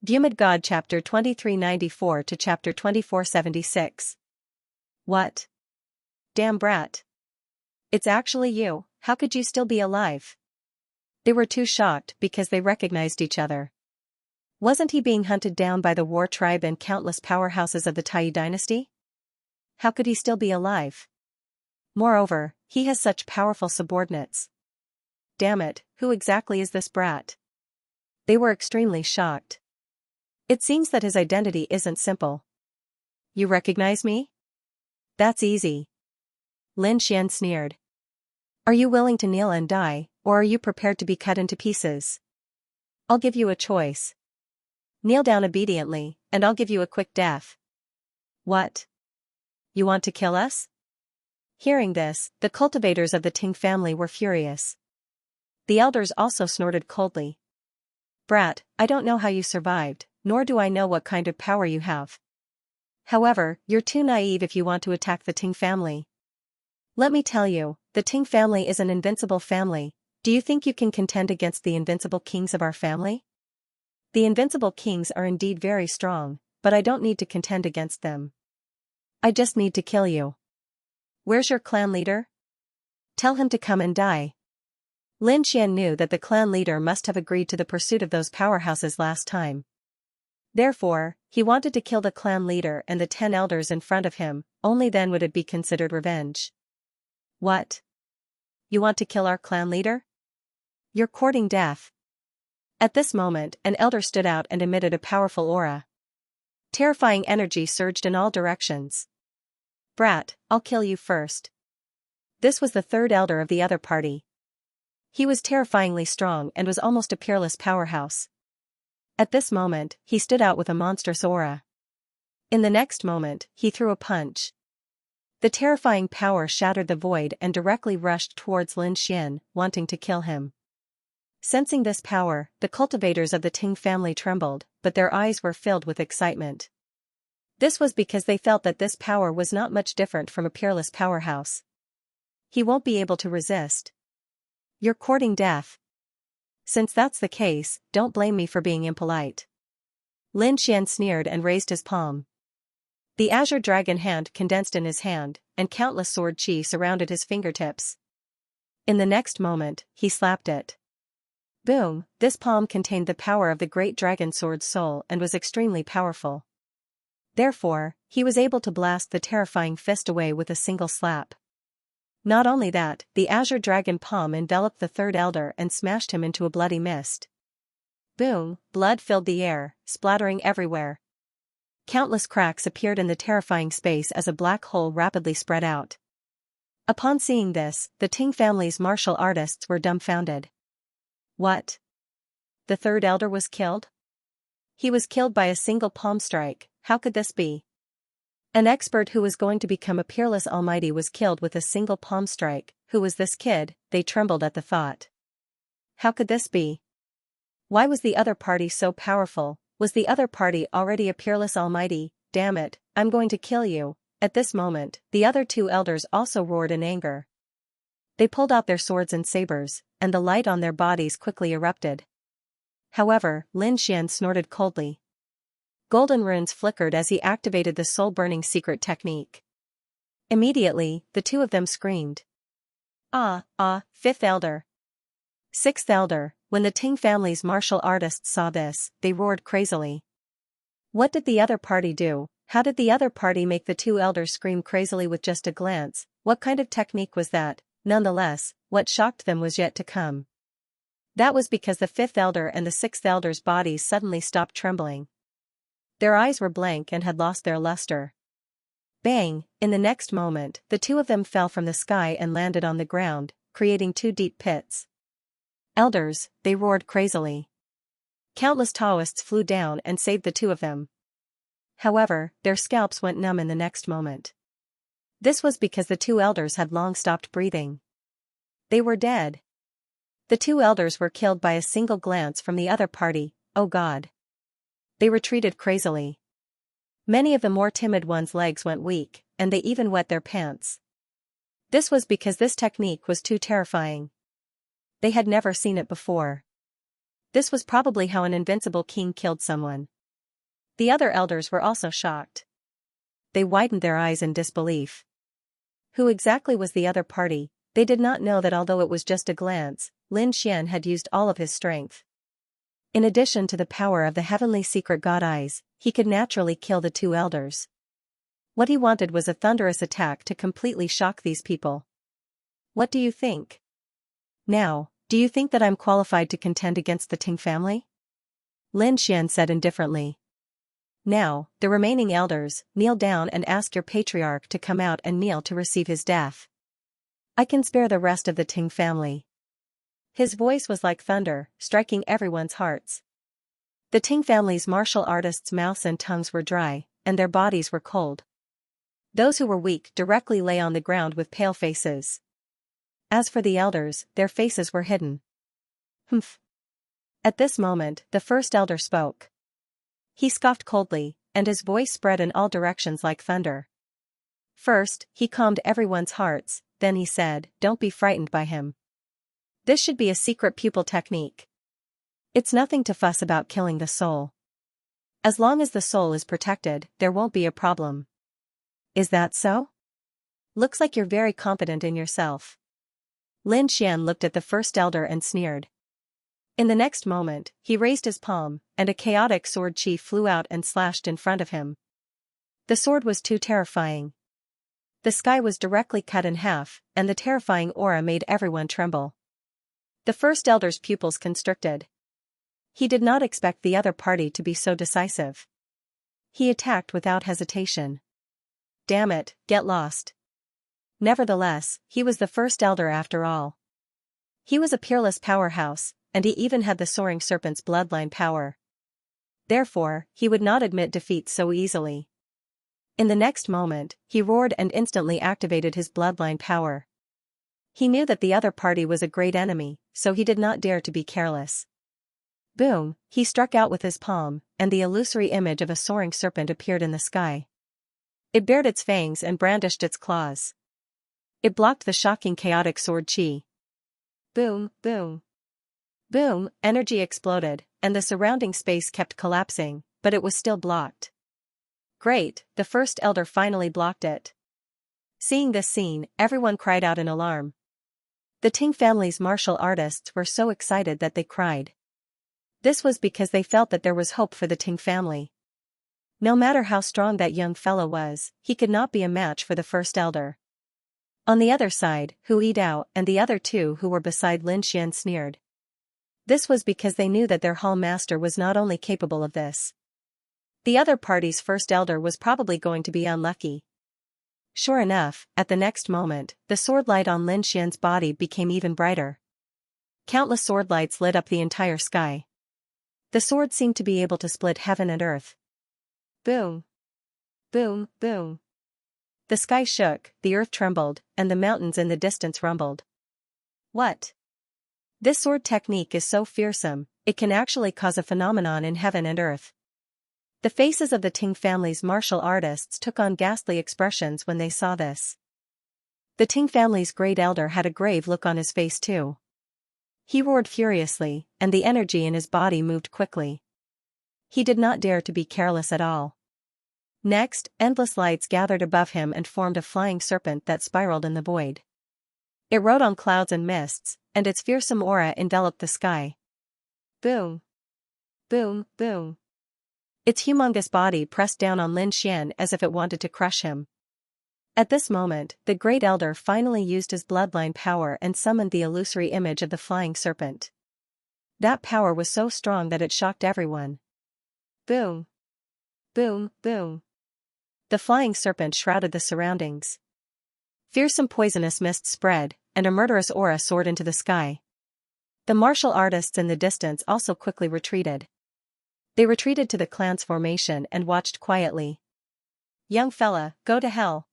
Vhumad God chapter 2394 to chapter 2476. What? Damn brat. It's actually you, how could you still be alive? They were too shocked because they recognized each other. Wasn't he being hunted down by the war tribe and countless powerhouses of the Taiyi dynasty? How could he still be alive? Moreover, he has such powerful subordinates. Damn it, who exactly is this brat? They were extremely shocked. It seems that his identity isn't simple. You recognize me? That's easy. Lin Xian sneered. Are you willing to kneel and die, or are you prepared to be cut into pieces? I'll give you a choice. Kneel down obediently, and I'll give you a quick death. What? You want to kill us? Hearing this, the cultivators of the Ting family were furious. The elders also snorted coldly. Brat, I don't know how you survived, nor do I know what kind of power you have. However, you're too naive if you want to attack the Ting family. Let me tell you, the Ting family is an invincible family. Do you think you can contend against the invincible kings of our family? The invincible kings are indeed very strong, but I don't need to contend against them. I just need to kill you. Where's your clan leader? Tell him to come and die. Lin Xian knew that the clan leader must have agreed to the pursuit of those powerhouses last time. Therefore, he wanted to kill the clan leader and the 10 elders in front of him, only then would it be considered revenge. What? You want to kill our clan leader? You're courting death. At this moment, an elder stood out and emitted a powerful aura. Terrifying energy surged in all directions. Brat, I'll kill you first. This was the third elder of the other party. He was terrifyingly strong and was almost a peerless powerhouse. At this moment, he stood out with a monstrous aura. In the next moment, he threw a punch. The terrifying power shattered the void and directly rushed towards Lin Xian, wanting to kill him. Sensing this power, the cultivators of the Ting family trembled, but their eyes were filled with excitement. This was because they felt that this power was not much different from a peerless powerhouse. He won't be able to resist. You're courting death. Since that's the case, don't blame me for being impolite. Lin Xian sneered and raised his palm. The azure dragon hand condensed in his hand, and countless sword chi surrounded his fingertips. In the next moment, he slapped it. Boom, this palm contained the power of the great dragon sword's soul and was extremely powerful. Therefore, he was able to blast the terrifying fist away with a single slap. Not only that, the azure dragon palm enveloped the third elder and smashed him into a bloody mist. Boom, blood filled the air, splattering everywhere. Countless cracks appeared in the terrifying space as a black hole rapidly spread out. Upon seeing this, the Ting family's martial artists were dumbfounded. What? The third elder was killed? He was killed by a single palm strike, how could this be? An expert who was going to become a peerless almighty was killed with a single palm strike. Who was this kid? They trembled at the thought. How could this be? Why was the other party so powerful? Was the other party already a peerless almighty? Damn it, I'm going to kill you. At this moment, the other 2 elders also roared in anger. They pulled out their swords and sabers, and the light on their bodies quickly erupted. However, Lin Xian snorted coldly. Golden runes flickered as he activated the soul-burning secret technique. Immediately, the 2 of them screamed. Ah, 5th elder. 6th elder. When the Ting family's martial artists saw this, they roared crazily. What did the other party do? How did the other party make the 2 elders scream crazily with just a glance? What kind of technique was that? Nonetheless, what shocked them was yet to come. That was because the 5th elder and the 6th elder's bodies suddenly stopped trembling. Their eyes were blank and had lost their luster. Bang! In the next moment, the 2 of them fell from the sky and landed on the ground, creating 2 deep pits. Elders, they roared crazily. Countless Taoists flew down and saved the 2 of them. However, their scalps went numb in the next moment. This was because the 2 elders had long stopped breathing. They were dead. The 2 elders were killed by a single glance from the other party. Oh God. They retreated crazily. Many of the more timid ones' legs went weak, and they even wet their pants. This was because this technique was too terrifying. They had never seen it before. This was probably how an invincible king killed someone. The other elders were also shocked. They widened their eyes in disbelief. Who exactly was the other party? They did not know that although it was just a glance, Lin Xian had used all of his strength. In addition to the power of the heavenly secret god eyes, he could naturally kill the two elders. What he wanted was a thunderous attack to completely shock these people. What do you think? Now, do you think that I'm qualified to contend against the Ting family? Lin Xian said indifferently. Now, the remaining elders, kneel down and ask your patriarch to come out and kneel to receive his death. I can spare the rest of the Ting family. His voice was like thunder, striking everyone's hearts. The Ting family's martial artists' mouths and tongues were dry, and their bodies were cold. Those who were weak directly lay on the ground with pale faces. As for the elders, their faces were hidden. Humph. At this moment, the first elder spoke. He scoffed coldly, and his voice spread in all directions like thunder. First, he calmed everyone's hearts, then he said, "Don't be frightened by him. This should be a secret pupil technique. It's nothing to fuss about killing the soul. As long as the soul is protected, there won't be a problem." Is that so? Looks like you're very confident in yourself. Lin Xian looked at the first elder and sneered. In the next moment, he raised his palm, and a chaotic sword chi flew out and slashed in front of him. The sword was too terrifying. The sky was directly cut in half, and the terrifying aura made everyone tremble. The first elder's pupils constricted. He did not expect the other party to be so decisive. He attacked without hesitation. Damn it, get lost. Nevertheless, he was the first elder after all. He was a peerless powerhouse, and he even had the soaring serpent's bloodline power. Therefore, he would not admit defeat so easily. In the next moment, he roared and instantly activated his bloodline power. He knew that the other party was a great enemy, so he did not dare to be careless. Boom, he struck out with his palm, and the illusory image of a soaring serpent appeared in the sky. It bared its fangs and brandished its claws. It blocked the shocking chaotic sword chi. Boom, boom. Boom, energy exploded, and the surrounding space kept collapsing, but it was still blocked. Great, the first elder finally blocked it. Seeing this scene, everyone cried out in alarm. The Ting family's martial artists were so excited that they cried. This was because they felt that there was hope for the Ting family. No matter how strong that young fellow was, he could not be a match for the first elder. On the other side, Hu Yidao and the other two who were beside Lin Xian sneered. This was because they knew that their hall master was not only capable of this. The other party's first elder was probably going to be unlucky. Sure enough, at the next moment, the sword light on Lin Xian's body became even brighter. Countless sword lights lit up the entire sky. The sword seemed to be able to split heaven and earth. Boom. Boom, boom. The sky shook, the earth trembled, and the mountains in the distance rumbled. What? This sword technique is so fearsome, it can actually cause a phenomenon in heaven and earth. The faces of the Ting family's martial artists took on ghastly expressions when they saw this. The Ting family's great elder had a grave look on his face too. He roared furiously, and the energy in his body moved quickly. He did not dare to be careless at all. Next, endless lights gathered above him and formed a flying serpent that spiraled in the void. It rode on clouds and mists, and its fearsome aura enveloped the sky. Boom. Boom, boom. Its humongous body pressed down on Lin Xian as if it wanted to crush him. At this moment, the great elder finally used his bloodline power and summoned the illusory image of the flying serpent. That power was so strong that it shocked everyone. Boom. Boom, boom. The flying serpent shrouded the surroundings. Fearsome poisonous mist spread, and a murderous aura soared into the sky. The martial artists in the distance also quickly retreated. They retreated to the clan's formation and watched quietly. Young fella, go to hell.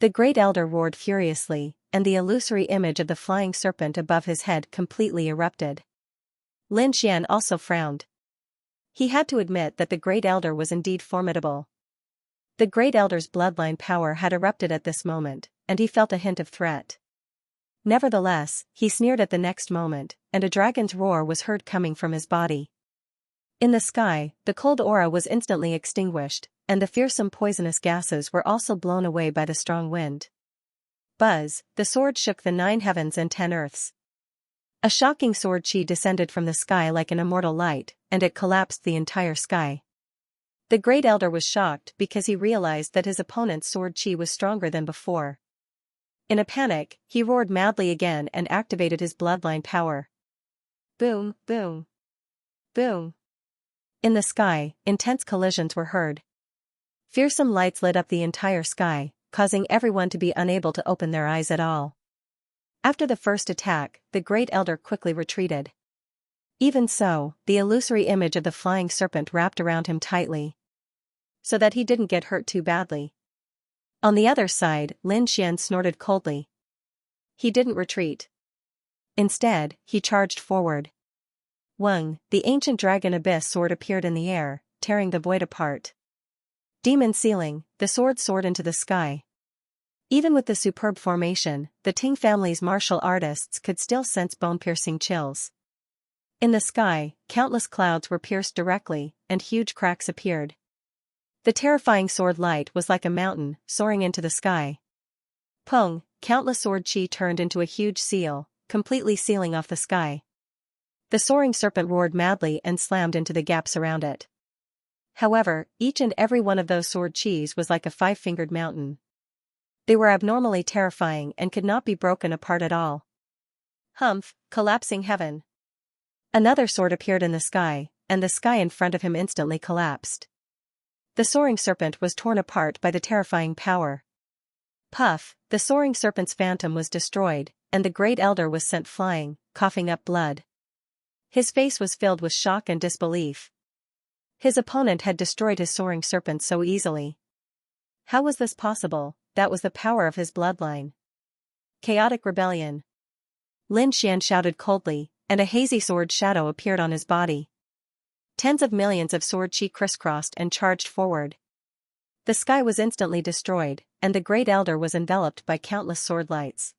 The great elder roared furiously, and the illusory image of the flying serpent above his head completely erupted. Lin Xian also frowned. He had to admit that the great elder was indeed formidable. The great elder's bloodline power had erupted at this moment, and he felt a hint of threat. Nevertheless, he sneered at the next moment, and a dragon's roar was heard coming from his body. In the sky, the cold aura was instantly extinguished, and the fearsome poisonous gases were also blown away by the strong wind. Buzz, the sword shook the 9 heavens and 10 earths. A shocking sword chi descended from the sky like an immortal light, and it collapsed the entire sky. The Great Elder was shocked because he realized that his opponent's sword chi was stronger than before. In a panic, he roared madly again and activated his bloodline power. Boom, boom, boom. In the sky, intense collisions were heard. Fearsome lights lit up the entire sky, causing everyone to be unable to open their eyes at all. After the first attack, the Great Elder quickly retreated. Even so, the illusory image of the flying serpent wrapped around him tightly, so that he didn't get hurt too badly. On the other side, Lin Xian snorted coldly. He didn't retreat. Instead, he charged forward. Weng, the ancient dragon abyss sword appeared in the air, tearing the void apart. Demon ceiling, the sword soared into the sky. Even with the superb formation, the Ting family's martial artists could still sense bone-piercing chills. In the sky, countless clouds were pierced directly, and huge cracks appeared. The terrifying sword light was like a mountain, soaring into the sky. Pung, countless sword chi turned into a huge seal, completely sealing off the sky. The soaring serpent roared madly and slammed into the gaps around it. However, each and every one of those sword chis was like a 5-fingered mountain. They were abnormally terrifying and could not be broken apart at all. Humph, collapsing heaven. Another sword appeared in the sky, and the sky in front of him instantly collapsed. The soaring serpent was torn apart by the terrifying power. Puff, the soaring serpent's phantom was destroyed, and the Great Elder was sent flying, coughing up blood. His face was filled with shock and disbelief. His opponent had destroyed his soaring serpent so easily. How was this possible? That was the power of his bloodline. Chaotic rebellion. Lin Xian shouted coldly, and a hazy sword shadow appeared on his body. Tens of millions of sword chi crisscrossed and charged forward. The sky was instantly destroyed, and the Great Elder was enveloped by countless sword lights.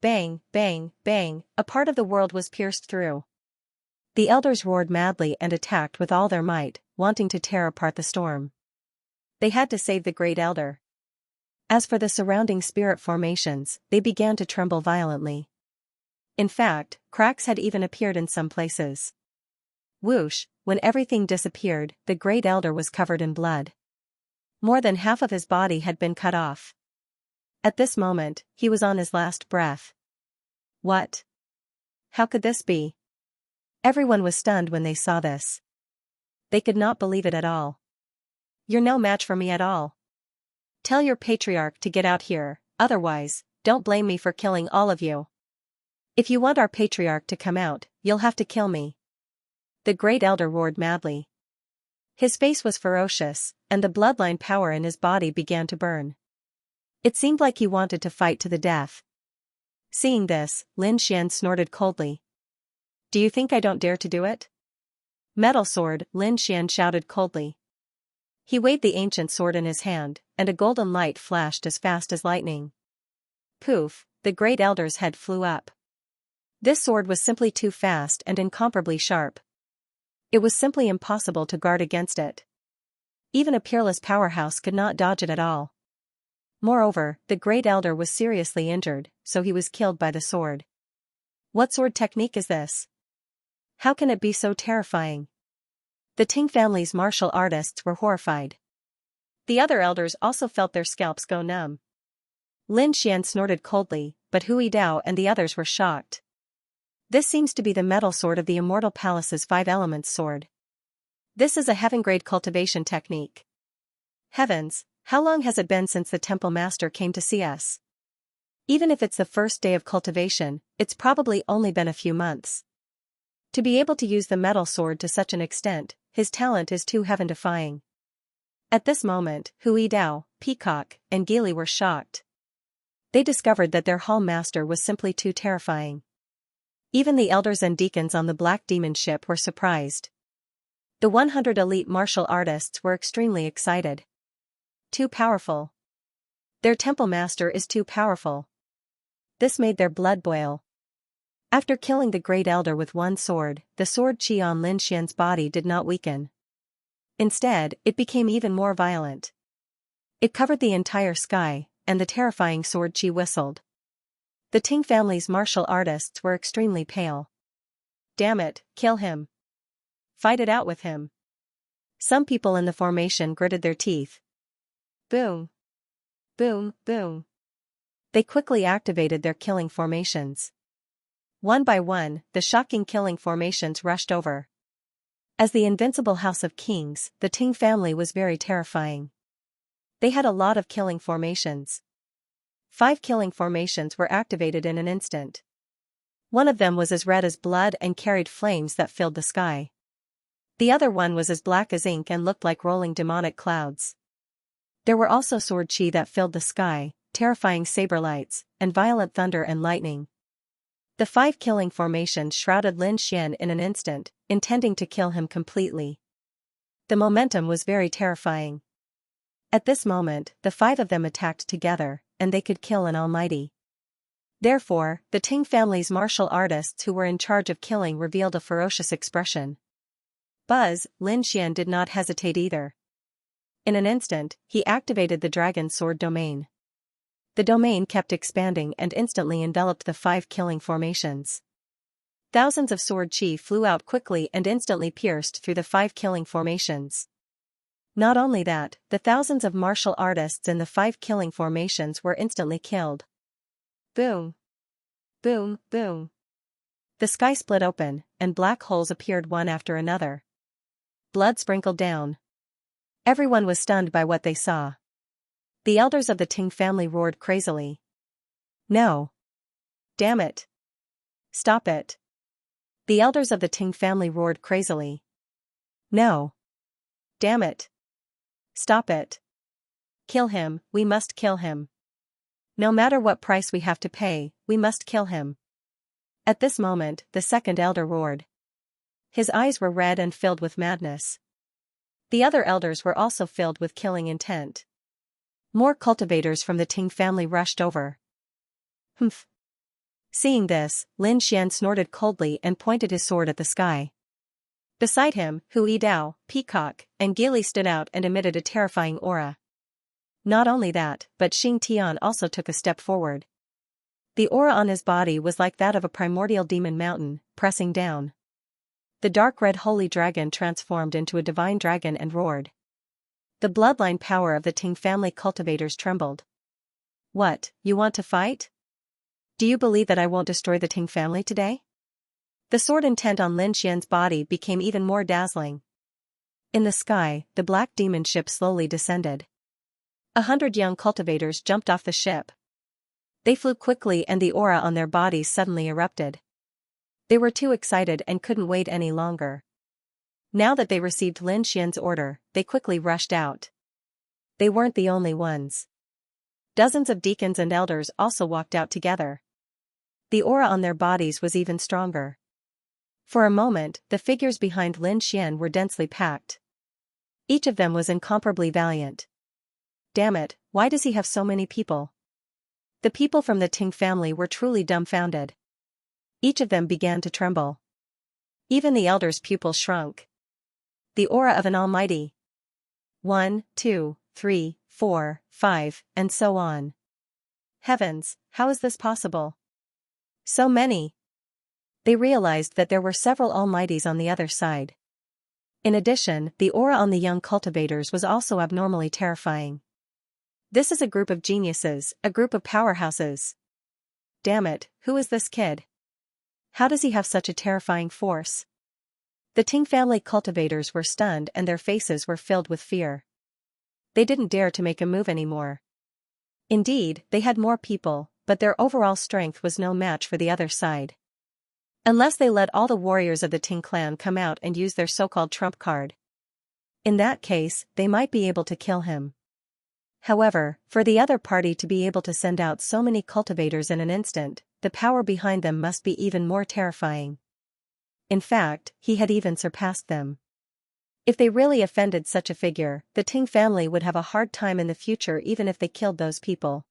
Bang, bang, bang, a part of the world was pierced through. The elders roared madly and attacked with all their might, wanting to tear apart the storm. They had to save the Great Elder. As for the surrounding spirit formations, they began to tremble violently. In fact, cracks had even appeared in some places. Whoosh, when everything disappeared, the Great Elder was covered in blood. More than half of his body had been cut off. At this moment, he was on his last breath. What? How could this be? Everyone was stunned when they saw this. They could not believe it at all. You're no match for me at all. Tell your patriarch to get out here, otherwise, don't blame me for killing all of you. If you want our patriarch to come out, you'll have to kill me. The Great Elder roared madly. His face was ferocious, and the bloodline power in his body began to burn. It seemed like he wanted to fight to the death. Seeing this, Lin Xian snorted coldly. Do you think I don't dare to do it? Metal sword, Lin Xian shouted coldly. He waved the ancient sword in his hand, and a golden light flashed as fast as lightning. Poof, the Great Elder's head flew up. This sword was simply too fast and incomparably sharp. It was simply impossible to guard against it. Even a peerless powerhouse could not dodge it at all. Moreover, the Great Elder was seriously injured, so he was killed by the sword. What sword technique is this? How can it be so terrifying? The Ting family's martial artists were horrified. The other elders also felt their scalps go numb. Lin Xian snorted coldly, but Hui Dao and the others were shocked. This seems to be the metal sword of the Immortal Palace's 5 elements sword. This is a heaven-grade cultivation technique. Heavens, how long has it been since the Temple Master came to see us? Even if it's the first day of cultivation, it's probably only been a few months. To be able to use the metal sword to such an extent, his talent is too heaven-defying. At this moment, Hui Dao, Peacock, and Geely were shocked. They discovered that their hall master was simply too terrifying. Even the elders and deacons on the Black Demon ship were surprised. The 100 elite martial artists were extremely excited. Too powerful. Their temple master is too powerful. This made their blood boil. After killing the Great Elder with one sword, the sword qi on Lin Xian's body did not weaken. Instead, it became even more violent. It covered the entire sky, and the terrifying sword qi whistled. The Ting family's martial artists were extremely pale. Damn it, kill him. Fight it out with him. Some people in the formation gritted their teeth. Boom. Boom, boom. They quickly activated their killing formations. One by one, the shocking killing formations rushed over. As the invincible House of Kings, the Ting family was very terrifying. They had a lot of killing formations. 5 killing formations were activated in an instant. One of them was as red as blood and carried flames that filled the sky. The other one was as black as ink and looked like rolling demonic clouds. There were also sword qi that filled the sky, terrifying saber lights, and violent thunder and lightning. The 5 killing formations shrouded Lin Xian in an instant, intending to kill him completely. The momentum was very terrifying. At this moment, the 5 of them attacked together, and they could kill an almighty. Therefore, the Ting family's martial artists who were in charge of killing revealed a ferocious expression. Buzz, Lin Xian did not hesitate either. In an instant, he activated the dragon sword domain. The domain kept expanding and instantly enveloped the 5 killing formations. Thousands of sword qi flew out quickly and instantly pierced through the 5 killing formations. Not only that, the thousands of martial artists in the 5 killing formations were instantly killed. Boom. Boom, boom. The sky split open, and black holes appeared one after another. Blood sprinkled down. Everyone was stunned by what they saw. The elders of the Ting family roared crazily. No. Damn it. Stop it. The elders of the Ting family roared crazily. No. Damn it. Stop it. Kill him, we must kill him. No matter what price we have to pay, we must kill him. At this moment, the second elder roared. His eyes were red and filled with madness. The other elders were also filled with killing intent. More cultivators from the Ting family rushed over. Humph. Seeing this, Lin Xian snorted coldly and pointed his sword at the sky. Beside him, Hu Yidao, Peacock, and Gili stood out and emitted a terrifying aura. Not only that, but Xing Tian also took a step forward. The aura on his body was like that of a primordial demon mountain, pressing down. The dark red holy dragon transformed into a divine dragon and roared. The bloodline power of the Ting family cultivators trembled. What, you want to fight? Do you believe that I won't destroy the Ting family today? The sword intent on Lin Xian's body became even more dazzling. In the sky, the black demon ship slowly descended. 100 young cultivators jumped off the ship. They flew quickly and the aura on their bodies suddenly erupted. They were too excited and couldn't wait any longer. Now that they received Lin Xian's order, they quickly rushed out. They weren't the only ones. Dozens of deacons and elders also walked out together. The aura on their bodies was even stronger. For a moment, the figures behind Lin Xian were densely packed. Each of them was incomparably valiant. Damn it, why does he have so many people? The people from the Ting family were truly dumbfounded. Each of them began to tremble. Even the elders' pupils shrunk. The aura of an almighty. 1, 2, 3, 4, 5, and so on. Heavens, how is this possible? So many. They realized that there were several almighties on the other side. In addition, the aura on the young cultivators was also abnormally terrifying. This is a group of geniuses, a group of powerhouses. Damn it, who is this kid? How does he have such a terrifying force? The Ting family cultivators were stunned and their faces were filled with fear. They didn't dare to make a move anymore. Indeed, they had more people, but their overall strength was no match for the other side. Unless they let all the warriors of the Ting clan come out and use their so-called trump card. In that case, they might be able to kill him. However, for the other party to be able to send out so many cultivators in an instant, the power behind them must be even more terrifying. In fact, he had even surpassed them. If they really offended such a figure, the Ting family would have a hard time in the future even if they killed those people.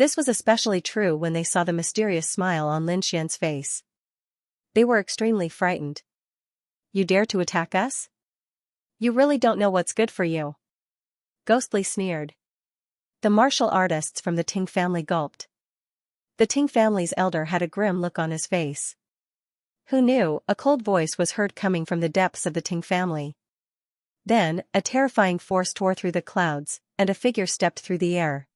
This was especially true when they saw the mysterious smile on Lin Xian's face. They were extremely frightened. You dare to attack us? You really don't know what's good for you. Ghostly sneered. The martial artists from the Ting family gulped. The Ting family's elder had a grim look on his face. Who knew? A cold voice was heard coming from the depths of the Ting family. Then, a terrifying force tore through the clouds, and a figure stepped through the air.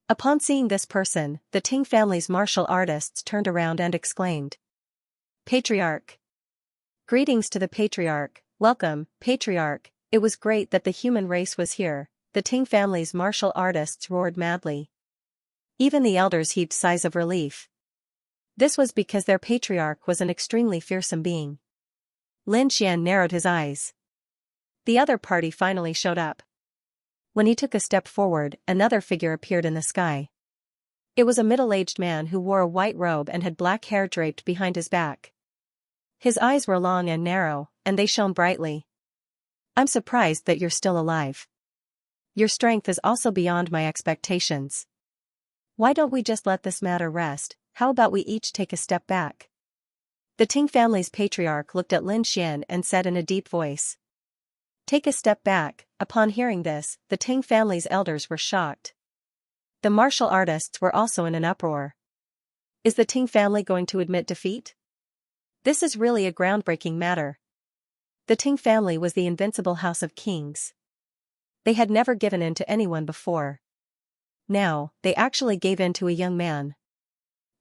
Upon seeing this person, the Ting family's martial artists turned around and exclaimed. Patriarch! Greetings to the Patriarch. Welcome, Patriarch. It was great that the human race was here, the Ting family's martial artists roared madly. Even the elders heaved sighs of relief. This was because their patriarch was an extremely fearsome being. Lin Xian narrowed his eyes. The other party finally showed up. When he took a step forward, another figure appeared in the sky. It was a middle-aged man who wore a white robe and had black hair draped behind his back. His eyes were long and narrow, and they shone brightly. I'm surprised that you're still alive. Your strength is also beyond my expectations. Why don't we just let this matter rest? How about we each take a step back? The Ting family's patriarch looked at Lin Xian and said in a deep voice. Take a step back. Upon hearing this, the Ting family's elders were shocked. The martial artists were also in an uproar. Is the Ting family going to admit defeat? This is really a groundbreaking matter. The Ting family was the invincible house of kings. They had never given in to anyone before. Now, they actually gave in to a young man.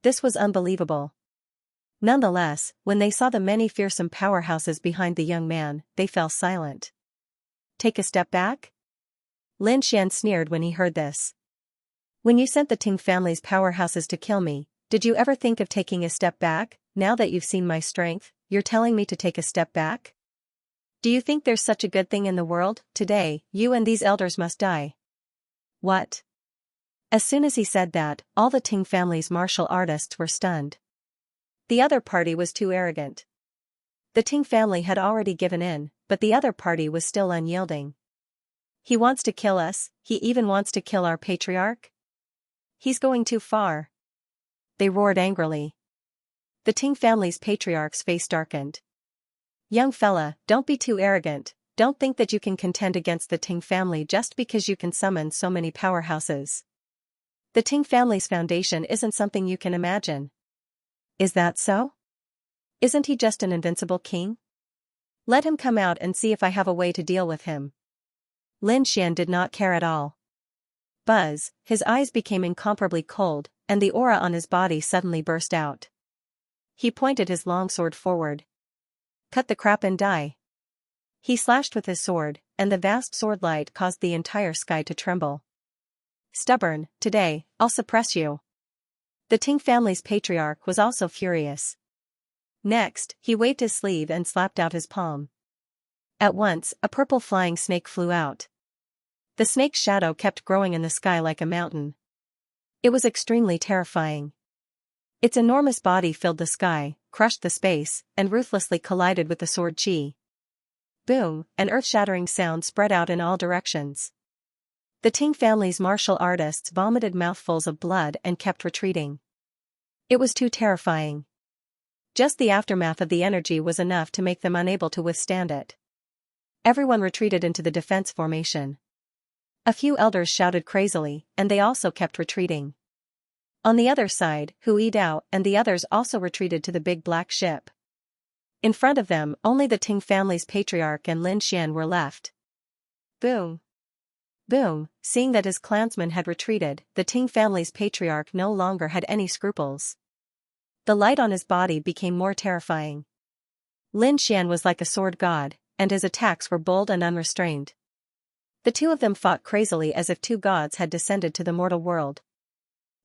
This was unbelievable. Nonetheless, when they saw the many fearsome powerhouses behind the young man, they fell silent. Take a step back? Lin Xian sneered when he heard this. When you sent the Ting family's powerhouses to kill me, did you ever think of taking a step back? Now that you've seen my strength, you're telling me to take a step back? Do you think there's such a good thing in the world? Today, you and these elders must die. What? As soon as he said that, all the Ting family's martial artists were stunned. The other party was too arrogant. The Ting family had already given in, but the other party was still unyielding. He wants to kill us, he even wants to kill our patriarch? He's going too far. They roared angrily. The Ting family's patriarch's face darkened. Young fella, don't be too arrogant, don't think that you can contend against the Ting family just because you can summon so many powerhouses. The Ting family's foundation isn't something you can imagine. Is that so? Isn't he just an invincible king? Let him come out and see if I have a way to deal with him. Lin Xian did not care at all. Buzz, his eyes became incomparably cold, and the aura on his body suddenly burst out. He pointed his long sword forward. Cut the crap and die. He slashed with his sword, and the vast sword light caused the entire sky to tremble. Stubborn, today, I'll suppress you. The Ting family's patriarch was also furious. Next, he waved his sleeve and slapped out his palm. At once, a purple flying snake flew out. The snake's shadow kept growing in the sky like a mountain. It was extremely terrifying. Its enormous body filled the sky, crushed the space, and ruthlessly collided with the sword chi. Boom, an earth-shattering sound spread out in all directions. The Ting family's martial artists vomited mouthfuls of blood and kept retreating. It was too terrifying. Just the aftermath of the energy was enough to make them unable to withstand it. Everyone retreated into the defense formation. A few elders shouted crazily, and they also kept retreating. On the other side, Hu Yidao and the others also retreated to the big black ship. In front of them, only the Ting family's patriarch and Lin Xian were left. Boom. Boom, seeing that his clansmen had retreated, the Ting family's patriarch no longer had any scruples. The light on his body became more terrifying. Lin Xian was like a sword god, and his attacks were bold and unrestrained. The two of them fought crazily as if two gods had descended to the mortal world.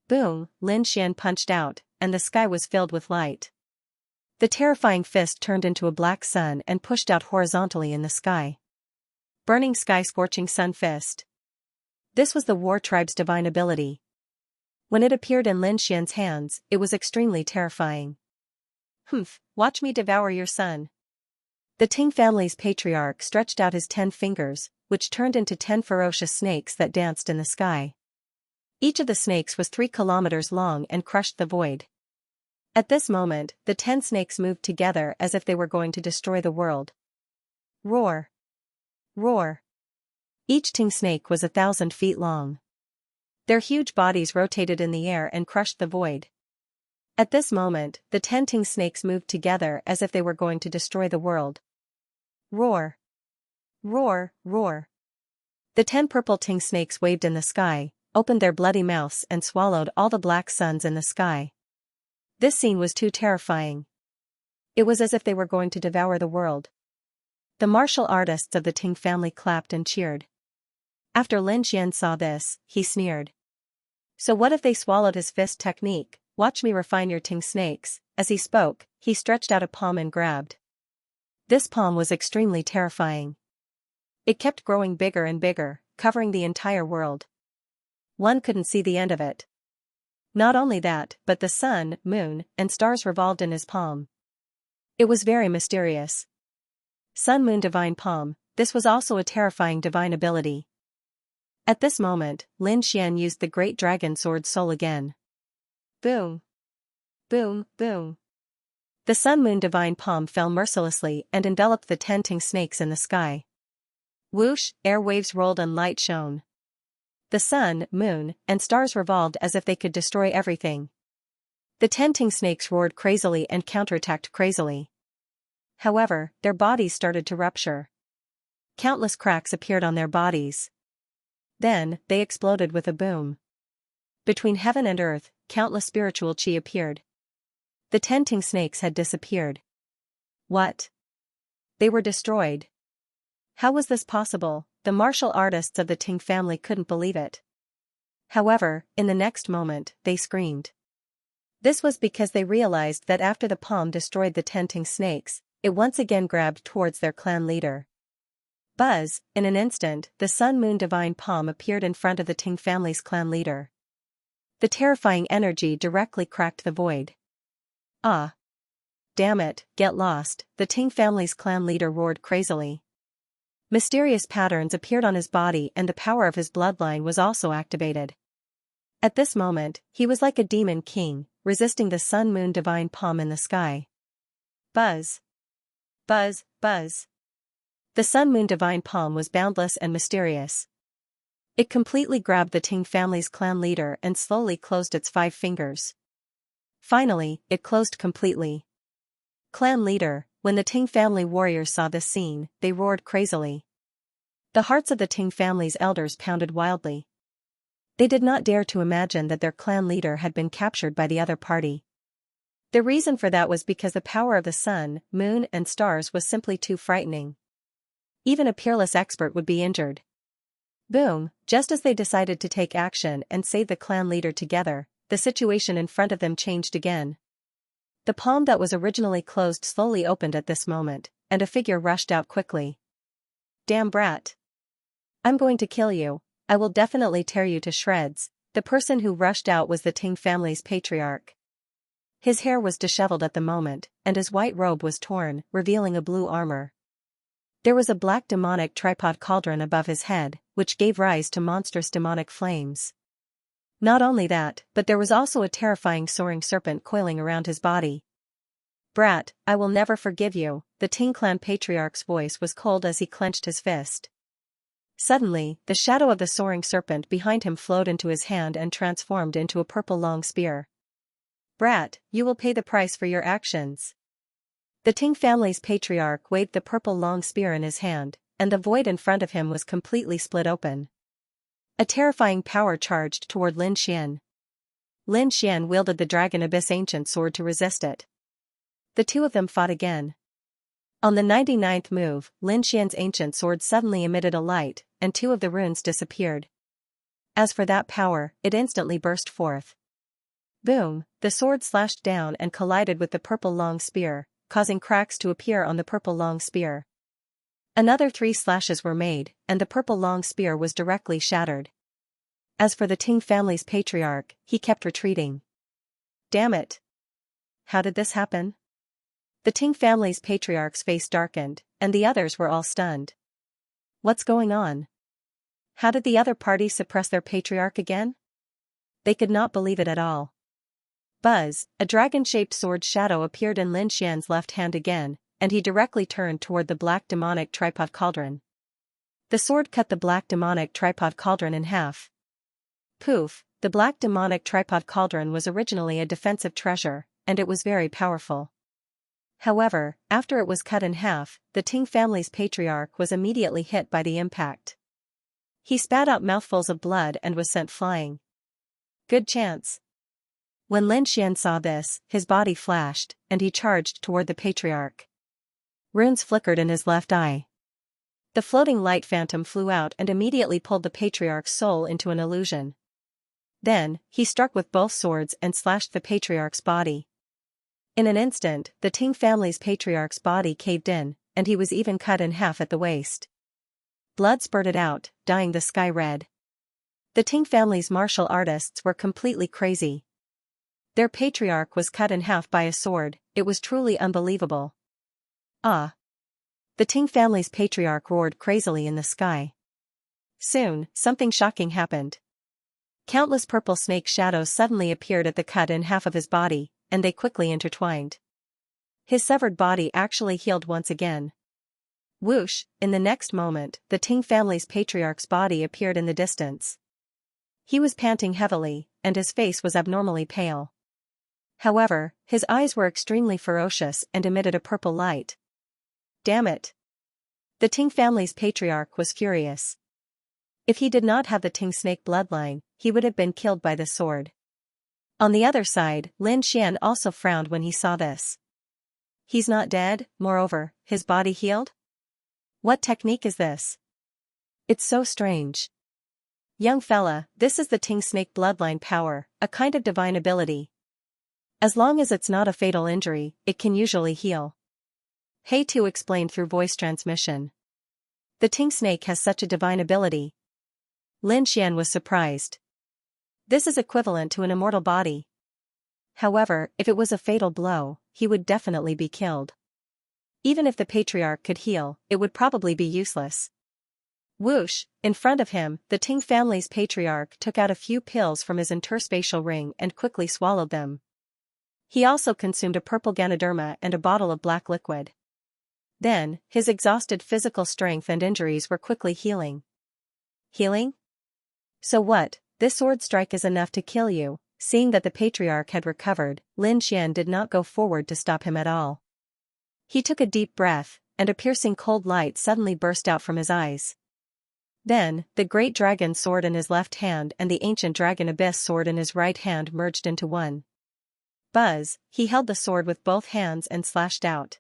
Boom, Lin Xian punched out, and the sky was filled with light. The terrifying fist turned into a black sun and pushed out horizontally in the sky. Burning sky scorching sun fist. This was the war tribe's divine ability. When it appeared in Lin Xian's hands, it was extremely terrifying. Humph, watch me devour your son. The Ting family's patriarch stretched out his 10 fingers, which turned into 10 ferocious snakes that danced in the sky. Each of the snakes was 3 kilometers long and crushed the void. At this moment, the 10 snakes moved together as if they were going to destroy the world. Roar! Roar! Each Ting snake was 1,000 feet long. Their huge bodies rotated in the air and crushed the void. At this moment, the 10 Ting snakes moved together as if they were going to destroy the world. Roar! Roar! Roar! The 10 purple Ting snakes waved in the sky, opened their bloody mouths and swallowed all the black suns in the sky. This scene was too terrifying. It was as if they were going to devour the world. The martial artists of the Ting family clapped and cheered. After Lin Xian saw this, he sneered. So what if they swallowed his fist technique? Watch me refine your Ting snakes. As he spoke, he stretched out a palm and grabbed. This palm was extremely terrifying. It kept growing bigger and bigger, covering the entire world. One couldn't see the end of it. Not only that, but the sun, moon, and stars revolved in his palm. It was very mysterious. Sun Moon Divine Palm, this was also a terrifying divine ability. At this moment, Lin Xian used the Great Dragon Sword Soul again. Boom! Boom! Boom! The Sun Moon Divine Palm fell mercilessly and enveloped the 10 Ting snakes in the sky. Whoosh, air waves rolled and light shone. The sun, moon, and stars revolved as if they could destroy everything. The 10 Ting snakes roared crazily and counterattacked crazily. However, their bodies started to rupture. Countless cracks appeared on their bodies. Then, they exploded with a boom. Between heaven and earth, countless spiritual chi appeared. The 10 Ting snakes had disappeared. What? They were destroyed. How was this possible? The martial artists of the Ting family couldn't believe it. However, in the next moment, they screamed. This was because they realized that after the palm destroyed the 10 Ting snakes, it once again grabbed towards their clan leader. Buzz, in an instant, the Sun Moon Divine Palm appeared in front of the Ting family's clan leader. The terrifying energy directly cracked the void. Ah! Damn it, get lost, the Ting family's clan leader roared crazily. Mysterious patterns appeared on his body and the power of his bloodline was also activated. At this moment, he was like a demon king, resisting the Sun Moon Divine Palm in the sky. Buzz! Buzz! Buzz! The Sun Moon Divine Palm was boundless and mysterious. It completely grabbed the Ting family's clan leader and slowly closed its 5 fingers. Finally, it closed completely. Clan leader, when the Ting family warriors saw this scene, they roared crazily. The hearts of the Ting family's elders pounded wildly. They did not dare to imagine that their clan leader had been captured by the other party. The reason for that was because the power of the sun, moon, and stars was simply too frightening. Even a peerless expert would be injured. Boom! Just as they decided to take action and save the clan leader together, the situation in front of them changed again. The palm that was originally closed slowly opened at this moment, and a figure rushed out quickly. Damn brat! I'm going to kill you, I will definitely tear you to shreds. The person who rushed out was the Ting family's patriarch. His hair was disheveled at the moment, and his white robe was torn, revealing a blue armor. There was a black demonic tripod cauldron above his head, which gave rise to monstrous demonic flames. Not only that, but there was also a terrifying soaring serpent coiling around his body. Brat, I will never forgive you, the Ting clan patriarch's voice was cold as he clenched his fist. Suddenly, the shadow of the soaring serpent behind him flowed into his hand and transformed into a purple long spear. Brat, you will pay the price for your actions. The Ting family's patriarch waved the purple long spear in his hand, and the void in front of him was completely split open. A terrifying power charged toward Lin Xian. Lin Xian wielded the Dragon Abyss Ancient Sword to resist it. The two of them fought again. On the 99th move, Lin Xian's ancient sword suddenly emitted a light, and 2 of the runes disappeared. As for that power, it instantly burst forth. Boom! The sword slashed down and collided with the purple long spear, causing cracks to appear on the purple long spear. Another 3 slashes were made, and the purple long spear was directly shattered. As for the Ting family's patriarch, he kept retreating. Damn it! How did this happen? The Ting family's patriarch's face darkened, and the others were all stunned. What's going on? How did the other party suppress their patriarch again? they could not believe it at all. Buzz, a dragon-shaped sword shadow appeared in Lin Xian's left hand again, and he directly turned toward the black demonic tripod cauldron. The sword cut the black demonic tripod cauldron in half. Poof, the black demonic tripod cauldron was originally a defensive treasure, and it was very powerful. However, after it was cut in half, the Ting family's patriarch was immediately hit by the impact. He spat out mouthfuls of blood and was sent flying. Good chance. When Lin Xian saw this, his body flashed, and he charged toward the patriarch. Runes flickered in his left eye. The floating light phantom flew out and immediately pulled the patriarch's soul into an illusion. Then, he struck with both swords and slashed the patriarch's body. In an instant, the Ting family's patriarch's body caved in, and he was even cut in half at the waist. Blood spurted out, dyeing the sky red. The Ting family's martial artists were completely crazy. Their patriarch was cut in half by a sword, it was truly unbelievable. Ah! The Ting family's patriarch roared crazily in the sky. Soon, something shocking happened. Countless purple snake shadows suddenly appeared at the cut in half of his body, and they quickly intertwined. His severed body actually healed once again. Whoosh, in the next moment, the Ting family's patriarch's body appeared in the distance. He was panting heavily, and his face was abnormally pale. However, his eyes were extremely ferocious and emitted a purple light. Damn it! The Ting family's patriarch was furious. If he did not have the Ting snake bloodline, he would have been killed by the sword. On the other side, Lin Xian also frowned when he saw this. He's not dead, moreover, his body healed? What technique is this? It's so strange. Young fella, this is the Ting snake bloodline power, a kind of divine ability. As long as it's not a fatal injury, it can usually heal. He Tu explained through voice transmission. The Ting snake has such a divine ability. Lin Xian was surprised. This is equivalent to an immortal body. However, if it was a fatal blow, he would definitely be killed. Even if the patriarch could heal, it would probably be useless. Whoosh, in front of him, the Ting family's patriarch took out a few pills from his interspatial ring and quickly swallowed them. He also consumed a purple Ganoderma and a bottle of black liquid. Then, his exhausted physical strength and injuries were quickly healing. Healing? So what, this sword strike is enough to kill you? Seeing that the patriarch had recovered, Lin Xian did not go forward to stop him at all. He took a deep breath, and a piercing cold light suddenly burst out from his eyes. Then, the great dragon sword in his left hand and the ancient dragon abyss sword in his right hand merged into one. Buzz, he held the sword with both hands and slashed out.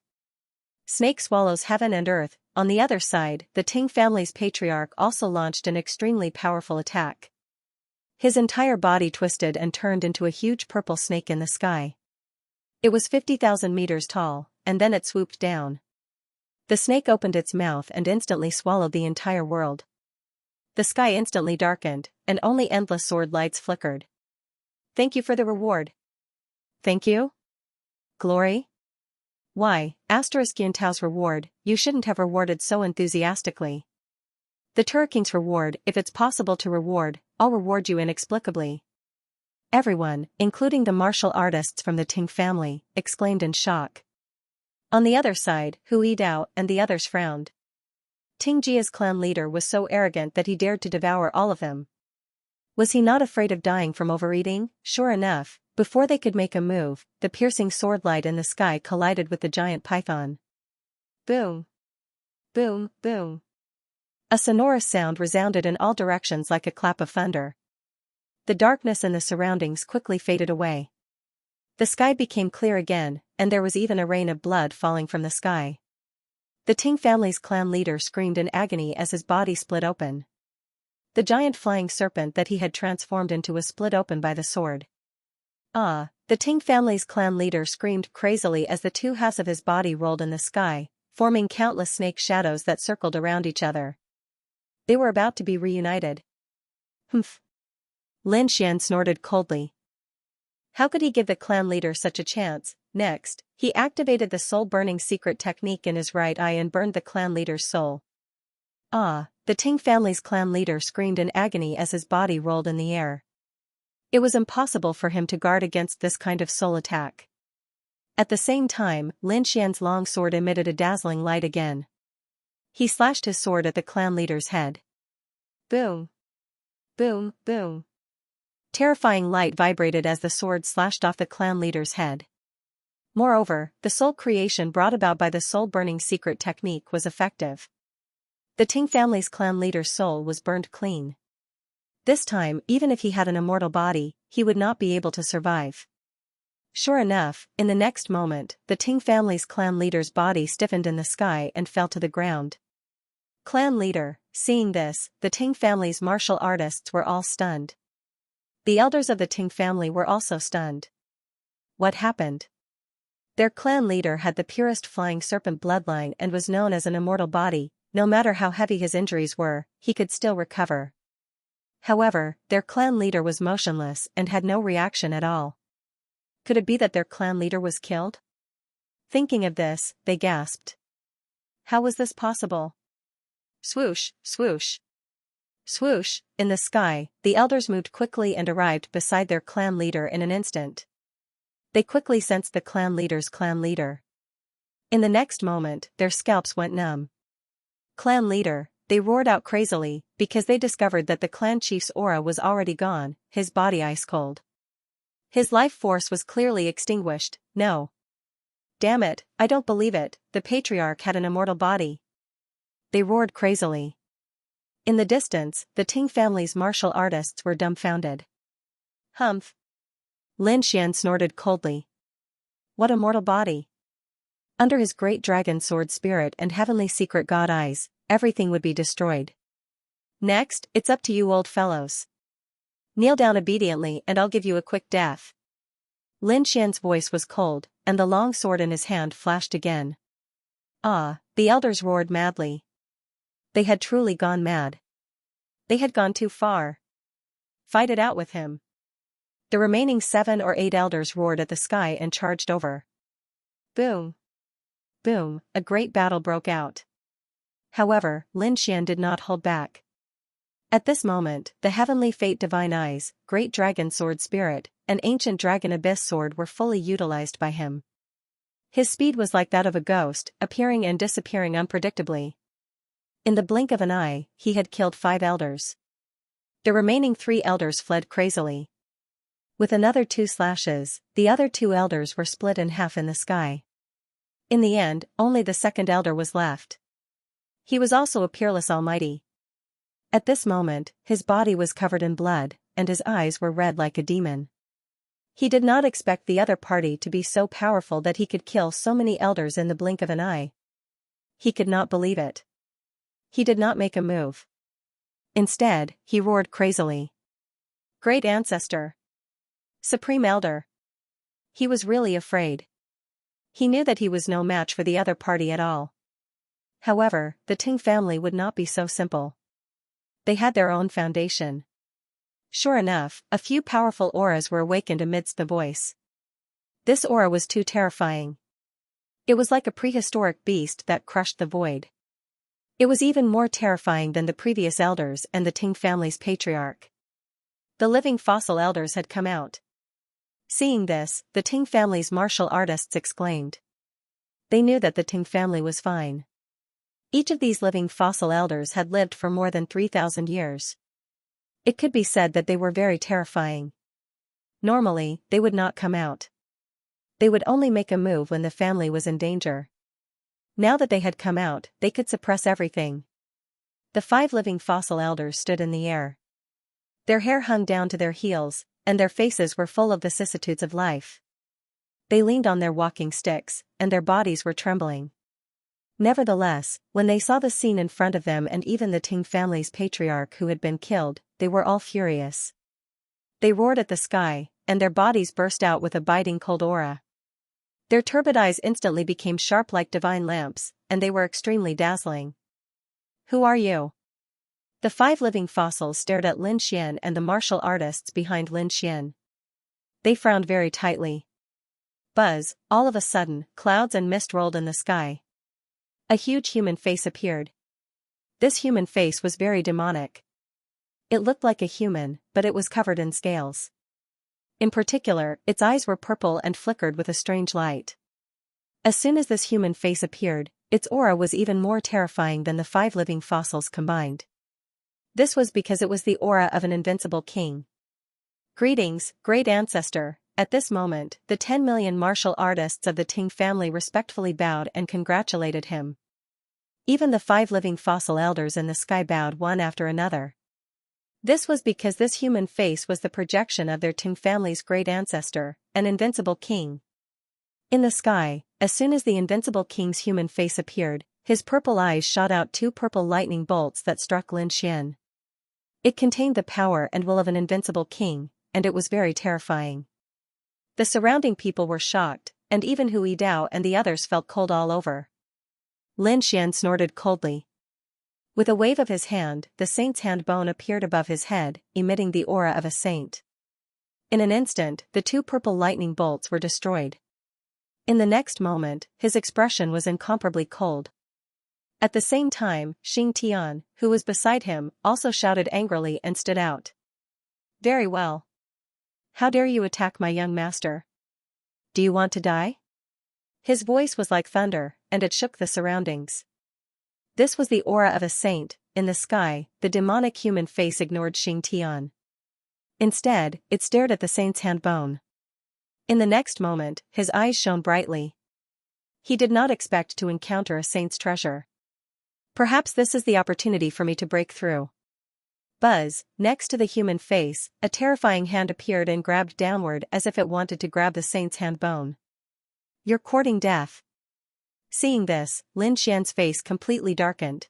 Snake swallows heaven and earth. On the other side, the Ting family's patriarch also launched an extremely powerful attack. His entire body twisted and turned into a huge purple snake in the sky. It was 50,000 meters tall, and then it swooped down. The snake opened its mouth and instantly swallowed the entire world. The sky instantly darkened, and only endless sword lights flickered. Thank you for the reward. Thank you? Glory? Why, Xianxia's reward, you shouldn't have rewarded so enthusiastically. The Turking's reward, if it's possible to reward, I'll reward you inexplicably. Everyone, including the martial artists from the Ting family, exclaimed in shock. On the other side, Hu Yidao and the others frowned. Ting Jia's clan leader was so arrogant that he dared to devour all of them. Was he not afraid of dying from overeating? Sure enough, before they could make a move, the piercing sword light in the sky collided with the giant python. Boom! Boom, boom! A sonorous sound resounded in all directions like a clap of thunder. The darkness in the surroundings quickly faded away. The sky became clear again, and there was even a rain of blood falling from the sky. The Ting family's clan leader screamed in agony as his body split open. The giant flying serpent that he had transformed into was split open by the sword. Ah, the Ting family's clan leader screamed crazily as the two halves of his body rolled in the sky, forming countless snake shadows that circled around each other. They were about to be reunited. Humph! Lin Xian snorted coldly. How could he give the clan leader such a chance? Next, he activated the soul-burning secret technique in his right eye and burned the clan leader's soul. Ah, the Ting family's clan leader screamed in agony as his body rolled in the air. It was impossible for him to guard against this kind of soul attack. At the same time, Lin Xian's long sword emitted a dazzling light again. He slashed his sword at the clan leader's head. Boom! Boom! Boom! Terrifying light vibrated as the sword slashed off the clan leader's head. Moreover, the soul creation brought about by the soul-burning secret technique was effective. The Ting family's clan leader's soul was burned clean. This time, even if he had an immortal body, he would not be able to survive. Sure enough, in the next moment, the Ting family's clan leader's body stiffened in the sky and fell to the ground. Clan leader, seeing this, the Ting family's martial artists were all stunned. The elders of the Ting family were also stunned. What happened? Their clan leader had the purest flying serpent bloodline and was known as an immortal body. No matter how heavy his injuries were, he could still recover. However, their clan leader was motionless and had no reaction at all. Could it be that their clan leader was killed? Thinking of this, they gasped. How was this possible? Swoosh, swoosh. Swoosh, in the sky, the elders moved quickly and arrived beside their clan leader in an instant. They quickly sensed the clan leader's clan leader. In the next moment, their scalps went numb. Clan leader, they roared out crazily, because they discovered that the clan chief's aura was already gone, his body ice cold. His life force was clearly extinguished. No. Damn it, I don't believe it, the patriarch had an immortal body. They roared crazily. In the distance, the Ting family's martial artists were dumbfounded. Humph. Lin Xian snorted coldly. What a mortal body. Under his great dragon sword spirit and heavenly secret god eyes, everything would be destroyed. Next, it's up to you old fellows. Kneel down obediently and I'll give you a quick death. Lin Xian's voice was cold, and the long sword in his hand flashed again. Ah, the elders roared madly. They had truly gone mad. They had gone too far. Fight it out with him. The remaining 7 or 8 elders roared at the sky and charged over. Boom. Boom, a great battle broke out. However, Lin Xian did not hold back. At this moment, the heavenly fate divine eyes, great dragon sword spirit, and ancient dragon abyss sword were fully utilized by him. His speed was like that of a ghost, appearing and disappearing unpredictably. In the blink of an eye, he had killed 5 elders. The remaining 3 elders fled crazily. With another 2 slashes, the other 2 elders were split in half in the sky. In the end, only the second elder was left. He was also a peerless almighty. At this moment, his body was covered in blood, and his eyes were red like a demon. He did not expect the other party to be so powerful that he could kill so many elders in the blink of an eye. He could not believe it. He did not make a move. Instead, he roared crazily. Great Ancestor! Supreme Elder! He was really afraid. He knew that he was no match for the other party at all. However, the Ting family would not be so simple. They had their own foundation. Sure enough, a few powerful auras were awakened amidst the voice. This aura was too terrifying. It was like a prehistoric beast that crushed the void. It was even more terrifying than the previous elders and the Ting family's patriarch. The living fossil elders had come out. Seeing this, the Ting family's martial artists exclaimed. They knew that the Ting family was fine. Each of these living fossil elders had lived for more than 3,000 years. It could be said that they were very terrifying. Normally, they would not come out. They would only make a move when the family was in danger. Now that they had come out, they could suppress everything. The 5 living fossil elders stood in the air. Their hair hung down to their heels, and their faces were full of vicissitudes of life. They leaned on their walking sticks, and their bodies were trembling. Nevertheless, when they saw the scene in front of them and even the Ting family's patriarch who had been killed, they were all furious. They roared at the sky, and their bodies burst out with a biting cold aura. Their turbid eyes instantly became sharp like divine lamps, and they were extremely dazzling. Who are you? The 5 living fossils stared at Lin Xian and the martial artists behind Lin Xian. They frowned very tightly. Buzz, all of a sudden, clouds and mist rolled in the sky. A huge human face appeared. This human face was very demonic. It looked like a human, but it was covered in scales. In particular, its eyes were purple and flickered with a strange light. As soon as this human face appeared, its aura was even more terrifying than the 5 living fossils combined. This was because it was the aura of an invincible king. Greetings, great ancestor. At this moment, the 10 million martial artists of the Ting family respectfully bowed and congratulated him. Even the 5 living fossil elders in the sky bowed one after another. This was because this human face was the projection of their Ting family's great ancestor, an invincible king. In the sky, as soon as the invincible king's human face appeared, his purple eyes shot out 2 purple lightning bolts that struck Lin Xian. It contained the power and will of an invincible king, and it was very terrifying. The surrounding people were shocked, and even Hu Yidao and the others felt cold all over. Lin Xian snorted coldly. With a wave of his hand, the saint's hand bone appeared above his head, emitting the aura of a saint. In an instant, the 2 purple lightning bolts were destroyed. In the next moment, his expression was incomparably cold. At the same time, Xing Tian, who was beside him, also shouted angrily and stood out. Very well. How dare you attack my young master? Do you want to die? His voice was like thunder, and it shook the surroundings. This was the aura of a saint. In the sky, the demonic human face ignored Xing Tian. Instead, it stared at the saint's hand bone. In the next moment, his eyes shone brightly. He did not expect to encounter a saint's treasure. Perhaps this is the opportunity for me to break through. Buzz, next to the human face, a terrifying hand appeared and grabbed downward as if it wanted to grab the saint's hand bone. You're courting death. Seeing this, Lin Xian's face completely darkened.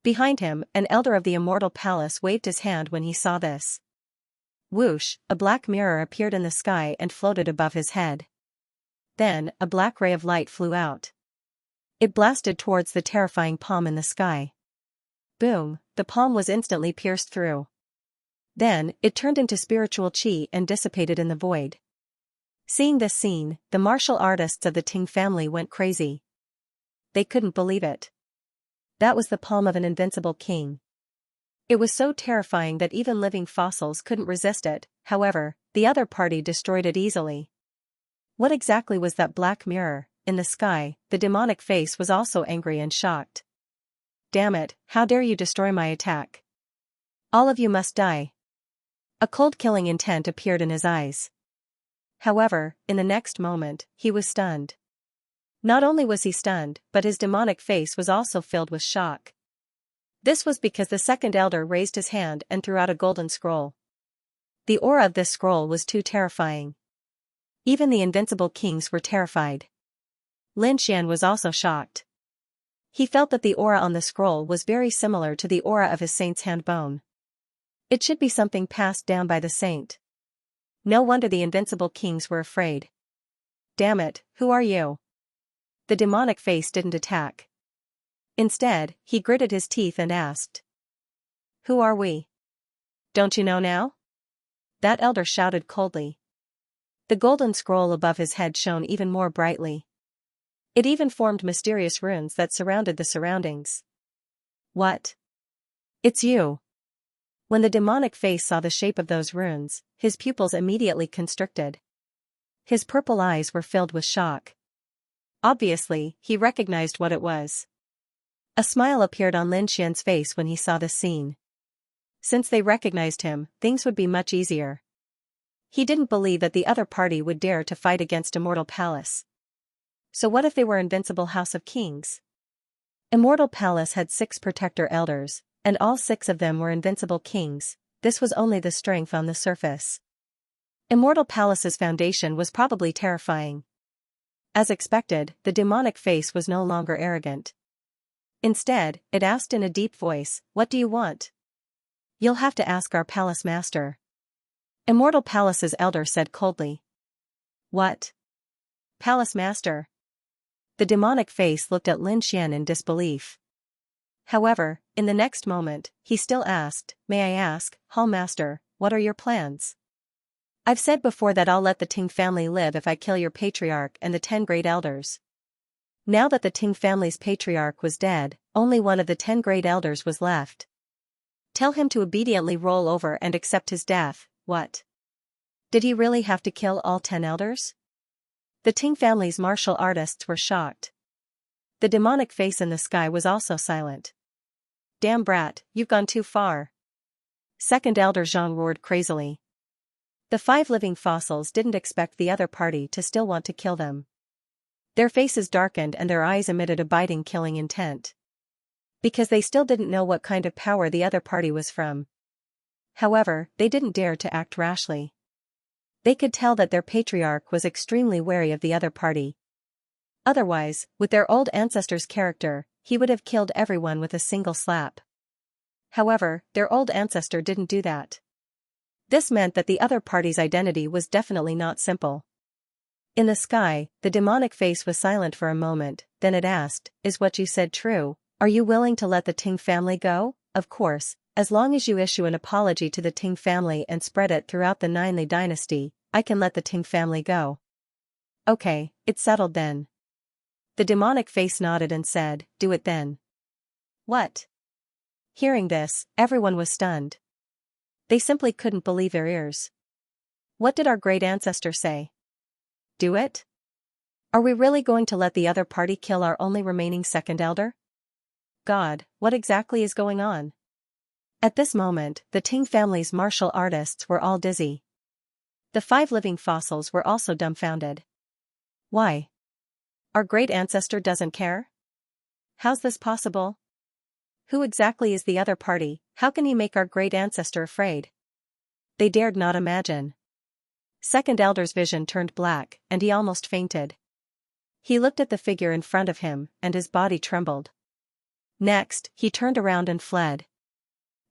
Behind him, an elder of the immortal palace waved his hand when he saw this. Whoosh, a black mirror appeared in the sky and floated above his head. Then, a black ray of light flew out. It blasted towards the terrifying palm in the sky. Boom, the palm was instantly pierced through. Then, it turned into spiritual qi and dissipated in the void. Seeing this scene, the martial artists of the Ting family went crazy. They couldn't believe it. That was the palm of an invincible king. It was so terrifying that even living fossils couldn't resist it. However, the other party destroyed it easily. What exactly was that black mirror? In the sky, the demonic face was also angry and shocked. Damn it, how dare you destroy my attack? All of you must die. A cold killing intent appeared in his eyes. However, in the next moment, he was stunned. Not only was he stunned, but his demonic face was also filled with shock. This was because the second elder raised his hand and threw out a golden scroll. The aura of this scroll was too terrifying. Even the invincible kings were terrified. Lin Xian was also shocked. He felt that the aura on the scroll was very similar to the aura of his saint's hand bone. It should be something passed down by the saint. No wonder the invincible kings were afraid. Damn it, who are you? The demonic face didn't attack. Instead, he gritted his teeth and asked. Who are we? Don't you know now? That elder shouted coldly. The golden scroll above his head shone even more brightly. It even formed mysterious runes that surrounded the surroundings. What? It's you. When the demonic face saw the shape of those runes, his pupils immediately constricted. His purple eyes were filled with shock. Obviously, he recognized what it was. A smile appeared on Lin Xian's face when he saw this scene. Since they recognized him, things would be much easier. He didn't believe that the other party would dare to fight against Immortal Palace. So what if they were Invincible House of Kings? Immortal Palace had 6 protector elders, and all 6 of them were invincible kings. This was only the strength on the surface. Immortal Palace's foundation was probably terrifying. As expected, the demonic face was no longer arrogant. Instead, it asked in a deep voice, "What do you want?" "You'll have to ask our palace master." Immortal Palace's elder said coldly. "What? Palace master?" The demonic face looked at Lin Xian in disbelief. However, in the next moment, he still asked, "May I ask, Hall Master, what are your plans?" "I've said before that I'll let the Ting family live if I kill your patriarch and the 10 great elders." Now that the Ting family's patriarch was dead, only one of the 10 great elders was left. "Tell him to obediently roll over and accept his death." "What? Did he really have to kill all 10 elders? The Ting family's martial artists were shocked. The demonic face in the sky was also silent. Damn brat, you've gone too far. Second Elder Zhang roared crazily. The 5 living fossils didn't expect the other party to still want to kill them. Their faces darkened and their eyes emitted a biting killing intent. Because they still didn't know what kind of power the other party was from. However, they didn't dare to act rashly. They could tell that their patriarch was extremely wary of the other party. Otherwise, with their old ancestor's character, he would have killed everyone with a single slap. However, their old ancestor didn't do that. This meant that the other party's identity was definitely not simple. In the sky, the demonic face was silent for a moment, then it asked, "Is what you said true? Are you willing to let the Ting family go?" "Of course, as long as you issue an apology to the Ting family and spread it throughout the Ninli dynasty, I can let the Ting family go." "Okay, it's settled then." The demonic face nodded and said, "Do it then." "What?" Hearing this, everyone was stunned. They simply couldn't believe their ears. What did our great ancestor say? Do it? Are we really going to let the other party kill our only remaining second elder? God, what exactly is going on? At this moment, the Ting family's martial artists were all dizzy. The 5 living fossils were also dumbfounded. Why? Our great ancestor doesn't care? How's this possible? Who exactly is the other party? How can he make our great ancestor afraid? They dared not imagine. Second Elder's vision turned black, and he almost fainted. He looked at the figure in front of him, and his body trembled. Next, he turned around and fled.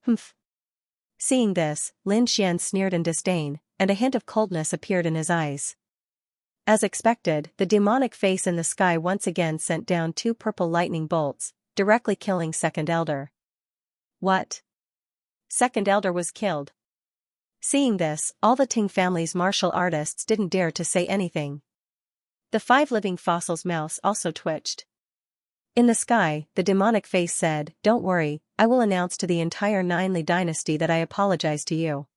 Humph. Seeing this, Lin Xian sneered in disdain, and a hint of coldness appeared in his eyes. As expected, the demonic face in the sky once again sent down 2 purple lightning bolts, directly killing Second Elder. What? Second Elder was killed. Seeing this, all the Ting family's martial artists didn't dare to say anything. The 5 living fossils' mouths also twitched. In the sky, the demonic face said, "Don't worry, I will announce to the entire Ninli dynasty that I apologize to you."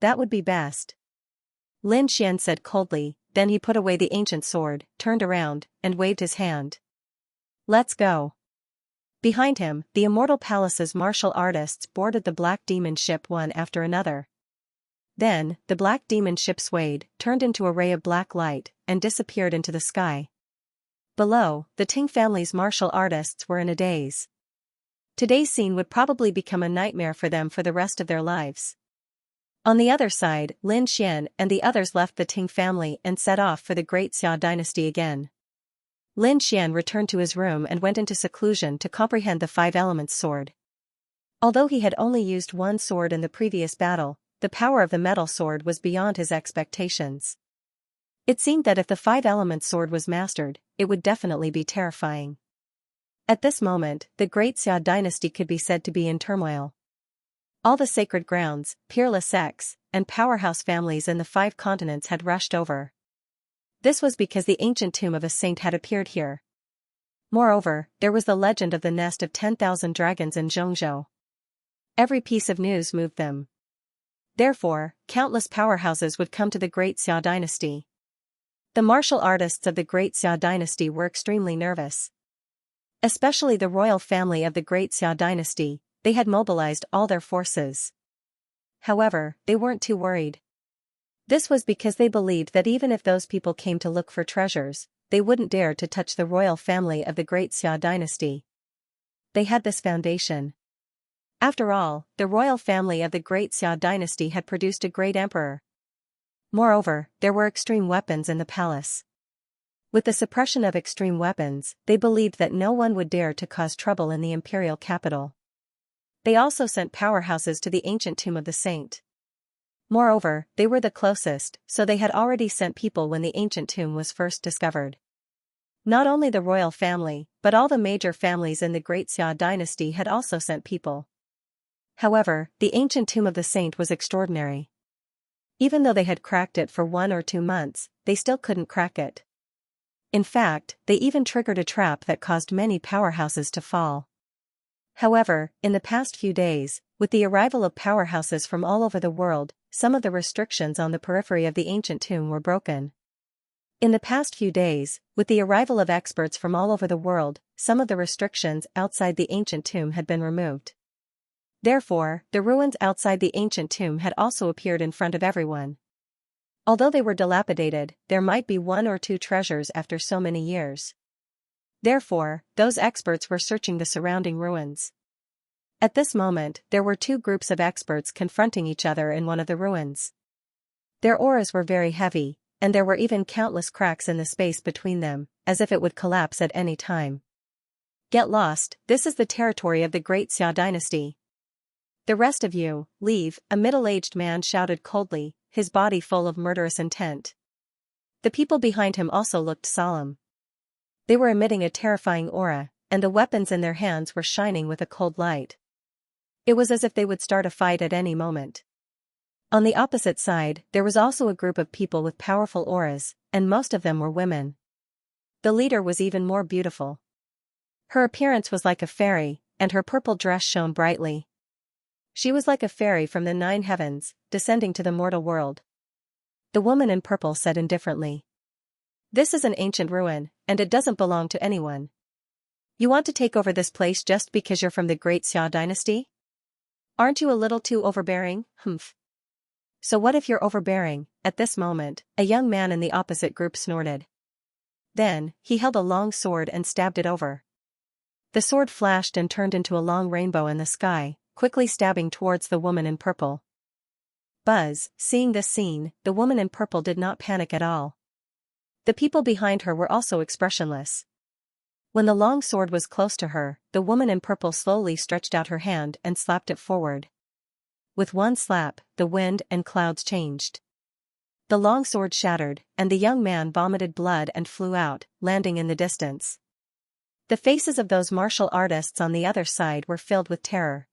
That would be best. Lin Xian said coldly, then he put away the ancient sword, turned around, and waved his hand. Let's go. Behind him, the Immortal Palace's martial artists boarded the Black Demon ship one after another. Then, the Black Demon ship swayed, turned into a ray of black light, and disappeared into the sky. Below, the Ting family's martial artists were in a daze. Today's scene would probably become a nightmare for them for the rest of their lives. On the other side, Lin Xian and the others left the Ting family and set off for the Great Xia dynasty again. Lin Xian returned to his room and went into seclusion to comprehend the 5 elements sword. Although he had only used one sword in the previous battle, the power of the metal sword was beyond his expectations. It seemed that if the 5 elements sword was mastered, it would definitely be terrifying. At this moment, the Great Xia dynasty could be said to be in turmoil. All the sacred grounds, peerless sects, and powerhouse families in the 5 continents had rushed over. This was because the ancient tomb of a saint had appeared here. Moreover, there was the legend of the nest of 10,000 dragons in Zhongzhou. Every piece of news moved them. Therefore, countless powerhouses would come to the Great Xia dynasty. The martial artists of the Great Xia dynasty were extremely nervous. Especially the royal family of the Great Xia dynasty, they had mobilized all their forces. However, they weren't too worried. This was because they believed that even if those people came to look for treasures, they wouldn't dare to touch the royal family of the Great Xia dynasty. They had this foundation. After all, the royal family of the Great Xia dynasty had produced a great emperor. Moreover, there were extreme weapons in the palace. With the suppression of extreme weapons, they believed that no one would dare to cause trouble in the imperial capital. They also sent powerhouses to the ancient tomb of the saint. Moreover, they were the closest, so they had already sent people when the ancient tomb was first discovered. Not only the royal family, but all the major families in the Great Xia dynasty had also sent people. However, the ancient tomb of the saint was extraordinary. Even though they had cracked it for 1 or 2 months, they still couldn't crack it. In fact, they even triggered a trap that caused many powerhouses to fall. However, in the past few days, with the arrival of powerhouses from all over the world, some of the restrictions on the periphery of the ancient tomb were broken. In the past few days, with the arrival of experts from all over the world, some of the restrictions outside the ancient tomb had been removed. Therefore, the ruins outside the ancient tomb had also appeared in front of everyone. Although they were dilapidated, there might be one or two treasures after so many years. Therefore, those experts were searching the surrounding ruins. At this moment, there were two groups of experts confronting each other in one of the ruins. Their auras were very heavy, and there were even countless cracks in the space between them, as if it would collapse at any time. Get lost, this is the territory of the Great Xia dynasty. The rest of you, leave, a middle-aged man shouted coldly, his body full of murderous intent. The people behind him also looked solemn. They were emitting a terrifying aura, and the weapons in their hands were shining with a cold light. It was as if they would start a fight at any moment. On the opposite side, there was also a group of people with powerful auras, and most of them were women. The leader was even more beautiful. Her appearance was like a fairy, and her purple dress shone brightly. She was like a fairy from the 9 heavens, descending to the mortal world. The woman in purple said indifferently, "This is an ancient ruin, and it doesn't belong to anyone. You want to take over this place just because you're from the Great Xia dynasty? Aren't you a little too overbearing, humph?" "So what if you're overbearing?" At this moment, a young man in the opposite group snorted. Then, he held a long sword and stabbed it over. The sword flashed and turned into a long rainbow in the sky, quickly stabbing towards the woman in purple. Buzz, seeing this scene, the woman in purple did not panic at all. The people behind her were also expressionless. When the long sword was close to her, the woman in purple slowly stretched out her hand and slapped it forward. With one slap, the wind and clouds changed. The long sword shattered, and the young man vomited blood and flew out, landing in the distance. The faces of those martial artists on the other side were filled with terror.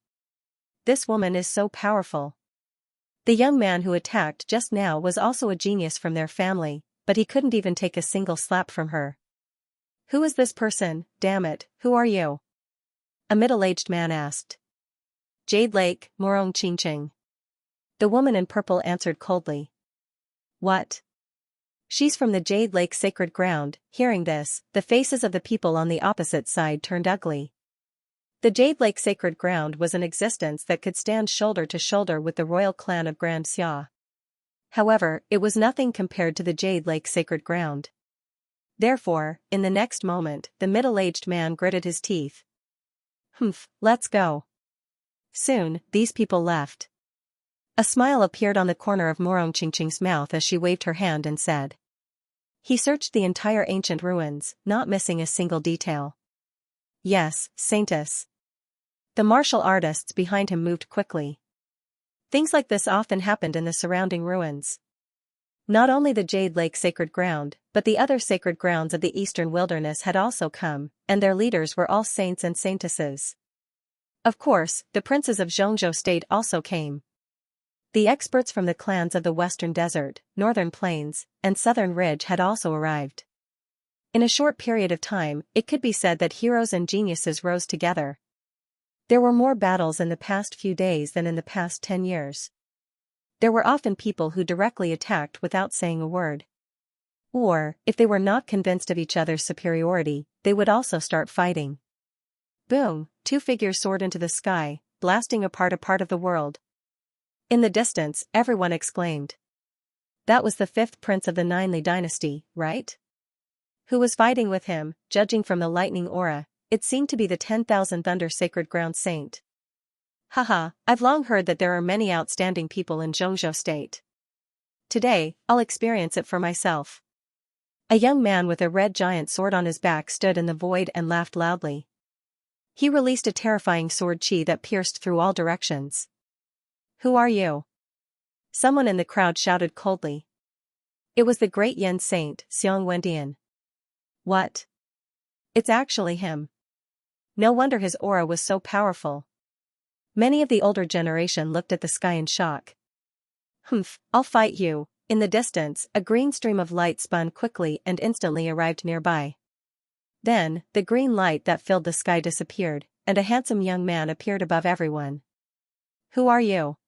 This woman is so powerful. The young man who attacked just now was also a genius from their family, but he couldn't even take a single slap from her. "Who is this person, damn it, who are you?" a middle-aged man asked. "Jade Lake, Morong Chingching." The woman in purple answered coldly. "What? She's from the Jade Lake sacred ground." Hearing this, the faces of the people on the opposite side turned ugly. The Jade Lake sacred ground was an existence that could stand shoulder to shoulder with the royal clan of Grand Xia. However, it was nothing compared to the Jade Lake sacred ground. Therefore, in the next moment, the middle-aged man gritted his teeth. "Humph, let's go." Soon, these people left. A smile appeared on the corner of Morong Chingching's mouth as she waved her hand and said. He searched the entire ancient ruins, not missing a single detail. "Yes, Saintess." The martial artists behind him moved quickly. Things like this often happened in the surrounding ruins. Not only the Jade Lake sacred ground, but the other sacred grounds of the eastern wilderness had also come, and their leaders were all saints and saintesses. Of course, the princes of Xianxia state also came. The experts from the clans of the Western Desert, Northern Plains, and Southern Ridge had also arrived. In a short period of time, it could be said that heroes and geniuses rose together. There were more battles in the past few days than in the past 10 years. There were often people who directly attacked without saying a word. Or, if they were not convinced of each other's superiority, they would also start fighting. Boom, 2 figures soared into the sky, blasting apart a part of the world. In the distance, everyone exclaimed. That was the 5th prince of the Ninely dynasty, right? Who was fighting with him? Judging from the lightning aura, it seemed to be the 10,000 Thunder Sacred Ground Saint. Haha, I've long heard that there are many outstanding people in Xianxia state. Today, I'll experience it for myself. A young man with a red giant sword on his back stood in the void and laughed loudly. He released a terrifying sword chi that pierced through all directions. "Who are you?" someone in the crowd shouted coldly. It was the great Yen Saint, Xianxia. What? It's actually him. No wonder his aura was so powerful. Many of the older generation looked at the sky in shock. Humph, I'll fight you. In the distance, a green stream of light spun quickly and instantly arrived nearby. Then, the green light that filled the sky disappeared, and a handsome young man appeared above everyone. Who are you?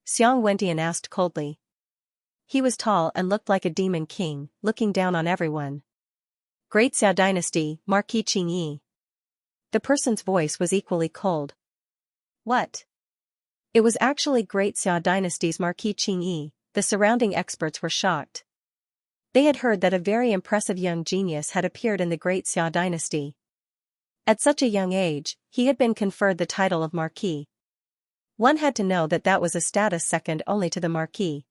Xianxia asked coldly. He was tall and looked like a demon king, looking down on everyone. Great Xiao dynasty, Marquis Qingyi. The person's voice was equally cold. What? It was actually Great Xiao dynasty's Marquis Qingyi. The surrounding experts were shocked. They had heard that a very impressive young genius had appeared in the Great Xiao dynasty. At such a young age, he had been conferred the title of Marquis. One had to know that that was a status second only to the Marquis.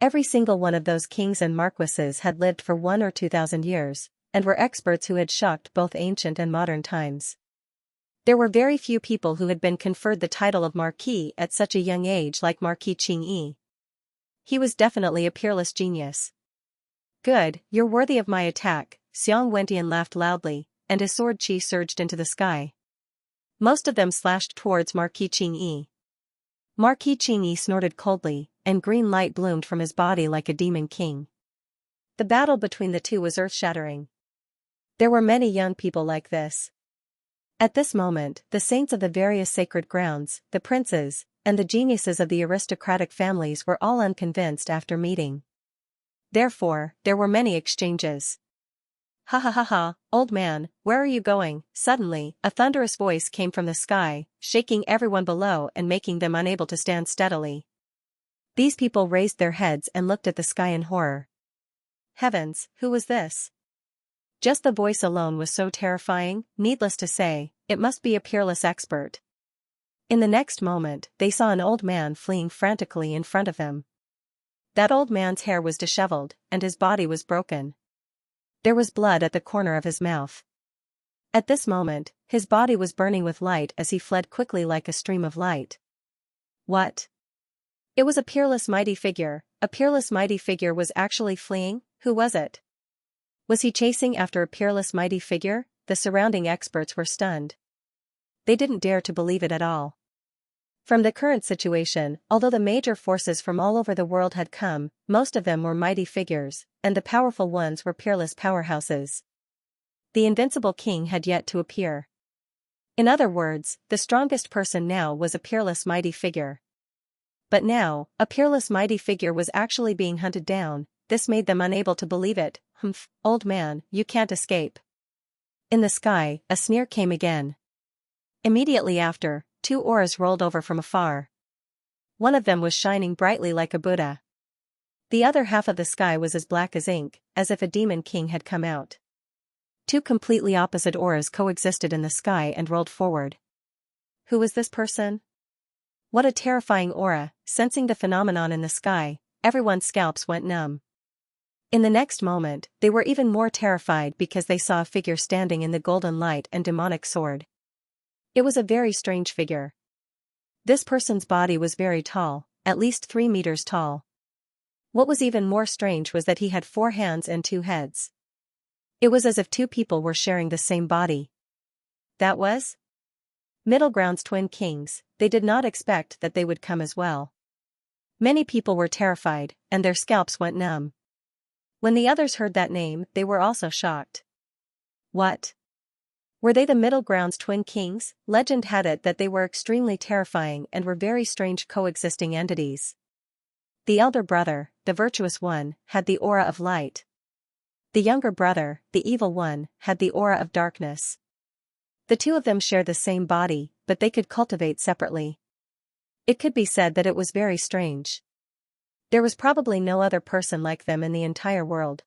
Every single one of those kings and marquises had lived for 1 or 2,000 years, and were experts who had shocked both ancient and modern times. There were very few people who had been conferred the title of Marquis at such a young age like Marquis Qingyi. He was definitely a peerless genius. Good, you're worthy of my attack, Xianxia laughed loudly, and his sword chi surged into the sky. Most of them slashed towards Marquis Qingyi. Marquis Qingyi snorted coldly, and green light bloomed from his body like a demon king. The battle between the two was earth-shattering. There were many young people like this. At this moment, the saints of the various sacred grounds, the princes, and the geniuses of the aristocratic families were all unconvinced after meeting. Therefore, there were many exchanges. Ha ha ha ha, old man, where are you going? Suddenly, a thunderous voice came from the sky, shaking everyone below and making them unable to stand steadily. These people raised their heads and looked at the sky in horror. Heavens, who was this? Just the voice alone was so terrifying, needless to say, it must be a peerless expert. In the next moment, they saw an old man fleeing frantically in front of them. That old man's hair was disheveled, and his body was broken. There was blood at the corner of his mouth. At this moment, his body was burning with light as he fled quickly like a stream of light. What? It was a peerless mighty figure. A peerless mighty figure was actually fleeing? Who was it? Was he chasing after a peerless mighty figure? The surrounding experts were stunned. They didn't dare to believe it at all. From the current situation, although the major forces from all over the world had come, most of them were mighty figures, and the powerful ones were peerless powerhouses. The invincible king had yet to appear. In other words, the strongest person now was a peerless mighty figure. But now, a peerless mighty figure was actually being hunted down. This made them unable to believe it. Humph, old man, you can't escape. In the sky, a sneer came again. Immediately after, 2 auras rolled over from afar. One of them was shining brightly like a Buddha. The other half of the sky was as black as ink, as if a demon king had come out. 2 completely opposite auras coexisted in the sky and rolled forward. Who was this person? What a terrifying aura! Sensing the phenomenon in the sky, everyone's scalps went numb. In the next moment, they were even more terrified because they saw a figure standing in the golden light and demonic sword. It was a very strange figure. This person's body was very tall, at least 3 meters tall. What was even more strange was that he had 4 hands and 2 heads. It was as if 2 people were sharing the same body. That was Middle Ground's twin kings. They did not expect that they would come as well. Many people were terrified, and their scalps went numb. When the others heard that name, they were also shocked. What? Were they the Middle Ground's twin kings? Legend had it that they were extremely terrifying and were very strange coexisting entities. The elder brother, the virtuous one, had the aura of light. The younger brother, the evil one, had the aura of darkness. The 2 of them shared the same body, but they could cultivate separately. It could be said that it was very strange. There was probably no other person like them in the entire world.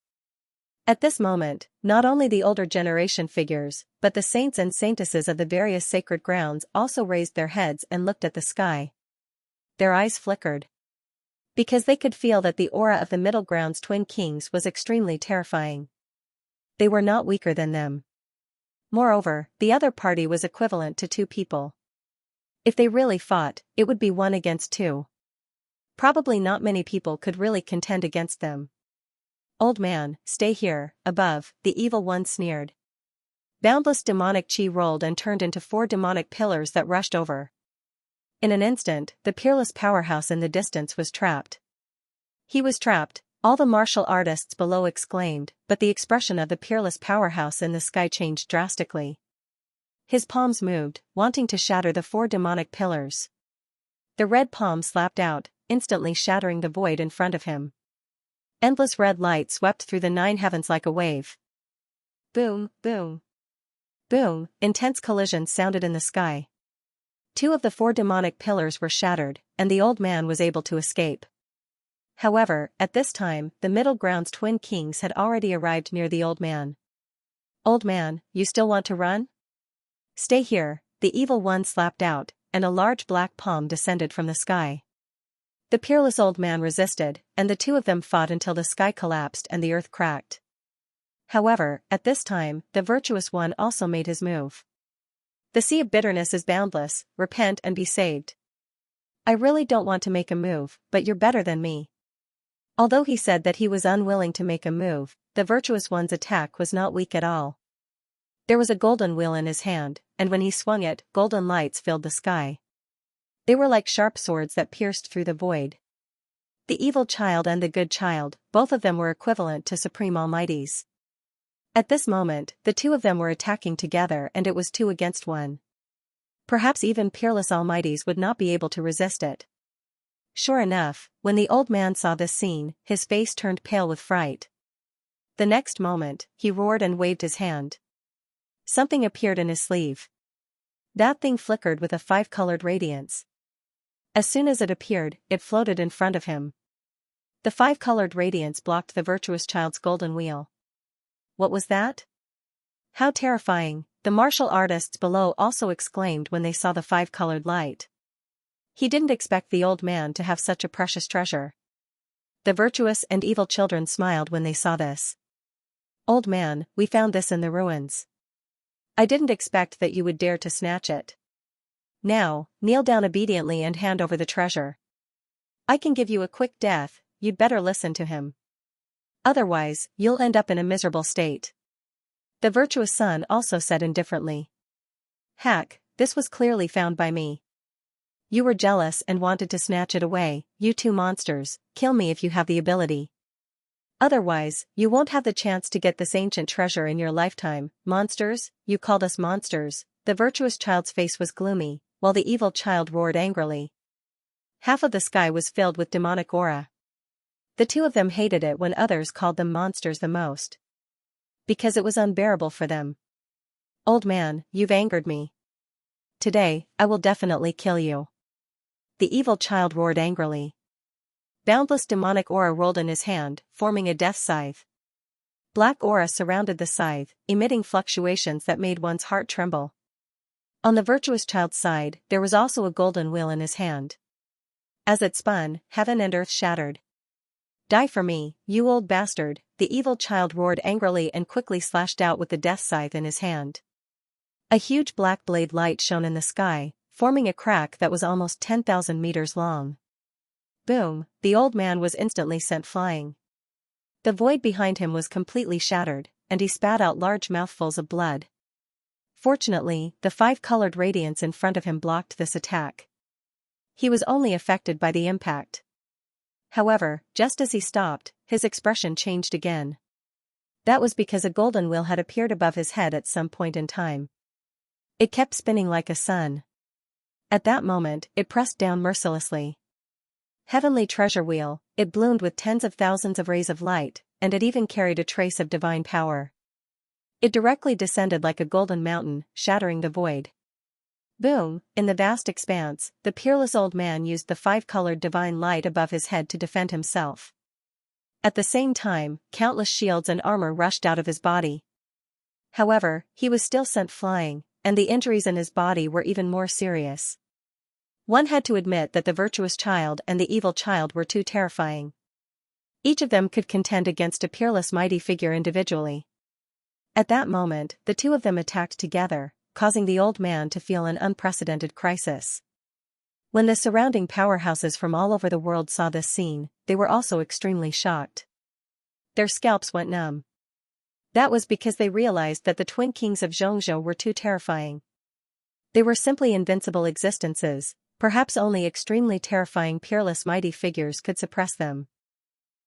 At this moment, not only the older generation figures, but the saints and saintesses of the various sacred grounds also raised their heads and looked at the sky. Their eyes flickered. Because they could feel that the aura of the Middle Ground's twin kings was extremely terrifying. They were not weaker than them. Moreover, the other party was equivalent to 2 people. If they really fought, it would be 1 against 2. Probably not many people could really contend against them. Old man, stay here, above, the evil one sneered. Boundless demonic chi rolled and turned into 4 demonic pillars that rushed over. In an instant, the peerless powerhouse in the distance was trapped. He was trapped, all the martial artists below exclaimed, but the expression of the peerless powerhouse in the sky changed drastically. His palms moved, wanting to shatter the 4 demonic pillars. The red palm slapped out, instantly shattering the void in front of him. Endless red light swept through the 9 heavens like a wave. Boom, boom. Boom, intense collisions sounded in the sky. 2 of the 4 demonic pillars were shattered, and the old man was able to escape. However, at this time, the middle ground's twin kings had already arrived near the old man. Old man, you still want to run? Stay here, the evil one slapped out, and a large black palm descended from the sky. The peerless old man resisted, and the 2 of them fought until the sky collapsed and the earth cracked. However, at this time, the virtuous one also made his move. The sea of bitterness is boundless, repent and be saved. I really don't want to make a move, but you're better than me. Although he said that he was unwilling to make a move, the virtuous one's attack was not weak at all. There was a golden wheel in his hand, and when he swung it, golden lights filled the sky. They were like sharp swords that pierced through the void. The evil child and the good child, both of them were equivalent to supreme almighties. At this moment, the 2 of them were attacking together and it was 2 against 1. Perhaps even peerless almighties would not be able to resist it. Sure enough, when the old man saw this scene, his face turned pale with fright. The next moment, he roared and waved his hand. Something appeared in his sleeve. That thing flickered with a 5-colored radiance. As soon as it appeared, it floated in front of him. The 5-colored radiance blocked the virtuous child's golden wheel. What was that? How terrifying, the martial artists below also exclaimed when they saw the 5-colored light. He didn't expect the old man to have such a precious treasure. The virtuous and evil children smiled when they saw this. Old man, we found this in the ruins. I didn't expect that you would dare to snatch it. Now, kneel down obediently and hand over the treasure. I can give you a quick death, you'd better listen to him. Otherwise, you'll end up in a miserable state. The virtuous son also said indifferently. Hack, this was clearly found by me. You were jealous and wanted to snatch it away, you 2 monsters, kill me if you have the ability. Otherwise, you won't have the chance to get this ancient treasure in your lifetime. Monsters, you called us monsters. The virtuous child's face was gloomy, while the evil child roared angrily. Half of the sky was filled with demonic aura. The 2 of them hated it when others called them monsters the most. Because it was unbearable for them. Old man, you've angered me. Today, I will definitely kill you. The evil child roared angrily. Boundless demonic aura rolled in his hand, forming a death scythe. Black aura surrounded the scythe, emitting fluctuations that made one's heart tremble. On the virtuous child's side, there was also a golden wheel in his hand. As it spun, heaven and earth shattered. Die for me, you old bastard, the evil child roared angrily and quickly slashed out with the death scythe in his hand. A huge black blade light shone in the sky, forming a crack that was almost 10,000 meters long. Boom, the old man was instantly sent flying. The void behind him was completely shattered, and he spat out large mouthfuls of blood. Fortunately, the 5-colored radiance in front of him blocked this attack. He was only affected by the impact. However, just as he stopped, his expression changed again. That was because a golden wheel had appeared above his head at some point in time. It kept spinning like a sun. At that moment, it pressed down mercilessly. Heavenly treasure wheel, it bloomed with tens of thousands of rays of light, and it even carried a trace of divine power. It directly descended like a golden mountain, shattering the void. Boom, in the vast expanse, the peerless old man used the 5-colored divine light above his head to defend himself. At the same time, countless shields and armor rushed out of his body. However, he was still sent flying, and the injuries in his body were even more serious. One had to admit that the virtuous child and the evil child were too terrifying. Each of them could contend against a peerless mighty figure individually. At that moment, the 2 of them attacked together, causing the old man to feel an unprecedented crisis. When the surrounding powerhouses from all over the world saw this scene, they were also extremely shocked. Their scalps went numb. That was because they realized that the twin kings of Xianxia were too terrifying. They were simply invincible existences, perhaps only extremely terrifying peerless mighty figures could suppress them.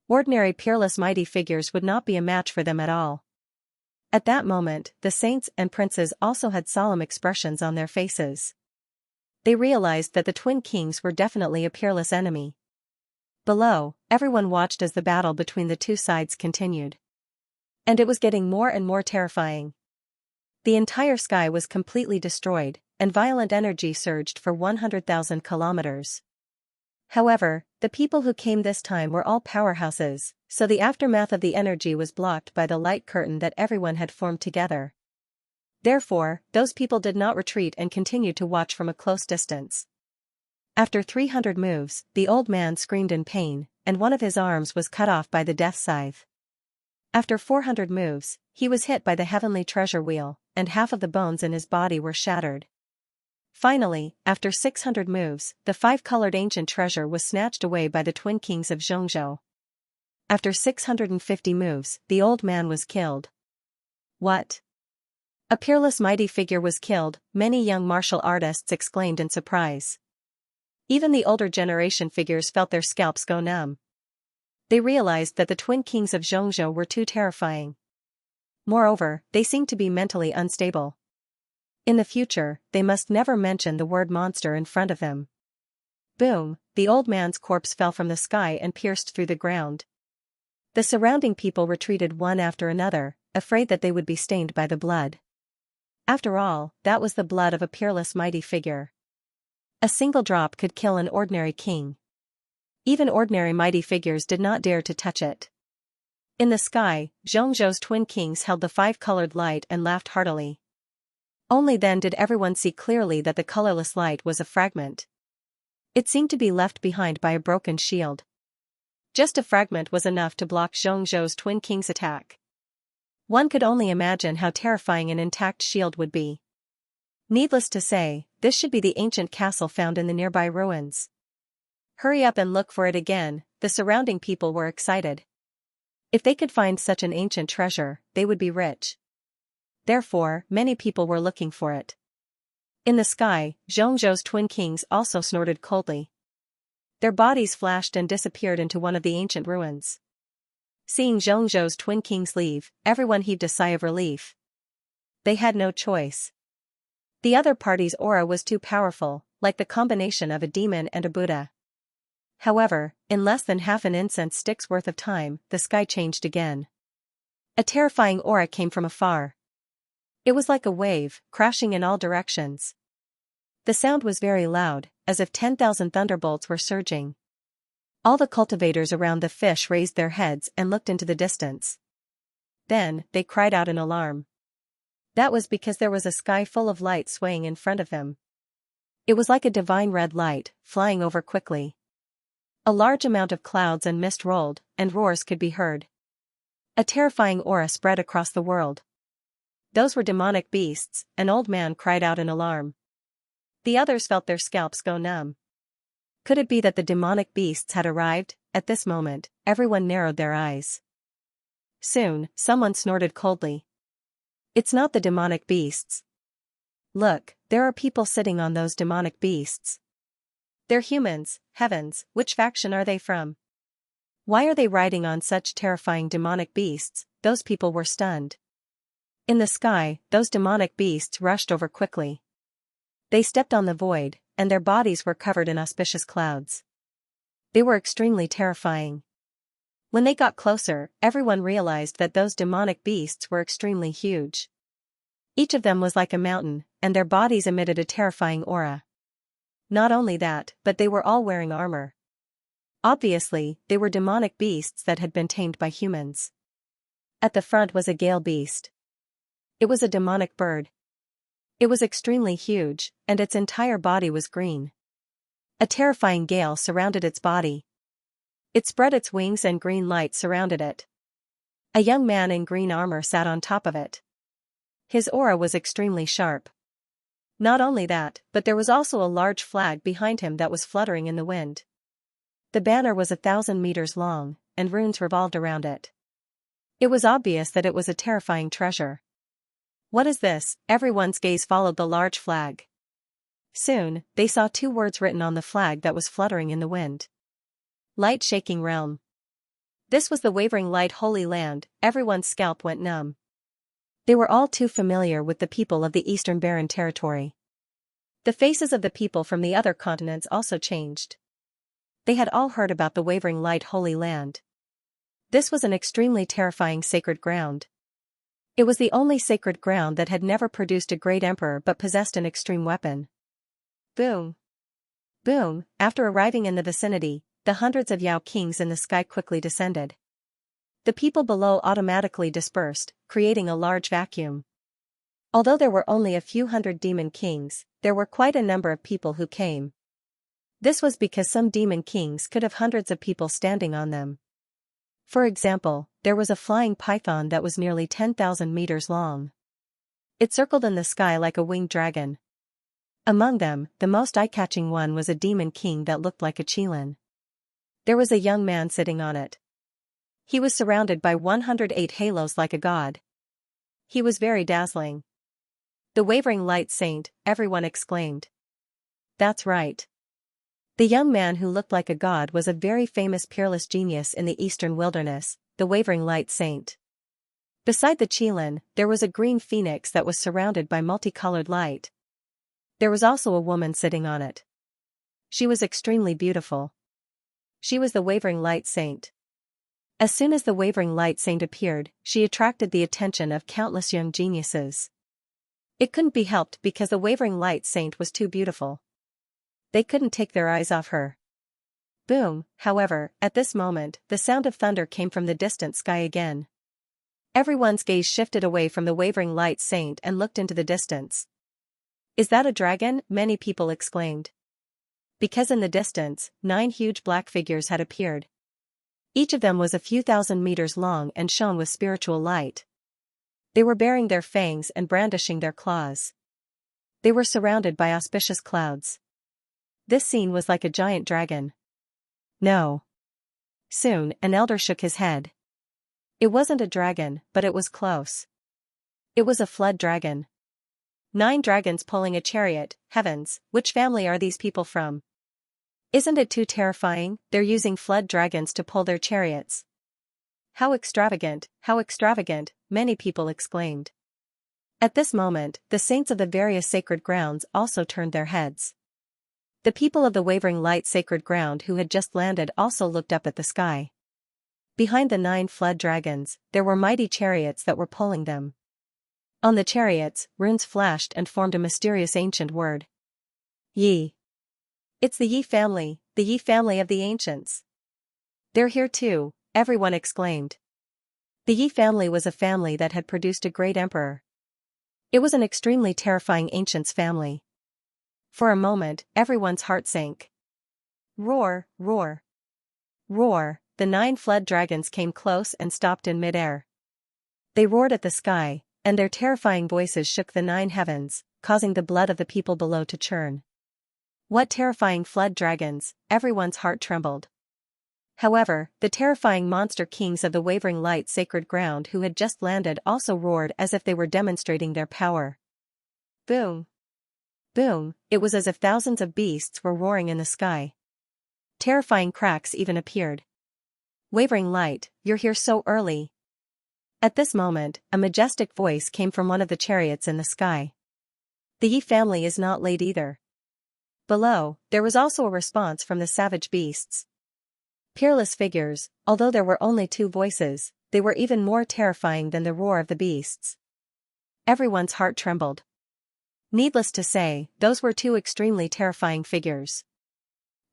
Ordinary peerless mighty figures would not be a match for them at all. At that moment, the saints and princes also had solemn expressions on their faces. They realized that the twin kings were definitely a peerless enemy. Below, everyone watched as the battle between the two sides continued. And it was getting more and more terrifying. The entire sky was completely destroyed, and violent energy surged for 100,000 kilometers. However, the people who came this time were all powerhouses, so the aftermath of the energy was blocked by the light curtain that everyone had formed together. Therefore, those people did not retreat and continued to watch from a close distance. After 300 moves, the old man screamed in pain, and one of his arms was cut off by the death scythe. After 400 moves, he was hit by the heavenly treasure wheel, and half of the bones in his body were shattered. Finally, after 600 moves, the five-colored ancient treasure was snatched away by the twin kings of Xianxia. After 650 moves, the old man was killed. What? A peerless mighty figure was killed, many young martial artists exclaimed in surprise. Even the older generation figures felt their scalps go numb. They realized that the twin kings of Xianxia were too terrifying. Moreover, they seemed to be mentally unstable. In the future, they must never mention the word monster in front of them. Boom, the old man's corpse fell from the sky and pierced through the ground. The surrounding people retreated one after another, afraid that they would be stained by the blood. After all, that was the blood of a peerless mighty figure. A single drop could kill an ordinary king. Even ordinary mighty figures did not dare to touch it. In the sky, Xianxia's twin kings held the five-colored light and laughed heartily. Only then did everyone see clearly that the colorless light was a fragment. It seemed to be left behind by a broken shield. Just a fragment was enough to block Xianxia's twin kings' attack. One could only imagine how terrifying an intact shield would be. Needless to say, this should be the ancient castle found in the nearby ruins. Hurry up and look for it again, the surrounding people were excited. If they could find such an ancient treasure, they would be rich. Therefore, many people were looking for it. In the sky, Xianxia's twin kings also snorted coldly. Their bodies flashed and disappeared into one of the ancient ruins. Seeing Xianxia's twin kings leave, everyone heaved a sigh of relief. They had no choice. The other party's aura was too powerful, like the combination of a demon and a Buddha. However, in less than half an incense stick's worth of time, the sky changed again. A terrifying aura came from afar. It was like a wave, crashing in all directions. The sound was very loud, as if 10,000 thunderbolts were surging. All the cultivators around the fish raised their heads and looked into the distance. Then, they cried out in alarm. That was because there was a sky full of light swaying in front of them. It was like a divine red light, flying over quickly. A large amount of clouds and mist rolled, and roars could be heard. A terrifying aura spread across the world. Those were demonic beasts, an old man cried out in alarm. The others felt their scalps go numb. Could it be that the demonic beasts had arrived? At this moment, everyone narrowed their eyes. Soon, someone snorted coldly. It's not the demonic beasts. Look, there are people sitting on those demonic beasts. They're humans. Heavens, which faction are they from? Why are they riding on such terrifying demonic beasts? Those people were stunned. In the sky, those demonic beasts rushed over quickly. They stepped on the void, and their bodies were covered in auspicious clouds. They were extremely terrifying. When they got closer, everyone realized that those demonic beasts were extremely huge. Each of them was like a mountain, and their bodies emitted a terrifying aura. Not only that, but they were all wearing armor. Obviously, they were demonic beasts that had been tamed by humans. At the front was a gale beast. It was a demonic bird. It was extremely huge, and its entire body was green. A terrifying gale surrounded its body. It spread its wings and green light surrounded it. A young man in green armor sat on top of it. His aura was extremely sharp. Not only that, but there was also a large flag behind him that was fluttering in the wind. The banner was 1,000 meters long, and runes revolved around it. It was obvious that it was a terrifying treasure. What is this? Everyone's gaze followed the large flag. Soon, they saw two words written on the flag that was fluttering in the wind. Light-shaking realm. This was the wavering light holy land. Everyone's scalp went numb. They were all too familiar with the people of the Eastern Barren Territory. The faces of the people from the other continents also changed. They had all heard about the wavering light holy land. This was an extremely terrifying sacred ground. It was the only sacred ground that had never produced a great emperor but possessed an extreme weapon. Boom! Boom! After arriving in the vicinity, the hundreds of Yao kings in the sky quickly descended. The people below automatically dispersed, creating a large vacuum. Although there were only a few hundred demon kings, there were quite a number of people who came. This was because some demon kings could have hundreds of people standing on them. For example, there was a flying python that was nearly 10,000 meters long. It circled in the sky like a winged dragon. Among them, the most eye-catching one was a demon king that looked like a qilin. There was a young man sitting on it. He was surrounded by 108 halos like a god. He was very dazzling. "The wavering light saint," everyone exclaimed. That's right. The young man who looked like a god was a very famous peerless genius in the eastern wilderness, the wavering light saint. Beside the qilin, there was a green phoenix that was surrounded by multicolored light. There was also a woman sitting on it. She was extremely beautiful. She was the wavering light saint. As soon as the wavering light saint appeared, she attracted the attention of countless young geniuses. It couldn't be helped because the wavering light saint was too beautiful. They couldn't take their eyes off her. Boom! However, at this moment, the sound of thunder came from the distant sky again. Everyone's gaze shifted away from the wavering light saint and looked into the distance. "Is that a dragon?" many people exclaimed. Because in the distance, 9 huge black figures had appeared. Each of them was a few thousand meters long and shone with spiritual light. They were baring their fangs and brandishing their claws. They were surrounded by auspicious clouds. This scene was like a giant dragon. No. Soon, an elder shook his head. It wasn't a dragon, but it was close. It was a flood dragon. 9 dragons pulling a chariot. Heavens, which family are these people from? Isn't it too terrifying? They're using flood dragons to pull their chariots. How extravagant, many people exclaimed. At this moment, the saints of the various sacred grounds also turned their heads. The people of the wavering light sacred ground who had just landed also looked up at the sky. Behind the 9 flood dragons, there were mighty chariots that were pulling them. On the chariots, runes flashed and formed a mysterious ancient word. Yi. It's the Yi family of the ancients. They're here too, everyone exclaimed. The Yi family was a family that had produced a great emperor. It was an extremely terrifying ancient's family. For a moment, everyone's heart sank. Roar, roar. Roar, the 9 flood dragons came close and stopped in midair. They roared at the sky, and their terrifying voices shook the 9 heavens, causing the blood of the people below to churn. What terrifying flood dragons, everyone's heart trembled. However, the terrifying monster kings of the wavering light sacred ground who had just landed also roared as if they were demonstrating their power. Boom! Boom! It was as if thousands of beasts were roaring in the sky. Terrifying cracks even appeared. Wavering light, you're here so early. At this moment, a majestic voice came from one of the chariots in the sky. The Yi family is not late either. Below, there was also a response from the savage beasts. Peerless figures, although there were only 2 voices, they were even more terrifying than the roar of the beasts. Everyone's heart trembled. Needless to say, those were 2 extremely terrifying figures.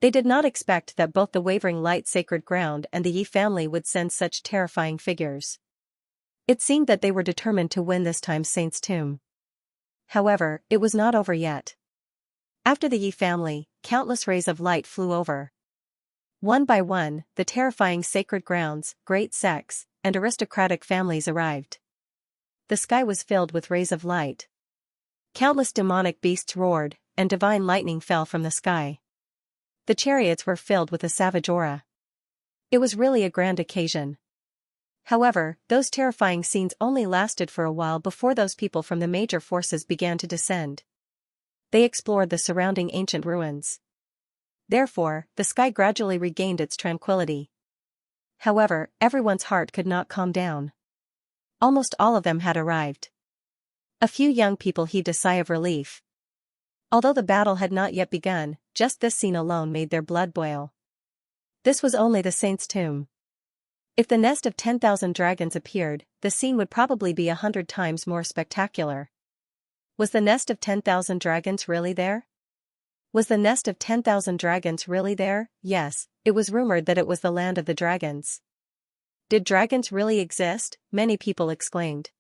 They did not expect that both the wavering light sacred ground and the Yi family would send such terrifying figures. It seemed that they were determined to win this time's saint's tomb. However, it was not over yet. After the Yi family, countless rays of light flew over. One by one, the terrifying sacred grounds, great sects, and aristocratic families arrived. The sky was filled with rays of light. Countless demonic beasts roared, and divine lightning fell from the sky. The chariots were filled with a savage aura. It was really a grand occasion. However, those terrifying scenes only lasted for a while before those people from the major forces began to descend. They explored the surrounding ancient ruins. Therefore, the sky gradually regained its tranquility. However, everyone's heart could not calm down. Almost all of them had arrived. A few young people heaved a sigh of relief. Although the battle had not yet begun, just this scene alone made their blood boil. This was only the saint's tomb. If the nest of 10,000 dragons appeared, the scene would probably be 100 times more spectacular. Was the nest of 10,000 dragons really there? Was the nest of 10,000 dragons really there? Yes, it was rumored that it was the land of the dragons. Did dragons really exist? Many people exclaimed.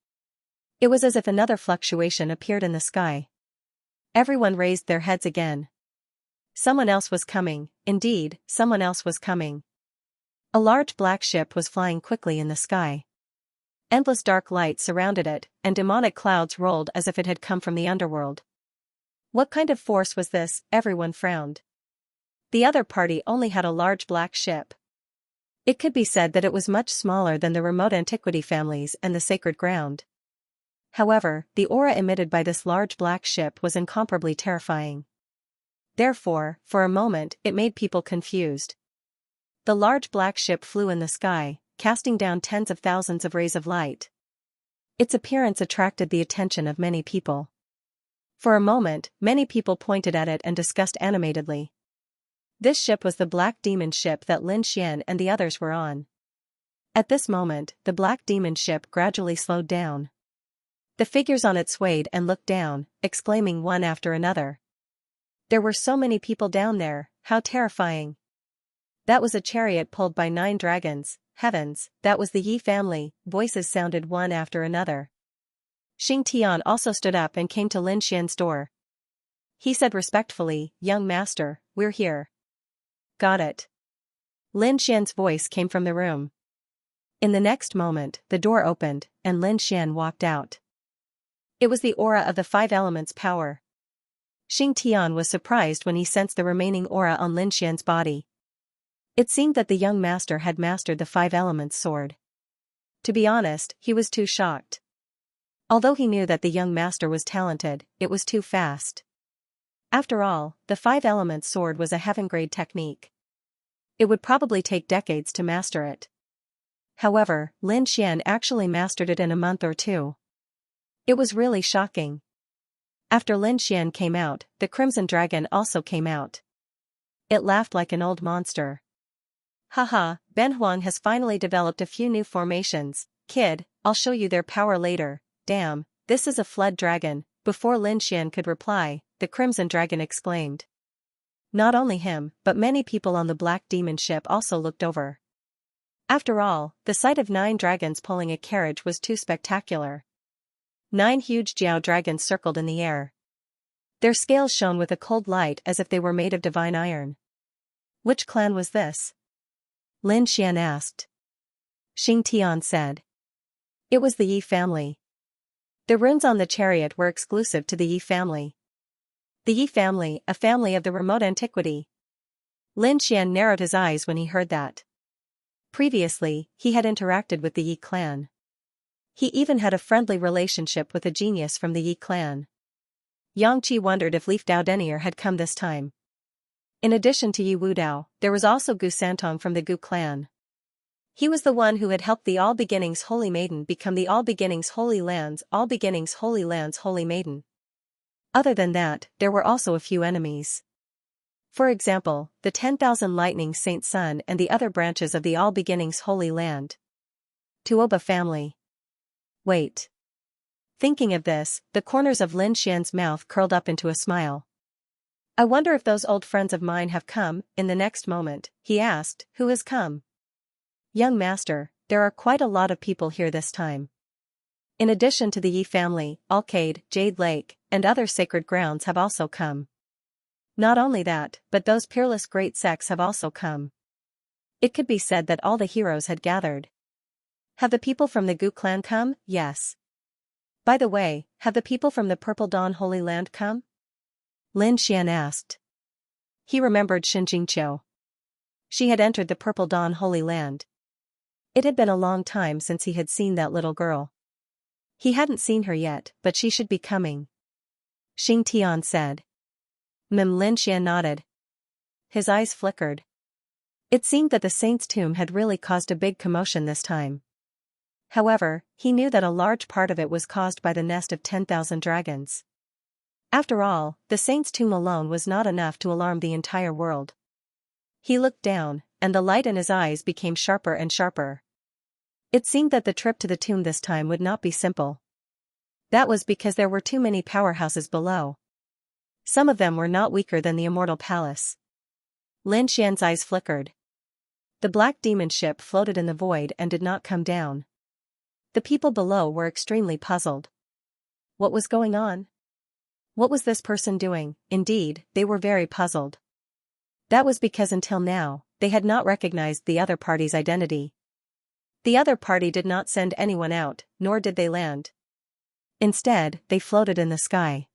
It was as if another fluctuation appeared in the sky. Everyone raised their heads again. Someone else was coming, indeed, someone else was coming. A large black ship was flying quickly in the sky. Endless dark light surrounded it, and demonic clouds rolled as if it had come from the underworld. What kind of force was this? Everyone frowned. The other party only had a large black ship. It could be said that it was much smaller than the remote antiquity families and the sacred ground. However, the aura emitted by this large black ship was incomparably terrifying. Therefore, for a moment, it made people confused. The large black ship flew in the sky, casting down tens of thousands of rays of light. Its appearance attracted the attention of many people. For a moment, many people pointed at it and discussed animatedly. This ship was the black demon ship that Lin Xian and the others were on. At this moment, the black demon ship gradually slowed down. The figures on it swayed and looked down, exclaiming one after another. There were so many people down there, how terrifying. That was a chariot pulled by 9 dragons, heavens, that was the Yi family, voices sounded one after another. Xing Tian also stood up and came to Lin Xian's door. He said respectfully, "Young master, we're here." "Got it." Lin Xian's voice came from the room. In the next moment, the door opened, and Lin Xian walked out. It was the aura of the 5 elements' power. Xing Tian was surprised when he sensed the remaining aura on Lin Xian's body. It seemed that the young master had mastered the 5 elements sword. To be honest, he was too shocked. Although he knew that the young master was talented, it was too fast. After all, the 5 elements sword was a heaven-grade technique. It would probably take decades to master it. However, Lin Xian actually mastered it in a month or 2. It was really shocking. After Lin Xian came out, the Crimson Dragon also came out. It laughed like an old monster. "Haha, Ben Huang has finally developed a few new formations, kid, I'll show you their power later." "Damn, this is a flood dragon." Before Lin Xian could reply, the Crimson Dragon exclaimed. Not only him, but many people on the Black Demon ship also looked over. After all, the sight of 9 dragons pulling a carriage was too spectacular. 9 huge Jiao dragons circled in the air. Their scales shone with a cold light as if they were made of divine iron. Which clan was this? Lin Xian asked. Xing Tian said. It was the Yi family. The runes on the chariot were exclusive to the Yi family. The Yi family, a family of the remote antiquity. Lin Xian narrowed his eyes when he heard that. Previously, he had interacted with the Yi clan. He even had a friendly relationship with a genius from the Yi clan. Yang Qi wondered if Leaf Dao Denier had come this time. In addition to Yi Wudao, there was also Gu Santong from the Gu clan. He was the one who had helped the All Beginnings Holy Maiden become the All Beginnings Holy Lands Holy Maiden. Other than that, there were also a few enemies. For example, the 10,000 Lightning Saint Sun and the other branches of the All Beginnings Holy Land. Tuoba family. Wait. Thinking of this, the corners of Lin Xian's mouth curled up into a smile. I wonder if those old friends of mine have come. In the next moment, he asked, who has come? Young master, there are quite a lot of people here this time. In addition to the Yi family, Alcade, Jade Lake, and other sacred grounds have also come. Not only that, but those peerless great sects have also come. It could be said that all the heroes had gathered. Have the people from the Gu clan come? Yes. By the way, have the people from the Purple Dawn Holy Land come? Lin Xian asked. He remembered Xianxia. She had entered the Purple Dawn Holy Land. It had been a long time since he had seen that little girl. He hadn't seen her yet, but she should be coming. Xing Tian said. Lin Xian nodded. His eyes flickered. It seemed that the saint's tomb had really caused a big commotion this time. However, he knew that a large part of it was caused by the nest of 10,000 dragons. After all, the saint's tomb alone was not enough to alarm the entire world. He looked down, and the light in his eyes became sharper and sharper. It seemed that the trip to the tomb this time would not be simple. That was because there were too many powerhouses below. Some of them were not weaker than the Immortal Palace. Lin Xian's eyes flickered. The black demon ship floated in the void and did not come down. The people below were extremely puzzled. What was going on? What was this person doing? Indeed, they were very puzzled. That was because until now, they had not recognized the other party's identity. The other party did not send anyone out, nor did they land. Instead, they floated in the sky.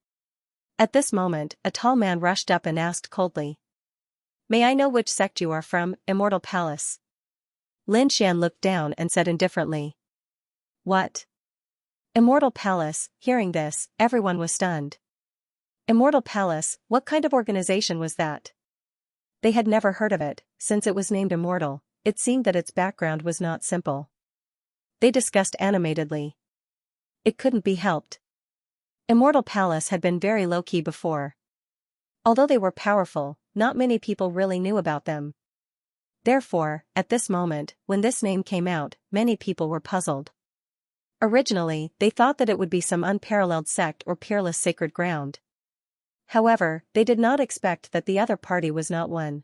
At this moment, a tall man rushed up and asked coldly, "May I know which sect you are from, Immortal Palace?" Lin Xian looked down and said indifferently, "What? Immortal Palace?" Hearing this, everyone was stunned. Immortal Palace, what kind of organization was that? They had never heard of it. Since it was named Immortal, it seemed that its background was not simple. They discussed animatedly. It couldn't be helped. Immortal Palace had been very low-key before. Although they were powerful, not many people really knew about them. Therefore, at this moment, when this name came out, many people were puzzled. Originally, they thought that it would be some unparalleled sect or peerless sacred ground. However, they did not expect that the other party was not one.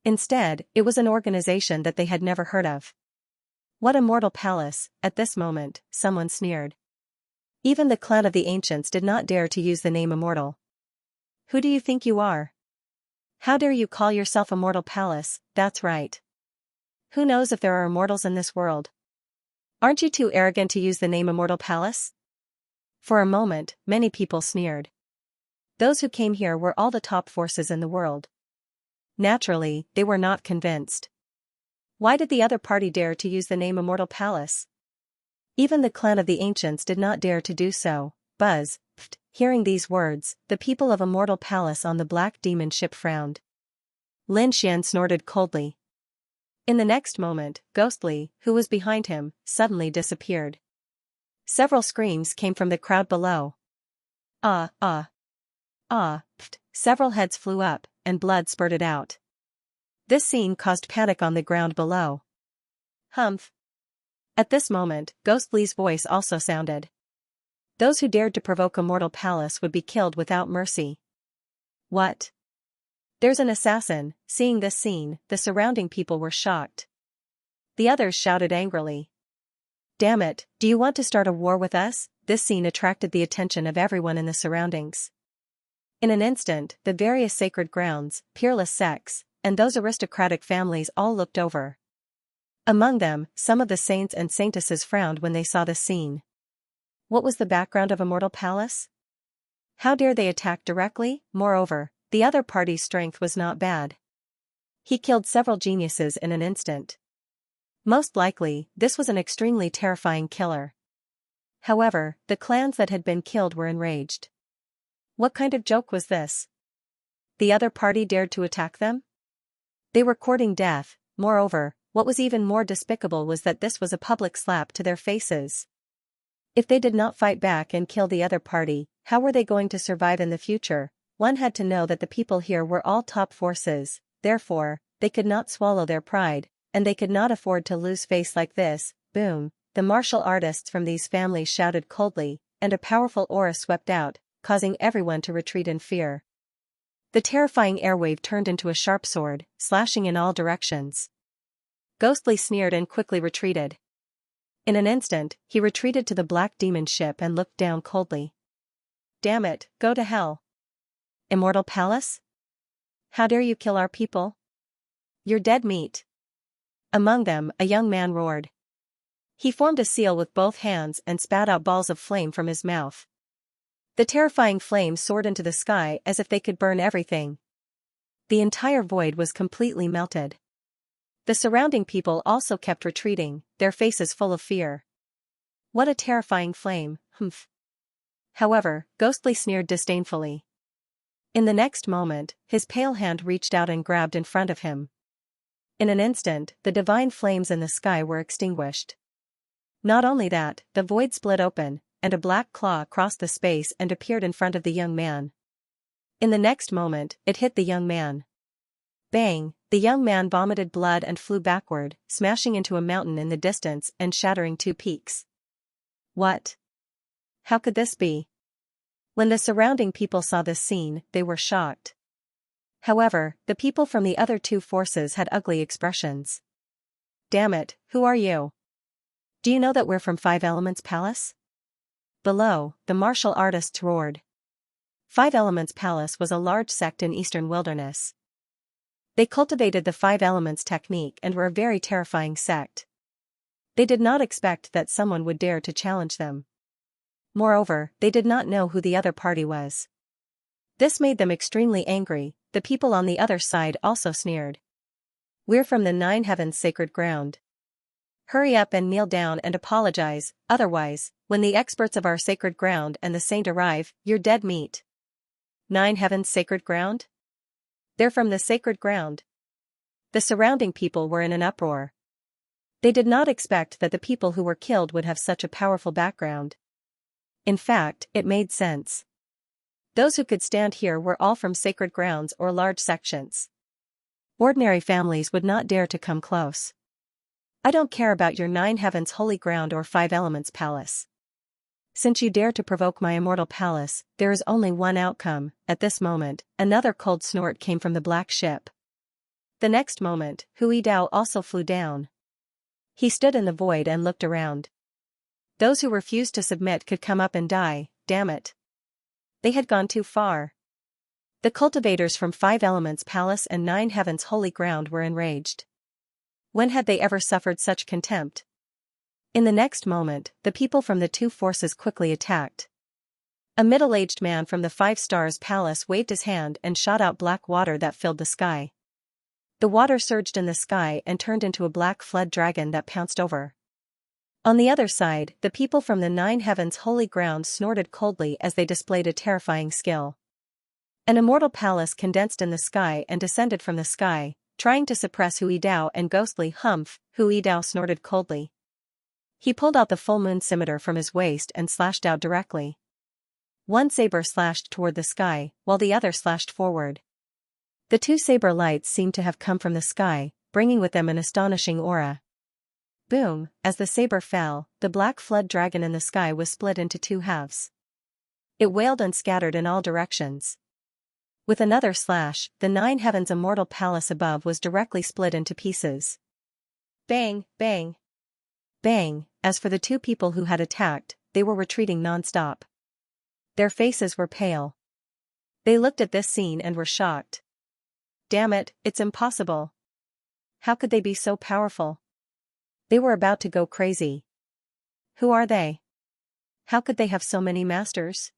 Instead, it was an organization that they had never heard of. What Immortal Palace? At this moment, someone sneered. Even the clan of the ancients did not dare to use the name Immortal. Who do you think you are? How dare you call yourself Immortal Palace? That's right. Who knows if there are immortals in this world? Aren't you too arrogant to use the name Immortal Palace? For a moment, many people sneered. Those who came here were all the top forces in the world. Naturally, they were not convinced. Why did the other party dare to use the name Immortal Palace? Even the clan of the ancients did not dare to do so. Buzz. Pfft. Hearing these words, the people of Immortal Palace on the black demon ship frowned. Lin Xian snorted coldly. In the next moment, Ghostly, who was behind him, suddenly disappeared. Several screams came from the crowd below. Ah, ah. Ah, pfft. Several heads flew up, and blood spurted out. This scene caused panic on the ground below. Humph. At this moment, Ghostly's voice also sounded. Those who dared to provoke Immortal Palace would be killed without mercy. What? There's an assassin. Seeing this scene, the surrounding people were shocked. The others shouted angrily. Damn it, do you want to start a war with us? This scene attracted the attention of everyone in the surroundings. In an instant, the various sacred grounds, peerless sects, and those aristocratic families all looked over. Among them, some of the saints and saintesses frowned when they saw the scene. What was the background of Immortal Palace? How dare they attack directly? Moreover, the other party's strength was not bad. He killed several geniuses in an instant. Most likely, this was an extremely terrifying killer. However, the clans that had been killed were enraged. What kind of joke was this? The other party dared to attack them? They were courting death. Moreover, what was even more despicable was that this was a public slap to their faces. If they did not fight back and kill the other party, how were they going to survive in the future? One had to know that the people here were all top forces, therefore, they could not swallow their pride, and they could not afford to lose face like this. Boom! The martial artists from these families shouted coldly, and a powerful aura swept out, causing everyone to retreat in fear. The terrifying airwave turned into a sharp sword, slashing in all directions. Ghostly sneered and quickly retreated. In an instant, he retreated to the black demon ship and looked down coldly. Damn it, go to hell. Immortal Palace? How dare you kill our people? You're dead meat. Among them, a young man roared. He formed a seal with both hands and spat out balls of flame from his mouth. The terrifying flames soared into the sky as if they could burn everything. The entire void was completely melted. The surrounding people also kept retreating, their faces full of fear. What a terrifying flame, humph. However, Ghostly sneered disdainfully. In the next moment, his pale hand reached out and grabbed in front of him. In an instant, the divine flames in the sky were extinguished. Not only that, the void split open, and a black claw crossed the space and appeared in front of the young man. In the next moment, it hit the young man. Bang! The young man vomited blood and flew backward, smashing into a mountain in the distance and shattering two peaks. What? How could this be? When the surrounding people saw this scene, they were shocked. However, the people from the other two forces had ugly expressions. Damn it, who are you? Do you know that we're from Five Elements Palace? Below, the martial artists roared. Five Elements Palace was a large sect in Eastern Wilderness. They cultivated the Five Elements technique and were a very terrifying sect. They did not expect that someone would dare to challenge them. Moreover, they did not know who the other party was. This made them extremely angry. The people on the other side also sneered. We're from the Nine Heavens Sacred Ground. Hurry up and kneel down and apologize, otherwise, when the experts of our sacred ground and the saint arrive, you're dead meat. Nine Heavens Sacred Ground? They're from the sacred ground. The surrounding people were in an uproar. They did not expect that the people who were killed would have such a powerful background. In fact, it made sense. Those who could stand here were all from sacred grounds or large sections. Ordinary families would not dare to come close. I don't care about your Nine Heavens Holy Ground or Five Elements Palace. Since you dare to provoke my immortal palace, there is only one outcome. At this moment, another cold snort came from the black ship. The next moment, Hui Dao also flew down. He stood in the void and looked around. Those who refused to submit could come up and die, damn it. They had gone too far. The cultivators from Five Elements Palace and Nine Heavens Holy Ground were enraged. When had they ever suffered such contempt? In the next moment, the people from the two forces quickly attacked. A middle-aged man from the Five Stars Palace waved his hand and shot out black water that filled the sky. The water surged in the sky and turned into a black flood dragon that pounced over. On the other side, the people from the Nine Heavens Holy Ground snorted coldly as they displayed a terrifying skill. An immortal palace condensed in the sky and descended from the sky, trying to suppress Hui Dao and ghostly humph. Hui Dao snorted coldly. He pulled out the full moon scimitar from his waist and slashed out directly. One saber slashed toward the sky, while the other slashed forward. The two saber lights seemed to have come from the sky, bringing with them an astonishing aura. Boom, as the saber fell, the black flood dragon in the sky was split into two halves. It wailed and scattered in all directions. With another slash, the Nine Heavens Immortal Palace above was directly split into pieces. Bang, bang. Bang, as for the two people who had attacked, they were retreating non-stop. Their faces were pale. They looked at this scene and were shocked. Damn it, it's impossible. How could they be so powerful? They were about to go crazy. Who are they? How could they have so many masters?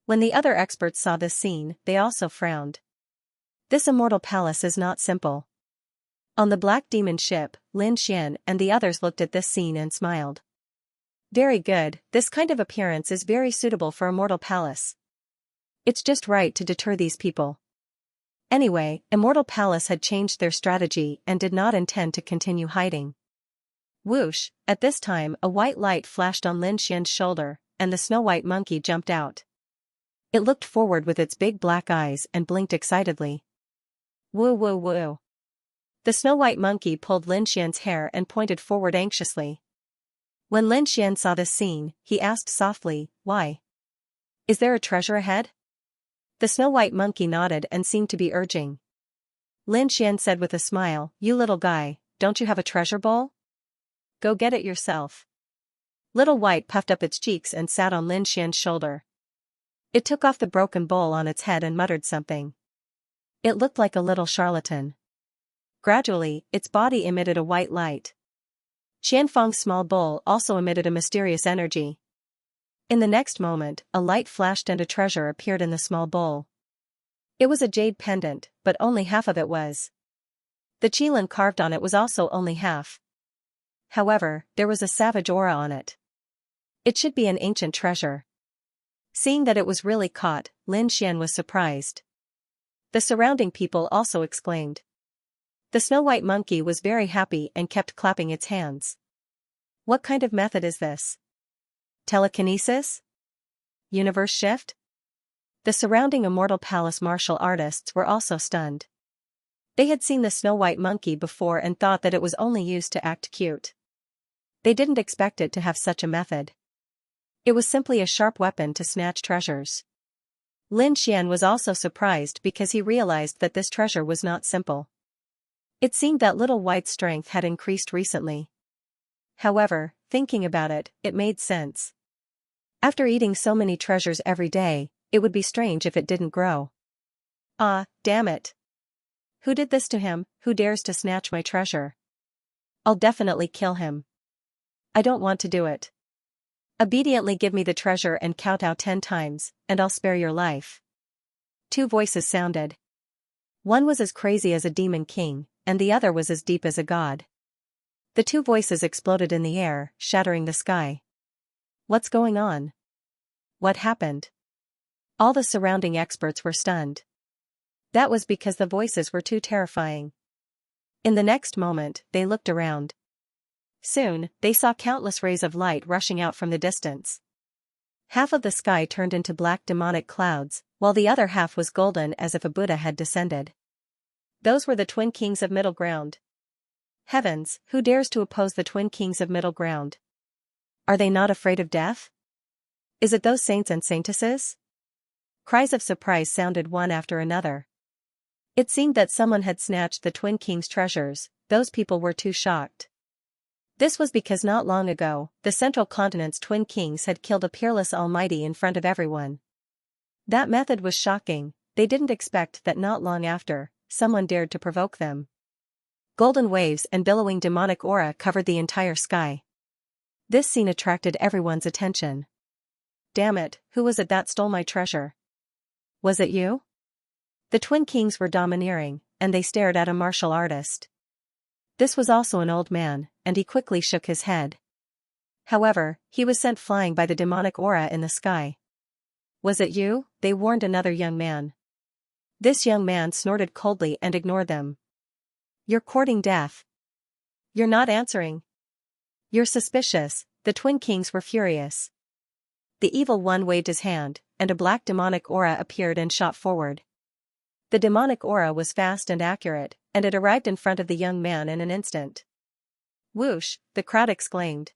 When the other experts saw this scene, they also frowned. This immortal palace is not simple. On the black demon ship, Lin Xian and the others looked at this scene and smiled. Very good, this kind of appearance is very suitable for Immortal Palace. It's just right to deter these people. Anyway, Immortal Palace had changed their strategy and did not intend to continue hiding. Whoosh, at this time a white light flashed on Lin Xian's shoulder, and the snow-white monkey jumped out. It looked forward with its big black eyes and blinked excitedly. Woo woo woo. The snow-white monkey pulled Lin Xian's hair and pointed forward anxiously. When Lin Xian saw this scene, he asked softly, "Why? Is there a treasure ahead?" The snow-white monkey nodded and seemed to be urging. Lin Xian said with a smile, "You little guy, don't you have a treasure bowl? Go get it yourself." Little White puffed up its cheeks and sat on Lin Xian's shoulder. It took off the broken bowl on its head and muttered something. It looked like a little charlatan. Gradually, its body emitted a white light. Qianfeng's small bowl also emitted a mysterious energy. In the next moment, a light flashed and a treasure appeared in the small bowl. It was a jade pendant, but only half of it was. The qilin carved on it was also only half. However, there was a savage aura on it. It should be an ancient treasure. Seeing that it was really caught, Lin Xian was surprised. The surrounding people also exclaimed. The snow-white monkey was very happy and kept clapping its hands. What kind of method is this? Telekinesis? Universe shift? The surrounding Immortal Palace martial artists were also stunned. They had seen the snow-white monkey before and thought that it was only used to act cute. They didn't expect it to have such a method. It was simply a sharp weapon to snatch treasures. Lin Xian was also surprised because he realized that this treasure was not simple. It seemed that Little White's strength had increased recently. However, thinking about it, it made sense. After eating so many treasures every day, it would be strange if it didn't grow. Ah, damn it. Who did this to him? Who dares to snatch my treasure? I'll definitely kill him. I don't want to do it. Obediently give me the treasure and kowtow 10 times, and I'll spare your life. Two voices sounded. One was as crazy as a demon king, and the other was as deep as a god. The two voices exploded in the air, shattering the sky. What's going on? What happened? All the surrounding experts were stunned. That was because the voices were too terrifying. In the next moment, they looked around. Soon, they saw countless rays of light rushing out from the distance. Half of the sky turned into black demonic clouds, while the other half was golden as if a Buddha had descended. Those were the twin kings of Middle Ground. Heavens, who dares to oppose the twin kings of Middle Ground? Are they not afraid of death? Is it those saints and saintesses? Cries of surprise sounded one after another. It seemed that someone had snatched the twin kings' treasures. Those people were too shocked. This was because not long ago, the Central Continent's twin kings had killed a peerless almighty in front of everyone. That method was shocking. They didn't expect that not long after, someone dared to provoke them. Golden waves and billowing demonic aura covered the entire sky. This scene attracted everyone's attention. Damn it, who was it that stole my treasure? Was it you? The twin kings were domineering, and they stared at a martial artist. This was also an old man, and he quickly shook his head. However, he was sent flying by the demonic aura in the sky. Was it you? They warned another young man. This young man snorted coldly and ignored them. You're courting death. You're not answering. You're suspicious. The twin kings were furious. The evil one waved his hand, and a black demonic aura appeared and shot forward. The demonic aura was fast and accurate, and it arrived in front of the young man in an instant. Whoosh, the crowd exclaimed.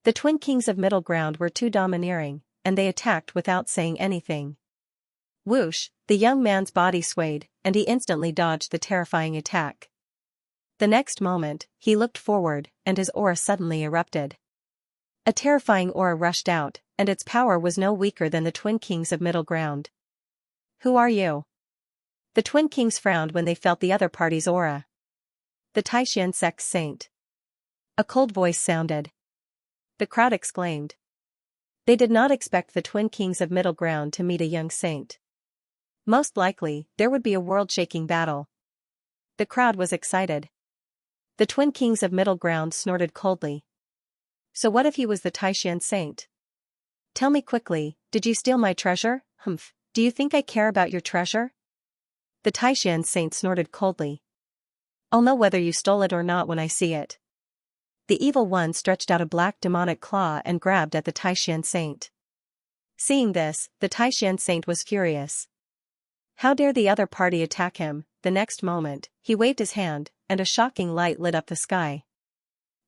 The twin kings of Middle Ground were too domineering, and they attacked without saying anything. Whoosh, the young man's body swayed, and he instantly dodged the terrifying attack. The next moment, he looked forward, and his aura suddenly erupted. A terrifying aura rushed out, and its power was no weaker than the twin kings of Middle Ground. Who are you? The twin kings frowned when they felt the other party's aura. The Taishan sect's saint. A cold voice sounded. The crowd exclaimed. They did not expect the twin kings of Middle Ground to meet a young saint. Most likely, there would be a world-shaking battle. The crowd was excited. The twin kings of Middle Ground snorted coldly. So what if he was the Taishan saint? Tell me quickly, did you steal my treasure? Humph, do you think I care about your treasure? The Taishan saint snorted coldly. I'll know whether you stole it or not when I see it. The evil one stretched out a black demonic claw and grabbed at the Taishan saint. Seeing this, the Taishan saint was furious. How dare the other party attack him? The next moment, he waved his hand, and a shocking light lit up the sky.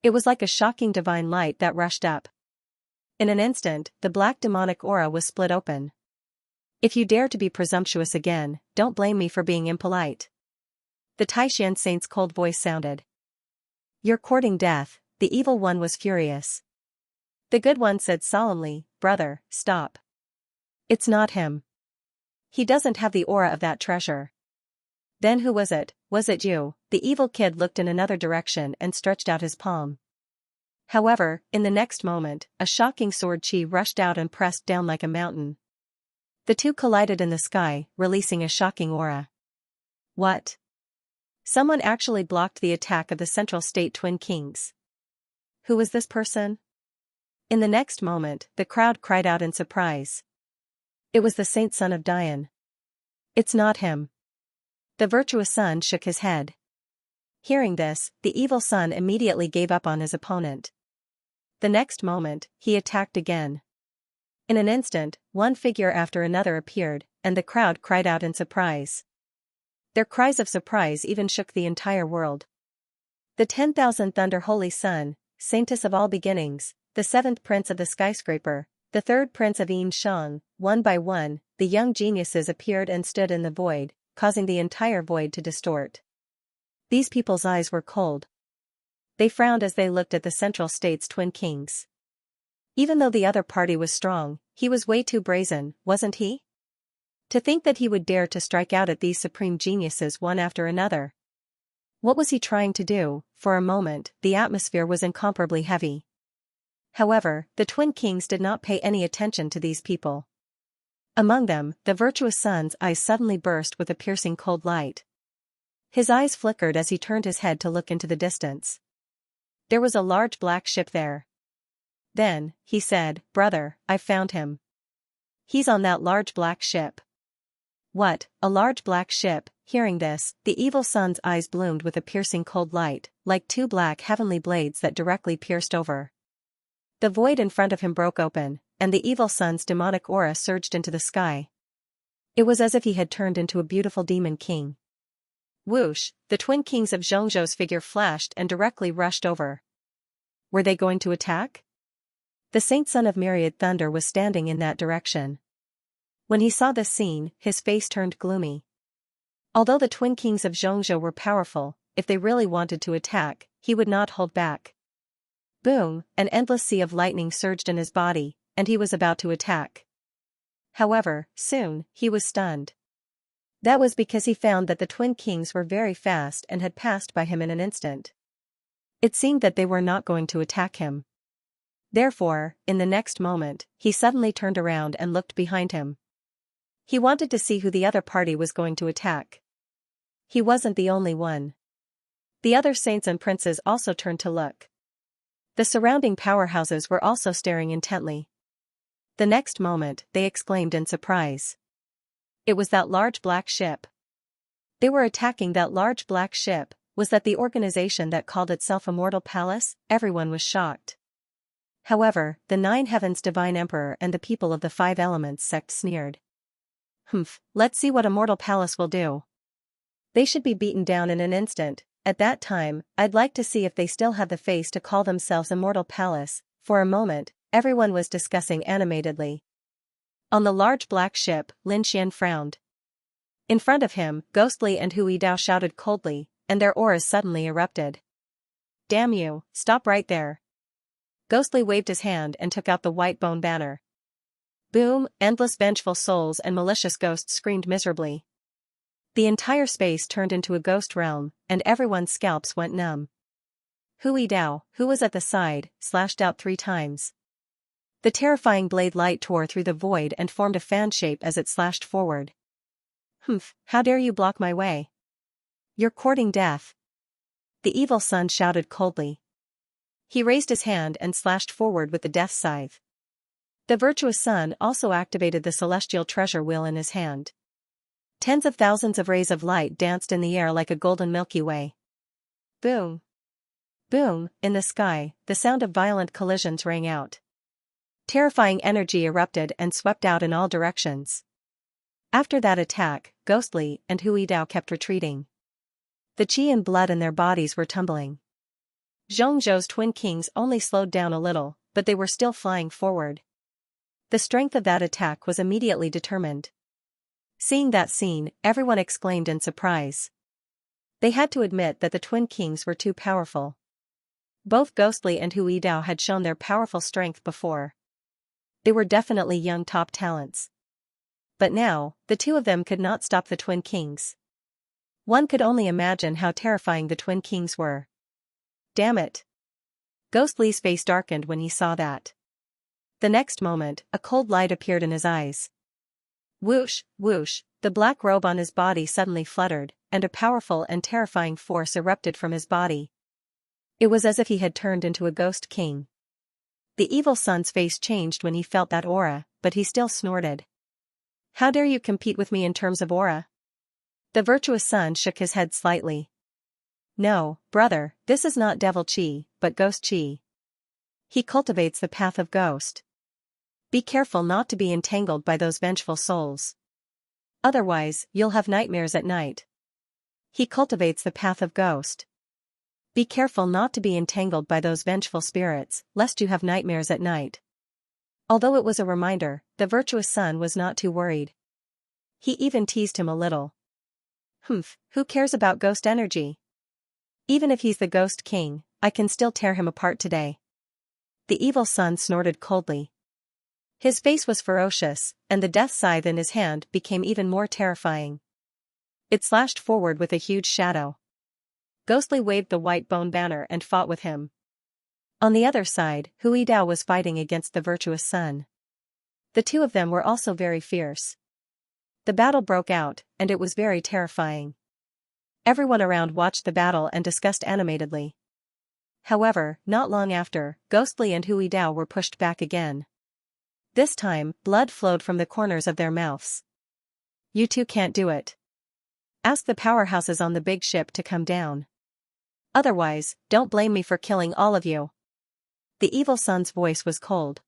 It was like a shocking divine light that rushed up. In an instant, the black demonic aura was split open. If you dare to be presumptuous again, don't blame me for being impolite. The Taishan saint's cold voice sounded. You're courting death. The evil one was furious. The good one said solemnly, brother, stop. It's not him. He doesn't have the aura of that treasure. Then who was it? Was it you? The evil kid looked in another direction and stretched out his palm. However, in the next moment, a shocking sword chi rushed out and pressed down like a mountain. The two collided in the sky, releasing a shocking aura. What? Someone actually blocked the attack of the Central State Twin Kings. Who was this person? In the next moment, the crowd cried out in surprise. It was the Saint Son of Dian. It's not him. The virtuous son shook his head. Hearing this, the evil son immediately gave up on his opponent. The next moment, he attacked again. In an instant, one figure after another appeared, and the crowd cried out in surprise. Their cries of surprise even shook the entire world. The 10,000th Thunder Holy Sun, Saintess of all beginnings, the 7th Prince of the Skyscraper, the 3rd Prince of Xianxia, one by one, the young geniuses appeared and stood in the void, causing the entire void to distort. These people's eyes were cold. They frowned as they looked at the Central State's twin kings. Even though the other party was strong, he was way too brazen, wasn't he? To think that he would dare to strike out at these supreme geniuses one after another. What was he trying to do? For a moment, the atmosphere was incomparably heavy. However, the twin kings did not pay any attention to these people. Among them, the virtuous son's eyes suddenly burst with a piercing cold light. His eyes flickered as he turned his head to look into the distance. There was a large black ship there. Then, he said, "Brother, I've found him. He's on that large black ship." What, a large black ship? Hearing this, the evil son's eyes bloomed with a piercing cold light, like two black heavenly blades that directly pierced over. The void in front of him broke open, and the evil son's demonic aura surged into the sky. It was as if he had turned into a beautiful demon king. Whoosh, the twin kings of Xianxia's figure flashed and directly rushed over. Were they going to attack? The Saint Son of Myriad Thunder was standing in that direction. When he saw this scene, his face turned gloomy. Although the twin kings of Xianxia were powerful, if they really wanted to attack, he would not hold back. Boom, an endless sea of lightning surged in his body, and he was about to attack. However, soon, he was stunned. That was because he found that the twin kings were very fast and had passed by him in an instant. It seemed that they were not going to attack him. Therefore, in the next moment, he suddenly turned around and looked behind him. He wanted to see who the other party was going to attack. He wasn't the only one. The other saints and princes also turned to look. The surrounding powerhouses were also staring intently. The next moment, they exclaimed in surprise. It was that large black ship. They were attacking that large black ship. Was that the organization that called itself Immortal Palace? Everyone was shocked. However, the 9 Heavens Divine Emperor and the people of the 5 Elements sect sneered. Let's see what Immortal Palace will do. They should be beaten down in an instant. At that time, I'd like to see if they still have the face to call themselves Immortal Palace. For a moment, everyone was discussing animatedly. On the large black ship, Lin Xian frowned. In front of him, Ghostly and Hui Dao shouted coldly, and their auras suddenly erupted. Damn you, stop right there. Ghostly waved his hand and took out the white bone banner. Boom, endless vengeful souls and malicious ghosts screamed miserably. The entire space turned into a ghost realm, and everyone's scalps went numb. Hui Dao, who was at the side, slashed out 3 times. The terrifying blade light tore through the void and formed a fan shape as it slashed forward. How dare you block my way? You're courting death. The evil son shouted coldly. He raised his hand and slashed forward with the death scythe. The virtuous son also activated the celestial treasure wheel in his hand. Tens of thousands of rays of light danced in the air like a golden Milky Way. Boom! Boom! In the sky, the sound of violent collisions rang out. Terrifying energy erupted and swept out in all directions. After that attack, Ghostly and Hui Dao kept retreating. The qi and blood in their bodies were tumbling. Xianxia's twin kings only slowed down a little, but they were still flying forward. The strength of that attack was immediately determined. Seeing that scene, everyone exclaimed in surprise. They had to admit that the twin kings were too powerful. Both Ghostly and Hui Dao had shown their powerful strength before. They were definitely young top talents. But now, the two of them could not stop the twin kings. One could only imagine how terrifying the twin kings were. Damn it! Ghostly's face darkened when he saw that. The next moment, a cold light appeared in his eyes. Whoosh, whoosh, the black robe on his body suddenly fluttered, and a powerful and terrifying force erupted from his body. It was as if he had turned into a ghost king. The evil son's face changed when he felt that aura, but he still snorted. How dare you compete with me in terms of aura? The virtuous son shook his head slightly. No, brother, this is not devil chi, but ghost chi. He cultivates the path of ghost. Be careful not to be entangled by those vengeful souls. Otherwise, you'll have nightmares at night. He cultivates the path of ghost. Be careful not to be entangled by those vengeful spirits, lest you have nightmares at night. Although it was a reminder, the virtuous son was not too worried. He even teased him a little. Who cares about ghost energy? Even if he's the ghost king, I can still tear him apart today. The evil son snorted coldly. His face was ferocious, and the death scythe in his hand became even more terrifying. It slashed forward with a huge shadow. Ghostly waved the white bone banner and fought with him. On the other side, Hui Dao was fighting against the virtuous son. The two of them were also very fierce. The battle broke out, and it was very terrifying. Everyone around watched the battle and discussed animatedly. However, not long after, Ghostly and Hui Dao were pushed back again. This time, blood flowed from the corners of their mouths. You two can't do it. Ask the powerhouses on the big ship to come down. Otherwise, don't blame me for killing all of you. The evil son's voice was cold.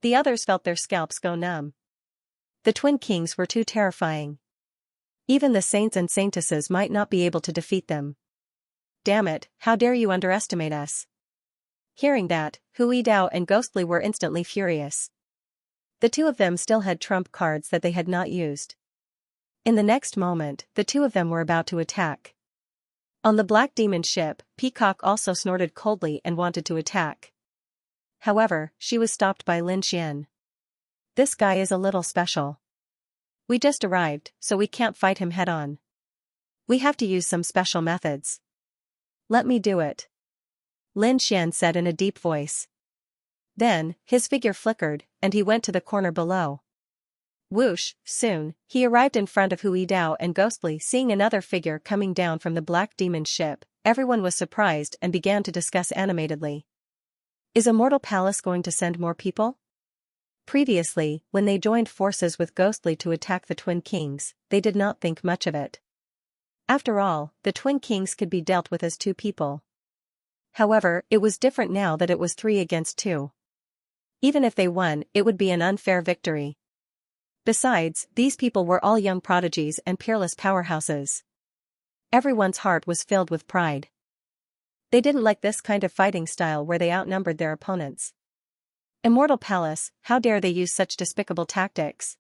The others felt their scalps go numb. The twin kings were too terrifying. Even the saints and saintesses might not be able to defeat them. Damn it, how dare you underestimate us? Hearing that, Hui Dao and Ghostly were instantly furious. The two of them still had trump cards that they had not used. In the next moment, the two of them were about to attack. On the Black Demon ship, Peacock also snorted coldly and wanted to attack. However, she was stopped by Lin Xian. This guy is a little special. We just arrived, so we can't fight him head-on. We have to use some special methods. Let me do it. Lin Xian said in a deep voice. Then, his figure flickered, and he went to the corner below. Whoosh, soon, he arrived in front of Hui Dao and Ghostly. Seeing another figure coming down from the Black Demon ship, everyone was surprised and began to discuss animatedly. Is Immortal Palace going to send more people? Previously, when they joined forces with Ghostly to attack the Twin Kings, they did not think much of it. After all, the Twin Kings could be dealt with as two people. However, it was different now that it was 3 against 2. Even if they won, it would be an unfair victory. Besides, these people were all young prodigies and peerless powerhouses. Everyone's heart was filled with pride. They didn't like this kind of fighting style where they outnumbered their opponents. Immortal Palace, how dare they use such despicable tactics?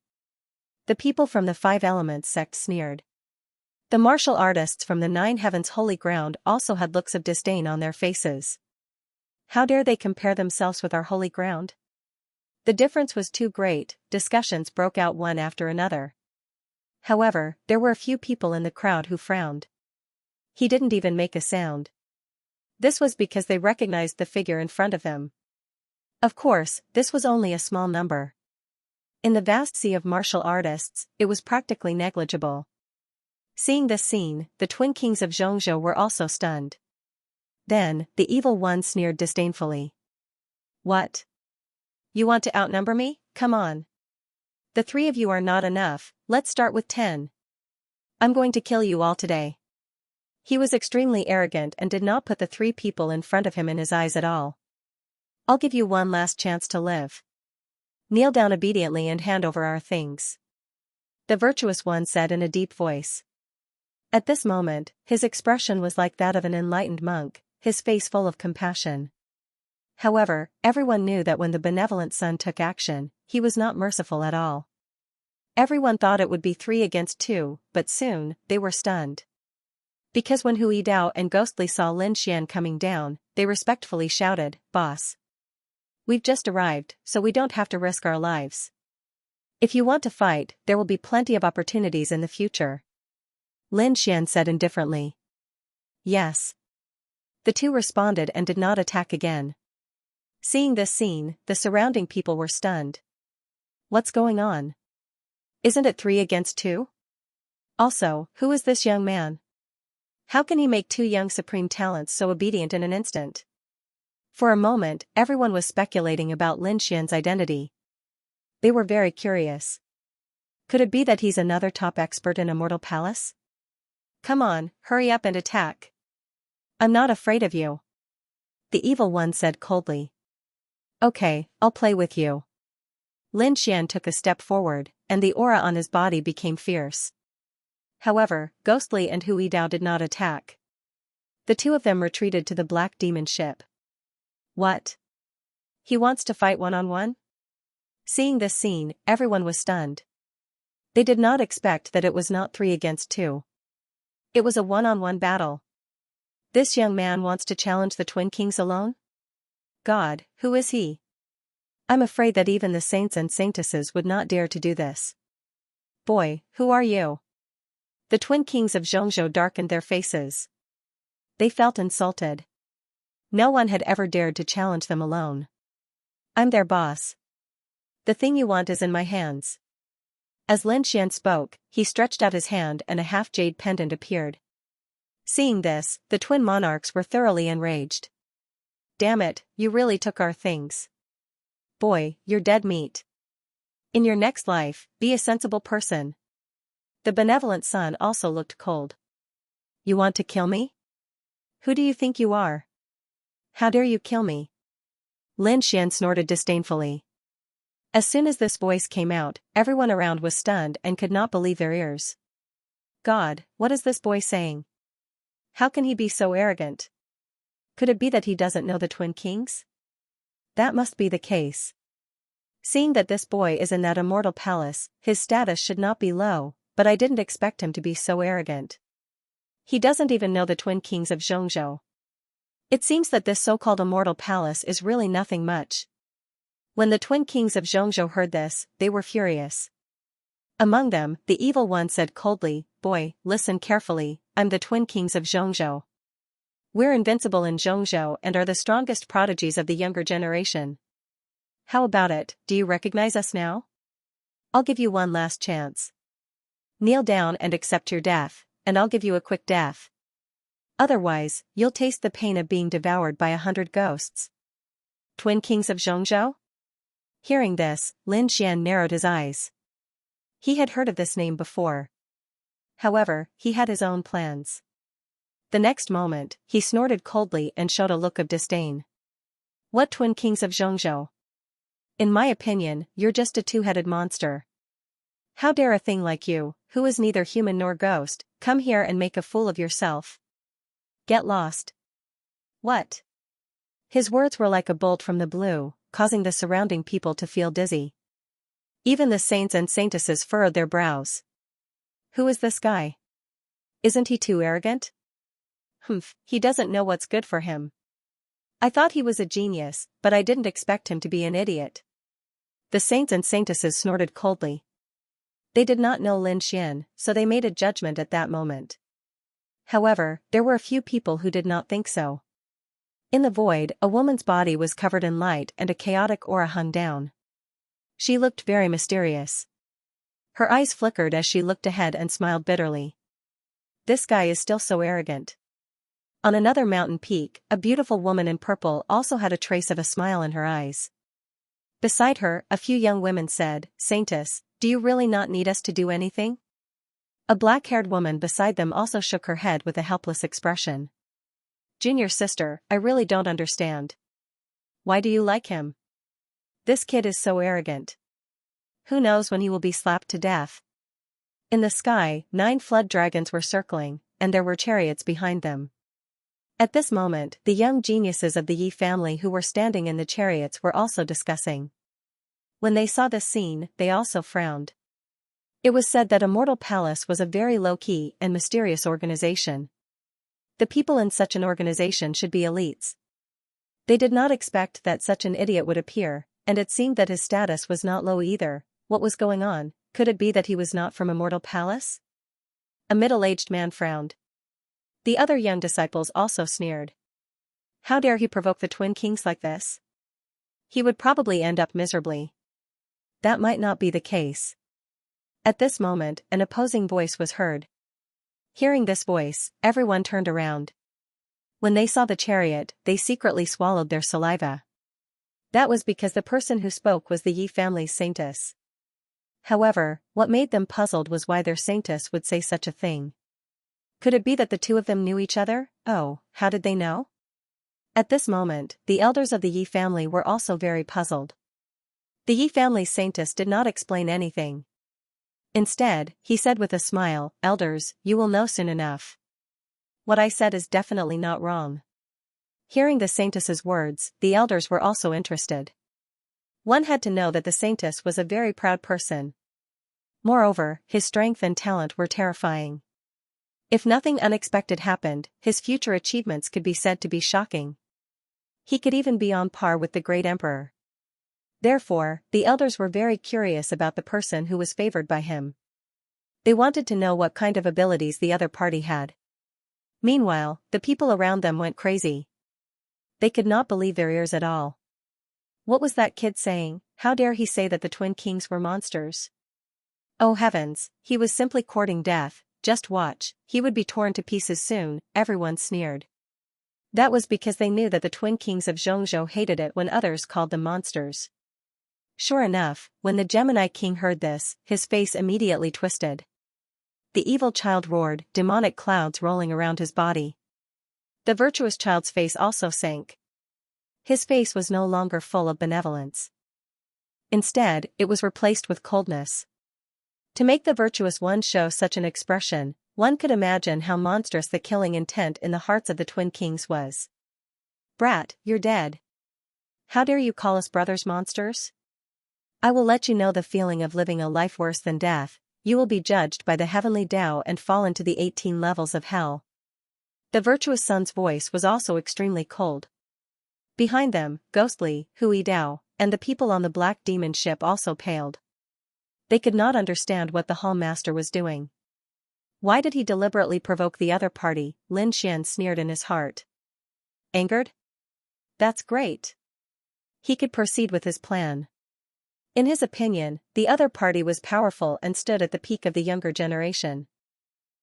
The people from the 5 Elements sect sneered. The martial artists from the 9 Heavens Holy Ground also had looks of disdain on their faces. How dare they compare themselves with our holy ground? The difference was too great. Discussions broke out one after another. However, there were a few people in the crowd who frowned. He didn't even make a sound. This was because they recognized the figure in front of them. Of course, this was only a small number. In the vast sea of martial artists, it was practically negligible. Seeing this scene, the Twin Kings of Xianxia were also stunned. Then, the evil one sneered disdainfully. What? You want to outnumber me? Come on. The 3 of you are not enough, let's start with 10. I'm going to kill you all today. He was extremely arrogant and did not put the 3 people in front of him in his eyes at all. I'll give you one last chance to live. Kneel down obediently and hand over our things. The virtuous one said in a deep voice. At this moment, his expression was like that of an enlightened monk, his face full of compassion. However, everyone knew that when the benevolent son took action, he was not merciful at all. Everyone thought it would be 3 against 2, but soon, they were stunned. Because when Hui Dao and Ghostly saw Lin Xian coming down, they respectfully shouted, "Boss. We've just arrived, so we don't have to risk our lives. If you want to fight, there will be plenty of opportunities in the future." Lin Xian said indifferently. Yes. The 2 responded and did not attack again. Seeing this scene, the surrounding people were stunned. What's going on? Isn't it 3 against 2? Also, who is this young man? How can he make 2 young supreme talents so obedient in an instant? For a moment, everyone was speculating about Lin Xian's identity. They were very curious. Could it be that he's another top expert in Immortal Palace? Come on, hurry up and attack. I'm not afraid of you. The evil one said coldly. Okay, I'll play with you. Lin Xian took a step forward, and the aura on his body became fierce. However, Ghostly and Hui Dao did not attack. The two of them retreated to the black demon ship. What? He wants to fight one-on-one? Seeing this scene, everyone was stunned. They did not expect that it was not 3 against 2. It was a one-on-one battle. This young man wants to challenge the Twin Kings alone? God, who is he? I'm afraid that even the saints and saintesses would not dare to do this. Boy, who are you? The Twin Kings of Xianxia darkened their faces. They felt insulted. No one had ever dared to challenge them alone. I'm their boss. The thing you want is in my hands. As Lin Xian spoke, he stretched out his hand and a half-jade pendant appeared. Seeing this, the twin monarchs were thoroughly enraged. Damn it, you really took our things. Boy, you're dead meat. In your next life, be a sensible person. The benevolent son also looked cold. You want to kill me? Who do you think you are? How dare you kill me? Lin Xian snorted disdainfully. As soon as this voice came out, everyone around was stunned and could not believe their ears. God, what is this boy saying? How can he be so arrogant? Could it be that he doesn't know the Twin Kings? That must be the case. Seeing that this boy is in that immortal palace, his status should not be low, but I didn't expect him to be so arrogant. He doesn't even know the Twin Kings of Xianxia. It seems that this so-called immortal palace is really nothing much. When the Twin Kings of Xianxia heard this, they were furious. Among them, the evil one said coldly, Boy, listen carefully, I'm the Twin Kings of Xianxia. We're invincible in Xianxia and are the strongest prodigies of the younger generation. How about it, do you recognize us now? I'll give you one last chance. Kneel down and accept your death, and I'll give you a quick death. Otherwise, you'll taste the pain of being devoured by 100 ghosts. Twin Kings of Xianxia? Hearing this, Lin Xian narrowed his eyes. He had heard of this name before. However, he had his own plans. The next moment, he snorted coldly and showed a look of disdain. What Twin Kings of Xianxia? In my opinion, you're just a two-headed monster. How dare a thing like you, who is neither human nor ghost, come here and make a fool of yourself? Get lost. What? His words were like a bolt from the blue, causing the surrounding people to feel dizzy. Even the saints and saintesses furrowed their brows. Who is this guy? Isn't he too arrogant? He doesn't know what's good for him. I thought he was a genius, but I didn't expect him to be an idiot. The saints and saintesses snorted coldly. They did not know Lin Xian, so they made a judgment at that moment. However, there were a few people who did not think so. In the void, a woman's body was covered in light and a chaotic aura hung down. She looked very mysterious. Her eyes flickered as she looked ahead and smiled bitterly. This guy is still so arrogant. On another mountain peak, a beautiful woman in purple also had a trace of a smile in her eyes. Beside her, a few young women said, Saintess, do you really not need us to do anything? A black-haired woman beside them also shook her head with a helpless expression. Junior sister, I really don't understand. Why do you like him? This kid is so arrogant. Who knows when he will be slapped to death? In the sky, 9 flood dragons were circling, and there were chariots behind them. At this moment, the young geniuses of the Yi family who were standing in the chariots were also discussing. When they saw this scene, they also frowned. It was said that Immortal Palace was a very low-key and mysterious organization. The people in such an organization should be elites. They did not expect that such an idiot would appear, and it seemed that his status was not low either. What was going on? Could it be that he was not from Immortal Palace? A middle-aged man frowned. The other young disciples also sneered. How dare he provoke the Twin Kings like this? He would probably end up miserably. That might not be the case. At this moment, an opposing voice was heard. Hearing this voice, everyone turned around. When they saw the chariot, they secretly swallowed their saliva. That was because the person who spoke was the Yi family's saintess. However, what made them puzzled was why their saintess would say such a thing. Could it be that the two of them knew each other? Oh, how did they know? At this moment, the elders of the Yi family were also very puzzled. The Yi family's saintess did not explain anything. Instead, he said with a smile, "Elders, you will know soon enough. What I said is definitely not wrong." Hearing the Saintess's words, the elders were also interested. One had to know that the Saintess was a very proud person. Moreover, his strength and talent were terrifying. If nothing unexpected happened, his future achievements could be said to be shocking. He could even be on par with the great emperor. Therefore, the elders were very curious about the person who was favored by him. They wanted to know what kind of abilities the other party had. Meanwhile, the people around them went crazy. They could not believe their ears at all. What was that kid saying? How dare he say that the twin kings were monsters? Oh heavens, he was simply courting death. Just watch, he would be torn to pieces soon, everyone sneered. That was because they knew that the twin kings of Xianxia hated it when others called them monsters. Sure enough, when the Gemini king heard this, his face immediately twisted. The evil child roared, demonic clouds rolling around his body. The virtuous child's face also sank. His face was no longer full of benevolence. Instead, it was replaced with coldness. To make the virtuous one show such an expression, one could imagine how monstrous the killing intent in the hearts of the twin kings was. "Brat, you're dead. How dare you call us brothers monsters? I will let you know the feeling of living a life worse than death. You will be judged by the heavenly Tao and fall into the 18 levels of hell." The virtuous son's voice was also extremely cold. Behind them, ghostly, Hui Dao, and the people on the black demon ship also paled. They could not understand what the hall master was doing. Why did he deliberately provoke the other party? Lin Xian sneered in his heart. Angered? That's great. He could proceed with his plan. In his opinion, the other party was powerful and stood at the peak of the younger generation.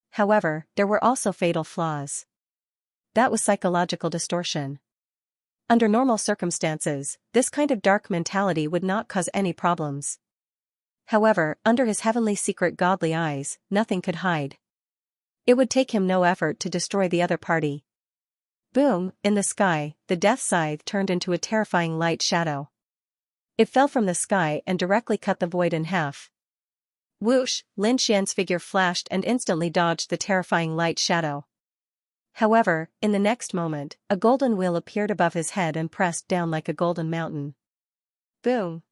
However, there were also fatal flaws. That was psychological distortion. Under normal circumstances, this kind of dark mentality would not cause any problems. However, under his heavenly secret godly eyes, nothing could hide. It would take him no effort to destroy the other party. Boom, in the sky, the death scythe turned into a terrifying light shadow. It fell from the sky and directly cut the void in half. Whoosh, Lin Xian's figure flashed and instantly dodged the terrifying light shadow. However, in the next moment, a golden wheel appeared above his head and pressed down like a golden mountain. Boom.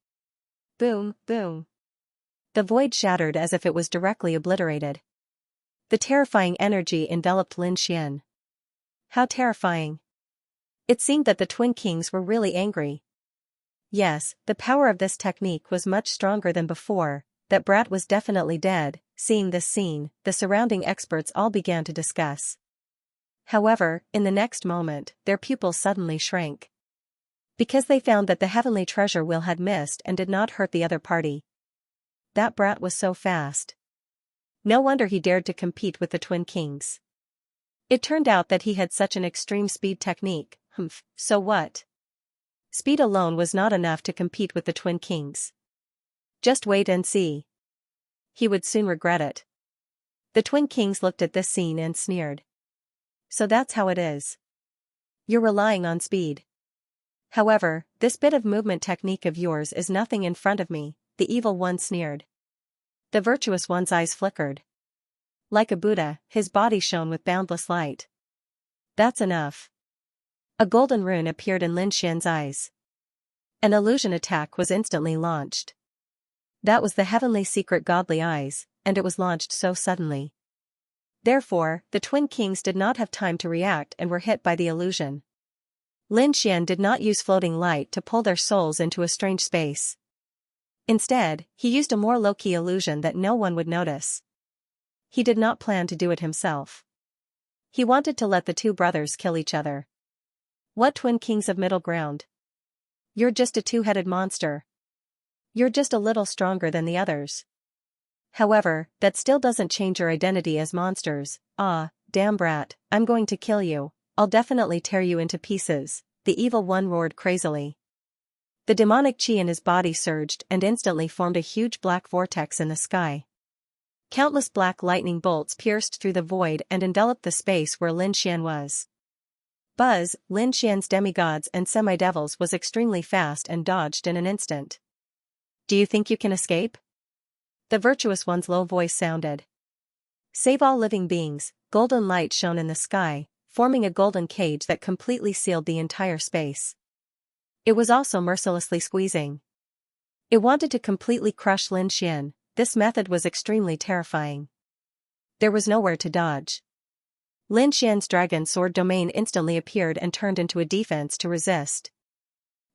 Boom, boom. The void shattered as if it was directly obliterated. The terrifying energy enveloped Lin Xian. How terrifying. It seemed that the twin kings were really angry. Yes, the power of this technique was much stronger than before. That brat was definitely dead. Seeing this scene, the surrounding experts all began to discuss. However, in the next moment, their pupils suddenly shrank. Because they found that the heavenly treasure wheel had missed and did not hurt the other party. That brat was so fast. No wonder he dared to compete with the twin kings. It turned out that he had such an extreme speed technique. So what? Speed alone was not enough to compete with the twin kings. Just wait and see. He would soon regret it. The twin kings looked at this scene and sneered. So that's how it is. You're relying on speed. However, this bit of movement technique of yours is nothing in front of me, the evil one sneered. The virtuous one's eyes flickered. Like a Buddha, his body shone with boundless light. That's enough. A golden rune appeared in Lin Xian's eyes. An illusion attack was instantly launched. That was the heavenly secret godly eyes, and it was launched so suddenly. Therefore, the twin kings did not have time to react and were hit by the illusion. Lin Xian did not use floating light to pull their souls into a strange space. Instead, he used a more low-key illusion that no one would notice. He did not plan to do it himself. He wanted to let the two brothers kill each other. What twin kings of middle ground? You're just a two-headed monster. You're just a little stronger than the others. However, that still doesn't change your identity as monsters. Ah, damn brat, I'm going to kill you. I'll definitely tear you into pieces, the evil one roared crazily. The demonic chi in his body surged and instantly formed a huge black vortex in the sky. Countless black lightning bolts pierced through the void and enveloped the space where Lin Xian was. Buzz, Lin Xian's demigods and semi-devils was extremely fast and dodged in an instant. Do you think you can escape? The virtuous one's low voice sounded. Save all living beings. Golden light shone in the sky, forming a golden cage that completely sealed the entire space. It was also mercilessly squeezing. It wanted to completely crush Lin Xian. This method was extremely terrifying. There was nowhere to dodge. Lin Xian's dragon sword domain instantly appeared and turned into a defense to resist.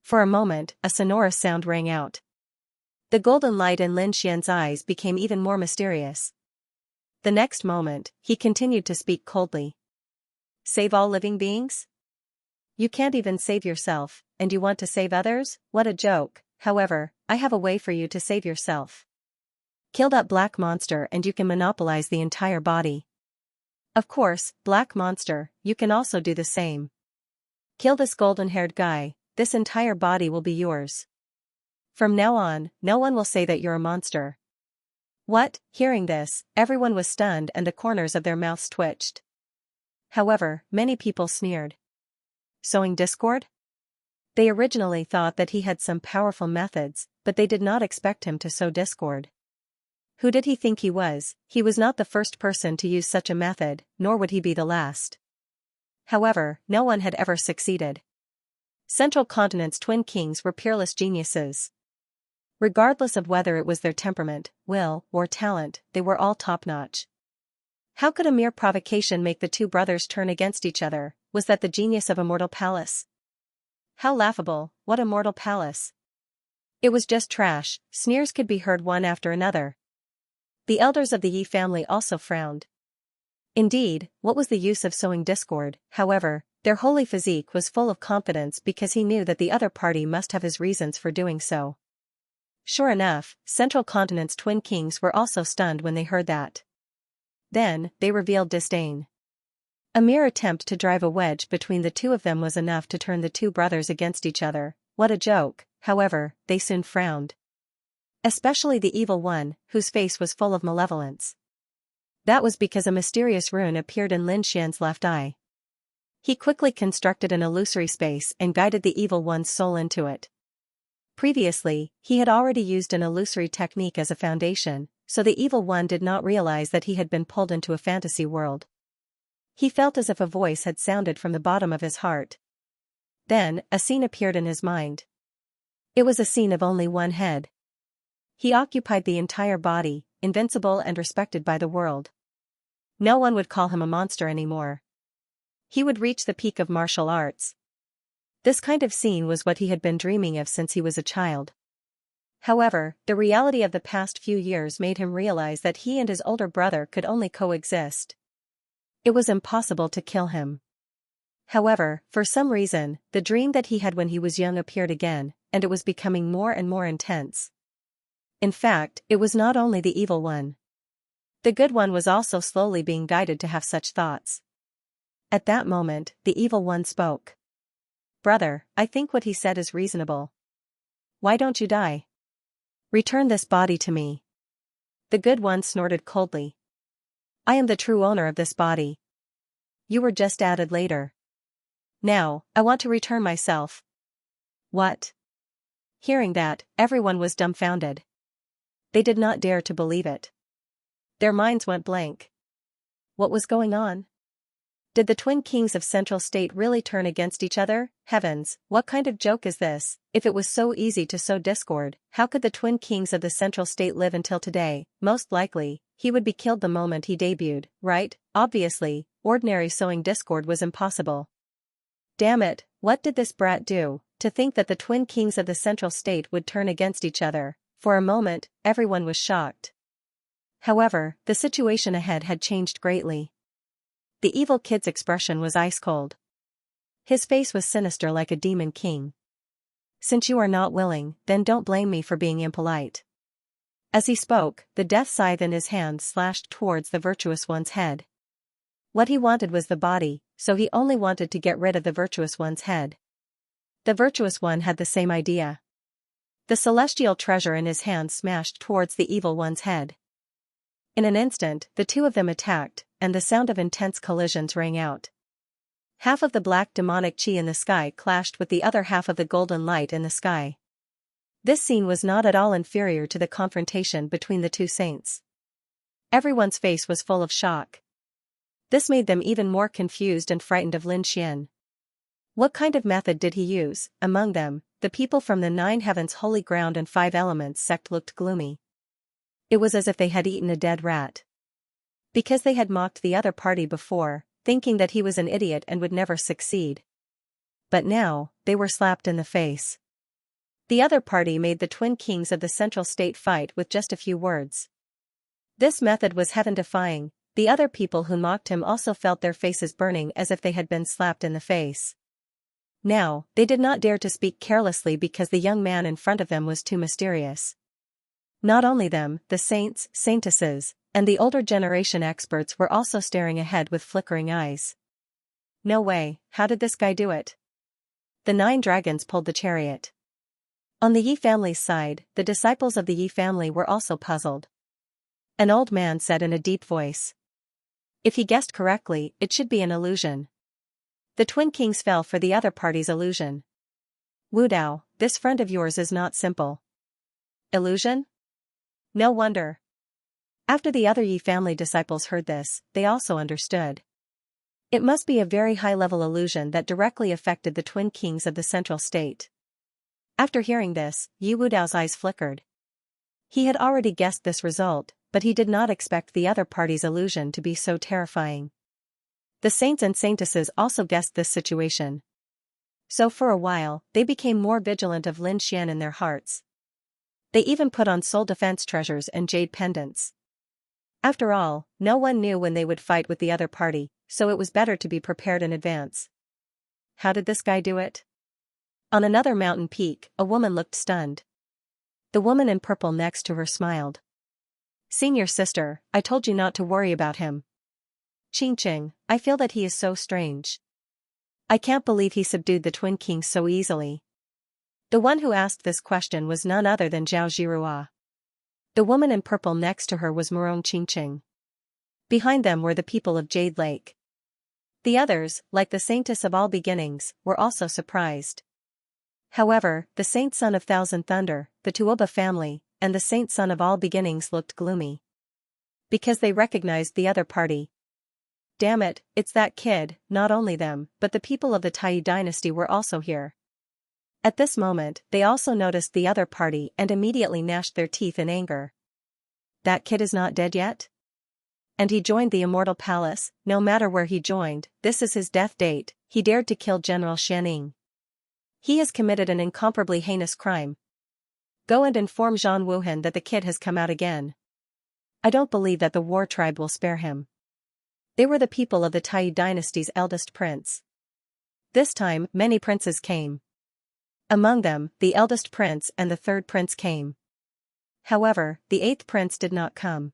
For a moment, a sonorous sound rang out. The golden light in Lin Xian's eyes became even more mysterious. The next moment, he continued to speak coldly. Save all living beings? You can't even save yourself, and you want to save others? What a joke. However, I have a way for you to save yourself. Kill that black monster and you can monopolize the entire body. Of course, black monster, you can also do the same. Kill this golden-haired guy, this entire body will be yours. From now on, no one will say that you're a monster. What? Hearing this, everyone was stunned and the corners of their mouths twitched. However, many people sneered. Sowing discord? They originally thought that he had some powerful methods, but they did not expect him to sow discord. Who did he think he was? He was not the first person to use such a method, nor would he be the last. However, no one had ever succeeded. Central Continent's twin kings were peerless geniuses. Regardless of whether it was their temperament, will, or talent, they were all top-notch. How could a mere provocation make the two brothers turn against each other? Was that the genius of a mortal palace? How laughable, what a mortal palace. It was just trash. Sneers could be heard one after another. The elders of the Yi family also frowned. Indeed, what was the use of sowing discord? However, their holy physique was full of confidence because he knew that the other party must have his reasons for doing so. Sure enough, Central Continent's twin kings were also stunned when they heard that. Then, they revealed disdain. A mere attempt to drive a wedge between the two of them was enough to turn the two brothers against each other. What a joke. However, they soon frowned. Especially the evil one, whose face was full of malevolence. That was because a mysterious rune appeared in Lin Xian's left eye. He quickly constructed an illusory space and guided the evil one's soul into it. Previously, he had already used an illusory technique as a foundation, so the evil one did not realize that he had been pulled into a fantasy world. He felt as if a voice had sounded from the bottom of his heart. Then, a scene appeared in his mind. It was a scene of only one head. He occupied the entire body, invincible and respected by the world. No one would call him a monster anymore. He would reach the peak of martial arts. This kind of scene was what he had been dreaming of since he was a child. However, the reality of the past few years made him realize that he and his older brother could only coexist. It was impossible to kill him. However, for some reason, the dream that he had when he was young appeared again, and it was becoming more and more intense. In fact, it was not only the evil one. The good one was also slowly being guided to have such thoughts. At that moment, the evil one spoke. Brother, I think what he said is reasonable. Why don't you die? Return this body to me. The good one snorted coldly. I am the true owner of this body. You were just added later. Now, I want to return myself. What? Hearing that, everyone was dumbfounded. They did not dare to believe it. Their minds went blank. What was going on? Did the twin kings of Central State really turn against each other? Heavens, what kind of joke is this? If it was so easy to sow discord, how could the twin kings of the Central State live until today? Most likely, he would be killed the moment he debuted, right? Obviously, ordinary sowing discord was impossible. Damn it, what did this brat do? To think that the twin kings of the Central State would turn against each other. For a moment, everyone was shocked. However, the situation ahead had changed greatly. The evil kid's expression was ice-cold. His face was sinister like a demon king. Since you are not willing, then don't blame me for being impolite. As he spoke, the death scythe in his hand slashed towards the virtuous one's head. What he wanted was the body, so he only wanted to get rid of the virtuous one's head. The virtuous one had the same idea. The celestial treasure in his hand smashed towards the evil one's head. In an instant, the two of them attacked, and the sound of intense collisions rang out. Half of the black demonic chi in the sky clashed with the other half of the golden light in the sky. This scene was not at all inferior to the confrontation between the two saints. Everyone's face was full of shock. This made them even more confused and frightened of Lin Xian. What kind of method did he use? Among them, the people from the Nine Heavens Holy Ground and Five Elements sect looked gloomy. It was as if they had eaten a dead rat. Because they had mocked the other party before, thinking that he was an idiot and would never succeed. But now, they were slapped in the face. The other party made the twin kings of the Central State fight with just a few words. This method was heaven-defying. The other people who mocked him also felt their faces burning as if they had been slapped in the face. Now, they did not dare to speak carelessly because the young man in front of them was too mysterious. Not only them, the saints, saintesses, and the older generation experts were also staring ahead with flickering eyes. No way, how did this guy do it? The 9 dragons pulled the chariot. On the Yi family's side, the disciples of the Yi family were also puzzled. An old man said in a deep voice. If he guessed correctly, it should be an illusion. The twin kings fell for the other party's illusion. Wu Dao, this friend of yours is not simple. Illusion? No wonder. After the other Yi family disciples heard this, they also understood. It must be a very high-level illusion that directly affected the twin kings of the Central State. After hearing this, Yi Wudao's eyes flickered. He had already guessed this result, but he did not expect the other party's illusion to be so terrifying. The saints and saintesses also guessed this situation. So for a while, they became more vigilant of Lin Xian in their hearts. They even put on soul defense treasures and jade pendants. After all, no one knew when they would fight with the other party, so it was better to be prepared in advance. How did this guy do it? On another mountain peak, a woman looked stunned. The woman in purple next to her smiled. Senior sister, I told you not to worry about him. Qingqing, I feel that he is so strange. I can't believe he subdued the twin kings so easily. The one who asked this question was none other than Zhao Zhirua. The woman in purple next to her was Murong Qingqing. Behind them were the people of Jade Lake. The others, like the saintess of all beginnings, were also surprised. However, the saint son of Thousand Thunder, the Tuoba family, and the saint son of all beginnings looked gloomy. Because they recognized the other party. Damn it, it's that kid. Not only them, but the people of the Tai dynasty were also here. At this moment, they also noticed the other party and immediately gnashed their teeth in anger. That kid is not dead yet? And he joined the Immortal Palace. No matter where he joined, this is his death date. He dared to kill General Xianing. He has committed an incomparably heinous crime. Go and inform Zhang Wuhan that the kid has come out again. I don't believe that the war tribe will spare him. They were the people of the Tai dynasty's eldest prince. This time, many princes came. Among them, the eldest prince and the third prince came. However, the 8th prince did not come.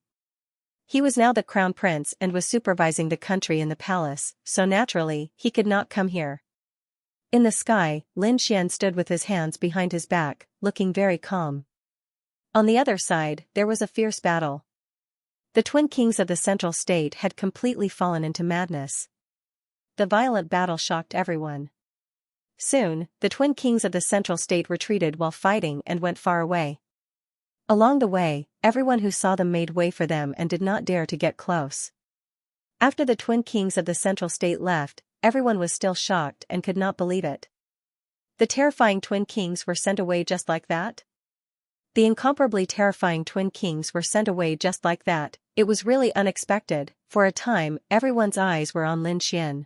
He was now the crown prince and was supervising the country in the palace, so naturally, he could not come here. In the sky, Lin Xian stood with his hands behind his back, looking very calm. On the other side, there was a fierce battle. The twin kings of the Central State had completely fallen into madness. The violent battle shocked everyone. Soon, the twin kings of the Central State retreated while fighting and went far away. Along the way, everyone who saw them made way for them and did not dare to get close. After the twin kings of the Central State left, everyone was still shocked and could not believe it. The terrifying twin kings were sent away just like that? The incomparably terrifying twin kings were sent away just like that. It was really unexpected. For a time, everyone's eyes were on Lin Xian.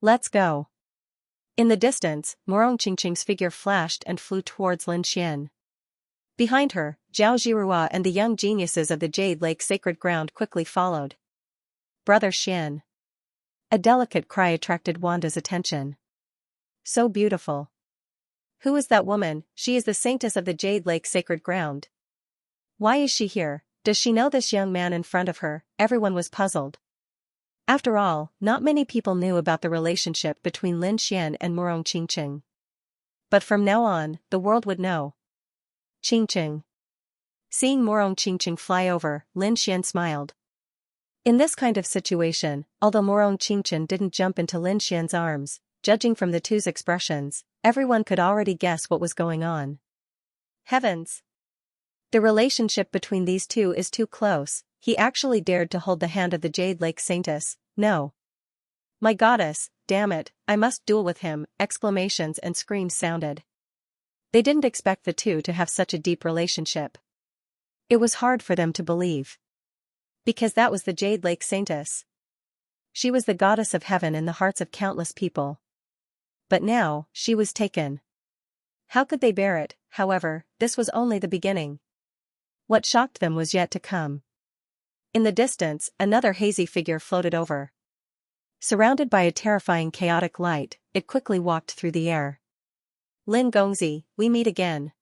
Let's go. In the distance, Murong Qingqing's figure flashed and flew towards Lin Xian. Behind her, Zhao Zhirua and the young geniuses of the Jade Lake Sacred Ground quickly followed. Brother Xian. A delicate cry attracted Wanda's attention. So beautiful. Who is that woman? She is the saintess of the Jade Lake Sacred Ground. Why is she here? Does she know this young man in front of her? Everyone was puzzled. After all, not many people knew about the relationship between Lin Xian and Murong Qingqing. But from now on, the world would know. Qingqing. Seeing Murong Qingqing fly over, Lin Xian smiled. In this kind of situation, although Murong Qingqing didn't jump into Lin Xian's arms, judging from the two's expressions, everyone could already guess what was going on. Heavens! The relationship between these two is too close. He actually dared to hold the hand of the Jade Lake Saintess. No. My goddess, damn it, I must duel with him, exclamations and screams sounded. They didn't expect the two to have such a deep relationship. It was hard for them to believe. Because that was the Jade Lake Saintess. She was the goddess of heaven in the hearts of countless people. But now, she was taken. How could they bear it? However, this was only the beginning. What shocked them was yet to come. In the distance, another hazy figure floated over. Surrounded by a terrifying chaotic light, it quickly walked through the air. Lin Gongzi, we meet again.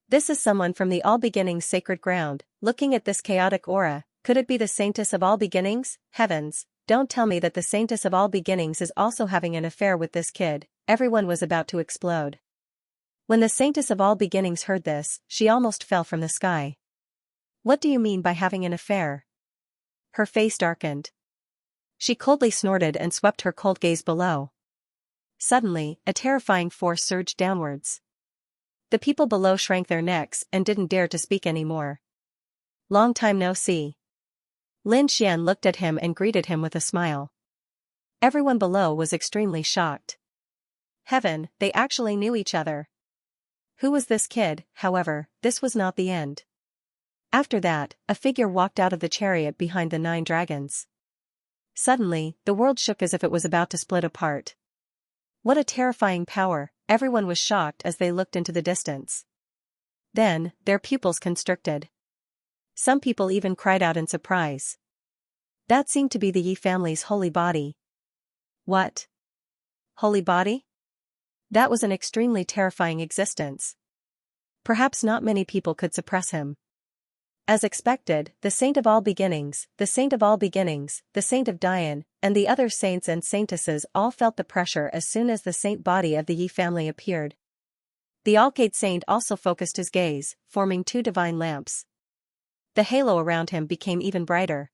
This is someone from the All Beginnings sacred ground. Looking at this chaotic aura, could it be the Saintess of All Beginnings? Heavens, don't tell me that the Saintess of All Beginnings is also having an affair with this kid. Everyone was about to explode. When the Saintess of All Beginnings heard this, she almost fell from the sky. What do you mean by having an affair? Her face darkened. She coldly snorted and swept her cold gaze below. Suddenly, a terrifying force surged downwards. The people below shrank their necks and didn't dare to speak anymore. Long time no see. Lin Xian looked at him and greeted him with a smile. Everyone below was extremely shocked. Heaven, they actually knew each other. Who was this kid? However, this was not the end. After that, a figure walked out of the chariot behind the 9 dragons. Suddenly, the world shook as if it was about to split apart. What a terrifying power! Everyone was shocked as they looked into the distance. Then, their pupils constricted. Some people even cried out in surprise. That seemed to be the Yi family's holy body. What? Holy body? That was an extremely terrifying existence. Perhaps not many people could suppress him. As expected, the Saint of All Beginnings, the Saint of All Beginnings, the Saint of Dian, and the other saints and saintesses all felt the pressure as soon as the saint body of the Yi family appeared. The Alcade Saint also focused his gaze, forming 2 divine lamps. The halo around him became even brighter.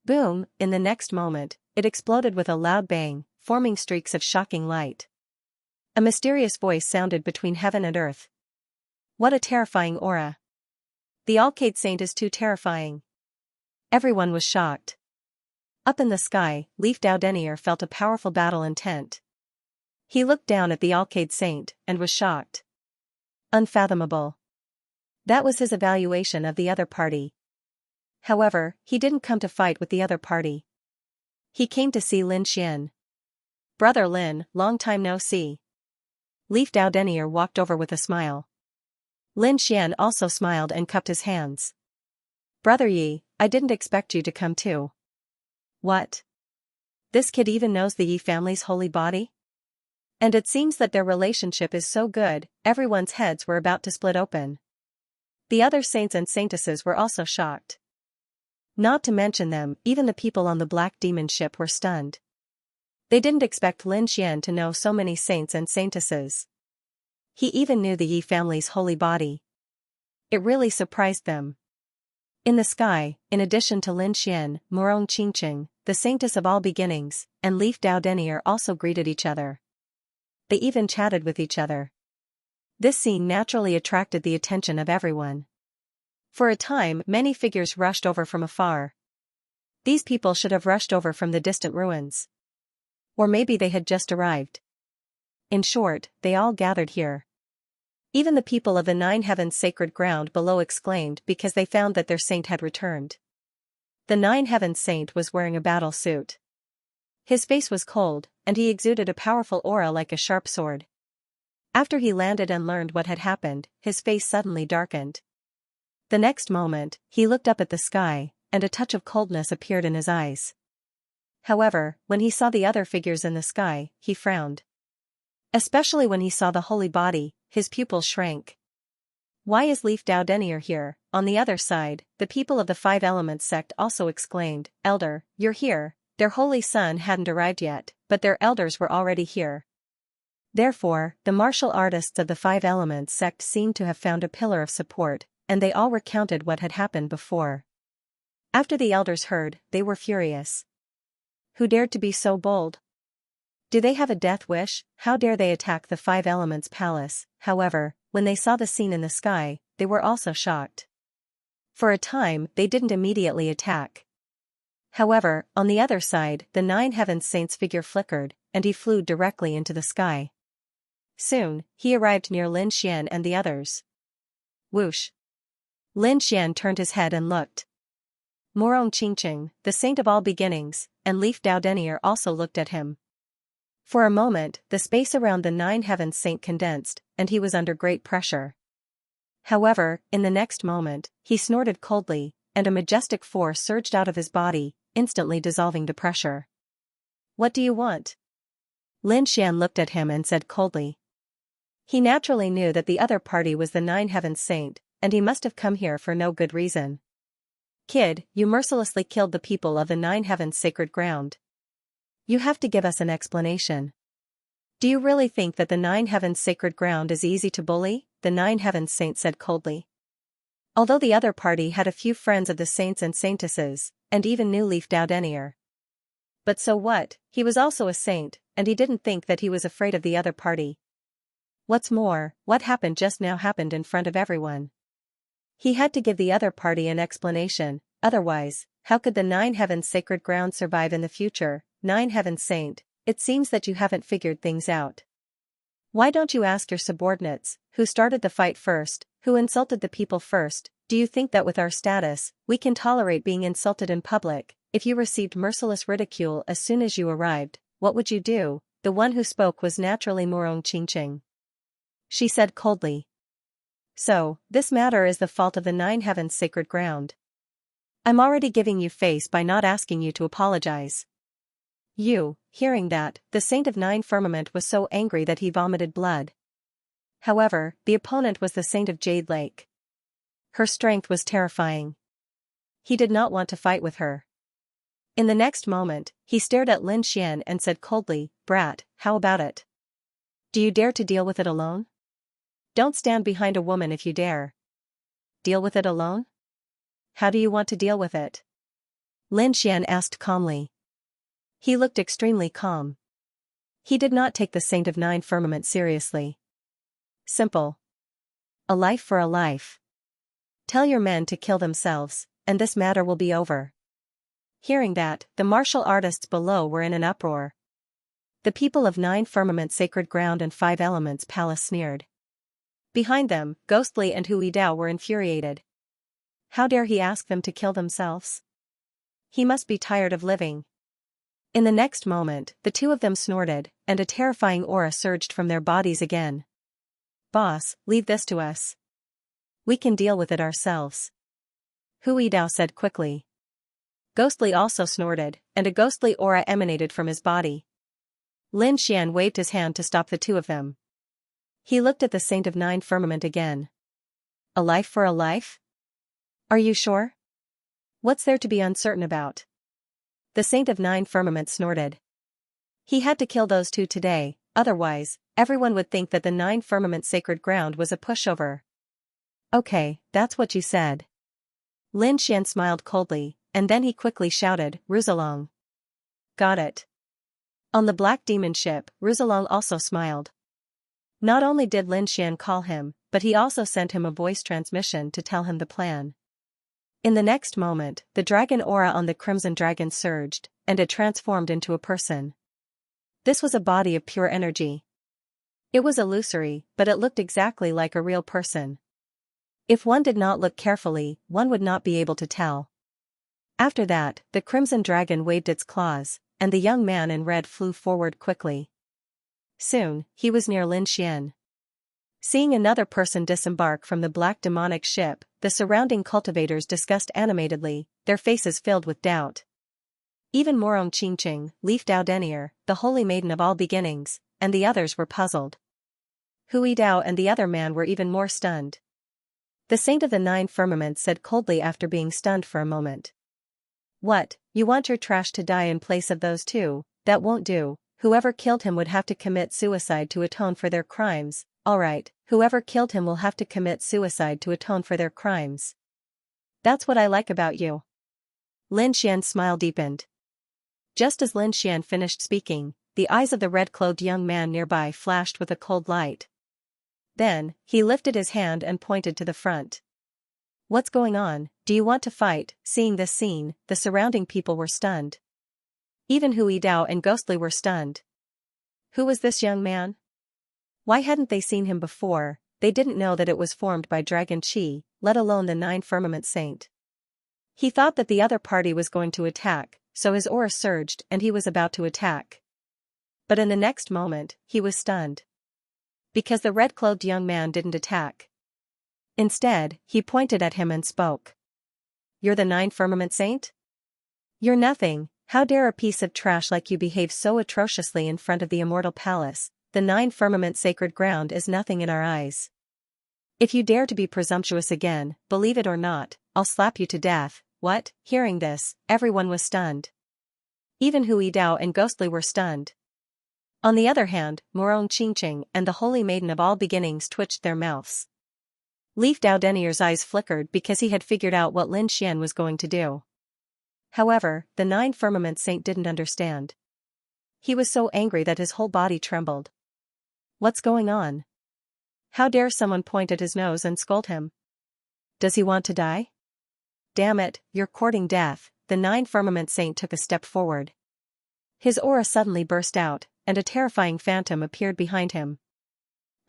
Boom, in the next moment, it exploded with a loud bang, forming streaks of shocking light. A mysterious voice sounded between heaven and earth. What a terrifying aura! The Alcade Saint is too terrifying. Everyone was shocked. Up in the sky, Leaf Dao Denier felt a powerful battle intent. He looked down at the Alcade Saint and was shocked. Unfathomable. That was his evaluation of the other party. However, he didn't come to fight with the other party. He came to see Lin Xian. Brother Lin, long time no see. Leaf Dao Denier walked over with a smile. Lin Xian also smiled and cupped his hands. Brother Yi, I didn't expect you to come too. What? This kid even knows the Yi family's holy body? And it seems that their relationship is so good, everyone's heads were about to split open. The other saints and saintesses were also shocked. Not to mention them, even the people on the Black Demon ship were stunned. They didn't expect Lin Xian to know so many saints and saintesses. He even knew the Yi family's holy body. It really surprised them. In the sky, in addition to Lin Xian, Morong Qingqing, the Saintess of All Beginnings, and Leaf Dao Denier also greeted each other. They even chatted with each other. This scene naturally attracted the attention of everyone. For a time, many figures rushed over from afar. These people should have rushed over from the distant ruins. Or maybe they had just arrived. In short, they all gathered here. Even the people of the 9 heavens sacred ground below exclaimed because they found that their saint had returned. The 9 heavens saint was wearing a battle suit. His face was cold, and he exuded a powerful aura like a sharp sword. After he landed and learned what had happened, his face suddenly darkened. The next moment, he looked up at the sky, and a touch of coldness appeared in his eyes. However, when he saw the other figures in the sky, he frowned. Especially when he saw the holy body, his pupils shrank. Why is Leaf Dao Denier here? On the other side, the people of the 5 Elements sect also exclaimed, Elder, you're here. Their holy son hadn't arrived yet, but their elders were already here. Therefore, the martial artists of the 5 Elements sect seemed to have found a pillar of support, and they all recounted what had happened before. After the elders heard, they were furious. Who dared to be so bold? Do they have a death wish? How dare they attack the 5 Elements palace? However, when they saw the scene in the sky, they were also shocked. For a time, they didn't immediately attack. However, on the other side, the 9 Heavens Saint's figure flickered, and he flew directly into the sky. Soon, he arrived near Lin Xian and the others. Whoosh! Lin Xian turned his head and looked. Morong Qingqing, the saint of all beginnings, and Leaf Dao Denier also looked at him. For a moment, the space around the 9 Heavens Saint condensed, and he was under great pressure. However, in the next moment, he snorted coldly, and a majestic force surged out of his body, instantly dissolving the pressure. What do you want? Lin Xian looked at him and said coldly. He naturally knew that the other party was the 9 Heavens Saint, and he must have come here for no good reason. Kid, you mercilessly killed the people of the 9 Heavens sacred ground. You have to give us an explanation. Do you really think that the 9 Heavens sacred ground is easy to bully? The 9 Heavens Saint said coldly. Although the other party had a few friends of the saints and saintesses, and even knew Leaf Dao Denier. But so what, he was also a saint, and he didn't think that he was afraid of the other party. What's more, what happened just now happened in front of everyone. He had to give the other party an explanation, otherwise, how could the 9 Heavens sacred ground survive in the future? 9 Heavens Saint, it seems that you haven't figured things out. Why don't you ask your subordinates, who started the fight first, who insulted the people first? Do you think that with our status, we can tolerate being insulted in public? If you received merciless ridicule as soon as you arrived, what would you do? The one who spoke was naturally Morong Qingqing. She said coldly. So, this matter is the fault of the 9 Heavens sacred ground. I'm already giving you face by not asking you to apologize. You, hearing that, the Saint of 9 Firmament was so angry that he vomited blood. However, the opponent was the Saint of Jade Lake. Her strength was terrifying. He did not want to fight with her. In the next moment, he stared at Lin Xian and said coldly, Brat, how about it? Do you dare to deal with it alone? Don't stand behind a woman if you dare. Deal with it alone? How do you want to deal with it? Lin Xian asked calmly. He looked extremely calm. He did not take the Saint of 9 Firmament seriously. Simple. A life for a life. Tell your men to kill themselves, and this matter will be over. Hearing that, the martial artists below were in an uproar. The people of 9 Firmament Sacred Ground and 5 Elements Palace sneered. Behind them, Ghostly and Hui Dao were infuriated. How dare he ask them to kill themselves? He must be tired of living. In the next moment, the two of them snorted, and a terrifying aura surged from their bodies again. Boss, leave this to us. We can deal with it ourselves. Hui Dao said quickly. Ghostly also snorted, and a ghostly aura emanated from his body. Lin Xian waved his hand to stop the two of them. He looked at the Saint of 9 Firmament again. A life for a life? Are you sure? What's there to be uncertain about? The Saint of 9 Firmament snorted. He had to kill those two today, otherwise, everyone would think that the 9 Firmament Sacred Ground was a pushover. Okay, that's what you said. Lin Xian smiled coldly, and then he quickly shouted, Ruzalong. Got it. On the Black Demon ship, Ruzalong also smiled. Not only did Lin Xian call him, but he also sent him a voice transmission to tell him the plan. In the next moment, the dragon aura on the Crimson Dragon surged, and it transformed into a person. This was a body of pure energy. It was illusory, but it looked exactly like a real person. If one did not look carefully, one would not be able to tell. After that, the Crimson Dragon waved its claws, and the young man in red flew forward quickly. Soon, he was near Lin Xian. Seeing another person disembark from the black demonic ship, the surrounding cultivators discussed animatedly, their faces filled with doubt. Even Morong Qingqing, Leaf Dao Denier, the holy maiden of all beginnings, and the others were puzzled. Hui Dao and the other man were even more stunned. The Saint of the 9 Firmaments said coldly after being stunned for a moment. What, you want your trash to die in place of those two? That won't do. Whoever killed him would have to commit suicide to atone for their crimes. Alright, whoever killed him will have to commit suicide to atone for their crimes. That's what I like about you. Lin Xian's smile deepened. Just as Lin Xian finished speaking, the eyes of the red-clothed young man nearby flashed with a cold light. Then, he lifted his hand and pointed to the front. What's going on? Do you want to fight? Seeing this scene, the surrounding people were stunned. Even Hu Yidao and Ghostly were stunned. Who was this young man? Why hadn't they seen him before? They didn't know that it was formed by Dragon Chi, let alone the 9 Firmament Saint. He thought that the other party was going to attack, so his aura surged and he was about to attack. But in the next moment, he was stunned. Because the red-clothed young man didn't attack. Instead, he pointed at him and spoke. You're the 9 Firmament Saint? You're nothing. How dare a piece of trash like you behave so atrociously in front of the Immortal Palace? The 9 Firmament sacred ground is nothing in our eyes. If you dare to be presumptuous again, believe it or not, I'll slap you to death. What? Hearing this, everyone was stunned. Even Hu Yidao and Ghostly were stunned. On the other hand, Morong Qingqing and the Holy Maiden of All Beginnings twitched their mouths. Leaf Dao Denier's eyes flickered because he had figured out what Lin Xian was going to do. However, the 9 Firmament Saint didn't understand. He was so angry that his whole body trembled. What's going on? How dare someone point at his nose and scold him? Does he want to die? Damn it, you're courting death. The 9 Firmament Saint took a step forward. His aura suddenly burst out, and a terrifying phantom appeared behind him.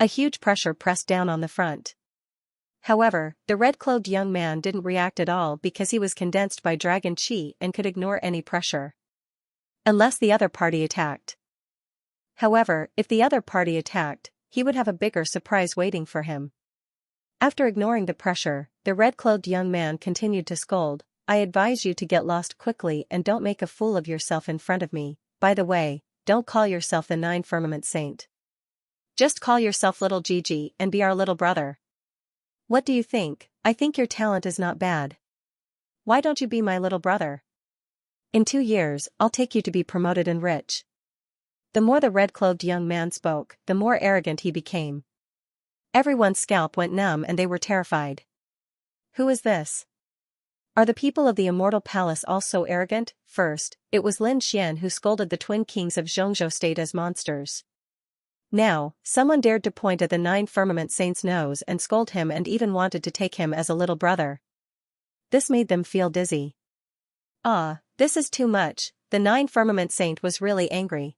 A huge pressure pressed down on the front. However, the red-clothed young man didn't react at all because he was condensed by Dragon Chi and could ignore any pressure. Unless the other party attacked. However, if the other party attacked, he would have a bigger surprise waiting for him. After ignoring the pressure, the red-clothed young man continued to scold, I advise you to get lost quickly and don't make a fool of yourself in front of me. By the way, don't call yourself the 9 Firmament Saint. Just call yourself Little Gigi and be our little brother. What do you think? I think your talent is not bad. Why don't you be my little brother? In 2 years, I'll take you to be promoted and rich. The more the red-clothed young man spoke, the more arrogant he became. Everyone's scalp went numb and they were terrified. Who is this? Are the people of the Immortal Palace all so arrogant? First, it was Lin Xian who scolded the twin kings of Zhongzhou State as monsters. Now, someone dared to point at the 9 Firmament Saint's nose and scold him and even wanted to take him as a little brother. This made them feel dizzy. This is too much. The 9 Firmament Saint was really angry.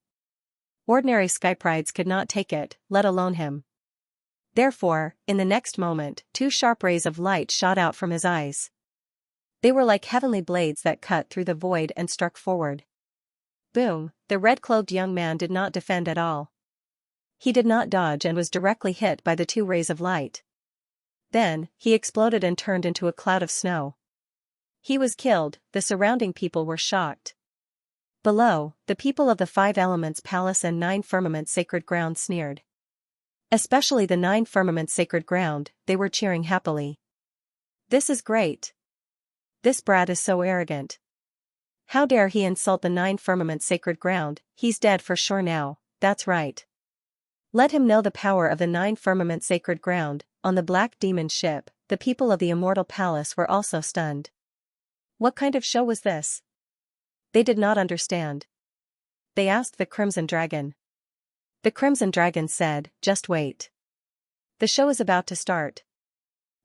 Ordinary Skyprides could not take it, let alone him. Therefore, in the next moment, 2 sharp rays of light shot out from his eyes. They were like heavenly blades that cut through the void and struck forward. Boom, the red-clothed young man did not defend at all. He did not dodge and was directly hit by the 2 rays of light. Then, he exploded and turned into a cloud of snow. He was killed. The surrounding people were shocked. Below, the people of the 5 Elements Palace and 9 Firmament Sacred Ground sneered. Especially the 9 Firmament Sacred Ground, they were cheering happily. This is great. This brat is so arrogant. How dare he insult the 9 Firmament Sacred Ground? He's dead for sure now, that's right. Let him know the power of the 9 Firmament Sacred Ground. On the Black Demon ship, the people of the Immortal Palace were also stunned. What kind of show was this? They did not understand. They asked the Crimson Dragon. The Crimson Dragon said, just wait. The show is about to start.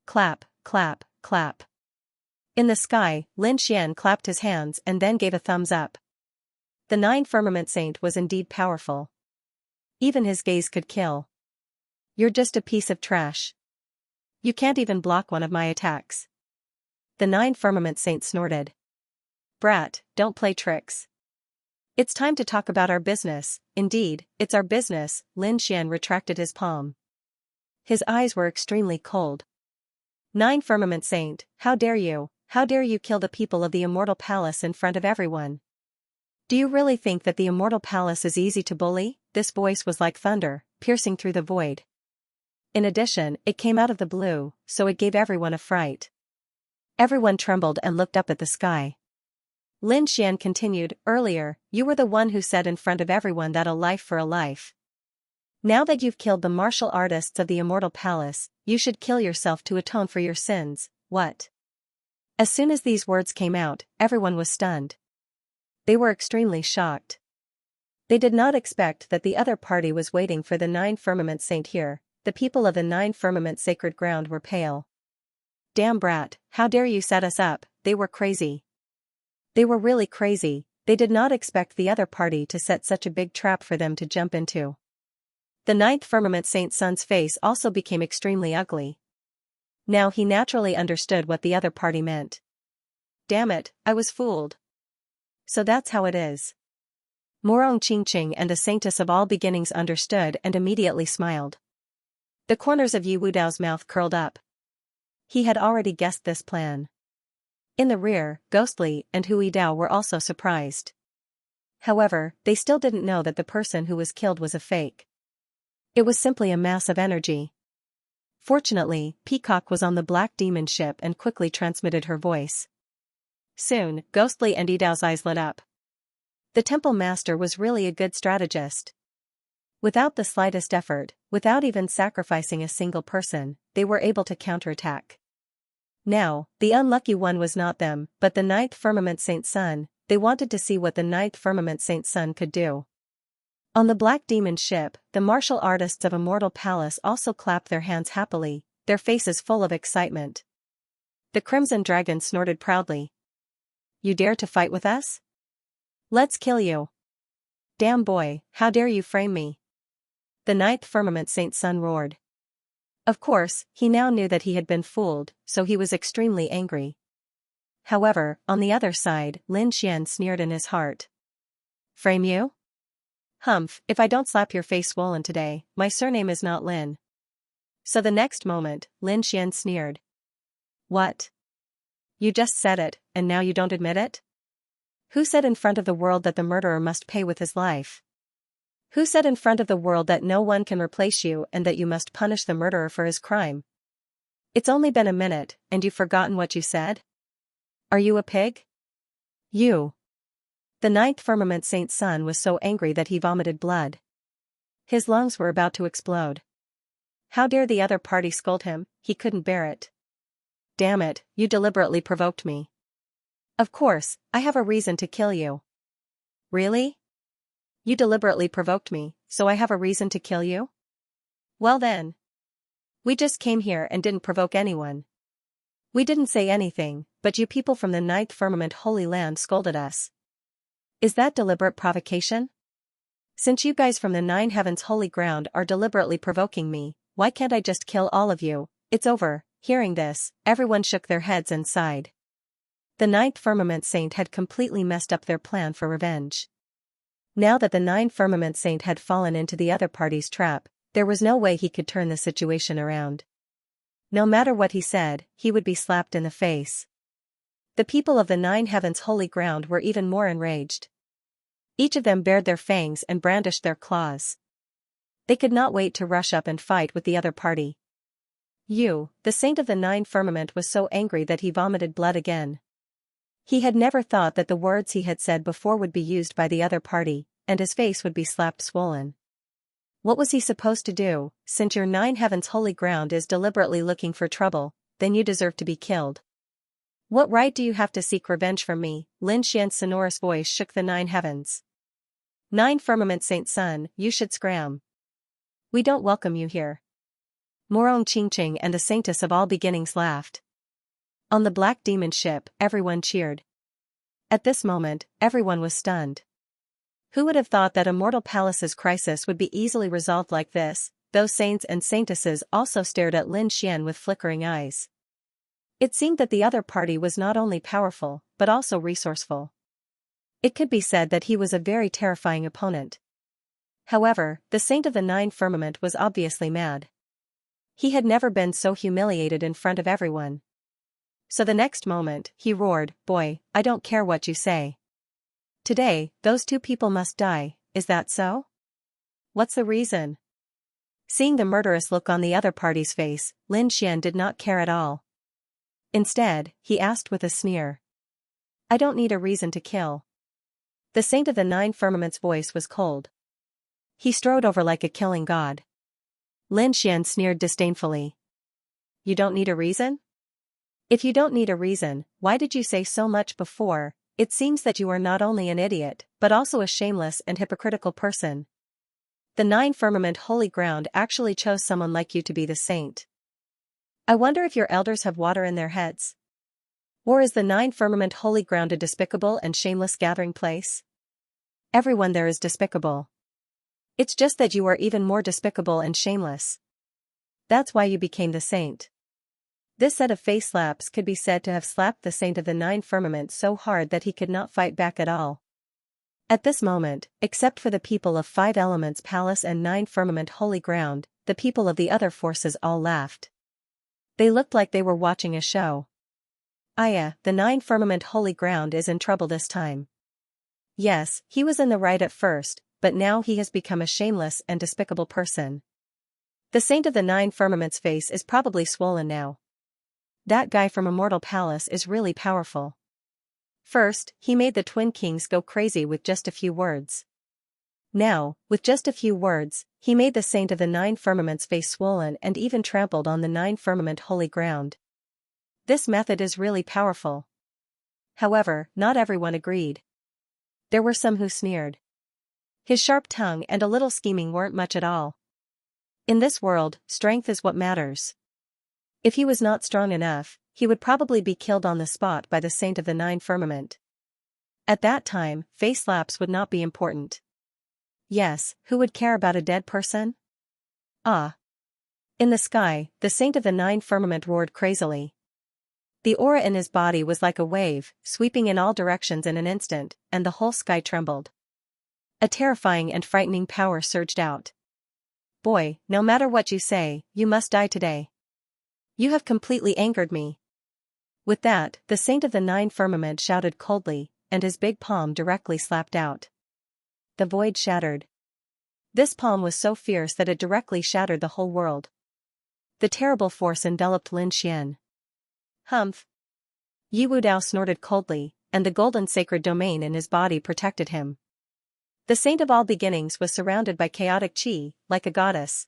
Clap, clap, clap. In the sky, Lin Xian clapped his hands and then gave a thumbs up. The 9 Firmament Saint was indeed powerful. Even his gaze could kill. You're just a piece of trash. You can't even block one of my attacks. The 9 Firmament Saint snorted. Brat, don't play tricks. It's time to talk about our business. Indeed, it's our business. Lin Xian retracted his palm. His eyes were extremely cold. 9 Firmament Saint, how dare you? How dare you kill the people of the Immortal Palace in front of everyone? Do you really think that the Immortal Palace is easy to bully? This voice was like thunder, piercing through the void. In addition, it came out of the blue, so it gave everyone a fright. Everyone trembled and looked up at the sky. Lin Xian continued, earlier, you were the one who said in front of everyone that a life for a life. Now that you've killed the martial artists of the Immortal Palace, you should kill yourself to atone for your sins. What? As soon as these words came out, everyone was stunned. They were extremely shocked. They did not expect that the other party was waiting for the 9 Firmament Saint here. the people of the nine firmament sacred ground were pale. Damn brat, how dare you set us up? They were crazy. They were really crazy. They did not expect the other party to set such a big trap for them to jump into. The ninth firmament saint's son's face also became extremely ugly. Now he naturally understood what the other party meant. Damn it, I was fooled. So that's how it is. Morong Qingqing and the saintess of all beginnings understood and immediately smiled. The corners of Yu Wudao's mouth curled up. He had already guessed this plan. In the rear, Ghostly and Hui Dao were also surprised. However, they still didn't know that the person who was killed was a fake. It was simply a mass of energy. Fortunately, Peacock was on the Black Demon ship and quickly transmitted her voice. Soon, Ghostly and Yidao's eyes lit up. The Temple Master was really a good strategist. Without the slightest effort, without even sacrificing a single person, they were able to counterattack. Now, the unlucky one was not them, but the ninth firmament saint's son. They wanted to see what the ninth firmament saint's son could do. On the Black Demon ship, the martial artists of Immortal Palace also clapped their hands happily, their faces full of excitement. The Crimson Dragon snorted proudly. You dare to fight with us? Let's kill you. Damn boy, how dare you frame me? The ninth firmament saint's son roared. Of course, he now knew that he had been fooled, so he was extremely angry. However, on the other side, Lin Xian sneered in his heart. Frame you? Humph, if I don't slap your face swollen today, my surname is not Lin. So the next moment, Lin Xian sneered. What? You just said it, and now you don't admit it? Who said in front of the world that the murderer must pay with his life? Who said in front of the world that no one can replace you and that you must punish the murderer for his crime? It's only been a minute, and you've forgotten what you said? Are you a pig? You. The ninth firmament saint's son was so angry that he vomited blood. His lungs were about to explode. How dare the other party scold him? He couldn't bear it. Damn it, you deliberately provoked me. Of course, I have a reason to kill you. Really? You deliberately provoked me, so I have a reason to kill you? Well then. We just came here and didn't provoke anyone. We didn't say anything, but you people from the ninth firmament holy land scolded us. Is that deliberate provocation? Since you guys from the nine heavens holy ground are deliberately provoking me, why can't I just kill all of you? It's over. Hearing this, everyone shook their heads and sighed. The ninth firmament saint had completely messed up their plan for revenge. Now that the ninth firmament saint had fallen into the other party's trap, there was no way he could turn the situation around. No matter what he said, he would be slapped in the face. The people of the nine heavens holy ground were even more enraged. Each of them bared their fangs and brandished their claws. They could not wait to rush up and fight with the other party. Yu, the saint of the nine firmament, was so angry that he vomited blood again. He had never thought that the words he had said before would be used by the other party, and his face would be slapped swollen. What was he supposed to do? Since your nine heavens holy ground is deliberately looking for trouble, then you deserve to be killed. What right do you have to seek revenge from me? Lin Xian's sonorous voice shook the nine heavens. Nine firmament saint's son, you should scram. We don't welcome you here. Morong Qingqing and the saintess of all beginnings laughed. On the Black Demon ship, everyone cheered. At this moment, everyone was stunned. Who would have thought that Immortal Palace's crisis would be easily resolved like this? Those saints and saintesses also stared at Lin Xian with flickering eyes. It seemed that the other party was not only powerful, but also resourceful. It could be said that he was a very terrifying opponent. However, the saint of the nine firmament was obviously mad. He had never been so humiliated in front of everyone. So the next moment, he roared, "Boy, I don't care what you say. Today, those two people must die, is that so? What's the reason?" Seeing the murderous look on the other party's face, Lin Xian did not care at all. Instead, he asked with a sneer. "I don't need a reason to kill." The saint of the nine firmament's voice was cold. He strode over like a killing god. Lin Xian sneered disdainfully. "You don't need a reason? If you don't need a reason, why did you say so much before? It seems that you are not only an idiot, but also a shameless and hypocritical person." The nine firmament holy ground actually chose someone like you to be the saint. I wonder if your elders have water in their heads. Or is the nine firmament holy ground a despicable and shameless gathering place? Everyone there is despicable. It's just that you are even more despicable and shameless. That's why you became the saint. This set of face slaps could be said to have slapped the saint of the nine firmaments so hard that he could not fight back at all. At this moment, except for the people of Five Elements Palace and Nine Firmament Holy Ground, the people of the other forces all laughed. They looked like they were watching a show. Aya, the Nine Firmament Holy Ground is in trouble this time. Yes, he was in the right at first, but now he has become a shameless and despicable person. The saint of the Nine Firmaments' face is probably swollen now. That guy from Immortal Palace is really powerful. First, he made the Twin Kings go crazy with just a few words. Now, with just a few words, he made the saint of the Nine Firmaments' face swollen and even trampled on the Nine Firmament Holy Ground. This method is really powerful. However, not everyone agreed. There were some who sneered. His sharp tongue and a little scheming weren't much at all. In this world, strength is what matters. If he was not strong enough, he would probably be killed on the spot by the saint of the Nine Firmament. At that time, face slaps would not be important. Yes, who would care about a dead person? Ah. In the sky, the saint of the Nine Firmament roared crazily. The aura in his body was like a wave, sweeping in all directions in an instant, and the whole sky trembled. A terrifying and frightening power surged out. Boy, no matter what you say, you must die today. You have completely angered me. With that, the saint of the Nine Firmament shouted coldly, and his big palm directly slapped out. The void shattered. This palm was so fierce that it directly shattered the whole world. The terrible force enveloped Lin Xian. Humph. Yi Wudao snorted coldly, and the golden sacred domain in his body protected him. The saint of all beginnings was surrounded by chaotic qi, like a goddess.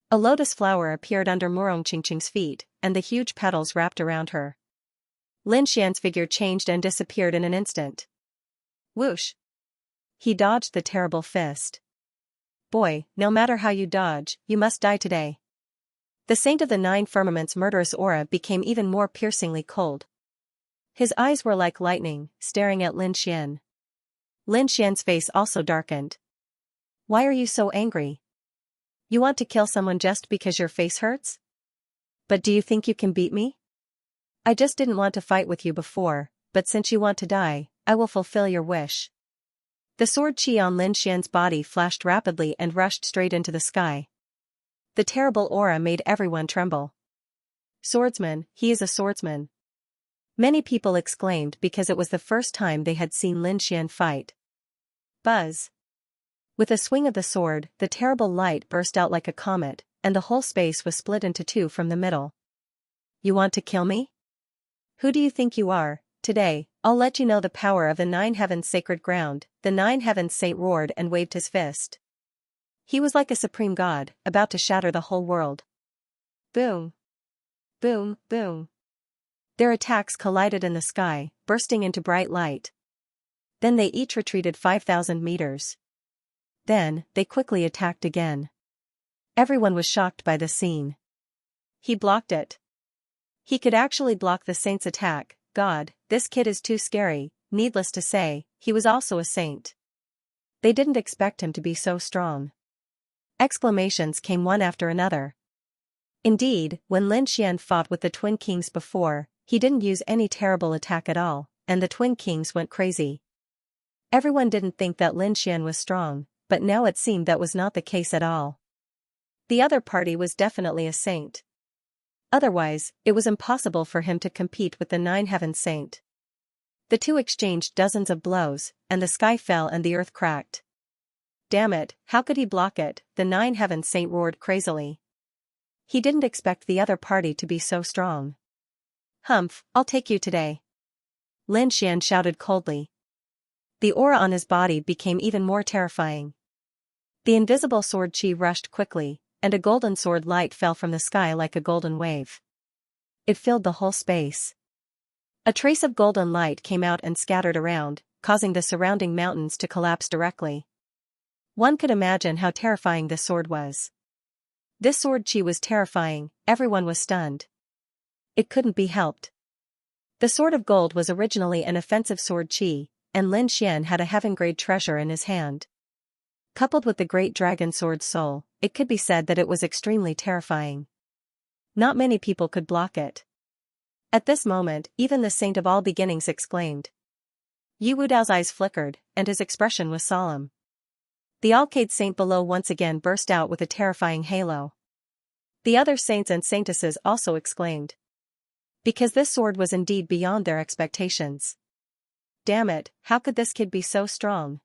A lotus flower appeared under Murong Qingqing's feet, and the huge petals wrapped around her. Lin Xian's figure changed and disappeared in an instant. Whoosh! He dodged the terrible fist. Boy, no matter how you dodge, you must die today. The saint of the Nine Firmaments' murderous aura became even more piercingly cold. His eyes were like lightning, staring at Lin Xian. Lin Xian's face also darkened. Why are you so angry? You want to kill someone just because your face hurts? But do you think you can beat me? I just didn't want to fight with you before, but since you want to die, I will fulfill your wish. The sword qi on Lin Xian's body flashed rapidly and rushed straight into the sky. The terrible aura made everyone tremble. Swordsman, he is a swordsman. Many people exclaimed because it was the first time they had seen Lin Xian fight. Buzz. With a swing of the sword, the terrible light burst out like a comet, and the whole space was split into two from the middle. You want to kill me? Who do you think you are? Today, I'll let you know the power of the Nine Heavens' sacred ground. The Nine Heavens saint roared and waved his fist. He was like a supreme god, about to shatter the whole world. Boom. Boom, boom. Their attacks collided in the sky, bursting into bright light. Then they each retreated 5,000 meters. Then, they quickly attacked again. Everyone was shocked by the scene. He blocked it. He could actually block the saint's attack. God, this kid is too scary. Needless to say, he was also a saint. They didn't expect him to be so strong. Exclamations came one after another. Indeed, when Lin Xian fought with the Twin Kings before, he didn't use any terrible attack at all, and the Twin Kings went crazy. Everyone didn't think that Lin Xian was strong, but now it seemed that was not the case at all. The other party was definitely a saint. Otherwise, it was impossible for him to compete with the Nine Heavens saint. The two exchanged dozens of blows, and the sky fell and the earth cracked. Damn it, how could he block it? The Nine Heavens saint roared crazily. He didn't expect the other party to be so strong. Humph, I'll take you today. Lin Xian shouted coldly. The aura on his body became even more terrifying. The invisible sword qi rushed quickly, and a golden sword light fell from the sky like a golden wave. It filled the whole space. A trace of golden light came out and scattered around, causing the surrounding mountains to collapse directly. One could imagine how terrifying this sword was. This sword chi was terrifying, everyone was stunned. It couldn't be helped. The sword of gold was originally an offensive sword chi, and Lin Xian had a heaven-grade treasure in his hand. Coupled with the great dragon sword soul, it could be said that it was extremely terrifying. Not many people could block it. At this moment, even the saint of all beginnings exclaimed. Yu Wudao's eyes flickered, and his expression was solemn. The Alcade saint below once again burst out with a terrifying halo. The other saints and saintesses also exclaimed. Because this sword was indeed beyond their expectations. Damn it, how could this kid be so strong?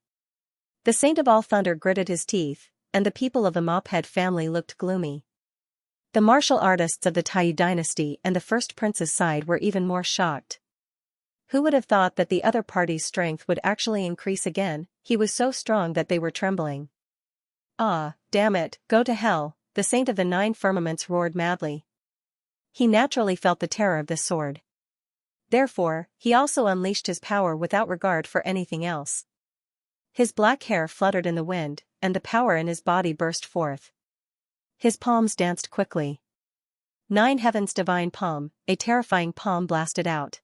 The saint of all thunder gritted his teeth, and the people of the Mophead family looked gloomy. The martial artists of the Taiyu dynasty and the first prince's side were even more shocked. Who would have thought that the other party's strength would actually increase again? He was so strong that they were trembling. Ah, damn it, go to hell, the saint of the 9 firmaments roared madly. He naturally felt the terror of this sword. Therefore, he also unleashed his power without regard for anything else. His black hair fluttered in the wind, and the power in his body burst forth. His palms danced quickly. 9 heavens divine palm, a terrifying palm blasted out.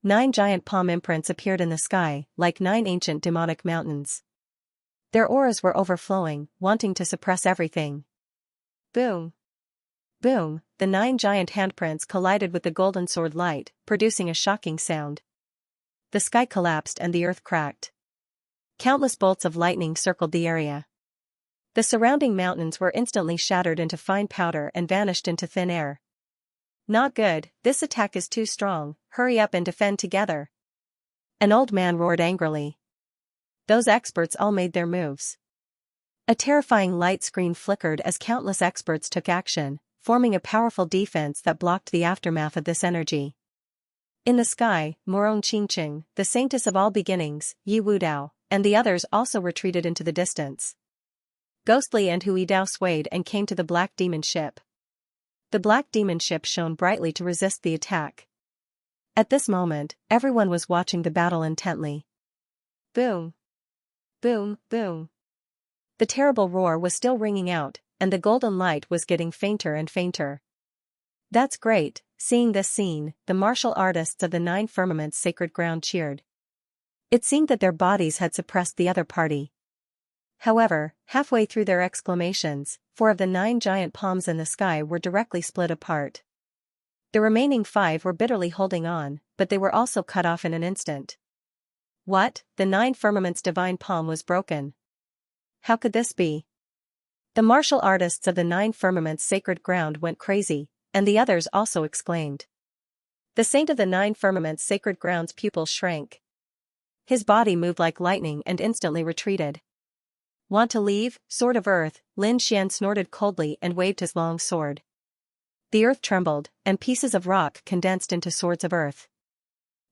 9 giant palm imprints appeared in the sky, like 9 ancient demonic mountains. Their auras were overflowing, wanting to suppress everything. Boom! Boom! The 9 giant handprints collided with the golden sword light, producing a shocking sound. The sky collapsed and the earth cracked. Countless bolts of lightning circled the area. The surrounding mountains were instantly shattered into fine powder and vanished into thin air. Not good, this attack is too strong, hurry up and defend together. An old man roared angrily. Those experts all made their moves. A terrifying light screen flickered as countless experts took action, forming a powerful defense that blocked the aftermath of this energy. In the sky, Morong Qingqing, the saintess of all beginnings, Yu Wudao, and the others also retreated into the distance. Ghostly and Hui Dao swayed and came to the black demon ship. The black demon ship shone brightly to resist the attack. At this moment, everyone was watching the battle intently. Boom! Boom! Boom! The terrible roar was still ringing out, and the golden light was getting fainter and fainter. That's great, seeing this scene, the martial artists of the 9 firmaments sacred ground cheered. It seemed that their bodies had suppressed the other party. However, halfway through their exclamations, 4 of the 9 giant palms in the sky were directly split apart. The remaining 5 were bitterly holding on, but they were also cut off in an instant. What? The 9 firmaments divine palm was broken. How could this be? The martial artists of the 9 firmaments sacred ground went crazy, and the others also exclaimed. The saint of the 9 firmaments sacred ground's pupils shrank. His body moved like lightning and instantly retreated. Want to leave, sword of earth? Lin Xian snorted coldly and waved his long sword. The earth trembled, and pieces of rock condensed into swords of earth.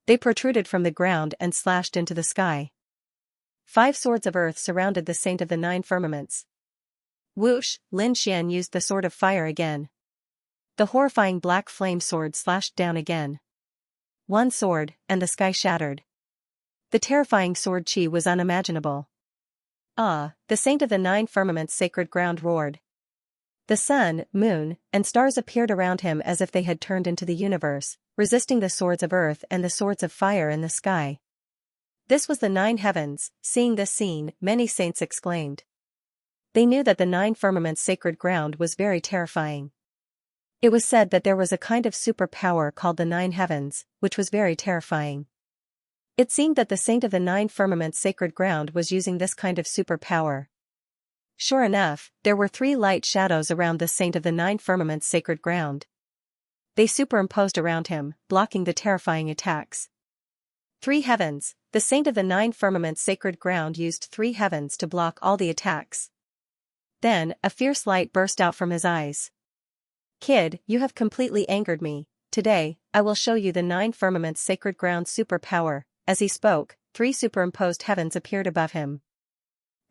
They protruded from the ground and slashed into the sky. 5 swords of earth surrounded the saint of the 9 firmaments. Whoosh! Lin Xian used the sword of fire again. The horrifying black flame sword slashed down again. 1 sword, and the sky shattered. The terrifying sword chi was unimaginable. Ah, the saint of the 9 firmaments sacred ground roared. The sun, moon, and stars appeared around him as if they had turned into the universe, resisting the swords of earth and the swords of fire in the sky. This was the 9 heavens. Seeing this scene, many saints exclaimed. They knew that the 9 firmaments sacred ground was very terrifying. It was said that there was a kind of superpower called the 9 heavens, which was very terrifying. It seemed that the saint of the 9 firmaments sacred ground was using this kind of superpower. Sure enough, there were 3 light shadows around the saint of the 9 firmaments sacred ground. They superimposed around him, blocking the terrifying attacks. 3 heavens. The saint of the 9 firmaments sacred ground used 3 heavens to block all the attacks. Then, a fierce light burst out from his eyes. Kid, you have completely angered me. Today, I will show you the 9 firmaments sacred ground superpower. As he spoke, 3 superimposed heavens appeared above him.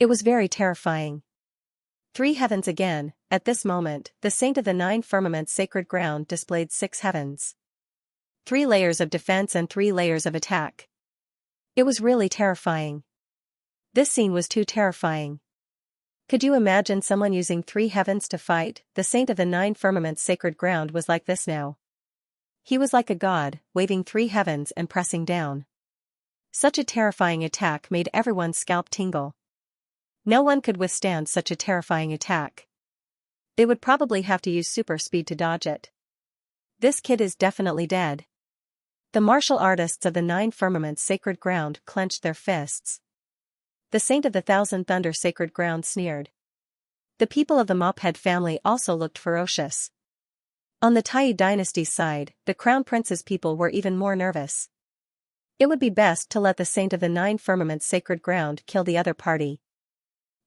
It was very terrifying. 3 heavens again. At this moment, the saint of the 9 firmaments sacred ground displayed 6 heavens. 3 layers of defense and 3 layers of attack. It was really terrifying. This scene was too terrifying. Could you imagine someone using 3 heavens to fight? The saint of the 9 firmaments sacred ground was like this now. He was like a god, waving 3 heavens and pressing down. Such a terrifying attack made everyone's scalp tingle. No one could withstand such a terrifying attack. They would probably have to use super speed to dodge it. This kid is definitely dead. The martial artists of the 9 firmaments sacred ground clenched their fists. The saint of the 1,000 thunder sacred ground sneered. The people of the Mophead family also looked ferocious. On the Tai dynasty's side, the crown prince's people were even more nervous. It would be best to let the saint of the 9 firmaments sacred ground kill the other party.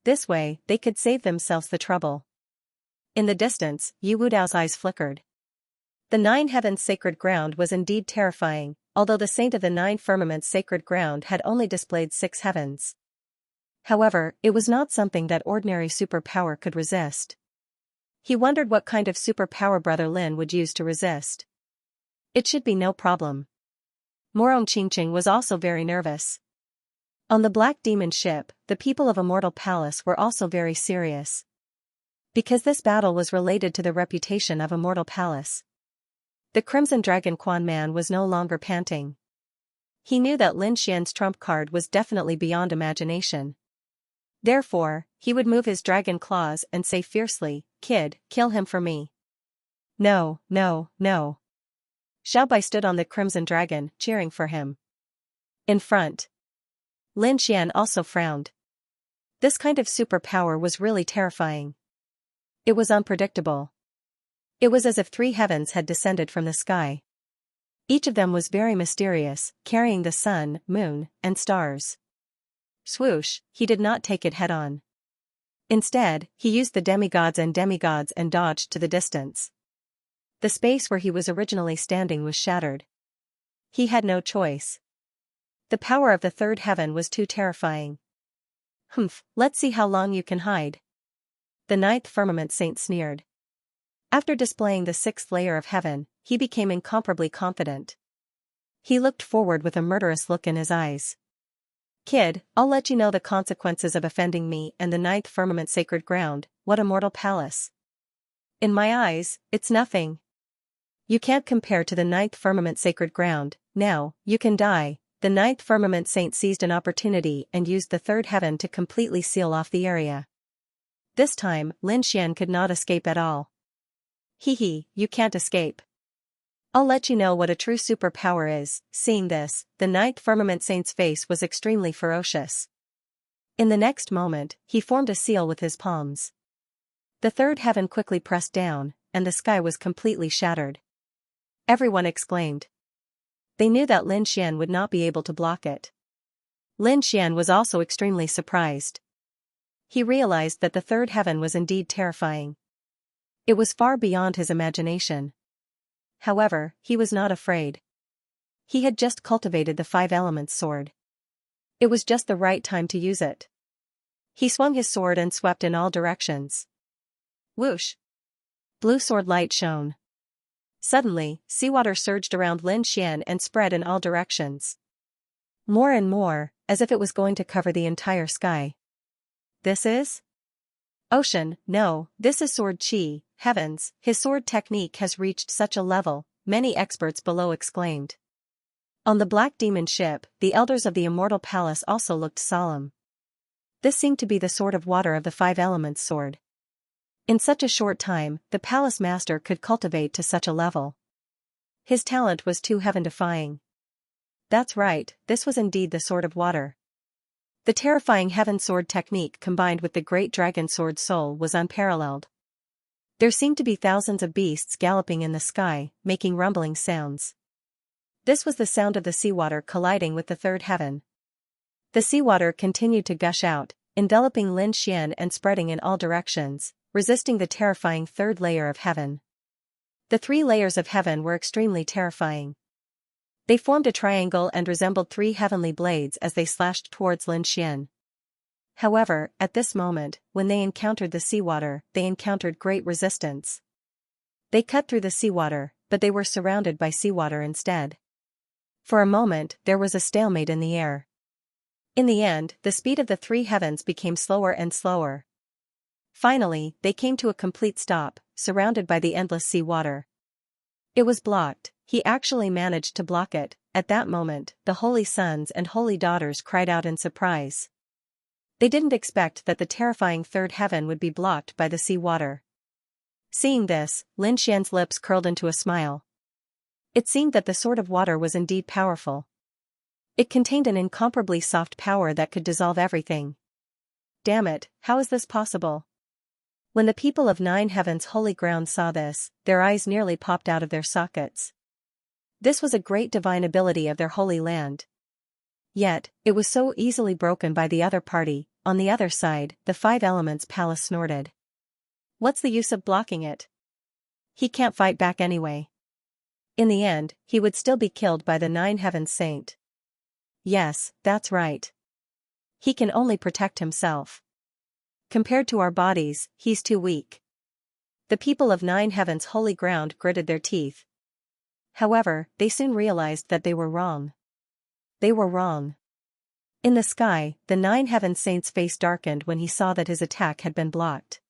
This way, they could save themselves the trouble. In the distance, Yu Wudao's eyes flickered. The 9 heavens sacred ground was indeed terrifying, although the saint of the 9 firmaments sacred ground had only displayed 6 heavens. However, it was not something that ordinary superpower could resist. He wondered what kind of superpower Brother Lin would use to resist. It should be no problem. Morong Qingqing was also very nervous. On the Black Demon ship, the people of Immortal Palace were also very serious. Because this battle was related to the reputation of Immortal Palace. The Crimson Dragon Quan Man was no longer panting. He knew that Lin Xian's trump card was definitely beyond imagination. Therefore, he would move his dragon claws and say fiercely, "Kid, kill him for me." No, no, no. Xiao Bai stood on the Crimson Dragon, cheering for him. In front. Lin Xian also frowned. This kind of superpower was really terrifying. It was unpredictable. It was as if 3 heavens had descended from the sky. Each of them was very mysterious, carrying the sun, moon, and stars. Swoosh, he did not take it head-on. Instead, he used the demigods and dodged to the distance. The space where he was originally standing was shattered. He had no choice. The power of the 3rd heaven was too terrifying. Humph, let's see how long you can hide. The 9th firmament saint sneered. After displaying the 6th layer of heaven, he became incomparably confident. He looked forward with a murderous look in his eyes. Kid, I'll let you know the consequences of offending me and the 9th firmament sacred ground. What Immortal Palace. In my eyes, it's nothing. You can't compare to the 9th firmament sacred ground. Now, you can die. The 9th firmament saint seized an opportunity and used the 3rd heaven to completely seal off the area. This time, Lin Xian could not escape at all. Hee, you can't escape. I'll let you know what a true superpower is. Seeing this, the 9th firmament saint's face was extremely ferocious. In the next moment, he formed a seal with his palms. The 3rd heaven quickly pressed down, and the sky was completely shattered. Everyone exclaimed. They knew that Lin Xian would not be able to block it. Lin Xian was also extremely surprised. He realized that the 3rd heaven was indeed terrifying. It was far beyond his imagination. However, he was not afraid. He had just cultivated the 5 elements sword. It was just the right time to use it. He swung his sword and swept in all directions. Whoosh! Blue sword light shone. Suddenly, seawater surged around Lin Xian and spread in all directions. More and more, as if it was going to cover the entire sky. This is? Ocean. No, this is sword chi. Heavens, his sword technique has reached such a level, many experts below exclaimed. On the Black Demon ship, the elders of the Immortal Palace also looked solemn. This seemed to be the sword of water of the 5 elements sword. In such a short time, the palace master could cultivate to such a level. His talent was too heaven-defying. That's right, this was indeed the sword of water. The terrifying heaven sword technique combined with the great dragon sword soul was unparalleled. There seemed to be thousands of beasts galloping in the sky, making rumbling sounds. This was the sound of the seawater colliding with the 3rd heaven. The seawater continued to gush out, enveloping Lin Xian and spreading in all directions, resisting the terrifying 3rd layer of heaven. The 3 layers of heaven were extremely terrifying. They formed a triangle and resembled 3 heavenly blades as they slashed towards Lin Xian. However, at this moment, when they encountered the seawater, they encountered great resistance. They cut through the seawater, but they were surrounded by seawater instead. For a moment, there was a stalemate in the air. In the end, the speed of the 3 heavens became slower and slower. Finally, they came to a complete stop, surrounded by the endless sea water. It was blocked. He actually managed to block it. At that moment, the holy sons and holy daughters cried out in surprise. They didn't expect that the terrifying third heaven would be blocked by the sea water. Seeing this, Lin Xian's lips curled into a smile. It seemed that the sword of water was indeed powerful. It contained an incomparably soft power that could dissolve everything. Damn it, how is this possible? When the people of Nine Heaven's holy ground saw this, their eyes nearly popped out of their sockets. This was a great divine ability of their holy land. Yet, it was so easily broken by the other party. On the other side, the Five Elements Palace snorted. What's the use of blocking it? He can't fight back anyway. In the end, he would still be killed by the Nine Heavens Saint. Yes, that's right. He can only protect himself. Compared to our bodies, he's too weak. The people of Nine Heaven's holy ground gritted their teeth. However, they soon realized that they were wrong. They were wrong. In the sky, the Nine Heaven Saint's face darkened when he saw that his attack had been blocked.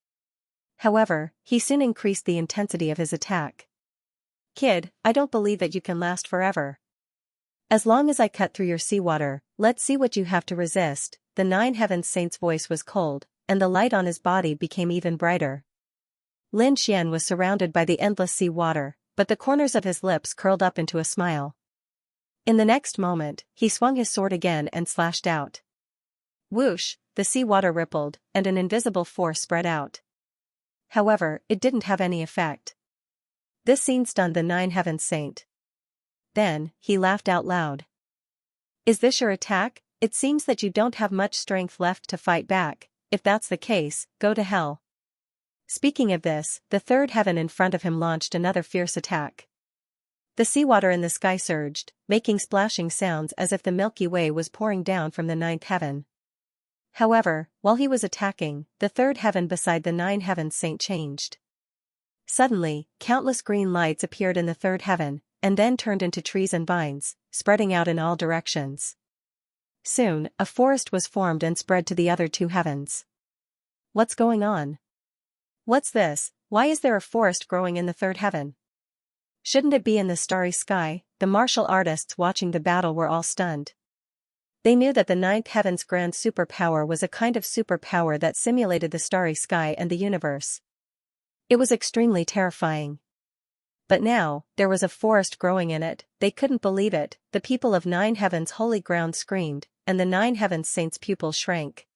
However, he soon increased the intensity of his attack. Kid, I don't believe that you can last forever. As long as I cut through your seawater, let's see what you have to resist. The Nine Heaven Saint's voice was cold, and the light on his body became even brighter. Lin Xian was surrounded by the endless sea water, but the corners of his lips curled up into a smile. In the next moment, he swung his sword again and slashed out. Whoosh, the sea water rippled, and an invisible force spread out. However, it didn't have any effect. This scene stunned the Nine Heaven Saint. Then, he laughed out loud. Is this your attack? It seems that you don't have much strength left to fight back. If that's the case, go to hell. Speaking of this, the third heaven in front of him launched another fierce attack. The seawater in the sky surged, making splashing sounds as if the Milky Way was pouring down from the ninth heaven. However, while he was attacking, the third heaven beside the Nine Heavens Saint changed. Suddenly, countless green lights appeared in the third heaven, and then turned into trees and vines, spreading out in all directions. Soon, a forest was formed and spread to the other two heavens. What's going on? What's this? Why is there a forest growing in the third heaven? Shouldn't it be in the starry sky? The martial artists watching the battle were all stunned. They knew that the ninth heaven's grand superpower was a kind of superpower that simulated the starry sky and the universe. It was extremely terrifying. But now, there was a forest growing in it. They couldn't believe it. The people of Nine Heaven's holy ground screamed, and the Nine Heavens Saint's pupils shrank.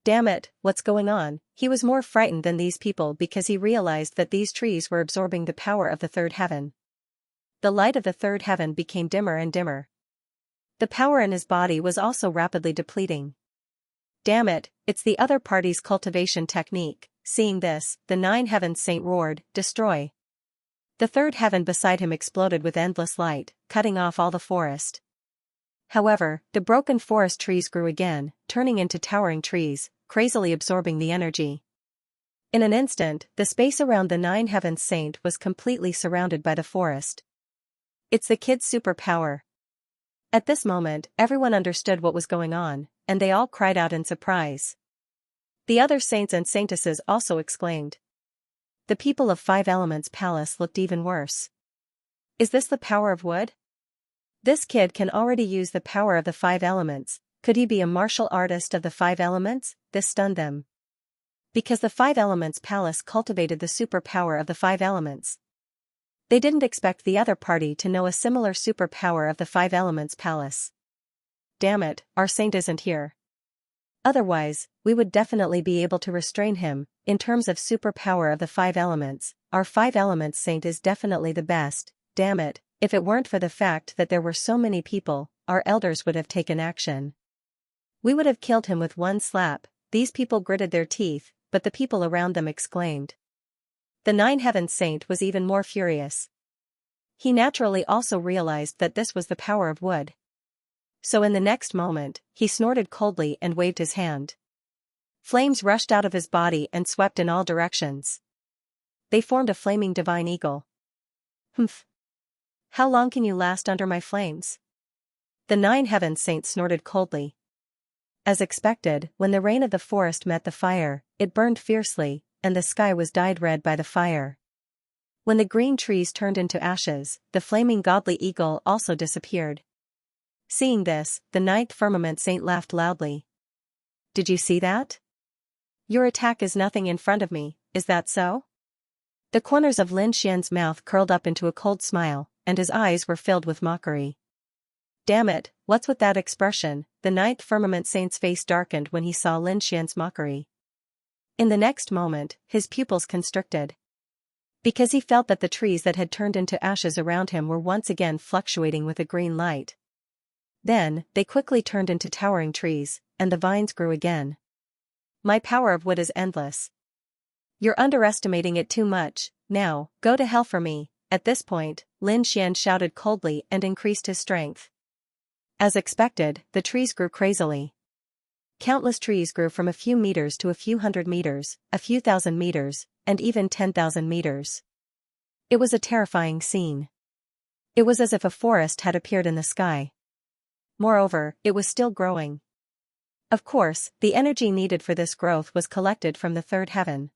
Damn it, what's going on? He was more frightened than these people because he realized that these trees were absorbing the power of the third heaven. The light of the third heaven became dimmer and dimmer. The power in his body was also rapidly depleting. Damn it, it's the other party's cultivation technique. Seeing this, the Nine Heavens Saint roared, destroy. The third heaven beside him exploded with endless light, cutting off all the forest. However, the broken forest trees grew again, turning into towering trees, crazily absorbing the energy. In an instant, the space around the Nine Heavens Saint was completely surrounded by the forest. It's the kid's superpower. At this moment, everyone understood what was going on, and they all cried out in surprise. The other saints and saintesses also exclaimed. The people of Five Elements Palace looked even worse. Is this the power of wood? This kid can already use the power of the five elements. Could he be a martial artist of the five elements? This stunned them. Because the Five Elements Palace cultivated the superpower of the five elements. They didn't expect the other party to know a similar superpower of the Five Elements Palace. Damn it, our saint isn't here. Otherwise, we would definitely be able to restrain him. In terms of superpower of the five elements, our Five Elements Saint is definitely the best. Damn it, if it weren't for the fact that there were so many people, our elders would have taken action. We would have killed him with one slap. These people gritted their teeth, but the people around them exclaimed. The Nine Heavens Saint was even more furious. He naturally also realized that this was the power of wood. So in the next moment, he snorted coldly and waved his hand. Flames rushed out of his body and swept in all directions. They formed a flaming divine eagle. Humph. How long can you last under my flames? The Nine Heavens Saint snorted coldly. As expected, when the rain of the forest met the fire, it burned fiercely, and the sky was dyed red by the fire. When the green trees turned into ashes, the flaming godly eagle also disappeared. Seeing this, the ninth firmament saint laughed loudly. Did you see that? Your attack is nothing in front of me, is that so? The corners of Lin Xian's mouth curled up into a cold smile, and his eyes were filled with mockery. Damn it, what's with that expression? The ninth firmament saint's face darkened when he saw Lin Xian's mockery. In the next moment, his pupils constricted. Because he felt that the trees that had turned into ashes around him were once again fluctuating with a green light. Then, they quickly turned into towering trees, and the vines grew again. My power of wood is endless. You're underestimating it too much. Now, go to hell for me. At this point, Lin Xian shouted coldly and increased his strength. As expected, the trees grew crazily. Countless trees grew from a few meters to a few hundred meters, a few thousand meters, and even 10,000 meters. It was a terrifying scene. It was as if a forest had appeared in the sky. Moreover, it was still growing. Of course, the energy needed for this growth was collected from the third heaven.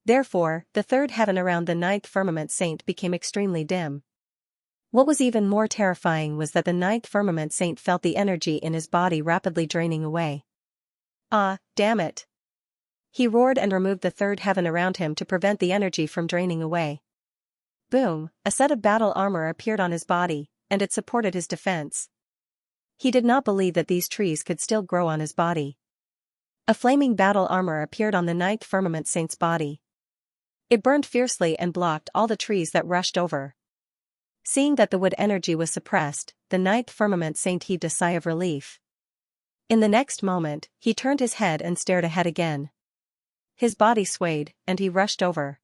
Therefore, the third heaven around the ninth firmament saint became extremely dim. What was even more terrifying was that the ninth firmament saint felt the energy in his body rapidly draining away. Ah, damn it! He roared and removed the third heaven around him to prevent the energy from draining away. Boom, a set of battle armor appeared on his body, and it supported his defense. He did not believe that these trees could still grow on his body. A flaming battle armor appeared on the ninth firmament saint's body. It burned fiercely and blocked all the trees that rushed over. Seeing that the wood energy was suppressed, the ninth firmament saint heaved a sigh of relief. In the next moment, he turned his head and stared ahead again. His body swayed, and he rushed over.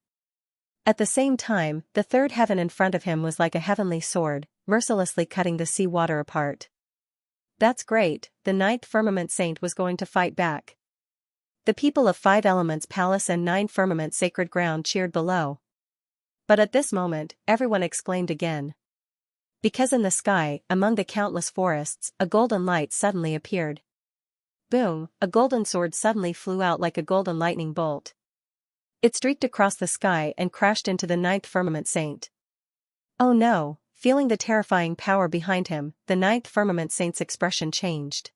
At the same time, the third heaven in front of him was like a heavenly sword, mercilessly cutting the sea water apart. That's great, the ninth firmament saint was going to fight back. The people of Five Elements Palace and Nine Firmament Sacred Ground cheered below. But at this moment, everyone exclaimed again. Because in the sky, among the countless forests, a golden light suddenly appeared. Boom, a golden sword suddenly flew out like a golden lightning bolt. It streaked across the sky and crashed into the ninth firmament saint. Oh no, feeling the terrifying power behind him, the ninth firmament saint's expression changed.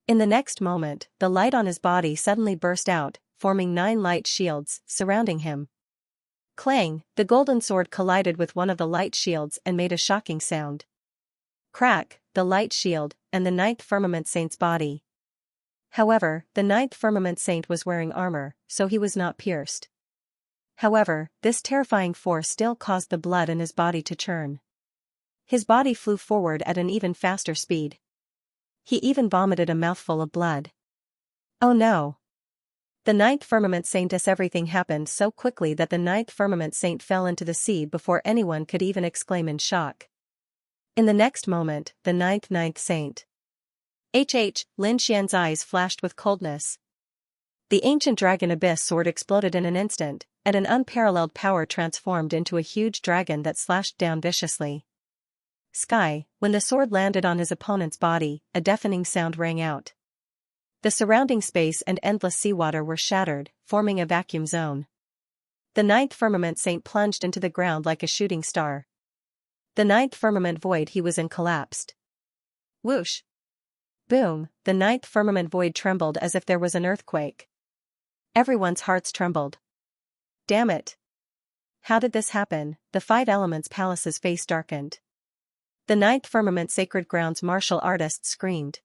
In the next moment, the light on his body suddenly burst out, forming 9 light shields, surrounding him. Clang, the golden sword collided with one of the light shields and made a shocking sound. Crack, the light shield, and the ninth firmament saint's body. However, the ninth firmament saint was wearing armor, so he was not pierced. However, this terrifying force still caused the blood in his body to churn. His body flew forward at an even faster speed. He even vomited a mouthful of blood. Oh no! The ninth firmament saint as everything happened so quickly that the ninth firmament saint fell into the sea before anyone could even exclaim in shock. In the next moment, the ninth saint. Lin Xian's eyes flashed with coldness. The ancient dragon abyss sword exploded in an instant, and an unparalleled power transformed into a huge dragon that slashed down viciously. Sky, when the sword landed on his opponent's body, a deafening sound rang out. The surrounding space and endless seawater were shattered, forming a vacuum zone. The ninth firmament saint plunged into the ground like a shooting star. The ninth firmament void he was in collapsed. Whoosh! Boom, the ninth firmament void trembled as if there was an earthquake. Everyone's hearts trembled. Damn it! How did this happen? The Five Elements Palace's face darkened. The ninth firmament sacred ground's martial artists screamed.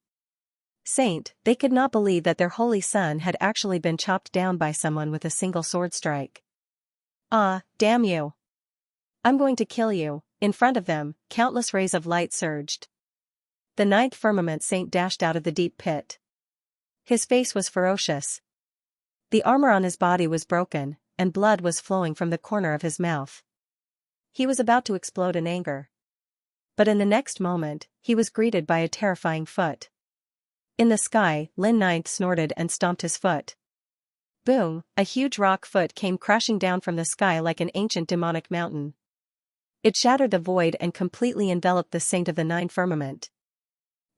Saint, they could not believe that their holy son had actually been chopped down by someone with a single sword strike. Ah, damn you! I'm going to kill you. In front of them, countless rays of light surged. The ninth firmament saint dashed out of the deep pit. His face was ferocious. The armor on his body was broken, and blood was flowing from the corner of his mouth. He was about to explode in anger. But in the next moment, he was greeted by a terrifying foot. In the sky, Lin Ninth snorted and stomped his foot. Boom, a huge rock foot came crashing down from the sky like an ancient demonic mountain. It shattered the void and completely enveloped the saint of the Nine Firmament.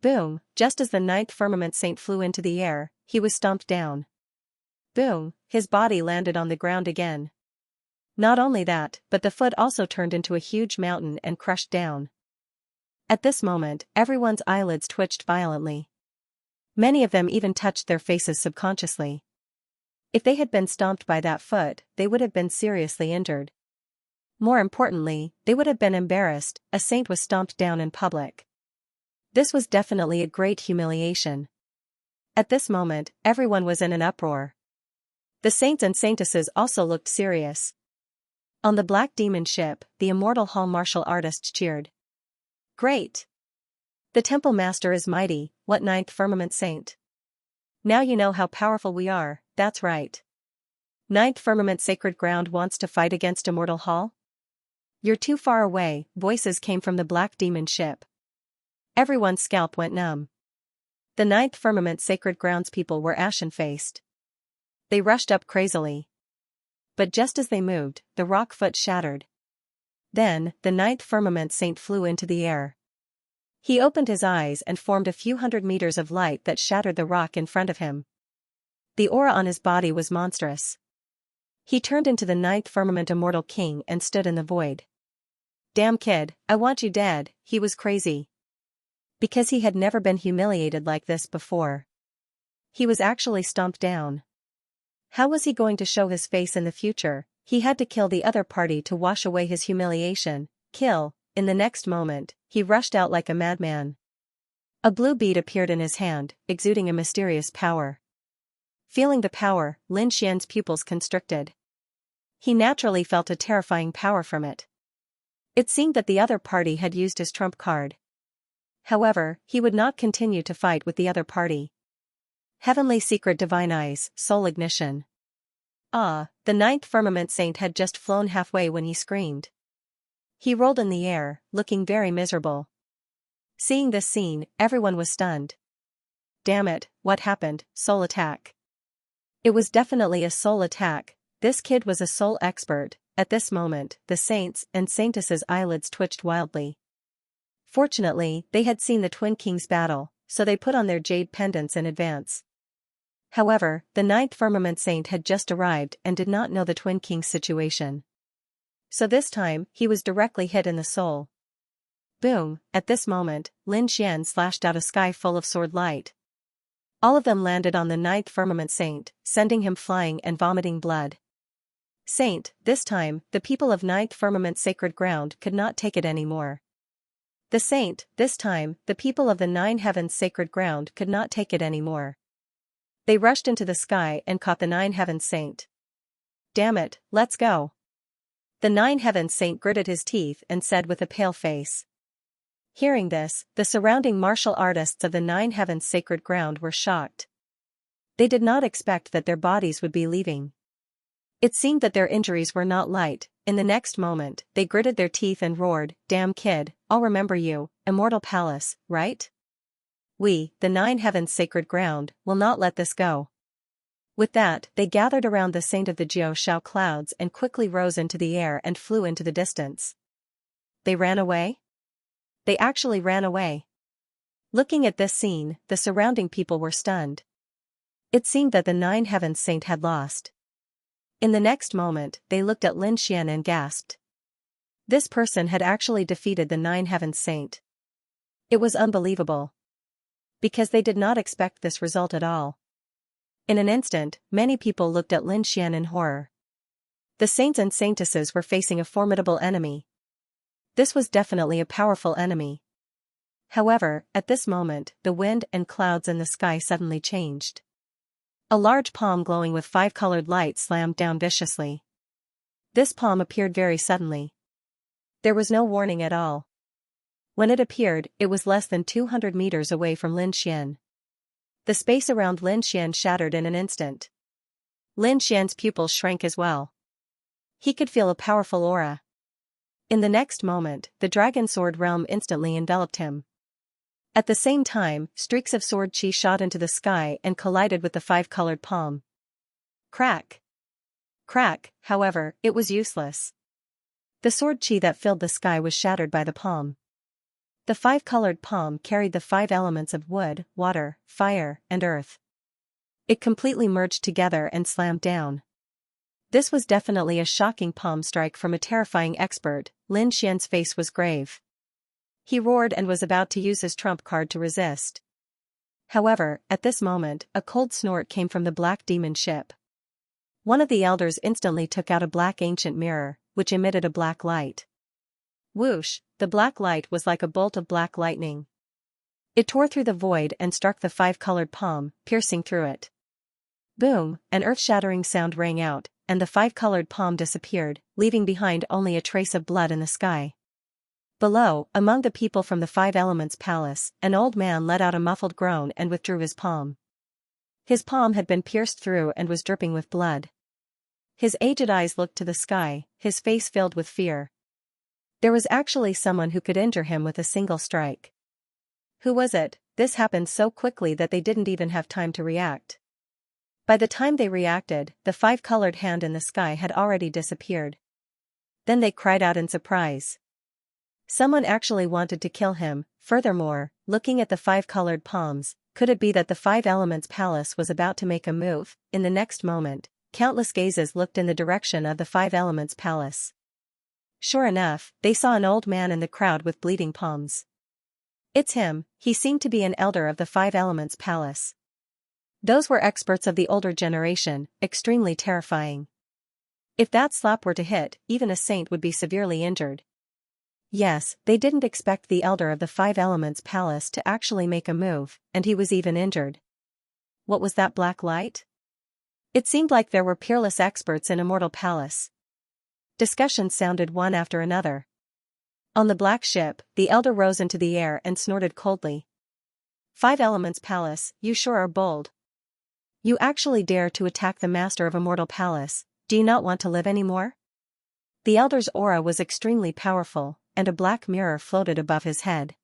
Boom, just as the ninth firmament saint flew into the air, he was stomped down. Boom, his body landed on the ground again. Not only that, but the foot also turned into a huge mountain and crushed down. At this moment, everyone's eyelids twitched violently. Many of them even touched their faces subconsciously. If they had been stomped by that foot, they would have been seriously injured. More importantly, they would have been embarrassed. A saint was stomped down in public. This was definitely a great humiliation. At this moment, everyone was in an uproar. The saints and saintesses also looked serious. On the Black Demon ship, the immortal hall martial artists cheered. Great! The temple master is mighty. What ninth firmament saint? Now you know how powerful we are. That's right. Ninth firmament sacred ground wants to fight against immortal hall? You're too far away, voices came from the Black Demon ship. Everyone's scalp went numb. The ninth firmament sacred grounds people were ashen-faced. They rushed up crazily. But just as they moved, the rock foot shattered. Then, the ninth firmament saint flew into the air. He opened his eyes and formed a few hundred meters of light that shattered the rock in front of him. The aura on his body was monstrous. He turned into the ninth firmament immortal king and stood in the void. Damn kid, I want you dead. He was crazy. Because he had never been humiliated like this before. He was actually stomped down. How was he going to show his face in the future? He had to kill the other party to wash away his humiliation. Kill. In the next moment, he rushed out like a madman. A blue bead appeared in his hand, exuding a mysterious power. Feeling the power, Lin Xian's pupils constricted. He naturally felt a terrifying power from it. It seemed that the other party had used his trump card. However, he would not continue to fight with the other party. Heavenly secret divine eyes, soul ignition. Ah, the ninth firmament saint had just flown halfway when he screamed. He rolled in the air, looking very miserable. Seeing this scene, everyone was stunned. Damn it, what happened? Soul attack. It was definitely a soul attack. This kid was a soul expert. At this moment, the saints and saintesses' eyelids twitched wildly. Fortunately, they had seen the Twin Kings battle, so they put on their jade pendants in advance. However, the ninth firmament saint had just arrived and did not know the Twin Kings' situation. So this time, he was directly hit in the soul. Boom, at this moment, Lin Xian slashed out a sky full of sword light. All of them landed on the ninth firmament saint, sending him flying and vomiting blood. Saint, this time, the people of ninth firmament sacred ground could not take it anymore. The saint, this time, the people of the nine heavens sacred ground could not take it anymore. They rushed into the sky and caught the nine heavens saint. Damn it, let's go. The nine heavens saint gritted his teeth and said with a pale face. Hearing this, the surrounding martial artists of the nine heavens sacred ground were shocked. They did not expect that their bodies would be leaving. It seemed that their injuries were not light. In the next moment, they gritted their teeth and roared, "Damn kid, I'll remember you, Immortal Palace, right? We, the nine heavens sacred ground, will not let this go." With that, they gathered around the saint of the Jiao Shao clouds and quickly rose into the air and flew into the distance. They ran away? They actually ran away. Looking at this scene, the surrounding people were stunned. It seemed that the nine heavens saint had lost. In the next moment, they looked at Lin Xian and gasped. This person had actually defeated the nine heavens saint. It was unbelievable. Because they did not expect this result at all. In an instant, many people looked at Lin Xian in horror. The saints and saintesses were facing a formidable enemy. This was definitely a powerful enemy. However, at this moment, the wind and clouds in the sky suddenly changed. A large palm glowing with five-colored light slammed down viciously. This palm appeared very suddenly. There was no warning at all. When it appeared, it was less than 200 meters away from Lin Xian. The space around Lin Xian shattered in an instant. Lin Xian's pupils shrank as well. He could feel a powerful aura. In the next moment, the dragon sword realm instantly enveloped him. At the same time, streaks of sword chi shot into the sky and collided with the five-colored palm. Crack! Crack, however, it was useless. The sword chi that filled the sky was shattered by the palm. The five-colored palm carried the five elements of wood, water, fire, and earth. It completely merged together and slammed down. This was definitely a shocking palm strike from a terrifying expert. Lin Xian's face was grave. He roared and was about to use his trump card to resist. However, at this moment, a cold snort came from the black demon ship. One of the elders instantly took out a black ancient mirror, which emitted a black light. Whoosh, the black light was like a bolt of black lightning. It tore through the void and struck the five-colored palm, piercing through it. Boom, an earth-shattering sound rang out, and the five-colored palm disappeared, leaving behind only a trace of blood in the sky. Below, among the people from the Five Elements Palace, an old man let out a muffled groan and withdrew his palm. His palm had been pierced through and was dripping with blood. His aged eyes looked to the sky, his face filled with fear. There was actually someone who could injure him with a single strike. Who was it? This happened so quickly that they didn't even have time to react. By the time they reacted, the five-colored hand in the sky had already disappeared. Then they cried out in surprise. Someone actually wanted to kill him. Furthermore, looking at the five-colored palms, could it be that the Five Elements Palace was about to make a move? In the next moment, countless gazes looked in the direction of the Five Elements Palace. Sure enough, they saw an old man in the crowd with bleeding palms. It's him. He seemed to be an elder of the Five Elements Palace. Those were experts of the older generation, extremely terrifying. If that slap were to hit, even a saint would be severely injured. Yes, they didn't expect the elder of the Five Elements Palace to actually make a move, and he was even injured. What was that black light? It seemed like there were peerless experts in Immortal Palace. Discussions sounded one after another. On the black ship, the elder rose into the air and snorted coldly. Five Elements Palace, you sure are bold. You actually dare to attack the master of Immortal Palace. Do you not want to live anymore? The elder's aura was extremely powerful, and a black mirror floated above his head.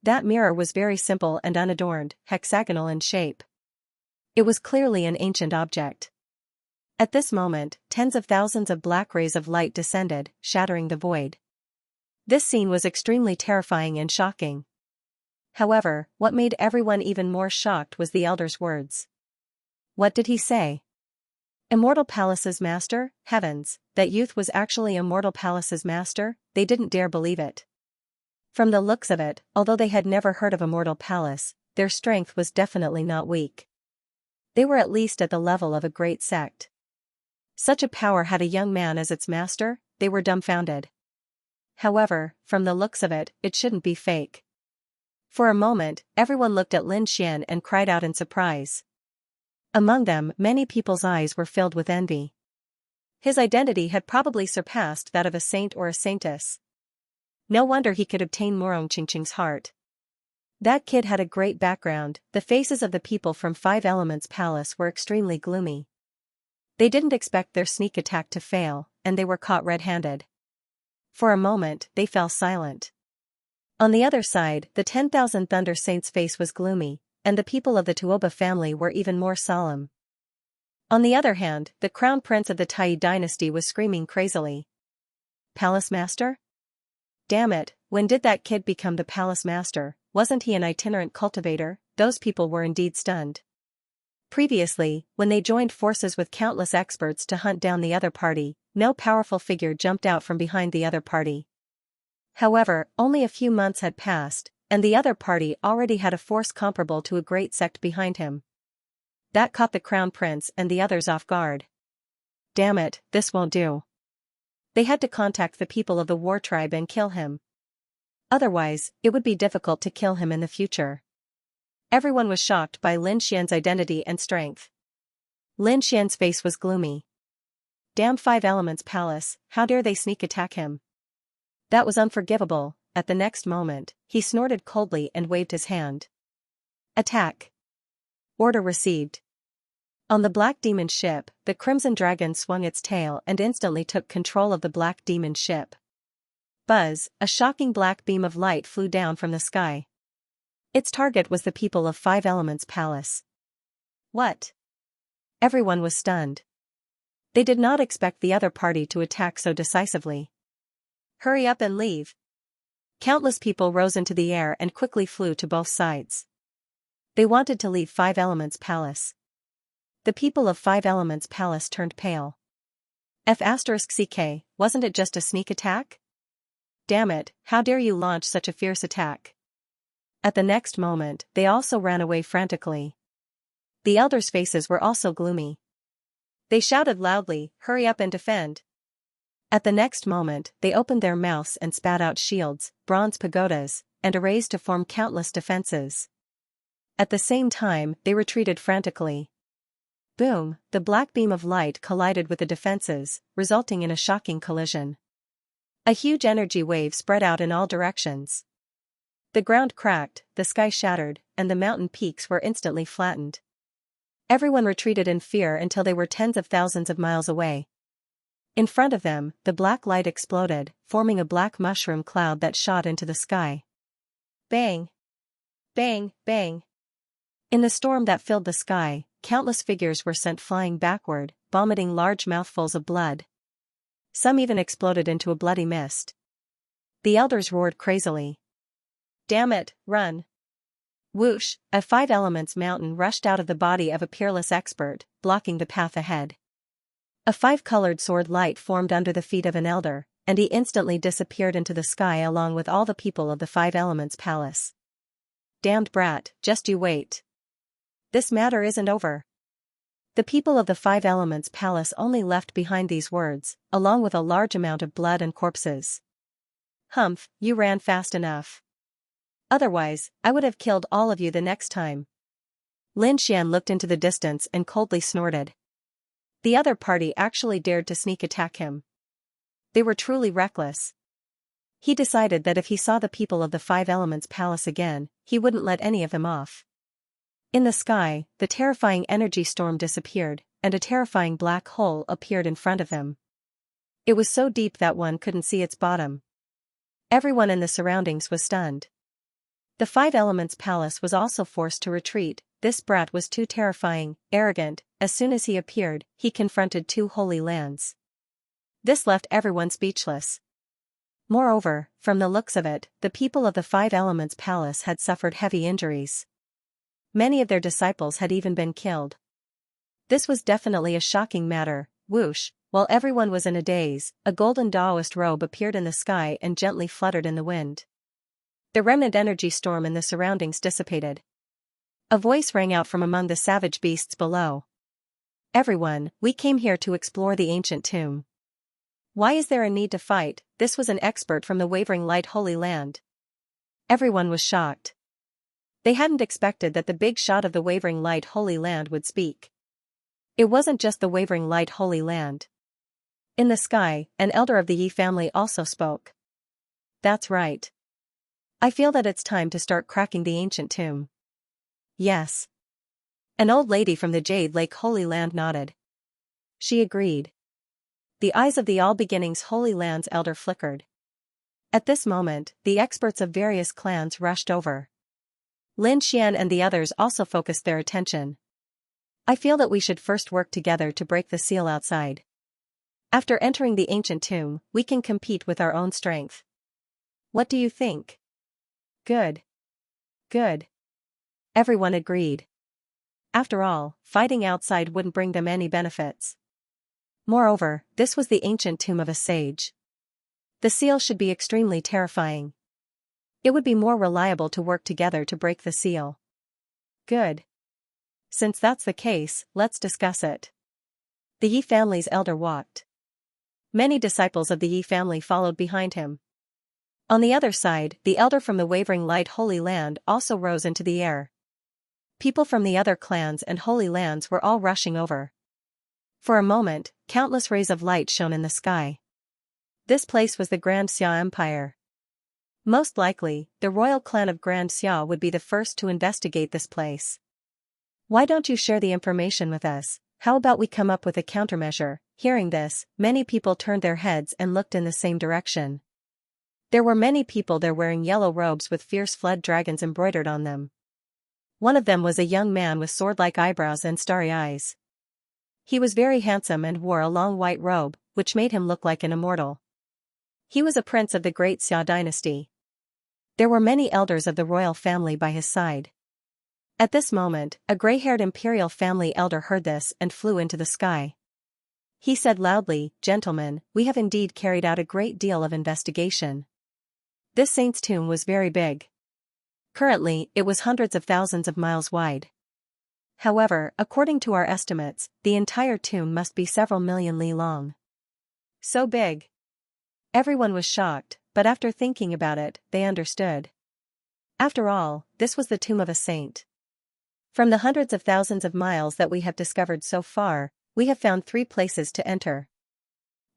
That mirror was very simple and unadorned, hexagonal in shape. It was clearly an ancient object. At this moment, tens of thousands of black rays of light descended, shattering the void. This scene was extremely terrifying and shocking. However, what made everyone even more shocked was the elder's words. What did he say? Immortal Palace's master? Heavens, that youth was actually Immortal Palace's master? They didn't dare believe it. From the looks of it, although they had never heard of Immortal Palace, their strength was definitely not weak. They were at least at the level of a great sect. Such a power had a young man as its master? They were dumbfounded. However, from the looks of it, it shouldn't be fake. For a moment, everyone looked at Lin Xian and cried out in surprise. Among them, many people's eyes were filled with envy. His identity had probably surpassed that of a saint or a saintess. No wonder he could obtain Morong Qingqing's heart. That kid had a great background. The faces of the people from Five Elements Palace were extremely gloomy. They didn't expect their sneak attack to fail, and they were caught red-handed. For a moment, they fell silent. On the other side, the 10,000 Thunder Saints' face was gloomy, and the people of the Tuoba family were even more solemn. On the other hand, the crown prince of the Tai dynasty was screaming crazily. Palace master? Damn it, when did that kid become the palace master? Wasn't he an itinerant cultivator? Those people were indeed stunned. Previously, when they joined forces with countless experts to hunt down the other party, no powerful figure jumped out from behind the other party. However, only a few months had passed, and the other party already had a force comparable to a great sect behind him. That caught the crown prince and the others off guard. Damn it, this won't do. They had to contact the people of the war tribe and kill him. Otherwise, it would be difficult to kill him in the future. Everyone was shocked by Lin Xian's identity and strength. Lin Xian's face was gloomy. Damn Five Elements Palace, how dare they sneak attack him? That was unforgivable. At the next moment, he snorted coldly and waved his hand. Attack. Order received. On the Black Demon ship, the Crimson Dragon swung its tail and instantly took control of the Black Demon ship. Buzz, a shocking black beam of light flew down from the sky. Its target was the people of Five Elements Palace. What? Everyone was stunned. They did not expect the other party to attack so decisively. Hurry up and leave. Countless people rose into the air and quickly flew to both sides. They wanted to leave Five Elements Palace. The people of Five Elements Palace turned pale. F***ck, wasn't it just a sneak attack? Damn it, how dare you launch such a fierce attack? At the next moment, they also ran away frantically. The elders' faces were also gloomy. They shouted loudly, "Hurry up and defend!" At the next moment, they opened their mouths and spat out shields, bronze pagodas, and arrays to form countless defenses. At the same time, they retreated frantically. Boom, the black beam of light collided with the defenses, resulting in a shocking collision. A huge energy wave spread out in all directions. The ground cracked, the sky shattered, and the mountain peaks were instantly flattened. Everyone retreated in fear until they were tens of thousands of miles away. In front of them, the black light exploded, forming a black mushroom cloud that shot into the sky. Bang! Bang, bang! In the storm that filled the sky, countless figures were sent flying backward, vomiting large mouthfuls of blood. Some even exploded into a bloody mist. The elders roared crazily. Damn it, run! Whoosh, a Five Elements mountain rushed out of the body of a peerless expert, blocking the path ahead. A five-colored sword light formed under the feet of an elder, and he instantly disappeared into the sky along with all the people of the Five Elements Palace. Damned brat, just you wait. This matter isn't over. The people of the Five Elements Palace only left behind these words, along with a large amount of blood and corpses. Humph, you ran fast enough. Otherwise, I would have killed all of you the next time. Lin Xian looked into the distance and coldly snorted. The other party actually dared to sneak attack him. They were truly reckless. He decided that if he saw the people of the Five Elements Palace again, he wouldn't let any of them off. In the sky, the terrifying energy storm disappeared, and a terrifying black hole appeared in front of them. It was so deep that one couldn't see its bottom. Everyone in the surroundings was stunned. The Five Elements Palace was also forced to retreat. This brat was too terrifying, arrogant. As soon as he appeared, he confronted two holy lands. This left everyone speechless. Moreover, from the looks of it, the people of the Five Elements Palace had suffered heavy injuries. Many of their disciples had even been killed. This was definitely a shocking matter. Whoosh, while everyone was in a daze, a golden Taoist robe appeared in the sky and gently fluttered in the wind. The remnant energy storm in the surroundings dissipated. A voice rang out from among the savage beasts below. Everyone, we came here to explore the ancient tomb. Why is there a need to fight? This was an expert from the Wavering Light Holy Land. Everyone was shocked. They hadn't expected that the big shot of the Wavering Light Holy Land would speak. It wasn't just the Wavering Light Holy Land. In the sky, an elder of the Yi family also spoke. That's right. I feel that it's time to start cracking the ancient tomb. Yes. An old lady from the Jade Lake Holy Land nodded. She agreed. The eyes of the All Beginnings Holy Land's elder flickered. At this moment, the experts of various clans rushed over. Lin Xian and the others also focused their attention. I feel that we should first work together to break the seal outside. After entering the ancient tomb, we can compete with our own strength. What do you think? Good. Good. Everyone agreed. After all, fighting outside wouldn't bring them any benefits. Moreover, this was the ancient tomb of a sage. The seal should be extremely terrifying. It would be more reliable to work together to break the seal. Good. Since that's the case, let's discuss it. The Yi family's elder walked. Many disciples of the Yi family followed behind him. On the other side, the elder from the Wavering Light Holy Land also rose into the air. People from the other clans and holy lands were all rushing over. For a moment, countless rays of light shone in the sky. This place was the Grand Xia Empire. Most likely, the royal clan of Grand Xia would be the first to investigate this place. Why don't you share the information with us? How about we come up with a countermeasure? Hearing this, many people turned their heads and looked in the same direction. There were many people there wearing yellow robes with fierce flood dragons embroidered on them. One of them was a young man with sword-like eyebrows and starry eyes. He was very handsome and wore a long white robe, which made him look like an immortal. He was a prince of the great Xia dynasty. There were many elders of the royal family by his side. At this moment, a gray-haired imperial family elder heard this and flew into the sky. He said loudly, "Gentlemen, we have indeed carried out a great deal of investigation. This saint's tomb was very big. Currently, it was hundreds of thousands of miles wide. However, according to our estimates, the entire tomb must be several million li long." So big. Everyone was shocked, but after thinking about it, they understood. After all, this was the tomb of a saint. From the hundreds of thousands of miles that we have discovered so far, we have found 3 places to enter.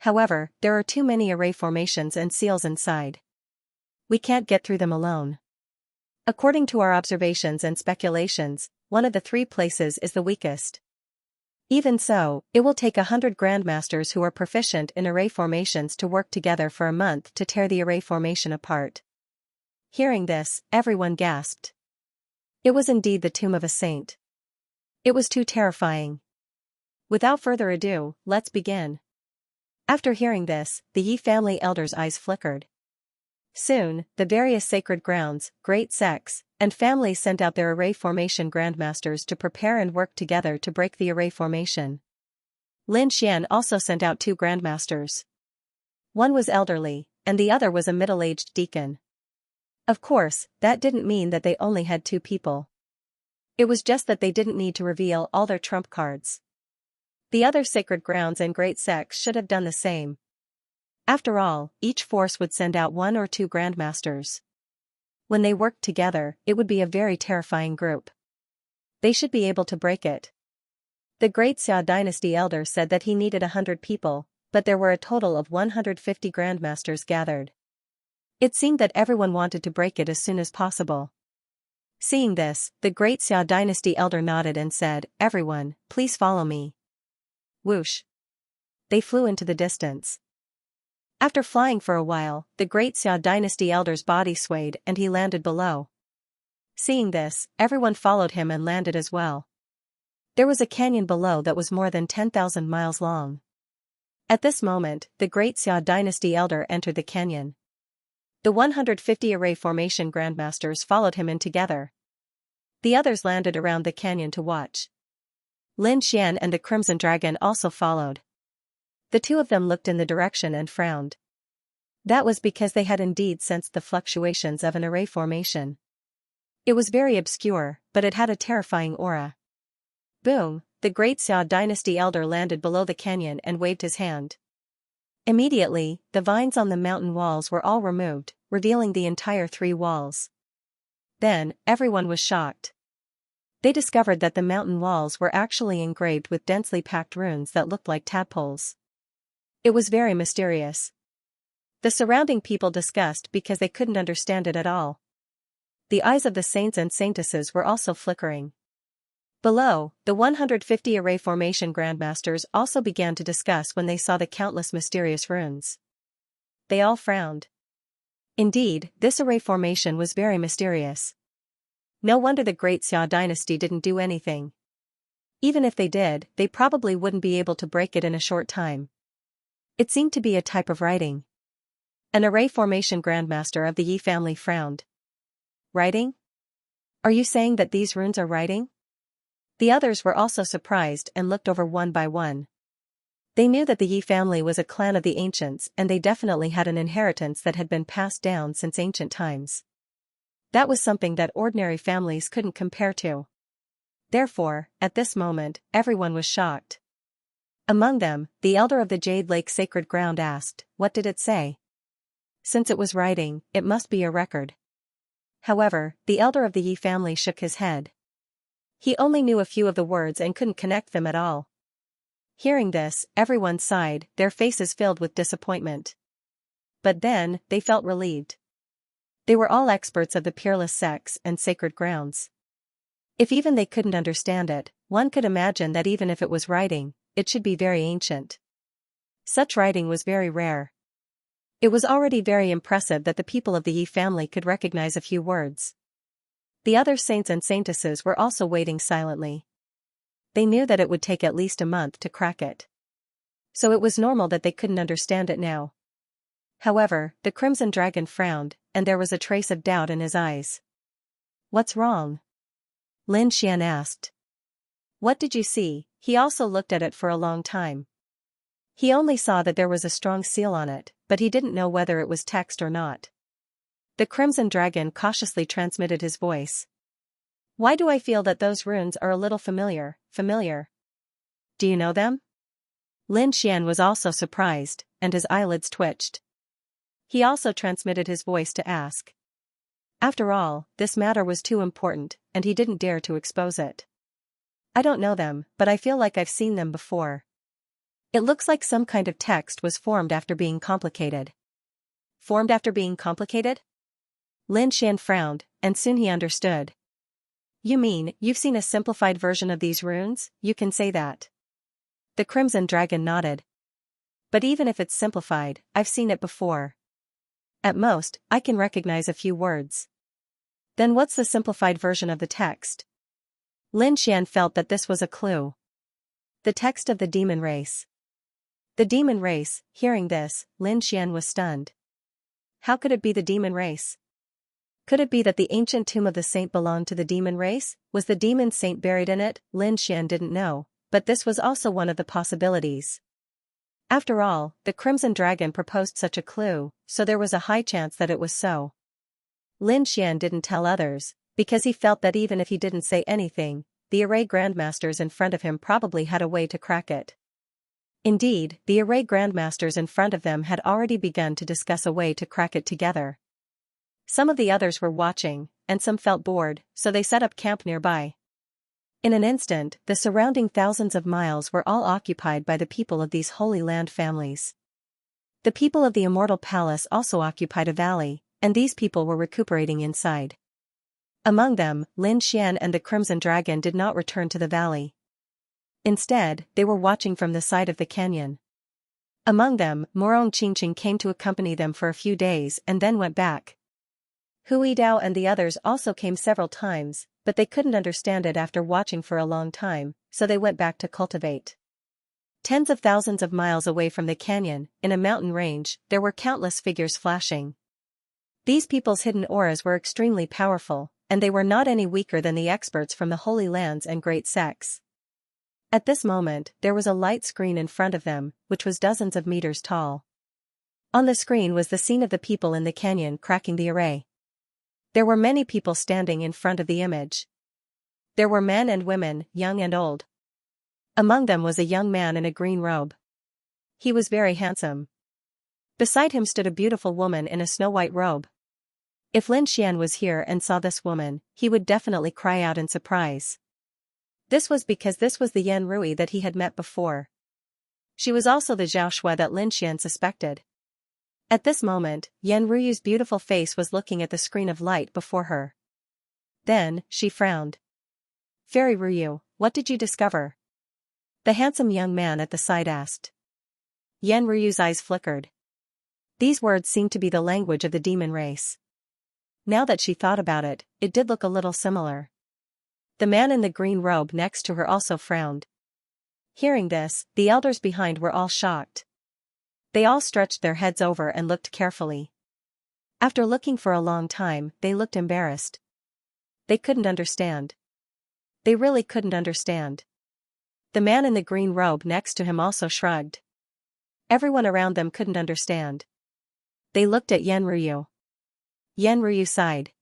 However, there are too many array formations and seals inside. We can't get through them alone. According to our observations and speculations, one of the 3 places is the weakest. Even so, it will take 100 grandmasters who are proficient in array formations to work together for a month to tear the array formation apart. Hearing this, everyone gasped. It was indeed the tomb of a saint. It was too terrifying. Without further ado, let's begin. After hearing this, the Yi family elders' eyes flickered. Soon, the various sacred grounds, great sects, and families sent out their array formation grandmasters to prepare and work together to break the array formation. Lin Xian also sent out 2 grandmasters. One was elderly, and the other was a middle-aged deacon. Of course, that didn't mean that they only had 2 people. It was just that they didn't need to reveal all their trump cards. The other sacred grounds and great sects should have done the same. After all, each force would send out 1 or 2 grandmasters. When they worked together, it would be a very terrifying group. They should be able to break it. The great Xia dynasty elder said that he needed 100 people, but there were a total of 150 grandmasters gathered. It seemed that everyone wanted to break it as soon as possible. Seeing this, the great Xia dynasty elder nodded and said, "Everyone, please follow me." Whoosh! They flew into the distance. After flying for a while, the great Xia dynasty elder's body swayed and he landed below. Seeing this, everyone followed him and landed as well. There was a canyon below that was more than 10,000 miles long. At this moment, the great Xia dynasty elder entered the canyon. The 150 array formation grandmasters followed him in together. The others landed around the canyon to watch. Lin Xian and the Crimson Dragon also followed. The 2 of them looked in the direction and frowned. That was because they had indeed sensed the fluctuations of an array formation. It was very obscure, but it had a terrifying aura. Boom! The great Xia dynasty elder landed below the canyon and waved his hand. Immediately, the vines on the mountain walls were all removed, revealing the entire 3 walls. Then, everyone was shocked. They discovered that the mountain walls were actually engraved with densely packed runes that looked like tadpoles. It was very mysterious. The surrounding people discussed because they couldn't understand it at all. The eyes of the saints and saintesses were also flickering. Below, the 150 array formation grandmasters also began to discuss when they saw the countless mysterious runes. They all frowned. Indeed, this array formation was very mysterious. No wonder the great Xia dynasty didn't do anything. Even if they did, they probably wouldn't be able to break it in a short time. It seemed to be a type of writing. An array formation grandmaster of the Yi family frowned. Writing? Are you saying that these runes are writing? The others were also surprised and looked over one by one. They knew that the Yi family was a clan of the ancients and they definitely had an inheritance that had been passed down since ancient times. That was something that ordinary families couldn't compare to. Therefore, at this moment, everyone was shocked. Among them, the elder of the Jade Lake Sacred Ground asked, "What did it say?" Since it was writing, it must be a record. However, the elder of the Yi family shook his head. He only knew a few of the words and couldn't connect them at all. Hearing this, everyone sighed, their faces filled with disappointment. But then, they felt relieved. They were all experts of the peerless sects and sacred grounds. If even they couldn't understand it, one could imagine that even if it was writing, it should be very ancient. Such writing was very rare. It was already very impressive that the people of the Yi family could recognize a few words. The other saints and saintesses were also waiting silently. They knew that it would take at least a month to crack it. So it was normal that they couldn't understand it now. However, the Crimson Dragon frowned, and there was a trace of doubt in his eyes. "What's wrong?" Lin Xian asked. What did you see? He also looked at it for a long time. He only saw that there was a strong seal on it, but he didn't know whether it was text or not. The Crimson Dragon cautiously transmitted his voice. Why do I feel that those runes are a little familiar? Do you know them? Lin Xian was also surprised, and his eyelids twitched. He also transmitted his voice to ask. After all, this matter was too important, and he didn't dare to expose it. I don't know them, but I feel like I've seen them before. It looks like some kind of text was formed after being complicated. Formed after being complicated? Lin Xian frowned, and soon he understood. You mean, you've seen a simplified version of these runes? You can say that. The Crimson Dragon nodded. But even if it's simplified, I've seen it before. At most, I can recognize a few words. Then what's the simplified version of the text? Lin Xian felt that this was a clue. The text of the demon race. The demon race. Hearing this, Lin Xian was stunned. How could it be the demon race? Could it be that the ancient tomb of the saint belonged to the demon race? Was the demon saint buried in it? Lin Xian didn't know, but this was also one of the possibilities. After all, the Crimson Dragon proposed such a clue, so there was a high chance that it was so. Lin Xian didn't tell others, because he felt that even if he didn't say anything, the array grandmasters in front of him probably had a way to crack it. Indeed, the array grandmasters in front of them had already begun to discuss a way to crack it together. Some of the others were watching, and some felt bored, so they set up camp nearby. In an instant, the surrounding thousands of miles were all occupied by the people of these Holy Land families. The people of the Immortal Palace also occupied a valley, and these people were recuperating inside. Among them, Lin Xian and the Crimson Dragon did not return to the valley. Instead, they were watching from the side of the canyon. Among them, Morong Qingqing came to accompany them for a few days and then went back. Hui Dao and the others also came several times, but they couldn't understand it after watching for a long time, so they went back to cultivate. Tens of thousands of miles away from the canyon, in a mountain range, there were countless figures flashing. These people's hidden auras were extremely powerful, and they were not any weaker than the experts from the Holy Lands and great sects. At this moment, there was a light screen in front of them, which was dozens of meters tall. On the screen was the scene of the people in the canyon cracking the array. There were many people standing in front of the image. There were men and women, young and old. Among them was a young man in a green robe. He was very handsome. Beside him stood a beautiful woman in a snow-white robe. If Lin Xian was here and saw this woman, he would definitely cry out in surprise. This was because this was the Yan Rui that he had met before. She was also the Zhao Shui that Lin Xian suspected. At this moment, Yan Rui's beautiful face was looking at the screen of light before her. Then, she frowned. Fairy Ruyu, what did you discover? The handsome young man at the side asked. Yan Rui's eyes flickered. These words seemed to be the language of the demon race. Now that she thought about it, it did look a little similar. The man in the green robe next to her also frowned. Hearing this, the elders behind were all shocked. They all stretched their heads over and looked carefully. After looking for a long time, they looked embarrassed. They couldn't understand. They really couldn't understand. The man in the green robe next to him also shrugged. Everyone around them couldn't understand. They looked at Yan Ruyu. Yan Ruyu sighed.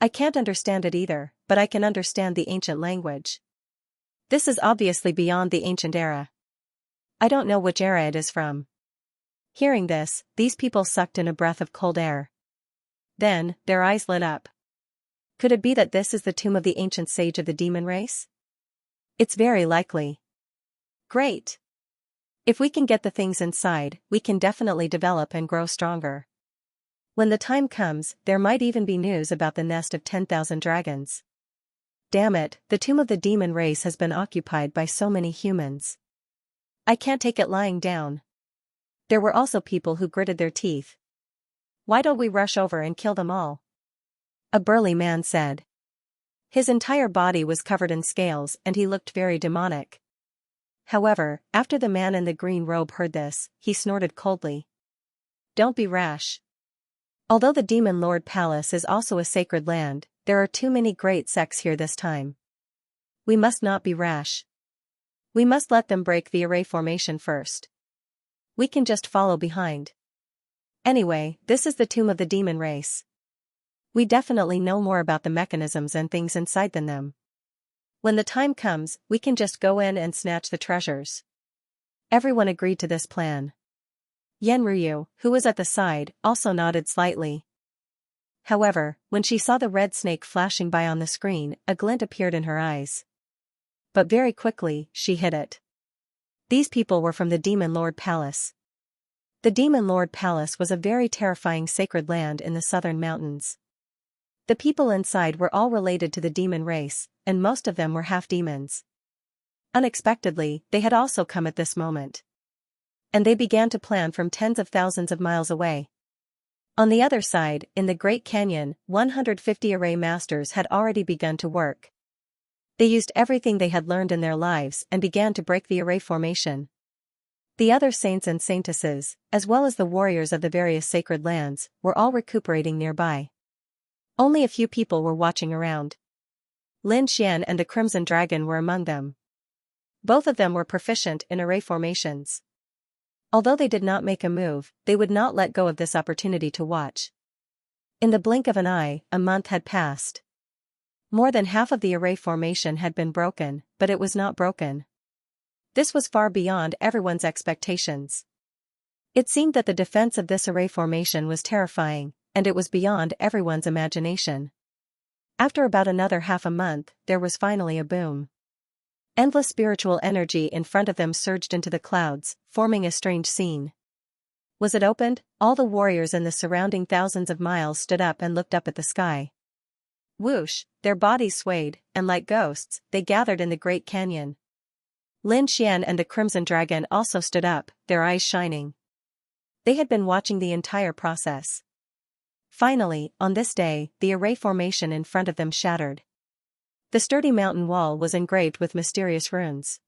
I can't understand it either, but I can understand the ancient language. This is obviously beyond the ancient era. I don't know which era it is from. Hearing this, these people sucked in a breath of cold air. Then, their eyes lit up. Could it be that this is the tomb of the ancient sage of the demon race? It's very likely. Great! If we can get the things inside, we can definitely develop and grow stronger. When the time comes, there might even be news about the nest of 10,000 dragons. Damn it, the tomb of the demon race has been occupied by so many humans. I can't take it lying down. There were also people who gritted their teeth. Why don't we rush over and kill them all? A burly man said. His entire body was covered in scales and he looked very demonic. However, after the man in the green robe heard this, he snorted coldly. Don't be rash. Although the Demon Lord Palace is also a sacred land, there are too many great sects here this time. We must not be rash. We must let them break the array formation first. We can just follow behind. Anyway, this is the tomb of the demon race. We definitely know more about the mechanisms and things inside than them. When the time comes, we can just go in and snatch the treasures. Everyone agreed to this plan. Yenryu, who was at the side, also nodded slightly. However, when she saw the red snake flashing by on the screen, a glint appeared in her eyes. But very quickly, she hid it. These people were from the Demon Lord Palace. The Demon Lord Palace was a very terrifying sacred land in the southern mountains. The people inside were all related to the demon race, and most of them were half-demons. Unexpectedly, they had also come at this moment. And they began to plan from tens of thousands of miles away. On the other side, in the Great Canyon, 150 array masters had already begun to work. They used everything they had learned in their lives and began to break the array formation. The other saints and saintesses, as well as the warriors of the various sacred lands, were all recuperating nearby. Only a few people were watching around. Lin Xian and the Crimson Dragon were among them. Both of them were proficient in array formations. Although they did not make a move, they would not let go of this opportunity to watch. In the blink of an eye, a month had passed. More than half of the array formation had been broken, but it was not broken. This was far beyond everyone's expectations. It seemed that the defense of this array formation was terrifying, and it was beyond everyone's imagination. After about another half a month, there was finally a boom. Endless spiritual energy in front of them surged into the clouds, forming a strange scene. Was it opened? All the warriors in the surrounding thousands of miles stood up and looked up at the sky. Whoosh, their bodies swayed, and like ghosts, they gathered in the Great Canyon. Lin Xian and the Crimson Dragon also stood up, their eyes shining. They had been watching the entire process. Finally, on this day, the array formation in front of them shattered. The sturdy mountain wall was engraved with mysterious runes.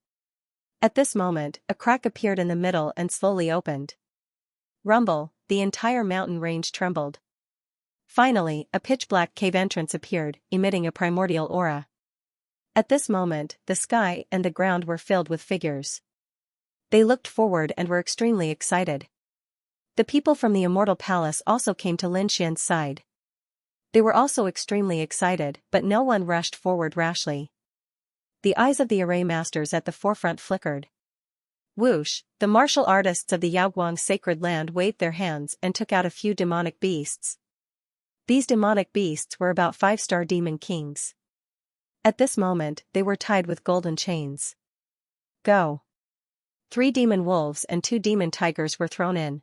At this moment, a crack appeared in the middle and slowly opened. Rumble, the entire mountain range trembled. Finally, a pitch-black cave entrance appeared, emitting a primordial aura. At this moment, the sky and the ground were filled with figures. They looked forward and were extremely excited. The people from the Immortal Palace also came to Lin Xian's side. They were also extremely excited, but no one rushed forward rashly. The eyes of the array masters at the forefront flickered. Whoosh, the martial artists of the Yaoguang sacred land waved their hands and took out a few demonic beasts. These demonic beasts were about 5-star demon kings. At this moment, they were tied with golden chains. Go! 3 demon wolves and 2 demon tigers were thrown in.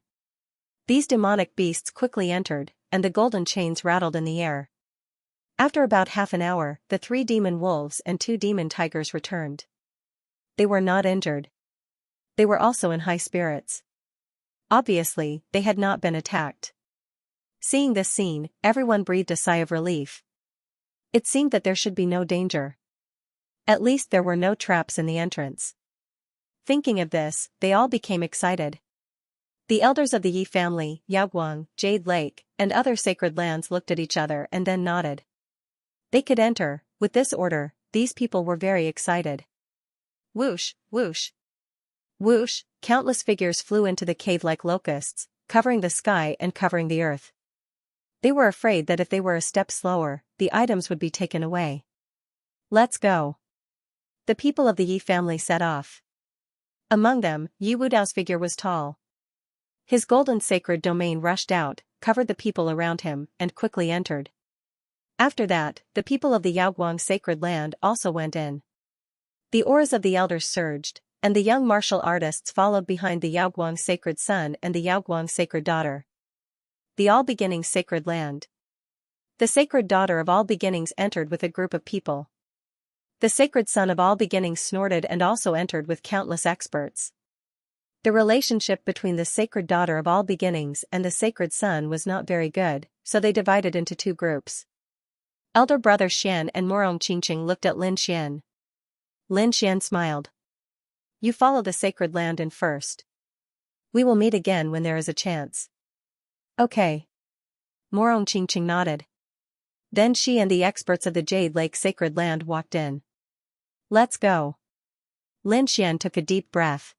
These demonic beasts quickly entered, and the golden chains rattled in the air. After about half an hour, the 3 demon wolves and 2 demon tigers returned. They were not injured. They were also in high spirits. Obviously, they had not been attacked. Seeing this scene, everyone breathed a sigh of relief. It seemed that there should be no danger. At least there were no traps in the entrance. Thinking of this, they all became excited. The elders of the Yi family, Yaoguang, Jade Lake, and other sacred lands looked at each other and then nodded. They could enter. With this order, these people were very excited. Whoosh, whoosh. Whoosh, countless figures flew into the cave like locusts, covering the sky and covering the earth. They were afraid that if they were a step slower, the items would be taken away. Let's go. The people of the Yi family set off. Among them, Yi Wudao's figure was tall. His golden sacred domain rushed out, covered the people around him, and quickly entered. After that, the people of the Yaoguang sacred land also went in. The auras of the elders surged, and the young martial artists followed behind the Yaoguang sacred son and the Yaoguang sacred daughter. The All Beginnings sacred land. The sacred daughter of All Beginnings entered with a group of people. The sacred son of All Beginnings snorted and also entered with countless experts. The relationship between the sacred daughter of All Beginnings and the sacred son was not very good, so they divided into 2 groups. Elder brother Xian and Morong Qingqing looked at Lin Xian. Lin Xian smiled. You follow the sacred land in first. We will meet again when there is a chance. Okay. Morong Qingqing nodded. Then she and the experts of the Jade Lake Sacred Land walked in. Let's go. Lin Xian took a deep breath.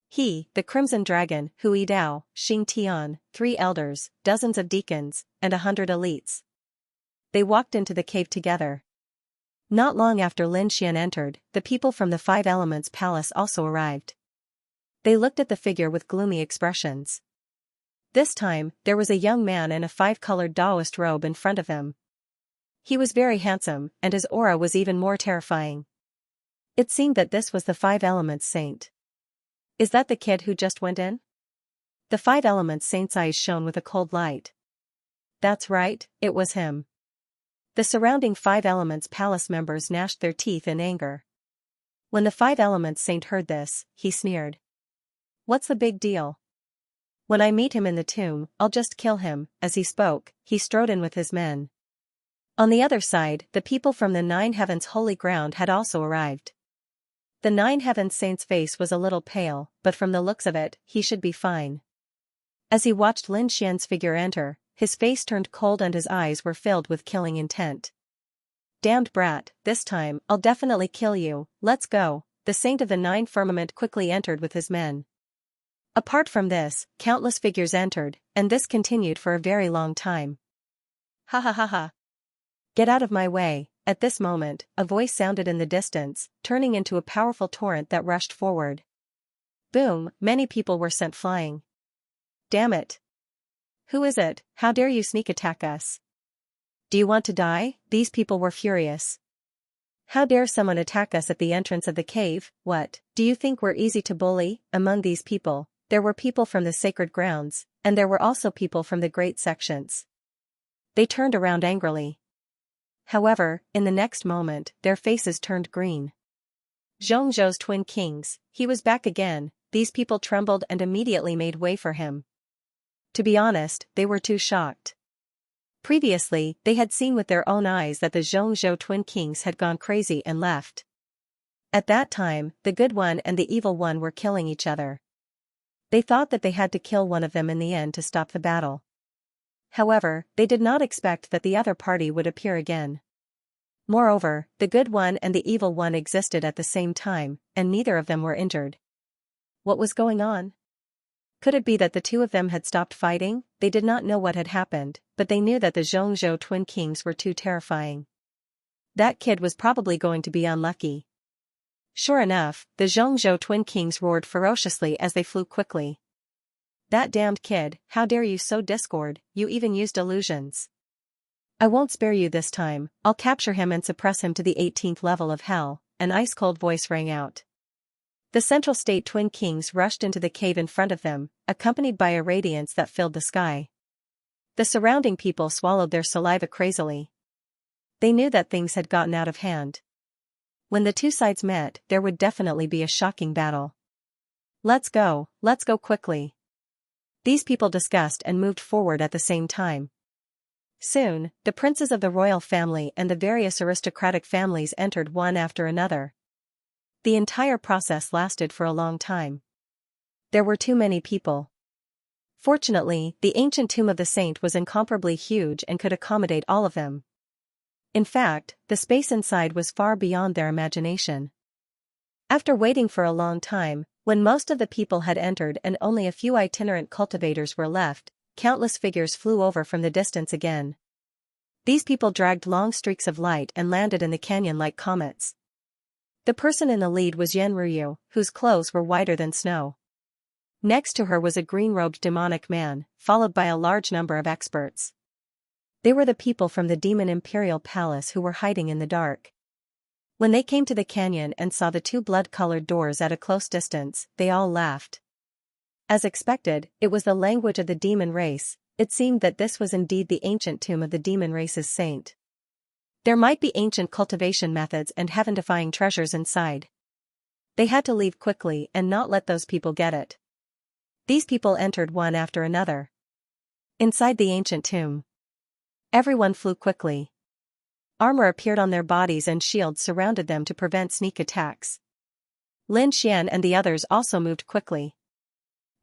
He, the Crimson Dragon, Hui Dao, Xing Tian, 3 elders, dozens of deacons, and 100 elites. They walked into the cave together. Not long after Lin Xian entered, the people from the 5 Elements Palace also arrived. They looked at the figure with gloomy expressions. This time, there was a young man in a 5-colored Taoist robe in front of him. He was very handsome, and his aura was even more terrifying. It seemed that this was the 5 Elements Saint. Is that the kid who just went in? The 5 Elements Saint's eyes shone with a cold light. That's right, it was him. The surrounding 5 Elements Palace members gnashed their teeth in anger. When the 5 Elements Saint heard this, he sneered. What's the big deal? When I meet him in the tomb, I'll just kill him. As he spoke, he strode in with his men. On the other side, the people from the 9 Heavens Holy Ground had also arrived. The 9 Heavens Saint's face was a little pale, but from the looks of it, he should be fine. As he watched Lin Xian's figure enter, his face turned cold and his eyes were filled with killing intent. Damned brat, this time, I'll definitely kill you, let's go. The Saint of the 9 Firmament quickly entered with his men. Apart from this, countless figures entered, and this continued for a very long time. Ha ha ha ha. Get out of my way. At this moment, a voice sounded in the distance, turning into a powerful torrent that rushed forward. Boom, many people were sent flying. Damn it. Who is it? How dare you sneak attack us? Do you want to die? These people were furious. How dare someone attack us at the entrance of the cave? What, do you think we're easy to bully? Among these people, there were people from the sacred grounds, and there were also people from the great sections. They turned around angrily. However, in the next moment, their faces turned green. Zhongzhou's twin kings, he was back again. These people trembled and immediately made way for him. To be honest, they were too shocked. Previously, they had seen with their own eyes that the Zhongzhou twin kings had gone crazy and left. At that time, the good one and the evil one were killing each other. They thought that they had to kill one of them in the end to stop the battle. However, they did not expect that the other party would appear again. Moreover, the good one and the evil one existed at the same time, and neither of them were injured. What was going on? Could it be that the two of them had stopped fighting? They did not know what had happened, but they knew that the Zhongzhou twin kings were too terrifying. That kid was probably going to be unlucky. Sure enough, the Zhongzhou twin kings roared ferociously as they flew quickly. That damned kid, how dare you sow discord, you even used illusions. I won't spare you this time, I'll capture him and suppress him to the 18th level of hell, an ice-cold voice rang out. The Central State twin kings rushed into the cave in front of them, accompanied by a radiance that filled the sky. The surrounding people swallowed their saliva crazily. They knew that things had gotten out of hand. When the two sides met, there would definitely be a shocking battle. Let's go quickly. These people discussed and moved forward at the same time. Soon, the princes of the royal family and the various aristocratic families entered one after another. The entire process lasted for a long time. There were too many people. Fortunately, the ancient tomb of the saint was incomparably huge and could accommodate all of them. In fact, the space inside was far beyond their imagination. After waiting for a long time, when most of the people had entered and only a few itinerant cultivators were left, countless figures flew over from the distance again. These people dragged long streaks of light and landed in the canyon like comets. The person in the lead was Yen Ruyu, whose clothes were whiter than snow. Next to her was a green-robed demonic man, followed by a large number of experts. They were the people from the Demon Imperial Palace who were hiding in the dark. When they came to the canyon and saw the two blood-colored doors at a close distance, they all laughed. As expected, it was the language of the demon race. It seemed that this was indeed the ancient tomb of the demon race's saint. There might be ancient cultivation methods and heaven-defying treasures inside. They had to leave quickly and not let those people get it. These people entered one after another. Inside the ancient tomb, everyone flew quickly. Armor appeared on their bodies and shields surrounded them to prevent sneak attacks. Lin Xian and the others also moved quickly.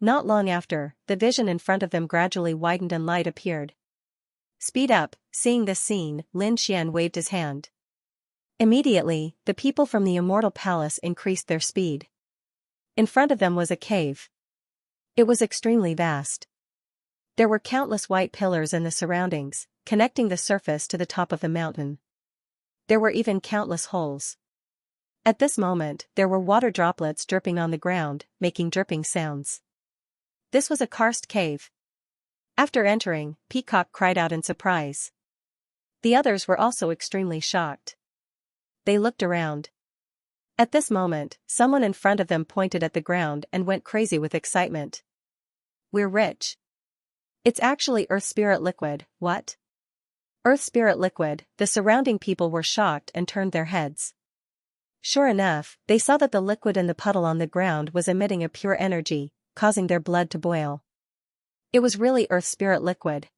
Not long after, the vision in front of them gradually widened and light appeared. Speed up. Seeing this scene, Lin Xian waved his hand. Immediately, the people from the Immortal Palace increased their speed. In front of them was a cave. It was extremely vast. There were countless white pillars in the surroundings, connecting the surface to the top of the mountain. There were even countless holes. At this moment, there were water droplets dripping on the ground, making dripping sounds. This was a karst cave. After entering, Peacock cried out in surprise. The others were also extremely shocked. They looked around. At this moment, someone in front of them pointed at the ground and went crazy with excitement. We're rich. It's actually Earth Spirit Liquid. What? Earth Spirit Liquid. The surrounding people were shocked and turned their heads. Sure enough, they saw that the liquid in the puddle on the ground was emitting a pure energy, causing their blood to boil. It was really Earth Spirit Liquid.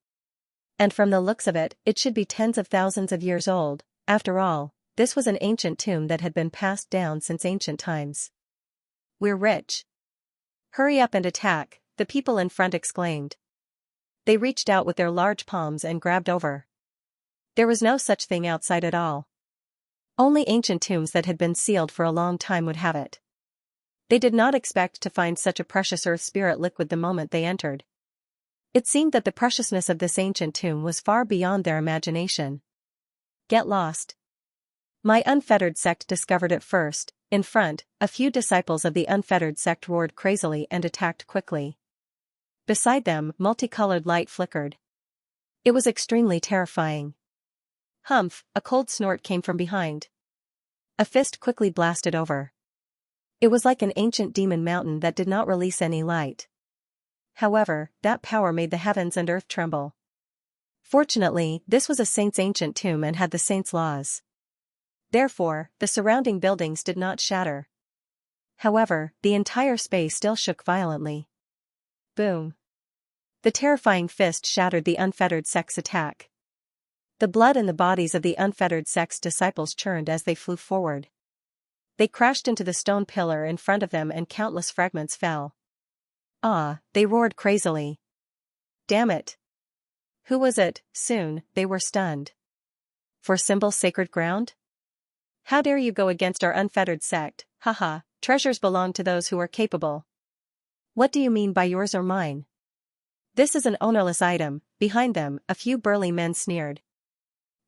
And from the looks of it, it should be tens of thousands of years old. After all, this was an ancient tomb that had been passed down since ancient times. We're rich. Hurry up and attack, the people in front exclaimed. They reached out with their large palms and grabbed over. There was no such thing outside at all. Only ancient tombs that had been sealed for a long time would have it. They did not expect to find such a precious Earth Spirit Liquid the moment they entered. It seemed that the preciousness of this ancient tomb was far beyond their imagination. Get lost. My unfettered sect discovered it first. In front, a few disciples of the unfettered sect roared crazily and attacked quickly. Beside them, multicolored light flickered. It was extremely terrifying. Humph, a cold snort came from behind. A fist quickly blasted over. It was like an ancient demon mountain that did not release any light. However, that power made the heavens and earth tremble. Fortunately, this was a saint's ancient tomb and had the saint's laws. Therefore, the surrounding buildings did not shatter. However, the entire space still shook violently. Boom. The terrifying fist shattered the unfettered sect's attack. The blood in the bodies of the unfettered sect's disciples churned as they flew forward. They crashed into the stone pillar in front of them and countless fragments fell. Ah, they roared crazily. Damn it. Who was it? Soon, they were stunned. For symbol sacred ground? How dare you go against our unfettered sect? Haha, treasures belong to those who are capable. What do you mean by yours or mine? This is an ownerless item. Behind them, a few burly men sneered.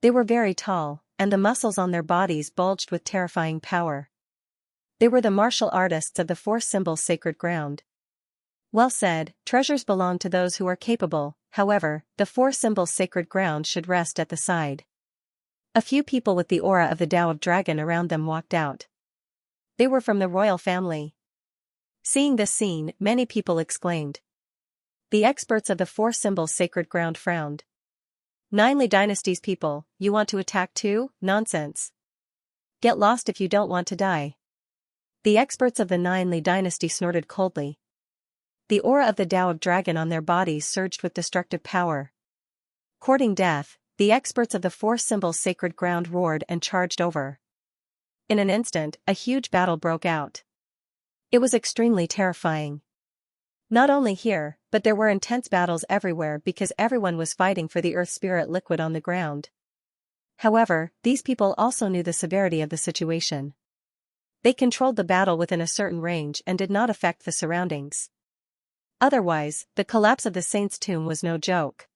They were very tall, and the muscles on their bodies bulged with terrifying power. They were the martial artists of the four symbols sacred ground. Well said, treasures belong to those who are capable. However, the four symbols sacred ground should rest at the side. A few people with the aura of the Tao of Dragon around them walked out. They were from the royal family. Seeing this scene, many people exclaimed. The experts of the four symbols sacred ground frowned. 9 Li Dynasty's people, you want to attack too? Nonsense. Get lost if you don't want to die. The experts of the 9 Li Dynasty snorted coldly. The aura of the Tao of Dragon on their bodies surged with destructive power. Courting death, the experts of the four symbols sacred ground roared and charged over. In an instant, a huge battle broke out. It was extremely terrifying. Not only here, but there were intense battles everywhere because everyone was fighting for the Earth Spirit Liquid on the ground. However, these people also knew the severity of the situation. They controlled the battle within a certain range and did not affect the surroundings. Otherwise, the collapse of the saint's tomb was no joke.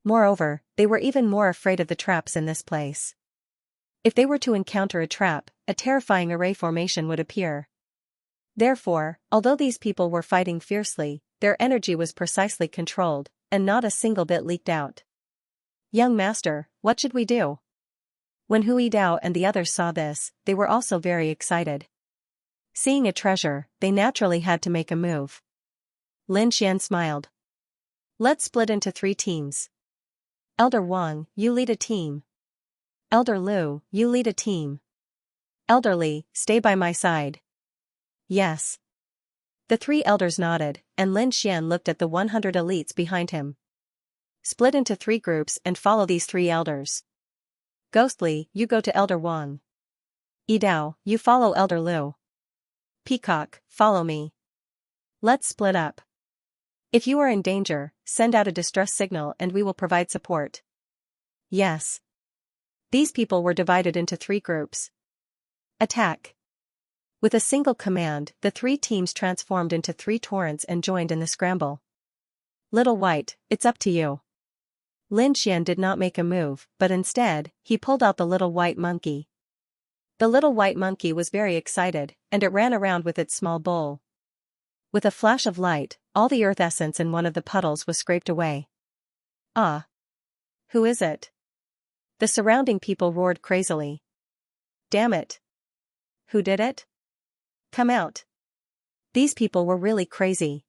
Moreover, they were even more afraid of the traps in this place. If they were to encounter a trap, a terrifying array formation would appear. Therefore, although these people were fighting fiercely, their energy was precisely controlled, and not a single bit leaked out. Young master, what should we do? When Hui Dao and the others saw this, they were also very excited. Seeing a treasure, they naturally had to make a move. Lin Xian smiled. Let's split into 3 teams. Elder Wang, you lead a team. Elder Lu, you lead a team. Elder Li, stay by my side. Yes. The 3 elders nodded, and Lin Xian looked at the 100 elites behind him. Split into 3 groups and follow these 3 elders. Ghostly, you go to Elder Wang. Yidao, you follow Elder Lu. Peacock, follow me. Let's split up. If you are in danger, send out a distress signal and we will provide support. yes. These people were divided into 3 groups. Attack. With a single command, the 3 teams transformed into 3 torrents and joined in the scramble. Little White, it's up to you. Lin Xian did not make a move, but instead, he pulled out the little white monkey. The little white monkey was very excited, and it ran around with its small bowl. With a flash of light, all the earth essence in one of the puddles was scraped away. Ah! Who is it? The surrounding people roared crazily. Damn it! Who did it? Come out! These people were really crazy.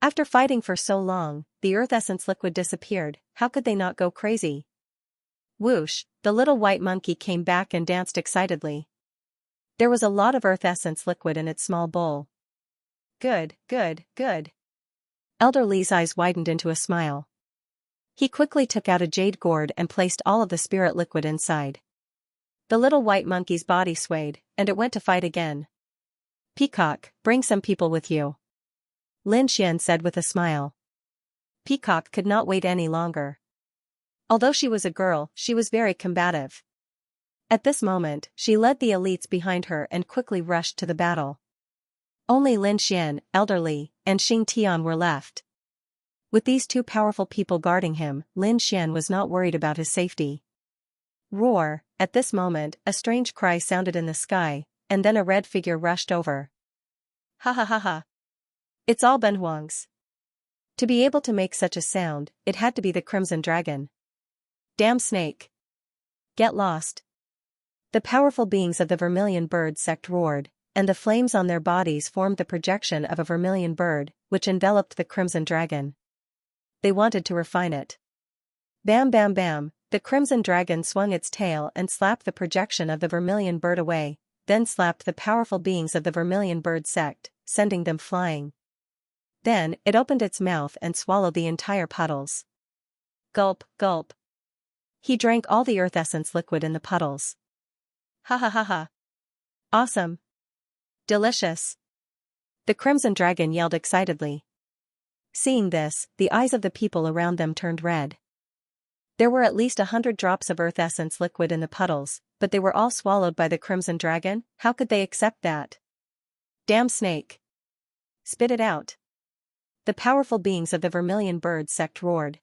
After fighting for so long, the earth essence liquid disappeared. How could they not go crazy? Whoosh, the little white monkey came back and danced excitedly. There was a lot of earth essence liquid in its small bowl. Good, good, good. Elder Li's eyes widened into a smile. He quickly took out a jade gourd and placed all of the spirit liquid inside. The little white monkey's body swayed, and it went to fight again. Peacock, bring some people with you. Lin Xian said with a smile. Peacock could not wait any longer. Although she was a girl, she was very combative. At this moment, she led the elites behind her and quickly rushed to the battle. Only Lin Xian, Elder Li, and Xing Tian were left. With these 2 powerful people guarding him, Lin Xian was not worried about his safety. Roar! At this moment, a strange cry sounded in the sky, and then a red figure rushed over. Ha ha ha ha! It's all Ben Huang's. To be able to make such a sound, it had to be the Crimson Dragon. Damn snake! Get lost! The powerful beings of the Vermilion Bird sect roared, and the flames on their bodies formed the projection of a vermilion bird, which enveloped the Crimson Dragon. They wanted to refine it. Bam bam bam, the Crimson Dragon swung its tail and slapped the projection of the Vermilion Bird away, then slapped the powerful beings of the Vermilion Bird sect, sending them flying. Then, it opened its mouth and swallowed the entire puddles. Gulp, gulp. He drank all the earth essence liquid in the puddles. Ha ha ha ha. Awesome. Delicious. The Crimson Dragon yelled excitedly. Seeing this, the eyes of the people around them turned red. There were at least 100 drops of earth essence liquid in the puddles, but they were all swallowed by the Crimson Dragon. How could they accept that? Damn snake. Spit it out. The powerful beings of the Vermilion Bird sect roared.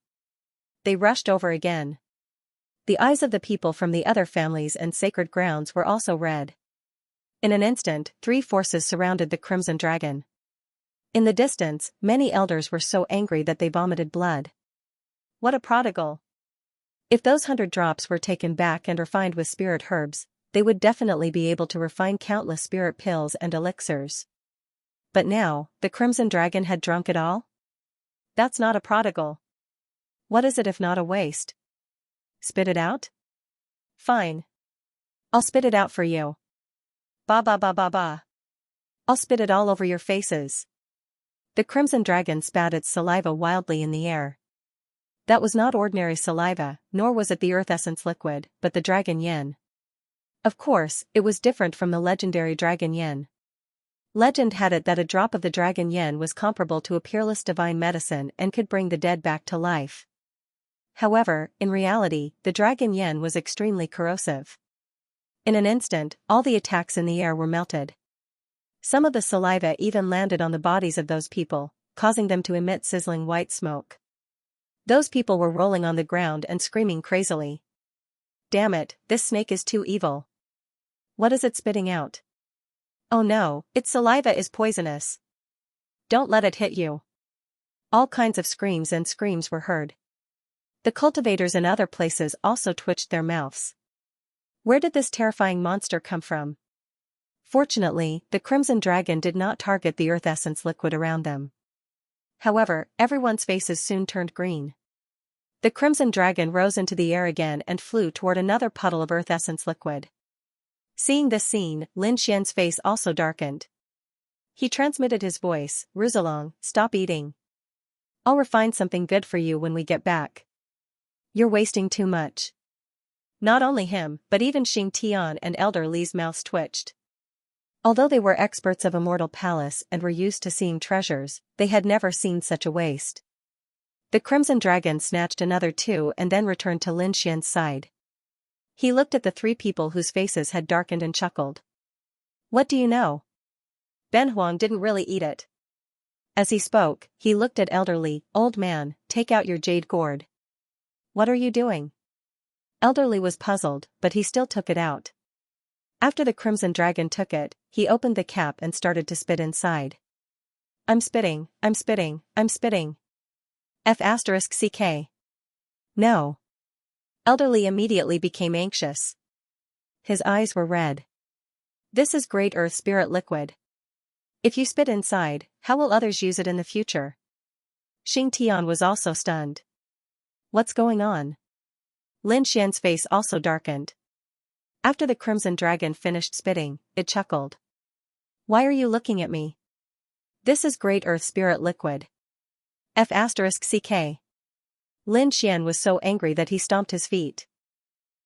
They rushed over again. The eyes of the people from the other families and sacred grounds were also red. In an instant, 3 forces surrounded the Crimson Dragon. In the distance, many elders were so angry that they vomited blood. What a prodigal! If those 100 drops were taken back and refined with spirit herbs, they would definitely be able to refine countless spirit pills and elixirs. But now, the Crimson Dragon had drunk it all? That's not a prodigal. What is it if not a waste? Spit it out? Fine. I'll spit it out for you. Ba ba ba ba ba. I'll spit it all over your faces. The Crimson Dragon spat its saliva wildly in the air. That was not ordinary saliva, nor was it the earth essence liquid, but the Dragon Yen. Of course, it was different from the legendary Dragon Yen. Legend had it that a drop of the Dragon Yen was comparable to a peerless divine medicine and could bring the dead back to life. However, in reality, the Dragon Yen was extremely corrosive. In an instant, all the attacks in the air were melted. Some of the saliva even landed on the bodies of those people, causing them to emit sizzling white smoke. Those people were rolling on the ground and screaming crazily. Damn it, this snake is too evil. What is it spitting out? Oh no, its saliva is poisonous. Don't let it hit you. All kinds of screams and screams were heard. The cultivators in other places also twitched their mouths. Where did this terrifying monster come from? Fortunately, the Crimson Dragon did not target the earth essence liquid around them. However, everyone's faces soon turned green. The Crimson Dragon rose into the air again and flew toward another puddle of earth essence liquid. Seeing this scene, Lin Xian's face also darkened. He transmitted his voice, Ruzalong, stop eating. I'll refine something good for you when we get back. You're wasting too much. Not only him, but even Xing Tian and Elder Li's mouths twitched. Although they were experts of Immortal Palace and were used to seeing treasures, they had never seen such a waste. The Crimson Dragon snatched another two and then returned to Lin Xian's side. He looked at the three people whose faces had darkened and chuckled. What do you know? Ben Huang didn't really eat it. As he spoke, he looked at elderly, old man, take out your jade gourd. What are you doing? Elderly was puzzled, but he still took it out. After the Crimson Dragon took it, he opened the cap and started to spit inside. I'm spitting, I'm spitting, I'm spitting. F***ck. No. Elderly immediately became anxious. His eyes were red. This is Great Earth Spirit liquid. If you spit inside, how will others use it in the future? Xing Tian was also stunned. What's going on? Lin Xian's face also darkened. After the Crimson Dragon finished spitting, it chuckled. Why are you looking at me? This is Great Earth Spirit liquid. F***ck. Lin Xian was so angry that he stomped his feet.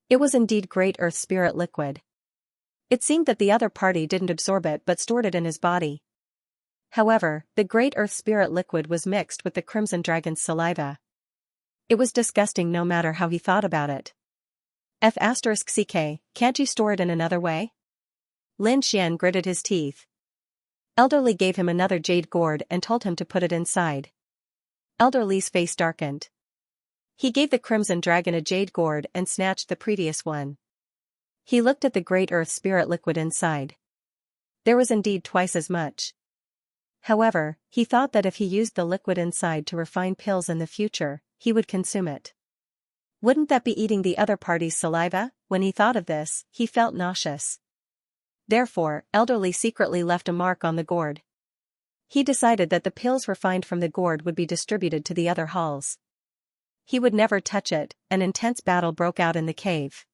It was indeed Great Earth Spirit liquid. It seemed that the other party didn't absorb it but stored it in his body. However, the Great Earth Spirit liquid was mixed with the Crimson Dragon's saliva. It was disgusting no matter how he thought about it. F***ck, can't you store it in another way? Lin Xian gritted his teeth. Elderly gave him another jade gourd and told him to put it inside. Elderly's face darkened. He gave the Crimson Dragon a jade gourd and snatched the previous one. He looked at the Great Earth Spirit liquid inside. There was indeed twice as much. However, he thought that if he used the liquid inside to refine pills in the future, he would consume it. Wouldn't that be eating the other party's saliva? When he thought of this, he felt nauseous. Therefore, Elderly secretly left a mark on the gourd. He decided that the pills refined from the gourd would be distributed to the other halls. He would never touch it. An intense battle broke out in the cave.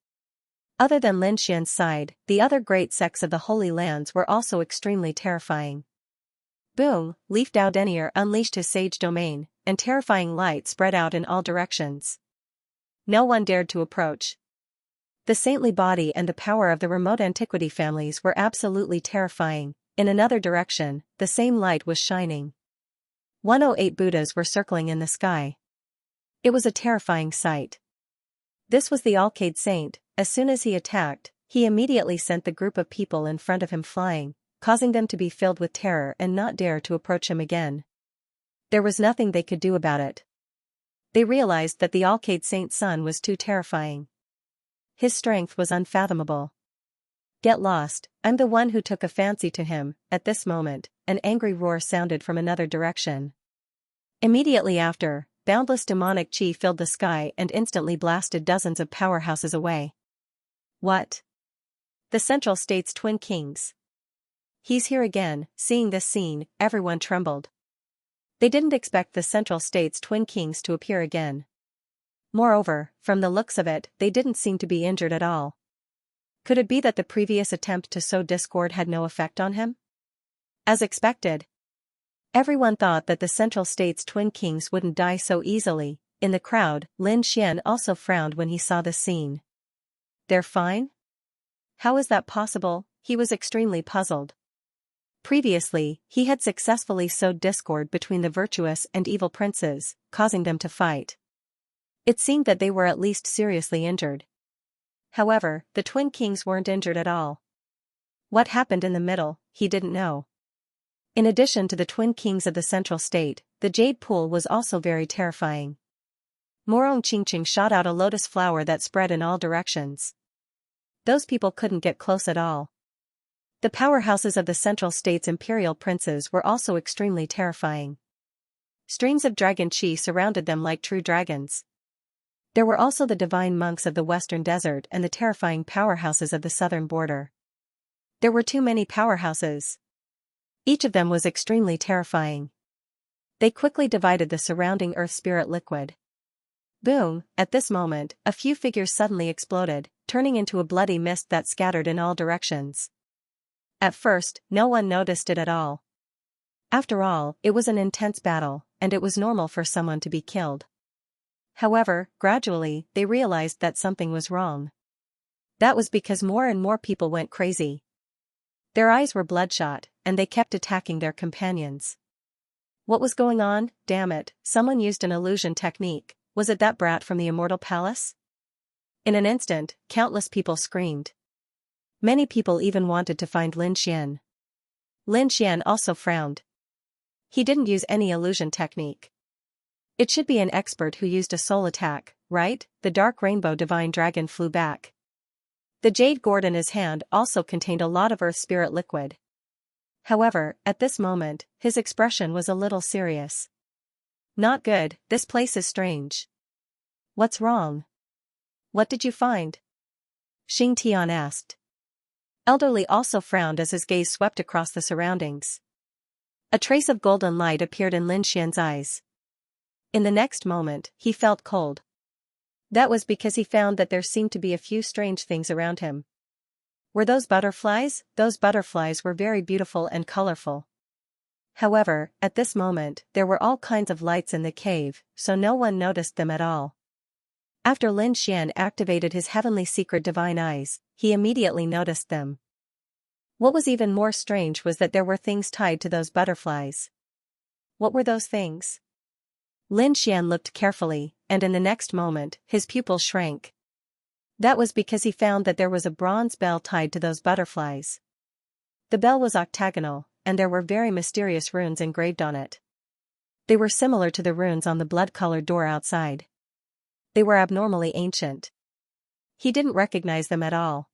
Other than Lin Xian's side, the other great sects of the Holy Lands were also extremely terrifying. Boom, Leaf Dao Denier unleashed his sage domain, and terrifying light spread out in all directions. No one dared to approach. The saintly body and the power of the remote antiquity families were absolutely terrifying. In another direction, the same light was shining. 108 Buddhas were circling in the sky. It was a terrifying sight. This was the Alcade Saint. As soon as he attacked, he immediately sent the group of people in front of him flying, causing them to be filled with terror and not dare to approach him again. There was nothing they could do about it. They realized that the Alcade Saint's son was too terrifying. His strength was unfathomable. Get lost, I'm the one who took a fancy to him. At this moment, an angry roar sounded from another direction. Immediately after, boundless demonic chi filled the sky and instantly blasted dozens of powerhouses away. What? The Central State's twin kings. He's here again. Seeing this scene, everyone trembled. They didn't expect the Central State's twin kings to appear again. Moreover, from the looks of it, they didn't seem to be injured at all. Could it be that the previous attempt to sow discord had no effect on him? As expected. Everyone thought that the Central State's twin kings wouldn't die so easily. In the crowd, Lin Xian also frowned when he saw this scene. They're fine? How is that possible? He was extremely puzzled. Previously, he had successfully sowed discord between the virtuous and evil princes, causing them to fight. It seemed that they were at least seriously injured. However, the twin kings weren't injured at all. What happened in the middle, he didn't know. In addition to the twin kings of the Central State, the Jade Pool was also very terrifying. Morong Qingqing shot out a lotus flower that spread in all directions. Those people couldn't get close at all. The powerhouses of the Central State's imperial princes were also extremely terrifying. Streams of dragon chi surrounded them like true dragons. There were also the divine monks of the Western Desert and the terrifying powerhouses of the southern border. There were too many powerhouses. Each of them was extremely terrifying. They quickly divided the surrounding earth spirit liquid. Boom, at this moment, a few figures suddenly exploded, turning into a bloody mist that scattered in all directions. At first, no one noticed it at all. After all, it was an intense battle, and it was normal for someone to be killed. However, gradually, they realized that something was wrong. That was because more and more people went crazy. Their eyes were bloodshot, and they kept attacking their companions. What was going on? Damn it, someone used an illusion technique. Was it that brat from the Immortal Palace? In an instant, countless people screamed. Many people even wanted to find Lin Xian. Lin Xian also frowned. He didn't use any illusion technique. It should be an expert who used a soul attack, right? The dark rainbow divine dragon flew back. The jade gourd in his hand also contained a lot of earth spirit liquid. However, at this moment, his expression was a little serious. Not good, this place is strange. What's wrong? What did you find? Xianxia asked. Elderly also frowned as his gaze swept across the surroundings. A trace of golden light appeared in Lin Xian's eyes. In the next moment, he felt cold. That was because he found that there seemed to be a few strange things around him. Were those butterflies? Those butterflies were very beautiful and colorful. However, at this moment, there were all kinds of lights in the cave, so no one noticed them at all. After Lin Xian activated his heavenly secret divine eyes, he immediately noticed them. What was even more strange was that there were things tied to those butterflies. What were those things? Lin Xian looked carefully, and in the next moment, his pupils shrank. That was because he found that there was a bronze bell tied to those butterflies. The bell was octagonal, and there were very mysterious runes engraved on it. They were similar to the runes on the blood-colored door outside. They were abnormally ancient. He didn't recognize them at all.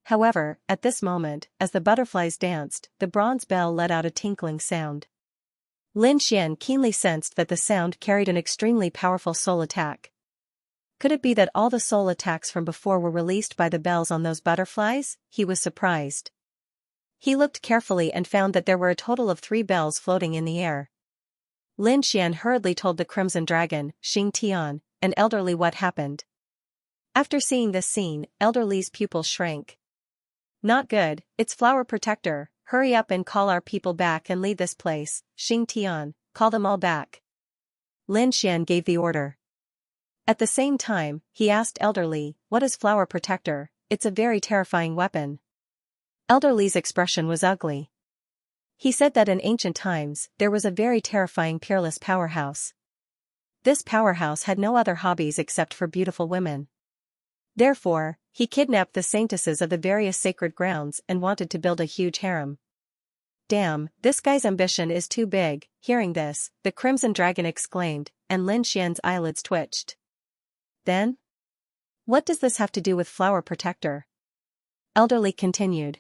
However, at this moment, as the butterflies danced, the bronze bell let out a tinkling sound. Lin Xian keenly sensed that the sound carried an extremely powerful soul attack. Could it be that all the soul attacks from before were released by the bells on those butterflies? He was surprised. He looked carefully and found that there were a total of 3 bells floating in the air. Lin Xian hurriedly told the Crimson Dragon, Xianxia, and Elderly what happened. After seeing this scene, Elderly's pupils shrank. Not good, it's Flower Protector, hurry up and call our people back and leave this place, Xianxia, call them all back. Lin Xian gave the order. At the same time, he asked Elderly, what is Flower Protector? It's a very terrifying weapon. Elderly's expression was ugly. He said that in ancient times, there was a very terrifying peerless powerhouse. This powerhouse had no other hobbies except for beautiful women. Therefore, he kidnapped the saintesses of the various sacred grounds and wanted to build a huge harem. Damn, this guy's ambition is too big. Hearing this, the Crimson Dragon exclaimed, and Lin Xian's eyelids twitched. Then? What does this have to do with Flower Protector? Elderly continued.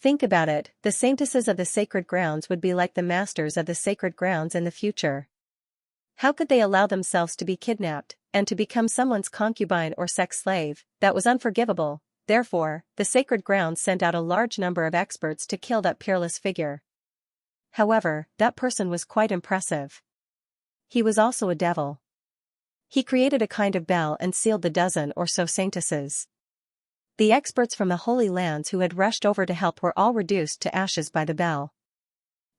Think about it, the saintesses of the sacred grounds would be like the masters of the sacred grounds in the future. How could they allow themselves to be kidnapped, and to become someone's concubine or sex slave? That was unforgivable. Therefore, the sacred grounds sent out a large number of experts to kill that peerless figure. However, that person was quite impressive. He was also a devil. He created a kind of bell and sealed the dozen or so saintesses. The experts from the Holy Lands who had rushed over to help were all reduced to ashes by the bell.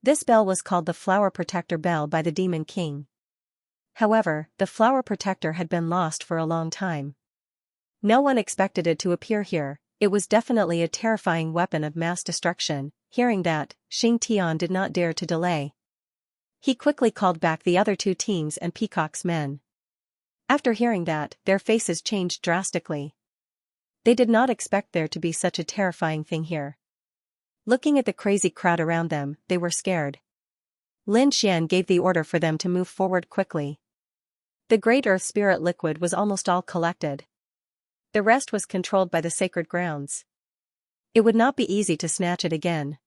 This bell was called the Flower Protector Bell by the Demon King. However, the Flower Protector had been lost for a long time. No one expected it to appear here. It was definitely a terrifying weapon of mass destruction. Hearing that, Xianxia did not dare to delay. He quickly called back the other 2 teams and Peacock's men. After hearing that, their faces changed drastically. They did not expect there to be such a terrifying thing here. Looking at the crazy crowd around them, they were scared. Lin Xian gave the order for them to move forward quickly. The Great Earth Spirit liquid was almost all collected. The rest was controlled by the sacred grounds. It would not be easy to snatch it again.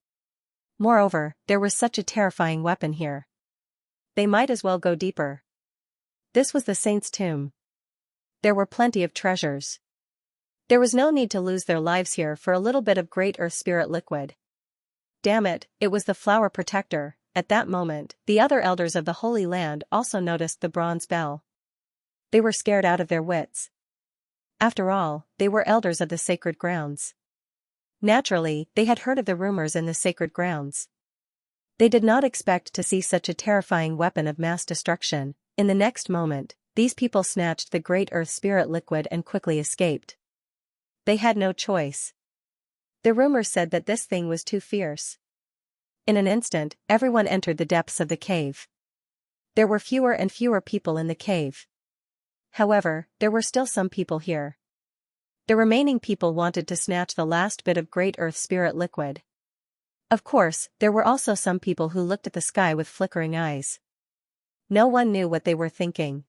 Moreover, there was such a terrifying weapon here. They might as well go deeper. This was the saint's tomb. There were plenty of treasures. There was no need to lose their lives here for a little bit of Great Earth Spirit liquid. Damn it, it was the Flower Protector. At that moment, the other elders of the Holy Land also noticed the bronze bell. They were scared out of their wits. After all, they were elders of the sacred grounds. Naturally, they had heard of the rumors in the sacred grounds. They did not expect to see such a terrifying weapon of mass destruction. In the next moment, these people snatched the Great Earth Spirit liquid and quickly escaped. They had no choice. The rumors said that this thing was too fierce. In an instant, everyone entered the depths of the cave. There were fewer and fewer people in the cave. However, there were still some people here. The remaining people wanted to snatch the last bit of Great Earth Spirit liquid. Of course, there were also some people who looked at the sky with flickering eyes. No one knew what they were thinking.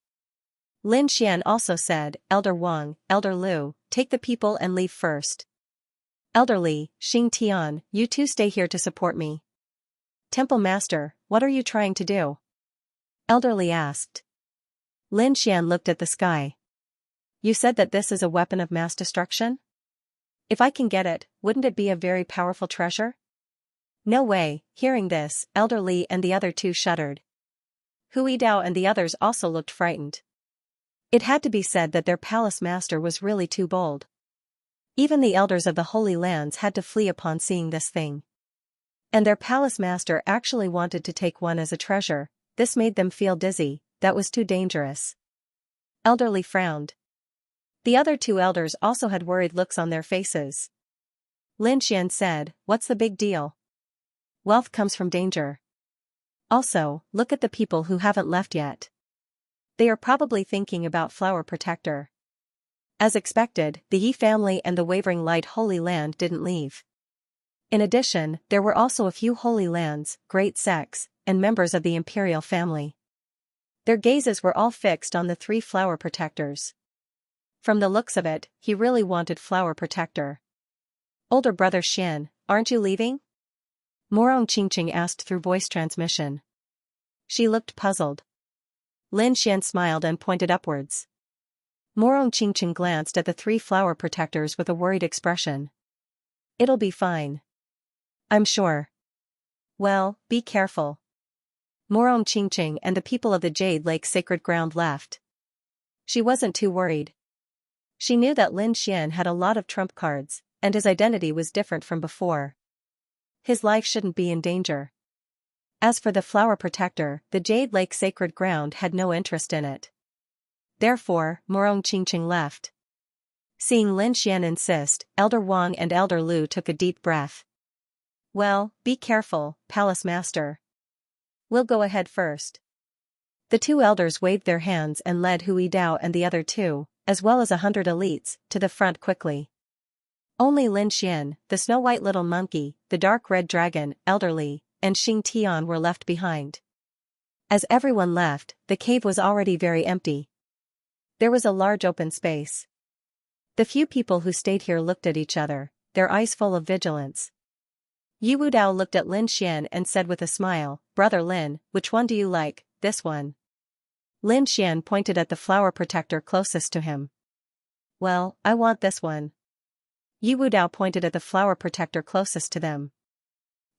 Lin Xian also said, "Elder Wang, Elder Lu, take the people and leave first. Elder Li, Xing Tian, you two stay here to support me." "Temple Master, what are you trying to do?" Elder Li asked. Lin Xian looked at the sky. "You said that this is a weapon of mass destruction? If I can get it, wouldn't it be a very powerful treasure?" "No way." Hearing this, Elder Li and the other two shuddered. Hui Dao and the others also looked frightened. It had to be said that their palace master was really too bold. Even the elders of the Holy Lands had to flee upon seeing this thing. And their palace master actually wanted to take one as a treasure. This made them feel dizzy. That was too dangerous. Elder Li frowned. The other two elders also had worried looks on their faces. Lin Xian said, "What's the big deal? Wealth comes from danger. Also, look at the people who haven't left yet. They are probably thinking about Flower Protector." As expected, the Yi family and the Wavering Light Holy Land didn't leave. In addition, there were also a few Holy Lands, great sects, and members of the imperial family. Their gazes were all fixed on the three Flower Protectors. From the looks of it, he really wanted Flower Protector. "Older brother Xian, aren't you leaving?" Morong Qingqing asked through voice transmission. She looked puzzled. Lin Xian smiled and pointed upwards. Morong Qingqing glanced at the three Flower Protectors with a worried expression. "It'll be fine. I'm sure." "Well, be careful." Morong Qingqing and the people of the Jade Lake Sacred Ground left. She wasn't too worried. She knew that Lin Xian had a lot of trump cards, and his identity was different from before. His life shouldn't be in danger. As for the Flower Protector, the Jade Lake Sacred Ground had no interest in it. Therefore, Morong Qingqing left. Seeing Lin Xian insist, Elder Wang and Elder Lu took a deep breath. "Well, be careful, Palace Master. We'll go ahead first." The two elders waved their hands and led Hui Dao and the other two, as well as 100 elites, to the front quickly. Only Lin Xian, the snow-white little monkey, the dark red dragon, Elder Li, and Xing Tian were left behind. As everyone left, the cave was already very empty. There was a large open space. The few people who stayed here looked at each other, their eyes full of vigilance. Yu Dao looked at Lin Xian and said with a smile, "Brother Lin, which one do you like, this one?" Lin Xian pointed at the Flower Protector closest to him. "Well, I want this one." Yu Dao pointed at the Flower Protector closest to them.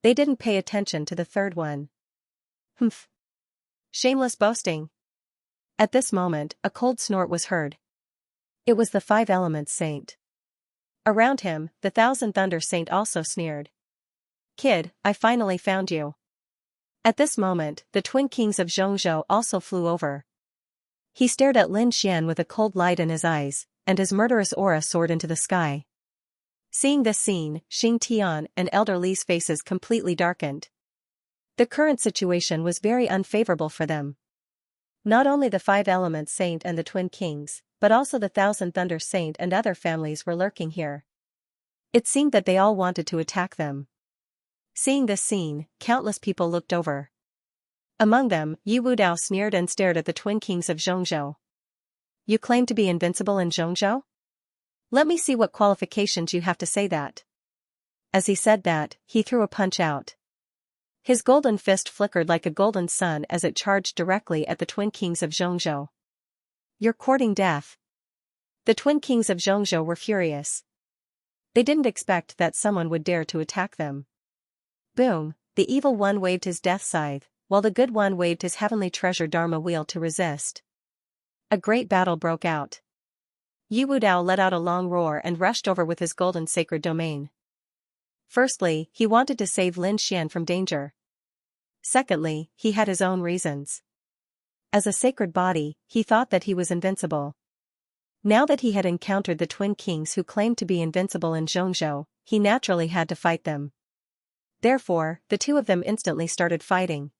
They didn't pay attention to the third one. "Humph. Shameless boasting." At this moment, a cold snort was heard. It was the Five Elements Saint. Around him, the Thousand Thunder Saint also sneered. "Kid, I finally found you." At this moment, the twin kings of Xianxia also flew over. He stared at Lin Xian with a cold light in his eyes, and his murderous aura soared into the sky. Seeing this scene, Xing Tian and Elder Li's faces completely darkened. The current situation was very unfavorable for them. Not only the Five Elements Saint and the Twin Kings, but also the Thousand Thunder Saint and other families were lurking here. It seemed that they all wanted to attack them. Seeing this scene, countless people looked over. Among them, Yu Dao sneered and stared at the Twin Kings of Xianxia. "You claim to be invincible in Xianxia? Let me see what qualifications you have to say that." As he said that, he threw a punch out. His golden fist flickered like a golden sun as it charged directly at the Twin Kings of Xianxia. "You're courting death." The Twin Kings of Xianxia were furious. They didn't expect that someone would dare to attack them. Boom, the evil one waved his death scythe, while the good one waved his heavenly treasure Dharma wheel to resist. A great battle broke out. Yu Dao let out a long roar and rushed over with his golden sacred domain. Firstly, he wanted to save Lin Xian from danger. Secondly, he had his own reasons. As a sacred body, he thought that he was invincible. Now that he had encountered the Twin Kings who claimed to be invincible in Xianxia, he naturally had to fight them. Therefore, the two of them instantly started fighting.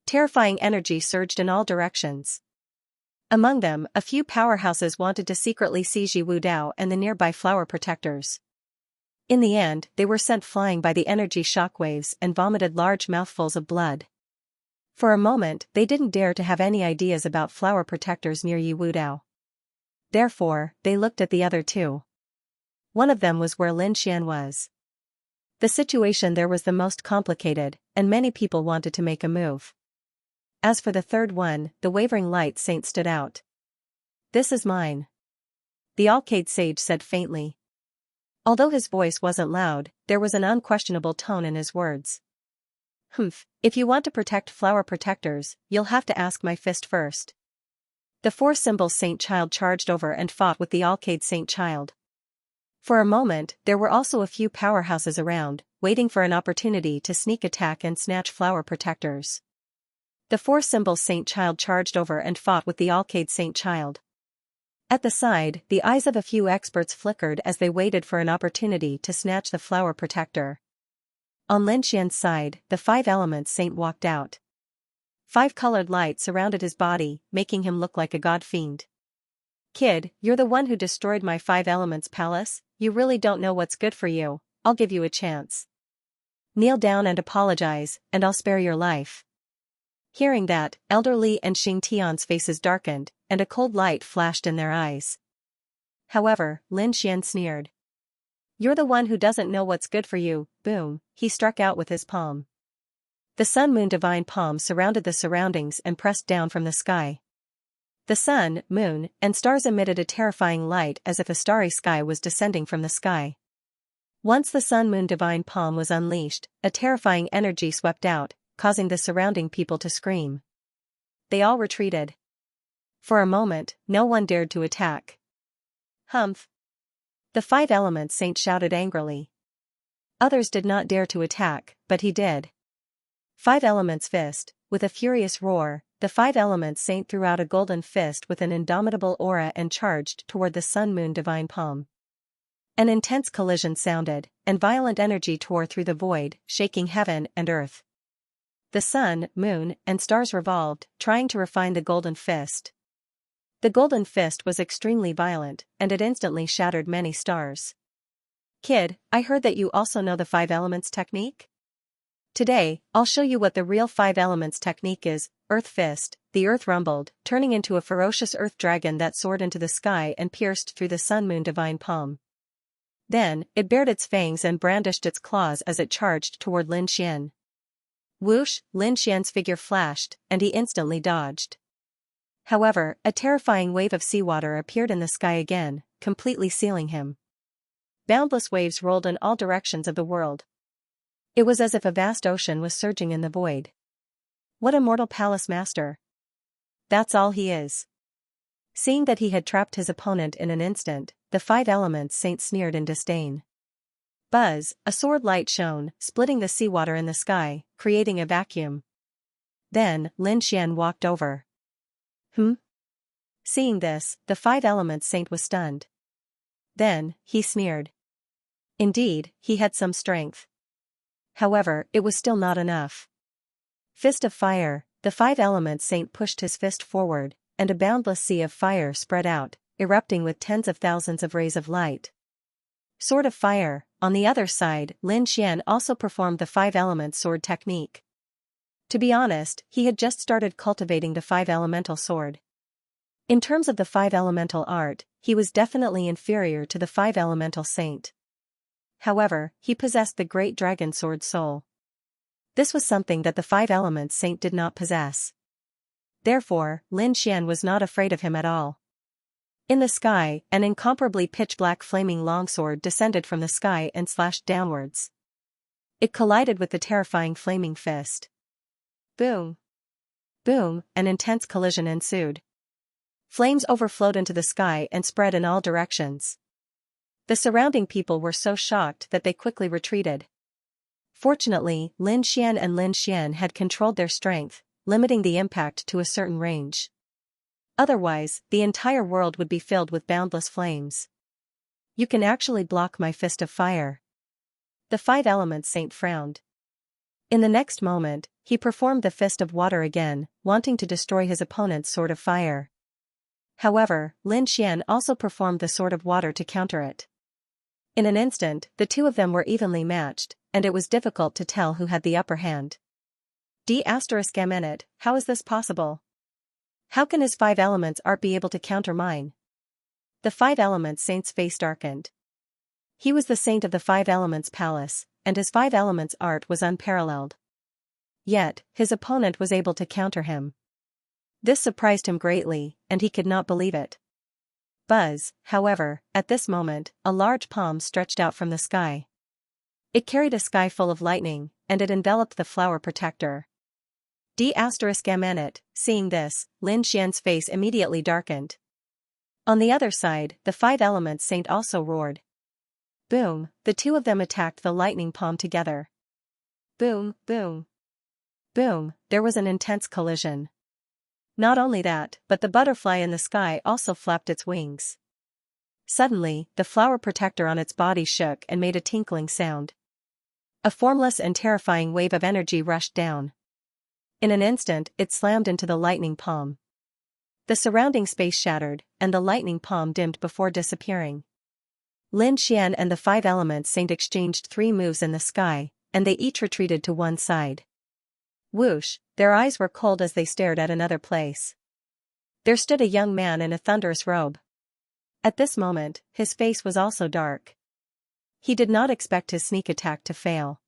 Terrifying energy surged in all directions. Among them, a few powerhouses wanted to secretly seize Wu Dao and the nearby flower protectors. In the end, they were sent flying by the energy shockwaves and vomited large mouthfuls of blood. For a moment, they didn't dare to have any ideas about flower protectors near Wu Dao. Therefore, they looked at the other two. One of them was where Lin Xian was. The situation there was the most complicated, and many people wanted to make a move. As for the third one, the wavering light saint stood out. "This is mine," the Alcade sage said faintly. Although his voice wasn't loud, there was an unquestionable tone in his words. If you want to protect flower protectors, you'll have to ask my fist first." The four symbols saint child charged over and fought with the Alcade saint child. For a moment, there were also a few powerhouses around, waiting for an opportunity to sneak attack and snatch flower protectors. The four symbols saint child charged over and fought with the Alcade saint child. At the side, the eyes of a few experts flickered as they waited for an opportunity to snatch the flower protector. On Lin Xian's side, the five elements saint walked out. 5 colored lights surrounded his body, making him look like a god fiend. "Kid, you're the one who destroyed my 5 elements palace, you really don't know what's good for you, I'll give you a chance. Kneel down and apologize, and I'll spare your life." Hearing that, Elder Li and Xing Tian's faces darkened, and a cold light flashed in their eyes. However, Lin Xian sneered. "You're the one who doesn't know what's good for you." Boom, he struck out with his palm. The sun-moon divine palm surrounded the surroundings and pressed down from the sky. The sun, moon, and stars emitted a terrifying light as if a starry sky was descending from the sky. Once the sun-moon divine palm was unleashed, a terrifying energy swept out, causing the surrounding people to scream. They all retreated. For a moment, no one dared to attack. "Humph!" the 5 elements saint shouted angrily. Others did not dare to attack, but he did. 5 elements fist, with a furious roar, the 5 elements saint threw out a golden fist with an indomitable aura and charged toward the sun-moon divine palm. An intense collision sounded, and violent energy tore through the void, shaking heaven and earth. The sun, moon, and stars revolved, trying to refine the golden fist. The golden fist was extremely violent, and it instantly shattered many stars. "Kid, I heard that you also know the 5 elements technique? Today, I'll show you what the real 5 elements technique is." Earth fist. The earth rumbled, turning into a ferocious earth dragon that soared into the sky and pierced through the sun-moon divine palm. Then, it bared its fangs and brandished its claws as it charged toward Lin Xian. Whoosh, Lin Xian's figure flashed, and he instantly dodged. However, a terrifying wave of seawater appeared in the sky again, completely sealing him. Boundless waves rolled in all directions of the world. It was as if a vast ocean was surging in the void. What a mortal palace master! That's all he is. Seeing that he had trapped his opponent in an instant, the 5 elements saint sneered in disdain. Buzz, a sword light shone, splitting the seawater in the sky, creating a vacuum. Then, Lin Xian walked over. Seeing this, the 5 elements saint was stunned. Then, he sneered. Indeed, he had some strength. However, it was still not enough. Fist of fire, the 5 elements saint pushed his fist forward, and a boundless sea of fire spread out, erupting with tens of thousands of rays of light. Sword of fire. On the other side, Lin Xian also performed the 5 elements sword technique. To be honest, he had just started cultivating the 5 elemental sword. In terms of the 5 elemental art, he was definitely inferior to the 5 elemental saint. However, he possessed the great dragon sword soul. This was something that the 5 elements saint did not possess. Therefore, Lin Xian was not afraid of him at all. In the sky, an incomparably pitch-black flaming longsword descended from the sky and slashed downwards. It collided with the terrifying flaming fist. Boom! Boom! An intense collision ensued. Flames overflowed into the sky and spread in all directions. The surrounding people were so shocked that they quickly retreated. Fortunately, Lin Xian and Lin Xian had controlled their strength, limiting the impact to a certain range. Otherwise, the entire world would be filled with boundless flames. "You can actually block my fist of fire." The 5 elements saint frowned. In the next moment, he performed the fist of water again, wanting to destroy his opponent's sword of fire. However, Lin Xian also performed the sword of water to counter it. In an instant, the two of them were evenly matched, and it was difficult to tell who had the upper hand. How is this possible? How can his 5 elements art be able to counter mine? The 5 elements saint's face darkened. He was the saint of the 5 elements palace, and his 5 elements art was unparalleled. Yet, his opponent was able to counter him. This surprised him greatly, and he could not believe it. Buzz, however, at this moment, a large palm stretched out from the sky. It carried a sky full of lightning, and it enveloped the flower protector. Seeing this, Lin Xian's face immediately darkened. On the other side, the 5 elements saint also roared. Boom, the two of them attacked the lightning palm together. Boom, boom. Boom, there was an intense collision. Not only that, but the butterfly in the sky also flapped its wings. Suddenly, the flower protector on its body shook and made a tinkling sound. A formless and terrifying wave of energy rushed down. In an instant, it slammed into the lightning palm. The surrounding space shattered, and the lightning palm dimmed before disappearing. Lin Xian and the 5 elements saint exchanged 3 moves in the sky, and they each retreated to one side. Whoosh, their eyes were cold as they stared at another place. There stood a young man in a thunderous robe. At this moment, his face was also dark. He did not expect his sneak attack to fail.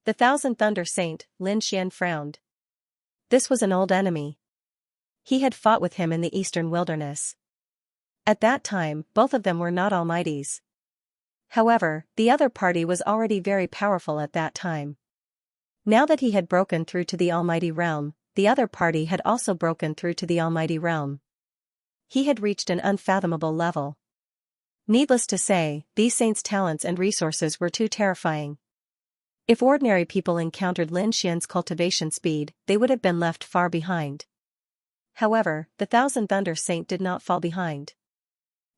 The Thousand Thunder Saint, Lin Xian frowned. This was an old enemy. He had fought with him in the eastern wilderness. At that time, both of them were not almighties. However, the other party was already very powerful at that time. Now that he had broken through to the almighty realm, the other party had also broken through to the almighty realm. He had reached an unfathomable level. Needless to say, these saints' talents and resources were too terrifying. If ordinary people encountered Lin Xian's cultivation speed, they would have been left far behind. However, the Thousand Thunder Saint did not fall behind.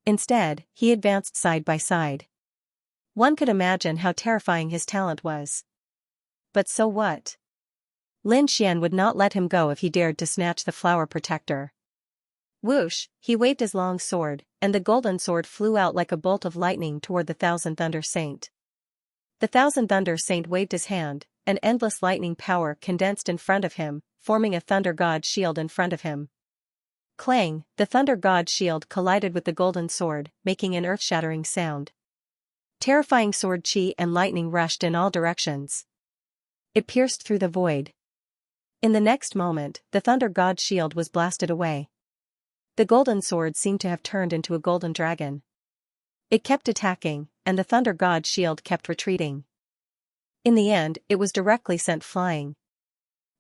Instead, he advanced side by side. One could imagine how terrifying his talent was. But so what? Lin Xian would not let him go if he dared to snatch the flower protector. Whoosh, he waved his long sword, and the golden sword flew out like a bolt of lightning toward the Thousand Thunder Saint. The Thousand Thunder Saint waved his hand, and endless lightning power condensed in front of him, forming a Thunder God shield in front of him. Clang, the Thunder God shield collided with the golden sword, making an earth-shattering sound. Terrifying sword chi and lightning rushed in all directions. It pierced through the void. In the next moment, the Thunder God shield was blasted away. The golden sword seemed to have turned into a golden dragon. It kept attacking, and the Thunder God shield kept retreating. In the end, it was directly sent flying.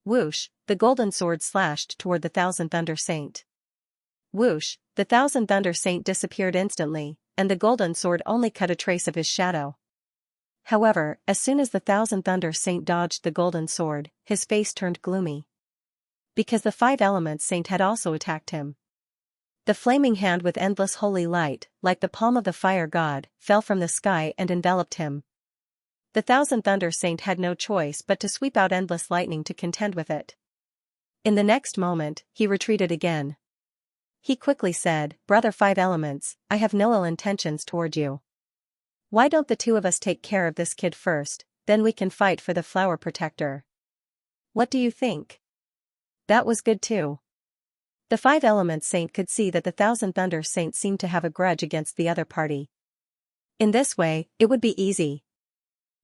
Whoosh, the golden sword slashed toward the Thousand Thunder Saint. Whoosh, the Thousand Thunder Saint disappeared instantly, and the golden sword only cut a trace of his shadow. However, as soon as the Thousand Thunder Saint dodged the golden sword, his face turned gloomy. Because the 5 elements saint had also attacked him. The flaming hand with endless holy light, like the palm of the fire god, fell from the sky and enveloped him. The Thousand Thunder Saint had no choice but to sweep out endless lightning to contend with it. In the next moment, he retreated again. He quickly said, "Brother 5 elements, I have no ill intentions toward you. Why don't the two of us take care of this kid first, then we can fight for the flower protector. What do you think?" That was good too. The 5 elements saint could see that the Thousand Thunder Saint seemed to have a grudge against the other party. In this way, it would be easy.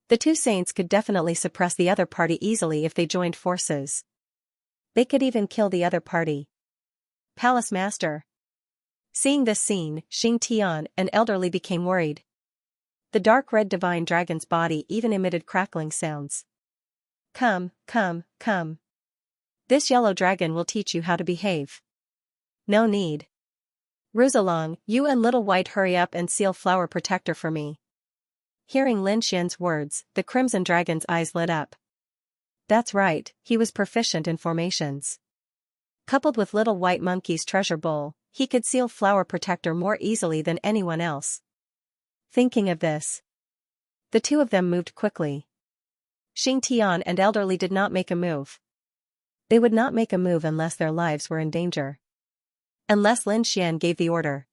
The 2 saints could definitely suppress the other party easily if they joined forces. They could even kill the other party. Palace Master. Seeing this scene, Xing Tian, an elderly, became worried. The dark red divine dragon's body even emitted crackling sounds. Come, come, come. This yellow dragon will teach you how to behave. No need. Ruzalong, you and Little White hurry up and seal flower protector for me. Hearing Lin Xian's words, the crimson dragon's eyes lit up. That's right, he was proficient in formations. Coupled with Little White Monkey's treasure bowl, he could seal flower protector more easily than anyone else. Thinking of this, the two of them moved quickly. Xing Tian and elderly did not make a move. They would not make a move unless their lives were in danger. Unless Lin Xian gave the order.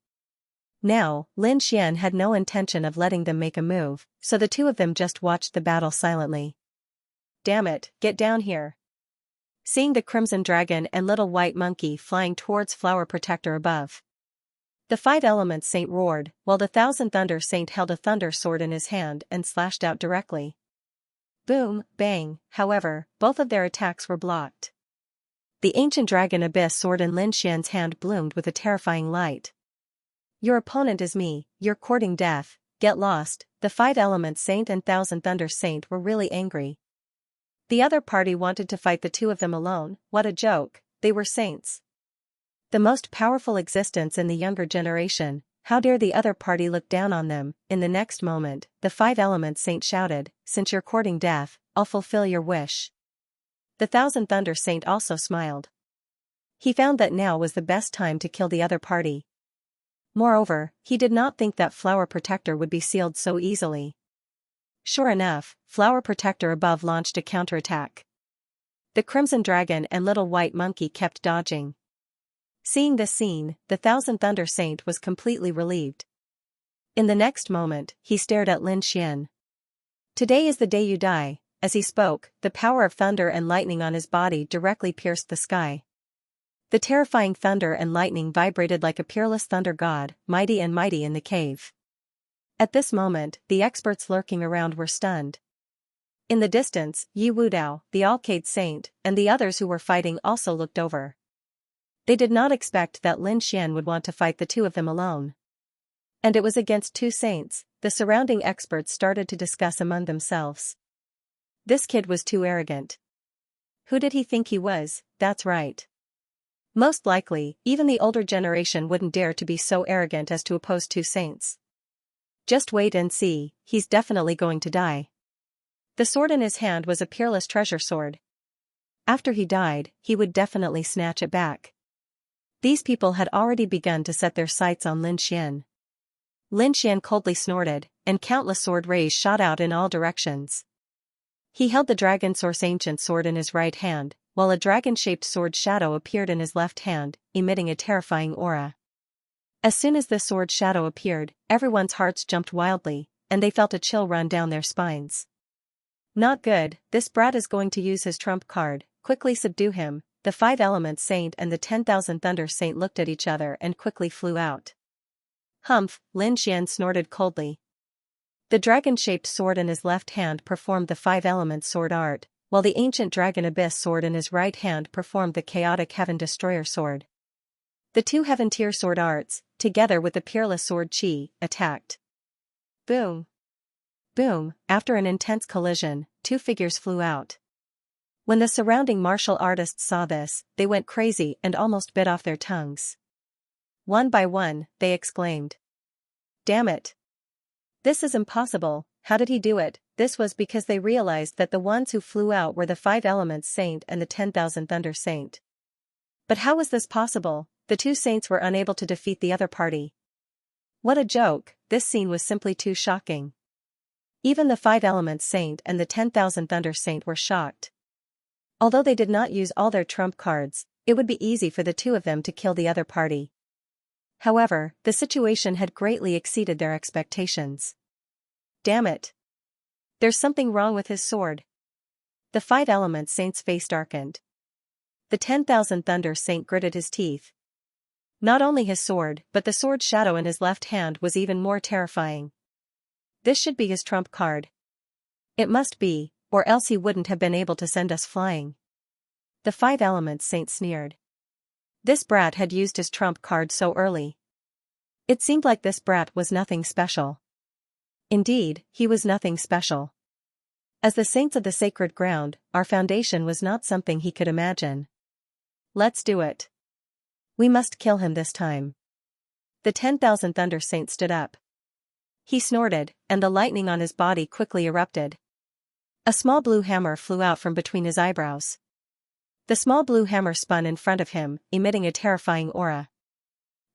Now, Lin Xian had no intention of letting them make a move, so the two of them just watched the battle silently. Damn it, get down here. Seeing the Crimson Dragon and Little White Monkey flying towards Flower Protector above. The Five Elements Saint roared, while the Thousand Thunder Saint held a thunder sword in his hand and slashed out directly. Boom, bang, however, both of their attacks were blocked. The Ancient Dragon Abyss sword in Lin Xian's hand bloomed with a terrifying light. Your opponent is me, you're courting death, get lost. The Five Elements Saint and Thousand Thunder Saint were really angry. The other party wanted to fight the two of them alone. What a joke, they were saints. The most powerful existence in the younger generation, how dare the other party look down on them? In the next moment, the Five Elements Saint shouted, since you're courting death, I'll fulfill your wish. The Thousand Thunder Saint also smiled. He found that now was the best time to kill the other party. Moreover, he did not think that Flower Protector would be sealed so easily. Sure enough, Flower Protector above launched a counterattack. The Crimson Dragon and Little White Monkey kept dodging. Seeing this scene, the Thousand Thunder Saint was completely relieved. In the next moment, he stared at Lin Xian. Today is the day you die. As he spoke, the power of thunder and lightning on his body directly pierced the sky. The terrifying thunder and lightning vibrated like a peerless thunder god, mighty and mighty in the cave. At this moment, the experts lurking around were stunned. In the distance, Yi Wudao, the Alcade Saint, and the others who were fighting also looked over. They did not expect that Lin Xian would want to fight the two of them alone. And it was against two saints. The surrounding experts started to discuss among themselves. This kid was too arrogant. Who did he think he was? That's right. Most likely, even the older generation wouldn't dare to be so arrogant as to oppose two saints. Just wait and see, he's definitely going to die. The sword in his hand was a peerless treasure sword. After he died, he would definitely snatch it back. These people had already begun to set their sights on Lin Xian. Lin Xian coldly snorted, and countless sword rays shot out in all directions. He held the Dragon Source Ancient sword in his right hand, while a dragon-shaped sword shadow appeared in his left hand, emitting a terrifying aura. As soon as the sword shadow appeared, everyone's hearts jumped wildly, and they felt a chill run down their spines. Not good, this brat is going to use his trump card, quickly subdue him. The Five Elements Saint and the 10,000 Thunder Saint looked at each other and quickly flew out. Humph, Lin Xian snorted coldly. The dragon-shaped sword in his left hand performed the Five Elements sword art, while the Ancient Dragon Abyss sword in his right hand performed the Chaotic Heaven Destroyer sword. The two Heaven Tier sword arts, together with the peerless sword Qi, attacked. Boom. Boom, after an intense collision, two figures flew out. When the surrounding martial artists saw this, they went crazy and almost bit off their tongues. One by one, they exclaimed. Damn it. This is impossible, how did he do it? This was because they realized that the ones who flew out were the Five Elements Saint and the 10,000 Thunder Saint. But how was this possible? The two saints were unable to defeat the other party. What a joke, this scene was simply too shocking. Even the Five Elements Saint and the 10,000 Thunder Saint were shocked. Although they did not use all their trump cards, it would be easy for the two of them to kill the other party. However, the situation had greatly exceeded their expectations. Damn it. There's something wrong with his sword. The Five Elements Saint's face darkened. The 10,000 Thunder Saint gritted his teeth. Not only his sword, but the sword shadow in his left hand was even more terrifying. This should be his trump card. It must be, or else he wouldn't have been able to send us flying. The Five Elements Saint sneered. This brat had used his trump card so early. It seemed like this brat was nothing special. Indeed, he was nothing special. As the saints of the sacred ground, our foundation was not something he could imagine. Let's do it. We must kill him this time. The 10,000 Thunder Saint stood up. He snorted, and the lightning on his body quickly erupted. A small blue hammer flew out from between his eyebrows. The small blue hammer spun in front of him, emitting a terrifying aura.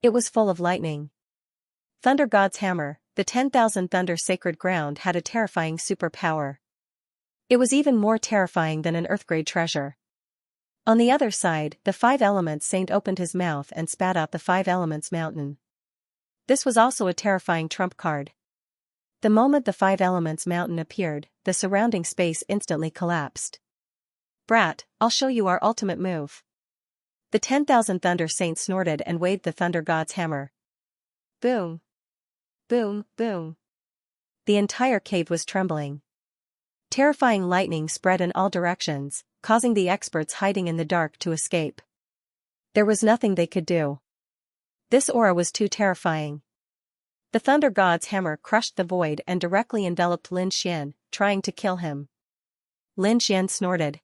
It was full of lightning. Thunder God's hammer, the 10,000 Thunder Sacred Ground had a terrifying superpower. It was even more terrifying than an Earth-grade treasure. On the other side, the Five Elements Saint opened his mouth and spat out the Five Elements Mountain. This was also a terrifying trump card. The moment the Five Elements Mountain appeared, the surrounding space instantly collapsed. Brat, I'll show you our ultimate move. The 10,000 Thunder Saints snorted and waved the Thunder God's hammer. Boom. Boom, boom. The entire cave was trembling. Terrifying lightning spread in all directions, causing the experts hiding in the dark to escape. There was nothing they could do. This aura was too terrifying. The Thunder God's hammer crushed the void and directly enveloped Lin Xian, trying to kill him. Lin Xian snorted.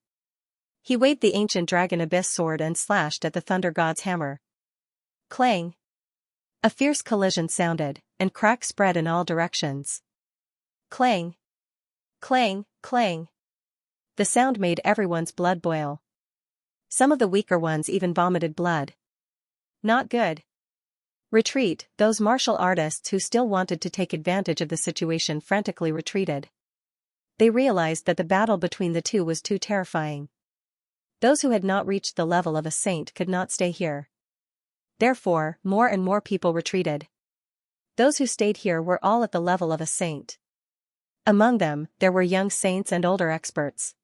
He waved the ancient dragon abyss sword and slashed at the Thunder God's hammer. Clang! A fierce collision sounded, and cracks spread in all directions. Clang! Clang, clang! The sound made everyone's blood boil. Some of the weaker ones even vomited blood. Not good. Retreat, those martial artists who still wanted to take advantage of the situation frantically retreated. They realized that the battle between the two was too terrifying. Those who had not reached the level of a saint could not stay here. Therefore, more and more people retreated. Those who stayed here were all at the level of a saint. Among them, there were young saints and older experts.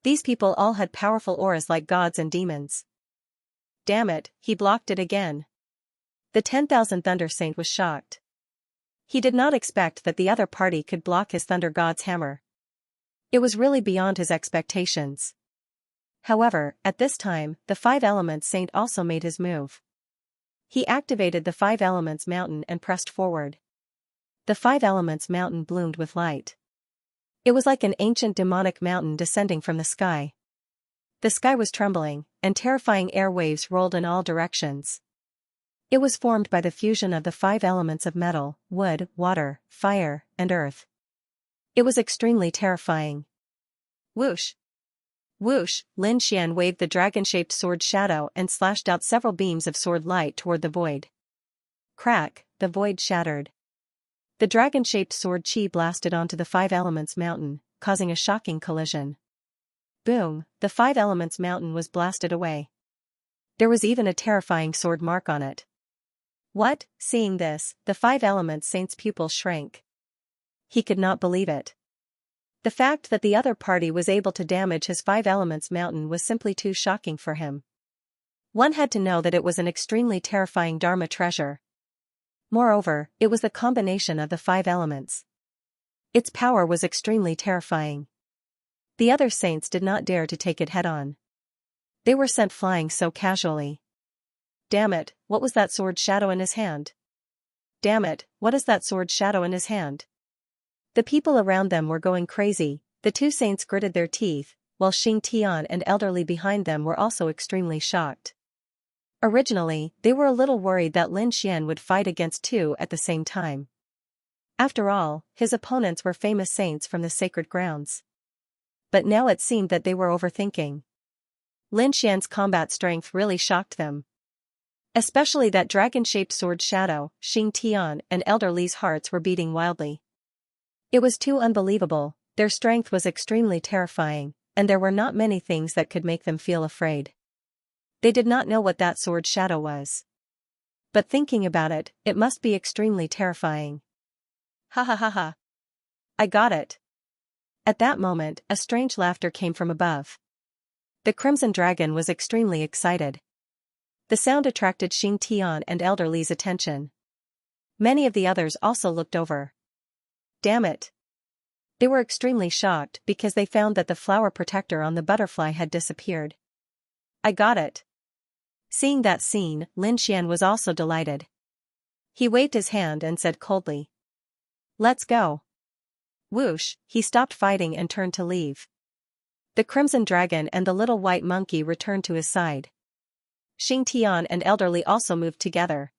These people all had powerful auras like gods and demons. Damn it, he blocked it again. The 10,000 Thunder Saint was shocked. He did not expect that the other party could block his Thunder God's hammer. It was really beyond his expectations. However, at this time, the Five Elements Saint also made his move. He activated the Five Elements Mountain and pressed forward. The Five Elements Mountain bloomed with light. It was like an ancient demonic mountain descending from the sky. The sky was trembling, and terrifying air waves rolled in all directions. It was formed by the fusion of the five elements of metal, wood, water, fire, and earth. It was extremely terrifying. Whoosh! Whoosh! Lin Xian waved the dragon-shaped sword shadow and slashed out several beams of sword light toward the void. Crack! The void shattered. The dragon-shaped sword chi blasted onto the Five Elements Mountain, causing a shocking collision. Boom! The Five Elements Mountain was blasted away. There was even a terrifying sword mark on it. What? Seeing this, the Five Elements Saint's pupils shrank. He could not believe it. The fact that the other party was able to damage his Five Elements Mountain was simply too shocking for him. One had to know that it was an extremely terrifying Dharma treasure. Moreover, it was the combination of the five elements. Its power was extremely terrifying. The other saints did not dare to take it head-on. They were sent flying so casually. Damn it, what was that sword shadow in his hand? Damn it, what is that sword shadow in his hand? The people around them were going crazy. The two saints gritted their teeth, while Xianxia and elderly behind them were also extremely shocked. Originally, they were a little worried that Lin Xian would fight against two at the same time. After all, his opponents were famous saints from the sacred grounds. But now it seemed that they were overthinking. Lin Xian's combat strength really shocked them. Especially that dragon-shaped sword shadow. Xianxia and Elder Li's hearts were beating wildly. It was too unbelievable, their strength was extremely terrifying, and there were not many things that could make them feel afraid. They did not know what that sword shadow was. But thinking about it, it must be extremely terrifying. Ha ha ha ha. I got it. At that moment, a strange laughter came from above. The Crimson Dragon was extremely excited. The sound attracted Xianxia and Elder Li's attention. Many of the others also looked over. Damn it. They were extremely shocked because they found that the flower protector on the butterfly had disappeared. I got it. Seeing that scene, Lin Xian was also delighted. He waved his hand and said coldly, "Let's go." Whoosh, he stopped fighting and turned to leave. The Crimson Dragon and the little white monkey returned to his side. Xianxia and Elder Li also moved together.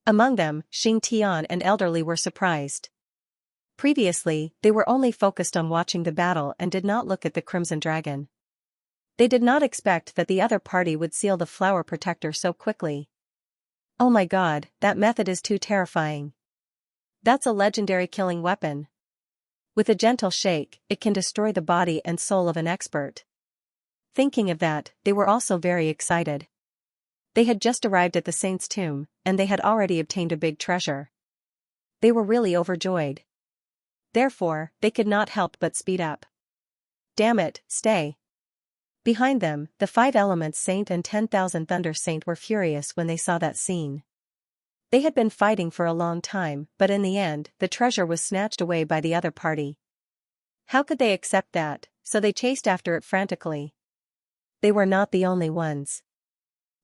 Among them, Xianxia and Elder Li were surprised. Previously, they were only focused on watching the battle and did not look at the Crimson Dragon. They did not expect that the other party would seal the flower protector so quickly. Oh my god, that method is too terrifying. That's a legendary killing weapon. With a gentle shake, it can destroy the body and soul of an expert. Thinking of that, they were also very excited. They had just arrived at the saint's tomb, and they had already obtained a big treasure. They were really overjoyed. Therefore, they could not help but speed up. Damn it, stay. Behind them, the 5 Elements Saint and 10,000 Thunder Saint were furious when they saw that scene. They had been fighting for a long time, but in the end, the treasure was snatched away by the other party. How could they accept that? So they chased after it frantically. They were not the only ones.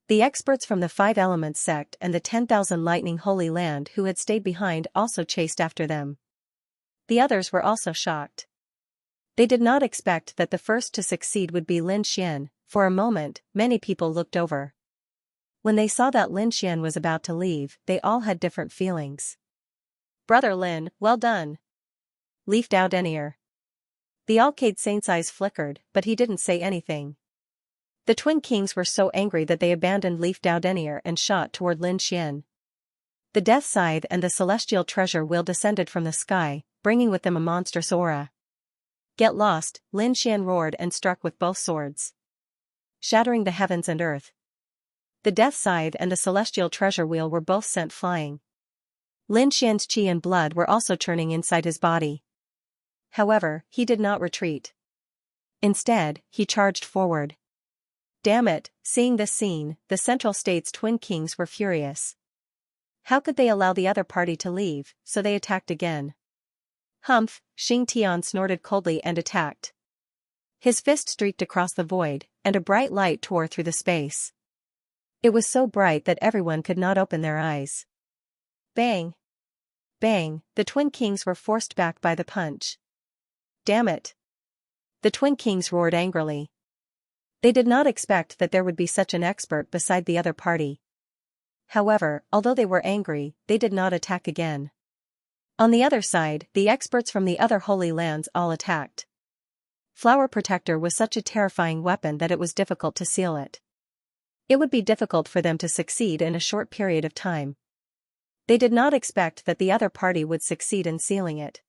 The experts from the 5 Elements sect and the 10,000 Lightning Holy Land who had stayed behind also chased after them. The others were also shocked. They did not expect that the first to succeed would be Lin Xian. For a moment, many people looked over. When they saw that Lin Xian was about to leave, they all had different feelings. Brother Lin, well done. Leaf Dao Denier. The Arcade Saint's eyes flickered, but he didn't say anything. The Twin Kings were so angry that they abandoned Leaf Dao Denier and shot toward Lin Xian. The Death Scythe and the Celestial Treasure Wheel descended from the sky, bringing with them a monstrous aura. Get lost, Lin Xian roared and struck with both swords, shattering the heavens and earth. The Death Scythe and the Celestial Treasure Wheel were both sent flying. Lin Xian's chi and blood were also churning inside his body. However, he did not retreat. Instead, he charged forward. Damn it, seeing this scene, the Central State's Twin Kings were furious. How could they allow the other party to leave, so they attacked again. Humph, Xing Tian snorted coldly and attacked. His fist streaked across the void, and a bright light tore through the space. It was so bright that everyone could not open their eyes. Bang! Bang! The Twin Kings were forced back by the punch. Damn it! The Twin Kings roared angrily. They did not expect that there would be such an expert beside the other party. However, although they were angry, they did not attack again. On the other side, the experts from the other holy lands all attacked. Flower Protector was such a terrifying weapon that it was difficult to seal it. It would be difficult for them to succeed in a short period of time. They did not expect that the other party would succeed in sealing it.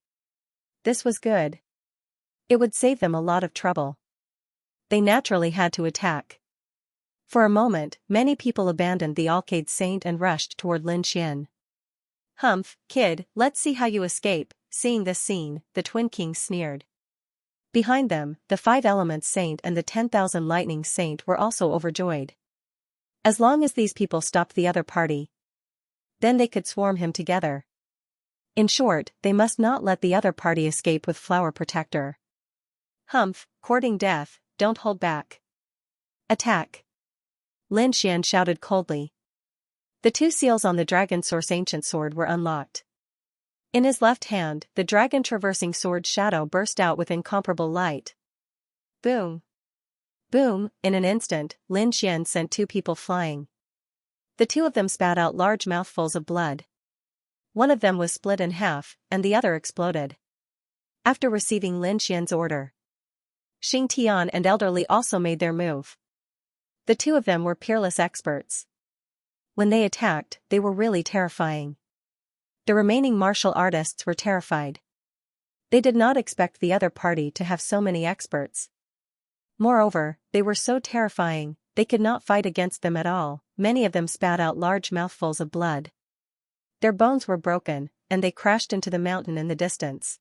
This was good. It would save them a lot of trouble. They naturally had to attack. For a moment, many people abandoned the Arcade Saint and rushed toward Lin Xian. Humph, kid, let's see how you escape. Seeing this scene, the Twin Kings sneered. Behind them, the 5 Elements Saint and the 10,000 Lightning Saint were also overjoyed. As long as these people stopped the other party, then they could swarm him together. In short, they must not let the other party escape with Flower Protector. Humph, courting death, don't hold back. Attack! Lin Xian shouted coldly. The 2 seals on the Dragon Source Ancient Sword were unlocked. In his left hand, the Dragon Traversing Sword shadow burst out with incomparable light. Boom! Boom! In an instant, Lin Xian sent 2 people flying. The 2 of them spat out large mouthfuls of blood. One of them was split in half, and the other exploded. After receiving Lin Xian's order, Xing Tian and Elderly also made their move. The 2 of them were peerless experts. When they attacked, they were really terrifying. The remaining martial artists were terrified. They did not expect the other party to have so many experts. Moreover, they were so terrifying, they could not fight against them at all. Many of them spat out large mouthfuls of blood. Their bones were broken, and they crashed into the mountain in the distance.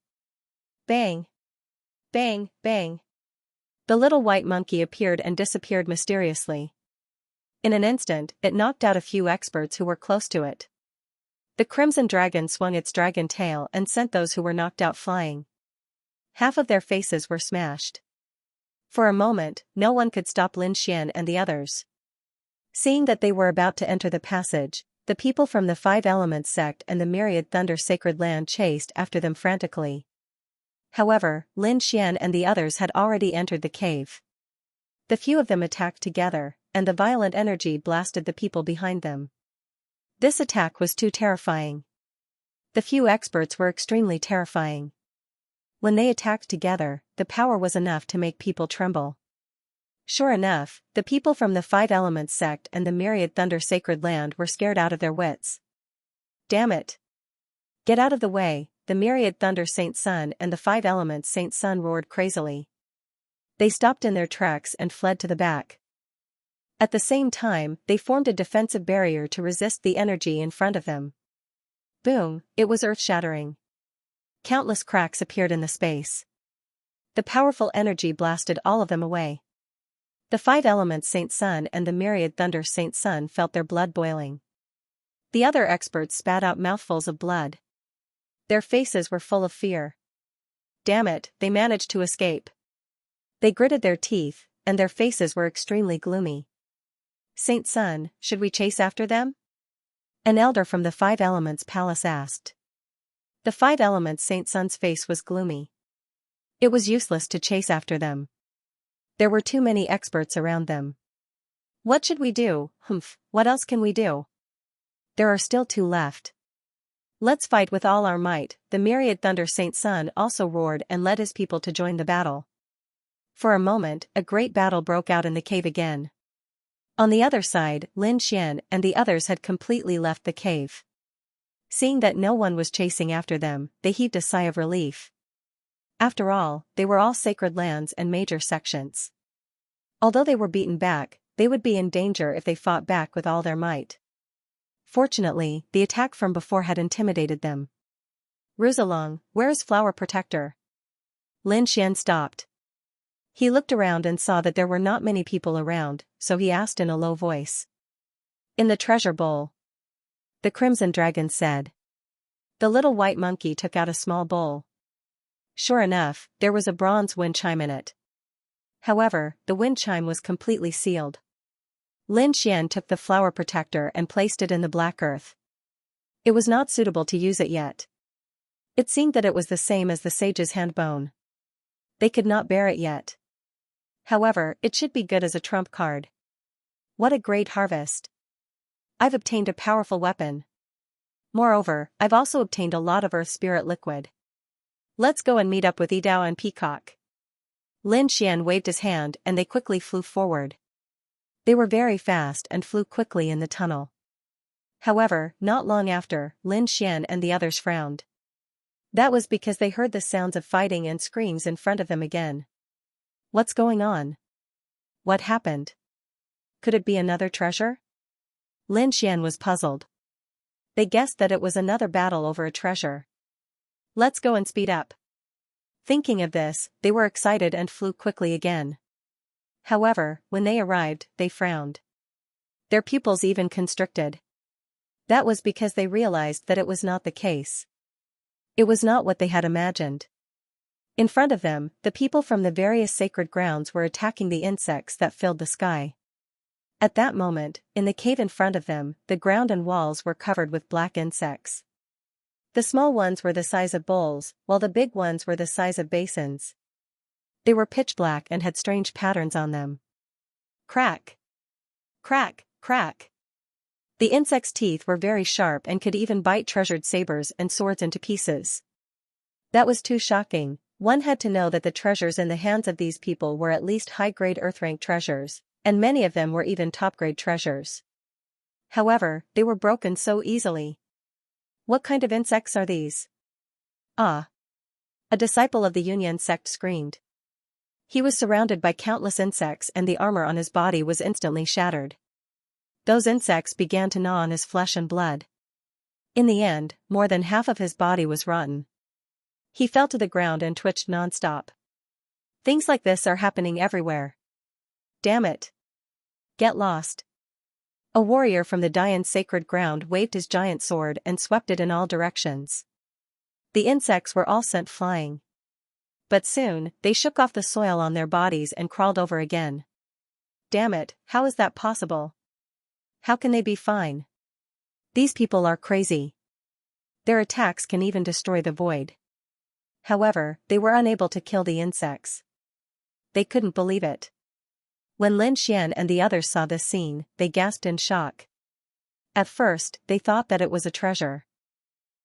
Bang! Bang! Bang! The little white monkey appeared and disappeared mysteriously. In an instant, it knocked out a few experts who were close to it. The Crimson Dragon swung its dragon tail and sent those who were knocked out flying. Half of their faces were smashed. For a moment, no one could stop Lin Xian and the others. Seeing that they were about to enter the passage, the people from the 5 Elements sect and the Myriad Thunder Sacred Land chased after them frantically. However, Lin Xian and the others had already entered the cave. The few of them attacked together, and the violent energy blasted the people behind them. This attack was too terrifying. The few experts were extremely terrifying. When they attacked together, the power was enough to make people tremble. Sure enough, the people from the 5 Elements sect and the Myriad Thunder Sacred Land were scared out of their wits. Damn it! Get out of the way, the myriad thunder Saint Sun and the five elements Saint Sun roared crazily. They stopped in their tracks and fled to the back. At the same time, they formed a defensive barrier to resist the energy in front of them. Boom, it was earth-shattering. Countless cracks appeared in the space. The powerful energy blasted all of them away. The five elements Saint Sun and the myriad thunder Saint Sun felt their blood boiling. The other experts spat out mouthfuls of blood. Their faces were full of fear. Damn it, they managed to escape. They gritted their teeth, and their faces were extremely gloomy. Saint Sun, should we chase after them? An elder from the Five Elements Palace asked. The Five Elements Saint Sun's face was gloomy. It was useless to chase after them. There were too many experts around them. What should we do? What else can we do? There are still two left. Let's fight with all our might, the myriad thunder Saint Sun also roared and led his people to join the battle. For a moment, a great battle broke out in the cave again. On the other side, Lin Xian and the others had completely left the cave. Seeing that no one was chasing after them, they heaved a sigh of relief. After all, they were all sacred lands and major sections. Although they were beaten back, they would be in danger if they fought back with all their might. Fortunately, the attack from before had intimidated them. Ruzalong, where is Flower Protector? Lin Xian stopped. He looked around and saw that there were not many people around, so he asked in a low voice. In the treasure bowl. The Crimson Dragon said. The little white monkey took out a small bowl. Sure enough, there was a bronze wind chime in it. However, the wind chime was completely sealed. Lin Xian took the flower protector and placed it in the black earth. It was not suitable to use it yet. It seemed that it was the same as the sage's hand bone. They could not bear it yet. However, it should be good as a trump card. What a great harvest. I've obtained a powerful weapon. Moreover, I've also obtained a lot of earth spirit liquid. Let's go and meet up with Yidao and Peacock. Lin Xian waved his hand and they quickly flew forward. They were very fast and flew quickly in the tunnel. However, not long after, Lin Xian and the others frowned. That was because they heard the sounds of fighting and screams in front of them again. What's going on? What happened? Could it be another treasure? Lin Xian was puzzled. They guessed that it was another battle over a treasure. Let's go and speed up. Thinking of this, they were excited and flew quickly again. However, when they arrived, they frowned. Their pupils even constricted. That was because they realized that it was not the case. It was not what they had imagined. In front of them, the people from the various sacred grounds were attacking the insects that filled the sky. At that moment, in the cave in front of them, the ground and walls were covered with black insects. The small ones were the size of bowls, while the big ones were the size of basins. They were pitch black and had strange patterns on them. Crack! Crack! Crack! The insects' teeth were very sharp and could even bite treasured sabers and swords into pieces. That was too shocking. One had to know that the treasures in the hands of these people were at least high-grade earth-rank treasures, and many of them were even top-grade treasures. However, they were broken so easily. What kind of insects are these? Ah! A disciple of the Yunyan sect screamed. He was surrounded by countless insects and the armor on his body was instantly shattered. Those insects began to gnaw on his flesh and blood. In the end, more than half of his body was rotten. He fell to the ground and twitched non-stop. Things like this are happening everywhere. Damn it! Get lost. A warrior from the Dayan sacred ground waved his giant sword and swept it in all directions. The insects were all sent flying. But soon, they shook off the soil on their bodies and crawled over again. Damn it, how is that possible? How can they be fine? These people are crazy. Their attacks can even destroy the void. However, they were unable to kill the insects. They couldn't believe it. When Lin Xian and the others saw this scene, they gasped in shock. At first, they thought that it was a treasure.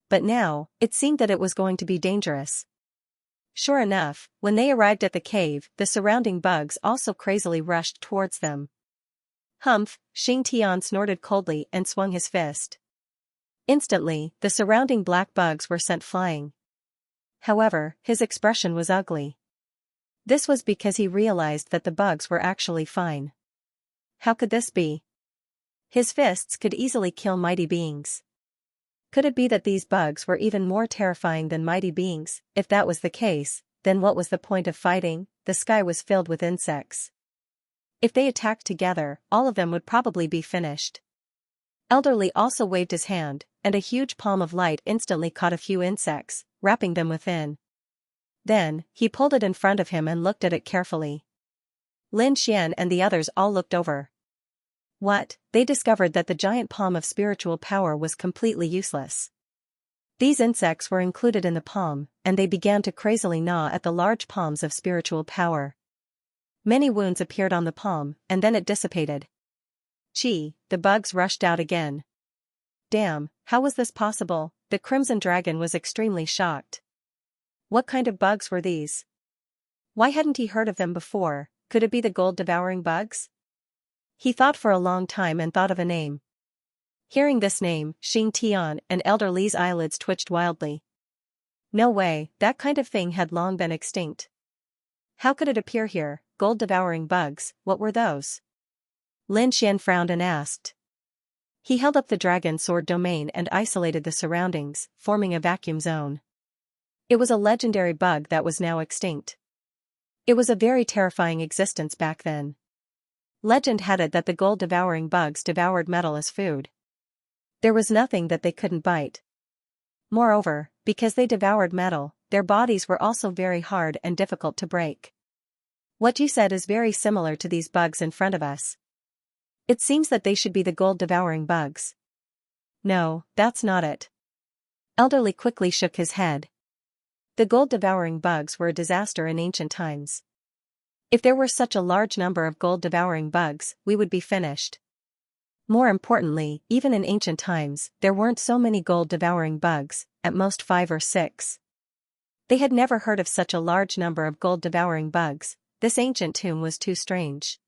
But now, it seemed that it was going to be dangerous. Sure enough, when they arrived at the cave, the surrounding bugs also crazily rushed towards them. Humph! Xing Tian snorted coldly and swung his fist. Instantly, the surrounding black bugs were sent flying. However, his expression was ugly. This was because he realized that the bugs were actually fine. How could this be? His fists could easily kill mighty beings. Could it be that these bugs were even more terrifying than mighty beings? If that was the case, then what was the point of fighting? The sky was filled with insects. If they attacked together, all of them would probably be finished. Elderly also waved his hand, and a huge palm of light instantly caught a few insects, wrapping them within. Then, he pulled it in front of him and looked at it carefully. Lin Xian and the others all looked over. What? They discovered that the giant palm of spiritual power was completely useless. These insects were included in the palm, and they began to crazily gnaw at the large palms of spiritual power. Many wounds appeared on the palm, and then it dissipated. Gee, the bugs rushed out again. Damn, how was this possible? The Crimson Dragon was extremely shocked. What kind of bugs were these? Why hadn't he heard of them before? Could it be the gold-devouring bugs? He thought for a long time and thought of a name. Hearing this name, Xing Tian and Elder Li's eyelids twitched wildly. No way, that kind of thing had long been extinct. How could it appear here? Gold-devouring bugs, what were those? Lin Xian frowned and asked. He held up the dragon sword domain and isolated the surroundings, forming a vacuum zone. It was a legendary bug that was now extinct. It was a very terrifying existence back then. Legend had it that the gold-devouring bugs devoured metal as food. There was nothing that they couldn't bite. Moreover, because they devoured metal, their bodies were also very hard and difficult to break. What you said is very similar to these bugs in front of us. It seems that they should be the gold-devouring bugs. No, that's not it. Elderly quickly shook his head. The gold-devouring bugs were a disaster in ancient times. If there were such a large number of gold-devouring bugs, we would be finished. More importantly, even in ancient times, there weren't so many gold-devouring bugs, at most 5 or 6. They had never heard of such a large number of gold-devouring bugs. This ancient tomb was too strange.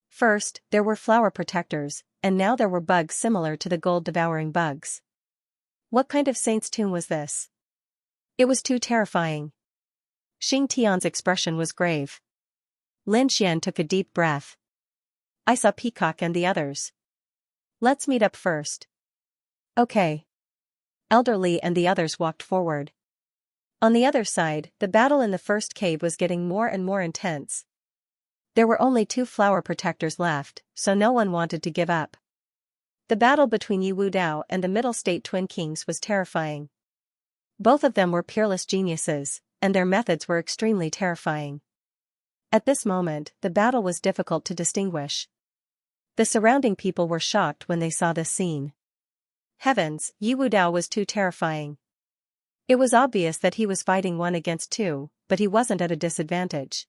First, there were flower protectors, and now there were bugs similar to the gold-devouring bugs. What kind of saint's tomb was this? It was too terrifying. Xing Tian's expression was grave. Lin Xian took a deep breath. I saw Peacock and the others. Let's meet up first. Okay. Elder Li and the others walked forward. On the other side, the battle in the first cave was getting more and more intense. There were only 2 flower protectors left, so no one wanted to give up. The battle between Yi Wudao and the Middle State Twin Kings was terrifying. Both of them were peerless geniuses, and their methods were extremely terrifying. At this moment, the battle was difficult to distinguish. The surrounding people were shocked when they saw this scene. Heavens, Yi Wudao was too terrifying. It was obvious that he was fighting 1 against 2, but he wasn't at a disadvantage.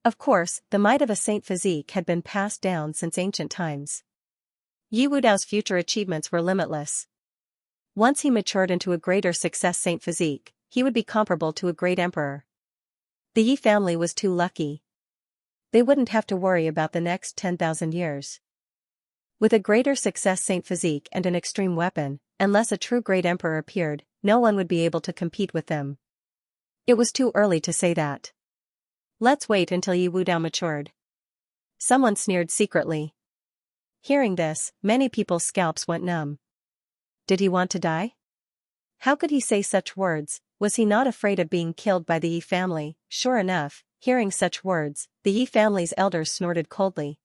Of course, the might of a saint physique had been passed down since ancient times. Yi Wudao's future achievements were limitless. Once he matured into a greater success saint physique, he would be comparable to a great emperor. The Yi family was too lucky. They wouldn't have to worry about the next 10,000 years. With a greater success saint physique and an extreme weapon, unless a true great emperor appeared, no one would be able to compete with them. It was too early to say that. Let's wait until Yi Wudao matured. Someone sneered secretly. Hearing this, many people's scalps went numb. Did he want to die? How could he say such words? Was he not afraid of being killed by the Yi family? Sure enough, hearing such words, the Yi family's elders snorted coldly.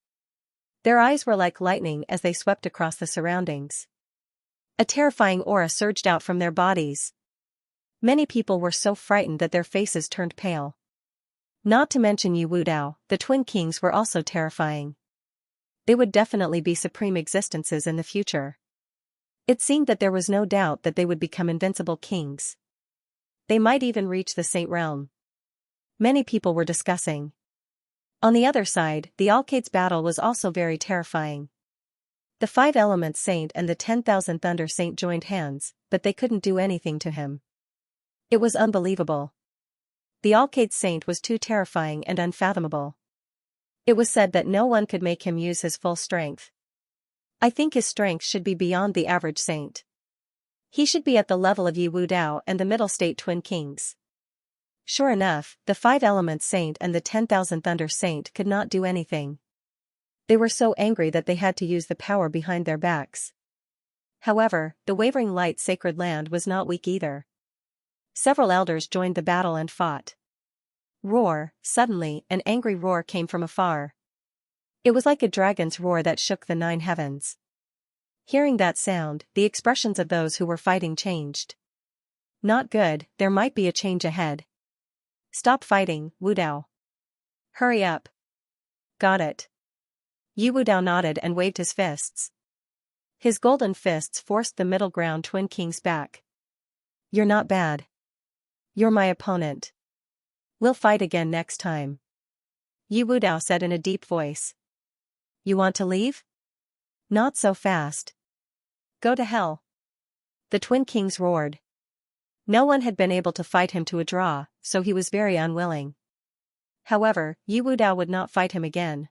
Their eyes were like lightning as they swept across the surroundings. A terrifying aura surged out from their bodies. Many people were so frightened that their faces turned pale. Not to mention Yi Wudao, the Twin Kings were also terrifying. They would definitely be supreme existences in the future. It seemed that there was no doubt that they would become invincible kings. They might even reach the Saint Realm. Many people were discussing. On the other side, the Alcade's battle was also very terrifying. The 5 Elements Saint and the 10,000 Thunder Saint joined hands, but they couldn't do anything to him. It was unbelievable. The Alcade Saint was too terrifying and unfathomable. It was said that no one could make him use his full strength. I think his strength should be beyond the average saint. He should be at the level of Yi Wudao and the Middle State Twin Kings. Sure enough, the 5 Elements Saint and the 10,000 Thunder Saint could not do anything. They were so angry that they had to use the power behind their backs. However, the Wavering Light Sacred Land was not weak either. Several elders joined the battle and fought. Roar! Suddenly, an angry roar came from afar. It was like a dragon's roar that shook the 9 heavens. Hearing that sound, the expressions of those who were fighting changed. Not good, there might be a change ahead. Stop fighting, Wu Dao. Hurry up. Got it. Wu Dao nodded and waved his fists. His golden fists forced the middle ground twin kings back. You're not bad. You're my opponent. We'll fight again next time. Wu Dao said in a deep voice. You want to leave? Not so fast. Go to hell. The twin kings roared. No one had been able to fight him to a draw, so he was very unwilling. However, Wu Dao would not fight him again.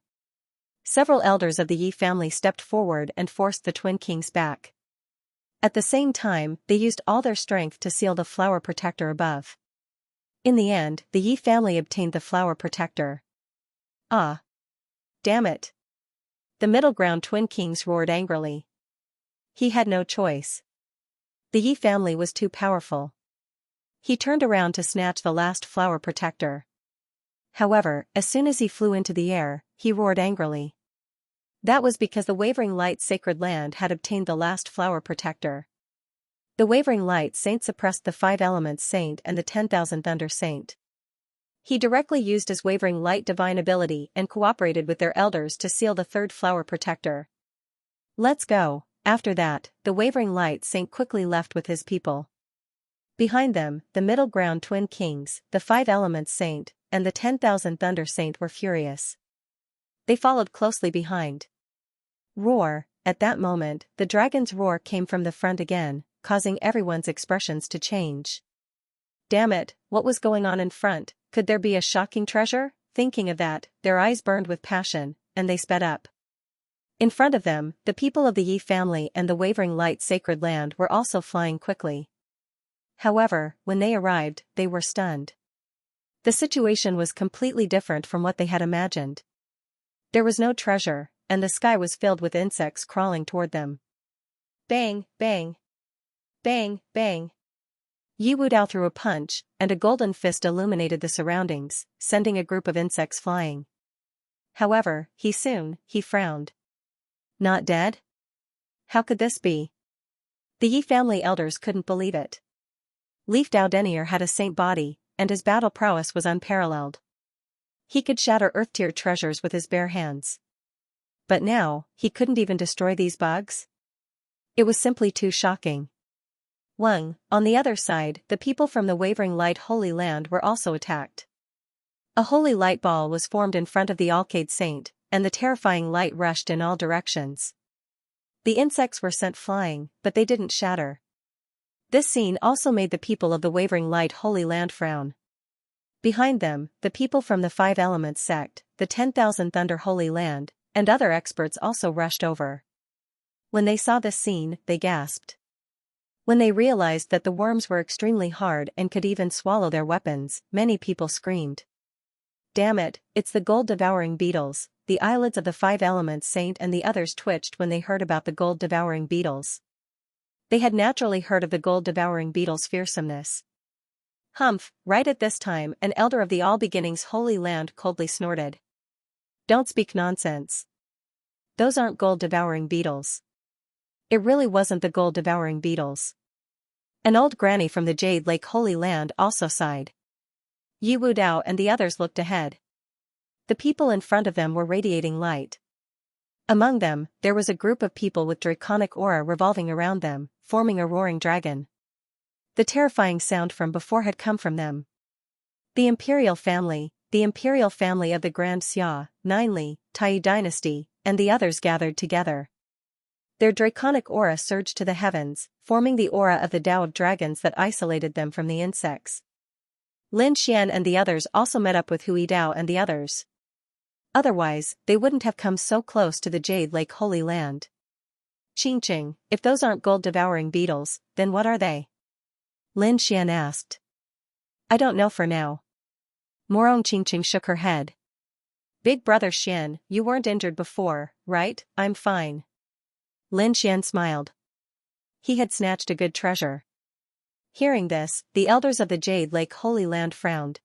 Several elders of the Yi family stepped forward and forced the twin kings back. At the same time, they used all their strength to seal the flower protector above. In the end, the Yi family obtained the flower protector. Ah! Damn it! The middle ground twin kings roared angrily. He had no choice. The Yi family was too powerful. He turned around to snatch the last flower protector. However, as soon as he flew into the air, he roared angrily. That was because the Wavering Light Sacred Land had obtained the last flower protector. The Wavering Light Saint suppressed the 5 Elements Saint and the 10,000 Thunder Saint. He directly used his Wavering Light divine ability and cooperated with their elders to seal the 3rd flower protector. Let's go. After that, the Wavering Light Saint quickly left with his people. Behind them, the middle ground twin kings, the 5 Elements Saint, and the 10,000 Thunder Saint were furious. They followed closely behind. Roar! At that moment, the dragon's roar came from the front again, causing everyone's expressions to change. Damn it, what was going on in front? Could there be a shocking treasure? Thinking of that, their eyes burned with passion, and they sped up. In front of them, the people of the Yi family and the Wavering Light Sacred Land were also flying quickly. However, when they arrived, they were stunned. The situation was completely different from what they had imagined. There was no treasure, and the sky was filled with insects crawling toward them. Bang, bang. Bang, bang. Wu Dao threw a punch, and a golden fist illuminated the surroundings, sending a group of insects flying. However, he frowned. Not dead? How could this be? The Yi family elders couldn't believe it. Leaf Dao Denier had a saint body, and his battle prowess was unparalleled. He could shatter earth-tier treasures with his bare hands. But now, he couldn't even destroy these bugs? It was simply too shocking. On the other side, the people from the Wavering Light Holy Land were also attacked. A holy light ball was formed in front of the Alcade Saint, and the terrifying light rushed in all directions. The insects were sent flying, but they didn't shatter. This scene also made the people of the Wavering Light Holy Land frown. Behind them, the people from the 5 Elements sect, the 10,000 Thunder Holy Land, and other experts also rushed over. When they saw this scene, they gasped. When they realized that the worms were extremely hard and could even swallow their weapons, many people screamed. Damn it, it's the gold-devouring beetles. The eyelids of the 5 Elements Saint and the others twitched when they heard about the gold-devouring beetles. They had naturally heard of the gold-devouring beetles' fearsomeness. Humph! Right at this time, an elder of the All Beginnings Holy Land coldly snorted. Don't speak nonsense. Those aren't gold-devouring beetles. It really wasn't the gold-devouring beetles. An old granny from the Jade Lake Holy Land also sighed. Wu Dao and the others looked ahead. The people in front of them were radiating light. Among them, there was a group of people with draconic aura revolving around them, forming a roaring dragon. The terrifying sound from before had come from them. The imperial family of the Grand Xia, Ninely, Tai dynasty, and the others gathered together. Their draconic aura surged to the heavens, forming the aura of the Tao of Dragons that isolated them from the insects. Lin Xian and the others also met up with Hui Dao and the others. Otherwise, they wouldn't have come so close to the Jade Lake Holy Land. Qingqing, if those aren't gold-devouring beetles, then what are they? Lin Xian asked. I don't know for now, Morong Qingqing shook her head. Big brother Xian, you weren't injured before, right? I'm fine. Lin Xian smiled. He had snatched a good treasure. Hearing this, the elders of the Jade Lake Holy Land frowned.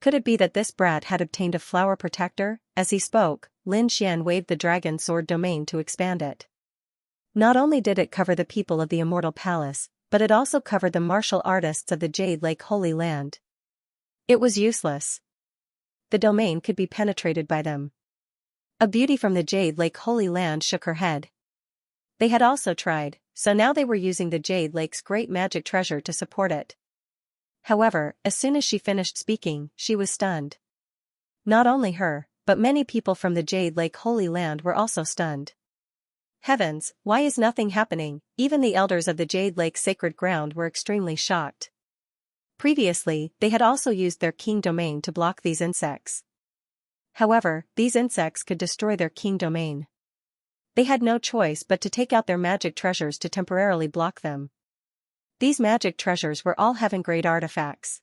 Could it be that this brat had obtained a flower protector? As he spoke, Lin Xian waved the dragon sword domain to expand it. Not only did it cover the people of the Immortal Palace, but it also covered the martial artists of the Jade Lake Holy Land. It was useless. The domain could be penetrated by them. A beauty from the Jade Lake Holy Land shook her head. They had also tried, so now they were using the Jade Lake's great magic treasure to support it. However, as soon as she finished speaking, she was stunned. Not only her, but many people from the Jade Lake Holy Land were also stunned. Heavens, why is nothing happening? Even the elders of the Jade Lake Sacred Ground were extremely shocked. Previously, they had also used their king domain to block these insects. However, these insects could destroy their king domain. They had no choice but to take out their magic treasures to temporarily block them. These magic treasures were all heaven-grade artifacts.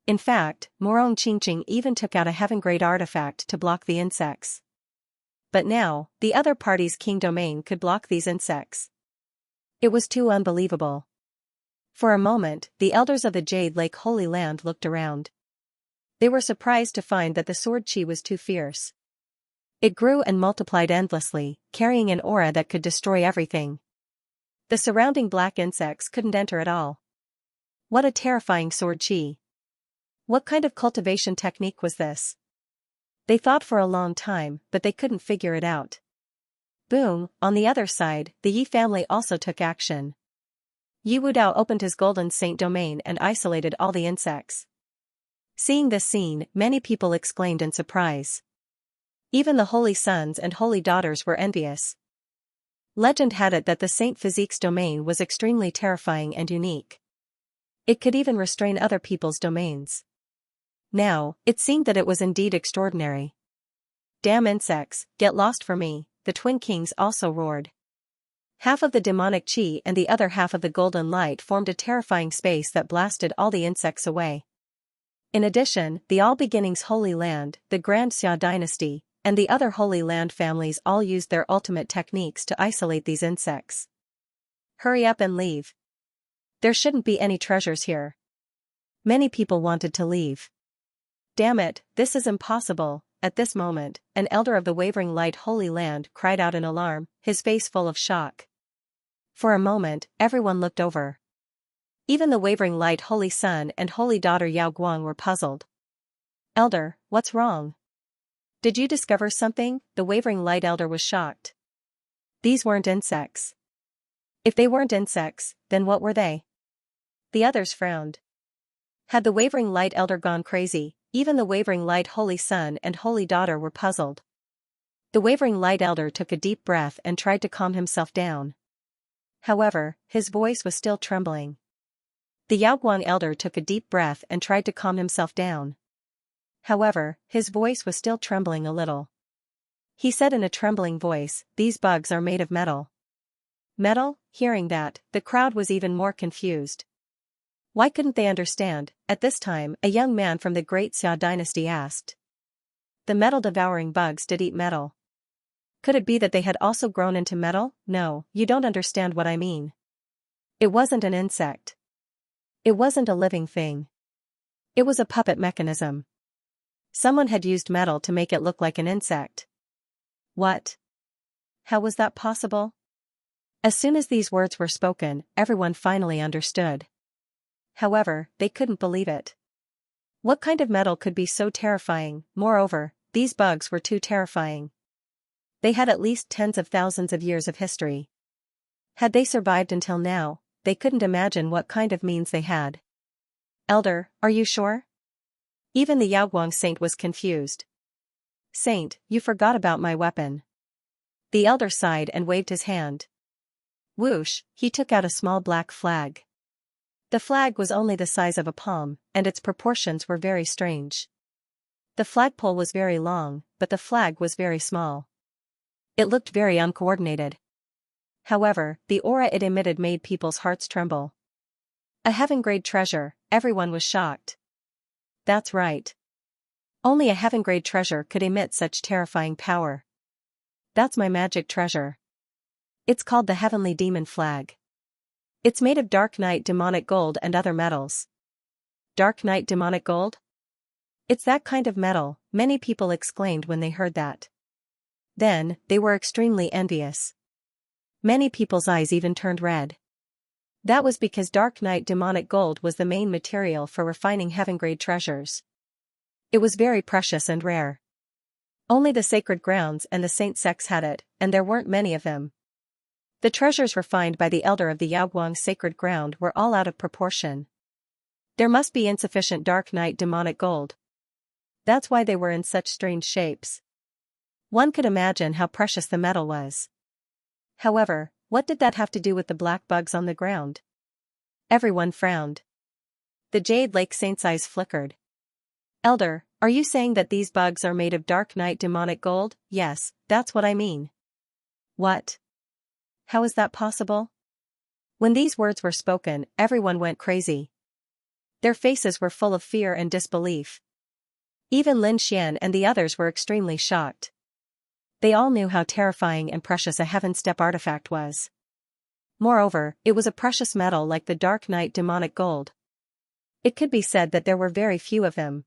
In fact, Morong Qingqing even took out a heaven-grade artifact to block the insects. But now, the other party's king domain could block these insects. It was too unbelievable. For a moment, the elders of the Jade Lake Holy Land looked around. They were surprised to find that the sword chi was too fierce. It grew and multiplied endlessly, carrying an aura that could destroy everything. The surrounding black insects couldn't enter at all. What a terrifying sword chi. What kind of cultivation technique was this? They thought for a long time, but they couldn't figure it out. Boom, on the other side, the Yi family also took action. Yi Wudao opened his Golden Saint domain and isolated all the insects. Seeing this scene, many people exclaimed in surprise. Even the holy sons and holy daughters were envious. Legend had it that the Saint Physique's domain was extremely terrifying and unique. It could even restrain other people's domains. Now, it seemed that it was indeed extraordinary. Damn insects, get lost for me, the twin kings also roared. Half of the demonic chi and the other half of the golden light formed a terrifying space that blasted all the insects away. In addition, the All Beginnings Holy Land, the Grand Xia dynasty, and the other Holy Land families all used their ultimate techniques to isolate these insects. Hurry up and leave. There shouldn't be any treasures here. Many people wanted to leave. Damn it, this is impossible. At this moment, an elder of the Wavering Light Holy Land cried out in alarm, his face full of shock. For a moment, everyone looked over. Even the Wavering Light Holy Son and Holy Daughter Yao Guang were puzzled. Elder, what's wrong? Did you discover something? The Wavering Light Elder was shocked. These weren't insects. If they weren't insects, then what were they? The others frowned. Had the Wavering Light Elder gone crazy? Even the Wavering Light Holy Son and Holy Daughter were puzzled. The Wavering Light Elder took a deep breath and tried to calm himself down. However, his voice was still trembling. The Yaoguang Elder took a deep breath and tried to calm himself down. However, his voice was still trembling a little. He said in a trembling voice, "These bugs are made of metal." Metal? Hearing that, the crowd was even more confused. Why couldn't they understand? At this time, a young man from the Great Xia dynasty asked. The metal-devouring bugs did eat metal. Could it be that they had also grown into metal? No, you don't understand what I mean. It wasn't an insect. It wasn't a living thing. It was a puppet mechanism. Someone had used metal to make it look like an insect. What? How was that possible? As soon as these words were spoken, everyone finally understood. However, they couldn't believe it. What kind of metal could be so terrifying? Moreover, these bugs were too terrifying. They had at least tens of thousands of years of history. Had they survived until now, they couldn't imagine what kind of means they had. Elder, are you sure? Even the Yaoguang Saint was confused. Saint, you forgot about my weapon. The elder sighed and waved his hand. Whoosh, he took out a small black flag. The flag was only the size of a palm, and its proportions were very strange. The flagpole was very long, but the flag was very small. It looked very uncoordinated. However, the aura it emitted made people's hearts tremble. A heaven-grade treasure, everyone was shocked. That's right. Only a heaven-grade treasure could emit such terrifying power. That's my magic treasure. It's called the Heavenly Demon Flag. It's made of dark night demonic gold and other metals. Dark night demonic gold? It's that kind of metal, many people exclaimed when they heard that. Then, they were extremely envious. Many people's eyes even turned red. That was because dark night demonic gold was the main material for refining heaven-grade treasures. It was very precious and rare. Only the sacred grounds and the saint sects had it, and there weren't many of them. The treasures refined by the elder of the Yaoguang sacred ground were all out of proportion. There must be insufficient dark night demonic gold. That's why they were in such strange shapes. One could imagine how precious the metal was. However, what did that have to do with the black bugs on the ground? Everyone frowned. The Jade Lake Saint's eyes flickered. Elder, are you saying that these bugs are made of dark night demonic gold? Yes, that's what I mean. What? How is that possible? When these words were spoken, everyone went crazy. Their faces were full of fear and disbelief. Even Lin Xian and the others were extremely shocked. They all knew how terrifying and precious a heaven-step artifact was. Moreover, it was a precious metal like the dark night demonic gold. It could be said that there were very few of them.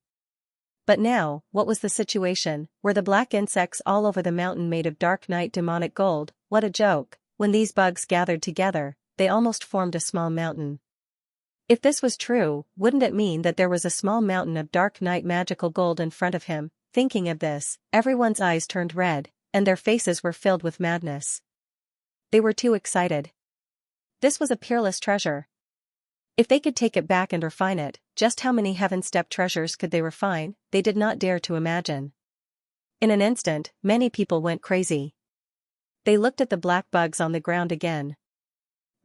But now, what was the situation? Were the black insects all over the mountain made of dark night demonic gold? What a joke! When these bugs gathered together, they almost formed a small mountain. If this was true, wouldn't it mean that there was a small mountain of dark night magical gold in front of him? Thinking of this, everyone's eyes turned red, and their faces were filled with madness. They were too excited. This was a peerless treasure. If they could take it back and refine it, just how many heaven-step treasures could they refine? They did not dare to imagine. In an instant, many people went crazy. They looked at the black bugs on the ground again.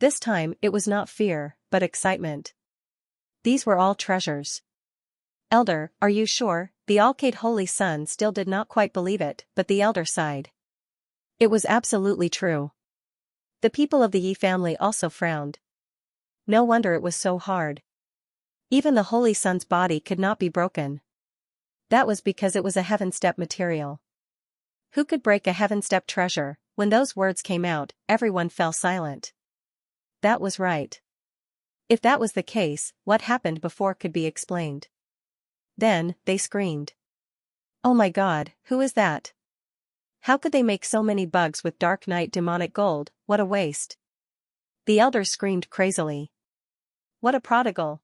This time, it was not fear, but excitement. These were all treasures. Elder, are you sure? The Alcate Holy Son still did not quite believe it, but the elder sighed. It was absolutely true. The people of the Yi family also frowned. No wonder it was so hard. Even the Holy Son's body could not be broken. That was because it was a heaven-step material. Who could break a heaven-step treasure? When those words came out, everyone fell silent. That was right. If that was the case, what happened before could be explained. Then, they screamed. Oh my God, who is that? How could they make so many bugs with dark night demonic gold? What a waste. The elders screamed crazily. What a prodigal.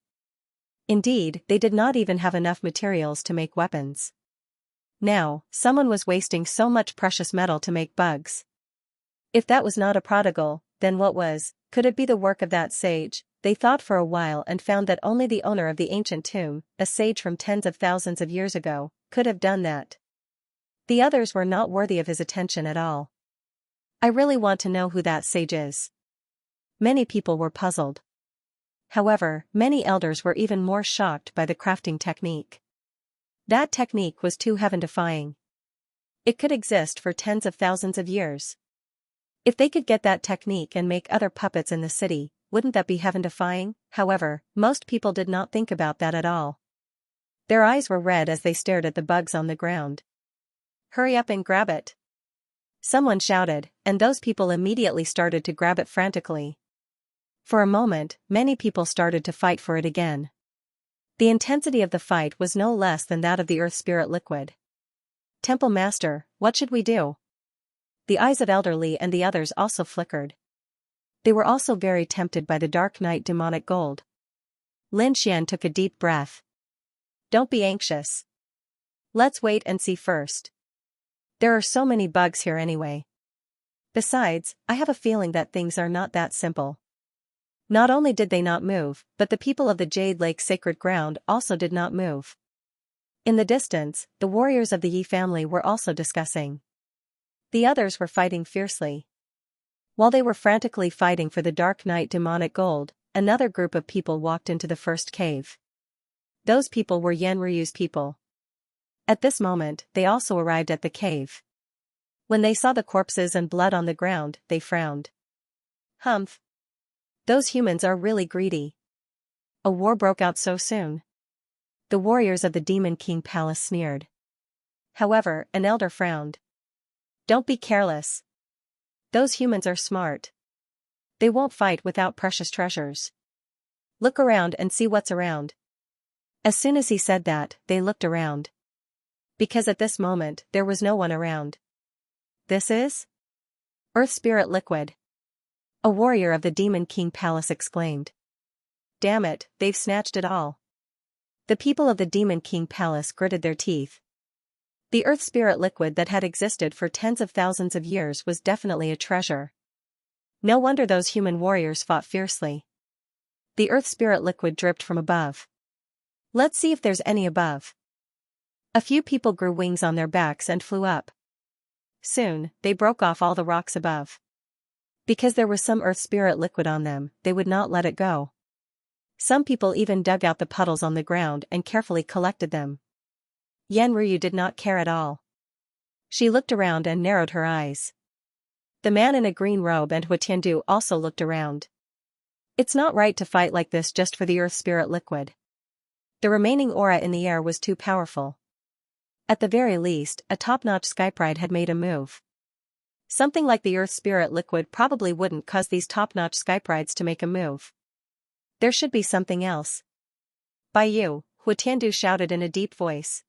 Indeed, they did not even have enough materials to make weapons. Now, someone was wasting so much precious metal to make bugs. If that was not a prodigal, then what was? Could it be the work of that sage? They thought for a while and found that only the owner of the ancient tomb, a sage from tens of thousands of years ago, could have done that. The others were not worthy of his attention at all. I really want to know who that sage is. Many people were puzzled. However, many elders were even more shocked by the crafting technique. That technique was too heaven-defying. It could exist for tens of thousands of years. If they could get that technique and make other puppets in the city, wouldn't that be heaven-defying? However, most people did not think about that at all. Their eyes were red as they stared at the bugs on the ground. Hurry up and grab it. Someone shouted, and those people immediately started to grab it frantically. For a moment, many people started to fight for it again. The intensity of the fight was no less than that of the earth spirit liquid. Temple Master, what should we do? The eyes of Elder Li and the others also flickered. They were also very tempted by the dark night demonic gold. Lin Xian took a deep breath. Don't be anxious. Let's wait and see first. There are so many bugs here anyway. Besides, I have a feeling that things are not that simple. Not only did they not move, but the people of the Jade Lake sacred ground also did not move. In the distance, the warriors of the Yi family were also discussing. The others were fighting fiercely. While they were frantically fighting for the dark night demonic gold, another group of people walked into the first cave. Those people were Yan Ryu's people. At this moment, they also arrived at the cave. When they saw the corpses and blood on the ground, they frowned. Humph. Those humans are really greedy. A war broke out so soon. The warriors of the Demon King Palace sneered. However, an elder frowned. Don't be careless. Those humans are smart. They won't fight without precious treasures. Look around and see what's around. As soon as he said that, they looked around. Because at this moment, there was no one around. This is Earth Spirit Liquid. A warrior of the Demon King Palace exclaimed. Damn it, they've snatched it all. The people of the Demon King Palace gritted their teeth. The Earth Spirit Liquid that had existed for tens of thousands of years was definitely a treasure. No wonder those human warriors fought fiercely. The Earth Spirit Liquid dripped from above. Let's see if there's any above. A few people grew wings on their backs and flew up. Soon, they broke off all the rocks above. Because there was some Earth Spirit Liquid on them, they would not let it go. Some people even dug out the puddles on the ground and carefully collected them. Yanryu did not care at all. She looked around and narrowed her eyes. The man in a green robe and Huatiandu also looked around. It's not right to fight like this just for the Earth Spirit Liquid. The remaining aura in the air was too powerful. At the very least, a top-notch Skypride had made a move. Something like the Earth Spirit Liquid probably wouldn't cause these top-notch Skyprides to make a move. There should be something else. By you, Huatiandu shouted in a deep voice.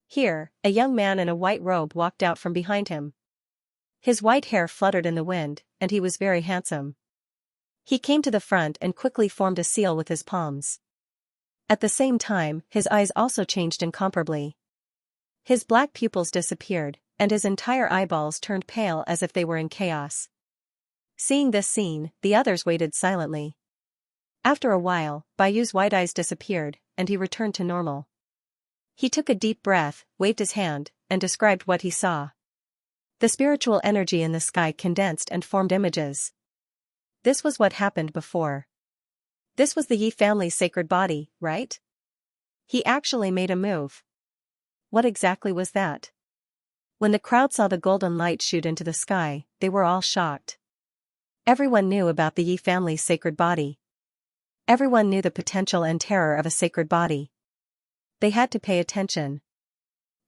Here, a young man in a white robe walked out from behind him. His white hair fluttered in the wind, and he was very handsome. He came to the front and quickly formed a seal with his palms. At the same time, his eyes also changed incomparably. His black pupils disappeared, and his entire eyeballs turned pale as if they were in chaos. Seeing this scene, the others waited silently. After a while, Bayu's white eyes disappeared, and he returned to normal. He took a deep breath, waved his hand, and described what he saw. The spiritual energy in the sky condensed and formed images. This was what happened before. This was the Yi family's sacred body, right? He actually made a move. What exactly was that? When the crowd saw the golden light shoot into the sky, they were all shocked. Everyone knew about the Yi family's sacred body. Everyone knew the potential and terror of a sacred body. They had to pay attention.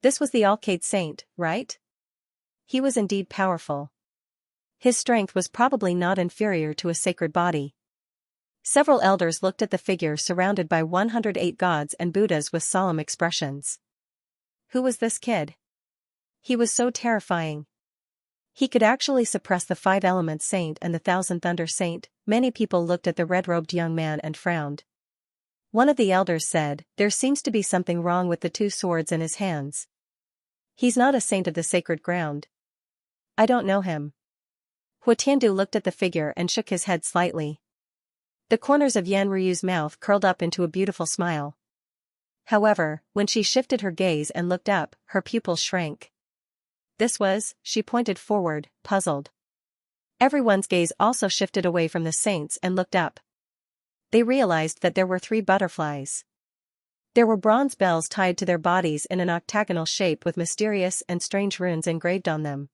This was the Alcade Saint, right? He was indeed powerful. His strength was probably not inferior to a sacred body. Several elders looked at the figure surrounded by 108 gods and Buddhas with solemn expressions. Who was this kid? He was so terrifying. He could actually suppress the 5 elements saint and the 1,000 thunder saint. Many people looked at the red-robed young man and frowned. One of the elders said, there seems to be something wrong with the 2 swords in his hands. He's not a saint of the sacred ground. I don't know him. Huatiandu looked at the figure and shook his head slightly. The corners of Yanryu's mouth curled up into a beautiful smile. However, when she shifted her gaze and looked up, her pupils shrank. She pointed forward, puzzled. Everyone's gaze also shifted away from the saints and looked up. They realized that there were 3 butterflies. There were bronze bells tied to their bodies in an octagonal shape with mysterious and strange runes engraved on them.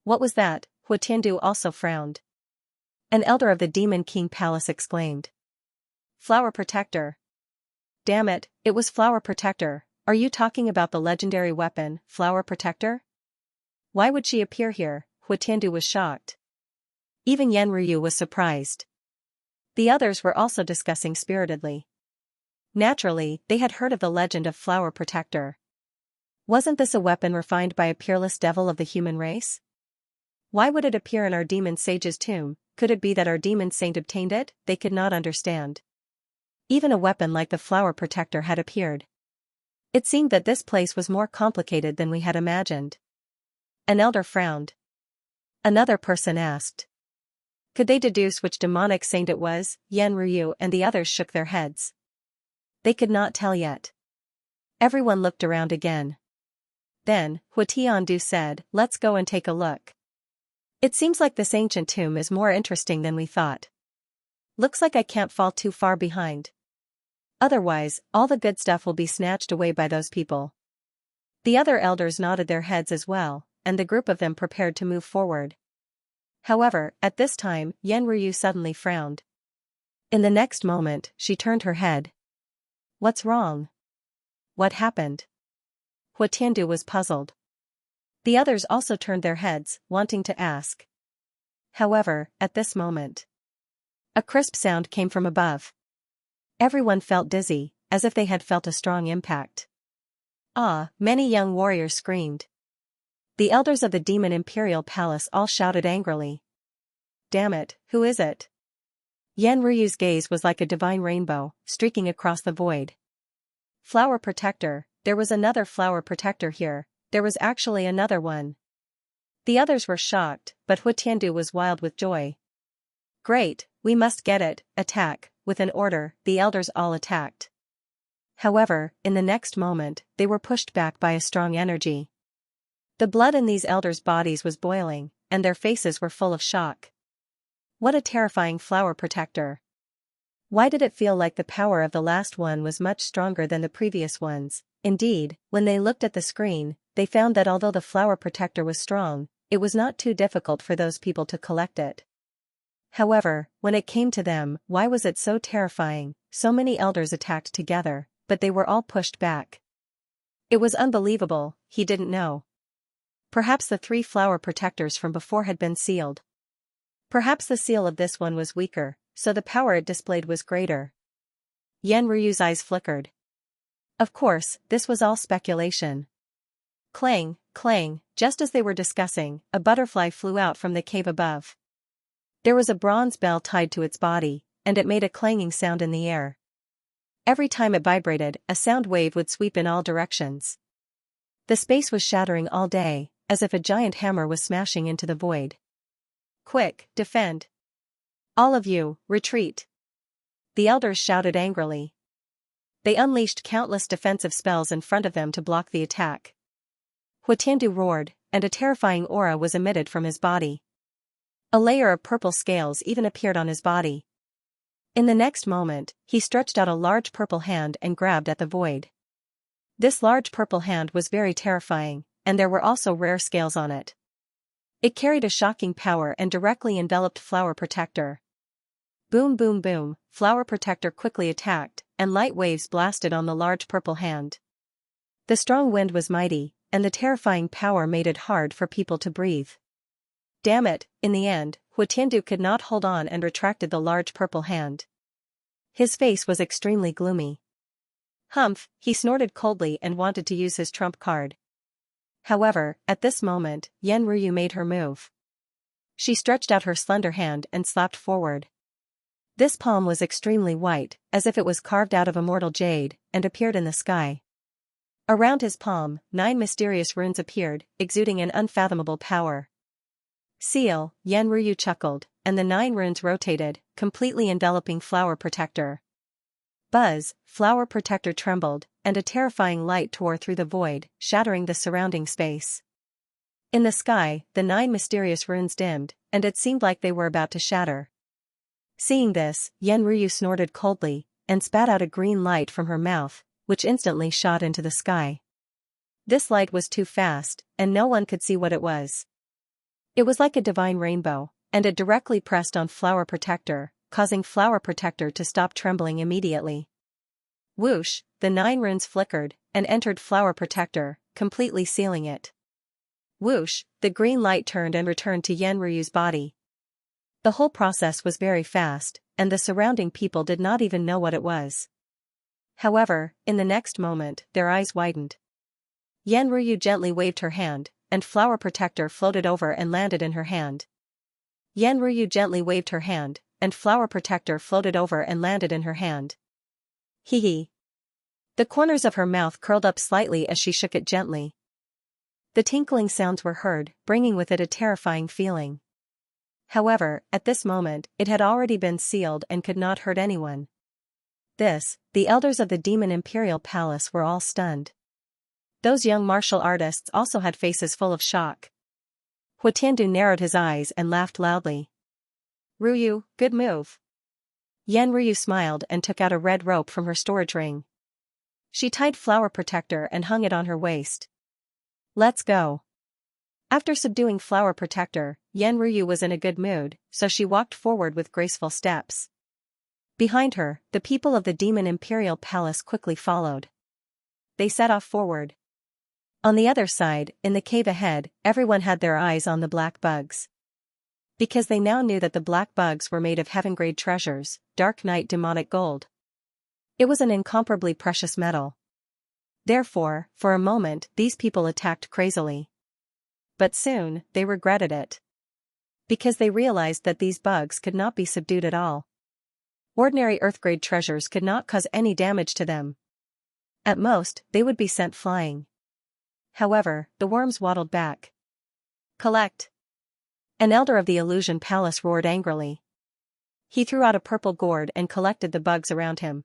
What was that? Huatiandu also frowned. An elder of the Demon King Palace exclaimed. Flower Protector. Damn it, it was Flower Protector. Are you talking about the legendary weapon, Flower Protector? Why would she appear here? Huatiandu was shocked. Even Yanryu was surprised. The others were also discussing spiritedly. Naturally, they had heard of the legend of Flower Protector. Wasn't this a weapon refined by a peerless devil of the human race? Why would it appear in our demon sage's tomb? Could it be that our demon saint obtained it? They could not understand. Even a weapon like the Flower Protector had appeared. It seemed that this place was more complicated than we had imagined. An elder frowned. Another person asked. Could they deduce which demonic saint it was? Yanryu and the others shook their heads. They could not tell yet. Everyone looked around again. Then, Huatiandu said, let's go and take a look. It seems like this ancient tomb is more interesting than we thought. Looks like I can't fall too far behind. Otherwise, all the good stuff will be snatched away by those people. The other elders nodded their heads as well, and the group of them prepared to move forward. However, at this time, Yanryu suddenly frowned. In the next moment, she turned her head. What's wrong? What happened? Tiandu was puzzled. The others also turned their heads, wanting to ask. However, at this moment, a crisp sound came from above. Everyone felt dizzy, as if they had felt a strong impact. Ah! Many young warriors screamed. The elders of the Demon Imperial Palace all shouted angrily. Damn it, who is it? Yan Ruyu's gaze was like a divine rainbow, streaking across the void. Flower Protector, there was another Flower Protector here, there was actually another one. The others were shocked, but Tiandu was wild with joy. Great, we must get it, attack, with an order, the elders all attacked. However, in the next moment, they were pushed back by a strong energy. The blood in these elders' bodies was boiling, and their faces were full of shock. What a terrifying Flower Protector. Why did it feel like the power of the last one was much stronger than the previous ones? Indeed, when they looked at the screen, they found that although the Flower Protector was strong, it was not too difficult for those people to collect it. However, when it came to them, why was it so terrifying? So many elders attacked together, but they were all pushed back. It was unbelievable, he didn't know. Perhaps the 3 Flower Protectors from before had been sealed. Perhaps the seal of this one was weaker, so the power it displayed was greater. Yan Ruyu's eyes flickered. Of course, this was all speculation. Clang, clang, just as they were discussing, a butterfly flew out from the cave above. There was a bronze bell tied to its body, and it made a clanging sound in the air. Every time it vibrated, a sound wave would sweep in all directions. The space was shattering all day, as if a giant hammer was smashing into the void. Quick, defend! All of you, retreat! The elders shouted angrily. They unleashed countless defensive spells in front of them to block the attack. Tiandu roared, and a terrifying aura was emitted from his body. A layer of purple scales even appeared on his body. In the next moment, he stretched out a large purple hand and grabbed at the void. This large purple hand was very terrifying, and there were also rare scales on it. It carried a shocking power and directly enveloped Flower Protector. Boom boom boom, Flower Protector quickly attacked, and light waves blasted on the large purple hand. The strong wind was mighty, and the terrifying power made it hard for people to breathe. Damn it, in the end, Tiandu could not hold on and retracted the large purple hand. His face was extremely gloomy. Humph, he snorted coldly and wanted to use his trump card. However, at this moment, Yan Ruyu made her move. She stretched out her slender hand and slapped forward. This palm was extremely white, as if it was carved out of immortal jade, and appeared in the sky. Around his palm, 9 mysterious runes appeared, exuding an unfathomable power. Seal, Yan Ryu chuckled, and the 9 runes rotated, completely enveloping Flower Protector. Buzz, Flower Protector trembled, and a terrifying light tore through the void, shattering the surrounding space. In the sky, the 9 mysterious runes dimmed, and it seemed like they were about to shatter. Seeing this, Yan Ryu snorted coldly, and spat out a green light from her mouth, which instantly shot into the sky. This light was too fast, and no one could see what it was. It was like a divine rainbow, and it directly pressed on Flower Protector, causing Flower Protector to stop trembling immediately. Whoosh, the 9 runes flickered, and entered Flower Protector, completely sealing it. Whoosh, the green light turned and returned to Yan Ryu's body. The whole process was very fast, and the surrounding people did not even know what it was. However, in the next moment, their eyes widened. Yan Ryu gently waved her hand, and Flower Protector floated over and landed in her hand. Yan Ryu gently waved her hand, and Flower Protector floated over and landed in her hand. Hee hee. The corners of her mouth curled up slightly as she shook it gently. The tinkling sounds were heard, bringing with it a terrifying feeling. However, at this moment, it had already been sealed and could not hurt anyone. The elders of the Demon Imperial Palace were all stunned. Those young martial artists also had faces full of shock. Tiandu narrowed his eyes and laughed loudly. Ryu, good move. Yan Ryu smiled and took out a red rope from her storage ring. She tied Flower Protector and hung it on her waist. Let's go. After subduing Flower Protector, Yan Ryu was in a good mood, so she walked forward with graceful steps. Behind her, the people of the Demon Imperial Palace quickly followed. They set off forward. On the other side, in the cave ahead, everyone had their eyes on the black bugs. Because they now knew that the black bugs were made of heaven-grade treasures, dark night demonic gold. It was an incomparably precious metal. Therefore, for a moment, these people attacked crazily. But soon, they regretted it. Because they realized that these bugs could not be subdued at all. Ordinary earth-grade treasures could not cause any damage to them. At most, they would be sent flying. However, the worms waddled back. Collect! An elder of the illusion palace roared angrily. He threw out a purple gourd and collected the bugs around him.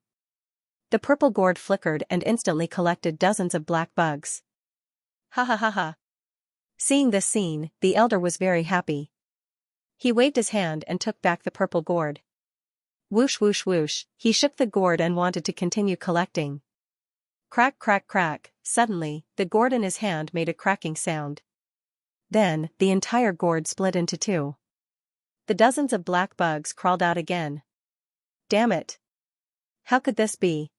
The purple gourd flickered and instantly collected dozens of black bugs. Ha ha ha ha. Seeing this scene, the elder was very happy. He waved his hand and took back the purple gourd. Whoosh whoosh whoosh, he shook the gourd and wanted to continue collecting. Crack crack crack, suddenly, the gourd in his hand made a cracking sound. Then, the entire gourd split into two. The dozens of black bugs crawled out again. Damn it! How could this be?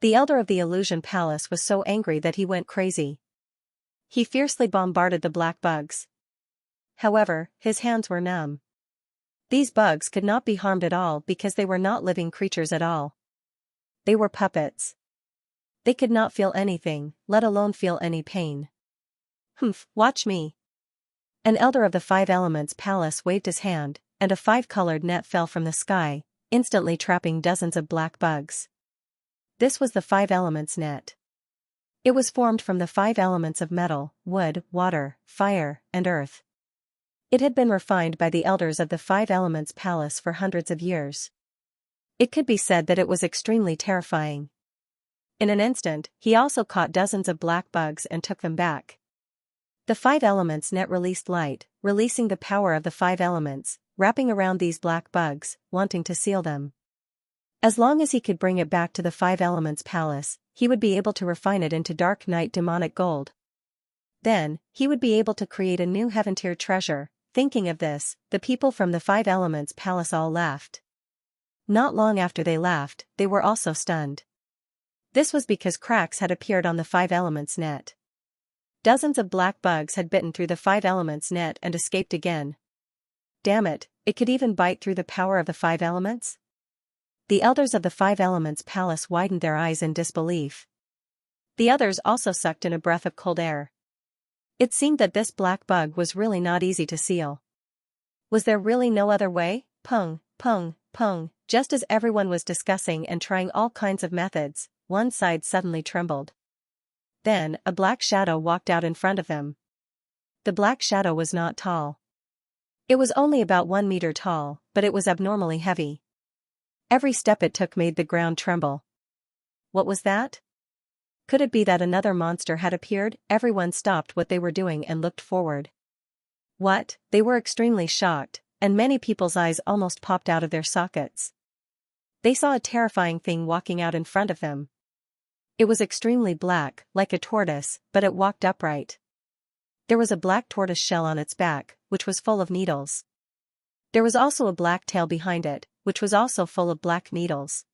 The elder of the illusion palace was so angry that he went crazy. He fiercely bombarded the black bugs. However, his hands were numb. These bugs could not be harmed at all because they were not living creatures at all. They were puppets. They could not feel anything, let alone feel any pain. Humph, watch me. An elder of the five elements palace waved his hand, and a five-colored net fell from the sky, instantly trapping dozens of black bugs. This was the five elements net. It was formed from the five elements of metal, wood, water, fire, and earth. It had been refined by the elders of the five elements palace for hundreds of years. It could be said that it was extremely terrifying. In an instant, he also caught dozens of black bugs and took them back. The five elements net released light, releasing the power of the five elements, wrapping around these black bugs, wanting to seal them. As long as he could bring it back to the five elements palace, he would be able to refine it into dark night demonic gold. Then, he would be able to create a new heaven-tier treasure. Thinking of this, the people from the five elements palace all laughed. Not long after they laughed, they were also stunned. This was because cracks had appeared on the five elements net. Dozens of black bugs had bitten through the five elements net and escaped again. Damn it, it could even bite through the power of the five elements? The elders of the five elements palace widened their eyes in disbelief. The others also sucked in a breath of cold air. It seemed that this black bug was really not easy to seal. Was there really no other way? Pung, pung, pung, just as everyone was discussing and trying all kinds of methods, one side suddenly trembled. Then, a black shadow walked out in front of them. The black shadow was not tall. It was only about 1 meter tall, but it was abnormally heavy. Every step it took made the ground tremble. What was that? Could it be that another monster had appeared? Everyone stopped what they were doing and looked forward. What? They were extremely shocked, and many people's eyes almost popped out of their sockets. They saw a terrifying thing walking out in front of them. It was extremely black, like a tortoise, but it walked upright. There was a black tortoise shell on its back, which was full of needles. There was also a black tail behind it, which was also full of black needles.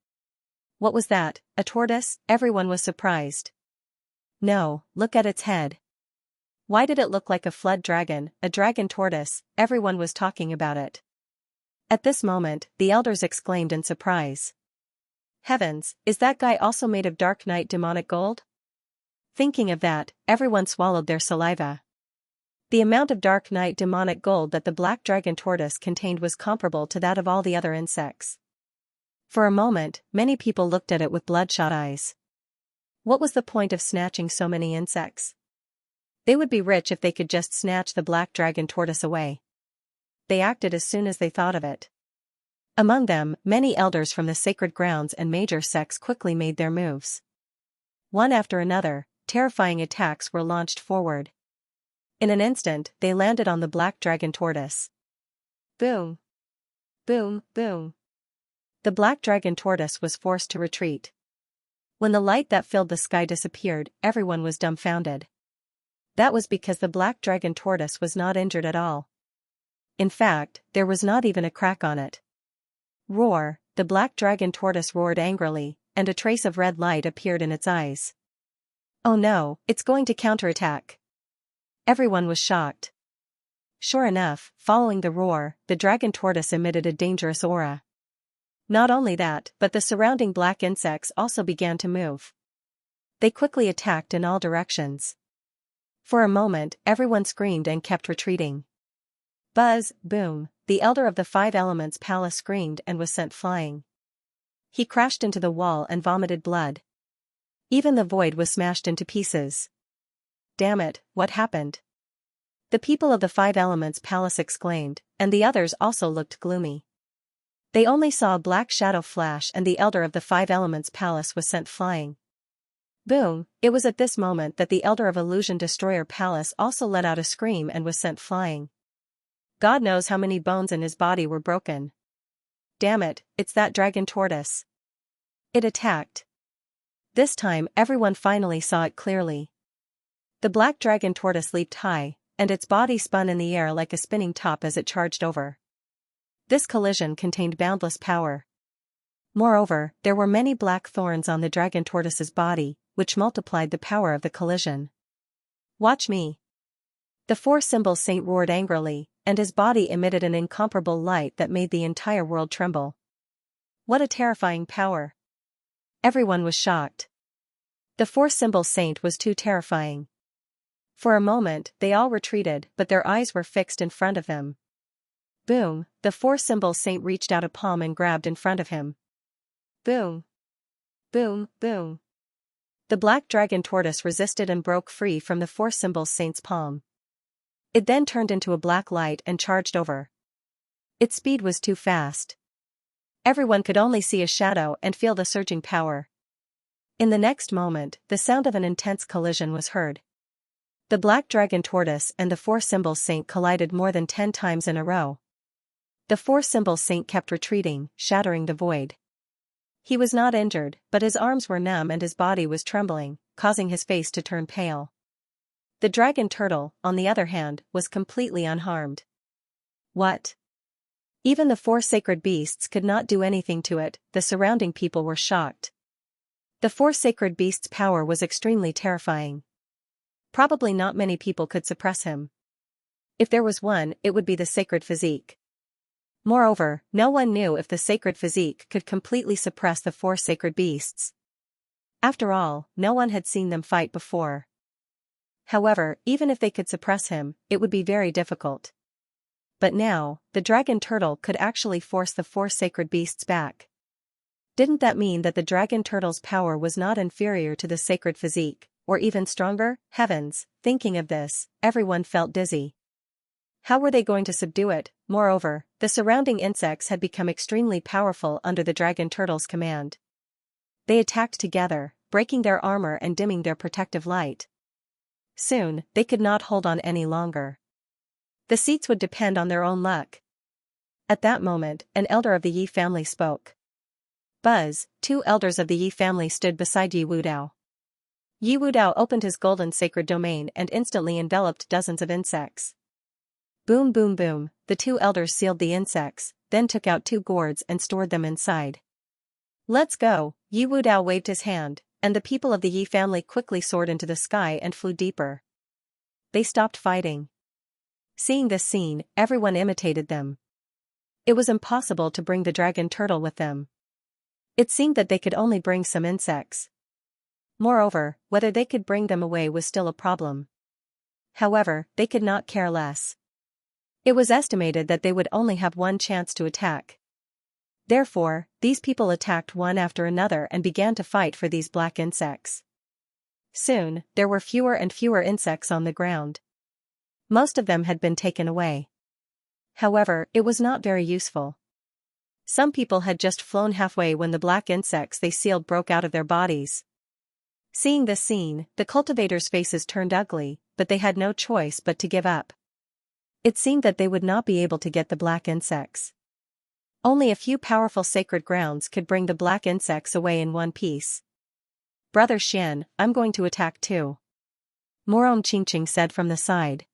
What was that, a tortoise? Everyone was surprised. No, look at its head. Why did it look like a flood dragon, a dragon tortoise? Everyone was talking about it. At this moment, the elders exclaimed in surprise. Heavens, is that guy also made of dark night demonic gold? Thinking of that, everyone swallowed their saliva. The amount of dark night demonic gold that the black dragon tortoise contained was comparable to that of all the other insects. For a moment, many people looked at it with bloodshot eyes. What was the point of snatching so many insects? They would be rich if they could just snatch the black dragon tortoise away. They acted as soon as they thought of it. Among them, many elders from the sacred grounds and major sects quickly made their moves. One after another, terrifying attacks were launched forward. In an instant, they landed on the black dragon tortoise. Boom! Boom, boom! The black dragon tortoise was forced to retreat. When the light that filled the sky disappeared, everyone was dumbfounded. That was because the black dragon tortoise was not injured at all. In fact, there was not even a crack on it. Roar, the black dragon tortoise roared angrily, and a trace of red light appeared in its eyes. Oh no, it's going to counterattack. Everyone was shocked. Sure enough, following the roar, the dragon tortoise emitted a dangerous aura. Not only that, but the surrounding black insects also began to move. They quickly attacked in all directions. For a moment, everyone screamed and kept retreating. Buzz, boom, the elder of the five elements palace screamed and was sent flying. He crashed into the wall and vomited blood. Even the void was smashed into pieces. Damn it, what happened? The people of the five elements palace exclaimed, and the others also looked gloomy. They only saw a black shadow flash and the elder of the five elements palace was sent flying. Boom, it was at this moment that the elder of Illusion Destroyer Palace also let out a scream and was sent flying. God knows how many bones in his body were broken. Damn it, it's that dragon tortoise. It attacked. This time everyone finally saw it clearly. The black dragon tortoise leaped high, and its body spun in the air like a spinning top as it charged over. This collision contained boundless power. Moreover, there were many black thorns on the dragon tortoise's body, which multiplied the power of the collision. Watch me. The four-symbol saint roared angrily, and his body emitted an incomparable light that made the entire world tremble. What a terrifying power! Everyone was shocked. The four-symbol saint was too terrifying. For a moment, they all retreated, but their eyes were fixed in front of him. Boom, the four-symbol saint reached out a palm and grabbed in front of him. Boom. Boom, boom. The black dragon tortoise resisted and broke free from the four-symbol saint's palm. It then turned into a black light and charged over. Its speed was too fast. Everyone could only see a shadow and feel the surging power. In the next moment, the sound of an intense collision was heard. The black dragon tortoise and the four-symbol saint collided more than 10 times in a row. The four-symbol saint kept retreating, shattering the void. He was not injured, but his arms were numb and his body was trembling, causing his face to turn pale. The dragon turtle, on the other hand, was completely unharmed. What? Even the four sacred beasts could not do anything to it. The surrounding people were shocked. The four sacred beasts' power was extremely terrifying. Probably not many people could suppress him. If there was one, it would be the sacred physique. Moreover, no one knew if the sacred physique could completely suppress the four sacred beasts. After all, no one had seen them fight before. However, even if they could suppress him, it would be very difficult. But now, the dragon turtle could actually force the four sacred beasts back. Didn't that mean that the dragon turtle's power was not inferior to the sacred physique, or even stronger? Heavens, thinking of this, everyone felt dizzy. How were they going to subdue it? Moreover, the surrounding insects had become extremely powerful under the dragon turtle's command. They attacked together, breaking their armor and dimming their protective light. Soon, they could not hold on any longer. The seats would depend on their own luck. At that moment, an elder of the Yi family spoke. Buzz, 2 elders of the Yi family stood beside Yi Wudao. Yi Wudao opened his golden sacred domain and instantly enveloped dozens of insects. Boom boom boom, the 2 elders sealed the insects, then took out 2 gourds and stored them inside. Let's go, Yi Wudao waved his hand, and the people of the Yi family quickly soared into the sky and flew deeper. They stopped fighting. Seeing this scene, everyone imitated them. It was impossible to bring the dragon turtle with them. It seemed that they could only bring some insects. Moreover, whether they could bring them away was still a problem. However, they could not care less. It was estimated that they would only have one chance to attack. Therefore, these people attacked one after another and began to fight for these black insects. Soon, there were fewer and fewer insects on the ground. Most of them had been taken away. However, it was not very useful. Some people had just flown halfway when the black insects they sealed broke out of their bodies. Seeing this scene, the cultivators' faces turned ugly, but they had no choice but to give up. It seemed that they would not be able to get the black insects. Only a few powerful sacred grounds could bring the black insects away in one piece. Brother Xian, I'm going to attack too. Moron Qingqing said from the side.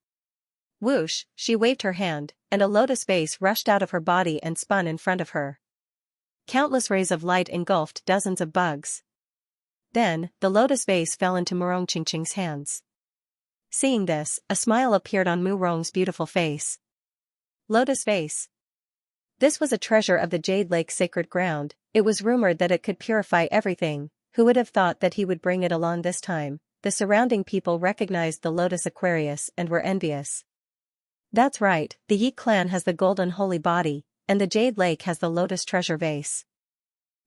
Whoosh, she waved her hand, and a lotus vase rushed out of her body and spun in front of her. Countless rays of light engulfed dozens of bugs. Then, the lotus vase fell into Murong Qingqing's hands. Seeing this, a smile appeared on Murong's beautiful face. Lotus vase. This was a treasure of the Jade Lake sacred ground. It was rumored that it could purify everything. Who would have thought that he would bring it along this time? The surrounding people recognized the Lotus Aquarius and were envious. That's right, the Yi clan has the golden holy body, and the Jade Lake has the Lotus treasure vase.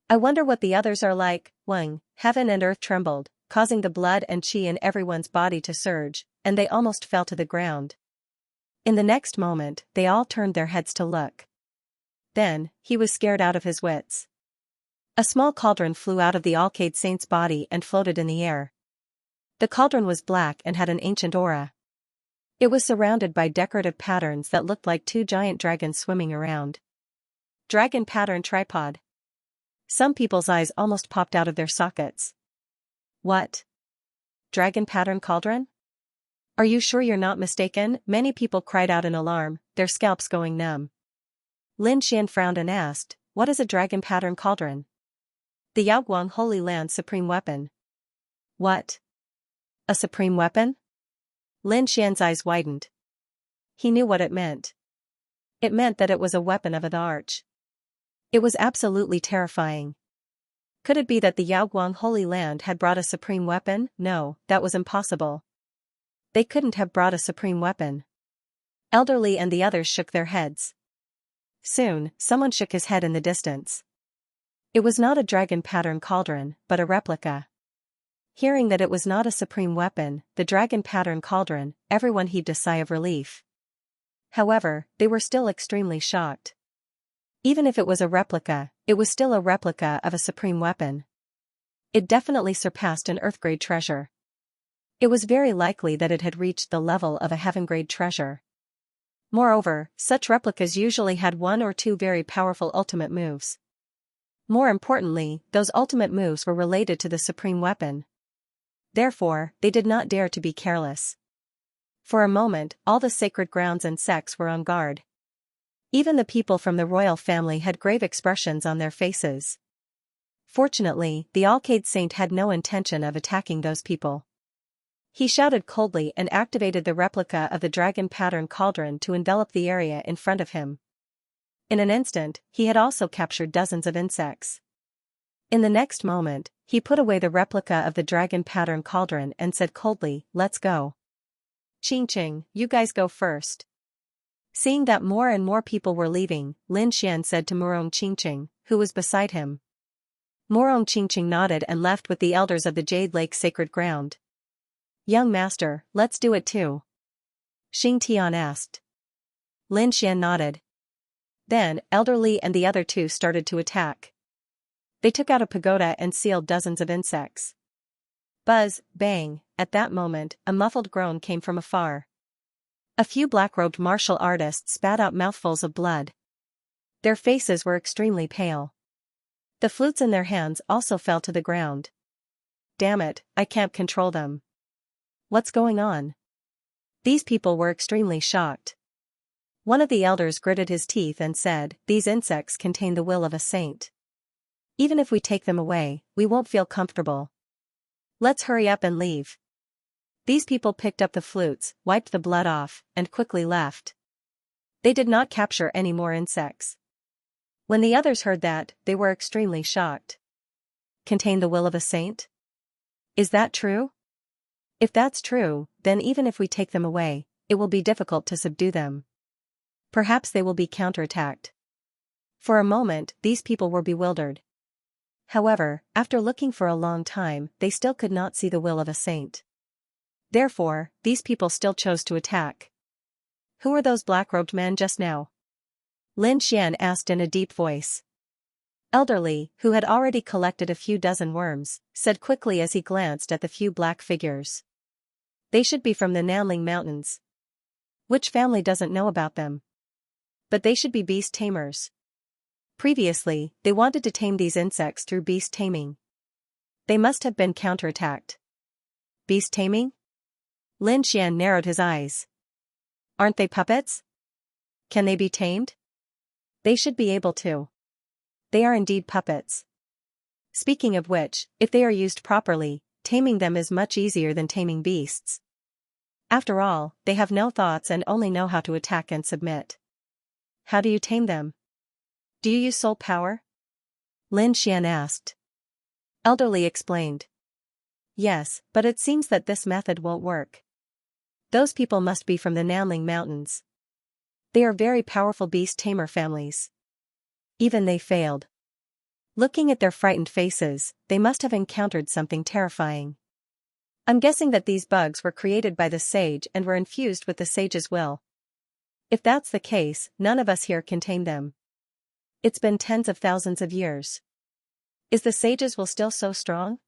I wonder what the others are like. Wang, heaven and earth trembled, causing the blood and qi in everyone's body to surge, and they almost fell to the ground. In the next moment, they all turned their heads to look. Then, he was scared out of his wits. A small cauldron flew out of the Alcade Saint's body and floated in the air. The cauldron was black and had an ancient aura. It was surrounded by decorative patterns that looked like two giant dragons swimming around. Dragon pattern tripod. Some people's eyes almost popped out of their sockets. What? Dragon pattern cauldron? Are you sure you're not mistaken? Many people cried out in alarm, their scalps going numb. Lin Xian frowned and asked, what is a dragon pattern cauldron? The Yaoguang Holy Land's supreme weapon. What? A supreme weapon? Lin Xian's eyes widened. He knew what it meant. It meant that it was a weapon of the arch. It was absolutely terrifying. Could it be that the Yaoguang Holy Land had brought a supreme weapon? No, that was impossible. They couldn't have brought a supreme weapon. Elderly and the others shook their heads. Soon, someone shook his head in the distance. It was not a dragon pattern cauldron, but a replica. Hearing that it was not a supreme weapon, the dragon pattern cauldron, everyone heaved a sigh of relief. However, they were still extremely shocked. Even if it was a replica, it was still a replica of a supreme weapon. It definitely surpassed an Earth-grade treasure. It was very likely that it had reached the level of a heaven-grade treasure. Moreover, such replicas usually had one or two very powerful ultimate moves. More importantly, those ultimate moves were related to the supreme weapon. Therefore, they did not dare to be careless. For a moment, all the sacred grounds and sects were on guard. Even the people from the royal family had grave expressions on their faces. Fortunately, the Alcade Saint had no intention of attacking those people. He shouted coldly and activated the replica of the dragon pattern cauldron to envelop the area in front of him. In an instant, he had also captured dozens of insects. In the next moment, he put away the replica of the dragon pattern cauldron and said coldly, let's go. Qingqing, you guys go first. Seeing that more and more people were leaving, Lin Xian said to Murong Qingqing, who was beside him. Murong Qingqing nodded and left with the elders of the Jade Lake sacred ground. Young master, let's do it too. Xing Tian asked. Lin Xian nodded. Then, Elderly and the other two started to attack. They took out a pagoda and sealed dozens of insects. Buzz, bang, at that moment, a muffled groan came from afar. A few black-robed martial artists spat out mouthfuls of blood. Their faces were extremely pale. The flutes in their hands also fell to the ground. Damn it, I can't control them. What's going on? These people were extremely shocked. One of the elders gritted his teeth and said, these insects contain the will of a saint. Even if we take them away, we won't feel comfortable. Let's hurry up and leave. These people picked up the flutes, wiped the blood off, and quickly left. They did not capture any more insects. When the others heard that, they were extremely shocked. Contain the will of a saint? Is that true? If that's true, then even if we take them away, it will be difficult to subdue them. Perhaps they will be counterattacked. For a moment, these people were bewildered. However, after looking for a long time, they still could not see the will of a saint. Therefore, these people still chose to attack. Who were those black-robed men just now? Lin Xian asked in a deep voice. Elderly, who had already collected a few dozen worms, said quickly as he glanced at the few black figures. They should be from the Nanling Mountains. Which family doesn't know about them? But they should be beast tamers. Previously, they wanted to tame these insects through beast taming. They must have been counterattacked. Beast taming? Lin Xian narrowed his eyes. Aren't they puppets? Can they be tamed? They should be able to. They are indeed puppets. Speaking of which, if they are used properly, taming them is much easier than taming beasts. After all, they have no thoughts and only know how to attack and submit. How do you tame them? Do you use soul power? Lin Xian asked. Elderly explained. Yes, but it seems that this method won't work. Those people must be from the Nanling Mountains. They are very powerful beast tamer families. Even they failed. Looking at their frightened faces, they must have encountered something terrifying. I'm guessing that these bugs were created by the sage and were infused with the sage's will. If that's the case, none of us here can tame them. It's been tens of thousands of years. Is the sage's will still so strong?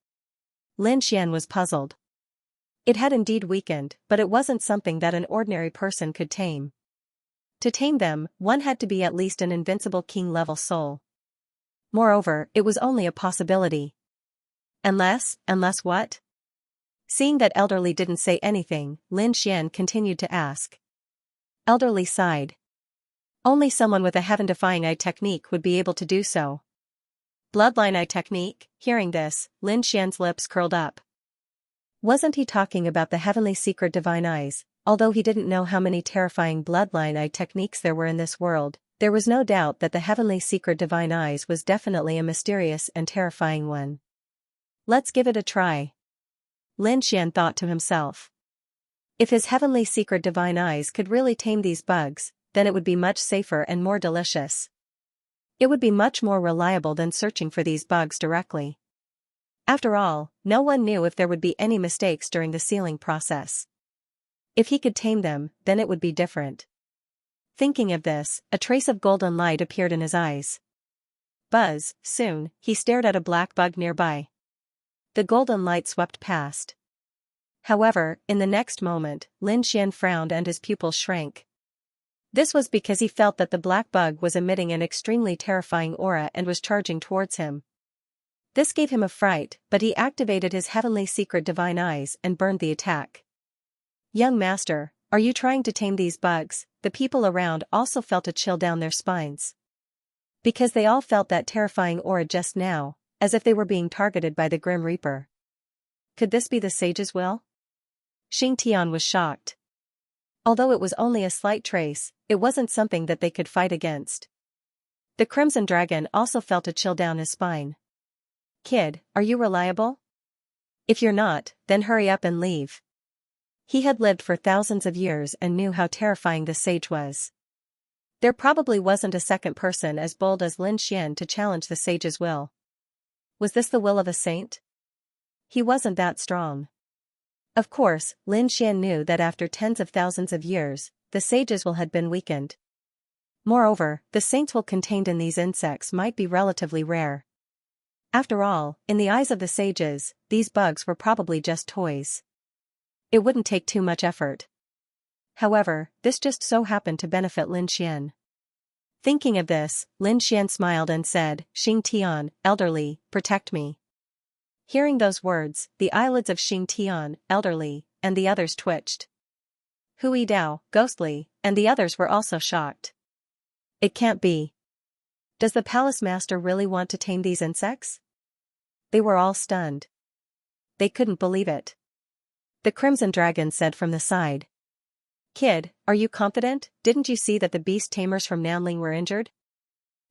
Lin Xian was puzzled. It had indeed weakened, but it wasn't something that an ordinary person could tame. To tame them, one had to be at least an invincible king-level soul. Moreover, it was only a possibility. Unless what? Seeing that Elderly didn't say anything, Lin Xian continued to ask. Elderly sighed. Only someone with a heaven-defying eye technique would be able to do so. Bloodline eye technique? Hearing this, Lin Xian's lips curled up. Wasn't he talking about the heavenly secret divine eyes? Although he didn't know how many terrifying bloodline eye techniques there were in this world, there was no doubt that the heavenly secret divine eyes was definitely a mysterious and terrifying one. Let's give it a try. Lin Xian thought to himself. If his heavenly secret divine eyes could really tame these bugs, then it would be much safer and more delicious. It would be much more reliable than searching for these bugs directly. After all, no one knew if there would be any mistakes during the sealing process. If he could tame them, then it would be different. Thinking of this, a trace of golden light appeared in his eyes. Buzz, soon, he stared at a black bug nearby. The golden light swept past. However, in the next moment, Lin Xian frowned and his pupils shrank. This was because he felt that the black bug was emitting an extremely terrifying aura and was charging towards him. This gave him a fright, but he activated his heavenly secret divine eyes and burned the attack. Young master, are you trying to tame these bugs? The people around also felt a chill down their spines. Because they all felt that terrifying aura just now, as if they were being targeted by the Grim Reaper. Could this be the sage's will? Xianxia was shocked. Although it was only a slight trace, it wasn't something that they could fight against. The Crimson Dragon also felt a chill down his spine. Kid, are you reliable? If you're not, then hurry up and leave. He had lived for thousands of years and knew how terrifying the sage was. There probably wasn't a second person as bold as Lin Xian to challenge the sage's will. Was this the will of a saint? He wasn't that strong. Of course, Lin Xian knew that after tens of thousands of years, the sage's will had been weakened. Moreover, the saint's will contained in these insects might be relatively rare. After all, in the eyes of the sages, these bugs were probably just toys. It wouldn't take too much effort. However, this just so happened to benefit Lin Xian. Thinking of this, Lin Xian smiled and said, Xianxia, Elderly, protect me. Hearing those words, the eyelids of Xianxia, Elderly, and the others twitched. Hui Dao, Ghostly, and the others were also shocked. It can't be. Does the palace master really want to tame these insects? They were all stunned. They couldn't believe it. The Crimson Dragon said from the side. Kid, are you confident? Didn't you see that the beast tamers from Nanling were injured?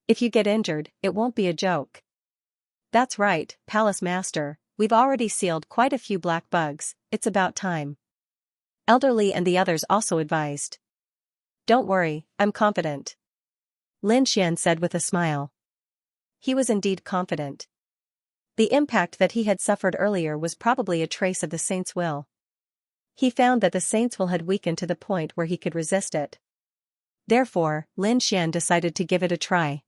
If you get injured, it won't be a joke. That's right, Palace Master, we've already sealed quite a few black bugs, it's about time. Elderly and the others also advised. Don't worry, I'm confident. Lin Xian said with a smile. He was indeed confident. The impact that he had suffered earlier was probably a trace of the saint's will. He found that the saint's will had weakened to the point where he could resist it. Therefore, Lin Xian decided to give it a try.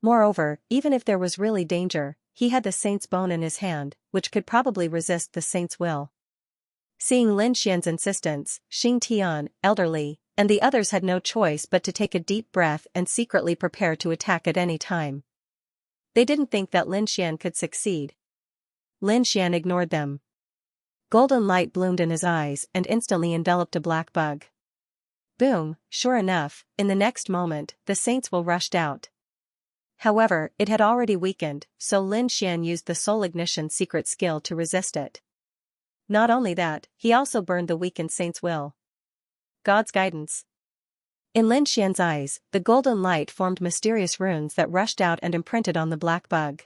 Moreover, even if there was really danger, he had the saint's bone in his hand, which could probably resist the saint's will. Seeing Lin Xian's insistence, Xianxia, Elderly, and the others had no choice but to take a deep breath and secretly prepare to attack at any time. They didn't think that Lin Xian could succeed. Lin Xian ignored them. Golden light bloomed in his eyes and instantly enveloped a black bug. Boom, sure enough, in the next moment, the saint's will rushed out. However, it had already weakened, so Lin Xian used the soul ignition secret skill to resist it. Not only that, he also burned the weakened saint's will. God's guidance. In Lin Xian's eyes, the golden light formed mysterious runes that rushed out and imprinted on the black bug.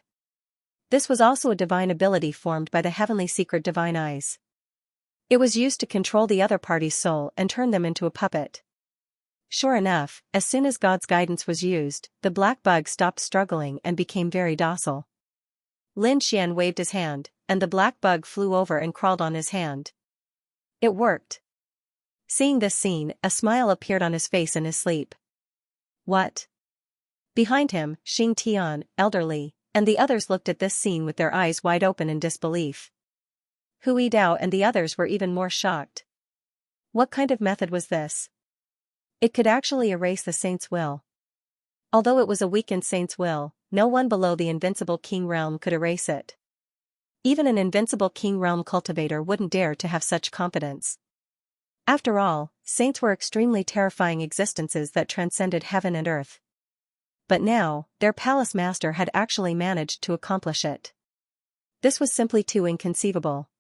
This was also a divine ability formed by the heavenly secret divine eyes. It was used to control the other party's soul and turn them into a puppet. Sure enough, as soon as God's guidance was used, the black bug stopped struggling and became very docile. Lin Xian waved his hand, and the black bug flew over and crawled on his hand. It worked. Seeing this scene, a smile appeared on his face in his sleep. What? Behind him, Xianxia, elderly, and the others looked at this scene with their eyes wide open in disbelief. Hui Dao and the others were even more shocked. What kind of method was this? It could actually erase the saint's will. Although it was a weakened saint's will, no one below the invincible king realm could erase it. Even an invincible king realm cultivator wouldn't dare to have such confidence. After all, saints were extremely terrifying existences that transcended heaven and earth. But now, their palace master had actually managed to accomplish it. This was simply too inconceivable.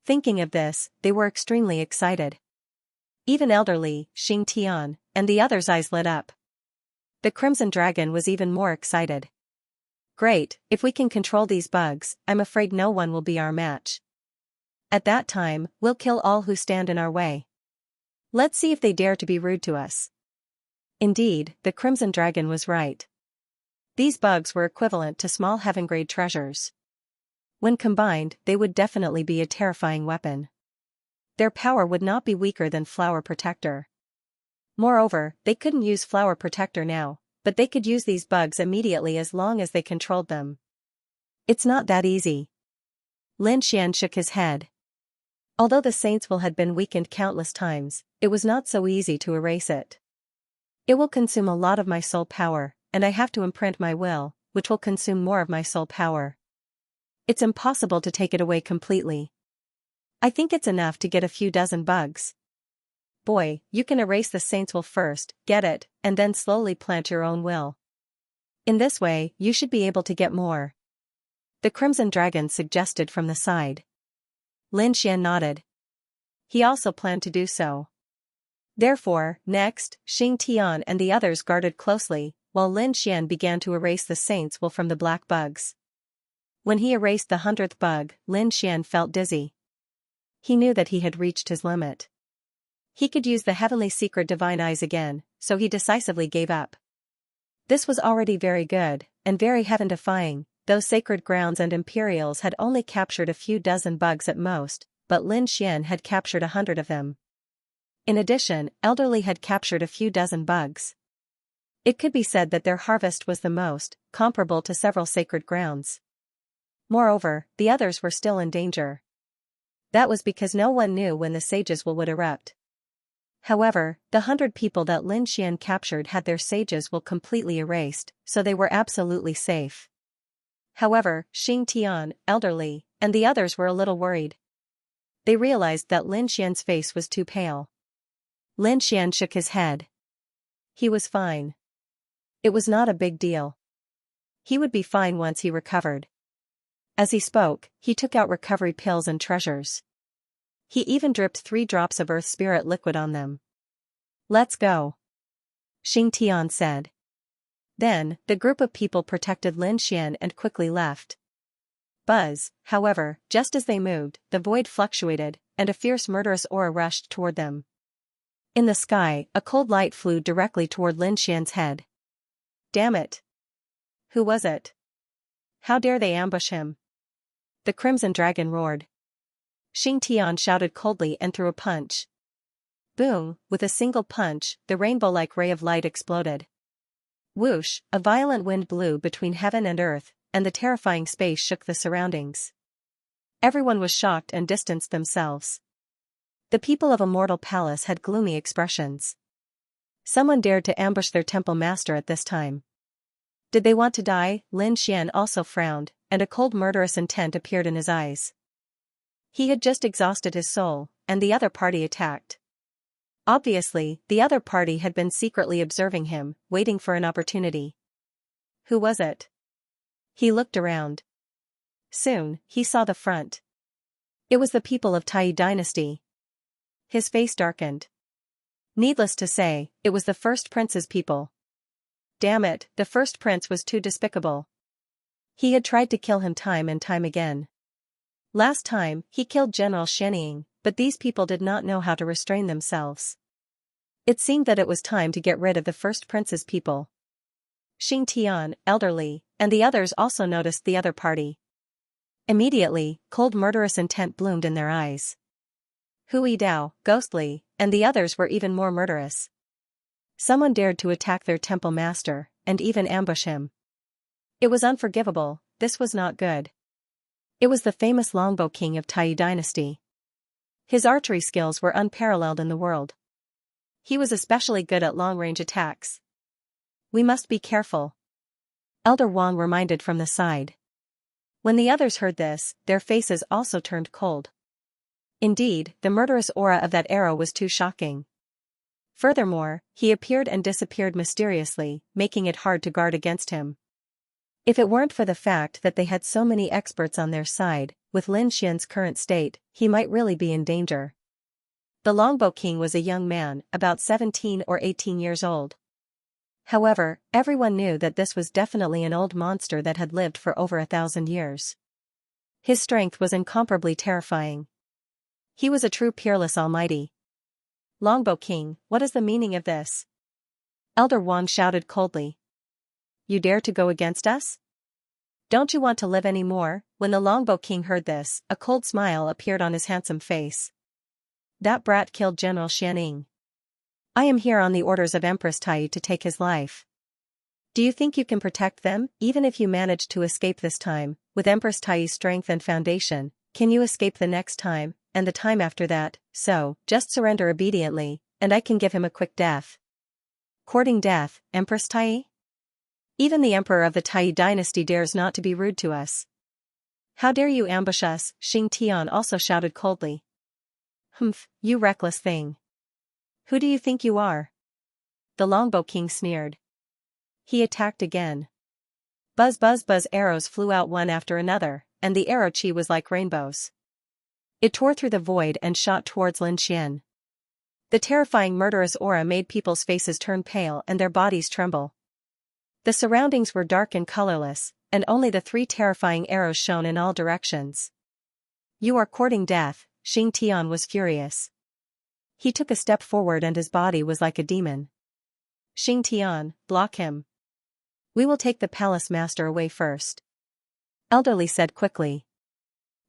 Thinking of this, they were extremely excited. Even elderly, Xianxia, and the others' eyes lit up. The Crimson Dragon was even more excited. Great, if we can control these bugs, I'm afraid no one will be our match. At that time, we'll kill all who stand in our way. Let's see if they dare to be rude to us. Indeed, the Crimson Dragon was right. These bugs were equivalent to small heaven-grade treasures. When combined, they would definitely be a terrifying weapon. Their power would not be weaker than Flower Protector. Moreover, they couldn't use Flower Protector now, but they could use these bugs immediately as long as they controlled them. It's not that easy. Lin Xian shook his head. Although the saint's will had been weakened countless times, it was not so easy to erase it. It will consume a lot of my soul power, and I have to imprint my will, which will consume more of my soul power. It's impossible to take it away completely. I think it's enough to get a few dozen bugs. Boy, you can erase the saint's will first, get it, and then slowly plant your own will. In this way, you should be able to get more. The Crimson Dragon suggested from the side. Lin Xian nodded. He also planned to do so. Therefore, next, Xianxia and the others guarded closely, while Lin Xian began to erase the saint's will from the black bugs. When he erased the 100th bug, Lin Xian felt dizzy. He knew that he had reached his limit. He could use the heavenly secret divine eyes again, so he decisively gave up. This was already very good, and very heaven-defying. Those sacred grounds and imperials had only captured a few dozen bugs at most, but Lin Xian had captured 100 of them. In addition, elderly had captured a few dozen bugs. It could be said that their harvest was the most, comparable to several sacred grounds. Moreover, the others were still in danger. That was because no one knew when the sage's will would erupt. However, the 100 people that Lin Xian captured had their sage's will completely erased, so they were absolutely safe. However, Xianxia, elderly, and the others were a little worried. They realized that Lin Xian's face was too pale. Lin Xian shook his head. He was fine. It was not a big deal. He would be fine once he recovered. As he spoke, he took out recovery pills and treasures. He even dripped 3 drops of earth spirit liquid on them. Let's go, Xianxia said. Then, the group of people protected Lin Xian and quickly left. Buzz, however, just as they moved, the void fluctuated, and a fierce murderous aura rushed toward them. In the sky, a cold light flew directly toward Lin Xian's head. Damn it! Who was it? How dare they ambush him? The Crimson Dragon roared. Xianxia shouted coldly and threw a punch. Boom, with a single punch, the rainbow-like ray of light exploded. Whoosh, a violent wind blew between heaven and earth, and the terrifying space shook the surroundings. Everyone was shocked and distanced themselves. The people of Immortal Palace had gloomy expressions. Someone dared to ambush their temple master at this time. Did they want to die? Lin Xian also frowned, and a cold murderous intent appeared in his eyes. He had just exhausted his soul, and the other party attacked. Obviously, the other party had been secretly observing him, waiting for an opportunity. Who was it? He looked around. Soon, he saw the front. It was the people of Tai dynasty. His face darkened. Needless to say, it was the first prince's people. Damn it, the first prince was too despicable. He had tried to kill him time and time again. Last time, he killed General Xianxia, but these people did not know how to restrain themselves. It seemed that it was time to get rid of the first prince's people. Xing Tian, elderly, and the others also noticed the other party. Immediately, cold murderous intent bloomed in their eyes. Hui Dao, ghostly, and the others were even more murderous. Someone dared to attack their temple master, and even ambush him. It was unforgivable, this was not good. It was the famous longbow king of Tai dynasty. His archery skills were unparalleled in the world. He was especially good at long-range attacks. We must be careful. Elder Wang reminded from the side. When the others heard this, their faces also turned cold. Indeed, the murderous aura of that arrow was too shocking. Furthermore, he appeared and disappeared mysteriously, making it hard to guard against him. If it weren't for the fact that they had so many experts on their side, with Lin Xian's current state, he might really be in danger. The Longbow King was a young man, about 17 or 18 years old. However, everyone knew that this was definitely an old monster that had lived for over 1,000 years. His strength was incomparably terrifying. He was a true peerless almighty. Longbow King, what is the meaning of this? Elder Wang shouted coldly. You dare to go against us? Don't you want to live any more? When the Longbow King heard this, a cold smile appeared on his handsome face. That brat killed General Xianxia. I am here on the orders of Empress Tai to take his life. Do you think you can protect them, even if you manage to escape this time? With Empress Tai's strength and foundation, can you escape the next time, and the time after that? So, just surrender obediently, and I can give him a quick death. Courting death, Empress Tai? Even the emperor of the Tai dynasty dares not to be rude to us. How dare you ambush us? Xing Tian also shouted coldly. Humph, you reckless thing. Who do you think you are? The Longbow King sneered. He attacked again. Buzz buzz buzz, arrows flew out one after another, and the arrow chi was like rainbows. It tore through the void and shot towards Lin Xian. The terrifying murderous aura made people's faces turn pale and their bodies tremble. The surroundings were dark and colorless, and only the 3 terrifying arrows shone in all directions. You are courting death, Xing Tian was furious. He took a step forward and his body was like a demon. Xing Tian, block him. We will take the palace master away first. Elderly said quickly.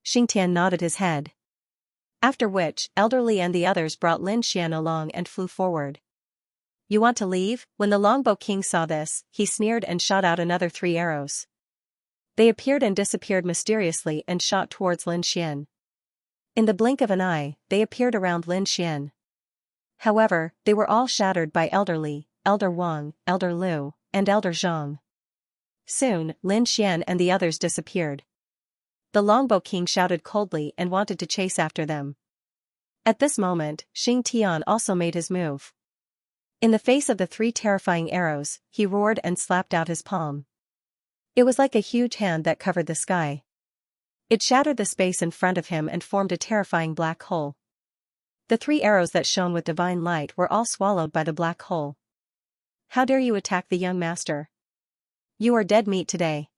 Xing Tian nodded his head. After which, Elderly and the others brought Lin Xian along and flew forward. You want to leave? When the Longbow King saw this, he sneered and shot out another 3 arrows. They appeared and disappeared mysteriously and shot towards Lin Xian. In the blink of an eye, they appeared around Lin Xian. However, they were all shattered by Elderly, Elder Wang, Elder Liu, and Elder Zhang. Soon, Lin Xian and the others disappeared. The Longbow King shouted coldly and wanted to chase after them. At this moment, Xing Tian also made his move. In the face of the 3 terrifying arrows, he roared and slapped out his palm. It was like a huge hand that covered the sky. It shattered the space in front of him and formed a terrifying black hole. The 3 arrows that shone with divine light were all swallowed by the black hole. How dare you attack the young master? You are dead meat today.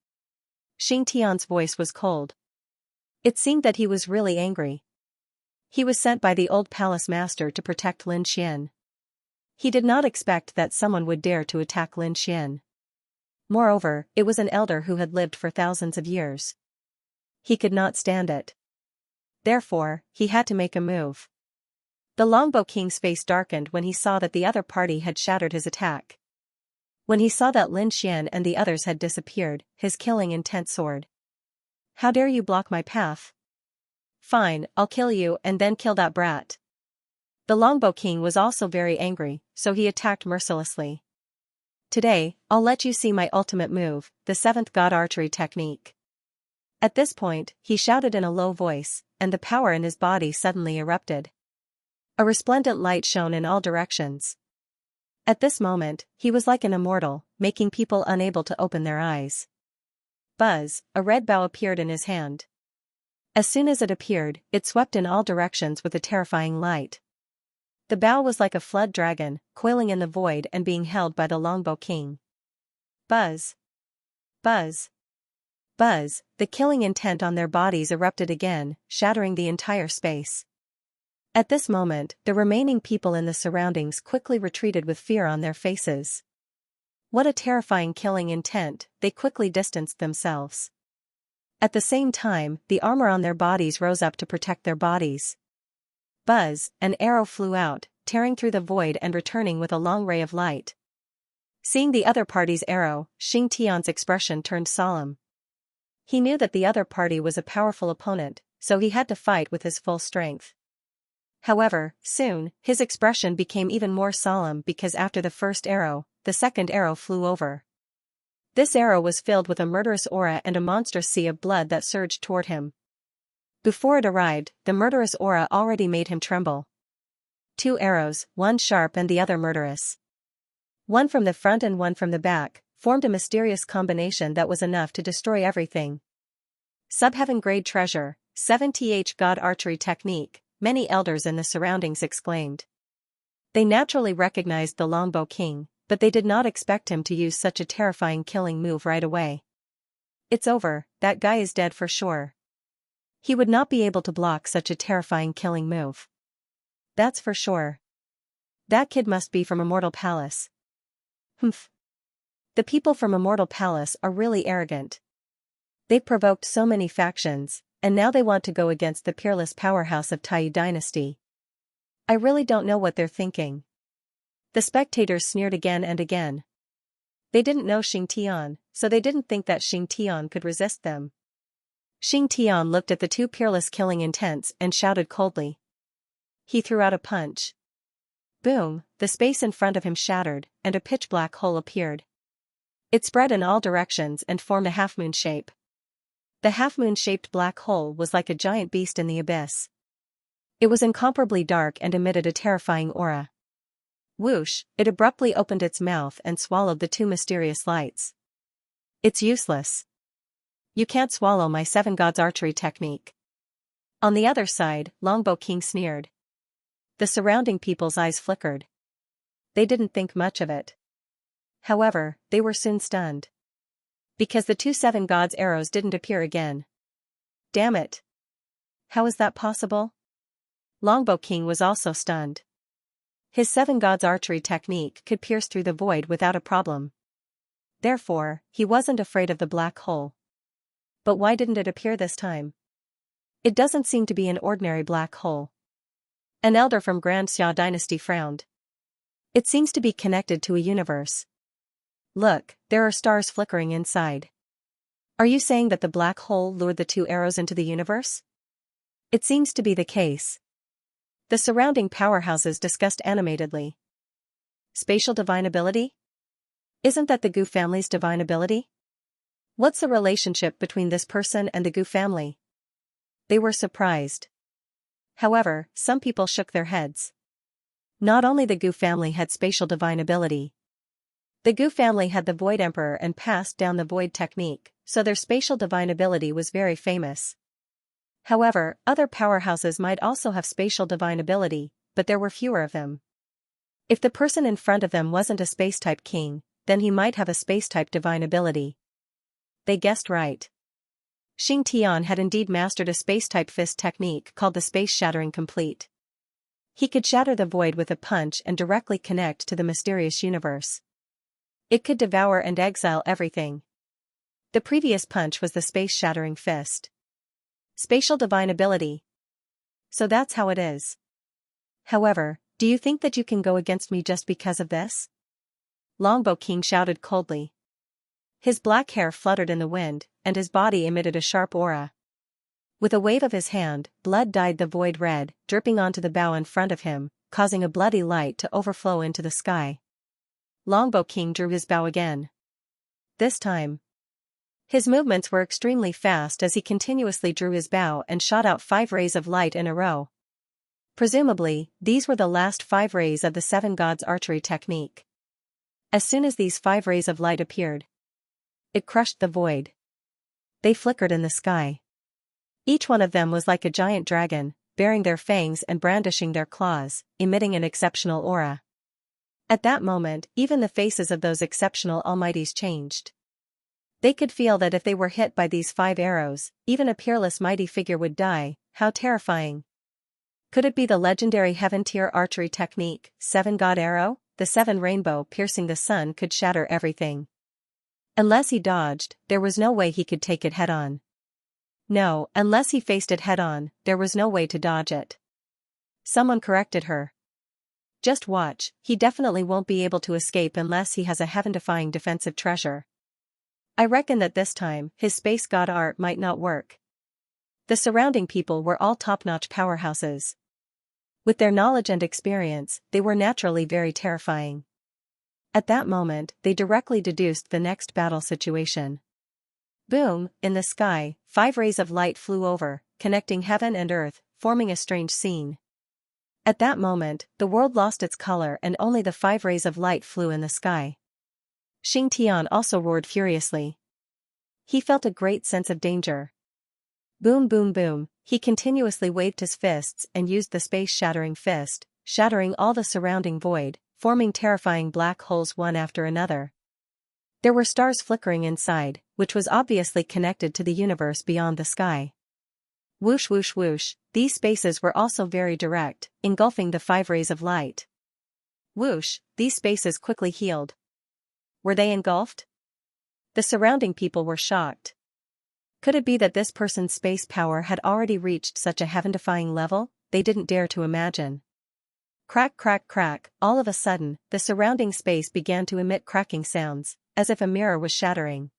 Xing Tian's voice was cold. It seemed that he was really angry. He was sent by the old palace master to protect Lin Xian. He did not expect that someone would dare to attack Lin Xian. Moreover, it was an elder who had lived for thousands of years. He could not stand it. Therefore, he had to make a move. The Longbow King's face darkened when he saw that the other party had shattered his attack. When he saw that Lin Xian and the others had disappeared, his killing intent soared. How dare you block my path? Fine, I'll kill you and then kill that brat. The Longbow King was also very angry, so he attacked mercilessly. Today, I'll let you see my ultimate move, the 7th God archery technique. At this point, he shouted in a low voice, and the power in his body suddenly erupted. A resplendent light shone in all directions. At this moment, he was like an immortal, making people unable to open their eyes. Buzz, a red bow appeared in his hand. As soon as it appeared, it swept in all directions with a terrifying light. The bow was like a flood dragon, coiling in the void and being held by the longbow king. Buzz. Buzz. Buzz, the killing intent on their bodies erupted again, shattering the entire space. At this moment, the remaining people in the surroundings quickly retreated with fear on their faces. What a terrifying killing intent, they quickly distanced themselves. At the same time, the armor on their bodies rose up to protect their bodies. Buzz, an arrow flew out, tearing through the void and returning with a long ray of light. Seeing the other party's arrow, Xianxia's expression turned solemn. He knew that the other party was a powerful opponent, so he had to fight with his full strength. However, soon, his expression became even more solemn because after the first arrow, the second arrow flew over. This arrow was filled with a murderous aura and a monstrous sea of blood that surged toward him. Before it arrived, the murderous aura already made him tremble. 2 arrows, one sharp and the other murderous. One from the front and one from the back, formed a mysterious combination that was enough to destroy everything. Subheaven grade treasure, 7th God archery technique, many elders in the surroundings exclaimed. They naturally recognized the longbow king, but they did not expect him to use such a terrifying killing move right away. It's over, that guy is dead for sure. He would not be able to block such a terrifying killing move. That's for sure. That kid must be from Immortal Palace. Humph. The people from Immortal Palace are really arrogant. They've provoked so many factions, and now they want to go against the peerless powerhouse of Taiyu dynasty. I really don't know what they're thinking. The spectators sneered again and again. They didn't know Xianxia, so they didn't think that Xianxia could resist them. Xianxia looked at the 2 peerless killing intents and shouted coldly. He threw out a punch. Boom, the space in front of him shattered, and a pitch-black hole appeared. It spread in all directions and formed a half-moon shape. The half-moon-shaped black hole was like a giant beast in the abyss. It was incomparably dark and emitted a terrifying aura. Whoosh, it abruptly opened its mouth and swallowed the 2 mysterious lights. It's useless. You can't swallow my 7 gods archery technique. On the other side, Longbow King sneered. The surrounding people's eyes flickered. They didn't think much of it. However, they were soon stunned. Because the 2 7 gods arrows didn't appear again. Damn it. How is that possible? Longbow King was also stunned. His 7 gods archery technique could pierce through the void without a problem. Therefore, he wasn't afraid of the black hole. But why didn't it appear this time? It doesn't seem to be an ordinary black hole. An elder from Grand Xia dynasty frowned. It seems to be connected to a universe. Look, there are stars flickering inside. Are you saying that the black hole lured the 2 arrows into the universe? It seems to be the case. The surrounding powerhouses discussed animatedly. Spatial divine ability? Isn't that the Gu family's divine ability? What's the relationship between this person and the Gu family? They were surprised. However, some people shook their heads. Not only the Gu family had spatial divine ability. The Gu family had the Void Emperor and passed down the Void technique, so their spatial divine ability was very famous. However, other powerhouses might also have spatial divine ability, but there were fewer of them. If the person in front of them wasn't a space-type king, then he might have a space-type divine ability. They guessed right. Xianxia had indeed mastered a space-type fist technique called the Space Shattering Complete. He could shatter the void with a punch and directly connect to the mysterious universe. It could devour and exile everything. The previous punch was the space-shattering fist. Spatial divine ability. So that's how it is. However, do you think that you can go against me just because of this? Longbow King shouted coldly. His black hair fluttered in the wind, and his body emitted a sharp aura. With a wave of his hand, blood dyed the void red, dripping onto the bow in front of him, causing a bloody light to overflow into the sky. Longbow King drew his bow again. This time, his movements were extremely fast as he continuously drew his bow and shot out 5 rays of light in a row. Presumably, these were the last 5 rays of the 7 gods archery technique. As soon as these 5 rays of light appeared, it crushed the void. They flickered in the sky. Each one of them was like a giant dragon, baring their fangs and brandishing their claws, emitting an exceptional aura. At that moment, even the faces of those exceptional almighties changed. They could feel that if they were hit by these 5 arrows, even a peerless mighty figure would die. How terrifying. Could it be the legendary heaven-tier archery technique, 7-God arrow? The 7 rainbow piercing the sun could shatter everything. Unless he dodged, there was no way he could take it head-on. No, unless he faced it head-on, there was no way to dodge it. Someone corrected her. Just watch, he definitely won't be able to escape unless he has a heaven-defying defensive treasure. I reckon that this time, his space god art might not work. The surrounding people were all top-notch powerhouses. With their knowledge and experience, they were naturally very terrifying. At that moment, they directly deduced the next battle situation. Boom, in the sky, 5 rays of light flew over, connecting heaven and earth, forming a strange scene. At that moment, the world lost its color and only the 5 rays of light flew in the sky. Xianxia also roared furiously. He felt a great sense of danger. Boom boom boom, he continuously waved his fists and used the space-shattering fist, shattering all the surrounding void, forming terrifying black holes one after another. There were stars flickering inside, which was obviously connected to the universe beyond the sky. Whoosh whoosh whoosh, these spaces were also very direct, engulfing the 5 rays of light. Whoosh, these spaces quickly healed. Were they engulfed? The surrounding people were shocked. Could it be that this person's space power had already reached such a heaven-defying level? They didn't dare to imagine. Crack crack crack, all of a sudden, the surrounding space began to emit cracking sounds, as if a mirror was shattering.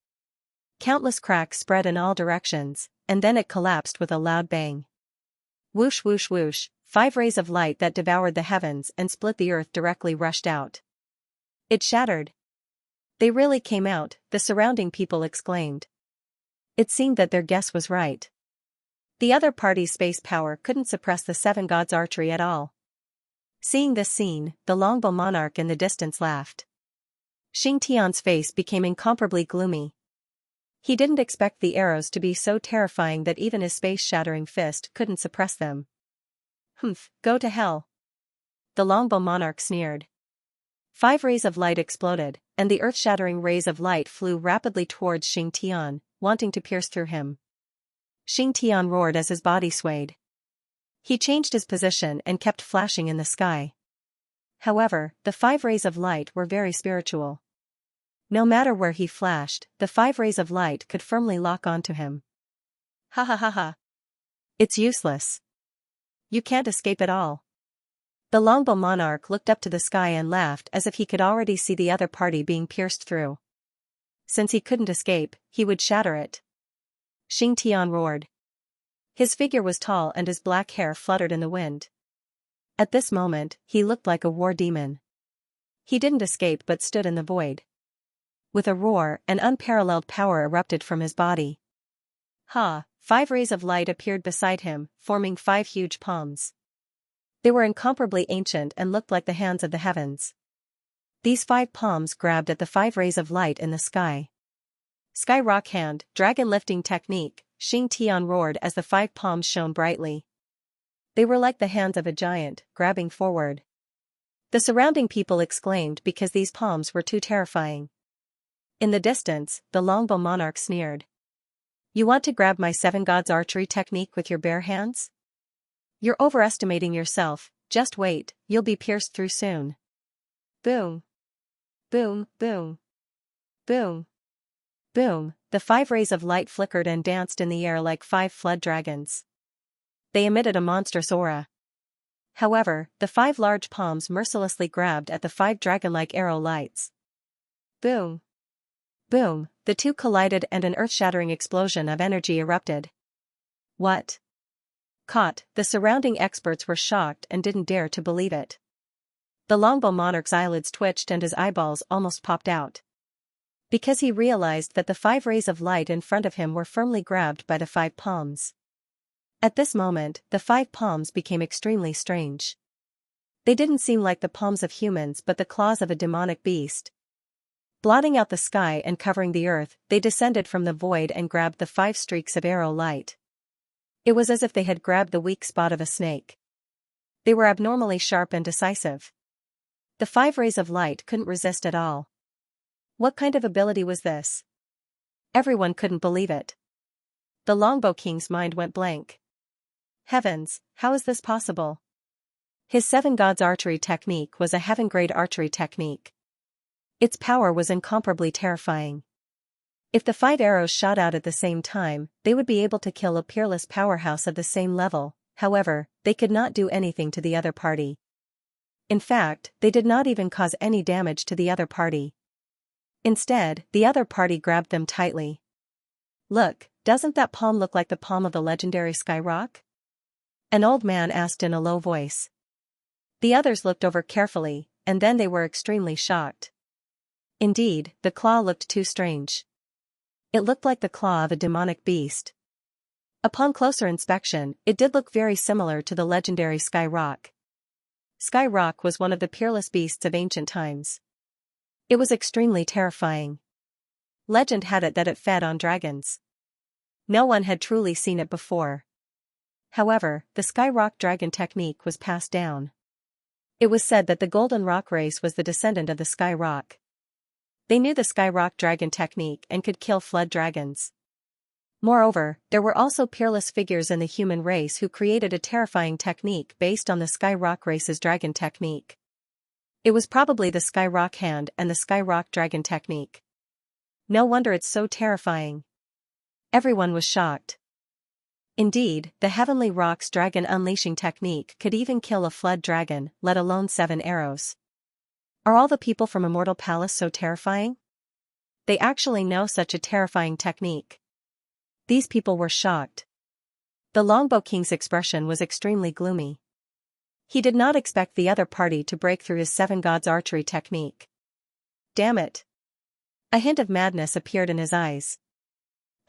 Countless cracks spread in all directions, and then it collapsed with a loud bang. Whoosh whoosh whoosh, 5 rays of light that devoured the heavens and split the earth directly rushed out. It shattered. They really came out, the surrounding people exclaimed. It seemed that their guess was right. The other party's space power couldn't suppress the 7 gods' archery at all. Seeing this scene, the longbow monarch in the distance laughed. Xianxia's face became incomparably gloomy. He didn't expect the arrows to be so terrifying that even his space-shattering fist couldn't suppress them. Humph, go to hell. The longbow monarch sneered. 5 rays of light exploded, and the earth-shattering rays of light flew rapidly towards Xianxia, wanting to pierce through him. Xianxia roared as his body swayed. He changed his position and kept flashing in the sky. However, the 5 rays of light were very spiritual. No matter where he flashed, the 5 rays of light could firmly lock onto him. Ha ha ha ha. It's useless. You can't escape at all. The longbow monarch looked up to the sky and laughed as if he could already see the other party being pierced through. Since he couldn't escape, he would shatter it. Xianxia roared. His figure was tall and his black hair fluttered in the wind. At this moment, he looked like a war demon. He didn't escape but stood in the void. With a roar, an unparalleled power erupted from his body. Ha! 5 rays of light appeared beside him, forming 5 huge palms. They were incomparably ancient and looked like the hands of the heavens. These 5 palms grabbed at the 5 rays of light in the sky. Sky rock hand, dragon lifting technique, Xianxia roared as the 5 palms shone brightly. They were like the hands of a giant, grabbing forward. The surrounding people exclaimed because these palms were too terrifying. In the distance, the longbow monarch sneered. You want to grab my 7 gods archery technique with your bare hands? You're overestimating yourself, just wait, you'll be pierced through soon. Boom. Boom, boom. Boom. Boom, the 5 rays of light flickered and danced in the air like 5 flood dragons. They emitted a monstrous aura. However, the 5 large palms mercilessly grabbed at the 5 dragon-like arrow lights. Boom. Boom, the two collided and an earth-shattering explosion of energy erupted. What? Caught, the surrounding experts were shocked and didn't dare to believe it. The longbow monarch's eyelids twitched and his eyeballs almost popped out. Because he realized that the 5 rays of light in front of him were firmly grabbed by the 5 palms. At this moment, the 5 palms became extremely strange. They didn't seem like the palms of humans but the claws of a demonic beast. Blotting out the sky and covering the earth, they descended from the void and grabbed the 5 streaks of arrow light. It was as if they had grabbed the weak spot of a snake. They were abnormally sharp and decisive. The 5 rays of light couldn't resist at all. What kind of ability was this? Everyone couldn't believe it. The Longbow King's mind went blank. Heavens, how is this possible? His 7 gods archery technique was a heaven-grade archery technique. Its power was incomparably terrifying. If the 5 arrows shot out at the same time, they would be able to kill a peerless powerhouse of the same level. However, they could not do anything to the other party. In fact, they did not even cause any damage to the other party. Instead, the other party grabbed them tightly. Look, doesn't that palm look like the palm of the legendary Skyrock? An old man asked in a low voice. The others looked over carefully, and then they were extremely shocked. Indeed, the claw looked too strange. It looked like the claw of a demonic beast. Upon closer inspection, it did look very similar to the legendary Skyrock. Skyrock was one of the peerless beasts of ancient times. It was extremely terrifying. Legend had it that it fed on dragons. No one had truly seen it before. However, the Skyrock dragon technique was passed down. It was said that the Golden Rock race was the descendant of the Skyrock. They knew the Skyrock dragon technique and could kill flood dragons. Moreover, there were also peerless figures in the human race who created a terrifying technique based on the Skyrock race's dragon technique. It was probably the Skyrock hand and the Skyrock dragon technique. No wonder it's so terrifying. Everyone was shocked. Indeed, the Heavenly Rock's dragon unleashing technique could even kill a flood dragon, let alone 7 arrows. Are all the people from Immortal Palace so terrifying? They actually know such a terrifying technique. These people were shocked. The Longbow King's expression was extremely gloomy. He did not expect the other party to break through his 7 gods archery technique. Damn it. A hint of madness appeared in his eyes.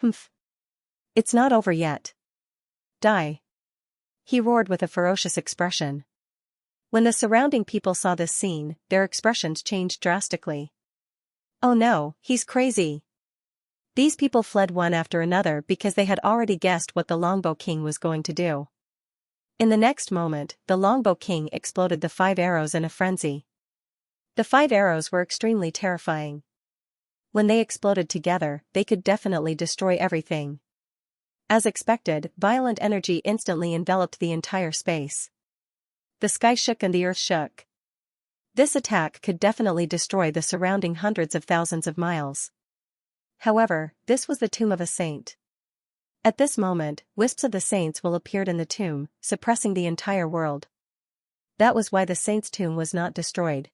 Humph. It's not over yet. Die. He roared with a ferocious expression. When the surrounding people saw this scene, their expressions changed drastically. Oh no, he's crazy. These people fled one after another because they had already guessed what the Longbow King was going to do. In the next moment, the Longbow King exploded the 5 arrows in a frenzy. The 5 arrows were extremely terrifying. When they exploded together, they could definitely destroy everything. As expected, violent energy instantly enveloped the entire space. The sky shook and the earth shook. This attack could definitely destroy the surrounding hundreds of thousands of miles. However, this was the tomb of a saint. At this moment, wisps of the saints will appeared in the tomb, suppressing the entire world. That was why the saint's tomb was not destroyed.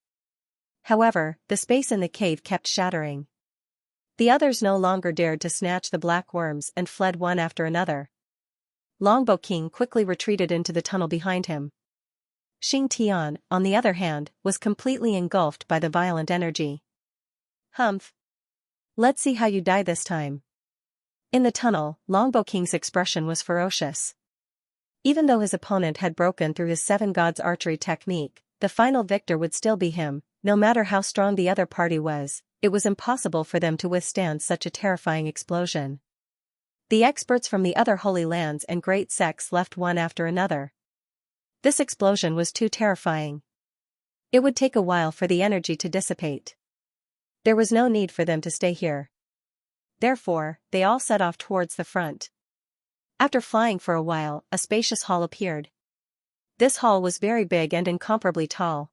However, the space in the cave kept shattering. The others no longer dared to snatch the black worms and fled one after another. Longbow King quickly retreated into the tunnel behind him. Xianxia, on the other hand, was completely engulfed by the violent energy. Humph. Let's see how you die this time. In the tunnel, Longbow King's expression was ferocious. Even though his opponent had broken through his 7 gods archery technique, the final victor would still be him. No matter how strong the other party was, it was impossible for them to withstand such a terrifying explosion. The experts from the other holy lands and great sects left one after another. This explosion was too terrifying. It would take a while for the energy to dissipate. There was no need for them to stay here. Therefore, they all set off towards the front. After flying for a while, a spacious hall appeared. This hall was very big and incomparably tall.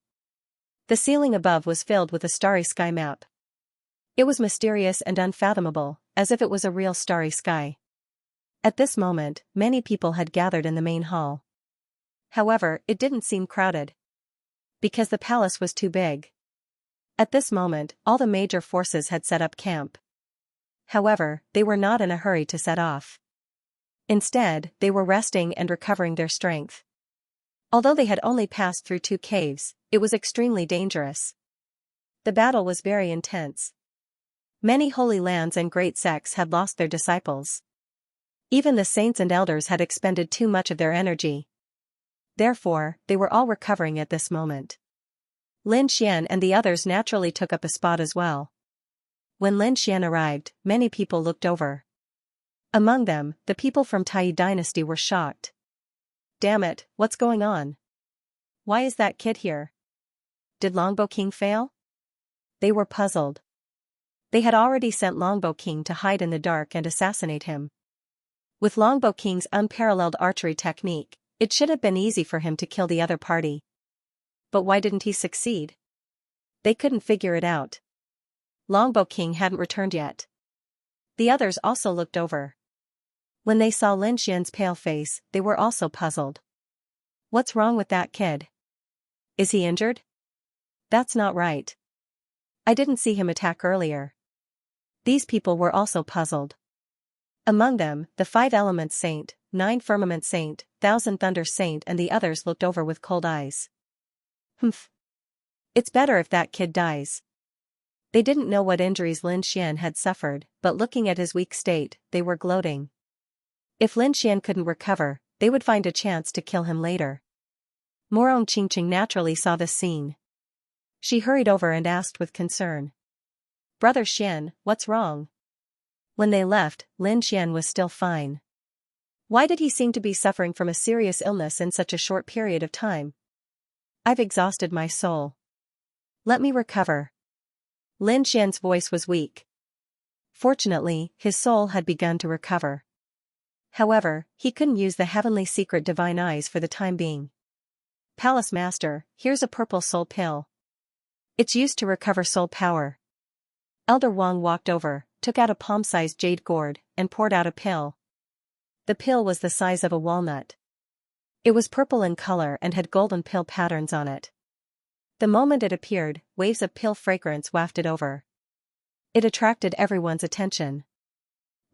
The ceiling above was filled with a starry sky map. It was mysterious and unfathomable, as if it was a real starry sky. At this moment, many people had gathered in the main hall. However, it didn't seem crowded. Because the palace was too big. At this moment, all the major forces had set up camp. However, they were not in a hurry to set off. Instead, they were resting and recovering their strength. Although they had only passed through 2 caves, it was extremely dangerous. The battle was very intense. Many holy lands and great sects had lost their disciples. Even the saints and elders had expended too much of their energy. Therefore, they were all recovering at this moment. Lin Xian and the others naturally took up a spot as well. When Lin Xian arrived, many people looked over. Among them, the people from Tai dynasty were shocked. Damn it, what's going on? Why is that kid here? Did Longbow King fail? They were puzzled. They had already sent Longbow King to hide in the dark and assassinate him. With Longbow King's unparalleled archery technique, it should have been easy for him to kill the other party. But why didn't he succeed? They couldn't figure it out. Longbow King hadn't returned yet. The others also looked over. When they saw Lin Xian's pale face, they were also puzzled. What's wrong with that kid? Is he injured? That's not right. I didn't see him attack earlier. These people were also puzzled. Among them, the 5 Elements Saint, 9 Firmament Saint, 1,000 Thunder Saint and the others looked over with cold eyes. Humph. It's better if that kid dies. They didn't know what injuries Lin Xian had suffered, but looking at his weak state, they were gloating. If Lin Xian couldn't recover, they would find a chance to kill him later. Morong Qingqing naturally saw this scene. She hurried over and asked with concern. Brother Xian, what's wrong? When they left, Lin Xian was still fine. Why did he seem to be suffering from a serious illness in such a short period of time? I've exhausted my soul. Let me recover. Lin Xian's voice was weak. Fortunately, his soul had begun to recover. However, he couldn't use the heavenly secret divine eyes for the time being. Palace Master, here's a purple soul pill. It's used to recover soul power. Elder Wang walked over, took out a palm-sized jade gourd, and poured out a pill. The pill was the size of a walnut. It was purple in color and had golden pill patterns on it. The moment it appeared, waves of pill fragrance wafted over. It attracted everyone's attention.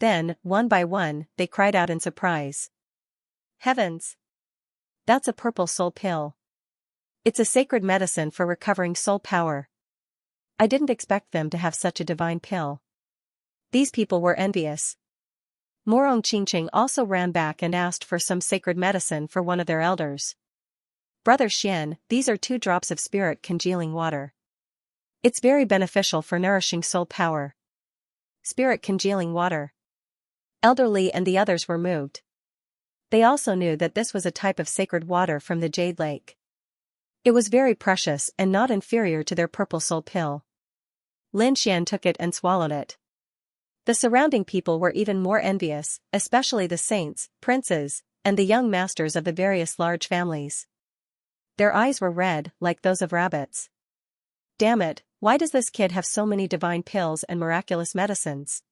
Then, one by one, they cried out in surprise. Heavens! That's a purple soul pill. It's a sacred medicine for recovering soul power. I didn't expect them to have such a divine pill. These people were envious. Morong Qingqing also ran back and asked for some sacred medicine for one of their elders. Brother Xian, these are 2 drops of spirit congealing water. It's very beneficial for nourishing soul power. Spirit congealing water. Elder Li and the others were moved. They also knew that this was a type of sacred water from the Jade Lake. It was very precious and not inferior to their purple soul pill. Lin Xian took it and swallowed it. The surrounding people were even more envious, especially the saints, princes, and the young masters of the various large families. Their eyes were red, like those of rabbits. Damn it, why does this kid have so many divine pills and miraculous medicines?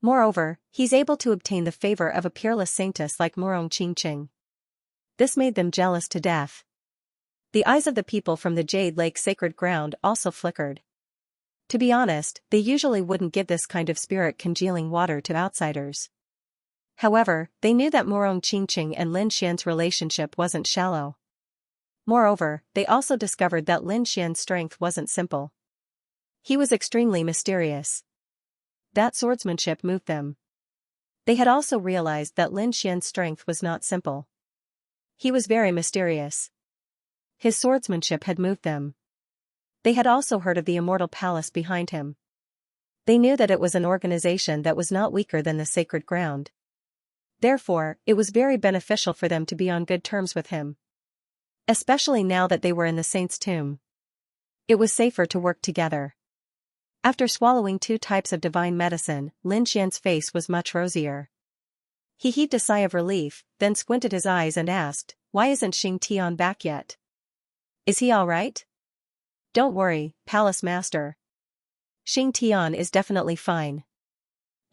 Moreover, he's able to obtain the favor of a peerless saintess like Morong Qingqing. This made them jealous to death. The eyes of the people from the Jade Lake sacred ground also flickered. To be honest, they usually wouldn't give this kind of spirit congealing water to outsiders. However, they knew that Morong Qingqing and Lin Xian's relationship wasn't shallow. Moreover, they also discovered that Lin Xian's strength wasn't simple. He was extremely mysterious. That swordsmanship moved them. They had also realized that Lin Xian's strength was not simple. He was very mysterious. His swordsmanship had moved them. They had also heard of the immortal palace behind him. They knew that it was an organization that was not weaker than the sacred ground. Therefore, it was very beneficial for them to be on good terms with him. Especially now that they were in the saint's tomb. It was safer to work together. After swallowing 2 types of divine medicine, Lin Xian's face was much rosier. He heaved a sigh of relief, then squinted his eyes and asked, "Why isn't Xing Tian back yet? Is he all right?" "Don't worry, Palace Master. Xing Tian is definitely fine,"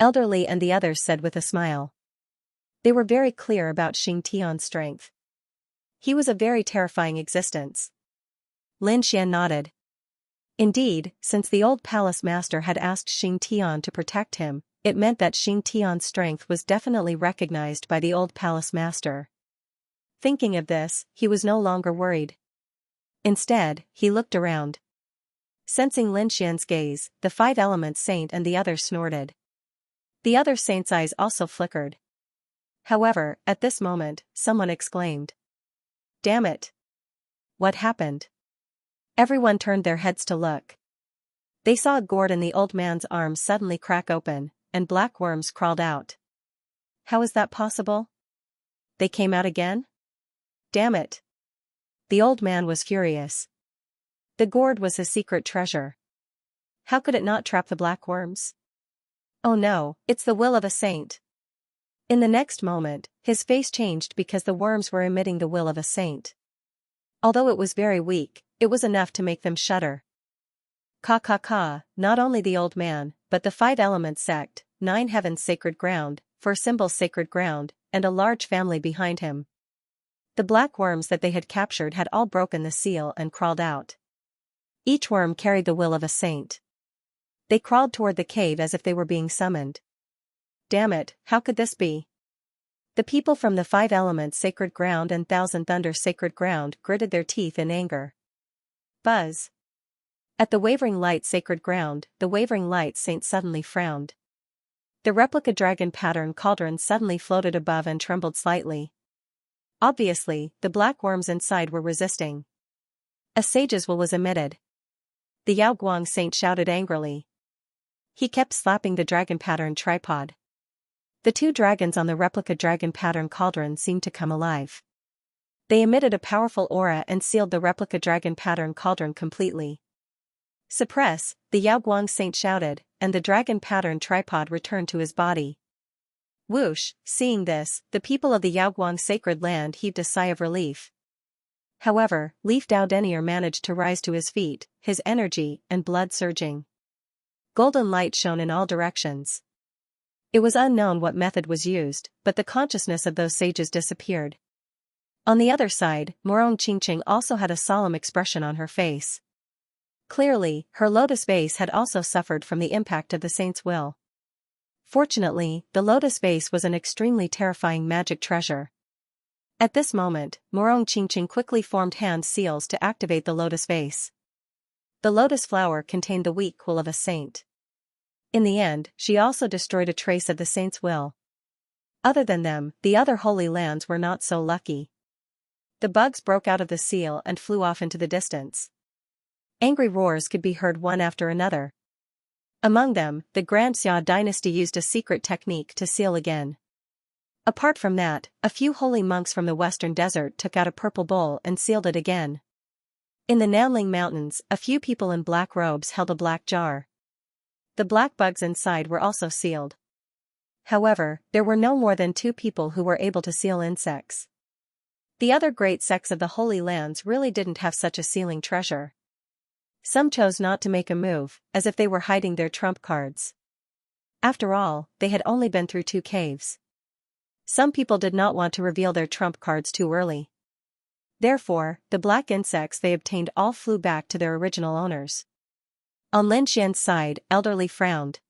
Elder Li and the others said with a smile. They were very clear about Xing Tian's strength. He was a very terrifying existence. Lin Xian nodded. Indeed, since the old palace master had asked Xing Tian to protect him, it meant that Xing Tian's strength was definitely recognized by the old palace master. Thinking of this, he was no longer worried. Instead, he looked around. Sensing Lin Xian's gaze, the 5 Elements Saint and the others snorted. The other saint's eyes also flickered. However, at this moment, someone exclaimed. "Damn it! What happened?" Everyone turned their heads to look. They saw a gourd in the old man's arm suddenly crack open, and black worms crawled out. How is that possible? They came out again? Damn it! The old man was furious. The gourd was his secret treasure. How could it not trap the black worms? Oh no, it's the will of a saint. In the next moment, his face changed because the worms were emitting the will of a saint. Although it was very weak, it was enough to make them shudder. Not only the old man, but the 5 elements sect, 9 heavens sacred ground, 4 symbols sacred ground, and a large family behind him. The black worms that they had captured had all broken the seal and crawled out. Each worm carried the will of a saint. They crawled toward the cave as if they were being summoned. Damn it, how could this be? The people from the 5 elements sacred ground and 1,000 thunder sacred ground gritted their teeth in anger. Buzz. At the wavering light sacred ground, the wavering light saint suddenly frowned. The replica dragon pattern cauldron suddenly floated above and trembled slightly. Obviously, the black worms inside were resisting. A sage's will was emitted. The Yaoguang saint shouted angrily. He kept slapping the dragon pattern tripod. The 2 dragons on the replica dragon pattern cauldron seemed to come alive. They emitted a powerful aura and sealed the replica dragon pattern cauldron completely. Suppress, the Yaoguang saint shouted, and the dragon pattern tripod returned to his body. Whoosh, seeing this, the people of the Yaoguang sacred land heaved a sigh of relief. However, Leaf Dao Denier managed to rise to his feet, his energy and blood surging. Golden light shone in all directions. It was unknown what method was used, but the consciousness of those sages disappeared. On the other side, Morong Qingqing also had a solemn expression on her face. Clearly, her lotus vase had also suffered from the impact of the saint's will. Fortunately, the lotus vase was an extremely terrifying magic treasure. At this moment, Morong Qingqing quickly formed hand seals to activate the lotus vase. The lotus flower contained the weak will of a saint. In the end, she also destroyed a trace of the saint's will. Other than them, the other holy lands were not so lucky. The bugs broke out of the seal and flew off into the distance. Angry roars could be heard one after another. Among them, the Grand Xia dynasty used a secret technique to seal again. Apart from that, a few holy monks from the western desert took out a purple bowl and sealed it again. In the Nanling Mountains, a few people in black robes held a black jar. The black bugs inside were also sealed. However, there were no more than 2 people who were able to seal insects. The other great sects of the Holy Lands really didn't have such a sealing treasure. Some chose not to make a move, as if they were hiding their trump cards. After all, they had only been through 2 caves. Some people did not want to reveal their trump cards too early. Therefore, the black insects they obtained all flew back to their original owners. On Lin Xian's side, Elderly frowned.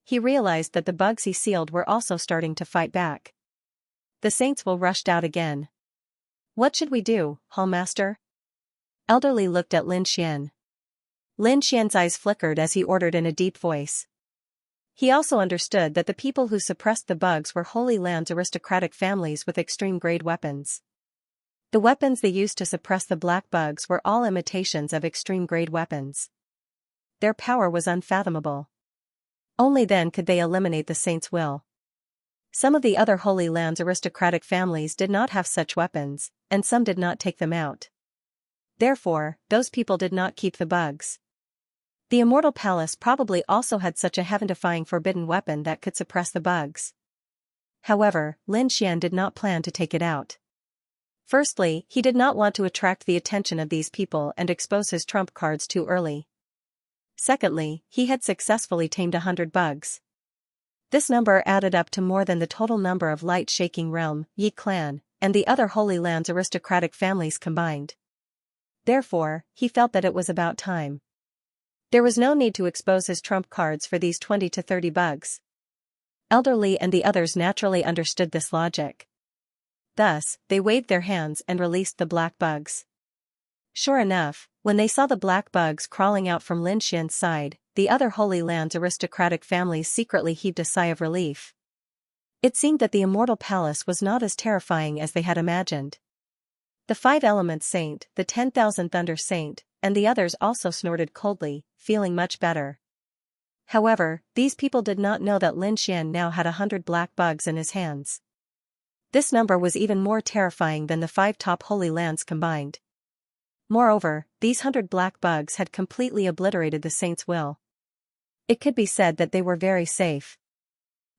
He realized that the bugs he sealed were also starting to fight back. The saints will rushed out again. What should we do, Hallmaster? Elderly looked at Lin Xian. Lin Xian's eyes flickered as he ordered in a deep voice. He also understood that the people who suppressed the bugs were Holy Land's aristocratic families with extreme-grade weapons. The weapons they used to suppress the black bugs were all imitations of extreme-grade weapons. Their power was unfathomable. Only then could they eliminate the saint's will. Some of the other Holy Land's aristocratic families did not have such weapons, and some did not take them out. Therefore, those people did not keep the bugs. The Immortal Palace probably also had such a heaven-defying forbidden weapon that could suppress the bugs. However, Lin Xian did not plan to take it out. Firstly, he did not want to attract the attention of these people and expose his trump cards too early. Secondly, he had successfully tamed 100 bugs. This number added up to more than the total number of Light-Shaking Realm, Yi Clan, and the other Holy Land's aristocratic families combined. Therefore, he felt that it was about time. There was no need to expose his trump cards for these 20 to 30 bugs. Elderly and the others naturally understood this logic. Thus, they waved their hands and released the black bugs. Sure enough, when they saw the black bugs crawling out from Lin Xian's side, the other Holy Land's aristocratic families secretly heaved a sigh of relief. It seemed that the Immortal Palace was not as terrifying as they had imagined. The 5 Elements Saint, the 10,000 Thunder Saint, and the others also snorted coldly, feeling much better. However, these people did not know that Lin Xian now had 100 black bugs in his hands. This number was even more terrifying than the 5 top holy lands combined. Moreover, these 100 black bugs had completely obliterated the saint's will. It could be said that they were very safe.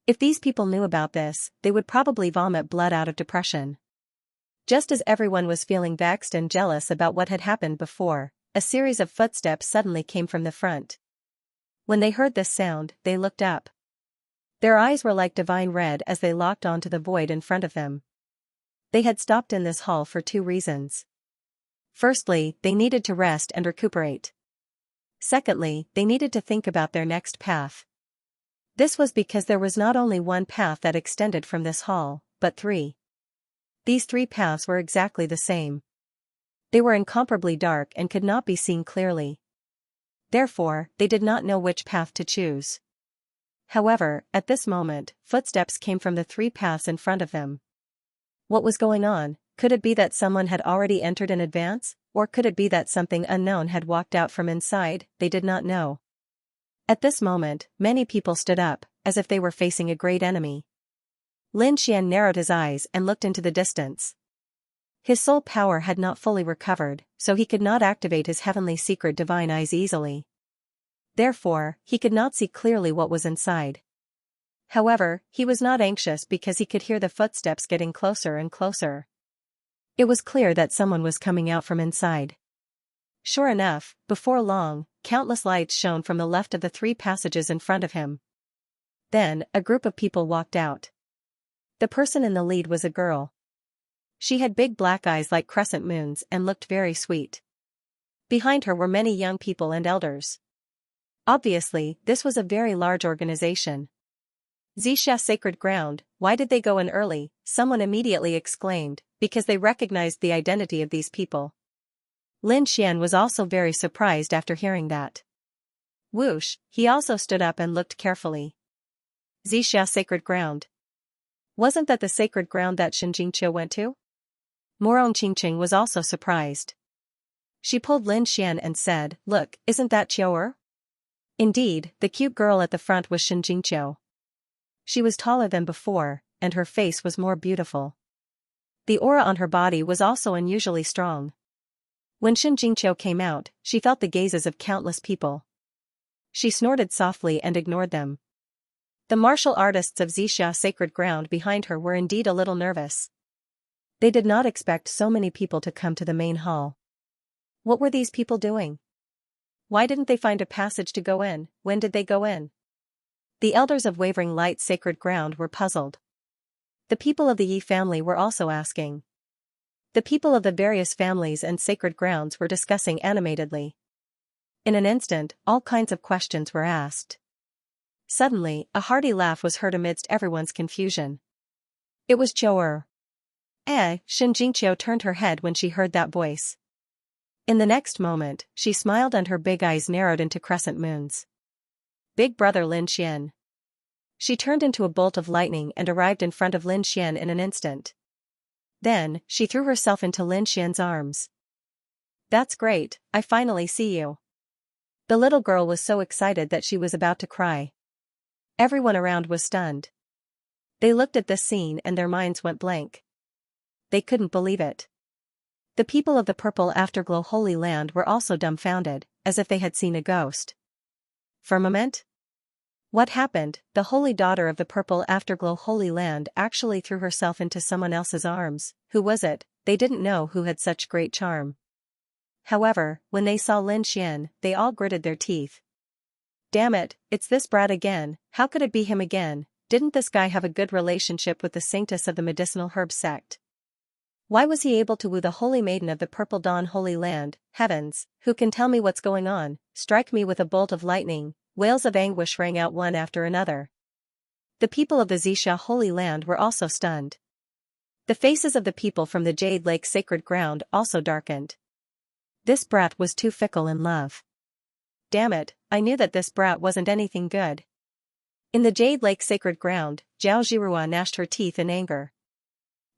If these people knew about this, they would probably vomit blood out of depression. Just as everyone was feeling vexed and jealous about what had happened before, a series of footsteps suddenly came from the front. When they heard this sound, they looked up. Their eyes were like divine red as they locked onto the void in front of them. They had stopped in this hall for 2 reasons. Firstly, they needed to rest and recuperate. Secondly, they needed to think about their next path. This was because there was not only one path that extended from this hall, but 3. These 3 paths were exactly the same. They were incomparably dark and could not be seen clearly. Therefore, they did not know which path to choose. However, at this moment, footsteps came from the 3 paths in front of them. What was going on? Could it be that someone had already entered in advance, or could it be that something unknown had walked out from inside? They did not know. At this moment, many people stood up, as if they were facing a great enemy. Lin Xian narrowed his eyes and looked into the distance. His soul power had not fully recovered, so he could not activate his heavenly secret divine eyes easily. Therefore, he could not see clearly what was inside. However, he was not anxious because he could hear the footsteps getting closer and closer. It was clear that someone was coming out from inside. Sure enough, before long, countless lights shone from the left of the 3 passages in front of him. Then, a group of people walked out. The person in the lead was a girl. She had big black eyes like crescent moons and looked very sweet. Behind her were many young people and elders. Obviously, this was a very large organization. Xianxia Sacred Ground, why did they go in early? Someone immediately exclaimed, because they recognized the identity of these people. Lin Xian was also very surprised after hearing that. Whoosh, he also stood up and looked carefully. Xianxia Sacred Ground. Wasn't that the sacred ground that Xianxia went to? Morong Qingqing was also surprised. She pulled Lin Xian and said, "Look, isn't that Qiu'er?" Indeed, the cute girl at the front was Xianxia. She was taller than before, and her face was more beautiful. The aura on her body was also unusually strong. When Xianxia came out, she felt the gazes of countless people. She snorted softly and ignored them. The martial artists of Xianxia Sacred Ground behind her were indeed a little nervous. They did not expect so many people to come to the main hall. What were these people doing? Why didn't they find a passage to go in? When did they go in? The elders of Wavering Light Sacred Ground were puzzled. The people of the Yi family were also asking. The people of the various families and sacred grounds were discussing animatedly. In an instant, all kinds of questions were asked. Suddenly, a hearty laugh was heard amidst everyone's confusion. It was Qiu'er. Xianxia turned her head when she heard that voice. In the next moment, she smiled and her big eyes narrowed into crescent moons. Big brother Lin Xian. She turned into a bolt of lightning and arrived in front of Lin Xian in an instant. Then, she threw herself into Lin Xian's arms. That's great, I finally see you. The little girl was so excited that she was about to cry. Everyone around was stunned. They looked at this scene and their minds went blank. They couldn't believe it. The people of the Purple Afterglow Holy Land were also dumbfounded, as if they had seen a ghost. Firmament? What happened? The holy daughter of the Purple Afterglow Holy Land actually threw herself into someone else's arms. Who was it? They didn't know who had such great charm. However, when they saw Lin Xian, they all gritted their teeth. Damn it, it's this brat again. How could it be him again? Didn't this guy have a good relationship with the saintess of the medicinal herb sect? Why was he able to woo the holy maiden of the Purple Dawn Holy Land? Heavens, who can tell me what's going on? Strike me with a bolt of lightning. Wails of anguish rang out one after another. The people of the Xianxia Holy Land were also stunned. The faces of the people from the Jade Lake Sacred Ground also darkened. This brat was too fickle in love. Damn it, I knew that this brat wasn't anything good. In the Jade Lake Sacred Ground, Zhao Zhirua gnashed her teeth in anger.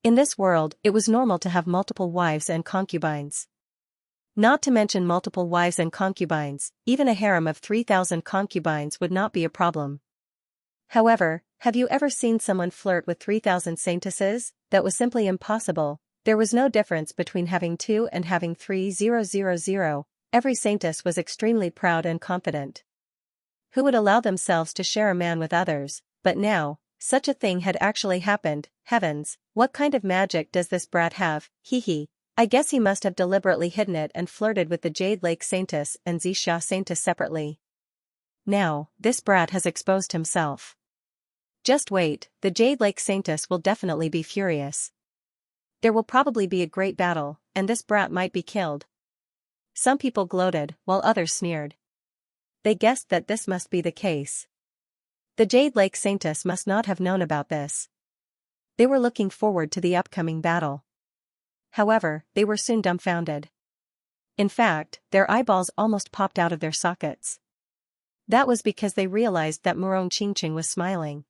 In this world, it was normal to have multiple wives and concubines. Not to mention multiple wives and concubines, even a harem of 3,000 concubines would not be a problem. However, have you ever seen someone flirt with 3,000 saintesses? That was simply impossible. There was no difference between having 2 and having 3,000. Every saintess was extremely proud and confident. Who would allow themselves to share a man with others? But now, such a thing had actually happened. Heavens, what kind of magic does this brat have? Hee hee. I guess he must have deliberately hidden it and flirted with the Jade Lake Saintess and Xianxia Saintess separately. Now, this brat has exposed himself. Just wait, the Jade Lake Saintess will definitely be furious. There will probably be a great battle, and this brat might be killed. Some people gloated, while others sneered. They guessed that this must be the case. The Jade Lake Saintess must not have known about this. They were looking forward to the upcoming battle. However, they were soon dumbfounded. In fact, their eyeballs almost popped out of their sockets. That was because they realized that Murong Qingqing was smiling.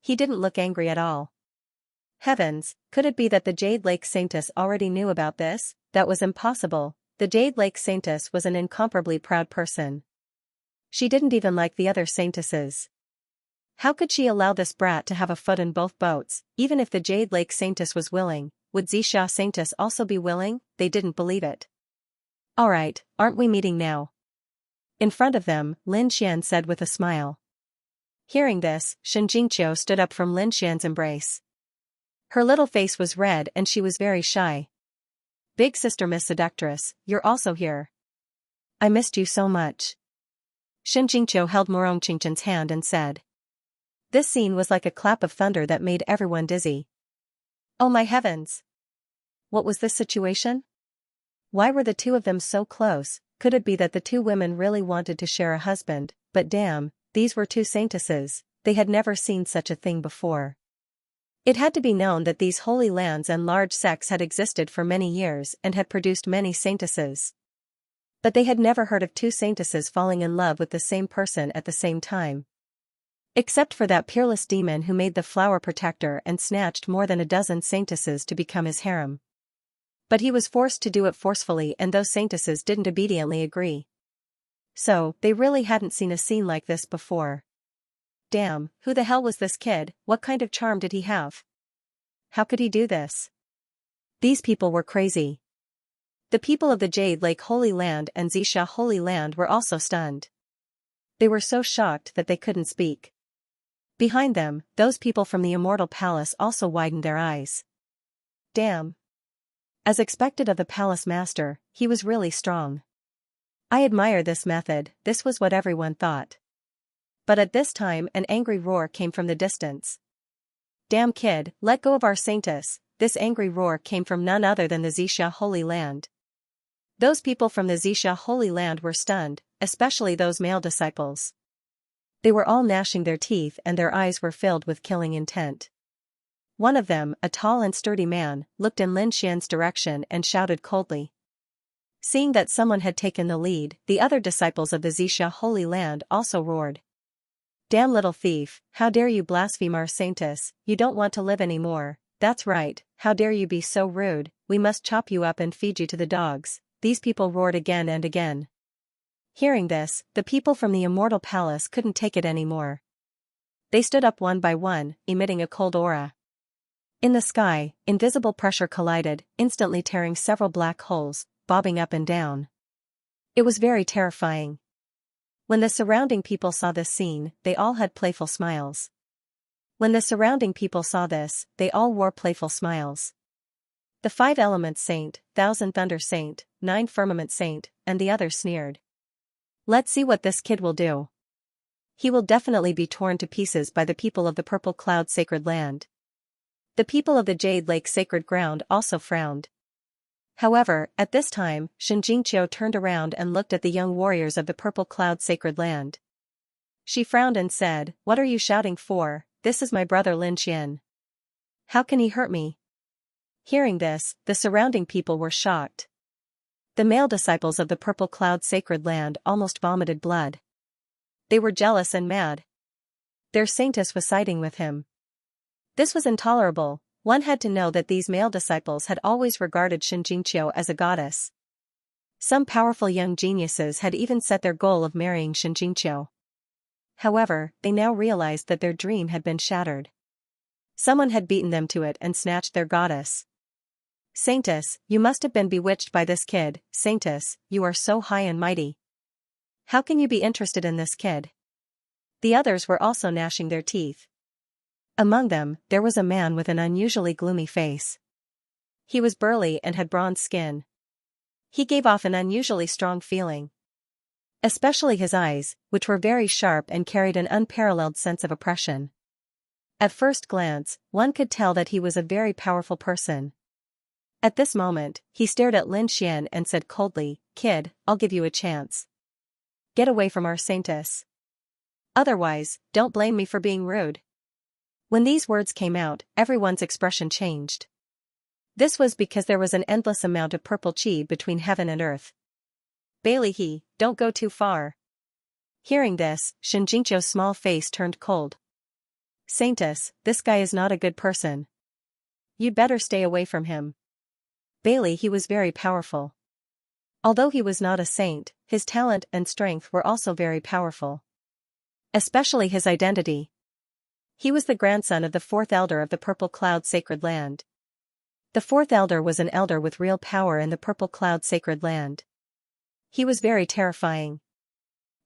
He didn't look angry at all. Heavens, could it be that the Jade Lake Saintess already knew about this? That was impossible. The Jade Lake Saintess was an incomparably proud person. She didn't even like the other saintesses. How could she allow this brat to have a foot in both boats? Even if the Jade Lake Saintess was willing, would Xianxia Saintess also be willing? They didn't believe it. Alright, aren't we meeting now? In front of them, Lin Xian said with a smile. Hearing this, Shen Jingqiu stood up from Lin Xian's embrace. Her little face was red and she was very shy. Big sister Miss Seductress, you're also here. I missed you so much. Shen Jingqiu held Murong Qingqing's hand and said. This scene was like a clap of thunder that made everyone dizzy. Oh my heavens! What was this situation? Why were the two of them so close? Could it be that the two women really wanted to share a husband? But damn, these were two saintesses, they had never seen such a thing before. It had to be known that these holy lands and large sects had existed for many years and had produced many saintesses. But they had never heard of two saintesses falling in love with the same person at the same time. Except for that peerless demon who made the flower protector and snatched more than a dozen saintesses to become his harem. But he was forced to do it forcefully and those saintesses didn't obediently agree. So, they really hadn't seen a scene like this before. Damn, who the hell was this kid? What kind of charm did he have? How could he do this? These people were crazy. The people of the Jade Lake Holy Land and Xianxia Holy Land were also stunned. They were so shocked that they couldn't speak. Behind them, those people from the Immortal Palace also widened their eyes. Damn. As expected of the palace master, he was really strong. I admire this method, this was what everyone thought. But at this time an angry roar came from the distance. Damn kid, let go of our saintess. This angry roar came from none other than the Xianxia Holy Land. Those people from the Xianxia Holy Land were stunned, especially those male disciples. They were all gnashing their teeth and their eyes were filled with killing intent. One of them, a tall and sturdy man, looked in Lin Xian's direction and shouted coldly. Seeing that someone had taken the lead, the other disciples of the Xianxia Holy Land also roared. Damn little thief, how dare you blaspheme our saintess, you don't want to live anymore, that's right, how dare you be so rude, we must chop you up and feed you to the dogs, these people roared again and again. Hearing this, the people from the Immortal Palace couldn't take it anymore. They stood up one by one, emitting a cold aura. In the sky, invisible pressure collided, instantly tearing several black holes, bobbing up and down. It was very terrifying. When the surrounding people saw this scene, they all had playful smiles. When the surrounding people saw this, they all wore playful smiles. The 5 Elements Saint, 1,000 Thunder Saint, 9 Firmament Saint, and the others sneered. Let's see what this kid will do. He will definitely be torn to pieces by the people of the Purple Cloud Sacred Land. The people of the Jade Lake Sacred Ground also frowned. However, at this time, Shen Jingqiu turned around and looked at the young warriors of the Purple Cloud Sacred Land. She frowned and said, "What are you shouting for? This is my brother Lin Xian. How can he hurt me?" Hearing this, the surrounding people were shocked. The male disciples of the Purple Cloud Sacred Land almost vomited blood. They were jealous and mad. Their saintess was siding with him. This was intolerable. One had to know that these male disciples had always regarded Shen Jingqiu as a goddess. Some powerful young geniuses had even set their goal of marrying Xianxia. However, they now realized that their dream had been shattered. Someone had beaten them to it and snatched their goddess. Saintess, you must have been bewitched by this kid. Saintess, you are so high and mighty. How can you be interested in this kid? The others were also gnashing their teeth. Among them, there was a man with an unusually gloomy face. He was burly and had bronze skin. He gave off an unusually strong feeling. Especially his eyes, which were very sharp and carried an unparalleled sense of oppression. At first glance, one could tell that he was a very powerful person. At this moment, he stared at Lin Xian and said coldly, "Kid, I'll give you a chance. Get away from our saintess. Otherwise, don't blame me for being rude." When these words came out, everyone's expression changed. This was because there was an endless amount of purple chi between heaven and earth. Bailey, don't go too far. Hearing this, Xianxia's small face turned cold. Saintess, this guy is not a good person. You'd better stay away from him. Bailey, he was very powerful. Although he was not a saint, his talent and strength were also very powerful. Especially his identity. He was the grandson of the fourth elder of the Purple Cloud Sacred Land. The fourth elder was an elder with real power in the Purple Cloud Sacred Land. He was very terrifying.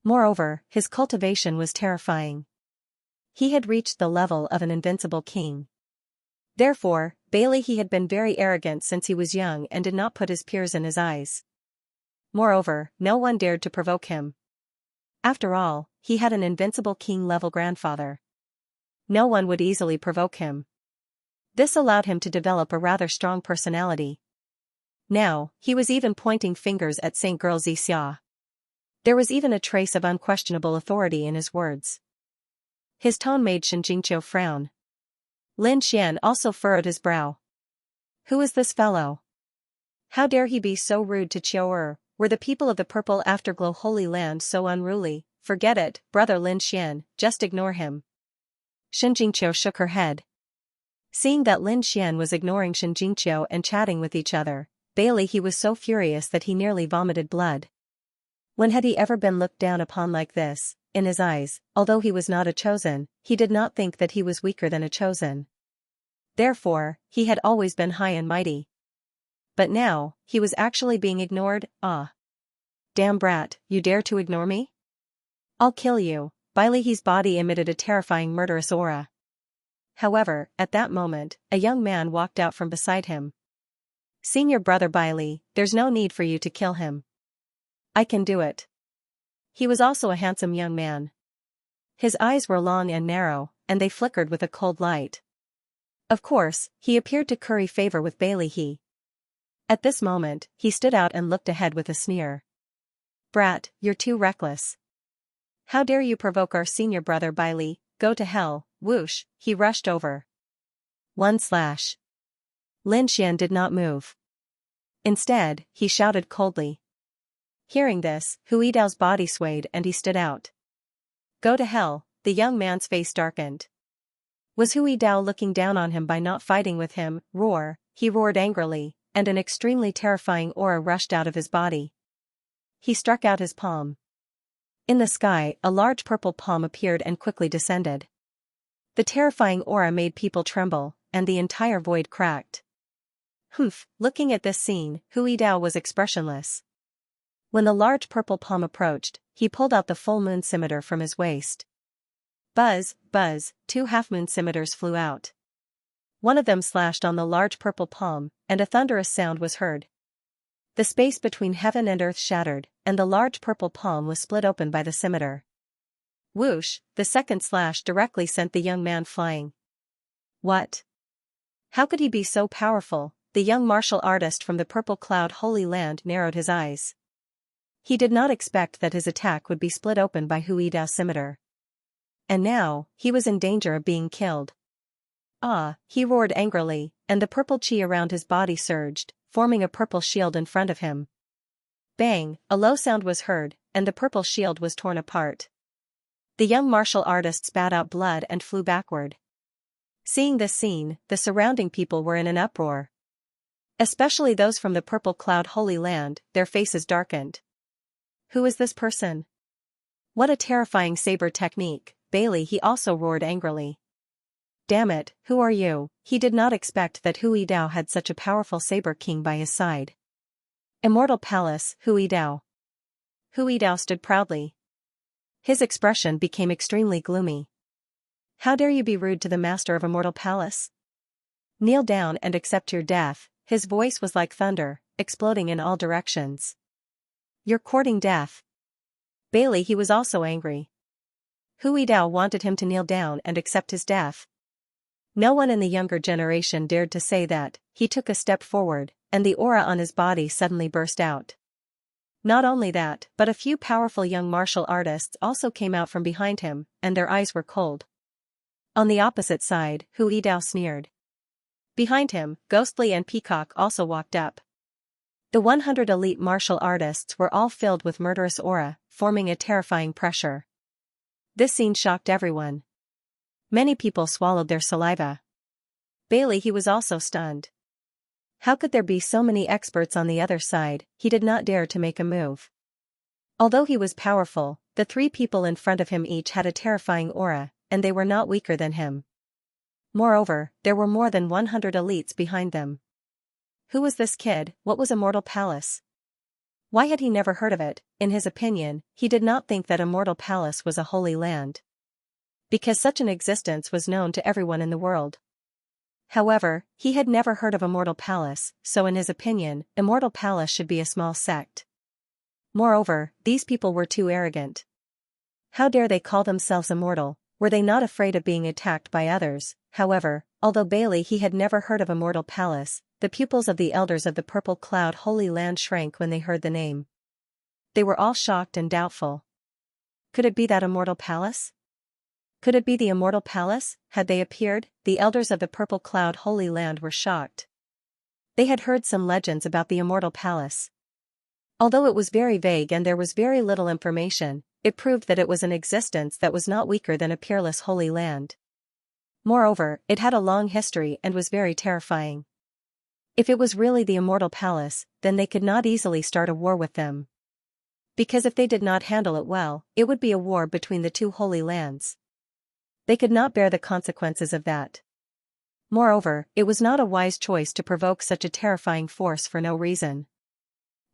Moreover, his cultivation was terrifying. He had reached the level of an invincible king. Therefore, Bailey he had been very arrogant since he was young and did not put his peers in his eyes. Moreover, no one dared to provoke him. After all, he had an invincible king-level grandfather. No one would easily provoke him. This allowed him to develop a rather strong personality. Now, he was even pointing fingers at Saint Girl Xianxia. There was even a trace of unquestionable authority in his words. His tone made Xianxia frown. Lin Xian also furrowed his brow. Who is this fellow? How dare he be so rude to Qiu? Were the people of the Purple Afterglow Holy Land so unruly? Forget it, brother Lin Xian, just ignore him. Xianxia shook her head. Seeing that Lin Xian was ignoring Xianxia and chatting with each other, Bailey he was so furious that he nearly vomited blood. When had he ever been looked down upon like this? In his eyes, although he was not a chosen, he did not think that he was weaker than a chosen. Therefore, he had always been high and mighty. But now, he was actually being ignored. Ah! Damn brat, you dare to ignore me? I'll kill you. Bailey's body emitted a terrifying murderous aura. However, at that moment, a young man walked out from beside him. Senior brother Bailey, there's no need for you to kill him. I can do it. He was also a handsome young man. His eyes were long and narrow, and they flickered with a cold light. Of course, he appeared to curry favor with Bailey. At this moment, he stood out and looked ahead with a sneer. Brat, you're too reckless. How dare you provoke our senior brother Bailey? Go to hell. Whoosh, he rushed over. 1 slash. Lin Xian did not move. Instead, he shouted coldly. Hearing this, Hui Dao's body swayed and he stood out. Go to hell, the young man's face darkened. Was Hui Dao looking down on him by not fighting with him? Roar, he roared angrily, and an extremely terrifying aura rushed out of his body. He struck out his palm. In the sky, a large purple palm appeared and quickly descended. The terrifying aura made people tremble, and the entire void cracked. Humph, looking at this scene, Hui Dao was expressionless. When the large purple palm approached, he pulled out the full moon scimitar from his waist. Buzz, buzz, 2 half-moon scimitars flew out. One of them slashed on the large purple palm, and a thunderous sound was heard. The space between heaven and earth shattered, and the large purple palm was split open by the scimitar. Whoosh, the second slash directly sent the young man flying. What? How could he be so powerful? The young martial artist from the Purple Cloud Holy Land narrowed his eyes. He did not expect that his attack would be split open by Hui Dao's scimitar. And now, he was in danger of being killed. Ah, he roared angrily, and the purple chi around his body surged, forming a purple shield in front of him. Bang, a low sound was heard, and the purple shield was torn apart. The young martial artist spat out blood and flew backward. Seeing this scene, the surrounding people were in an uproar. Especially those from the Purple Cloud Holy Land, their faces darkened. Who is this person? What a terrifying saber technique, Bailey, he also roared angrily. Damn it, who are you? He did not expect that Hui Dao had such a powerful saber king by his side. Immortal Palace, Hui Dao. Hui Dao stood proudly. His expression became extremely gloomy. How dare you be rude to the master of Immortal Palace? Kneel down and accept your death. His voice was like thunder, exploding in all directions. You're courting death. Bailey, he was also angry. Hui Dao wanted him to kneel down and accept his death. No one in the younger generation dared to say that. He took a step forward, and the aura on his body suddenly burst out. Not only that, but a few powerful young martial artists also came out from behind him, and their eyes were cold. On the opposite side, Hui Dao sneered. Behind him, Ghostly and Peacock also walked up. The 100 elite martial artists were all filled with murderous aura, forming a terrifying pressure. This scene shocked everyone. Many people swallowed their saliva. Bailey, he was also stunned. How could there be so many experts on the other side? He did not dare to make a move. Although he was powerful, the three people in front of him each had a terrifying aura, and they were not weaker than him. Moreover, there were more than 100 elites behind them. Who was this kid? What was Immortal Palace? Why had he never heard of it? In his opinion, he did not think that Immortal Palace was a holy land, because such an existence was known to everyone in the world. However, he had never heard of Immortal Palace, so in his opinion, Immortal Palace should be a small sect. Moreover, these people were too arrogant. How dare they call themselves immortal? Were they not afraid of being attacked by others? However, although Bailey he had never heard of Immortal Palace, the pupils of the elders of the Purple Cloud Holy Land shrank when they heard the name. They were all shocked and doubtful. Could it be that Immortal Palace? Could it be the Immortal Palace? Had they appeared? The elders of the Purple Cloud Holy Land were shocked. They had heard some legends about the Immortal Palace. Although it was very vague and there was very little information, it proved that it was an existence that was not weaker than a peerless holy land. Moreover, it had a long history and was very terrifying. If it was really the Immortal Palace, then they could not easily start a war with them. Because if they did not handle it well, it would be a war between the two holy lands. They could not bear the consequences of that. Moreover, it was not a wise choice to provoke such a terrifying force for no reason.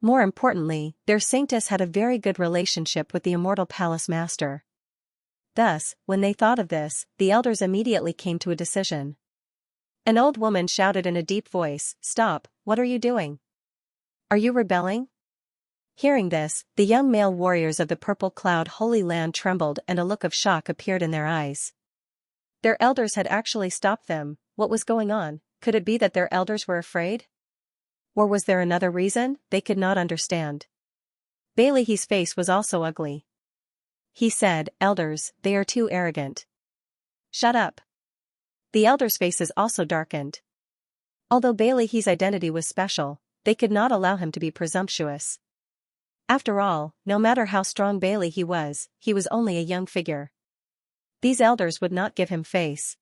More importantly, their saintess had a very good relationship with the Immortal Palace Master. Thus, when they thought of this, the elders immediately came to a decision. An old woman shouted in a deep voice, "Stop, what are you doing? Are you rebelling?" Hearing this, the young male warriors of the Purple Cloud Holy Land trembled and a look of shock appeared in their eyes. Their elders had actually stopped them. What was going on? Could it be that their elders were afraid? Or was there another reason? They could not understand. Bailey, his face was also ugly. He said, "Elders, they are too arrogant." "Shut up." The elders' faces also darkened. Although Bailey his identity was special, they could not allow him to be presumptuous. After all, no matter how strong Bailey he was only a young figure. These elders would not give him face.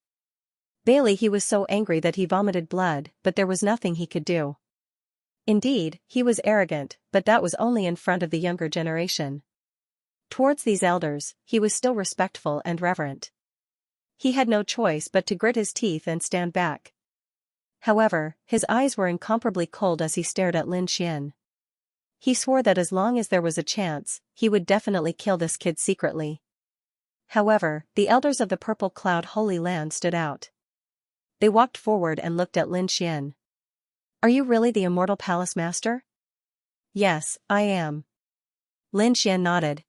Bailey he was so angry that he vomited blood, but there was nothing he could do. Indeed, he was arrogant, but that was only in front of the younger generation. Towards these elders, he was still respectful and reverent. He had no choice but to grit his teeth and stand back. However, his eyes were incomparably cold as he stared at Lin Xian. He swore that as long as there was a chance, he would definitely kill this kid secretly. However, the elders of the Purple Cloud Holy Land stood out. They walked forward and looked at Lin Xian. "Are you really the Immortal Palace Master?" "Yes, I am." Lin Xian nodded.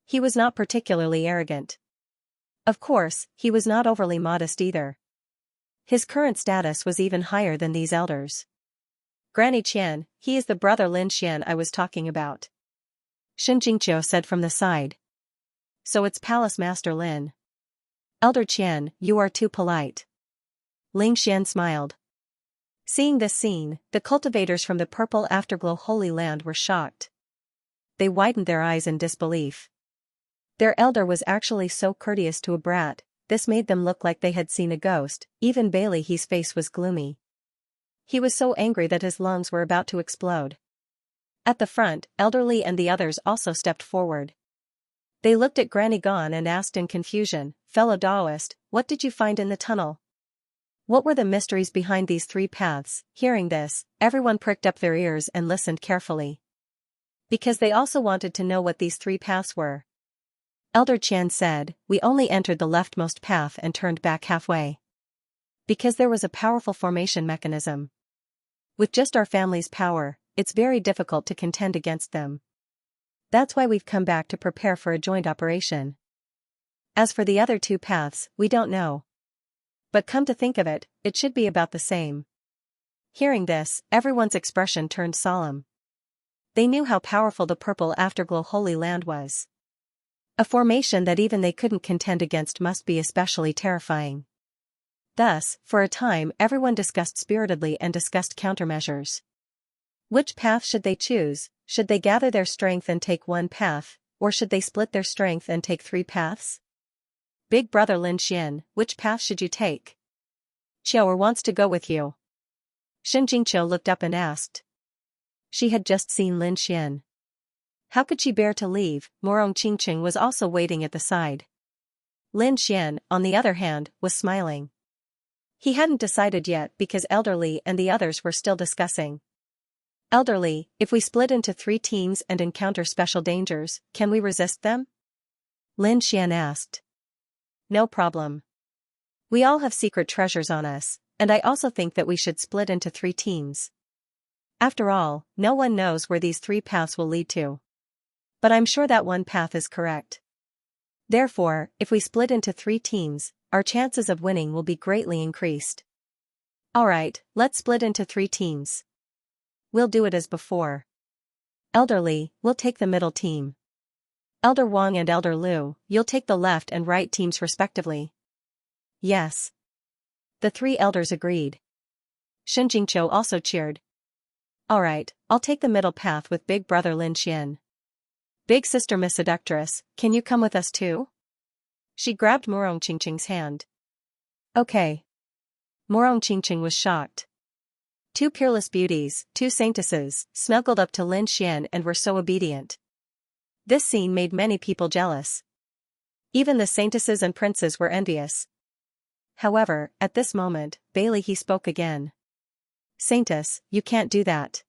He was not particularly arrogant. Of course, he was not overly modest either. His current status was even higher than these elders. "Granny Qian, he is the brother Lin Xian I was talking about," Shen Jingqiu said from the side. "So it's Palace Master Lin." "Elder Qian, you are too polite." Ling Xian smiled. Seeing this scene, the cultivators from the Purple Afterglow Holy Land were shocked. They widened their eyes in disbelief. Their elder was actually so courteous to a brat, this made them look like they had seen a ghost. Even Bailey his face was gloomy. He was so angry that his lungs were about to explode. At the front, Elderly and the others also stepped forward. They looked at Granny Gon and asked in confusion, "Fellow Taoist, what did you find in the tunnel? What were the mysteries behind these 3 paths?" Hearing this, everyone pricked up their ears and listened carefully. Because they also wanted to know what these 3 paths were. Elder Qian said, "We only entered the leftmost path and turned back halfway. Because there was a powerful formation mechanism. With just our family's power, it's very difficult to contend against them. That's why we've come back to prepare for a joint operation. As for the other 2 paths, we don't know. But come to think of it, it should be about the same." Hearing this, everyone's expression turned solemn. They knew how powerful the Purple Afterglow Holy Land was. A formation that even they couldn't contend against must be especially terrifying. Thus, for a time everyone discussed spiritedly and discussed countermeasures. Which path should they choose? Should they gather their strength and take 1 path, or should they split their strength and take 3 paths? "Big brother Lin Xian, which path should you take? Qiao wants to go with you." Shen Jingqiu looked up and asked. She had just seen Lin Xian. How could she bear to leave? Morong Qingqing was also waiting at the side. Lin Xian, on the other hand, was smiling. He hadn't decided yet because Elderly and the others were still discussing. "Elderly, if we split into 3 teams and encounter special dangers, can we resist them?" Lin Xian asked. "No problem. We all have secret treasures on us, and I also think that we should split into 3 teams. After all, no one knows where these 3 paths will lead to. But I'm sure that 1 path is correct. Therefore, if we split into 3 teams, our chances of winning will be greatly increased." "Alright, let's split into 3 teams. We'll do it as before. Elderly, we'll take the middle team. Elder Wang and Elder Lu, you'll take the left and right teams respectively." "Yes." The 3 elders agreed. Shen Jingqiu also cheered. "Alright, I'll take the middle path with big brother Lin Xian. Big sister Miss Seductress, can you come with us too?" She grabbed Morong Qingqing's hand. "Okay." Morong Qingqing was shocked. 2 peerless beauties, 2 saintesses, snuggled up to Lin Xian and were so obedient. This scene made many people jealous. Even the saintesses and princes were envious. However, at this moment, Bailey he spoke again. "Saintess, you can't do that.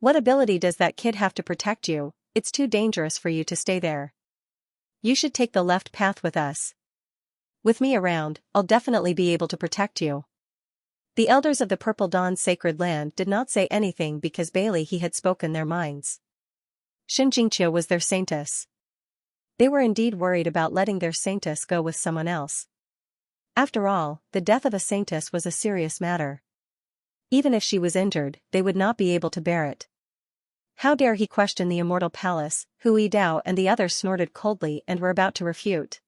What ability does that kid have to protect you? It's too dangerous for you to stay there. You should take the left path with us. With me around, I'll definitely be able to protect you." The elders of the Purple Dawn's sacred land did not say anything because Bailey he had spoken their minds. Shen Jingqiu was their saintess. They were indeed worried about letting their saintess go with someone else. After all, the death of a saintess was a serious matter. Even if she was injured, they would not be able to bear it. How dare he question the immortal palace? Hu Yidao and the others snorted coldly and were about to refute.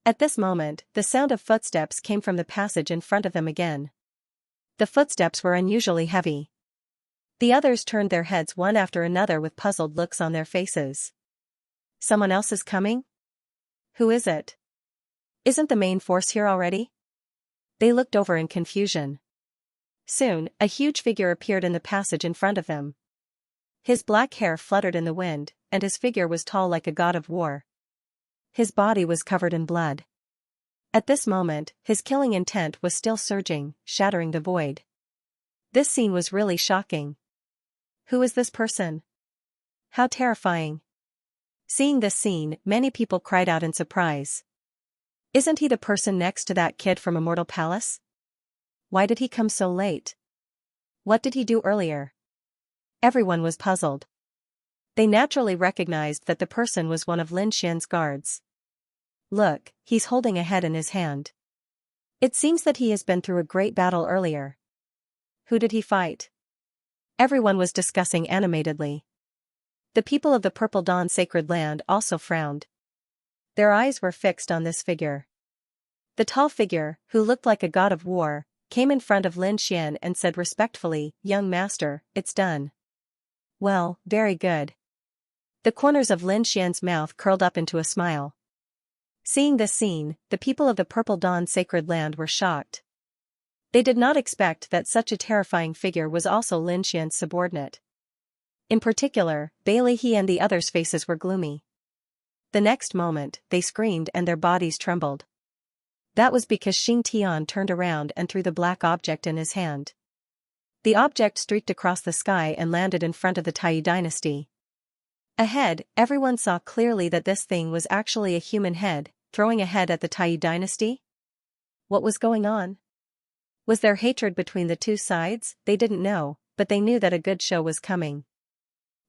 At this moment, the sound of footsteps came from the passage in front of them again. The footsteps were unusually heavy. The others turned their heads one after another with puzzled looks on their faces. "Someone else is coming? Who is it? Isn't the main force here already?" They looked over in confusion. Soon, a huge figure appeared in the passage in front of them. His black hair fluttered in the wind, and his figure was tall like a god of war. His body was covered in blood. At this moment, his killing intent was still surging, shattering the void. This scene was really shocking. Who is this person? How terrifying. Seeing this scene, many people cried out in surprise. Isn't he the person next to that kid from Immortal Palace? Why did he come so late? What did he do earlier? Everyone was puzzled. They naturally recognized that the person was one of Lin Xian's guards. Look, he's holding a head in his hand. It seems that he has been through a great battle earlier. Who did he fight? Everyone was discussing animatedly. The people of the Purple Dawn sacred land also frowned. Their eyes were fixed on this figure. The tall figure, who looked like a god of war, came in front of Lin Xian and said respectfully, "Young master, it's done." "Well, very good." The corners of Lin Xian's mouth curled up into a smile. Seeing this scene, the people of the Purple Dawn sacred land were shocked. They did not expect that such a terrifying figure was also Lin Xian's subordinate. In particular, Bailey He and the others' faces were gloomy. The next moment, they screamed and their bodies trembled. That was because Xing Tian turned around and threw the black object in his hand. The object streaked across the sky and landed in front of the Tai dynasty. Ahead, everyone saw clearly that this thing was actually a human head, throwing a head at the Tai dynasty. What was going on? Was there hatred between the two sides? They didn't know, but they knew that a good show was coming.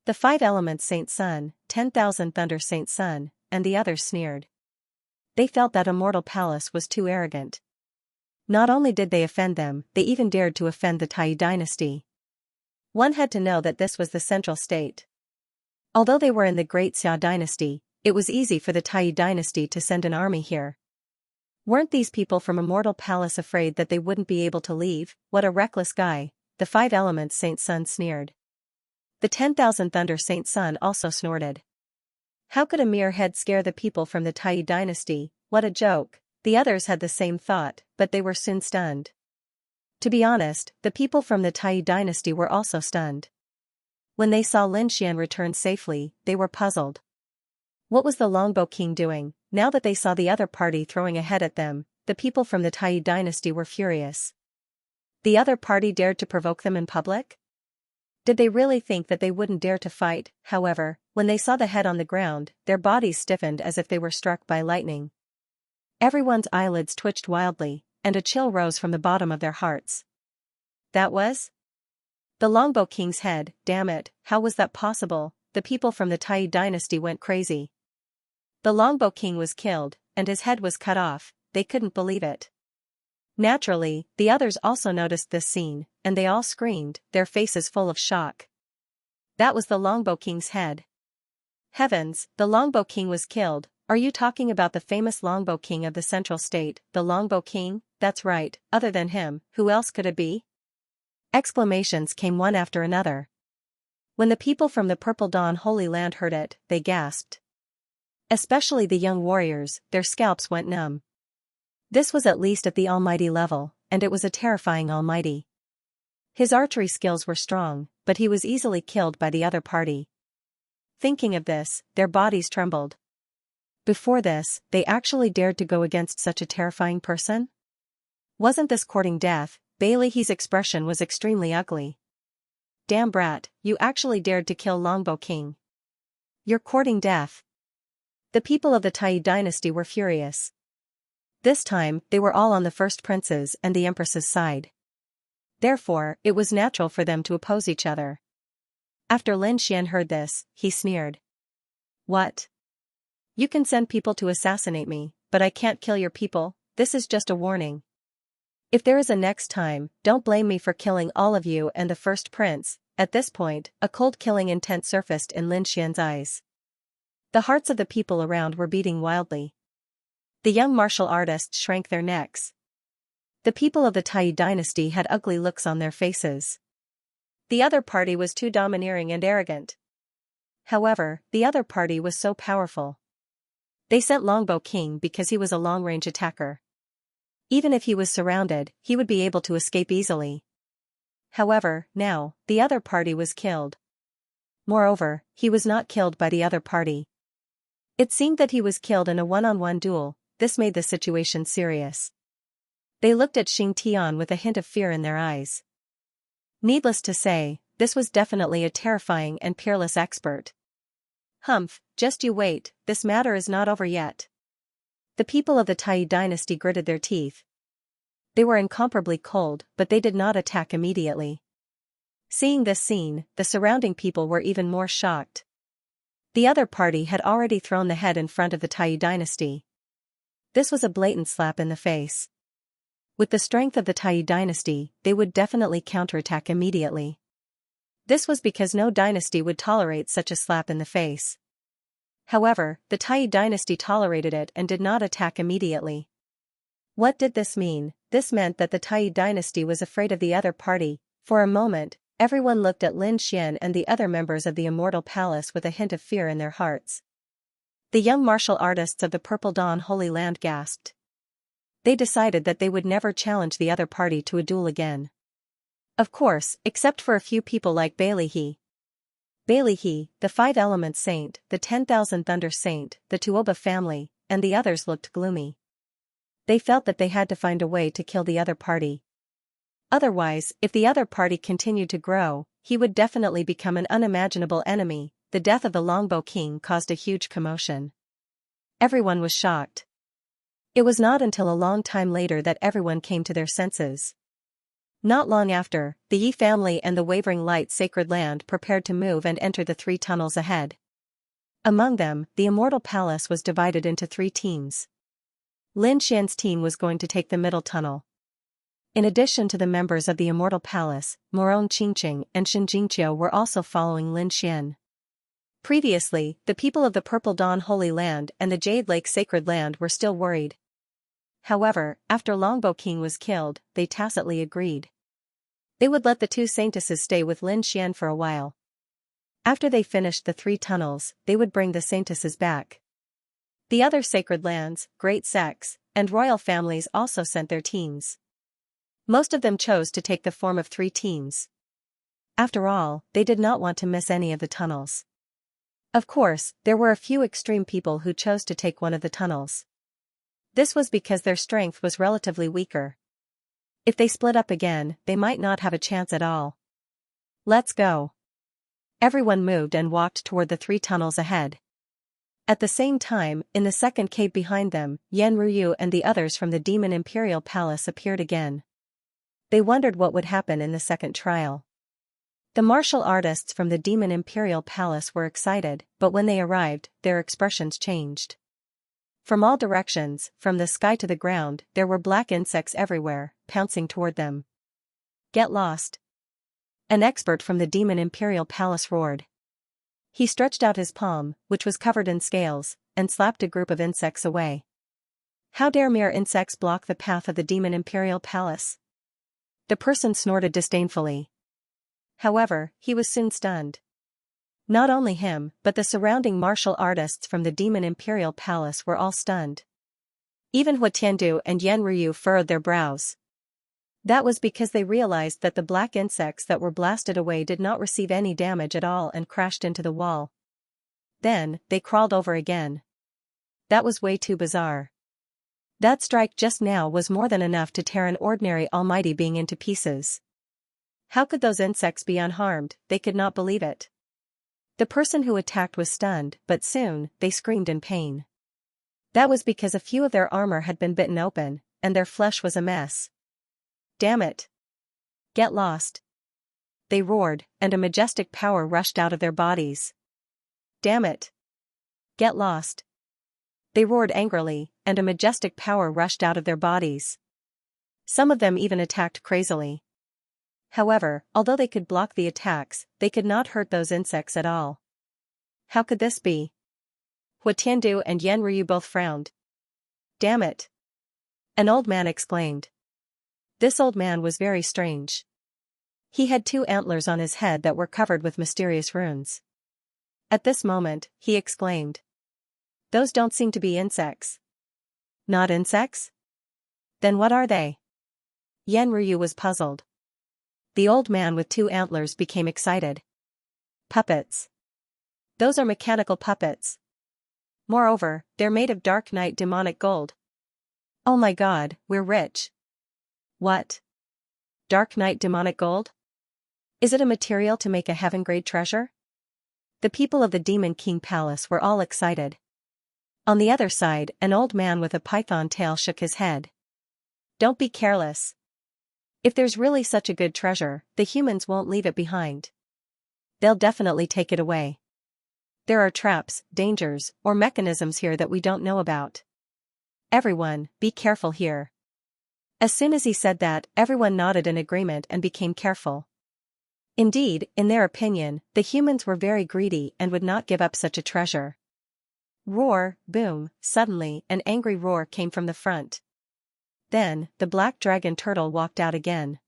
The 5 elements Saint Sun, 10,000 thunder Saint Sun, and the others sneered. They felt that Immortal Palace was too arrogant. Not only did they offend them, they even dared to offend the Tai dynasty. One had to know that this was the central state. Although they were in the Great Xia dynasty, it was easy for the Tai dynasty to send an army here. Weren't these people from Immortal Palace afraid that they wouldn't be able to leave? What a reckless guy, the 5 elements Saint Sun sneered. The 10,000 thunder Saint Sun also snorted. How could a mere head scare the people from the Tai dynasty? What a joke. The others had the same thought, but they were soon stunned. To be honest, the people from the Tai dynasty were also stunned. When they saw Lin Xian return safely, they were puzzled. What was the Longbow King doing? Now that they saw the other party throwing a head at them, the people from the Tai dynasty were furious. The other party dared to provoke them in public? Did they really think that they wouldn't dare to fight? However, when they saw the head on the ground, their bodies stiffened as if they were struck by lightning. Everyone's eyelids twitched wildly, and a chill rose from the bottom of their hearts. That was the Longbow King's head. Damn it, how was that possible? The people from the Tai dynasty went crazy. The Longbow King was killed, and his head was cut off. They couldn't believe it. Naturally, the others also noticed this scene, and they all screamed, their faces full of shock. That was the Longbow King's head. Heavens, the Longbow King was killed. Are you talking about the famous Longbow King of the Central State, the Longbow King? That's right, other than him, who else could it be? Exclamations came one after another. When the people from the Purple Dawn Holy Land heard it, they gasped. Especially the young warriors, their scalps went numb. This was at least at the almighty level, and it was a terrifying almighty. His archery skills were strong, but he was easily killed by the other party. Thinking of this, their bodies trembled. Before this, they actually dared to go against such a terrifying person? Wasn't this courting death? Bailey He's expression was extremely ugly. Damn brat, you actually dared to kill Longbow King. You're courting death. The people of the Tai dynasty were furious. This time, they were all on the first prince's and the empress's side. Therefore, it was natural for them to oppose each other. After Lin Xian heard this, he sneered. What? You can send people to assassinate me, but I can't kill your people. This is just a warning. If there is a next time, don't blame me for killing all of you and the first prince. At this point, a cold killing intent surfaced in Lin Xian's eyes. The hearts of the people around were beating wildly. The young martial artists shrank their necks. The people of the Tai dynasty had ugly looks on their faces. The other party was too domineering and arrogant. However, the other party was so powerful. They sent Longbow King because he was a long-range attacker. Even if he was surrounded, he would be able to escape easily. However, now, the other party was killed. Moreover, he was not killed by the other party. It seemed that he was killed in a one-on-one duel. This made the situation serious. They looked at Xing Tian with a hint of fear in their eyes. Needless to say, this was definitely a terrifying and peerless expert. Humph, just you wait, this matter is not over yet. The people of the Tai dynasty gritted their teeth. They were incomparably cold, but they did not attack immediately. Seeing this scene, the surrounding people were even more shocked. The other party had already thrown the head in front of the Tai dynasty. This was a blatant slap in the face. With the strength of the Tai dynasty, they would definitely counterattack immediately. This was because no dynasty would tolerate such a slap in the face. However, the Tai dynasty tolerated it and did not attack immediately. What did this mean? This meant that the Tai dynasty was afraid of the other party. For a moment, everyone looked at Lin Xian and the other members of the Immortal Palace with a hint of fear in their hearts. The young martial artists of the Purple Dawn Holy Land gasped. They decided that they would never challenge the other party to a duel again. Of course, except for a few people like Bailey He, the 5 Elements Saint, the 10,000 Thunder Saint, the Tuoba family, and the others looked gloomy. They felt that they had to find a way to kill the other party. Otherwise, if the other party continued to grow, he would definitely become an unimaginable enemy. The death of the Longbow King caused a huge commotion. Everyone was shocked. It was not until a long time later that everyone came to their senses. Not long after, the Yi family and the Wavering Light Sacred Land prepared to move and enter the 3 tunnels ahead. Among them, the Immortal Palace was divided into 3 teams. Lin Xian's team was going to take the middle tunnel. In addition to the members of the Immortal Palace, Moron Qingqing and Xianxia were also following Lin Xian. Previously, the people of the Purple Dawn Holy Land and the Jade Lake Sacred Land were still worried. However, after Longbow King was killed, they tacitly agreed. They would let the 2 saintesses stay with Lin Xian for a while. After they finished the 3 tunnels, they would bring the saintesses back. The other sacred lands, great sects, and royal families also sent their teams. Most of them chose to take the form of 3 teams. After all, they did not want to miss any of the tunnels. Of course, there were a few extreme people who chose to take one of the tunnels. This was because their strength was relatively weaker. If they split up again, they might not have a chance at all. Let's go. Everyone moved and walked toward the 3 tunnels ahead. At the same time, in the second cave behind them, Yan Ruyu and the others from the Demon Imperial Palace appeared again. They wondered what would happen in the second trial. The martial artists from the Demon Imperial Palace were excited, but when they arrived, their expressions changed. From all directions, from the sky to the ground, there were black insects everywhere, pouncing toward them. Get lost. An expert from the Demon Imperial Palace roared. He stretched out his palm, which was covered in scales, and slapped a group of insects away. How dare mere insects block the path of the Demon Imperial Palace? The person snorted disdainfully. However, he was soon stunned. Not only him, but the surrounding martial artists from the Demon Imperial Palace were all stunned. Even Hua Tiandu and Yan Ruyu furrowed their brows. That was because they realized that the black insects that were blasted away did not receive any damage at all and crashed into the wall. Then, they crawled over again. That was way too bizarre. That strike just now was more than enough to tear an ordinary almighty being into pieces. How could those insects be unharmed? They could not believe it. The person who attacked was stunned, but soon, they screamed in pain. That was because a few of their armor had been bitten open, and their flesh was a mess. Damn it! Get lost! They roared, and a majestic power rushed out of their bodies. Damn it! Get lost! They roared angrily, and a majestic power rushed out of their bodies. Some of them even attacked crazily. However, although they could block the attacks, they could not hurt those insects at all. How could this be? Hua Tiandu and Yan Ruyu both frowned. Damn it! An old man exclaimed. This old man was very strange. He had 2 antlers on his head that were covered with mysterious runes. At this moment, he exclaimed. Those don't seem to be insects. Not insects? Then what are they? Yan Ruyu was puzzled. The old man with 2 antlers became excited. Puppets. Those are mechanical puppets. Moreover, they're made of dark night demonic gold. Oh my god, we're rich. What? Dark night demonic gold? Is it a material to make a heaven-grade treasure? The people of the Demon King Palace were all excited. On the other side, an old man with a python tail shook his head. Don't be careless. If there's really such a good treasure, the humans won't leave it behind. They'll definitely take it away. There are traps, dangers, or mechanisms here that we don't know about. Everyone, be careful here. As soon as he said that, everyone nodded in agreement and became careful. Indeed, in their opinion, the humans were very greedy and would not give up such a treasure. Roar, boom, suddenly, an angry roar came from the front. Then, the black dragon turtle walked out again.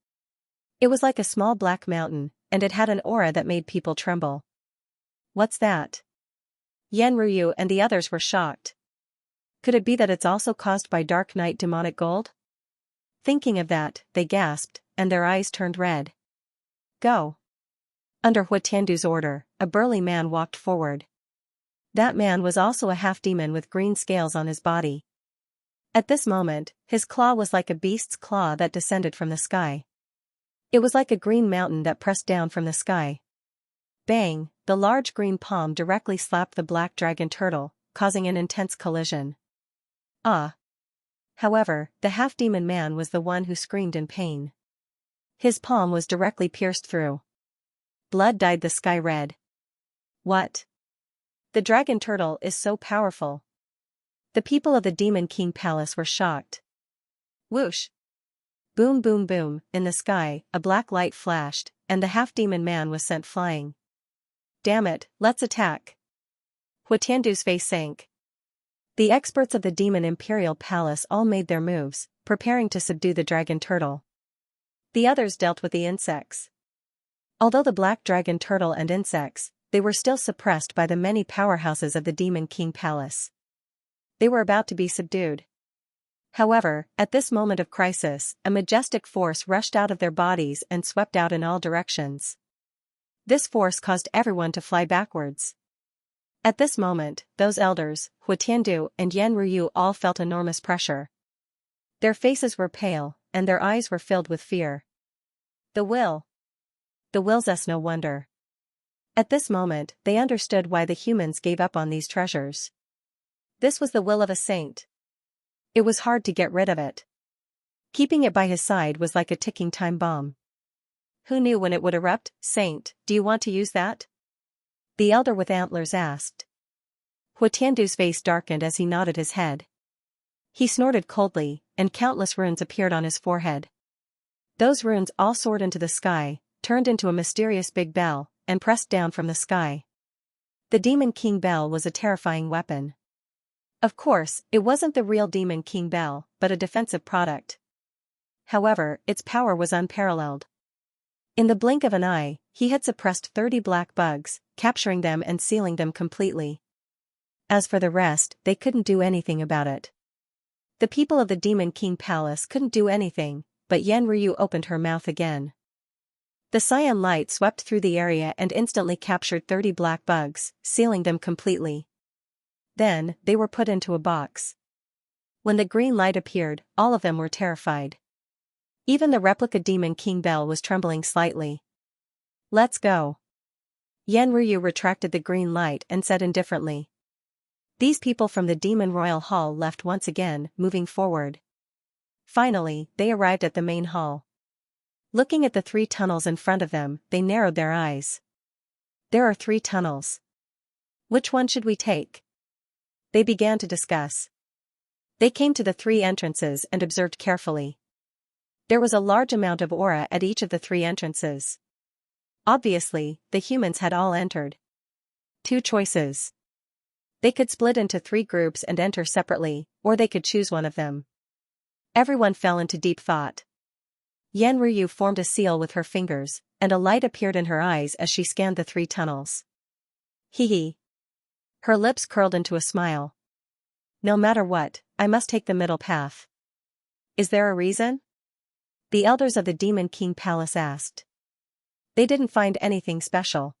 It was like a small black mountain, and it had an aura that made people tremble. What's that? Yan Ruyu and the others were shocked. Could it be that it's also caused by dark night demonic gold? Thinking of that, they gasped, and their eyes turned red. Go. Under Huatiandu's order, a burly man walked forward. That man was also a half-demon with green scales on his body. At this moment, his claw was like a beast's claw that descended from the sky. It was like a green mountain that pressed down from the sky. Bang, the large green palm directly slapped the black dragon turtle, causing an intense collision. Ah! However, the half-demon man was the one who screamed in pain. His palm was directly pierced through. Blood dyed the sky red. What? The dragon turtle is so powerful. The people of the Demon King Palace were shocked. Whoosh! Boom boom boom, in the sky, a black light flashed, and the half-demon man was sent flying. Damn it, let's attack. Huatiandu's face sank. The experts of the Demon Imperial Palace all made their moves, preparing to subdue the dragon turtle. The others dealt with the insects. Although the black dragon turtle and insects, they were still suppressed by the many powerhouses of the Demon King Palace. They were about to be subdued. However, at this moment of crisis, a majestic force rushed out of their bodies and swept out in all directions. This force caused everyone to fly backwards. At this moment, those elders, Huatiandu and Yan Ruyu, all felt enormous pressure. Their faces were pale, and their eyes were filled with fear. The will's us no wonder. At this moment, they understood why the humans gave up on these treasures. This was the will of a saint. It was hard to get rid of it. Keeping it by his side was like a ticking time bomb. Who knew when it would erupt? Saint, do you want to use that? The elder with antlers asked. Huatiandu's face darkened as he nodded his head. He snorted coldly, and countless runes appeared on his forehead. Those runes all soared into the sky, turned into a mysterious big bell, and pressed down from the sky. The Demon King Bell was a terrifying weapon. Of course, it wasn't the real Demon King Bell, but a defensive product. However, its power was unparalleled. In the blink of an eye, he had suppressed 30 black bugs, capturing them and sealing them completely. As for the rest, they couldn't do anything about it. The people of the Demon King Palace couldn't do anything, but Yan Ryu opened her mouth again. The cyan light swept through the area and instantly captured 30 black bugs, sealing them completely. Then, they were put into a box. When the green light appeared, all of them were terrified. Even the replica Demon King Bell was trembling slightly. Let's go. Yan Ryu retracted the green light and said indifferently. These people from the Demon Royal Hall left once again, moving forward. Finally, they arrived at the main hall. Looking at the 3 tunnels in front of them, they narrowed their eyes. There are 3 tunnels. Which one should we take? They began to discuss. They came to the 3 entrances and observed carefully. There was a large amount of aura at each of the 3 entrances. Obviously, the humans had all entered. 2 choices. They could split into 3 groups and enter separately, or they could choose one of them. Everyone fell into deep thought. Yan Ryu formed a seal with her fingers, and a light appeared in her eyes as she scanned the 3 tunnels. Hee hee. Her lips curled into a smile. No matter what, I must take the middle path. Is there a reason? The elders of the Demon King Palace asked. They didn't find anything special.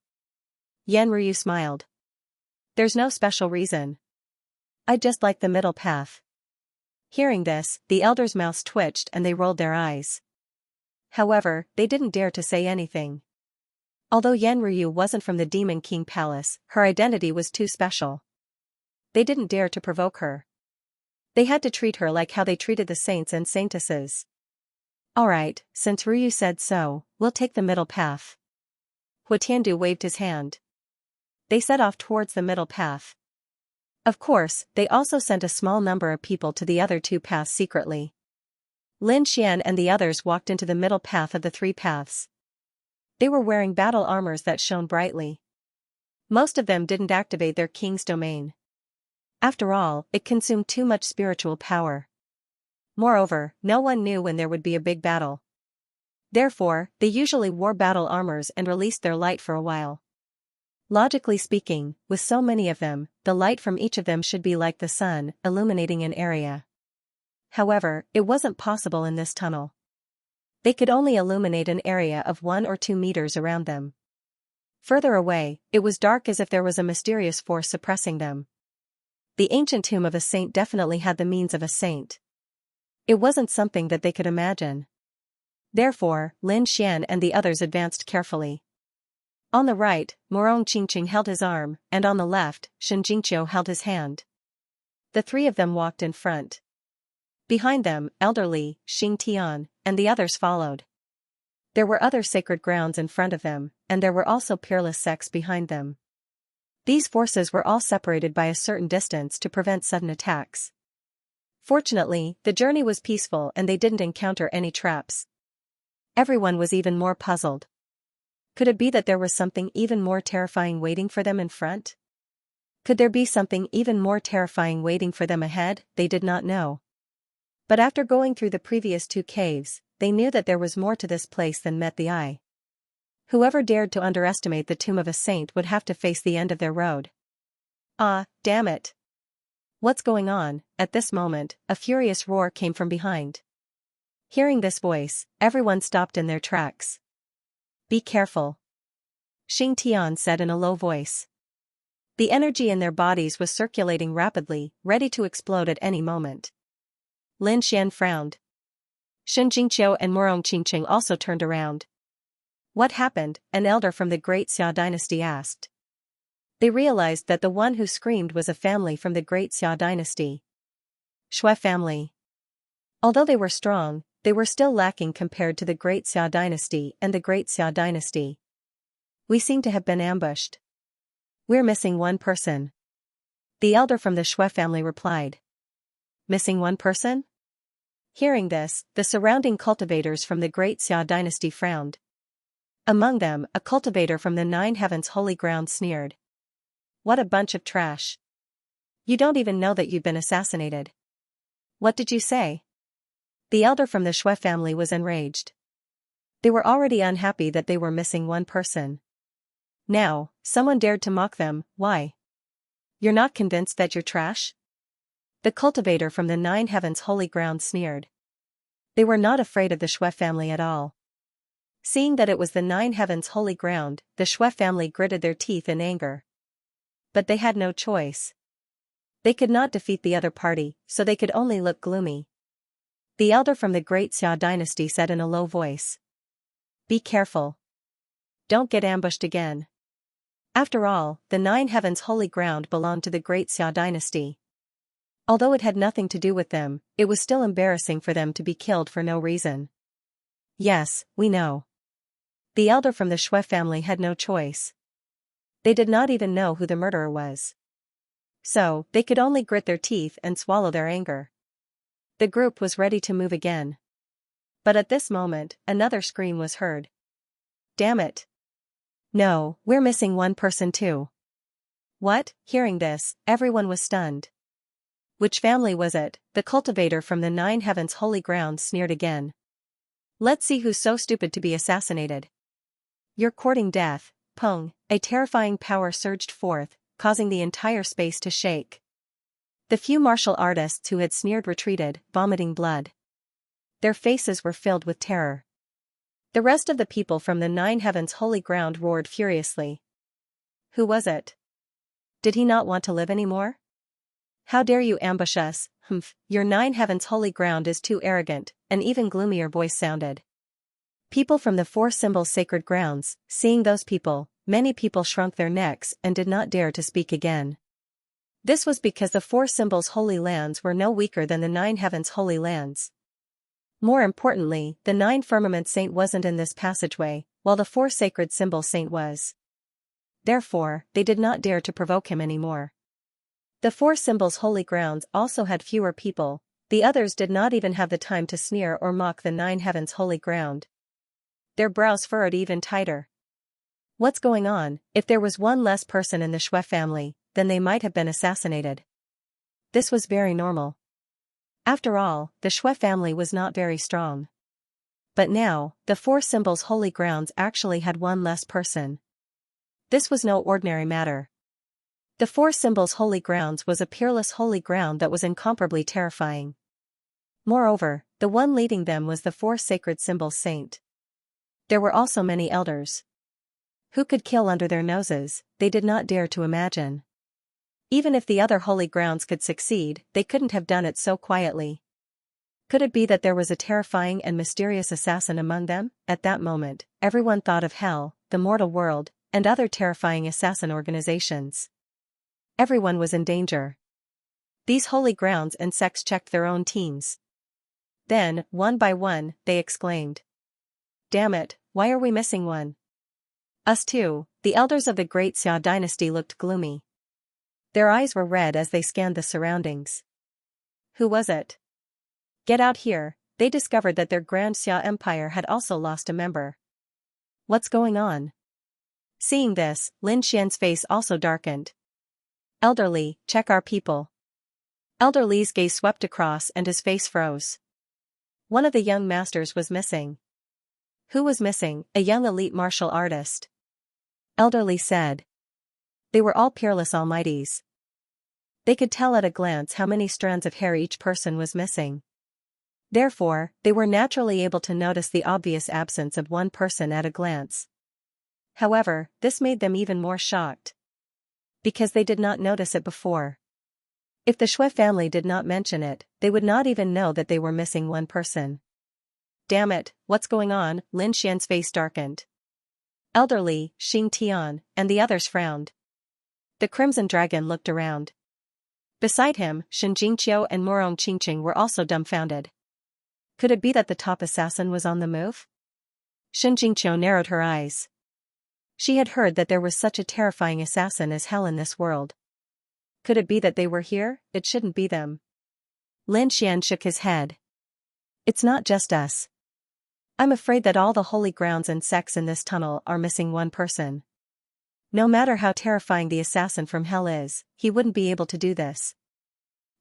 Yan Ryu smiled. There's no special reason. I just like the middle path. Hearing this, the elders' mouths twitched and they rolled their eyes. However, they didn't dare to say anything. Although Yan Ryu wasn't from the Demon King Palace, her identity was too special. They didn't dare to provoke her. They had to treat her like how they treated the saints and saintesses. Alright, since Ryu said so, we'll take the middle path. Huatiandu waved his hand. They set off towards the middle path. Of course, they also sent a small number of people to the other 2 paths secretly. Lin Xian and the others walked into the middle path of the 3 paths. They were wearing battle armors that shone brightly. Most of them didn't activate their king's domain. After all, it consumed too much spiritual power. Moreover, no one knew when there would be a big battle. Therefore, they usually wore battle armors and released their light for a while. Logically speaking, with so many of them, the light from each of them should be like the sun, illuminating an area. However, it wasn't possible in this tunnel. They could only illuminate an area of 1 or 2 meters around them. Further away, it was dark as if there was a mysterious force suppressing them. The ancient tomb of a saint definitely had the means of a saint. It wasn't something that they could imagine. Therefore, Lin Xian and the others advanced carefully. On the right, Morong Qingqing held his arm, and on the left, Shen Jingqiu held his hand. The three of them walked in front. Behind them, elderly, Xing Tian, and the others followed. There were other sacred grounds in front of them, and there were also peerless sects behind them. These forces were all separated by a certain distance to prevent sudden attacks. Fortunately, the journey was peaceful and they didn't encounter any traps. Everyone was even more puzzled. Could it be that there was something even more terrifying waiting for them in front? Could there be something even more terrifying waiting for them ahead? They did not know. But after going through the previous 2 caves, they knew that there was more to this place than met the eye. Whoever dared to underestimate the tomb of a saint would have to face the end of their road. Ah, damn it! What's going on? At this moment, a furious roar came from behind. Hearing this voice, everyone stopped in their tracks. Be careful, Xing Tian said in a low voice. The energy in their bodies was circulating rapidly, ready to explode at any moment. Lin Xian frowned. Shen Jingqiu and Morong Qingqing also turned around. What happened? An elder from the Great Xia dynasty asked. They realized that the one who screamed was a family from the Great Xia dynasty. Shui family. Although they were strong, they were still lacking compared to the Great Xia dynasty and the Great Xia dynasty. We seem to have been ambushed. We're missing one person. The elder from the Shui family replied. Missing one person? Hearing this, the surrounding cultivators from the Great Xia dynasty frowned. Among them, a cultivator from the 9 Heavens holy ground sneered. What a bunch of trash. You don't even know that you've been assassinated. What did you say? The elder from the Shui family was enraged. They were already unhappy that they were missing one person. Now, someone dared to mock them. Why? You're not convinced that you're trash? The cultivator from the 9 Heavens holy ground sneered. They were not afraid of the Shui family at all. Seeing that it was the 9 Heavens holy ground, the Shui family gritted their teeth in anger. But they had no choice. They could not defeat the other party, so they could only look gloomy. The elder from the Great Xia dynasty said in a low voice. Be careful. Don't get ambushed again. After all, the 9 Heavens holy ground belonged to the Great Xia dynasty. Although it had nothing to do with them, it was still embarrassing for them to be killed for no reason. Yes, we know. The elder from the Shui family had no choice. They did not even know who the murderer was. So, they could only grit their teeth and swallow their anger. The group was ready to move again. But at this moment, another scream was heard. Damn it! No, we're missing one person too. What? Hearing this, everyone was stunned. Which family was it? The cultivator from the 9 Heavens holy ground sneered again. Let's see who's so stupid to be assassinated. You're courting death. Pung, a terrifying power surged forth, causing the entire space to shake. The few martial artists who had sneered retreated, vomiting blood. Their faces were filled with terror. The rest of the people from the 9 Heavens holy ground roared furiously. Who was it? Did he not want to live anymore? How dare you ambush us? Humph, your 9 Heavens holy ground is too arrogant, an even gloomier voice sounded. People from the 4 symbols sacred grounds, seeing those people, many people shrunk their necks and did not dare to speak again. This was because the 4 symbols holy lands were no weaker than the 9 Heavens holy lands. More importantly, the 9 firmament saint wasn't in this passageway, while the 4 sacred symbol saint was. Therefore, they did not dare to provoke him anymore. The 4 symbols holy grounds also had fewer people, the others did not even have the time to sneer or mock the 9 Heavens holy ground. Their brows furrowed even tighter. What's going on? If there was one less person in the Shui family, then they might have been assassinated. This was very normal. After all, the Shui family was not very strong. But now, the 4 symbols holy grounds actually had one less person. This was no ordinary matter. The four symbols' holy grounds was a peerless holy ground that was incomparably terrifying. Moreover, the one leading them was the four sacred symbols' saint. There were also many elders. Who could kill under their noses, they did not dare to imagine. Even if the other holy grounds could succeed, they couldn't have done it so quietly. Could it be that there was a terrifying and mysterious assassin among them? At that moment, everyone thought of hell, the mortal world, and other terrifying assassin organizations. Everyone was in danger. These holy grounds and sects checked their own teams. Then, one by one, they exclaimed. Damn it, why are we missing one? Us too. The elders of the great Xia dynasty looked gloomy. Their eyes were red as they scanned the surroundings. Who was it? Get out here. They discovered that their Grand Xia empire had also lost a member. What's going on? Seeing this, Lin Xian's face also darkened. Elderly, check our people. Elder Li's gaze swept across and his face froze. One of the young masters was missing. Who was missing? A young elite martial artist. Elder Li said. They were all peerless almighties. They could tell at a glance how many strands of hair each person was missing. Therefore, they were naturally able to notice the obvious absence of one person at a glance. However, this made them even more shocked. Because they did not notice it before. If the Shui family did not mention it, they would not even know that they were missing one person. Damn it, what's going on? Lin Xian's face darkened. Elder Li, Xing Tian, and the others frowned. The Crimson Dragon looked around. Beside him, Shen Jingqiu and Morong Qingqing were also dumbfounded. Could it be that the top assassin was on the move? Shen Jingqiu narrowed her eyes. She had heard that there was such a terrifying assassin as hell in this world. Could it be that they were here? It shouldn't be them. Lin Xian shook his head. It's not just us. I'm afraid that all the holy grounds and sects in this tunnel are missing one person. No matter how terrifying the assassin from hell is, he wouldn't be able to do this.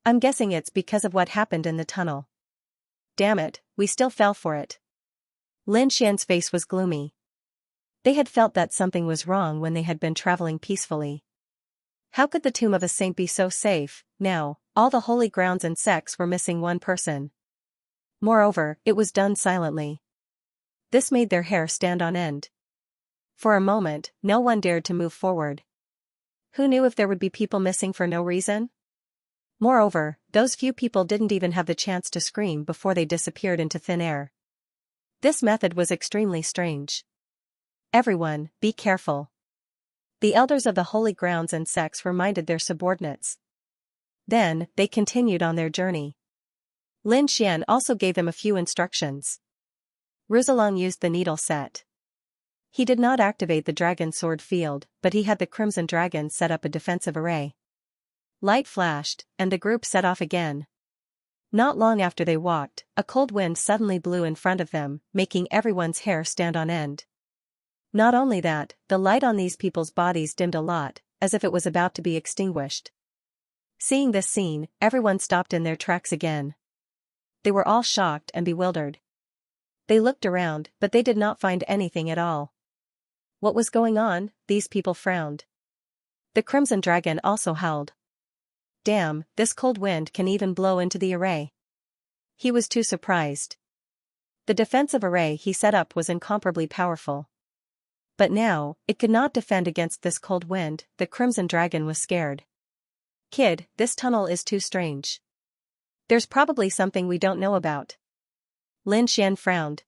I'm guessing it's because of what happened in the tunnel. Damn it, we still fell for it. Lin Xian's face was gloomy. They had felt that something was wrong when they had been traveling peacefully. How could the tomb of a saint be so safe? Now, all the holy grounds and sects were missing one person. Moreover, it was done silently. This made their hair stand on end. For a moment, no one dared to move forward. Who knew if there would be people missing for no reason? Moreover, those few people didn't even have the chance to scream before they disappeared into thin air. This method was extremely strange. Everyone, be careful. The elders of the holy grounds and sects reminded their subordinates. Then, they continued on their journey. Lin Xian also gave them a few instructions. Ruzalong used the needle set. He did not activate the dragon sword field, but he had the Crimson Dragon set up a defensive array. Light flashed, and the group set off again. Not long after they walked, a cold wind suddenly blew in front of them, making everyone's hair stand on end. Not only that, the light on these people's bodies dimmed a lot, as if it was about to be extinguished. Seeing this scene, everyone stopped in their tracks again. They were all shocked and bewildered. They looked around, but they did not find anything at all. What was going on? These people frowned. The Crimson Dragon also howled. Damn, this cold wind can even blow into the array. He was too surprised. The defensive array he set up was incomparably powerful. But now, it could not defend against this cold wind. The Crimson Dragon was scared. Kid, this tunnel is too strange. There's probably something we don't know about. Lin Xian frowned.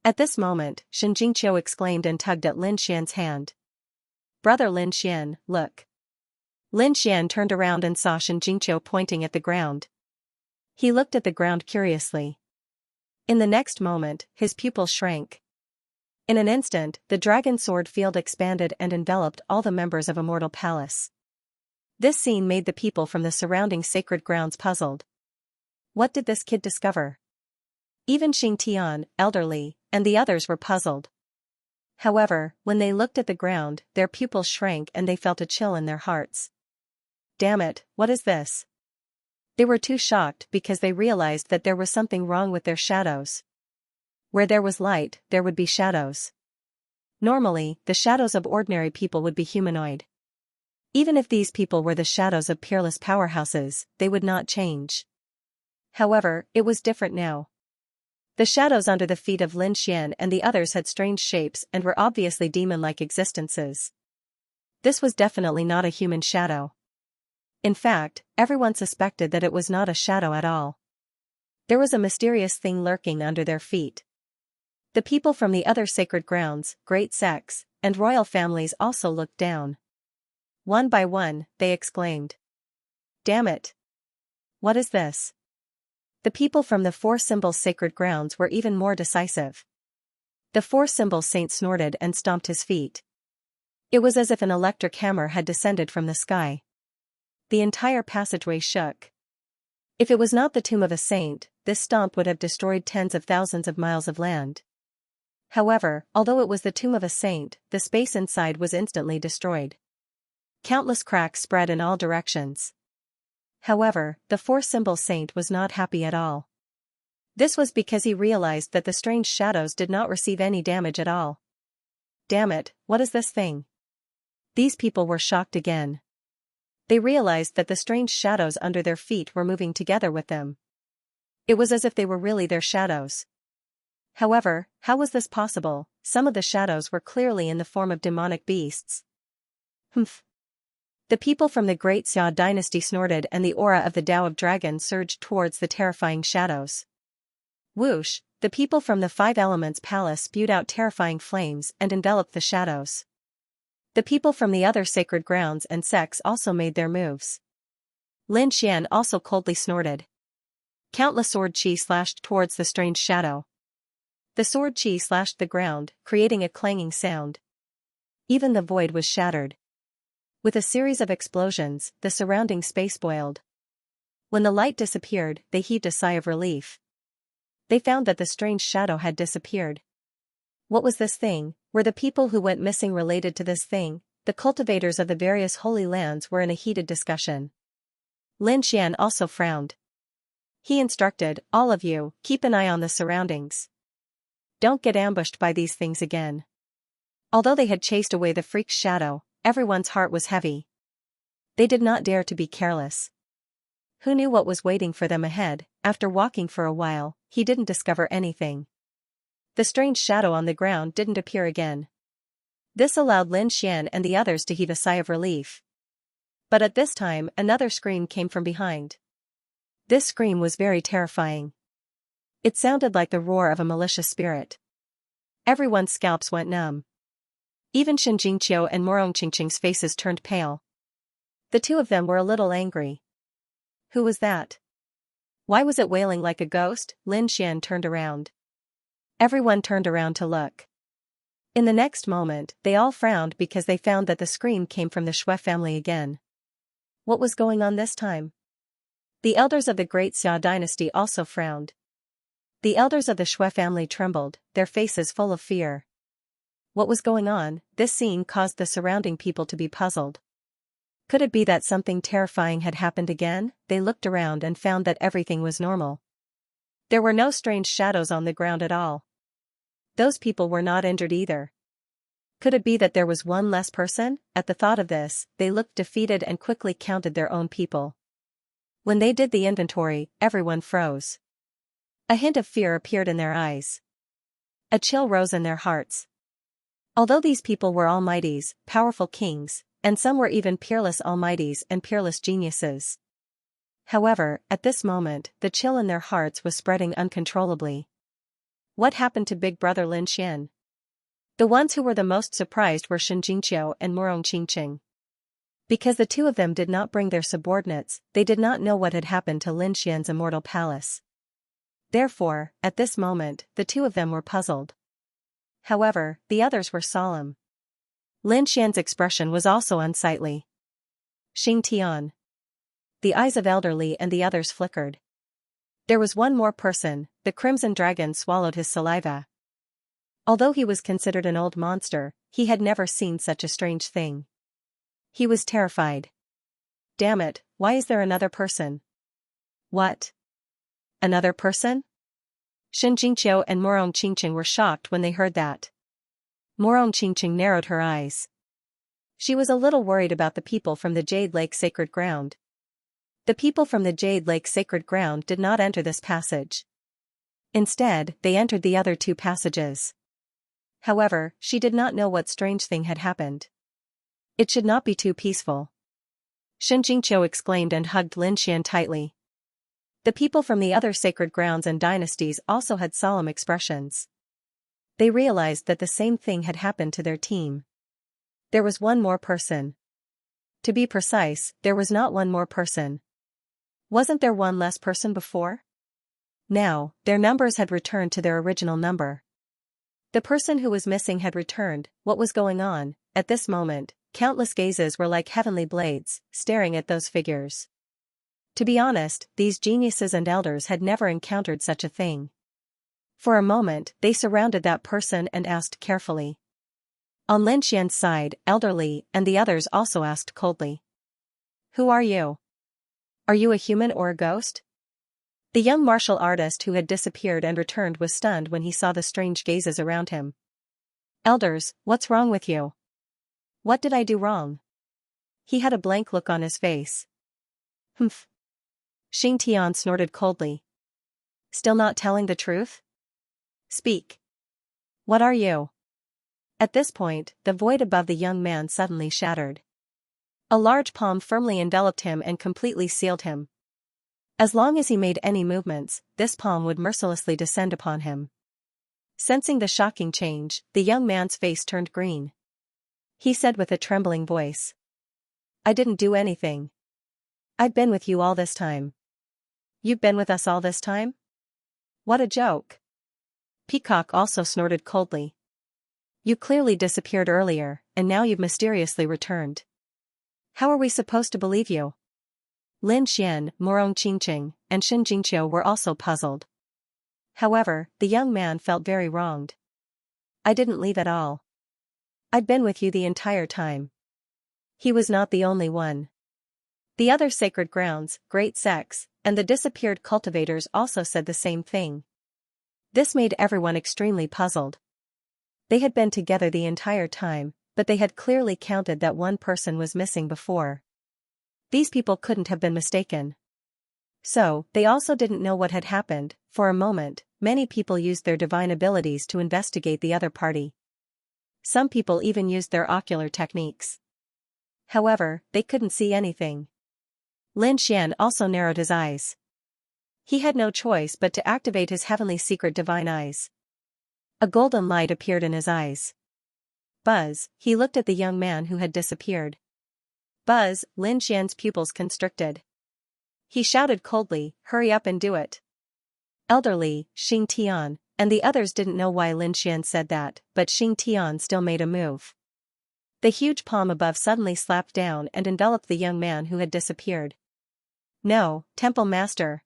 At this moment, Shen Jingqiu exclaimed and tugged at Lin Xian's hand. Brother Lin Xian, look. Lin Xian turned around and saw Shen Jingqiu pointing at the ground. He looked at the ground curiously. In the next moment, his pupils shrank. In an instant, the dragon sword field expanded and enveloped all the members of Immortal Palace. This scene made the people from the surrounding sacred grounds puzzled. What did this kid discover? Even Xing Tian, Elder Li, and the others were puzzled. However, when they looked at the ground, their pupils shrank and they felt a chill in their hearts. Damn it, what is this? They were too shocked because they realized that there was something wrong with their shadows. Where there was light, there would be shadows. Normally, the shadows of ordinary people would be humanoid. Even if these people were the shadows of peerless powerhouses, they would not change. However, it was different now. The shadows under the feet of Lin Xian and the others had strange shapes and were obviously demon-like existences. This was definitely not a human shadow. In fact, everyone suspected that it was not a shadow at all. There was a mysterious thing lurking under their feet. The people from the other sacred grounds, great sects, and royal families also looked down. One by one, they exclaimed. "Damn it! What is this?" The people from the four symbols sacred grounds were even more decisive. The four symbols saint snorted and stomped his feet. It was as if an electric hammer had descended from the sky. The entire passageway shook. If it was not the tomb of a saint, this stomp would have destroyed tens of thousands of miles of land. However, although it was the tomb of a saint, the space inside was instantly destroyed. Countless cracks spread in all directions. However, the four-symbol saint was not happy at all. This was because he realized that the strange shadows did not receive any damage at all. Damn it, what is this thing? These people were shocked again. They realized that the strange shadows under their feet were moving together with them. It was as if they were really their shadows. However, how was this possible? Some of the shadows were clearly in the form of demonic beasts. Humph. The people from the Great Xia dynasty snorted and the aura of the Tao of Dragon surged towards the terrifying shadows. Whoosh, the people from the Five Elements Palace spewed out terrifying flames and enveloped the shadows. The people from the other sacred grounds and sects also made their moves. Lin Xian also coldly snorted. Countless sword chi slashed towards the strange shadow. The sword chi slashed the ground, creating a clanging sound. Even the void was shattered. With a series of explosions, the surrounding space boiled. When the light disappeared, they heaved a sigh of relief. They found that the strange shadow had disappeared. What was this thing? Were the people who went missing related to this thing? The cultivators of the various holy lands were in a heated discussion. Lin Xian also frowned. He instructed, "All of you, keep an eye on the surroundings. Don't get ambushed by these things again." Although they had chased away the freak's shadow, everyone's heart was heavy. They did not dare to be careless. Who knew what was waiting for them ahead? After walking for a while, he didn't discover anything. The strange shadow on the ground didn't appear again. This allowed Lin Xian and the others to heave a sigh of relief. But at this time, another scream came from behind. This scream was very terrifying. It sounded like the roar of a malicious spirit. Everyone's scalps went numb. Even Xianxia and Morongqingqing's faces turned pale. The two of them were a little angry. Who was that? Why was it wailing like a ghost? Lin Xian turned around. Everyone turned around to look. In the next moment, they all frowned because they found that the scream came from the Shui family again. What was going on this time? The elders of the Great Xia dynasty also frowned. The elders of the Shui family trembled, their faces full of fear. What was going on? This scene caused the surrounding people to be puzzled. Could it be that something terrifying had happened again? They looked around and found that everything was normal. There were no strange shadows on the ground at all. Those people were not injured either. Could it be that there was one less person? At the thought of this, they looked defeated and quickly counted their own people. When they did the inventory, everyone froze. A hint of fear appeared in their eyes. A chill rose in their hearts. Although these people were almighties, powerful kings, and some were even peerless almighties and peerless geniuses. However, at this moment, the chill in their hearts was spreading uncontrollably. What happened to Big Brother Lin Xian? The ones who were the most surprised were Xianxia and Morongqingqing. Because the two of them did not bring their subordinates, they did not know what had happened to Lin Xian's immortal palace. Therefore, at this moment, the two of them were puzzled. However, the others were solemn. Lin Xian's expression was also unsightly. Xing Tian. The eyes of Elderly and the others flickered. There was one more person. The Crimson Dragon swallowed his saliva. Although he was considered an old monster, he had never seen such a strange thing. He was terrified. Damn it, why is there another person? What? Another person? Xianxia and Morongqingqing were shocked when they heard that. Morong Qingqing narrowed her eyes. She was a little worried about the people from the Jade Lake Sacred Ground. The people from the Jade Lake Sacred Ground did not enter this passage. Instead, they entered the other two passages. However, she did not know what strange thing had happened. It should not be too peaceful. Shen Jingqiu exclaimed and hugged Lin Xian tightly. The people from the other sacred grounds and dynasties also had solemn expressions. They realized that the same thing had happened to their team. There was one more person. To be precise, there was not one more person. Wasn't there one less person before? Now, their numbers had returned to their original number. The person who was missing had returned. What was going on? At this moment, countless gazes were like heavenly blades, staring at those figures. To be honest, these geniuses and elders had never encountered such a thing. For a moment, they surrounded that person and asked carefully. On Lin Xian's side, Elderly and the others also asked coldly. Who are you? Are you a human or a ghost? The young martial artist who had disappeared and returned was stunned when he saw the strange gazes around him. Elders, what's wrong with you? What did I do wrong? He had a blank look on his face. Humph. Xing Tian snorted coldly. Still not telling the truth? Speak. What are you? At this point, the void above the young man suddenly shattered. A large palm firmly enveloped him and completely sealed him. As long as he made any movements, this palm would mercilessly descend upon him. Sensing the shocking change, the young man's face turned green. He said with a trembling voice. I didn't do anything. I've been with you all this time. You've been with us all this time? What a joke. Peacock also snorted coldly. You clearly disappeared earlier, and now you've mysteriously returned. How are we supposed to believe you? Lin Xian, Morong Qingqing, and Shen Jingqiu were also puzzled. However, the young man felt very wronged. I didn't leave at all. I'd been with you the entire time. He was not the only one. The other sacred grounds, great sects, and the disappeared cultivators also said the same thing. This made everyone extremely puzzled. They had been together the entire time, but they had clearly counted that one person was missing before. These people couldn't have been mistaken. So, they also didn't know what had happened. For a moment, many people used their divine abilities to investigate the other party. Some people even used their ocular techniques. However, they couldn't see anything. Lin Xian also narrowed his eyes. He had no choice but to activate his heavenly secret divine eyes. A golden light appeared in his eyes. Buzz, he looked at the young man who had disappeared. Buzz, Lin Xian's pupils constricted. He shouted coldly, hurry up and do it. Elderly, Xing Tian, and the others didn't know why Lin Xian said that, but Xing Tian still made a move. The huge palm above suddenly slapped down and enveloped the young man who had disappeared. No, Temple Master.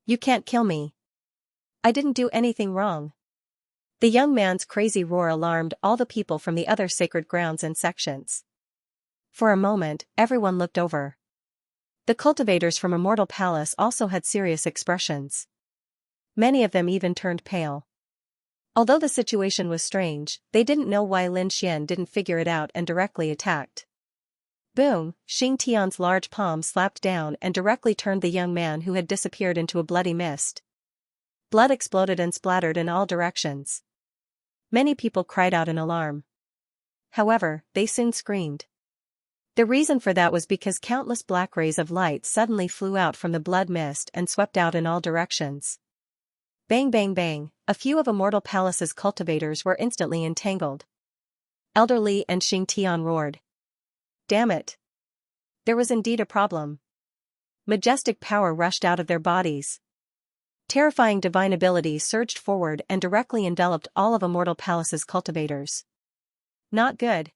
You can't kill me. I didn't do anything wrong. The young man's crazy roar alarmed all the people from the other sacred grounds and sections. For a moment, everyone looked over. The cultivators from Immortal Palace also had serious expressions. Many of them even turned pale. Although the situation was strange, they didn't know why Lin Xian didn't figure it out and directly attacked. Boom, Xing Tian's large palm slapped down and directly turned the young man who had disappeared into a bloody mist. Blood exploded and splattered in all directions. Many people cried out in alarm. However, they soon screamed. The reason for that was because countless black rays of light suddenly flew out from the blood mist and swept out in all directions. Bang bang bang, a few of Immortal Palace's cultivators were instantly entangled. Elderly and Xing Tian roared. Damn it! There was indeed a problem. Majestic power rushed out of their bodies. Terrifying divine abilities surged forward and directly enveloped all of Immortal Palace's cultivators. Not good.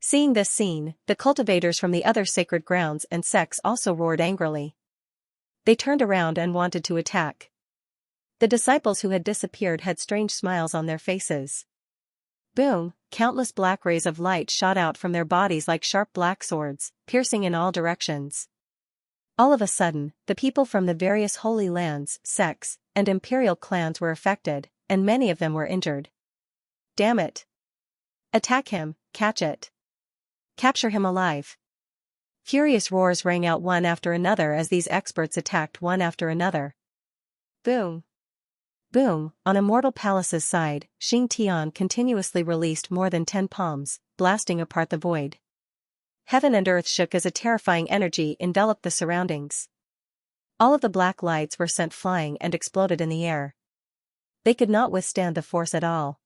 Seeing this scene, the cultivators from the other sacred grounds and sects also roared angrily. They turned around and wanted to attack. The disciples who had disappeared had strange smiles on their faces. Boom, countless black rays of light shot out from their bodies like sharp black swords, piercing in all directions. All of a sudden, the people from the various holy lands, sects, and imperial clans were affected, and many of them were injured. Damn it! Attack him, catch it. Capture him alive. Furious roars rang out one after another as these experts attacked one after another. Boom. Boom, on Immortal Palace's side, Xianxia continuously released more than 10 palms, blasting apart the void. Heaven and earth shook as a terrifying energy enveloped the surroundings. All of the black lights were sent flying and exploded in the air. They could not withstand the force at all.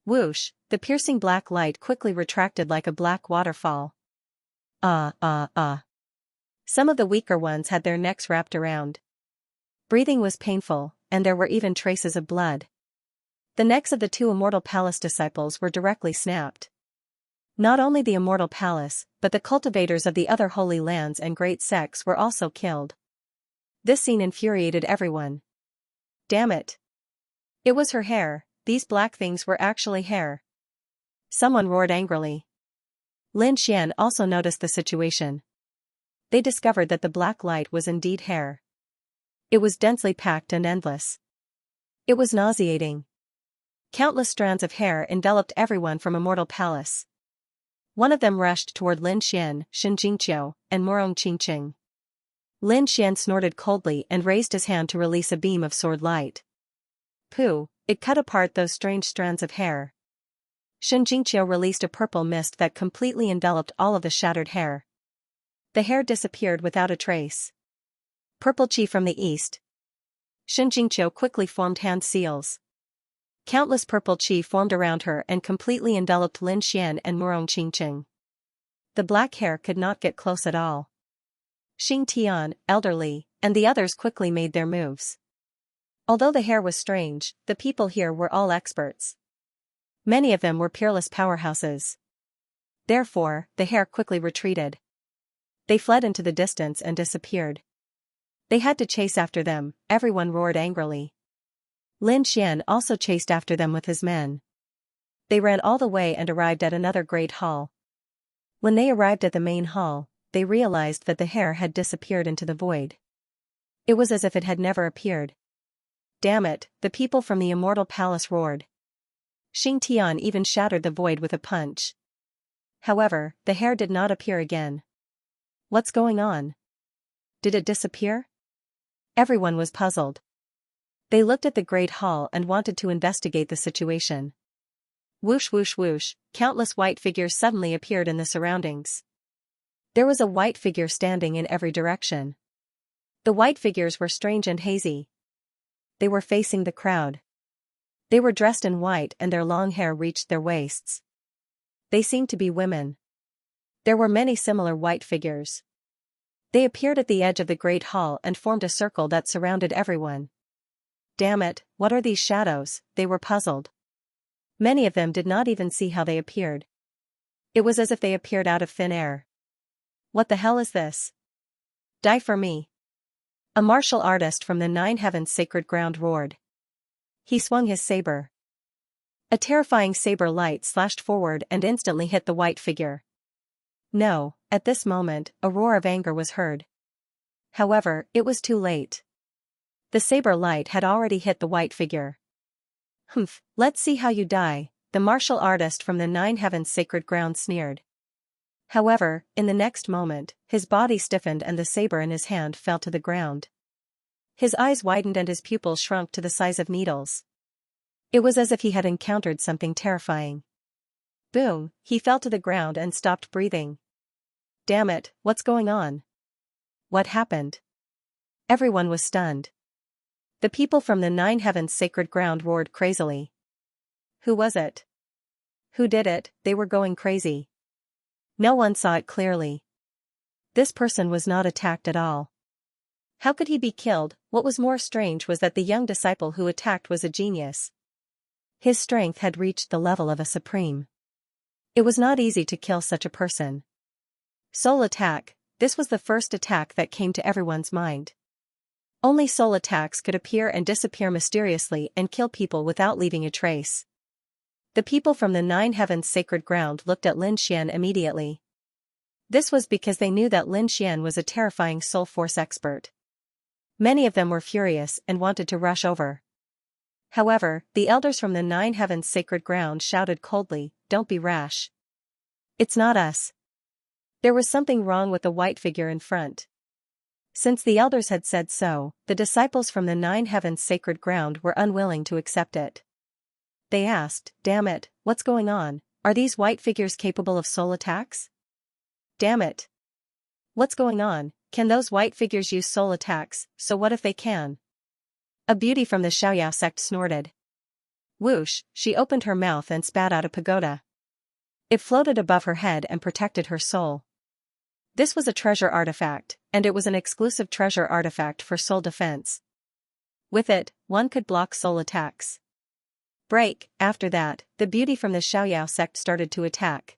Whoosh, the piercing black light quickly retracted like a black waterfall. Some of the weaker ones had their necks wrapped around. Breathing was painful, and there were even traces of blood. The necks of the 2 Immortal Palace disciples were directly snapped. Not only the Immortal Palace, but the cultivators of the other holy lands and great sects were also killed. This scene infuriated everyone. Damn it. It was her hair, these black things were actually hair. Someone roared angrily. Lin Xian also noticed the situation. They discovered that the black light was indeed hair. It was densely packed and endless. It was nauseating. Countless strands of hair enveloped everyone from Immortal Palace. One of them rushed toward Lin Xian, Xianxia, and Morong Qingqing. Lin Xian snorted coldly and raised his hand to release a beam of sword light. Pooh, it cut apart those strange strands of hair. Xianxia released a purple mist that completely enveloped all of the shattered hair. The hair disappeared without a trace. Purple chi from the east. Xianxia quickly formed hand seals. Countless purple chi formed around her and completely enveloped Lin Xian and Morong Qingqing. The black hair could not get close at all. Xing Tian, elderly, and the others quickly made their moves. Although the hair was strange, the people here were all experts. Many of them were peerless powerhouses. Therefore, the hair quickly retreated. They fled into the distance and disappeared. They had to chase after them, everyone roared angrily. Lin Xian also chased after them with his men. They ran all the way and arrived at another great hall. When they arrived at the main hall, they realized that the hair had disappeared into the void. It was as if it had never appeared. Damn it, the people from the Immortal Palace roared. Xing Tian even shattered the void with a punch. However, the hair did not appear again. What's going on? Did it disappear? Everyone was puzzled. They looked at the Great Hall and wanted to investigate the situation. Whoosh whoosh whoosh, countless white figures suddenly appeared in the surroundings. There was a white figure standing in every direction. The white figures were strange and hazy. They were facing the crowd. They were dressed in white and their long hair reached their waists. They seemed to be women. There were many similar white figures. They appeared at the edge of the Great Hall and formed a circle that surrounded everyone. Damn it, what are these shadows? They were puzzled. Many of them did not even see how they appeared. It was as if they appeared out of thin air. What the hell is this? Die for me. A martial artist from the 9 Heavens sacred ground roared. He swung his saber. A terrifying saber light slashed forward and instantly hit the white figure. No, at this moment, a roar of anger was heard. However, it was too late. The saber light had already hit the white figure. Humph, let's see how you die, the martial artist from the 9 Heavens sacred ground sneered. However, in the next moment, his body stiffened and the saber in his hand fell to the ground. His eyes widened and his pupils shrunk to the size of needles. It was as if he had encountered something terrifying. Boom, he fell to the ground and stopped breathing. Damn it, what's going on? What happened? Everyone was stunned. The people from the 9 Heavens sacred ground roared crazily. Who was it? Who did it? They were going crazy. No one saw it clearly. This person was not attacked at all. How could he be killed? What was more strange was that the young disciple who attacked was a genius. His strength had reached the level of a supreme. It was not easy to kill such a person. Soul attack, this was the first attack that came to everyone's mind. Only soul attacks could appear and disappear mysteriously and kill people without leaving a trace. The people from the 9 Heavens sacred ground looked at Lin Xian immediately. This was because they knew that Lin Xian was a terrifying soul force expert. Many of them were furious and wanted to rush over. However, the elders from the nine heavens' sacred ground shouted coldly, "Don't be rash. It's not us." There was something wrong with the white figure in front. Since the elders had said so, the disciples from the nine heavens' sacred ground were unwilling to accept it. They asked, "Damn it, what's going on? Are these white figures capable of soul attacks? Damn it. What's going on? Can those white figures use soul attacks? So what if they can?" A beauty from the Xiaoyao sect snorted. Whoosh, she opened her mouth and spat out a pagoda. It floated above her head and protected her soul. This was a treasure artifact, and it was an exclusive treasure artifact for soul defense. With it, one could block soul attacks. Break. After that, the beauty from the Xiaoyao sect started to attack.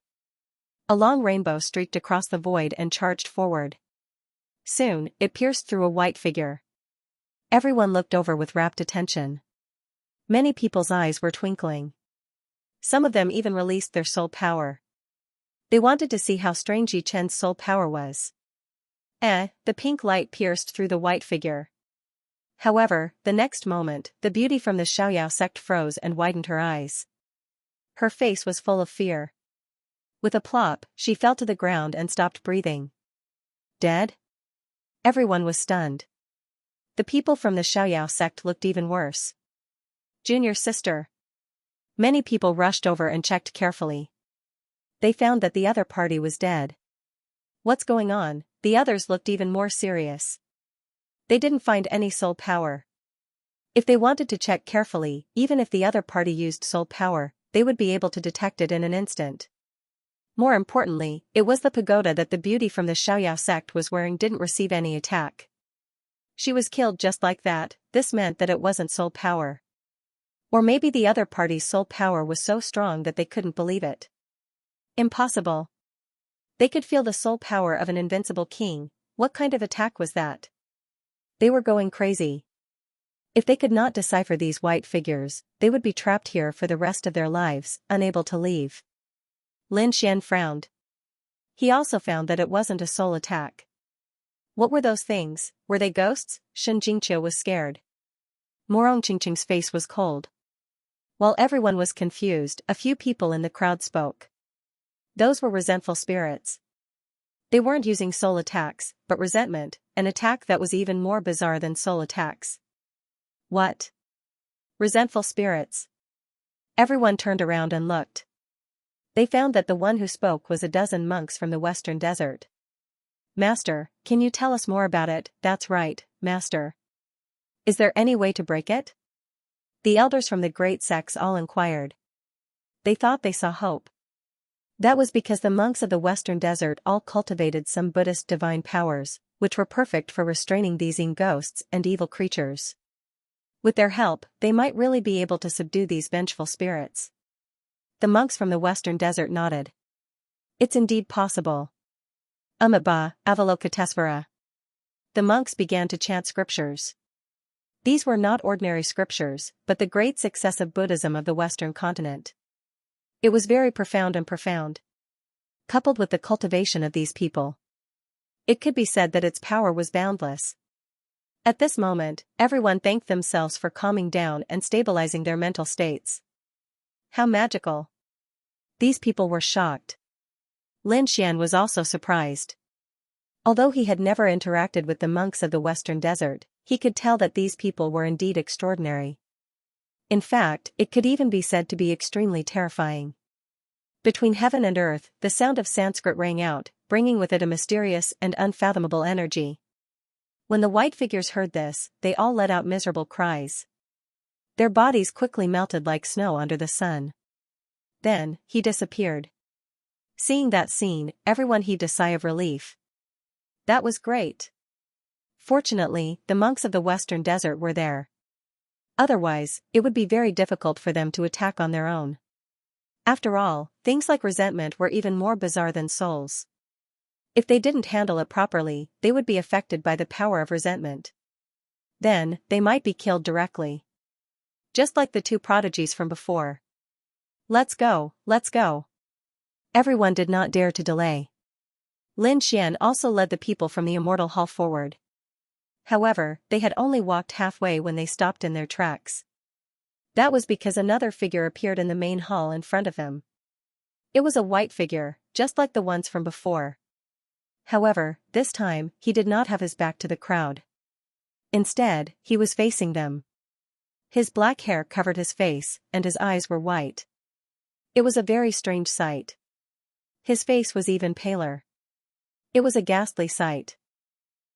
A long rainbow streaked across the void and charged forward. Soon, it pierced through a white figure. Everyone looked over with rapt attention. Many people's eyes were twinkling. Some of them even released their soul power. They wanted to see how strange Yi Chen's soul power was. The pink light pierced through the white figure. However, the next moment, the beauty from the Xiaoyao sect froze and widened her eyes. Her face was full of fear. With a plop, she fell to the ground and stopped breathing. Dead? Everyone was stunned. The people from the Xiaoyao sect looked even worse. Junior sister. Many people rushed over and checked carefully. They found that the other party was dead. What's going on? The others looked even more serious. They didn't find any soul power. If they wanted to check carefully, even if the other party used soul power, they would be able to detect it in an instant. More importantly, it was the pagoda that the beauty from the Xiaoyao sect was wearing didn't receive any attack. She was killed just like that. This meant that it wasn't soul power. Or maybe the other party's soul power was so strong that they couldn't believe it. Impossible. They could feel the soul power of an invincible king. What kind of attack was that? They were going crazy. If they could not decipher these white figures, they would be trapped here for the rest of their lives, unable to leave. Lin Xian frowned. He also found that it wasn't a soul attack. What were those things? Were they ghosts? Xianxia was scared. Morong Qingqing's face was cold. While everyone was confused, a few people in the crowd spoke. Those were resentful spirits. They weren't using soul attacks, but resentment, an attack that was even more bizarre than soul attacks. What? Resentful spirits. Everyone turned around and looked. They found that the one who spoke was a dozen monks from the Western Desert. Master, can you tell us more about it? That's right, Master. Is there any way to break it? The elders from the great sects all inquired. They thought they saw hope. That was because the monks of the Western Desert all cultivated some Buddhist divine powers, which were perfect for restraining these ghosts and evil creatures. With their help, they might really be able to subdue these vengeful spirits. The monks from the Western Desert nodded. It's indeed possible. Umatba, Avalokitesvara. The monks began to chant scriptures. These were not ordinary scriptures, but the great successive Buddhism of the Western continent. It was very profound and profound. Coupled with the cultivation of these people, it could be said that its power was boundless. At this moment, everyone thanked themselves for calming down and stabilizing their mental states. How magical. These people were shocked. Lin Xian was also surprised. Although he had never interacted with the monks of the Western Desert, he could tell that these people were indeed extraordinary. In fact, it could even be said to be extremely terrifying. Between heaven and earth, the sound of Sanskrit rang out, bringing with it a mysterious and unfathomable energy. When the white figures heard this, they all let out miserable cries. Their bodies quickly melted like snow under the sun. Then, he disappeared. Seeing that scene, everyone heaved a sigh of relief. That was great. Fortunately, the monks of the Western Desert were there. Otherwise, it would be very difficult for them to attack on their own. After all, things like resentment were even more bizarre than souls. If they didn't handle it properly, they would be affected by the power of resentment. Then, they might be killed directly. Just like the two prodigies from before. Let's go, let's go. Everyone did not dare to delay. Lin Xian also led the people from the Immortal Hall forward. However, they had only walked halfway when they stopped in their tracks. That was because another figure appeared in the main hall in front of him. It was a white figure, just like the ones from before. However, this time, he did not have his back to the crowd. Instead, he was facing them. His black hair covered his face, and his eyes were white. It was a very strange sight. His face was even paler. It was a ghastly sight.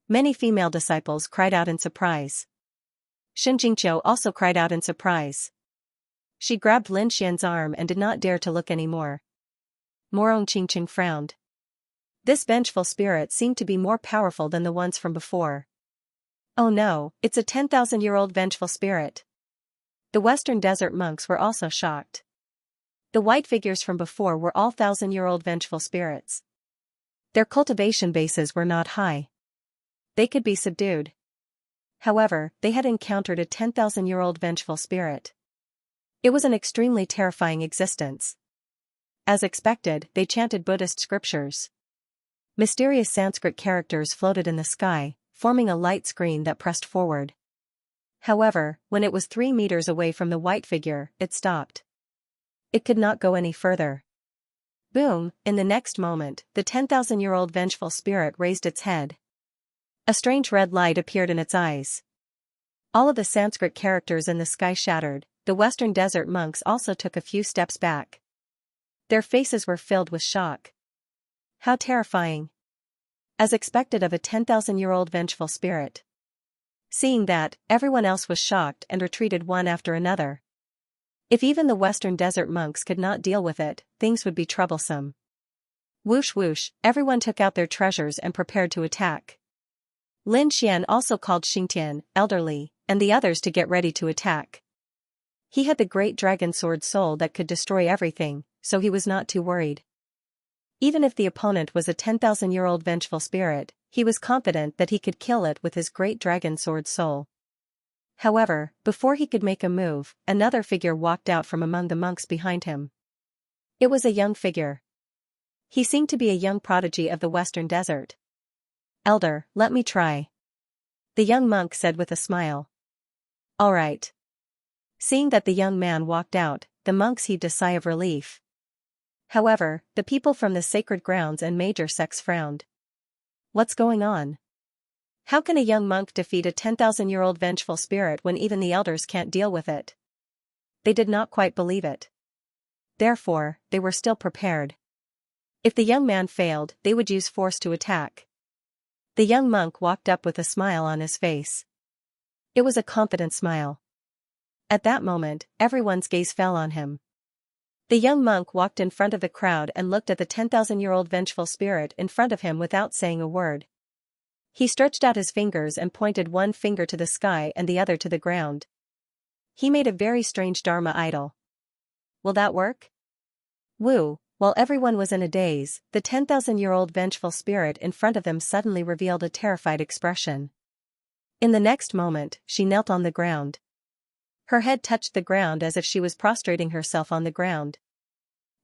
Many female disciples cried out in surprise. Xianxia also cried out in surprise. She grabbed Lin Xian's arm and did not dare to look anymore. Morong Qingqing frowned. This vengeful spirit seemed to be more powerful than the ones from before. Oh no, it's a 10,000-year-old vengeful spirit. The Western Desert monks were also shocked. The white figures from before were all 1,000-year-old vengeful spirits. Their cultivation bases were not high. They could be subdued. However, they had encountered a 10,000-year-old vengeful spirit. It was an extremely terrifying existence. As expected, they chanted Buddhist scriptures. Mysterious Sanskrit characters floated in the sky, forming a light screen that pressed forward. However, when it was 3 meters away from the white figure, it stopped. It could not go any further. Boom, in the next moment, the 10,000-year-old vengeful spirit raised its head. A strange red light appeared in its eyes. All of the Sanskrit characters in the sky shattered. The Western Desert monks also took a few steps back. Their faces were filled with shock. How terrifying. As expected of a 10,000-year-old vengeful spirit. Seeing that, everyone else was shocked and retreated one after another. If even the Western Desert monks could not deal with it, things would be troublesome. Whoosh whoosh, everyone took out their treasures and prepared to attack. Lin Xian also called Xingtian, elderly, and the others to get ready to attack. He had the great dragon sword soul that could destroy everything, so he was not too worried. Even if the opponent was a 10,000-year-old vengeful spirit, he was confident that he could kill it with his great dragon sword soul. However, before he could make a move, another figure walked out from among the monks behind him. It was a young figure. He seemed to be a young prodigy of the Western Desert. "Elder, let me try," the young monk said with a smile. "All right." Seeing that the young man walked out, the monks heaved a sigh of relief. However, the people from the sacred grounds and major sects frowned. What's going on? How can a young monk defeat a 10,000-year-old vengeful spirit when even the elders can't deal with it? They did not quite believe it. Therefore, they were still prepared. If the young man failed, they would use force to attack. The young monk walked up with a smile on his face. It was a confident smile. At that moment, everyone's gaze fell on him. The young monk walked in front of the crowd and looked at the 10,000-year-old vengeful spirit in front of him without saying a word. He stretched out his fingers and pointed one finger to the sky and the other to the ground. He made a very strange Dharma idol. Will that work? Woo! While everyone was in a daze, the 10,000-year-old vengeful spirit in front of them suddenly revealed a terrified expression. In the next moment, she knelt on the ground. Her head touched the ground as if she was prostrating herself on the ground.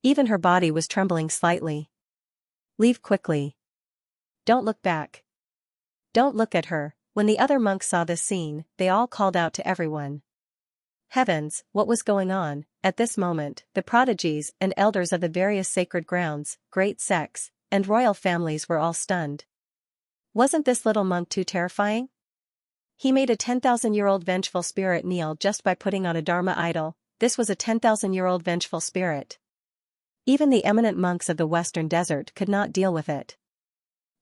Even her body was trembling slightly. "Leave quickly. Don't look back. Don't look at her." When the other monks saw this scene, they all called out to everyone. Heavens, what was going on? At this moment, the prodigies and elders of the various sacred grounds, great sects, and royal families were all stunned. Wasn't this little monk too terrifying? He made a 10,000-year-old vengeful spirit kneel just by putting on a Dharma idol. This was a 10,000-year-old vengeful spirit. Even the eminent monks of the Western Desert could not deal with it.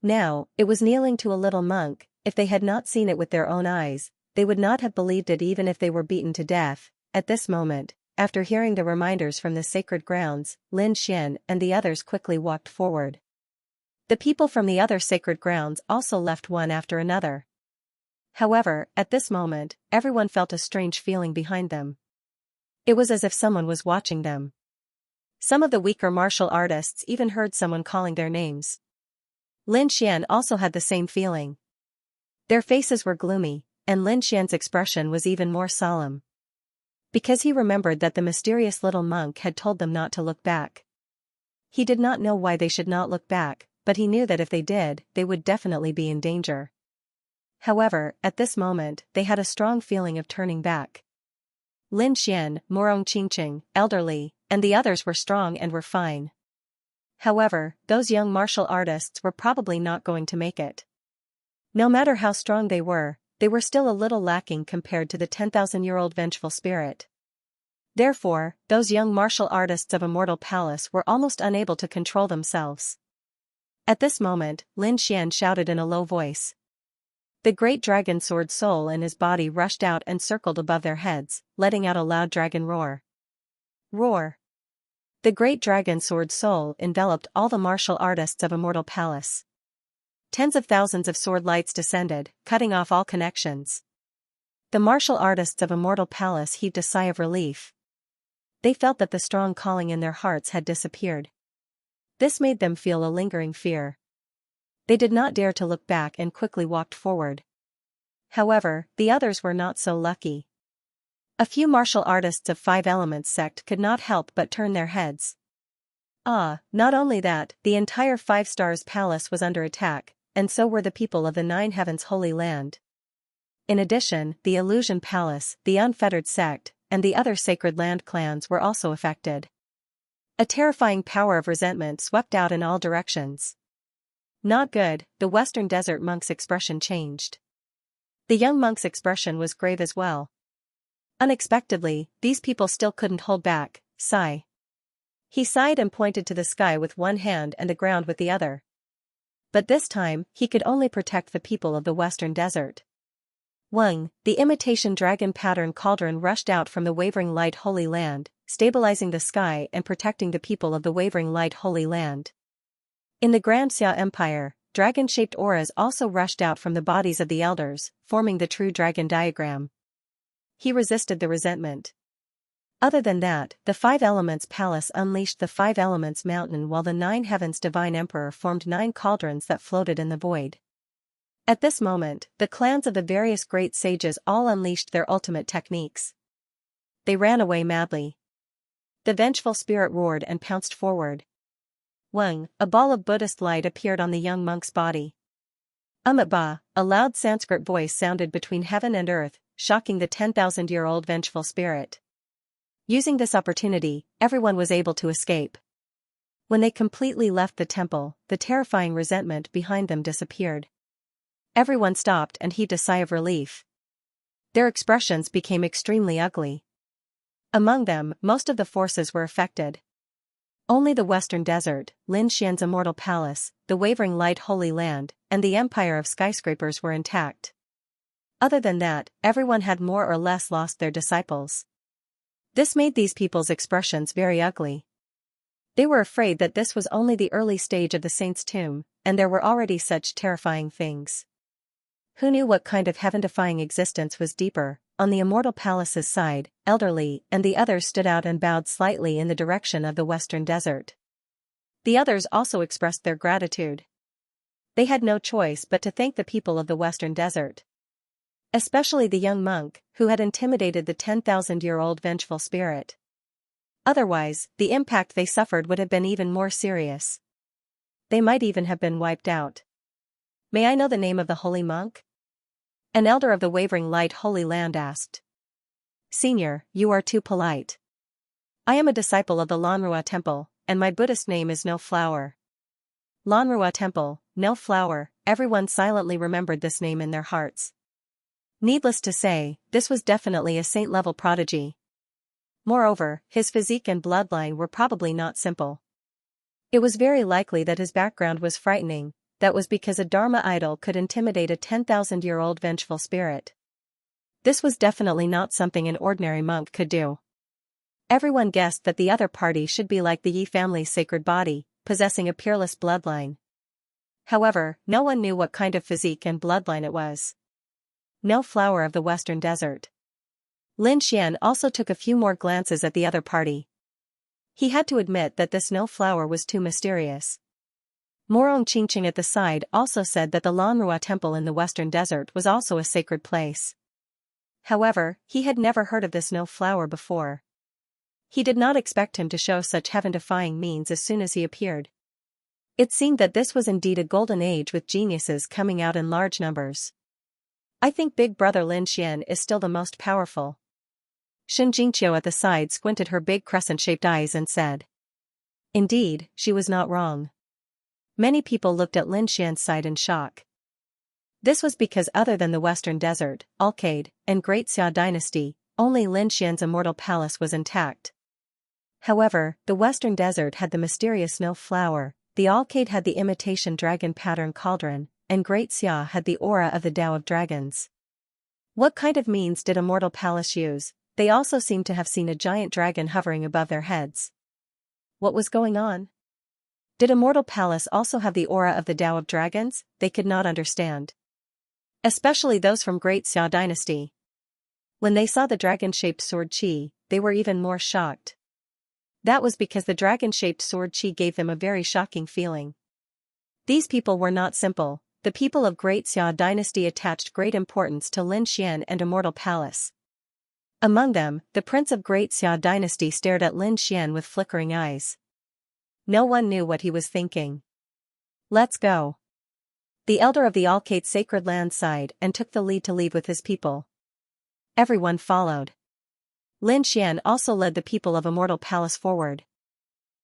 Now, it was kneeling to a little monk. If they had not seen it with their own eyes, they would not have believed it even if they were beaten to death. At this moment, after hearing the reminders from the sacred grounds, Lin Xian and the others quickly walked forward. The people from the other sacred grounds also left one after another. However, at this moment, everyone felt a strange feeling behind them. It was as if someone was watching them. Some of the weaker martial artists even heard someone calling their names. Lin Xian also had the same feeling. Their faces were gloomy, and Lin Xian's expression was even more solemn. Because he remembered that the mysterious little monk had told them not to look back. He did not know why they should not look back, but he knew that if they did, they would definitely be in danger. However, at this moment, they had a strong feeling of turning back. Lin Xian, Morong Qingqing, elderly, and the others were strong and were fine. However, those young martial artists were probably not going to make it. No matter how strong they were still a little lacking compared to the 10,000-year-old vengeful spirit. Therefore, those young martial artists of Immortal Palace were almost unable to control themselves. At this moment, Lin Xian shouted in a low voice. The great dragon sword soul in his body rushed out and circled above their heads, letting out a loud dragon roar. Roar! The great dragon sword soul enveloped all the martial artists of Immortal Palace. Tens of thousands of sword lights descended, cutting off all connections. The martial artists of Immortal Palace heaved a sigh of relief. They felt that the strong calling in their hearts had disappeared. This made them feel a lingering fear. They did not dare to look back and quickly walked forward. However, the others were not so lucky. A few martial artists of Five Elements sect could not help but turn their heads. Not only that, the entire Five Stars Palace was under attack, and so were the people of the Nine Heavens Holy Land. In addition, the Illusion Palace, the Unfettered Sect, and the other Sacred Land clans were also affected. A terrifying power of resentment swept out in all directions. Not good, the Western Desert monk's expression changed. The young monk's expression was grave as well. Unexpectedly, these people still couldn't hold back. Sigh. He sighed and pointed to the sky with one hand and the ground with the other. But this time, he could only protect the people of the Western Desert. Weng, the imitation dragon pattern cauldron rushed out from the Wavering Light Holy Land, stabilizing the sky and protecting the people of the Wavering Light Holy Land. In the Grand Xia Empire, dragon-shaped auras also rushed out from the bodies of the elders, forming the true dragon diagram. He resisted the resentment. Other than that, the Five Elements Palace unleashed the Five Elements Mountain while the Nine Heavens Divine Emperor formed 9 cauldrons that floated in the void. At this moment, the clans of the various great sages all unleashed their ultimate techniques. They ran away madly. The vengeful spirit roared and pounced forward. Weng, a ball of Buddhist light appeared on the young monk's body. Ba, a loud Sanskrit voice sounded between heaven and earth, shocking the 10,000-year-old vengeful spirit. Using this opportunity, everyone was able to escape. When they completely left the temple, the terrifying resentment behind them disappeared. Everyone stopped and heaved a sigh of relief. Their expressions became extremely ugly. Among them, most of the forces were affected. Only the Western Desert, Lin Xian's Immortal Palace, the Wavering Light Holy Land, and the Empire of Skyscrapers were intact. Other than that, everyone had more or less lost their disciples. This made these people's expressions very ugly. They were afraid that this was only the early stage of the saint's tomb, and there were already such terrifying things. Who knew what kind of heaven-defying existence was deeper? On the Immortal Palace's side, elderly and the others stood out and bowed slightly in the direction of the Western Desert. The others also expressed their gratitude. They had no choice but to thank the people of the Western Desert. Especially the young monk, who had intimidated the 10,000-year-old vengeful spirit. Otherwise, the impact they suffered would have been even more serious. They might even have been wiped out. May I know the name of the holy monk? An elder of the Wavering Light Holy Land asked. Senior, you are too polite. I am a disciple of the Lanrua Temple, and my Buddhist name is No Flower. Lanrua Temple, No Flower, everyone silently remembered this name in their hearts. Needless to say, this was definitely a saint-level prodigy. Moreover, his physique and bloodline were probably not simple. It was very likely that his background was frightening. That was because a Dharma idol could intimidate a 10,000-year-old vengeful spirit. This was definitely not something an ordinary monk could do. Everyone guessed that the other party should be like the Yi family's sacred body, possessing a peerless bloodline. However, no one knew what kind of physique and bloodline it was. No Flower of the Western Desert. Lin Xian also took a few more glances at the other party. He had to admit that this No Flower was too mysterious. Morong Qingqing at the side also said that the Lanrua Temple in the Western Desert was also a sacred place. However, he had never heard of this No Flower before. He did not expect him to show such heaven-defying means as soon as he appeared. It seemed that this was indeed a golden age with geniuses coming out in large numbers. I think Big Brother Lin Xian is still the most powerful. Xianxia at the side squinted her big crescent-shaped eyes and said. Indeed, she was not wrong. Many people looked at Lin Xian's side in shock. This was because other than the Western Desert, Alcade, and Great Xia dynasty, only Lin Xian's immortal palace was intact. However, the Western Desert had the mysterious snow flower, the Alcade had the imitation dragon pattern cauldron, and Great Xia had the aura of the Tao of Dragons. What kind of means did Immortal Palace use? They also seemed to have seen a giant dragon hovering above their heads. What was going on? Did Immortal Palace also have the aura of the Tao of Dragons? They could not understand. Especially those from Great Xia dynasty. When they saw the dragon-shaped sword qi, they were even more shocked. That was because the dragon-shaped sword qi gave them a very shocking feeling. These people were not simple. The people of Great Xia dynasty attached great importance to Lin Xian and Immortal Palace. Among them, the prince of Great Xia dynasty stared at Lin Xian with flickering eyes. No one knew what he was thinking. Let's go. The elder of the Alcate sacred land sighed and took the lead to leave with his people. Everyone followed. Lin Xian also led the people of Immortal Palace forward.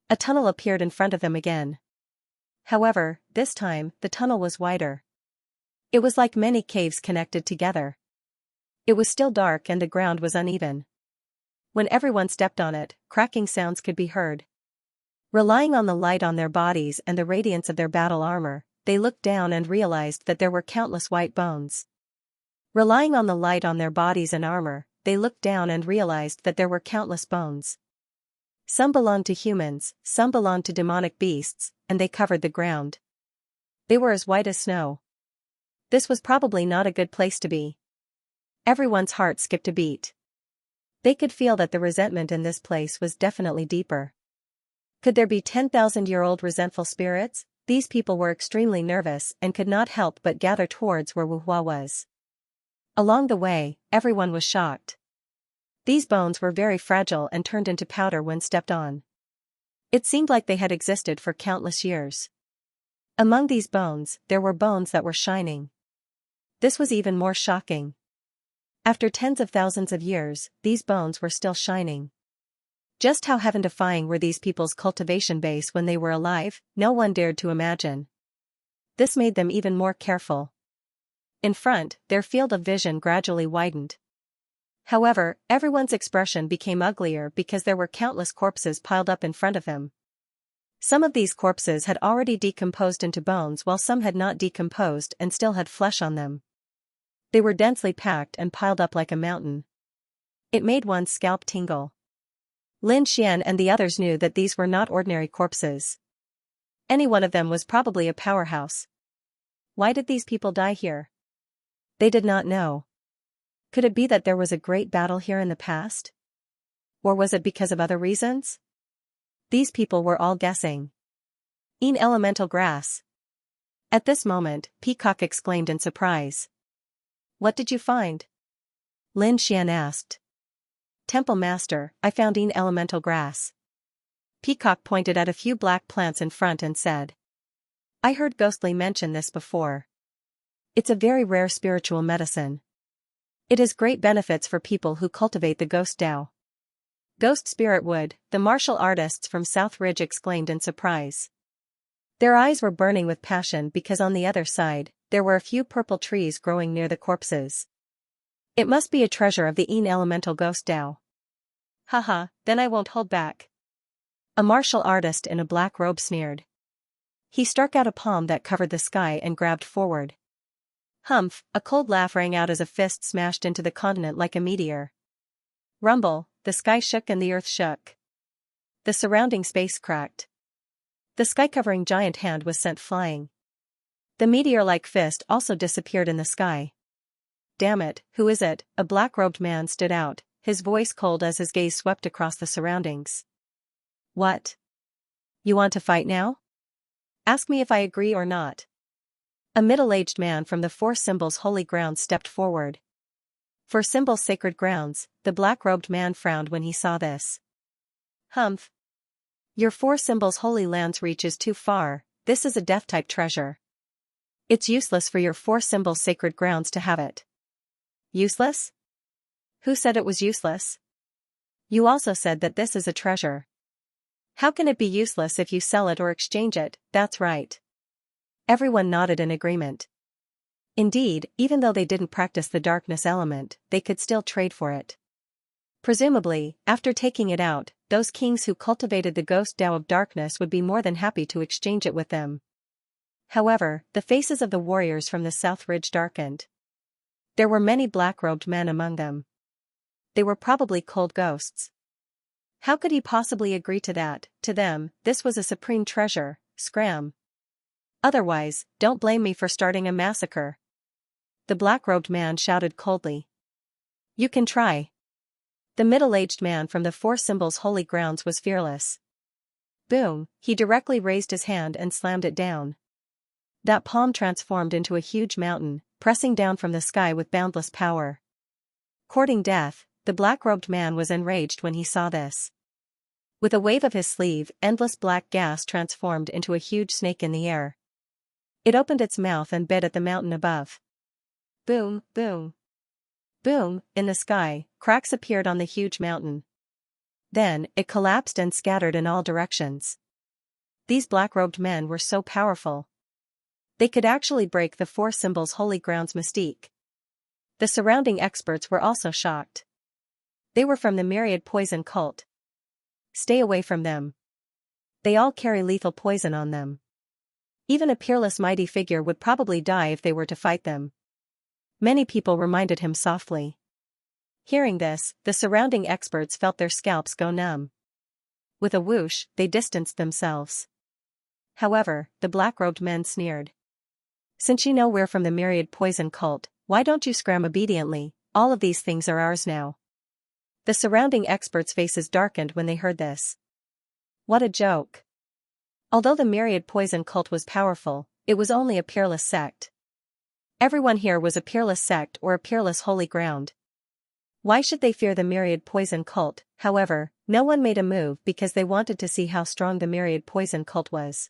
A tunnel appeared in front of them again. However, this time, the tunnel was wider. It was like many caves connected together. It was still dark and the ground was uneven. When everyone stepped on it, cracking sounds could be heard. Relying on the light on their bodies and the radiance of their battle armor, they looked down and realized that there were countless white bones. Relying on the light on their bodies and armor, they looked down and realized that there were countless bones. Some belonged to humans, some belonged to demonic beasts, and they covered the ground. They were as white as snow. This was probably not a good place to be. Everyone's heart skipped a beat. They could feel that the resentment in this place was definitely deeper. Could there be 10,000-year-old resentful spirits? These people were extremely nervous and could not help but gather towards where Wuhua was. Along the way, everyone was shocked. These bones were very fragile and turned into powder when stepped on. It seemed like they had existed for countless years. Among these bones, there were bones that were shining. This was even more shocking. After tens of thousands of years, these bones were still shining. Just how heaven-defying were these people's cultivation base when they were alive? No one dared to imagine. This made them even more careful. In front, their field of vision gradually widened. However, everyone's expression became uglier because there were countless corpses piled up in front of them. Some of these corpses had already decomposed into bones while some had not decomposed and still had flesh on them. They were densely packed and piled up like a mountain. It made one's scalp tingle. Lin Xian and the others knew that these were not ordinary corpses. Any one of them was probably a powerhouse. Why did these people die here? They did not know. Could it be that there was a great battle here in the past? Or was it because of other reasons? These people were all guessing. "Een elemental grass." At this moment, Peacock exclaimed in surprise. "What did you find?" Lin Xian asked. "Temple Master, I found een elemental grass." Peacock pointed at a few black plants in front and said. "I heard Ghostly mention this before. It's a very rare spiritual medicine. It has great benefits for people who cultivate the ghost Tao." "Ghost spirit wood," the martial artists from South Ridge exclaimed in surprise. Their eyes were burning with passion because on the other side, there were a few purple trees growing near the corpses. It must be a treasure of the een elemental ghost Tao. "Haha, then I won't hold back." A martial artist in a black robe sneered. He struck out a palm that covered the sky and grabbed forward. Humph, a cold laugh rang out as a fist smashed into the continent like a meteor. Rumble, the sky shook and the earth shook. The surrounding space cracked. The sky-covering giant hand was sent flying. The meteor-like fist also disappeared in the sky. "Damn it, who is it?" A black-robed man stood out, his voice cold as his gaze swept across the surroundings. "What? You want to fight now? Ask me if I agree or not." A middle-aged man from the Four Symbols Holy Grounds stepped forward. For Symbols Sacred Grounds, the black-robed man frowned when he saw this. "Humph. Your Four Symbols Holy Lands reaches too far. This is a death-type treasure. It's useless for your Four Symbols Sacred Grounds to have it." "Useless? Who said it was useless?" You also said that this is a treasure. How can it be useless if you sell it or exchange it? That's right. Everyone nodded in agreement. Indeed, even though they didn't practice the darkness element, they could still trade for it. Presumably, after taking it out, those kings who cultivated the ghost Tao of darkness would be more than happy to exchange it with them. However, the faces of the warriors from the South Ridge darkened. There were many black-robed men among them. They were probably cold ghosts. How could he possibly agree to that? To them, this was a supreme treasure. Scram. Otherwise, don't blame me for starting a massacre. The black-robed man shouted coldly. You can try. The middle-aged man from the Four Symbols Holy Grounds was fearless. Boom, he directly raised his hand and slammed it down. That palm transformed into a huge mountain, pressing down from the sky with boundless power. Courting death, the black-robed man was enraged when he saw this. With a wave of his sleeve, endless black gas transformed into a huge snake in the air. It opened its mouth and bit at the mountain above. Boom, boom. Boom, in the sky, cracks appeared on the huge mountain. Then, it collapsed and scattered in all directions. These black-robed men were so powerful. They could actually break the Four Symbols Holy Ground's mystique. The surrounding experts were also shocked. They were from the Myriad Poison cult. Stay away from them. They all carry lethal poison on them. Even a peerless mighty figure would probably die if they were to fight them. Many people reminded him softly. Hearing this, the surrounding experts felt their scalps go numb. With a whoosh, they distanced themselves. However, the black-robed men sneered. Since you know we're from the Myriad Poison cult, why don't you scram obediently? All of these things are ours now. The surrounding experts' faces darkened when they heard this. What a joke. Although the Myriad Poison cult was powerful, it was only a peerless sect. Everyone here was a peerless sect or a peerless holy ground. Why should they fear the Myriad Poison cult? However, no one made a move because they wanted to see how strong the Myriad Poison cult was.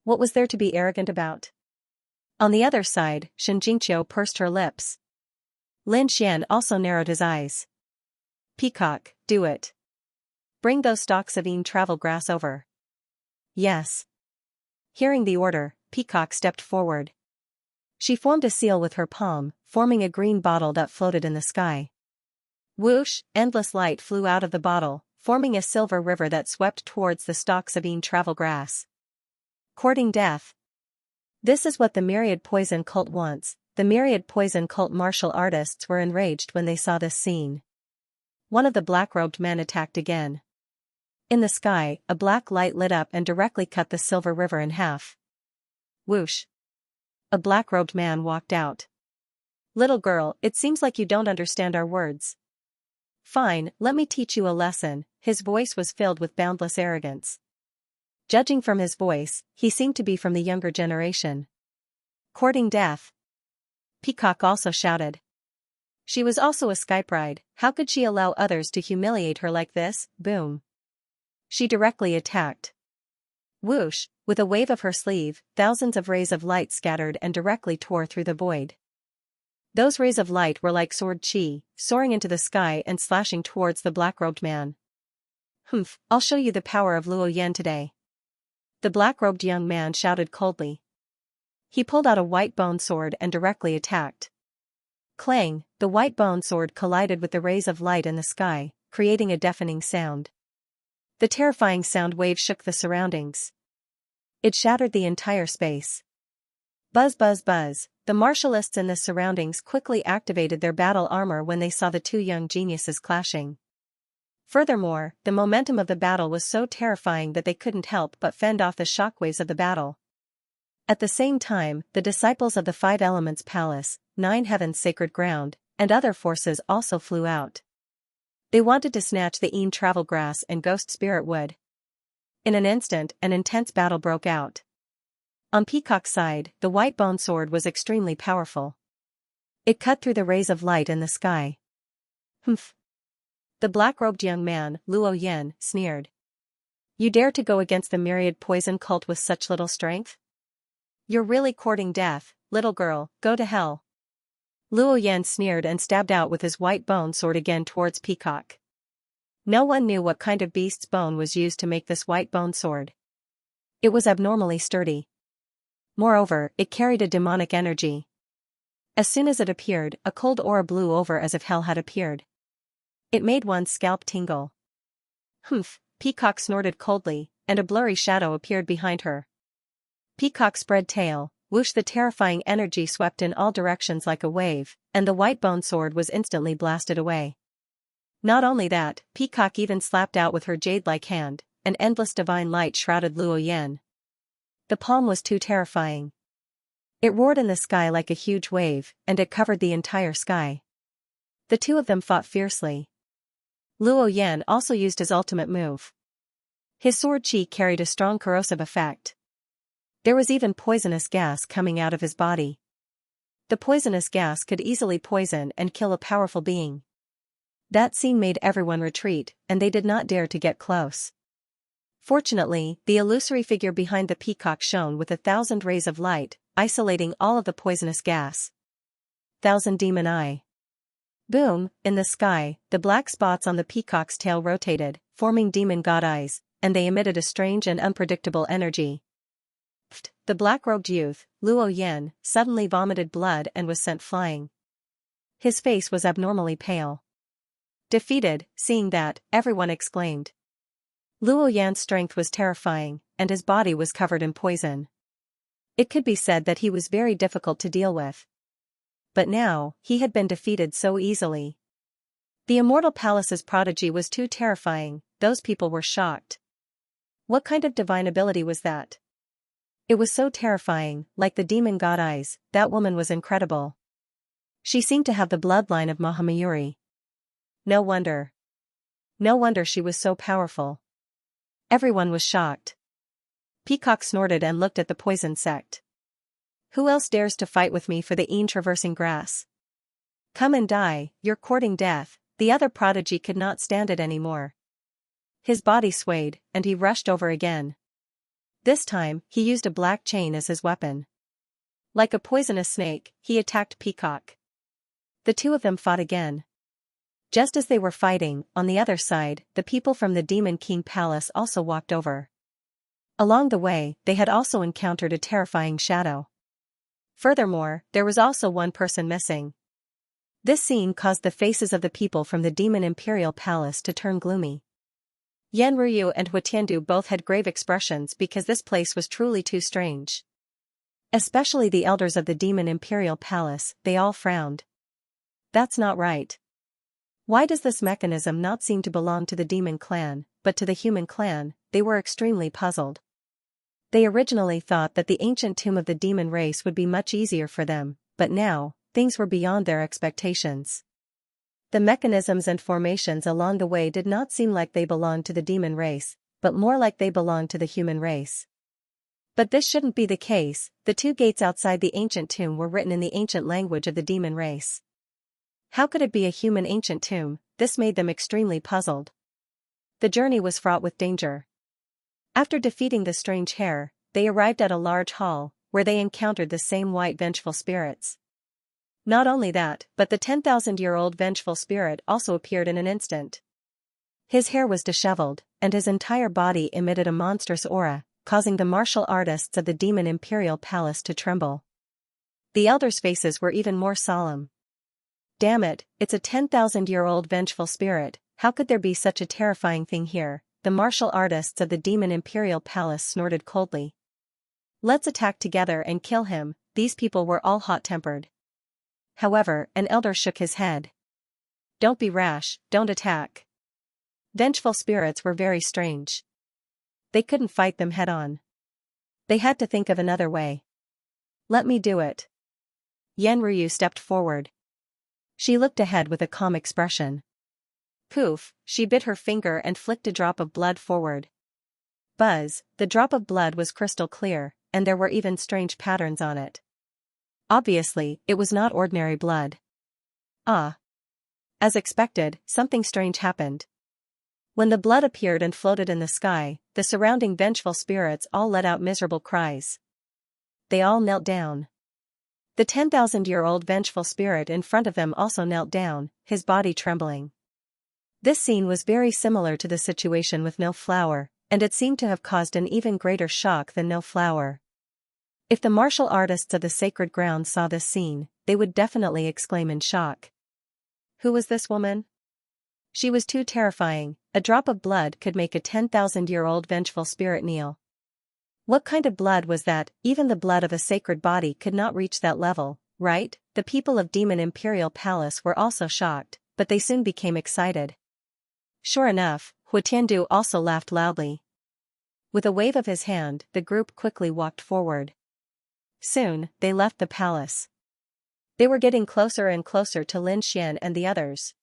What was there to be arrogant about? On the other side, Xianxia pursed her lips. Lin Xian also narrowed his eyes. Peacock, do it. Bring those stalks of travel grass over. Yes. Hearing the order, Peacock stepped forward. She formed a seal with her palm, forming a green bottle that floated in the sky. Whoosh, endless light flew out of the bottle, forming a silver river that swept towards the stalks of travel grass. Courting death. This is what the Myriad Poison cult wants. The Myriad Poison cult martial artists were enraged when they saw this scene. One of the black-robed men attacked again. In the sky, a black light lit up and directly cut the silver river in half. Whoosh. A black-robed man walked out. Little girl, it seems like you don't understand our words. Fine, let me teach you a lesson. His voice was filled with boundless arrogance. Judging from his voice, he seemed to be from the younger generation. Courting death. Peacock also shouted. She was also a Skype bride. How could she allow others to humiliate her like this? Boom. She directly attacked. Whoosh, with a wave of her sleeve, thousands of rays of light scattered and directly tore through the void. Those rays of light were like sword chi, soaring into the sky and slashing towards the black-robed man. Humph, I'll show you the power of Luo Yan today. The black-robed young man shouted coldly. He pulled out a white bone sword and directly attacked. Clang, the white bone sword collided with the rays of light in the sky, creating a deafening sound. The terrifying sound wave shook the surroundings. It shattered the entire space. Buzz buzz buzz, the martialists in the surroundings quickly activated their battle armor when they saw the two young geniuses clashing. Furthermore, the momentum of the battle was so terrifying that they couldn't help but fend off the shockwaves of the battle. At the same time, the disciples of the Five Elements Palace, Nine Heavens Sacred Ground, and other forces also flew out. They wanted to snatch the travel grass and ghost spirit wood. In an instant, an intense battle broke out. On Peacock's side, the white bone sword was extremely powerful. It cut through the rays of light in the sky. Humph. The black-robed young man, Luo Yan, sneered. You dare to go against the Myriad Poison cult with such little strength? You're really courting death, little girl, go to hell. Luo Yan sneered and stabbed out with his white bone sword again towards Peacock. No one knew what kind of beast's bone was used to make this white bone sword. It was abnormally sturdy. Moreover, it carried a demonic energy. As soon as it appeared, a cold aura blew over as if hell had appeared. It made one's scalp tingle. Humph, Peacock snorted coldly, and a blurry shadow appeared behind her. Peacock spread tail, whoosh, the terrifying energy swept in all directions like a wave, and the white bone sword was instantly blasted away. Not only that, Peacock even slapped out with her jade-like hand, an endless divine light shrouded Luo Yan. The palm was too terrifying. It roared in the sky like a huge wave, and it covered the entire sky. The two of them fought fiercely. Luo Yan also used his ultimate move. His sword chi carried a strong corrosive effect. There was even poisonous gas coming out of his body. The poisonous gas could easily poison and kill a powerful being. That scene made everyone retreat, and they did not dare to get close. Fortunately, the illusory figure behind the peacock shone with 1,000 rays of light, isolating all of the poisonous gas. 1,000 demon eye. Boom, in the sky, the black spots on the peacock's tail rotated, forming demon god eyes, and they emitted a strange and unpredictable energy. The black-robed youth, Luo Yan, suddenly vomited blood and was sent flying. His face was abnormally pale. Defeated, seeing that, everyone exclaimed. Luo Yan's strength was terrifying, and his body was covered in poison. It could be said that he was very difficult to deal with. But now, he had been defeated so easily. The Immortal Palace's prodigy was too terrifying, those people were shocked. What kind of divine ability was that? It was so terrifying, like the demon god eyes, that woman was incredible. She seemed to have the bloodline of Mahamayuri. No wonder. No wonder she was so powerful. Everyone was shocked. Peacock snorted and looked at the poison sect. Who else dares to fight with me for the traversing grass? Come and die, you're courting death. The other prodigy could not stand it anymore. His body swayed, and he rushed over again. This time, he used a black chain as his weapon. Like a poisonous snake, he attacked Peacock. The two of them fought again. Just as they were fighting, on the other side, the people from the Demon King Palace also walked over. Along the way, they had also encountered a terrifying shadow. Furthermore, there was also one person missing. This scene caused the faces of the people from the Demon Imperial Palace to turn gloomy. Yan Ruyu and Huatiandu both had grave expressions because this place was truly too strange. Especially the elders of the Demon Imperial Palace, they all frowned. That's not right. Why does this mechanism not seem to belong to the demon clan, but to the human clan? They were extremely puzzled. They originally thought that the ancient tomb of the demon race would be much easier for them, but now, things were beyond their expectations. The mechanisms and formations along the way did not seem like they belonged to the demon race, but more like they belonged to the human race. But this shouldn't be the case. The two gates outside the ancient tomb were written in the ancient language of the demon race. How could it be a human ancient tomb? This made them extremely puzzled. The journey was fraught with danger. After defeating the strange hare, they arrived at a large hall, where they encountered the same white vengeful spirits. Not only that, but the 10,000-year-old vengeful spirit also appeared in an instant. His hair was disheveled, and his entire body emitted a monstrous aura, causing the martial artists of the Demon Imperial Palace to tremble. The elders' faces were even more solemn. Damn it, it's a 10,000-year-old vengeful spirit. How could there be such a terrifying thing here? The martial artists of the Demon Imperial Palace snorted coldly. Let's attack together and kill him. These people were all hot-tempered. However, an elder shook his head. Don't be rash, don't attack. Vengeful spirits were very strange. They couldn't fight them head-on. They had to think of another way. Let me do it. Yan Ruyu stepped forward. She looked ahead with a calm expression. Poof, she bit her finger and flicked a drop of blood forward. Buzz, the drop of blood was crystal clear, and there were even strange patterns on it. Obviously, it was not ordinary blood. Ah. As expected, something strange happened. When the blood appeared and floated in the sky, the surrounding vengeful spirits all let out miserable cries. They all knelt down. The 10,000-year-old vengeful spirit in front of them also knelt down, his body trembling. This scene was very similar to the situation with no flower, and it seemed to have caused an even greater shock than no flower. If the martial artists of the sacred ground saw this scene, they would definitely exclaim in shock. Who was this woman? She was too terrifying. A drop of blood could make a 10,000-year-old vengeful spirit kneel. What kind of blood was that? Even the blood of a sacred body could not reach that level, right? The people of Demon Imperial Palace were also shocked, but they soon became excited. Sure enough, Huatiandu also laughed loudly. With a wave of his hand, the group quickly walked forward. Soon, they left the palace. They were getting closer and closer to Lin Xian and the others.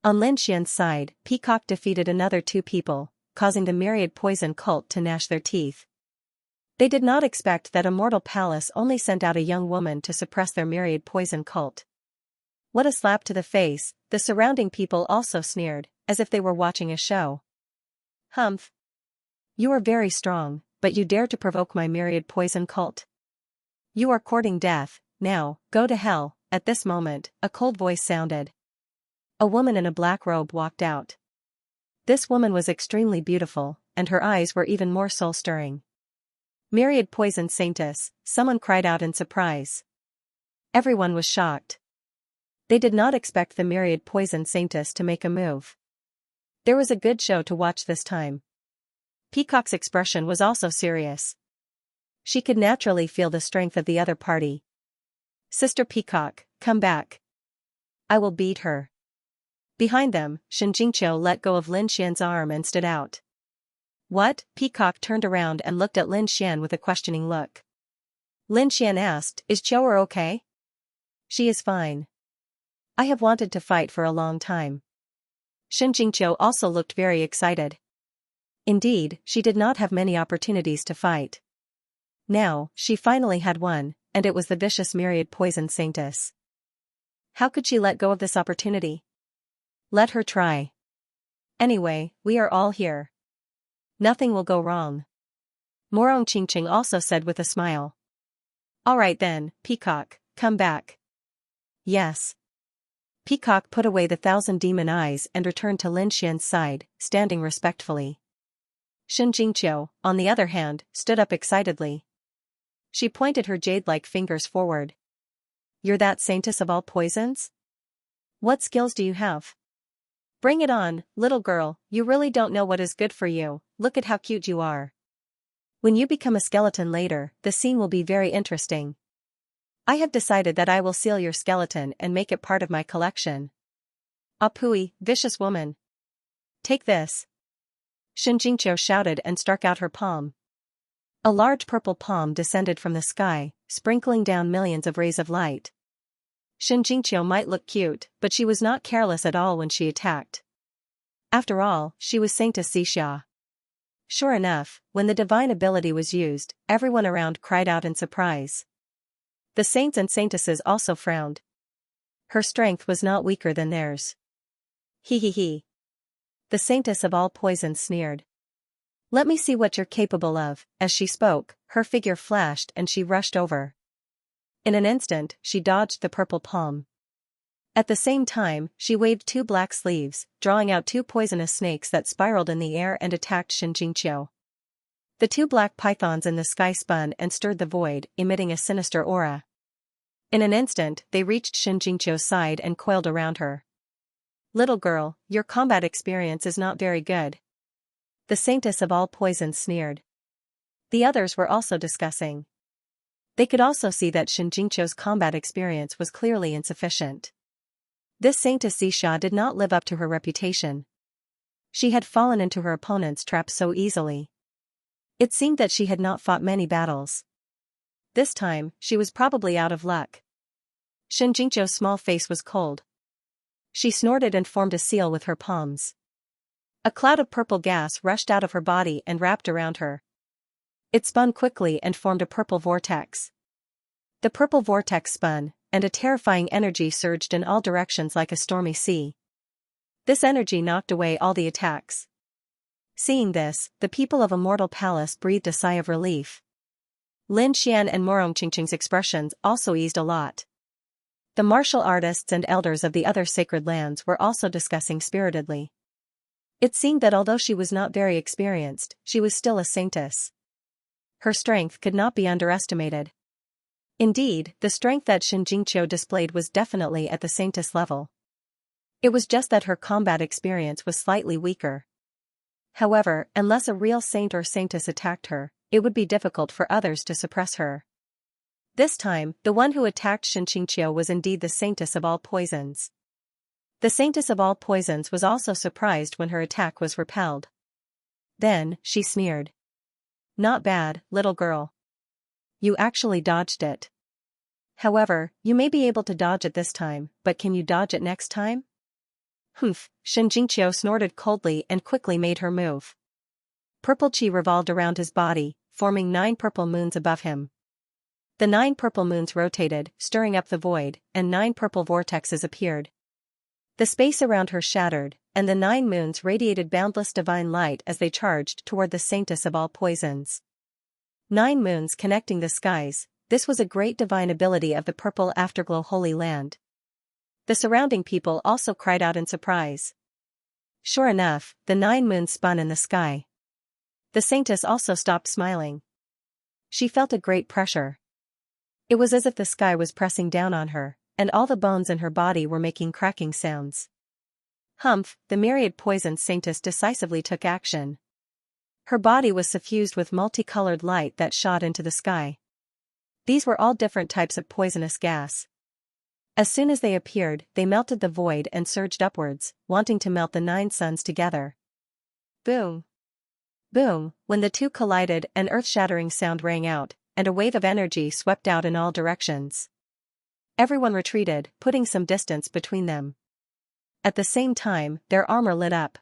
On Lin Xian's side, Peacock defeated another 2 people, causing the myriad poison cult to gnash their teeth. They did not expect that a mortal palace only sent out a young woman to suppress their myriad poison cult. What a slap to the face. The surrounding people also sneered, as if they were watching a show. Humph. You are very strong, but you dare to provoke my myriad poison cult. You are courting death, now, go to hell. At this moment, a cold voice sounded. A woman in a black robe walked out. This woman was extremely beautiful, and her eyes were even more soul-stirring. Myriad poison saintess, someone cried out in surprise. Everyone was shocked. They did not expect the myriad poison saintess to make a move. There was a good show to watch this time. Peacock's expression was also serious. She could naturally feel the strength of the other party. Sister Peacock, come back. I will beat her. Behind them, Xianxia let go of Lin Xian's arm and stood out. What? Peacock turned around and looked at Lin Xian with a questioning look. Lin Xian asked, Is Qiu'er okay? She is fine. I have wanted to fight for a long time. Xianxia also looked very excited. Indeed, she did not have many opportunities to fight. Now, she finally had one, and it was the vicious myriad poison saintess. How could she let go of this opportunity? Let her try. Anyway, we are all here. Nothing will go wrong. Morong Qingqing also said with a smile. All right then, Peacock, come back. Yes. Peacock put away the 1,000 demon eyes and returned to Lin Xian's side, standing respectfully. Xianxia, on the other hand, stood up excitedly. She pointed her jade-like fingers forward. You're that saintess of all poisons? What skills do you have? Bring it on, little girl, you really don't know what is good for you, look at how cute you are. When you become a skeleton later, the scene will be very interesting. I have decided that I will seal your skeleton and make it part of my collection. Apui, vicious woman. Take this. Xianxia shouted and struck out her palm. A large purple palm descended from the sky, sprinkling down millions of rays of light. Xianxia might look cute, but she was not careless at all when she attacked. After all, she was Saintess Xixia. Sure enough, when the divine ability was used, everyone around cried out in surprise. The saints and saintesses also frowned. Her strength was not weaker than theirs. He. The saintess of all poisons sneered. Let me see what you're capable of. As she spoke, her figure flashed and she rushed over. In an instant, she dodged the purple palm. At the same time, she waved 2 black sleeves, drawing out 2 poisonous snakes that spiraled in the air and attacked Xianxia. The 2 black pythons in the sky spun and stirred the void, emitting a sinister aura. In an instant, they reached Xianxia's side and coiled around her. Little girl, your combat experience is not very good. The saintess of all poisons sneered. The others were also discussing. They could also see that Xianxia's combat experience was clearly insufficient. This Saintess Xixia did not live up to her reputation. She had fallen into her opponent's trap so easily. It seemed that she had not fought many battles. This time, she was probably out of luck. Xianxia's small face was cold. She snorted and formed a seal with her palms. A cloud of purple gas rushed out of her body and wrapped around her. It spun quickly and formed a purple vortex. The purple vortex spun, and a terrifying energy surged in all directions like a stormy sea. This energy knocked away all the attacks. Seeing this, the people of Immortal Palace breathed a sigh of relief. Lin Xian and Morong Qingqing's expressions also eased a lot. The martial artists and elders of the other sacred lands were also discussing spiritedly. It seemed that although she was not very experienced, she was still a saintess. Her strength could not be underestimated. Indeed, the strength that Xianxia displayed was definitely at the saintess level. It was just that her combat experience was slightly weaker. However, unless a real saint or saintess attacked her, it would be difficult for others to suppress her. This time, the one who attacked Xianxia was indeed the saintess of all poisons. The saintess of all poisons was also surprised when her attack was repelled. Then, she sneered. "Not bad, little girl. You actually dodged it. However, you may be able to dodge it this time, but can you dodge it next time?" "Humph," Xianxia snorted coldly and quickly made her move. Purple chi revolved around his body, forming 9 purple moons above him. The 9 purple moons rotated, stirring up the void, and 9 purple vortexes appeared. The space around her shattered, and the 9 moons radiated boundless divine light as they charged toward the saintess of all poisons. 9 moons connecting the skies, this was a great divine ability of the purple afterglow holy land. The surrounding people also cried out in surprise. Sure enough, the 9 moons spun in the sky. The saintess also stopped smiling. She felt a great pressure. It was as if the sky was pressing down on her, and all the bones in her body were making cracking sounds. Humph, the myriad poisoned saintess decisively took action. Her body was suffused with multicolored light that shot into the sky. These were all different types of poisonous gas. As soon as they appeared, they melted the void and surged upwards, wanting to melt the 9 suns together. Boom! Boom! When the two collided, an earth-shattering sound rang out, and a wave of energy swept out in all directions. Everyone retreated, putting some distance between them. At the same time, their armor lit up.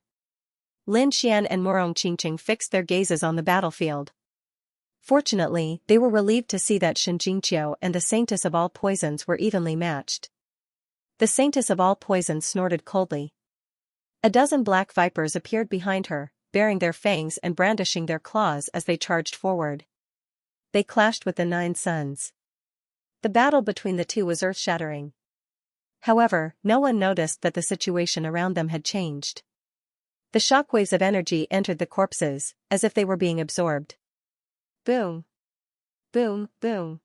Lin Xian and Murong Qingqing fixed their gazes on the battlefield. Fortunately, they were relieved to see that Xianxia and the saintess of all poisons were evenly matched. The saintess of all poisons snorted coldly. A dozen black vipers appeared behind her, baring their fangs and brandishing their claws as they charged forward. They clashed with the 9 suns. The battle between the two was earth-shattering. However, no one noticed that the situation around them had changed. The shockwaves of energy entered the corpses, as if they were being absorbed. Boom! Boom! Boom!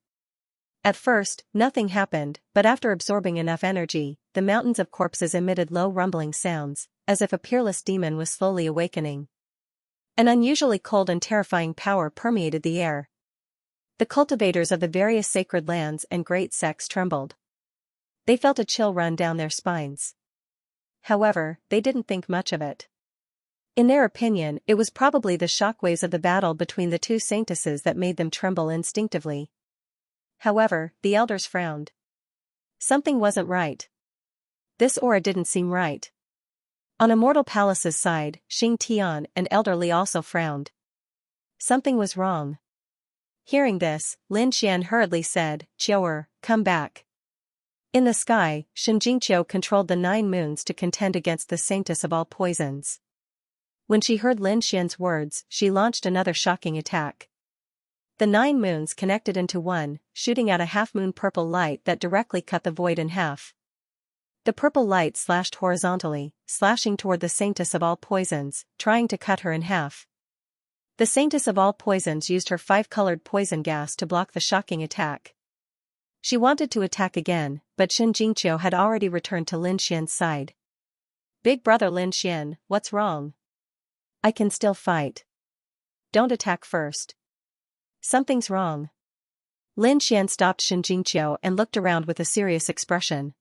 At first, nothing happened, but after absorbing enough energy, the mountains of corpses emitted low rumbling sounds, as if a peerless demon was slowly awakening. An unusually cold and terrifying power permeated the air. The cultivators of the various sacred lands and great sects trembled. They felt a chill run down their spines. However, they didn't think much of it. In their opinion, it was probably the shockwaves of the battle between the two saintesses that made them tremble instinctively. However, the elders frowned. Something wasn't right. This aura didn't seem right. On Immortal Palace's side, Xing Tian and Elder Li also frowned. Something was wrong. Hearing this, Lin Xian hurriedly said, "Qiu'er, come back." In the sky, Xianxia controlled the 9 moons to contend against the saintess of all poisons. When she heard Lin Xian's words, she launched another shocking attack. The 9 moons connected into one, shooting out a half-moon purple light that directly cut the void in half. The purple light slashed horizontally, slashing toward the saintess of all poisons, trying to cut her in half. The saintess of all poisons used her 5-colored poison gas to block the shocking attack. She wanted to attack again, but Xianxia had already returned to Lin Xian's side. "Big brother Lin Xian, what's wrong? I can still fight. Don't attack first." "Something's wrong." Lin Xian stopped Xianxia and looked around with a serious expression.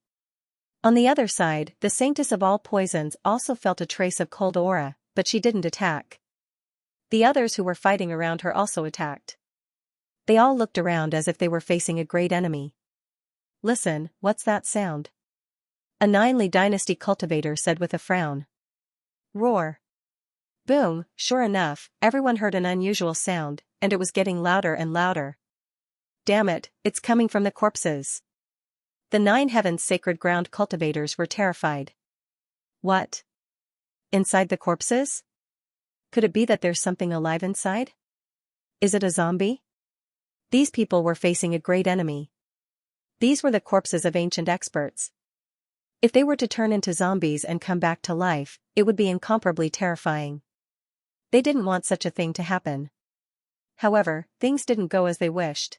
On the other side, the saintess of all poisons also felt a trace of cold aura, but she didn't attack. The others who were fighting around her also attacked. They all looked around as if they were facing a great enemy. "Listen, what's that sound?" A 9 Li dynasty cultivator said with a frown. "Roar." Boom, sure enough, everyone heard an unusual sound, and it was getting louder and louder. Damn it, it's coming from the corpses. The 9 heavens sacred ground cultivators were terrified. What? Inside the corpses? Could it be that there's something alive inside? Is it a zombie? These people were facing a great enemy. These were the corpses of ancient experts. If they were to turn into zombies and come back to life, it would be incomparably terrifying. They didn't want such a thing to happen. However, things didn't go as they wished.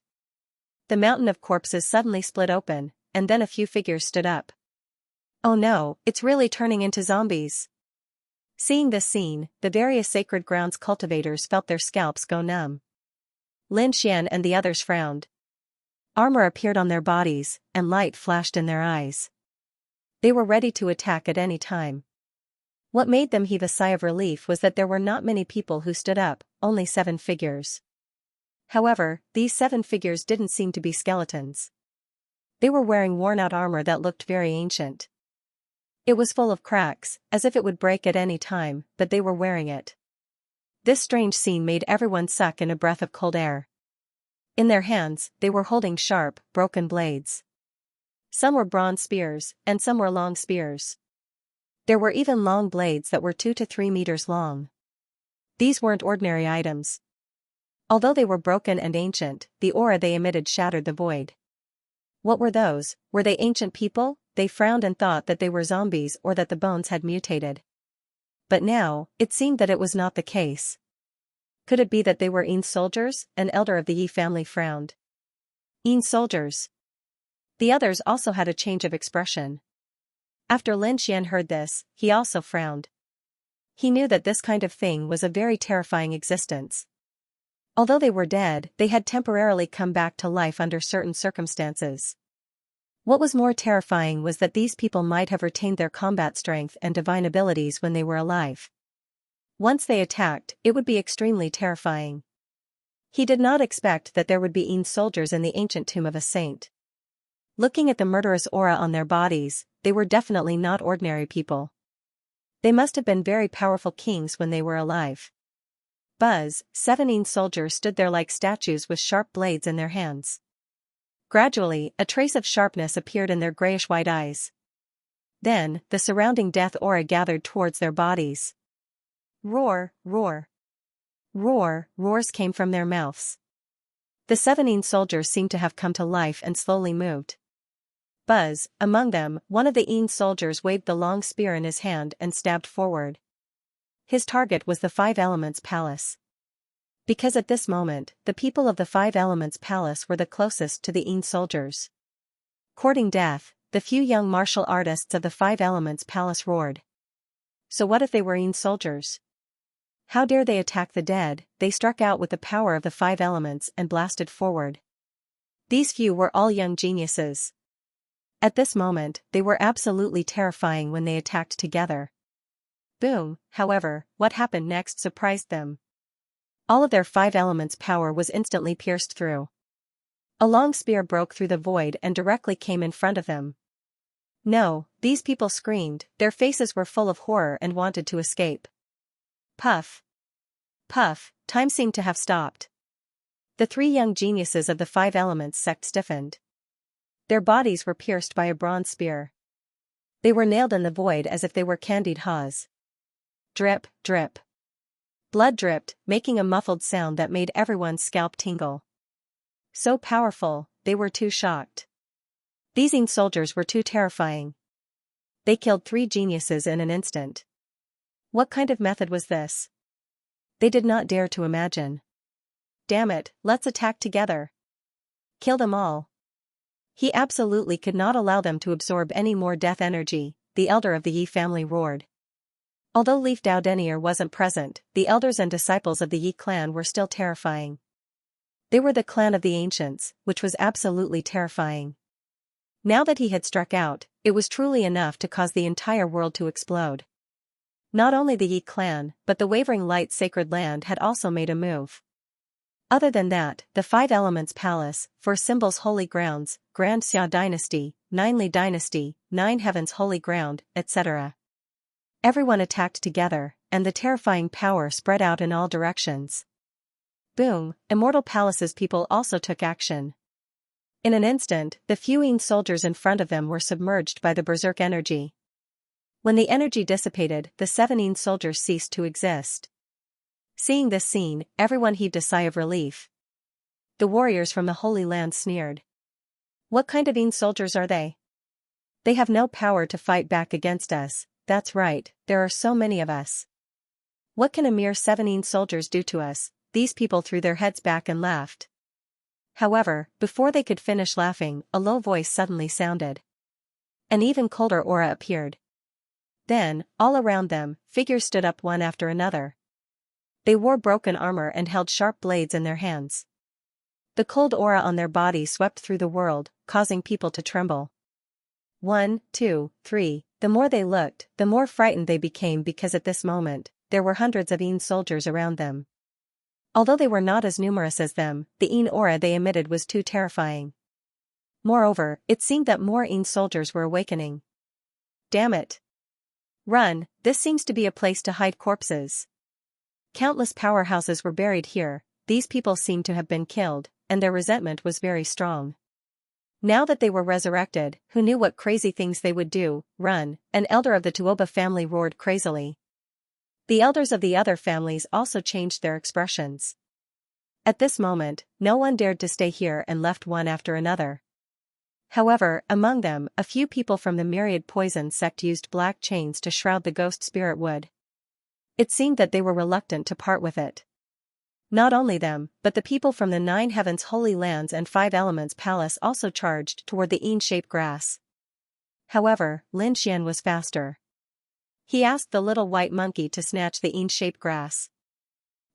The mountain of corpses suddenly split open, and then a few figures stood up. Oh no, it's really turning into zombies. Seeing this scene, the various sacred grounds cultivators felt their scalps go numb. Lin Xian and the others frowned. Armor appeared on their bodies, and light flashed in their eyes. They were ready to attack at any time. What made them heave a sigh of relief was that there were not many people who stood up, only 7 figures. However, these 7 figures didn't seem to be skeletons. They were wearing worn-out armor that looked very ancient. It was full of cracks, as if it would break at any time, but they were wearing it. This strange scene made everyone suck in a breath of cold air. In their hands, they were holding sharp, broken blades. Some were bronze spears, and some were long spears. There were even long blades that were 2 to 3 meters long. These weren't ordinary items. Although they were broken and ancient, the aura they emitted shattered the void. What were those? Were they ancient people? They frowned and thought that they were zombies or that the bones had mutated. But now, it seemed that it was not the case. Could it be that they were Yin's soldiers? An elder of the Yi family frowned. Yin's soldiers. The others also had a change of expression. After Lin Xian heard this, he also frowned. He knew that this kind of thing was a very terrifying existence. Although they were dead, they had temporarily come back to life under certain circumstances. What was more terrifying was that these people might have retained their combat strength and divine abilities when they were alive. Once they attacked, it would be extremely terrifying. He did not expect that there would be Yin's soldiers in the ancient tomb of a saint. Looking at the murderous aura on their bodies, they were definitely not ordinary people. They must have been very powerful kings when they were alive. Buzz, 7 Yin soldiers stood there like statues with sharp blades in their hands. Gradually, a trace of sharpness appeared in their grayish-white eyes. Then, the surrounding death aura gathered towards their bodies. Roar, roar. Roar, roars came from their mouths. The 7 Yin soldiers seemed to have come to life and slowly moved. Buzz, among them, one of the Yin soldiers waved the long spear in his hand and stabbed forward. His target was the 5 Elements Palace. Because at this moment, the people of the 5 Elements Palace were the closest to the Yin soldiers. Courting death, the few young martial artists of the 5 Elements Palace roared. So what if they were Yin soldiers? How dare they attack the dead? They struck out with the power of the 5 elements and blasted forward. These few were all young geniuses. At this moment, they were absolutely terrifying when they attacked together. Boom, however, what happened next surprised them. All of their 5 elements' power was instantly pierced through. A long spear broke through the void and directly came in front of them. No, these people screamed, their faces were full of horror and wanted to escape. Puff. Puff, time seemed to have stopped. The 3 young geniuses of the 5 elements sect stiffened. Their bodies were pierced by a bronze spear. They were nailed in the void as if they were candied haws. Drip, drip. Blood dripped, making a muffled sound that made everyone's scalp tingle. So powerful, they were too shocked. These Yin soldiers were too terrifying. They killed 3 geniuses in an instant. What kind of method was this? They did not dare to imagine. Damn it, let's attack together. Kill them all. He absolutely could not allow them to absorb any more death energy, the elder of the Yi family roared. Although Leaf Dao Denier wasn't present, the elders and disciples of the Yi clan were still terrifying. They were the clan of the ancients, which was absolutely terrifying. Now that he had struck out, it was truly enough to cause the entire world to explode. Not only the Yi clan, but the Wavering Light Sacred Land had also made a move. Other than that, the 5 Elements Palace, 4 Symbols Holy Grounds, Grand Xia Dynasty, 9 Li Dynasty, 9 Heavens Holy Ground, etc. Everyone attacked together, and the terrifying power spread out in all directions. Boom, Immortal Palace's people also took action. In an instant, the few Yin soldiers in front of them were submerged by the berserk energy. When the energy dissipated, the 7 Yin soldiers ceased to exist. Seeing this scene, everyone heaved a sigh of relief. The warriors from the Holy Land sneered. What kind of soldiers are they? They have no power to fight back against us, that's right, there are so many of us. What can a mere 17 soldiers do to us? These people threw their heads back and laughed. However, before they could finish laughing, a low voice suddenly sounded. An even colder aura appeared. Then, all around them, figures stood up one after another. They wore broken armor and held sharp blades in their hands. The cold aura on their body swept through the world, causing people to tremble. 1, 2, 3, the more they looked, the more frightened they became because at this moment, there were hundreds of soldiers around them. Although they were not as numerous as them, the aura they emitted was too terrifying. Moreover, it seemed that more soldiers were awakening. Damn it! Run, this seems to be a place to hide corpses. Countless powerhouses were buried here, these people seemed to have been killed, and their resentment was very strong. Now that they were resurrected, who knew what crazy things they would do? Run, an elder of the Tuoba family roared crazily. The elders of the other families also changed their expressions. At this moment, no one dared to stay here and left one after another. However, among them, a few people from the Myriad Poison sect used black chains to shroud the ghost spirit wood. It seemed that they were reluctant to part with it. Not only them, but the people from the 9 Heavens Holy Lands and 5 Elements Palace also charged toward the shaped grass. However, Lin Xian was faster. He asked the little white monkey to snatch the shaped grass.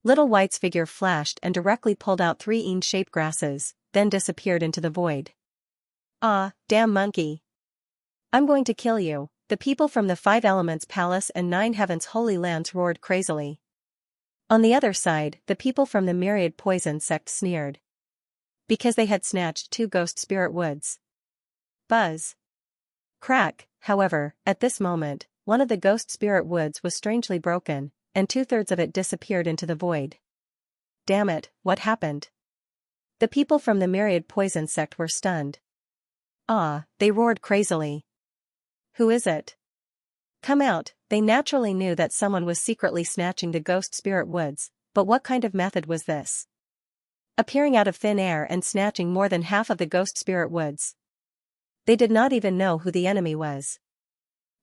Little White's figure flashed and directly pulled out 3 shaped grasses, then disappeared into the void. Ah, damn monkey! I'm going to kill you, the people from the 5 Elements Palace and 9 Heavens Holy Lands roared crazily. On the other side, the people from the Myriad Poison sect sneered. Because they had snatched 2 ghost spirit woods. Buzz. Crack, however, at this moment, one of the ghost spirit woods was strangely broken, and 2/3 of it disappeared into the void. Damn it, what happened? The people from the Myriad Poison sect were stunned. Ah, they roared crazily. Who is it? Come out, they naturally knew that someone was secretly snatching the ghost spirit woods, but what kind of method was this? Appearing out of thin air and snatching more than half of the ghost spirit woods. They did not even know who the enemy was.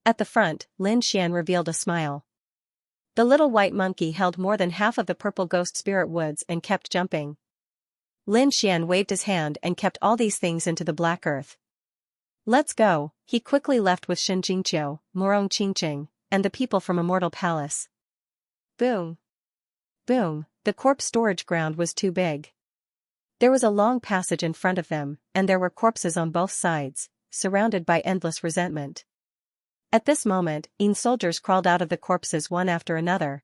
At the front, Lin Xian revealed a smile. The little white monkey held more than half of the purple ghost spirit woods and kept jumping. Lin Xian waved his hand and kept all these things into the black earth. Let's go, he quickly left with Shen Jingqiu, Morong Qingqing, and the people from Immortal Palace. Boom! Boom, the corpse storage ground was too big. There was a long passage in front of them, and there were corpses on both sides, surrounded by endless resentment. At this moment, soldiers crawled out of the corpses one after another.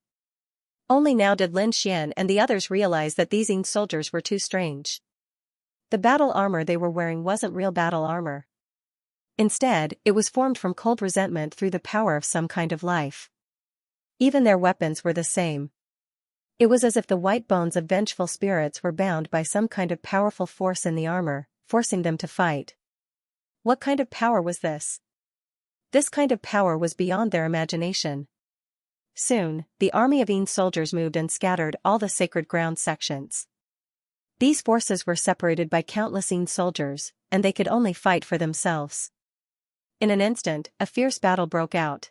Only now did Lin Xian and the others realize that these soldiers were too strange. The battle armor they were wearing wasn't real battle armor. Instead, it was formed from cold resentment through the power of some kind of life. Even their weapons were the same. It was as if the white bones of vengeful spirits were bound by some kind of powerful force in the armor, forcing them to fight. What kind of power was this? This kind of power was beyond their imagination. Soon, the army of soldiers moved and scattered all the sacred ground sections. These forces were separated by countless soldiers, and they could only fight for themselves. In an instant, a fierce battle broke out.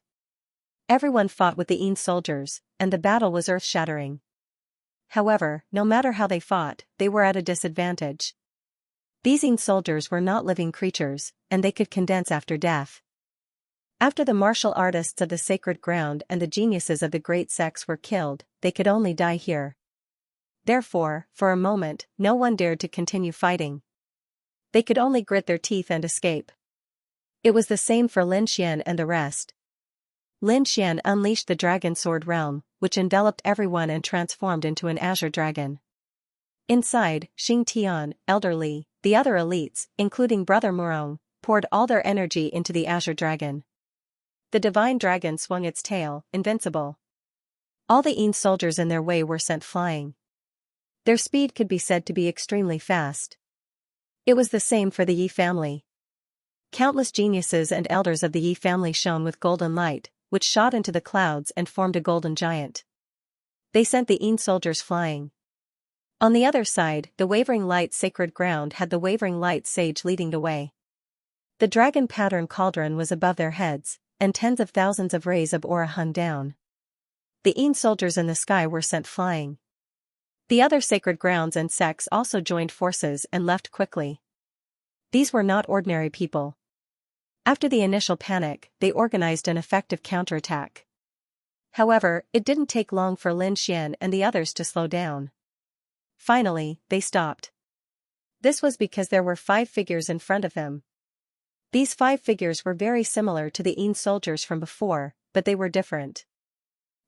Everyone fought with the soldiers, and the battle was earth-shattering. However, no matter how they fought, they were at a disadvantage. These soldiers were not living creatures, and they could condense after death. After the martial artists of the sacred ground and the geniuses of the great sects were killed, they could only die here. Therefore, for a moment, no one dared to continue fighting. They could only grit their teeth and escape. It was the same for Lin Xian and the rest. Lin Xian unleashed the dragon sword realm, which enveloped everyone and transformed into an azure dragon. Inside, Xing Tian, Elder Li, the other elites, including Brother Morong, poured all their energy into the azure dragon. The divine dragon swung its tail, invincible. All the soldiers in their way were sent flying. Their speed could be said to be extremely fast. It was the same for the Yi family. Countless geniuses and elders of the Yi family shone with golden light, which shot into the clouds and formed a golden giant. They sent the soldiers flying. On the other side, the wavering light sacred ground had the wavering light sage leading the way. The dragon pattern cauldron was above their heads, and tens of thousands of rays of aura hung down. The Een soldiers in the sky were sent flying. The other sacred grounds and sects also joined forces and left quickly. These were not ordinary people. After the initial panic, they organized an effective counterattack. However, it didn't take long for Lin Xian and the others to slow down. Finally, they stopped. This was because there were 5 figures in front of them. These 5 figures were very similar to the Een soldiers from before, but they were different.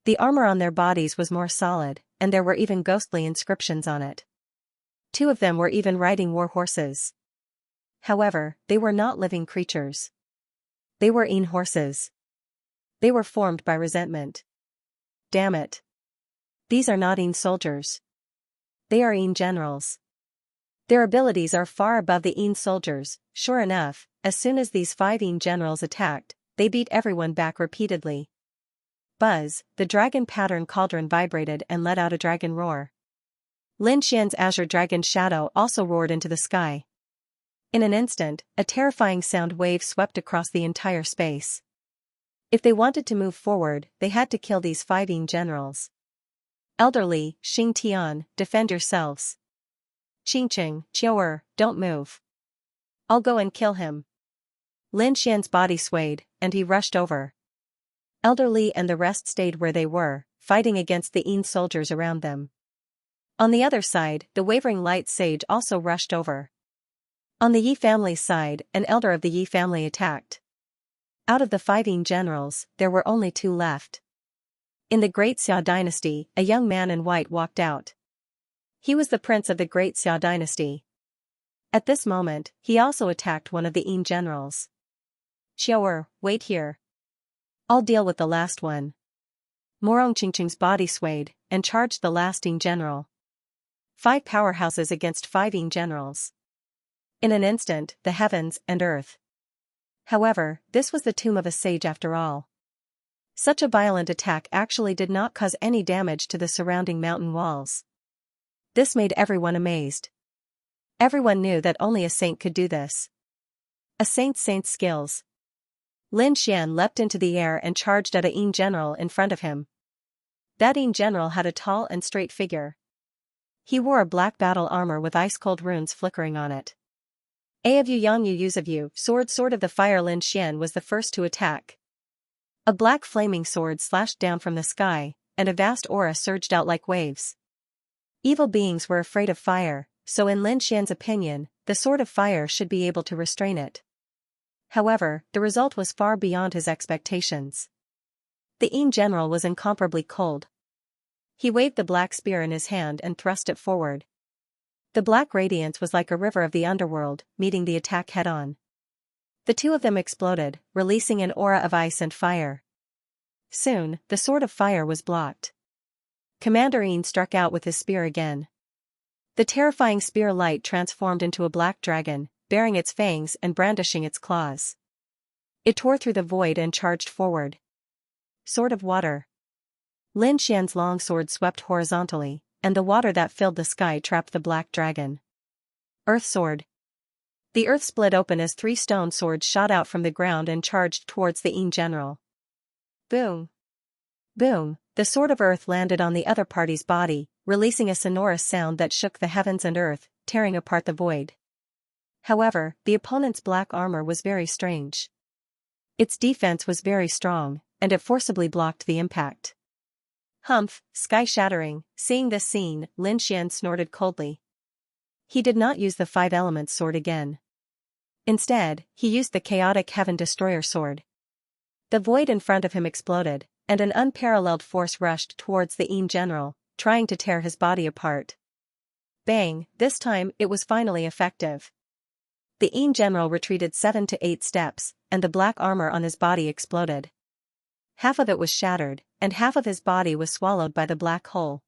The armor on their bodies was more solid, and there were even ghostly inscriptions on it. 2 of them were even riding war horses. However, they were not living creatures. They were Een horses. They were formed by resentment. Damn it. These are not Een soldiers. They are Een generals. Their abilities are far above the Een soldiers. Sure enough, as soon as these 5 Een generals attacked, they beat everyone back repeatedly. Buzz, the dragon pattern cauldron vibrated and let out a dragon roar. Lin Xian's azure dragon shadow also roared into the sky. In an instant, a terrifying sound wave swept across the entire space. If they wanted to move forward, they had to kill these 5 Een generals. Elderly, Xing Tian, defend yourselves. Qingqing, Qiu'er, don't move. I'll go and kill him. Lin Xian's body swayed, and he rushed over. Elderly and the rest stayed where they were, fighting against the Een soldiers around them. On the other side, the wavering light sage also rushed over. On the Yi family's side, an elder of the Yi family attacked. Out of the 5 Een generals, there were only 2 left. In the Great Xia dynasty, a young man in white walked out. He was the prince of the Great Xia dynasty. At this moment, he also attacked one of the Een generals. Qiu'er, wait here. I'll deal with the last one. Morong Qingqing's body swayed, and charged the last Een general. 5 powerhouses against 5 Een generals. In an instant, the heavens and earth. However, this was the tomb of a sage after all. Such a violent attack actually did not cause any damage to the surrounding mountain walls. This made everyone amazed. Everyone knew that only a saint could do this. A saint's skills. Lin Xian leapt into the air and charged at a Een general in front of him. That Een general had a tall and straight figure. He wore a black battle armor with ice-cold runes flickering on it. A of you yang yu use of you, sword of the fire. Lin Xian was the first to attack. A black flaming sword slashed down from the sky, and a vast aura surged out like waves. Evil beings were afraid of fire, so in Lin Xian's opinion, the sword of fire should be able to restrain it. However, the result was far beyond his expectations. The Een general was incomparably cold. He waved the black spear in his hand and thrust it forward. The black radiance was like a river of the underworld, meeting the attack head-on. The 2 of them exploded, releasing an aura of ice and fire. Soon, the sword of fire was blocked. Commander Een struck out with his spear again. The terrifying spear light transformed into a black dragon, baring its fangs and brandishing its claws. It tore through the void and charged forward. Sword of water. Lin Xian's long sword swept horizontally, and the water that filled the sky trapped the black dragon. Earth sword. The earth split open as 3 stone swords shot out from the ground and charged towards the Een general. Boom! Boom! The sword of earth landed on the other party's body, releasing a sonorous sound that shook the heavens and earth, tearing apart the void. However, the opponent's black armor was very strange. Its defense was very strong, and it forcibly blocked the impact. Humph, sky-shattering. Seeing this scene, Lin Xian snorted coldly. He did not use the 5 elements sword again. Instead, he used the chaotic Heaven Destroyer sword. The void in front of him exploded, and an unparalleled force rushed towards the Een general, trying to tear his body apart. Bang! This time, it was finally effective. The Een general retreated 7 to 8 steps, and the black armor on his body exploded. Half of it was shattered, and half of his body was swallowed by the black hole.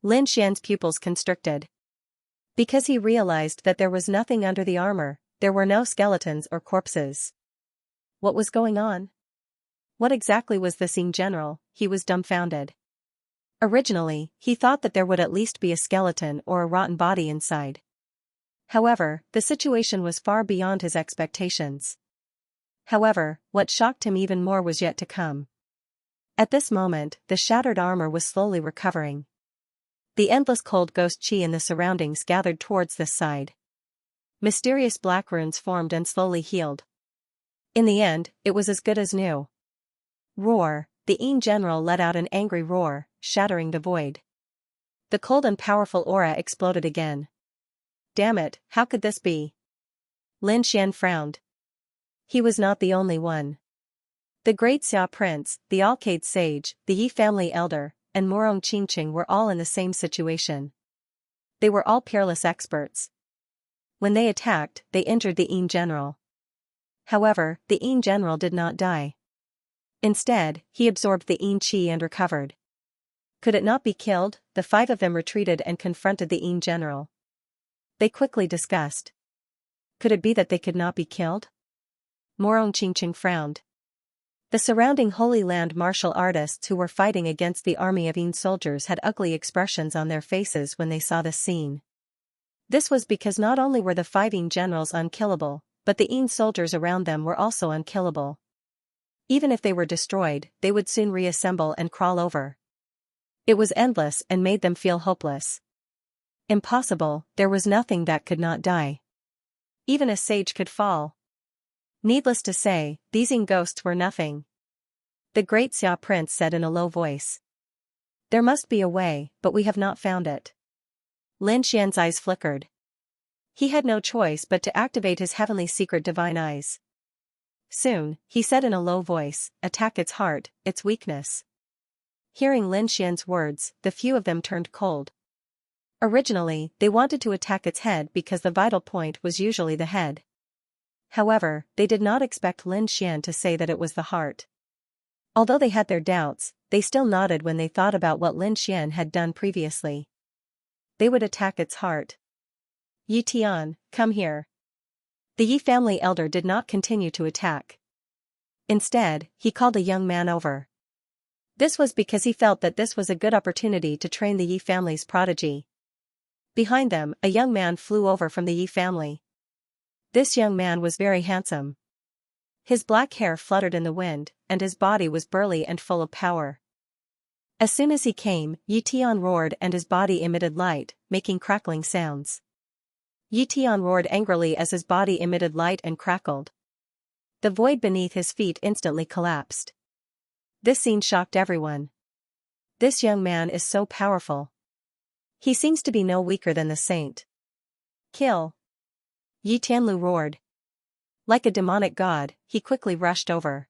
Lin Xian's pupils constricted. Because he realized that there was nothing under the armor, there were no skeletons or corpses. What was going on? What exactly was this Een general? He was dumbfounded. Originally, he thought that there would at least be a skeleton or a rotten body inside. However, the situation was far beyond his expectations. However, what shocked him even more was yet to come. At this moment, the shattered armor was slowly recovering. The endless cold ghost chi in the surroundings gathered towards this side. Mysterious black runes formed and slowly healed. In the end, it was as good as new. Roar! The Yin general let out an angry roar, shattering the void. The cold and powerful aura exploded again. Damn it, how could this be? Lin Xian frowned. He was not the only one. The great Xia prince, the Alcade sage, the Yi family elder, and Morong Qingqing were all in the same situation. They were all peerless experts. When they attacked, they injured the Yin general. However, the Yin general did not die. Instead, he absorbed the Yin chi and recovered. Could it not be killed? The five of them retreated and confronted the Yin general. They quickly discussed. Could it be that they could not be killed? Morong Qingqing frowned. The surrounding Holy Land martial artists who were fighting against the army of Yin soldiers had ugly expressions on their faces when they saw this scene. This was because not only were the five Yin generals unkillable, but the Yin soldiers around them were also unkillable. Even if they were destroyed, they would soon reassemble and crawl over. It was endless and made them feel hopeless. Impossible, there was nothing that could not die. Even a sage could fall. Needless to say, these Yin ghosts were nothing. The great Xia prince said in a low voice. There must be a way, but we have not found it. Lin Xian's eyes flickered. He had no choice but to activate his heavenly secret divine eyes. Soon, he said in a low voice, attack its heart, its weakness. Hearing Lin Xian's words, the few of them turned cold. Originally, they wanted to attack its head because the vital point was usually the head. However, they did not expect Lin Xian to say that it was the heart. Although they had their doubts, they still nodded when they thought about what Lin Xian had done previously. They would attack its heart. Yi Tian, come here. The Yi family elder did not continue to attack. Instead, he called a young man over. This was because he felt that this was a good opportunity to train the Yi family's prodigy. Behind them, a young man flew over from the Yi family. This young man was very handsome. His black hair fluttered in the wind, and his body was burly and full of power. As soon as he came, Yi Tian roared and his body emitted light, making crackling sounds. Yi Tian roared angrily as his body emitted light and crackled. The void beneath his feet instantly collapsed. This scene shocked everyone. This young man is so powerful. He seems to be no weaker than the saint. Kill! Yi Tianlu roared. Like a demonic god, he quickly rushed over.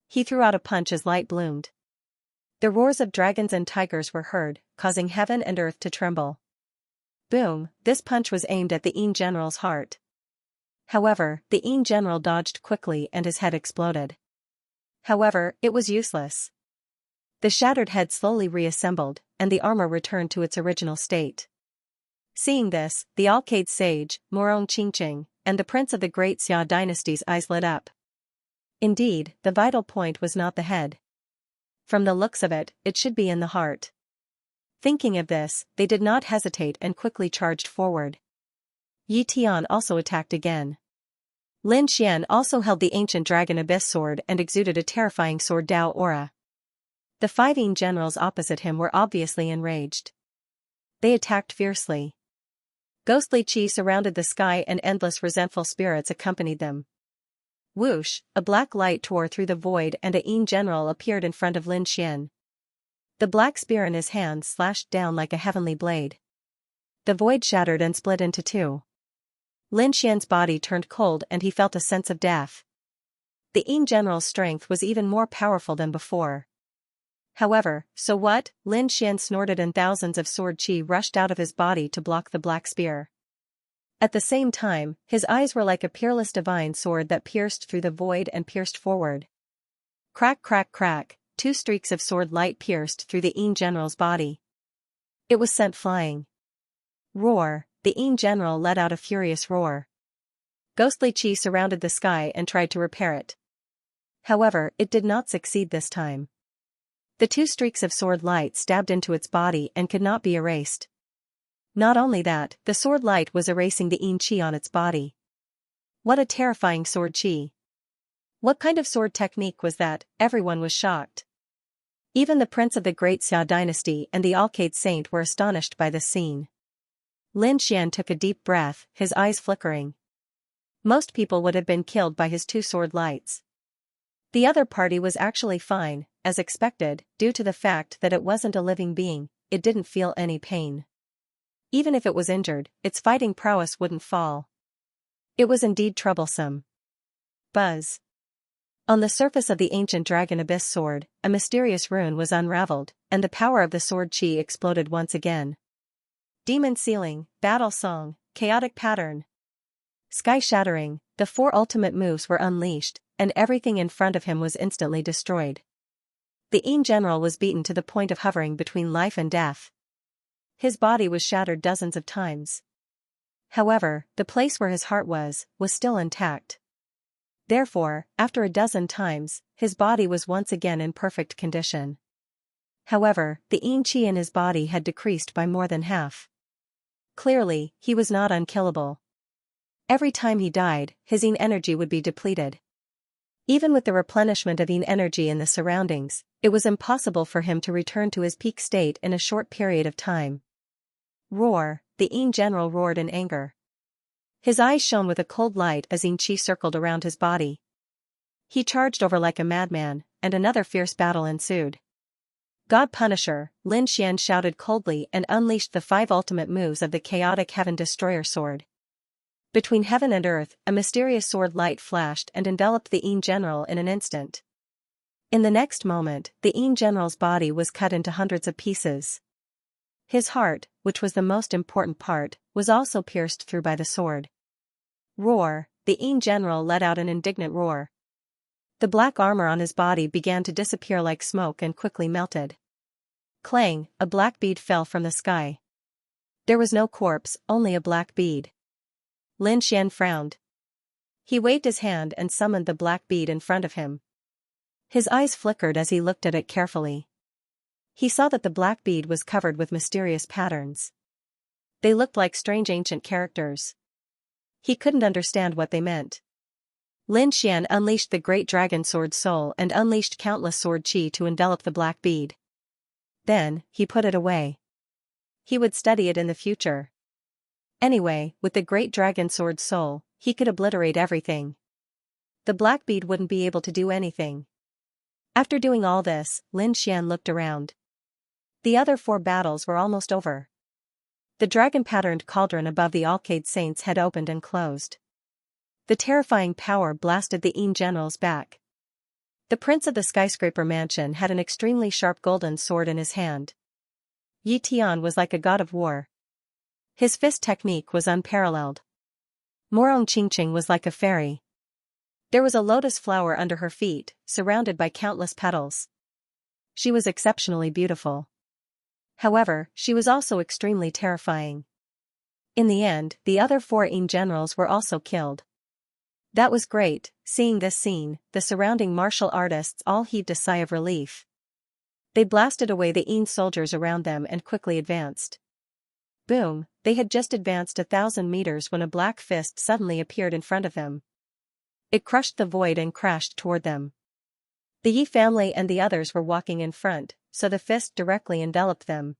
He threw out a punch as light bloomed. The roars of dragons and tigers were heard, causing heaven and earth to tremble. Boom, this punch was aimed at the Yin general's heart. However, the Yin general dodged quickly and his head exploded. However, it was useless. The shattered head slowly reassembled, and the armor returned to its original state. Seeing this, the Alcade sage, Morong Qingqing, and the prince of the great Xia dynasty's eyes lit up. Indeed, the vital point was not the head. From the looks of it, it should be in the heart. Thinking of this, they did not hesitate and quickly charged forward. Yi Tian also attacked again. Lin Xian also held the ancient dragon abyss sword and exuded a terrifying sword Dao aura. The five Yin generals opposite him were obviously enraged. They attacked fiercely. Ghostly chi surrounded the sky and endless resentful spirits accompanied them. Whoosh, a black light tore through the void and a Yin general appeared in front of Lin Xian. The black spear in his hand slashed down like a heavenly blade. The void shattered and split into two. Lin Xian's body turned cold and he felt a sense of death. The Yin general's strength was even more powerful than before. However, so what? Lin Xian snorted and thousands of sword chi rushed out of his body to block the black spear. At the same time, his eyes were like a peerless divine sword that pierced through the void and pierced forward. Crack crack crack, two streaks of sword light pierced through the Yin general's body. It was sent flying. Roar, the Yin general let out a furious roar. Ghostly chi surrounded the sky and tried to repair it. However, it did not succeed this time. The two streaks of sword light stabbed into its body and could not be erased. Not only that, the sword light was erasing the yin qi on its body. What a terrifying sword qi. What kind of sword technique was that? Everyone was shocked. Even the prince of the Great Xia dynasty and the Alcade Saint were astonished by this scene. Lin Xian took a deep breath, his eyes flickering. Most people would have been killed by his two sword lights. The other party was actually fine, as expected, due to the fact that it wasn't a living being, it didn't feel any pain. Even if it was injured, its fighting prowess wouldn't fall. It was indeed troublesome. Buzz. On the surface of the ancient dragon abyss sword, a mysterious rune was unraveled, and the power of the sword qi exploded once again. Demon Sealing, Battle Song, Chaotic Pattern. Sky Shattering, the four ultimate moves were unleashed, and everything in front of him was instantly destroyed. The Yin general was beaten to the point of hovering between life and death. His body was shattered dozens of times. However, the place where his heart was still intact. Therefore, after a dozen times, his body was once again in perfect condition. However, the yin qi in his body had decreased by more than half. Clearly, he was not unkillable. Every time he died, his yin energy would be depleted. Even with the replenishment of yin energy in the surroundings, it was impossible for him to return to his peak state in a short period of time. Roar, the yin general roared in anger. His eyes shone with a cold light as yin qi circled around his body. He charged over like a madman, and another fierce battle ensued. God Punisher, Lin Xian shouted coldly and unleashed the 5 ultimate moves of the chaotic Heaven Destroyer sword. Between heaven and earth, a mysterious sword light flashed and enveloped the Yin general in an instant. In the next moment, the Yin general's body was cut into hundreds of pieces. His heart, which was the most important part, was also pierced through by the sword. Roar, the Yin general let out an indignant roar. The black armor on his body began to disappear like smoke and quickly melted. Clang, a black bead fell from the sky. There was no corpse, only a black bead. Lin Xian frowned. He waved his hand and summoned the black bead in front of him. His eyes flickered as he looked at it carefully. He saw that the black bead was covered with mysterious patterns. They looked like strange ancient characters. He couldn't understand what they meant. Lin Xian unleashed the great dragon sword soul and unleashed countless sword qi to envelop the black bead. Then, he put it away. He would study it in the future. Anyway, with the great dragon sword soul, he could obliterate everything. The black bead wouldn't be able to do anything. After doing all this, Lin Xian looked around. The other 4 battles were almost over. The dragon-patterned cauldron above the Alcade Saints had opened and closed. The terrifying power blasted the Yin general's back. The prince of the skyscraper mansion had an extremely sharp golden sword in his hand. Yi Tian was like a god of war. His fist technique was unparalleled. Morong Qingqing was like a fairy. There was a lotus flower under her feet, surrounded by countless petals. She was exceptionally beautiful. However, she was also extremely terrifying. In the end, the other 4 Yin generals were also killed. That was great. Seeing this scene, the surrounding martial artists all heaved a sigh of relief. They blasted away the Yin soldiers around them and quickly advanced. Boom, they had just advanced 1,000 meters when a black fist suddenly appeared in front of them. It crushed the void and crashed toward them. The Yi family and the others were walking in front, so the fist directly enveloped them.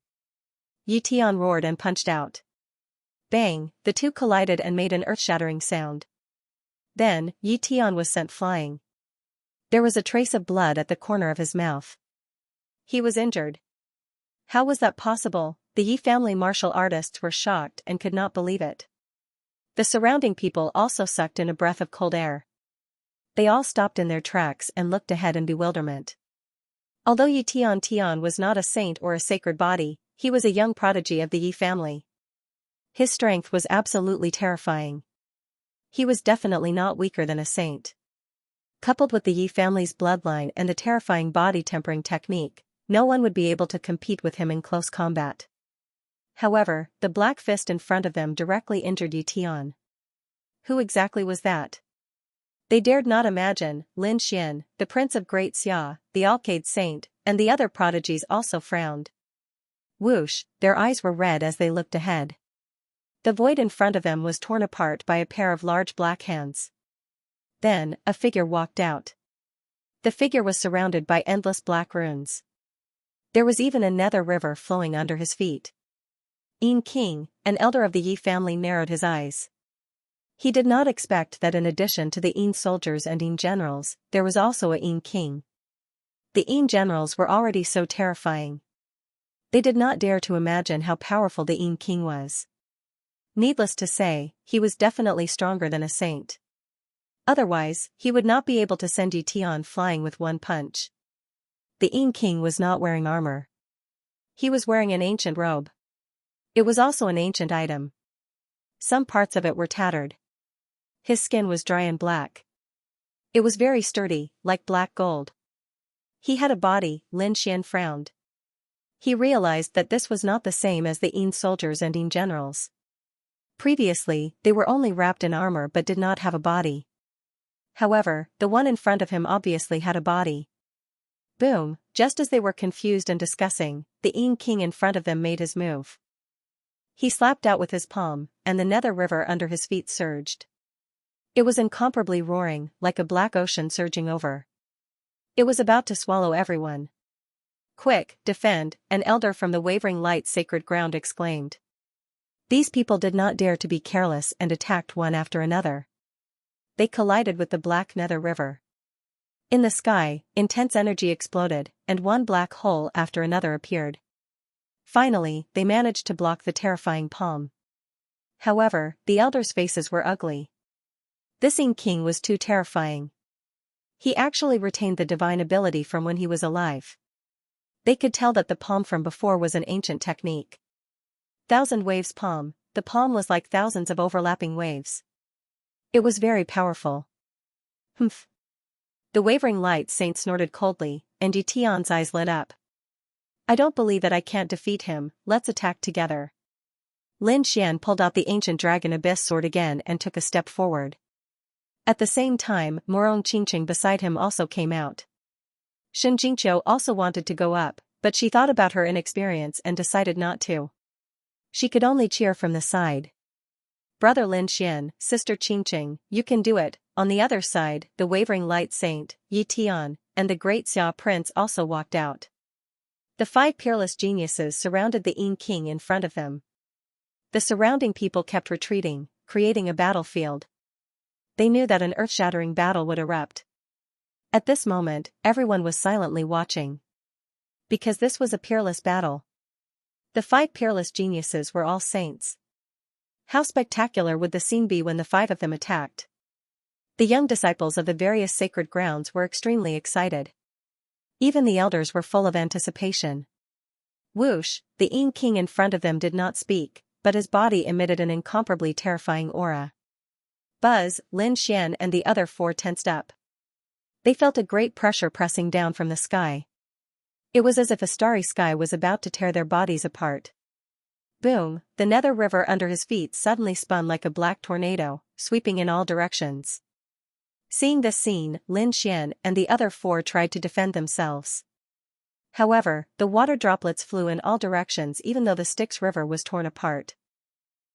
Yi Tian roared and punched out. Bang, the two collided and made an earth-shattering sound. Then, Yi Tian was sent flying. There was a trace of blood at the corner of his mouth. He was injured. How was that possible? The Yi family martial artists were shocked and could not believe it. The surrounding people also sucked in a breath of cold air. They all stopped in their tracks and looked ahead in bewilderment. Although Yi Tian was not a saint or a sacred body, he was a young prodigy of the Yi family. His strength was absolutely terrifying. He was definitely not weaker than a saint. Coupled with the Yi family's bloodline and the terrifying body tempering technique, no one would be able to compete with him in close combat. However, the black fist in front of them directly injured Yi Tian. Who exactly was that? They dared not imagine. Lin Xian, the prince of Great Xia, the Alcade Saint, and the other prodigies also frowned. Whoosh, their eyes were red as they looked ahead. The void in front of them was torn apart by a pair of large black hands. Then, a figure walked out. The figure was surrounded by endless black runes. There was even a nether river flowing under his feet. Yin King, an elder of the Yi family, narrowed his eyes. He did not expect that in addition to the Yin soldiers and Yin generals, there was also a Yin King. The Yin generals were already so terrifying. They did not dare to imagine how powerful the Yin King was. Needless to say, he was definitely stronger than a saint. Otherwise, he would not be able to send Yi Tian flying with one punch. The Yin King was not wearing armor. He was wearing an ancient robe. It was also an ancient item. Some parts of it were tattered. His skin was dry and black. It was very sturdy, like black gold. He had a body. Lin Xian frowned. He realized that this was not the same as the Yin soldiers and Yin generals. Previously, they were only wrapped in armor but did not have a body. However, the one in front of him obviously had a body. Boom, just as they were confused and discussing, the Yin King in front of them made his move. He slapped out with his palm, and the nether river under his feet surged. It was incomparably roaring, like a black ocean surging over. It was about to swallow everyone. Quick, defend, an elder from the wavering light sacred ground exclaimed. These people did not dare to be careless and attacked one after another. They collided with the black nether river. In the sky, intense energy exploded, and one black hole after another appeared. Finally, they managed to block the terrifying palm. However, the elders' faces were ugly. This Yin King was too terrifying. He actually retained the divine ability from when he was alive. They could tell that the palm from before was an ancient technique. Thousand waves palm, the palm was like thousands of overlapping waves. It was very powerful. Humph. The wavering light saint snorted coldly, and Yi Tian's eyes lit up. I don't believe that I can't defeat him, let's attack together. Lin Xian pulled out the ancient dragon abyss sword again and took a step forward. At the same time, Morong Qingqing beside him also came out. Shen Jingqiu also wanted to go up, but she thought about her inexperience and decided not to. She could only cheer from the side. Brother Lin Xian, sister Qingqing, you can do it. On the other side, the wavering light saint, Yi Tian, and the great Xia prince also walked out. The 5 peerless geniuses surrounded the Yin King in front of them. The surrounding people kept retreating, creating a battlefield. They knew that an earth-shattering battle would erupt. At this moment, everyone was silently watching. Because this was a peerless battle. The 5 peerless geniuses were all saints. How spectacular would the scene be when the 5 of them attacked? The young disciples of the various sacred grounds were extremely excited. Even the elders were full of anticipation. Whoosh, the Yin King in front of them did not speak, but his body emitted an incomparably terrifying aura. Buzz, Lin Xian and the other 4 tensed up. They felt a great pressure pressing down from the sky. It was as if a starry sky was about to tear their bodies apart. Boom, the nether river under his feet suddenly spun like a black tornado, sweeping in all directions. Seeing this scene, Lin Xian and the other 4 tried to defend themselves. However, the water droplets flew in all directions even though the Styx River was torn apart.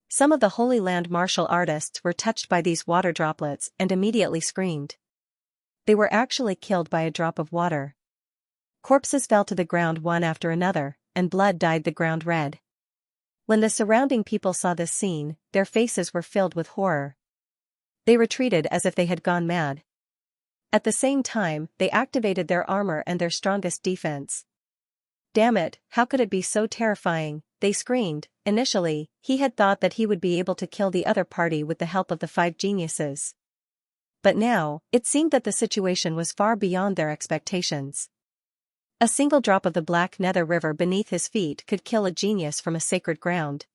Some of the Holy Land martial artists were touched by these water droplets and immediately screamed. They were actually killed by a drop of water. Corpses fell to the ground one after another, and blood dyed the ground red. When the surrounding people saw this scene, their faces were filled with horror. They retreated as if they had gone mad. At the same time, they activated their armor and their strongest defense. Damn it, how could it be so terrifying, they screamed. Initially, he had thought that he would be able to kill the other party with the help of the 5 geniuses. But now, it seemed that the situation was far beyond their expectations. A single drop of the black nether river beneath his feet could kill a genius from a sacred ground.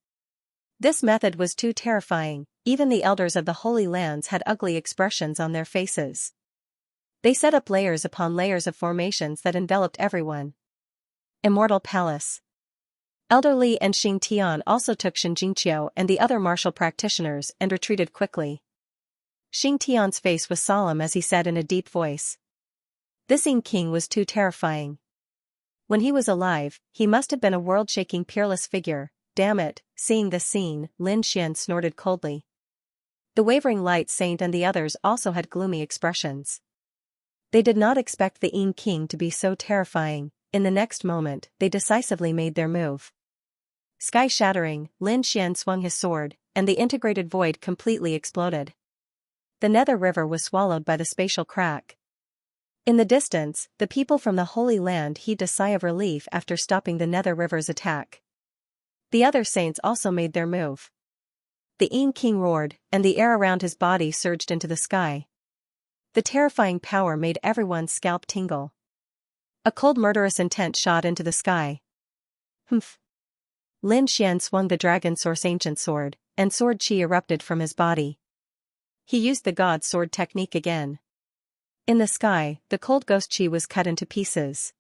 This method was too terrifying, even the elders of the Holy Lands had ugly expressions on their faces. They set up layers upon layers of formations that enveloped everyone. Immortal Palace. Elder Li and Xing Tian also took Shen Jingqiu and the other martial practitioners and retreated quickly. Xing face was solemn as he said in a deep voice. This Ing King was too terrifying. When he was alive, he must have been a world-shaking peerless figure. Damn it, seeing this scene, Lin Xian snorted coldly. The wavering light saint and the others also had gloomy expressions. They did not expect the Ing King to be so terrifying. In the next moment, they decisively made their move. Sky-shattering, Lin Xian swung his sword, and the integrated void completely exploded. The Nether River was swallowed by the spatial crack. In the distance, the people from the Holy Land heaved a sigh of relief after stopping the Nether River's attack. The other saints also made their move. The Ing King roared, and the air around his body surged into the sky. The terrifying power made everyone's scalp tingle. A cold murderous intent shot into the sky. Humph. Lin Xian swung the dragon source ancient sword, and sword chi erupted from his body. He used the god sword technique again. In the sky, the cold ghost chi was cut into pieces.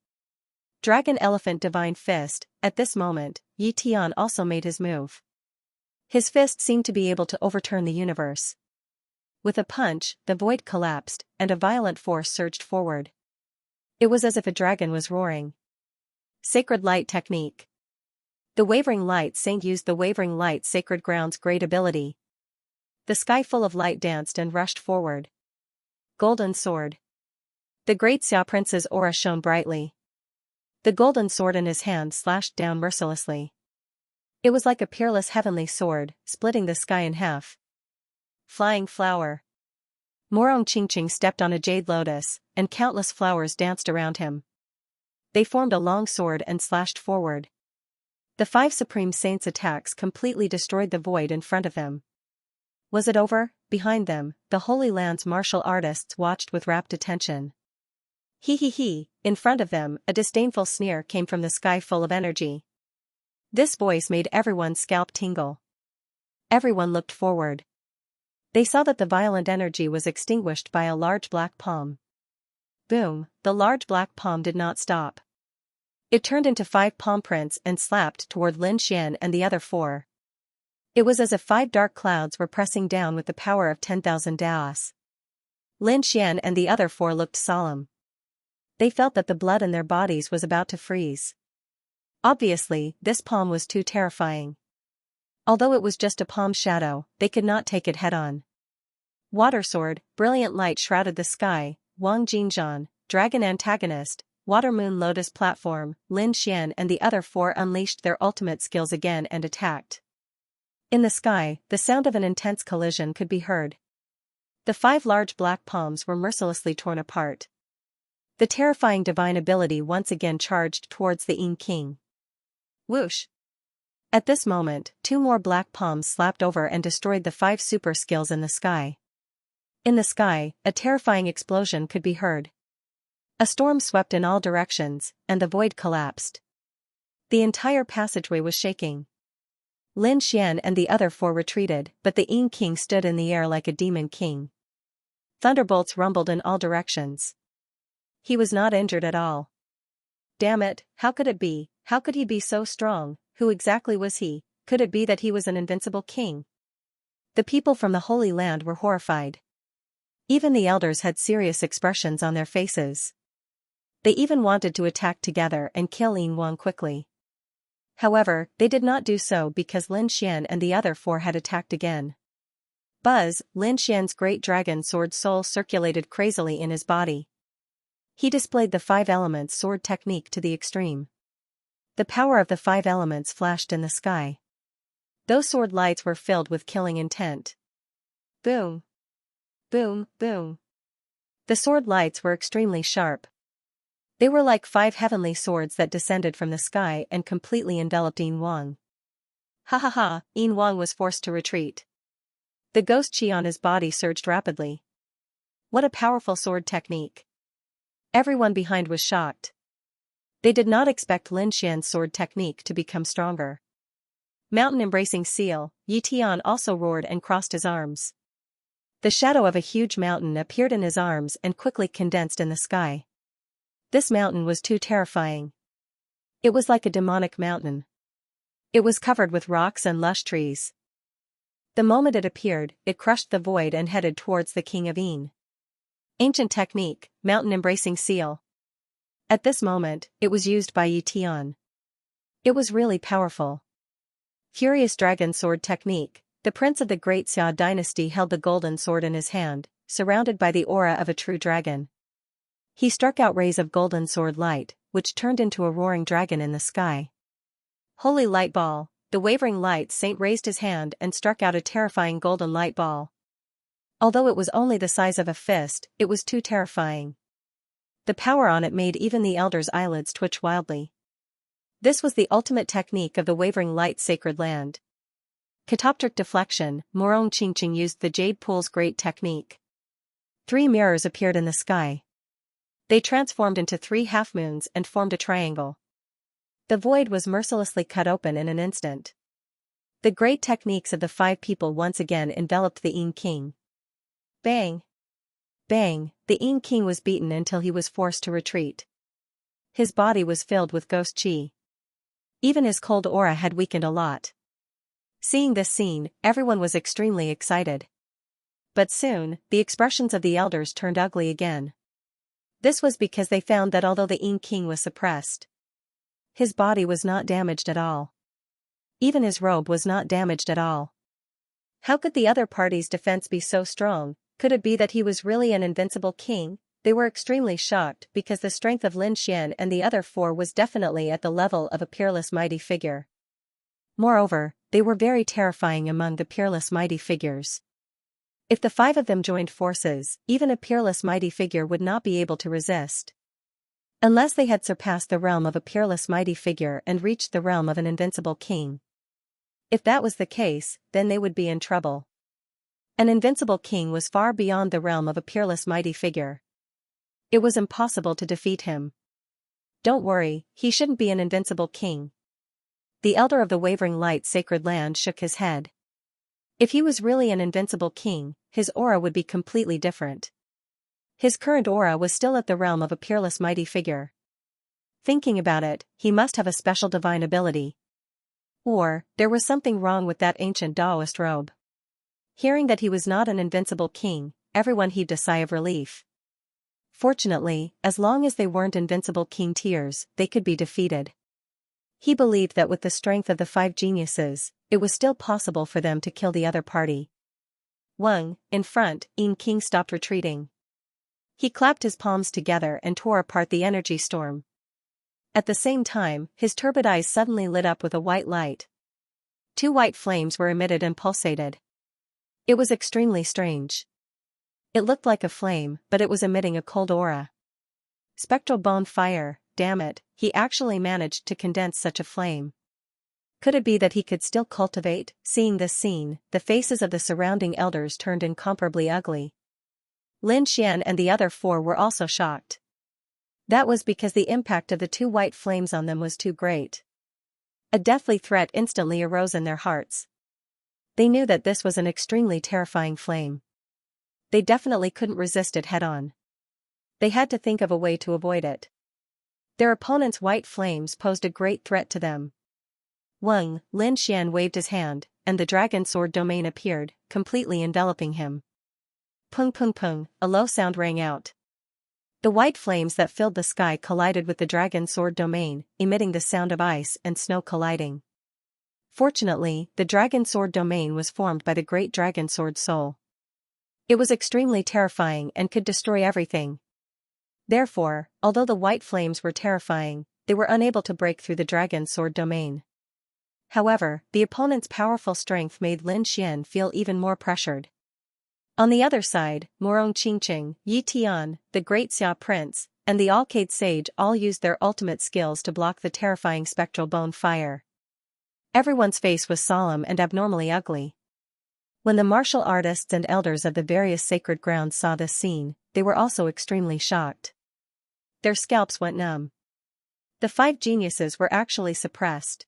Dragon Elephant Divine Fist. At this moment, Yi Tian also made his move. His fist seemed to be able to overturn the universe. With a punch, the void collapsed, and a violent force surged forward. It was as if a dragon was roaring. Sacred Light Technique. The Wavering Light Saint used the Wavering Light Sacred Ground's great ability. The sky full of light danced and rushed forward. Golden Sword. The great Xia Prince's aura shone brightly. The golden sword in his hand slashed down mercilessly. It was like a peerless heavenly sword, splitting the sky in half. Flying Flower. Morong Qingqing stepped on a jade lotus, and countless flowers danced around him. They formed a long sword and slashed forward. The 5 Supreme Saints' attacks completely destroyed the void in front of them. Was it over? Behind them, the Holy Land's martial artists watched with rapt attention. He. In front of them, a disdainful sneer came from the sky full of energy. This voice made everyone's scalp tingle. Everyone looked forward. They saw that the violent energy was extinguished by a large black palm. Boom, the large black palm did not stop. It turned into 5 palm prints and slapped toward Lin Xian and the other 4. It was as if 5 dark clouds were pressing down with the power of 10,000 daos. Lin Xian and the other 4 looked solemn. They felt that the blood in their bodies was about to freeze. Obviously, this palm was too terrifying. Although it was just a palm shadow, they could not take it head-on. Water Sword, brilliant light shrouded the sky. Wang Jinzhan, dragon antagonist, Water Moon Lotus platform, Lin Xian and the other 4 unleashed their ultimate skills again and attacked. In the sky, the sound of an intense collision could be heard. The 5 large black palms were mercilessly torn apart. The terrifying divine ability once again charged towards the Ing King. Whoosh! At this moment, 2 more black palms slapped over and destroyed the 5 super skills in the sky. In the sky, a terrifying explosion could be heard. A storm swept in all directions, and the void collapsed. The entire passageway was shaking. Lin Xian and the other 4 retreated, but the Ing King stood in the air like a demon king. Thunderbolts rumbled in all directions. He was not injured at all. Damn it, how could it be? How could he be so strong? Who exactly was he? Could it be that he was an invincible king? The people from the Holy Land were horrified. Even the elders had serious expressions on their faces. They even wanted to attack together and kill Yin Wang quickly. However, they did not do so because Lin Xian and the other 4 had attacked again. Buzz, Lin Xian's great dragon sword soul circulated crazily in his body. He displayed the 5 elements sword technique to the extreme. The power of the 5 elements flashed in the sky. Those sword lights were filled with killing intent. Boom! Boom, boom. The sword lights were extremely sharp. They were like 5 heavenly swords that descended from the sky and completely enveloped Yin Wang. Ha! Yin Wang was forced to retreat. The ghost chi on his body surged rapidly. What a powerful sword technique. Everyone behind was shocked. They did not expect Lin Xian's sword technique to become stronger. Mountain Embracing Seal, Yi Tian also roared and crossed his arms. The shadow of a huge mountain appeared in his arms and quickly condensed in the sky. This mountain was too terrifying. It was like a demonic mountain. It was covered with rocks and lush trees. The moment it appeared, it crushed the void and headed towards the king of Yin. Ancient technique, mountain-embracing seal. At this moment, it was used by Yi Tian. It was really powerful. Furious dragon sword technique. The prince of the great Xia dynasty held the golden sword in his hand, surrounded by the aura of a true dragon. He struck out rays of golden sword light, which turned into a roaring dragon in the sky. Holy light ball. The wavering light saint raised his hand and struck out a terrifying golden light ball. Although it was only the size of a fist, it was too terrifying. The power on it made even the elder's eyelids twitch wildly. This was the ultimate technique of the wavering light sacred land. Catoptric deflection. Morong Qingqing used the jade pool's great technique. 3 mirrors appeared in the sky. They transformed into 3 half-moons and formed a triangle. The void was mercilessly cut open in an instant. The great techniques of the 5 people once again enveloped the Yin king. Bang! Bang! The Yin king was beaten until he was forced to retreat. His body was filled with ghost chi. Even his cold aura had weakened a lot. Seeing this scene, everyone was extremely excited. But soon, the expressions of the elders turned ugly again. This was because they found that although the Yin king was suppressed, his body was not damaged at all. Even his robe was not damaged at all. How could the other party's defense be so strong? Could it be that he was really an invincible king? They were extremely shocked because the strength of Lin Xian and the other 4 was definitely at the level of a peerless mighty figure. Moreover, they were very terrifying among the peerless mighty figures. If the 5 of them joined forces, even a peerless mighty figure would not be able to resist. Unless they had surpassed the realm of a peerless mighty figure and reached the realm of an invincible king. If that was the case, then they would be in trouble. An invincible king was far beyond the realm of a peerless mighty figure. It was impossible to defeat him. Don't worry, he shouldn't be an invincible king. The elder of the wavering light sacred land shook his head. If he was really an invincible king, his aura would be completely different. His current aura was still at the realm of a peerless mighty figure. Thinking about it, he must have a special divine ability. Or, there was something wrong with that ancient Taoist robe. Hearing that he was not an invincible king, everyone heaved a sigh of relief. Fortunately, as long as they weren't invincible king tiers, they could be defeated. He believed that with the strength of the 5 geniuses, it was still possible for them to kill the other party. Wang, in front, Yin King stopped retreating. He clapped his palms together and tore apart the energy storm. At the same time, his turbid eyes suddenly lit up with a white light. 2 white flames were emitted and pulsated. It was extremely strange. It looked like a flame, but it was emitting a cold aura. Spectral bone fire, damn it, he actually managed to condense such a flame. Could it be that he could still cultivate? Seeing this scene, the faces of the surrounding elders turned incomparably ugly. Lin Xian and the other 4 were also shocked. That was because the impact of the 2 white flames on them was too great. A deathly threat instantly arose in their hearts. They knew that this was an extremely terrifying flame. They definitely couldn't resist it head-on. They had to think of a way to avoid it. Their opponent's white flames posed a great threat to them. Lin Xian waved his hand, and the dragon sword domain appeared, completely enveloping him. Pung pung pung, a low sound rang out. The white flames that filled the sky collided with the dragon sword domain, emitting the sound of ice and snow colliding. Fortunately, the dragon sword domain was formed by the great dragon sword soul. It was extremely terrifying and could destroy everything. Therefore, although the white flames were terrifying, they were unable to break through the dragon sword domain. However, the opponent's powerful strength made Lin Xian feel even more pressured. On the other side, Morong Qingqing, Yi Tian, the great Xia prince, and the Alcade sage all used their ultimate skills to block the terrifying spectral bone fire. Everyone's face was solemn and abnormally ugly. When the martial artists and elders of the various sacred grounds saw this scene, they were also extremely shocked. Their scalps went numb. The 5 geniuses were actually suppressed.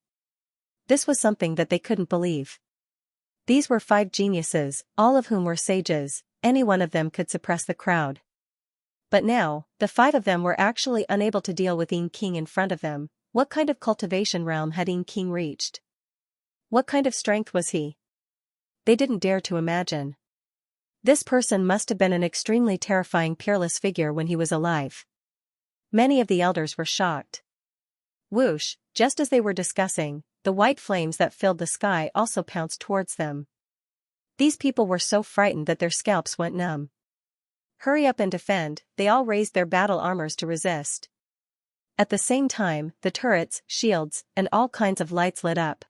This was something that they couldn't believe. These were 5 geniuses, all of whom were sages, any one of them could suppress the crowd. But now, the 5 of them were actually unable to deal with Yin King in front of them. What kind of cultivation realm had Yin King reached? What kind of strength was he? They didn't dare to imagine. This person must have been an extremely terrifying peerless figure when he was alive. Many of the elders were shocked. Whoosh, just as they were discussing, the white flames that filled the sky also pounced towards them. These people were so frightened that their scalps went numb. Hurry up and defend, they all raised their battle armors to resist. At the same time, the turrets, shields, and all kinds of lights lit up.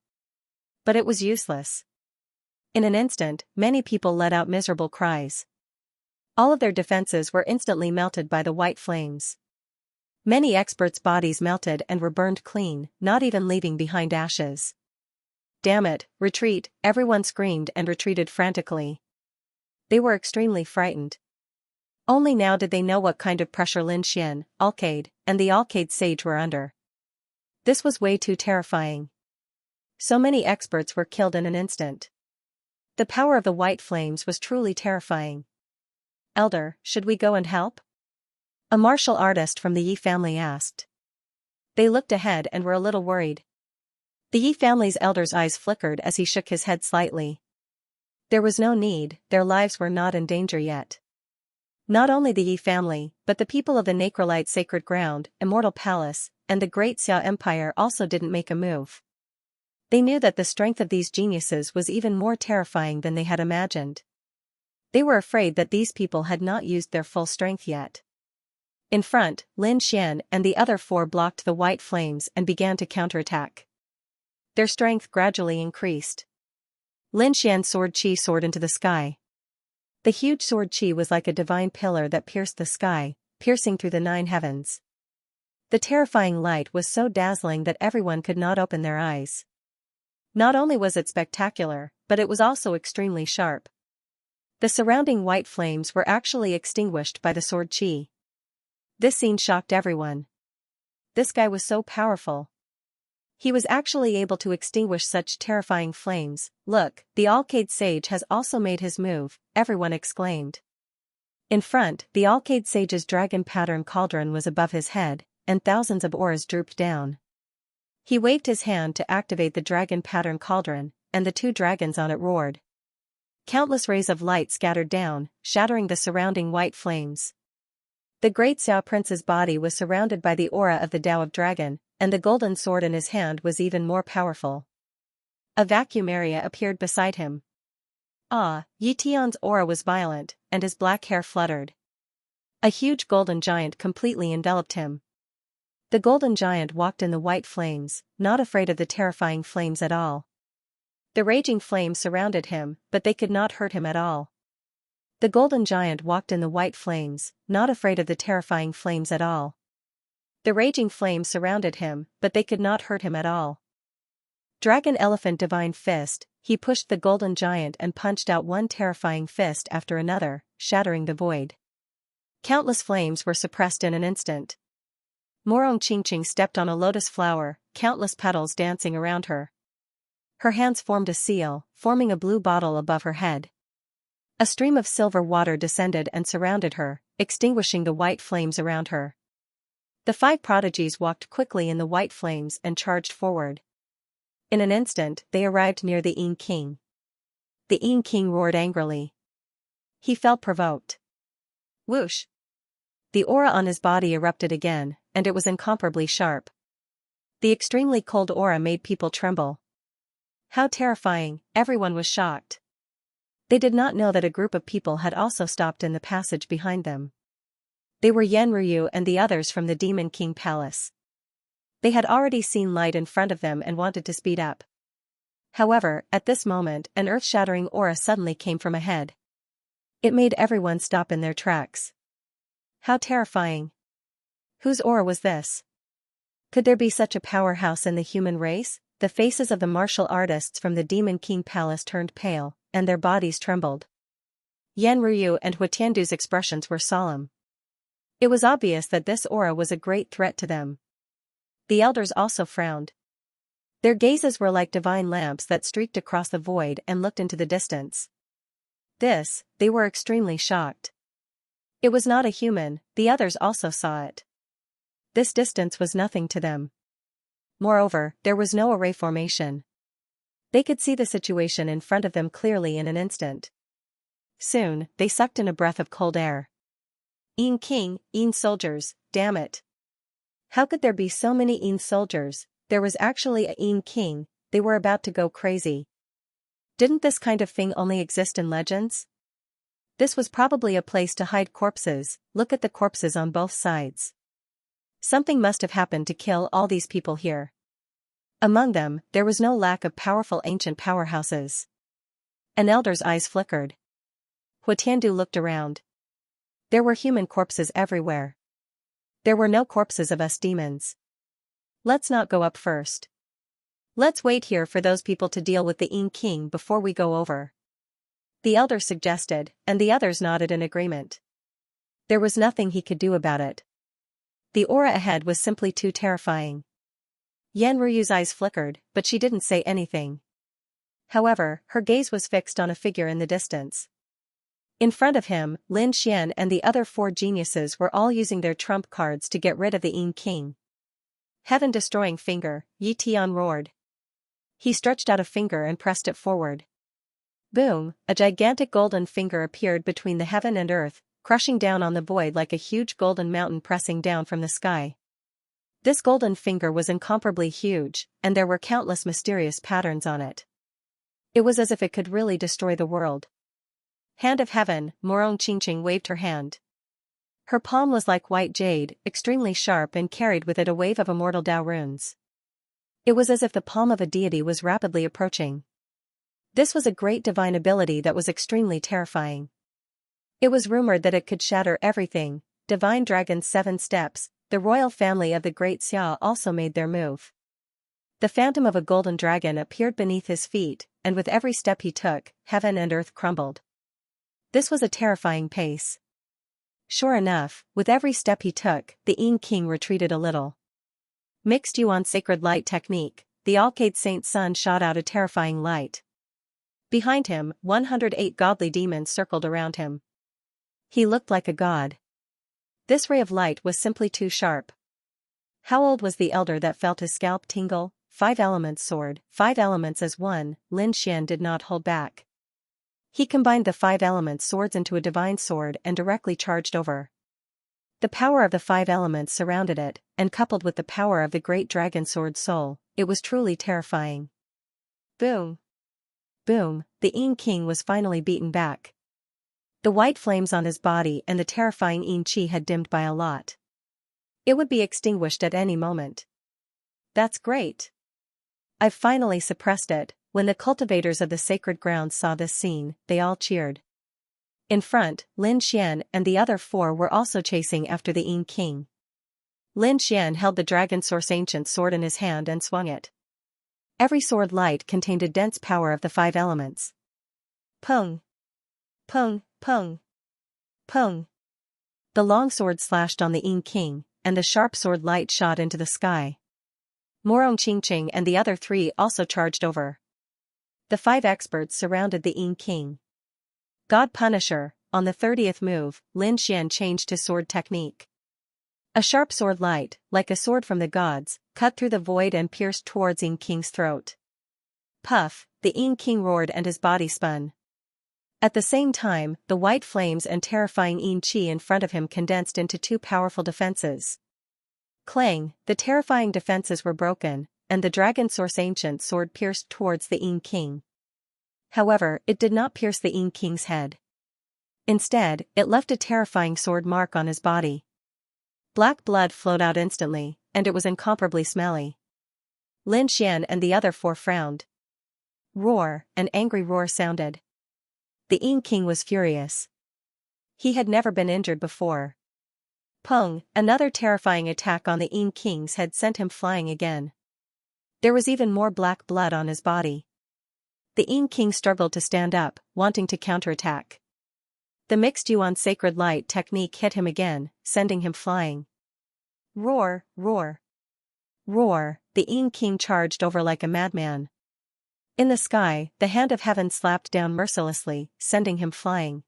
But it was useless. In an instant, many people let out miserable cries. All of their defenses were instantly melted by the white flames. Many experts' bodies melted and were burned clean, not even leaving behind ashes. Damn it, retreat, everyone screamed and retreated frantically. They were extremely frightened. Only now did they know what kind of pressure Lin Xian, Alcade, and the Alcade sage were under. This was way too terrifying. So many experts were killed in an instant. The power of the white flames was truly terrifying. Elder, should we go and help? A martial artist from the Yi family asked. They looked ahead and were a little worried. The Yi family's elder's eyes flickered as he shook his head slightly. There was no need, their lives were not in danger yet. Not only the Yi family, but the people of the Nacrolite Sacred Ground, Immortal Palace, and the Great Xiao Empire also didn't make a move. They knew that the strength of these geniuses was even more terrifying than they had imagined. They were afraid that these people had not used their full strength yet. In front, Lin Xian and the other four blocked the white flames and began to counterattack. Their strength gradually increased. Lin Xian's sword Qi soared into the sky. The huge sword Qi was like a divine pillar that pierced the sky, piercing through the 9 heavens. The terrifying light was so dazzling that everyone could not open their eyes. Not only was it spectacular, but it was also extremely sharp. The surrounding white flames were actually extinguished by the sword Qi. This scene shocked everyone. This guy was so powerful. He was actually able to extinguish such terrifying flames. Look, the Alcade sage has also made his move, everyone exclaimed. In front, the Alcade sage's dragon pattern cauldron was above his head, and thousands of auras drooped down. He waved his hand to activate the dragon pattern cauldron, and the 2 dragons on it roared. Countless rays of light scattered down, shattering the surrounding white flames. The great Xiao prince's body was surrounded by the aura of the Tao of Dragon, and the golden sword in his hand was even more powerful. A vacuum area appeared beside him. Yi Tian's aura was violent, and his black hair fluttered. A huge golden giant completely enveloped him. The golden giant walked in the white flames, not afraid of the terrifying flames at all. The raging flames surrounded him, but they could not hurt him at all. The golden giant walked in the white flames, not afraid of the terrifying flames at all. The raging flames surrounded him, but they could not hurt him at all. Dragon Elephant Divine Fist, he pushed the golden giant and punched out one terrifying fist after another, shattering the void. Countless flames were suppressed in an instant. Morong Qingqing stepped on a lotus flower, countless petals dancing around her. Her hands formed a seal, forming a blue bottle above her head. A stream of silver water descended and surrounded her, extinguishing the white flames around her. The 5 prodigies walked quickly in the white flames and charged forward. In an instant, they arrived near the Yin King. The Yin King roared angrily. He felt provoked. Whoosh! The aura on his body erupted again, and it was incomparably sharp. The extremely cold aura made people tremble. How terrifying, everyone was shocked. They did not know that a group of people had also stopped in the passage behind them. They were Yan Ryu and the others from the Demon King Palace. They had already seen light in front of them and wanted to speed up. However, at this moment, an earth-shattering aura suddenly came from ahead. It made everyone stop in their tracks. How terrifying. Whose aura was this? Could there be such a powerhouse in the human race? The faces of the martial artists from the Demon King Palace turned pale, and their bodies trembled. Yan Ryu and Huatiandu's expressions were solemn. It was obvious that this aura was a great threat to them. The elders also frowned. Their gazes were like divine lamps that streaked across the void and looked into the distance. They were extremely shocked. It was not a human, the others also saw it. This distance was nothing to them. Moreover, there was no array formation. They could see the situation in front of them clearly in an instant. Soon, they sucked in a breath of cold air. Yin King, Yin soldiers, damn it. How could there be so many Yin soldiers? There was actually a Yin King. They were about to go crazy. Didn't this kind of thing only exist in legends? This was probably a place to hide corpses. Look at the corpses on both sides. Something must have happened to kill all these people here. Among them, there was no lack of powerful ancient powerhouses. An elder's eyes flickered. Huatiandu looked around. There were human corpses everywhere. There were no corpses of us demons. Let's not go up first. Let's wait here for those people to deal with the Yin King before we go over. The elder suggested, and the others nodded in agreement. There was nothing he could do about it. The aura ahead was simply too terrifying. Yan Ruyu's eyes flickered, but she didn't say anything. However, her gaze was fixed on a figure in the distance. In front of him, Lin Xian and the other 4 geniuses were all using their trump cards to get rid of the Yin King. Heaven-destroying finger, Yi Tian roared. He stretched out a finger and pressed it forward. Boom, a gigantic golden finger appeared between the heaven and earth, crushing down on the void like a huge golden mountain pressing down from the sky. This golden finger was incomparably huge, and there were countless mysterious patterns on it. It was as if it could really destroy the world. Hand of Heaven, Morong Qingqing waved her hand. Her palm was like white jade, extremely sharp, and carried with it a wave of immortal Dao runes. It was as if the palm of a deity was rapidly approaching. This was a great divine ability that was extremely terrifying. It was rumored that it could shatter everything. Divine Dragon's 7 steps, the royal family of the Great Xia also made their move. The phantom of a golden dragon appeared beneath his feet, and with every step he took, heaven and earth crumbled. This was a terrifying pace. Sure enough, with every step he took, the Yin King retreated a little. Mixed Yuan sacred light technique, the Alcade Saint Sun shot out a terrifying light. Behind him, 108 godly demons circled around him. He looked like a god. This ray of light was simply too sharp. How old was the elder that felt his scalp tingle? 5 elements sword, 5 elements as one. Lin Xian did not hold back. He combined the 5 elements swords into a divine sword and directly charged over. The power of the 5 elements surrounded it, and coupled with the power of the great dragon sword soul, it was truly terrifying. Boom! Boom, the Yin King was finally beaten back. The white flames on his body and the terrifying Yin Qi had dimmed by a lot. It would be extinguished at any moment. That's great. I've finally suppressed it. When the cultivators of the sacred grounds saw this scene, they all cheered. In front, Lin Xian and the other 4 were also chasing after the Yin King. Lin Xian held the Dragon Source ancient sword in his hand and swung it. Every sword light contained a dense power of the 5 elements. Pung! Pung! Pung! Pung! The long sword slashed on the Yin King, and the sharp sword light shot into the sky. Morong Qingqing and the other 3 also charged over. The 5 experts surrounded the Yin King. God Punisher, on the 30th move, Lin Xian changed his sword technique. A sharp sword light, like a sword from the gods, cut through the void and pierced towards Yin King's throat. Puff, the Yin King roared and his body spun. At the same time, the white flames and terrifying Yin Qi in front of him condensed into 2 powerful defenses. Clang, the terrifying defenses were broken, and the Dragon Source ancient sword pierced towards the Yin King. However, it did not pierce the Yin King's head. Instead, it left a terrifying sword mark on his body. Black blood flowed out instantly, and it was incomparably smelly. Lin Xian and the other 4 frowned. Roar, an angry roar sounded. The Yin King was furious. He had never been injured before. Pung, another terrifying attack on the Yin King's head sent him flying again. There was even more black blood on his body. The Yin King struggled to stand up, wanting to counterattack. The mixed Yuan sacred light technique hit him again, sending him flying. Roar, roar. Roar, the Yin King charged over like a madman. In the sky, the hand of heaven slapped down mercilessly, sending him flying.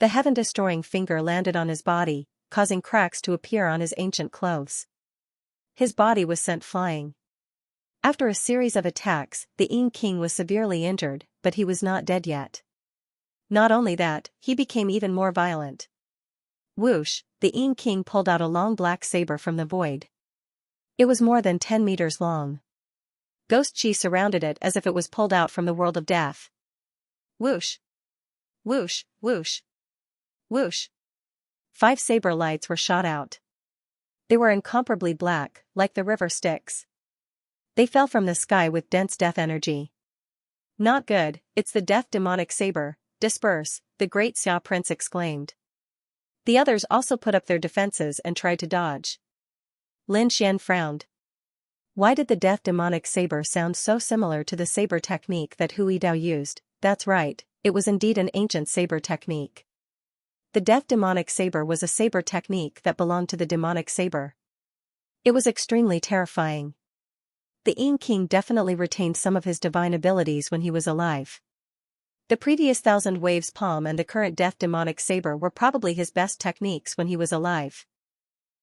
The heaven-destroying finger landed on his body, causing cracks to appear on his ancient clothes. His body was sent flying. After a series of attacks, the Yin King was severely injured, but he was not dead yet. Not only that, he became even more violent. Whoosh, the Yin King pulled out a long black saber from the void. It was more than 10 meters long. Ghost chi surrounded it as if it was pulled out from the world of death. Whoosh! Whoosh, whoosh! Whoosh! 5 saber lights were shot out. They were incomparably black, like the river Styx. They fell from the sky with dense death energy. Not good, it's the death demonic saber. Disperse, the great Xia prince exclaimed. The others also put up their defenses and tried to dodge. Lin Xian frowned. Why did the death demonic saber sound so similar to the saber technique that Hui Dao used? That's right, it was indeed an ancient saber technique. The death demonic saber was a saber technique that belonged to the demonic saber. It was extremely terrifying. The Yin King definitely retained some of his divine abilities when he was alive. The previous 1,000 Waves Palm and the current Death Demonic Saber were probably his best techniques when he was alive.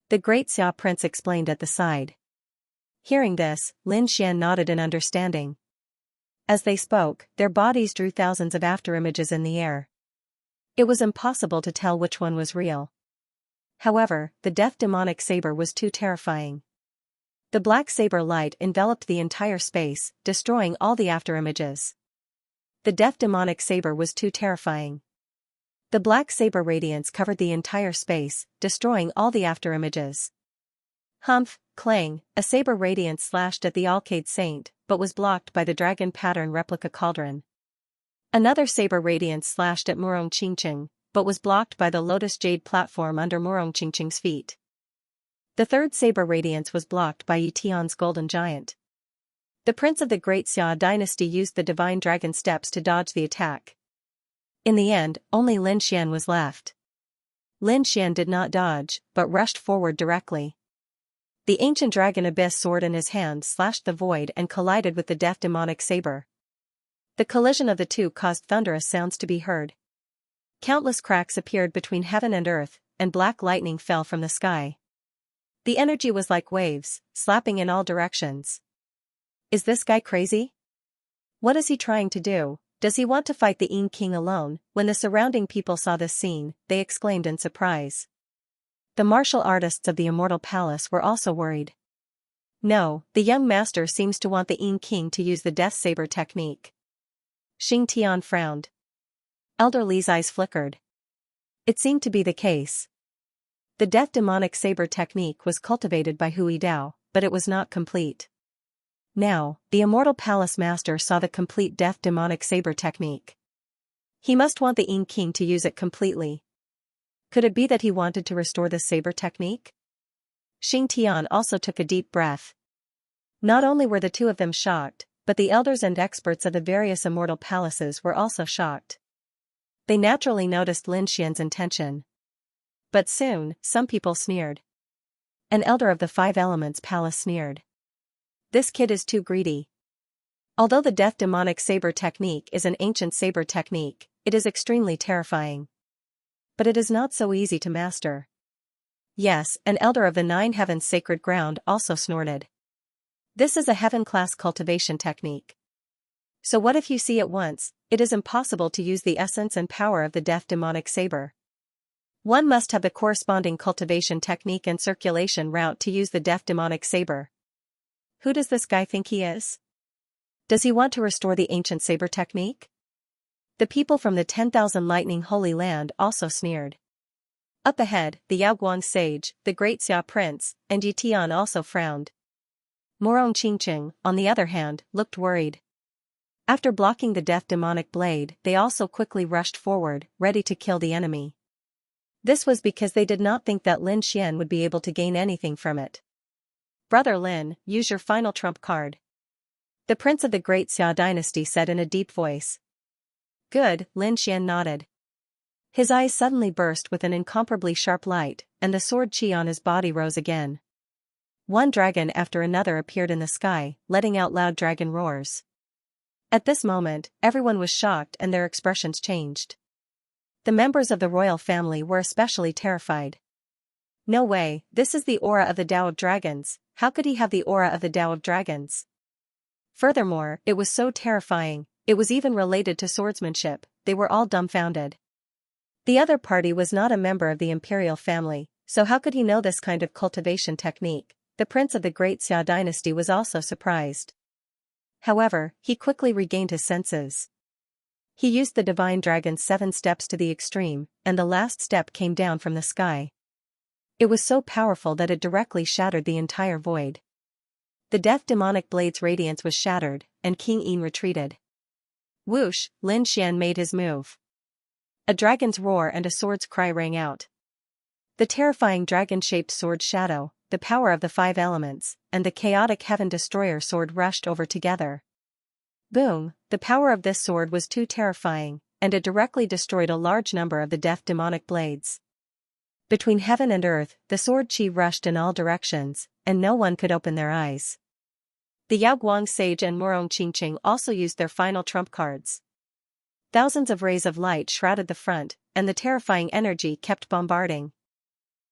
The great Xia Prince explained at the side. Hearing this, Lin Xian nodded in understanding. As they spoke, their bodies drew thousands of afterimages in the air. It was impossible to tell which one was real. However, the Death Demonic Saber was too terrifying. The black saber light enveloped the entire space, destroying all the afterimages. The death demonic saber was too terrifying. The black saber radiance covered the entire space, destroying all the afterimages. Humph, clang, a saber radiance slashed at the Alcade Saint, but was blocked by the dragon pattern replica cauldron. Another saber radiance slashed at Murong Qingqing, but was blocked by the lotus jade platform under Murong Qingqing's feet. The third saber radiance was blocked by Yi Tian's golden giant. The prince of the Great Xia dynasty used the divine dragon steps to dodge the attack. In the end, only Lin Xian was left. Lin Xian did not dodge, but rushed forward directly. The ancient dragon abyss sword in his hand slashed the void and collided with the death demonic saber. The collision of the two caused thunderous sounds to be heard. Countless cracks appeared between heaven and earth, and black lightning fell from the sky. The energy was like waves, slapping in all directions. Is this guy crazy? What is he trying to do? Does he want to fight the Yin King alone? When the surrounding people saw this scene, they exclaimed in surprise. The martial artists of the Immortal Palace were also worried. No, the young master seems to want the Yin King to use the Death Saber technique. Xing Tian frowned. Elder Li's eyes flickered. It seemed to be the case. The Death Demonic Saber technique was cultivated by Hui Dao, but it was not complete. Now, the Immortal Palace Master saw the complete Death Demonic Saber technique. He must want the Yin King to use it completely. Could it be that he wanted to restore the saber technique? Xing Tian also took a deep breath. Not only were the two of them shocked, but the elders and experts of the various Immortal Palaces were also shocked. They naturally noticed Lin Xian's intention. But soon, some people sneered. An elder of the 5 Elements Palace sneered. This kid is too greedy. Although the Death Demonic Saber technique is an ancient saber technique, it is extremely terrifying. But it is not so easy to master. Yes, an elder of the 9 Heavens Sacred Ground also snorted. This is a heaven-class cultivation technique. So what if you see it once, it is impossible to use the essence and power of the Death Demonic Saber. One must have the corresponding cultivation technique and circulation route to use the Death Demonic Saber. Who does this guy think he is? Does he want to restore the ancient saber technique? The people from the 10,000 Lightning Holy Land also sneered. Up ahead, the Yaoguang sage, the great Xia prince, and Yi Tian also frowned. Murong Qingqing, on the other hand, looked worried. After blocking the death demonic blade, they also quickly rushed forward, ready to kill the enemy. This was because they did not think that Lin Xian would be able to gain anything from it. Brother Lin, use your final trump card. The prince of the Great Xia dynasty said in a deep voice. Good, Lin Xian nodded. His eyes suddenly burst with an incomparably sharp light, and the sword chi on his body rose again. One dragon after another appeared in the sky, letting out loud dragon roars. At this moment, everyone was shocked and their expressions changed. The members of the royal family were especially terrified. No way, this is the aura of the Tao of Dragons. How could he have the aura of the Tao of Dragons? Furthermore, it was so terrifying, it was even related to swordsmanship, they were all dumbfounded. The other party was not a member of the imperial family, so how could he know this kind of cultivation technique? The prince of the Great Xia dynasty was also surprised. However, he quickly regained his senses. He used the divine dragon's 7 steps to the extreme, and the last step came down from the sky. It was so powerful that it directly shattered the entire void. The death demonic blade's radiance was shattered, and King Yin retreated. Whoosh, Lin Xian made his move. A dragon's roar and a sword's cry rang out. The terrifying dragon-shaped sword shadow, the power of the 5 elements, and the chaotic heaven destroyer sword rushed over together. Boom, the power of this sword was too terrifying, and it directly destroyed a large number of the death demonic blades. Between heaven and earth, the sword chi rushed in all directions, and no one could open their eyes. The Yaoguang sage and Murong Qingqing also used their final trump cards. Thousands of rays of light shrouded the front, and the terrifying energy kept bombarding.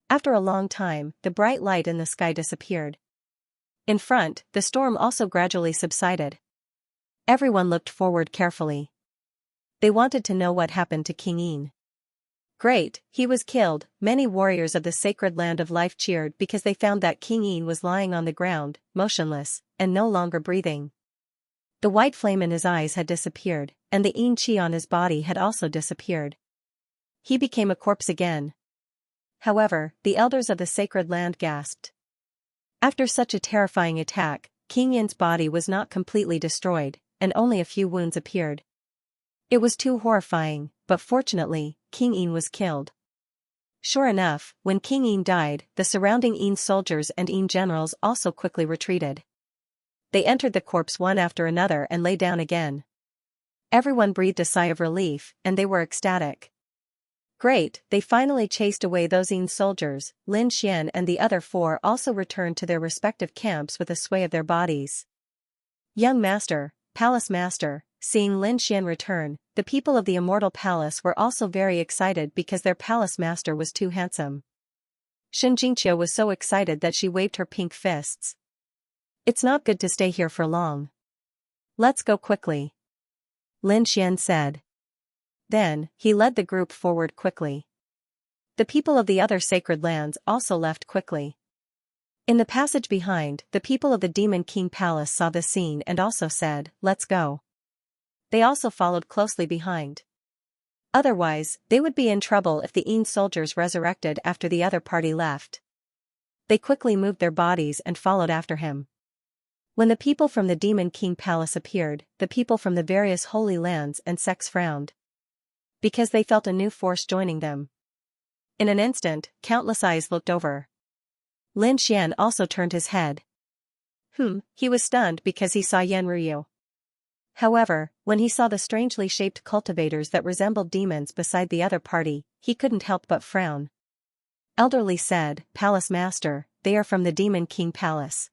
After a long time, the bright light in the sky disappeared. In front, the storm also gradually subsided. Everyone looked forward carefully. They wanted to know what happened to King Yin. Great, he was killed. Many warriors of the sacred land of life cheered because they found that King Yin was lying on the ground, motionless, and no longer breathing. The white flame in his eyes had disappeared, and the Yin chi on his body had also disappeared. He became a corpse again. However, the elders of the sacred land gasped. After such a terrifying attack, King Yin's body was not completely destroyed, and only a few wounds appeared. It was too horrifying, but fortunately, King Yin was killed. Sure enough, when King Yin died, the surrounding Yin soldiers and Yin generals also quickly retreated. They entered the corpse one after another and lay down again. Everyone breathed a sigh of relief, and they were ecstatic. Great, they finally chased away those Yin soldiers. Lin Xian and the other 4 also returned to their respective camps with a sway of their bodies. Young master, palace master, seeing Lin Xian return, the people of the immortal palace were also very excited because their palace master was too handsome. Xianxia was so excited that she waved her pink fists. It's not good to stay here for long. Let's go quickly, Lin Xian said. Then, he led the group forward quickly. The people of the other sacred lands also left quickly. In the passage behind, the people of the Demon King Palace saw the scene and also said, "Let's go." They also followed closely behind. Otherwise, they would be in trouble if the Yin soldiers resurrected after the other party left. They quickly moved their bodies and followed after him. When the people from the Demon King Palace appeared, the people from the various holy lands and sects frowned. Because they felt a new force joining them. In an instant, countless eyes looked over. Lin Xian also turned his head. He was stunned because he saw Yan Ruyu. However, when he saw the strangely shaped cultivators that resembled demons beside the other party, he couldn't help but frown. Elderly said, "Palace master, they are from the Demon King Palace."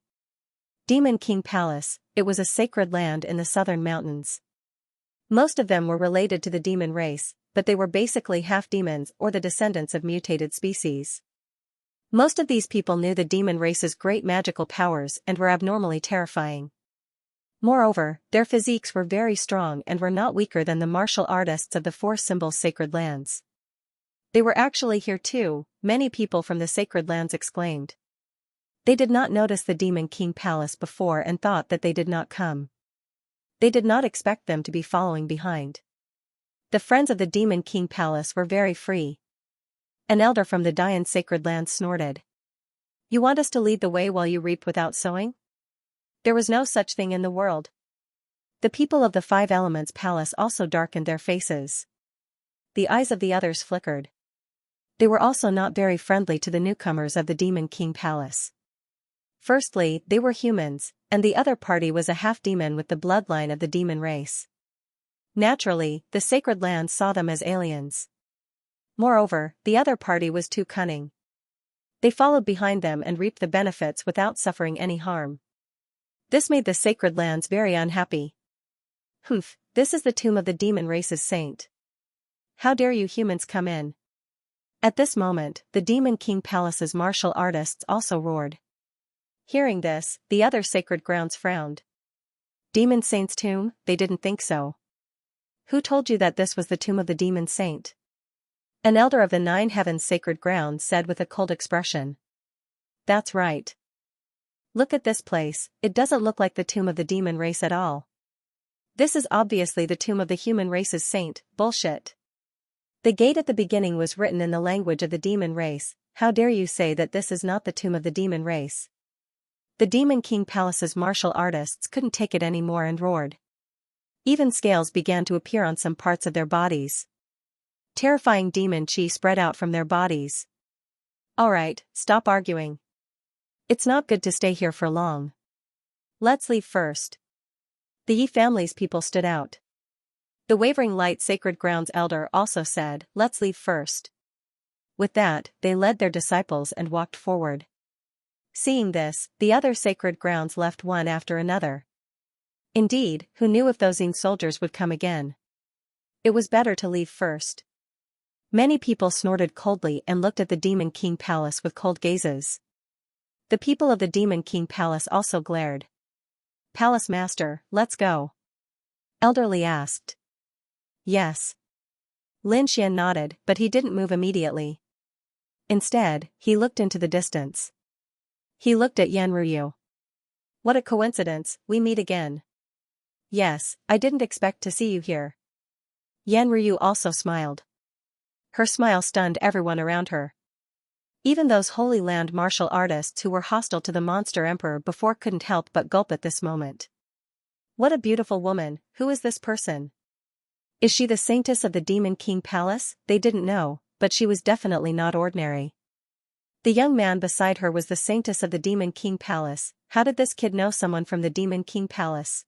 Demon King Palace, it was a sacred land in the southern mountains. Most of them were related to the demon race, but they were basically half-demons or the descendants of mutated species. Most of these people knew the demon race's great magical powers and were abnormally terrifying. Moreover, their physiques were very strong and were not weaker than the martial artists of the 4 symbol sacred lands. They were actually here too, many people from the sacred lands exclaimed. They did not notice the Demon King Palace before and thought that they did not come. They did not expect them to be following behind. The friends of the Demon King Palace were very free. An elder from the Dian sacred land snorted. "You want us to lead the way while you reap without sowing?" There was no such thing in the world. The people of the 5 Elements Palace also darkened their faces. The eyes of the others flickered. They were also not very friendly to the newcomers of the Demon King Palace. Firstly, they were humans, and the other party was a half-demon with the bloodline of the demon race. Naturally, the sacred lands saw them as aliens. Moreover, the other party was too cunning. They followed behind them and reaped the benefits without suffering any harm. This made the sacred lands very unhappy. This is the tomb of the demon race's saint. How dare you humans come in? At this moment, the Demon King Palace's martial artists also roared. Hearing this, the other sacred grounds frowned. Demon Saint's tomb? They didn't think so. Who told you that this was the tomb of the Demon Saint? An elder of the 9 Heavens sacred grounds said with a cold expression. That's right. Look at this place, it doesn't look like the tomb of the demon race at all. This is obviously the tomb of the human race's saint. Bullshit. The gate at the beginning was written in the language of the demon race. How dare you say that this is not the tomb of the demon race? The Demon King Palace's martial artists couldn't take it anymore and roared. Even scales began to appear on some parts of their bodies. Terrifying demon chi spread out from their bodies. Alright, stop arguing. It's not good to stay here for long. Let's leave first. The Yi family's people stood out. The Wavering Light Sacred Grounds elder also said, let's leave first. With that, they led their disciples and walked forward. Seeing this, the other sacred grounds left one after another. Indeed, who knew if those Yin soldiers would come again? It was better to leave first. Many people snorted coldly and looked at the Demon King Palace with cold gazes. The people of the Demon King Palace also glared. Palace Master, let's go. Elderly asked. Yes. Lin Xian nodded, but he didn't move immediately. Instead, he looked into the distance. He looked at Yan Ruyu. What a coincidence, we meet again. Yes, I didn't expect to see you here. Yan Ruyu also smiled. Her smile stunned everyone around her. Even those Holy Land martial artists who were hostile to the monster emperor before couldn't help but gulp at this moment. What a beautiful woman, who is this person? Is she the saintess of the Demon King Palace? They didn't know, but she was definitely not ordinary. The young man beside her was the saintess of the Demon King Palace. How did this kid know someone from the Demon King Palace?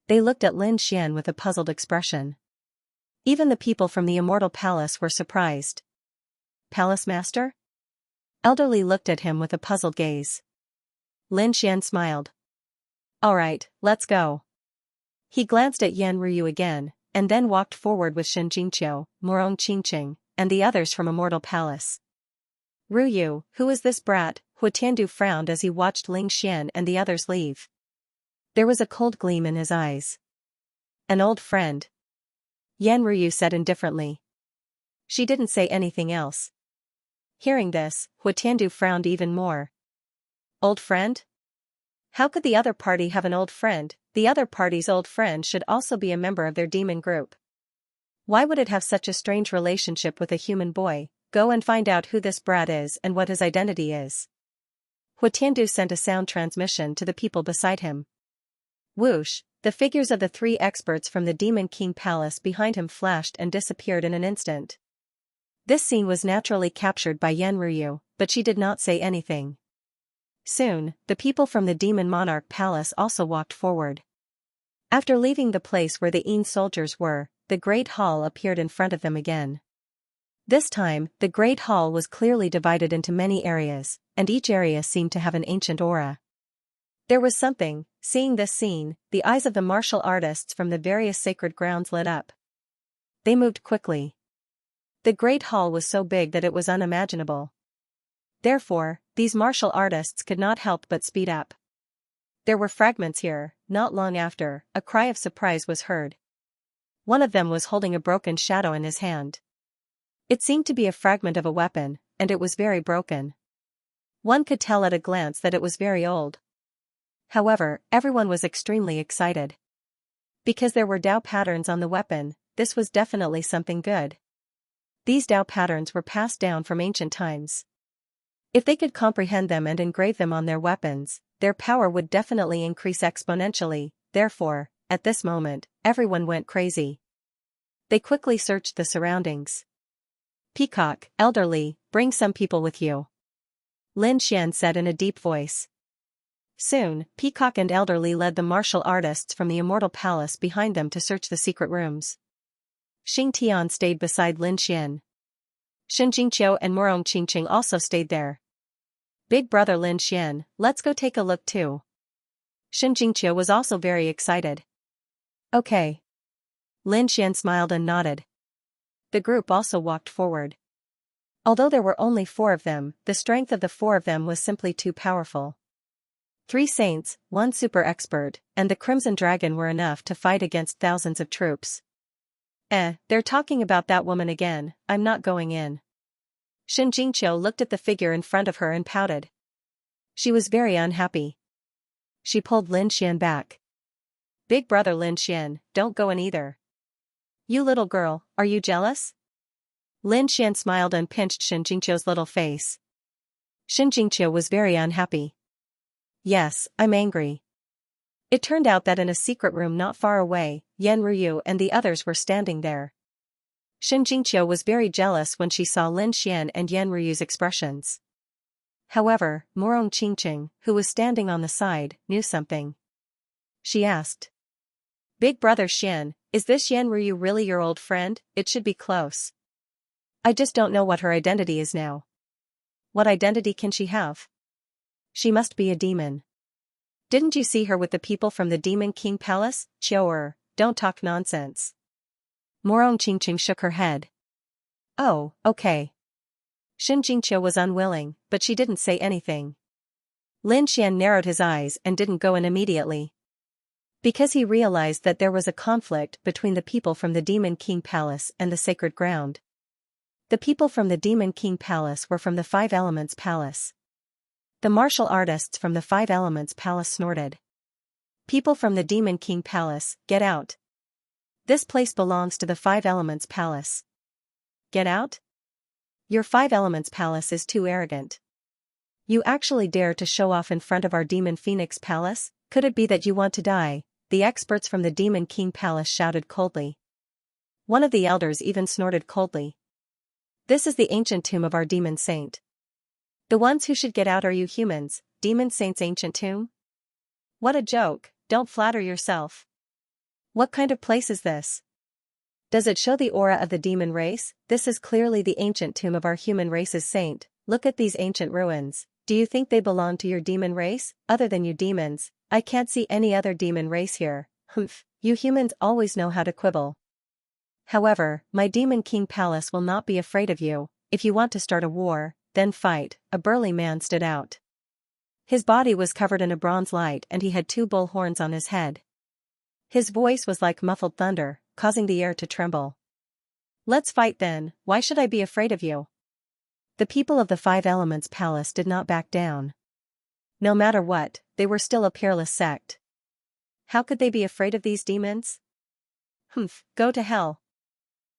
They looked at Lin Xian with a puzzled expression. Even the people from the Immortal Palace were surprised. Palace Master? Elderly looked at him with a puzzled gaze. Lin Xian smiled. Alright, let's go. He glanced at Yan Ruyu again, and then walked forward with Shen Jingqiu, Morong Qingqing, and the others from Immortal Palace. Ruyu, who is this brat? Hu Tiandu frowned as he watched Ling Xian and the others leave. There was a cold gleam in his eyes. An old friend. Yan Ruyu said indifferently. She didn't say anything else. Hearing this, Hu Tiandu frowned even more. Old friend? How could the other party have an old friend? The other party's old friend should also be a member of their demon group. Why would it have such a strange relationship with a human boy? Go and find out who this brat is and what his identity is. Hu Tiandu sent a sound transmission to the people beside him. Whoosh, the figures of the 3 experts from the Demon King Palace behind him flashed and disappeared in an instant. This scene was naturally captured by Yan Ruyu, but she did not say anything. Soon, the people from the Demon Monarch Palace also walked forward. After leaving the place where the Yin soldiers were, the Great Hall appeared in front of them again. This time, the Great Hall was clearly divided into many areas, and each area seemed to have an ancient aura. There was something. Seeing this scene, the eyes of the martial artists from the various sacred grounds lit up. They moved quickly. The Great Hall was so big that it was unimaginable. Therefore, these martial artists could not help but speed up. There were fragments here. Not long after, a cry of surprise was heard. One of them was holding a broken shadow in his hand. It seemed to be a fragment of a weapon, and it was very broken. One could tell at a glance that it was very old. However, everyone was extremely excited. Because there were Dao patterns on the weapon, this was definitely something good. These Dao patterns were passed down from ancient times. If they could comprehend them and engrave them on their weapons, their power would definitely increase exponentially. Therefore, at this moment, everyone went crazy. They quickly searched the surroundings. Peacock, elderly, bring some people with you. Lin Xian said in a deep voice. Soon, Peacock and Elderly led the martial artists from the Immortal Palace behind them to search the secret rooms. Xing Tian stayed beside Lin Xian. Shen Jingqiu and Morong Qingqing also stayed there. Big brother Lin Xian, let's go take a look too. Shen Jingqiu was also very excited. Okay. Lin Xian smiled and nodded. The group also walked forward. Although there were only 4 of them, the strength of the 4 of them was simply too powerful. 3 saints, 1 super expert, and the Crimson Dragon were enough to fight against thousands of troops. They're talking about that woman again, I'm not going in. Xianxia looked at the figure in front of her and pouted. She was very unhappy. She pulled Lin Xian back. Big brother Lin Xian, don't go in either. You little girl, are you jealous? Lin Xian smiled and pinched Xianxia's little face. Xianxia was very unhappy. Yes, I'm angry. It turned out that in a secret room not far away, Yan Ruyu and the others were standing there. Xianxia was very jealous when she saw Lin Xian and Yan Ruyu's expressions. However, Morong Qingqing, who was standing on the side, knew something. She asked. Big brother Xian, is this Yan Ruyu really your old friend? It should be close. I just don't know what her identity is now. What identity can she have? She must be a demon. Didn't you see her with the people from the Demon King Palace? Qiu'er, don't talk nonsense. Morong Qingqing shook her head. Oh, okay. Xianxia was unwilling, but she didn't say anything. Lin Xian narrowed his eyes and didn't go in immediately. Because he realized that there was a conflict between the people from the Demon King Palace and the Sacred Ground. The people from the Demon King Palace were from the Five Elements Palace. The martial artists from the Five Elements Palace snorted. People from the Demon King Palace, get out. This place belongs to the Five Elements Palace. Get out? Your Five Elements Palace is too arrogant. You actually dare to show off in front of our Demon Phoenix Palace? Could it be that you want to die? The experts from the Demon King Palace shouted coldly. One of the elders even snorted coldly. This is the ancient tomb of our demon saint. The ones who should get out are you humans, demon saint's ancient tomb? What a joke, don't flatter yourself. What kind of place is this? Does it show the aura of the demon race? This is clearly the ancient tomb of our human race's saint. Look at these ancient ruins. Do you think they belong to your demon race? Other than you demons, I can't see any other demon race here. Humph, you humans always know how to quibble. However, my Demon King Palace will not be afraid of you. If you want to start a war, then fight. A burly man stood out. His body was covered in a bronze light and he had 2 bull horns on his head. His voice was like muffled thunder, causing the air to tremble. Let's fight then, why should I be afraid of you? The people of the Five Elements Palace did not back down. No matter what, they were still a peerless sect. How could they be afraid of these demons? Humph, go to hell.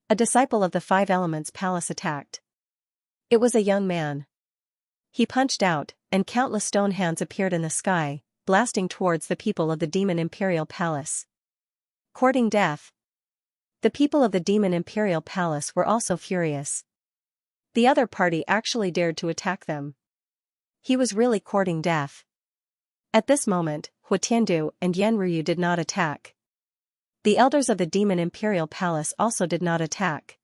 A disciple of the Five Elements Palace attacked. It was a young man. He punched out, and countless stone hands appeared in the sky, blasting towards the people of the Demon Imperial Palace. Courting death. The people of the Demon Imperial Palace were also furious. The other party actually dared to attack them. He was really courting death. At this moment, Hu Tiandu and Yan Ruyu did not attack. The elders of the Demon Imperial Palace also did not attack.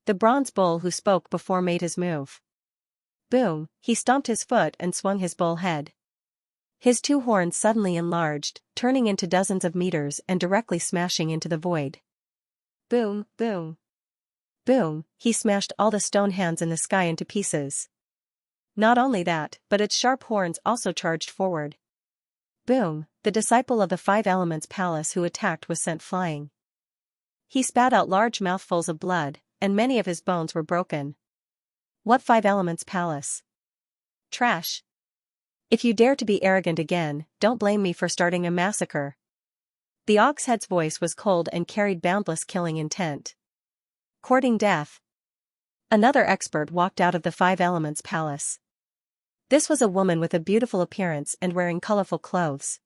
The bronze bull who spoke before made his move. Boom, he stomped his foot and swung his bull head. His 2 horns suddenly enlarged, turning into dozens of meters and directly smashing into the void. Boom, boom. Boom, he smashed all the stone hands in the sky into pieces. Not only that, but its sharp horns also charged forward. Boom, the disciple of the Five Elements Palace who attacked was sent flying. He spat out large mouthfuls of blood, and many of his bones were broken. What Five Elements Palace? Trash. If you dare to be arrogant again, don't blame me for starting a massacre. The Oxhead's voice was cold and carried boundless killing intent. Courting death. Another expert walked out of the Five Elements Palace. This was a woman with a beautiful appearance and wearing colorful clothes.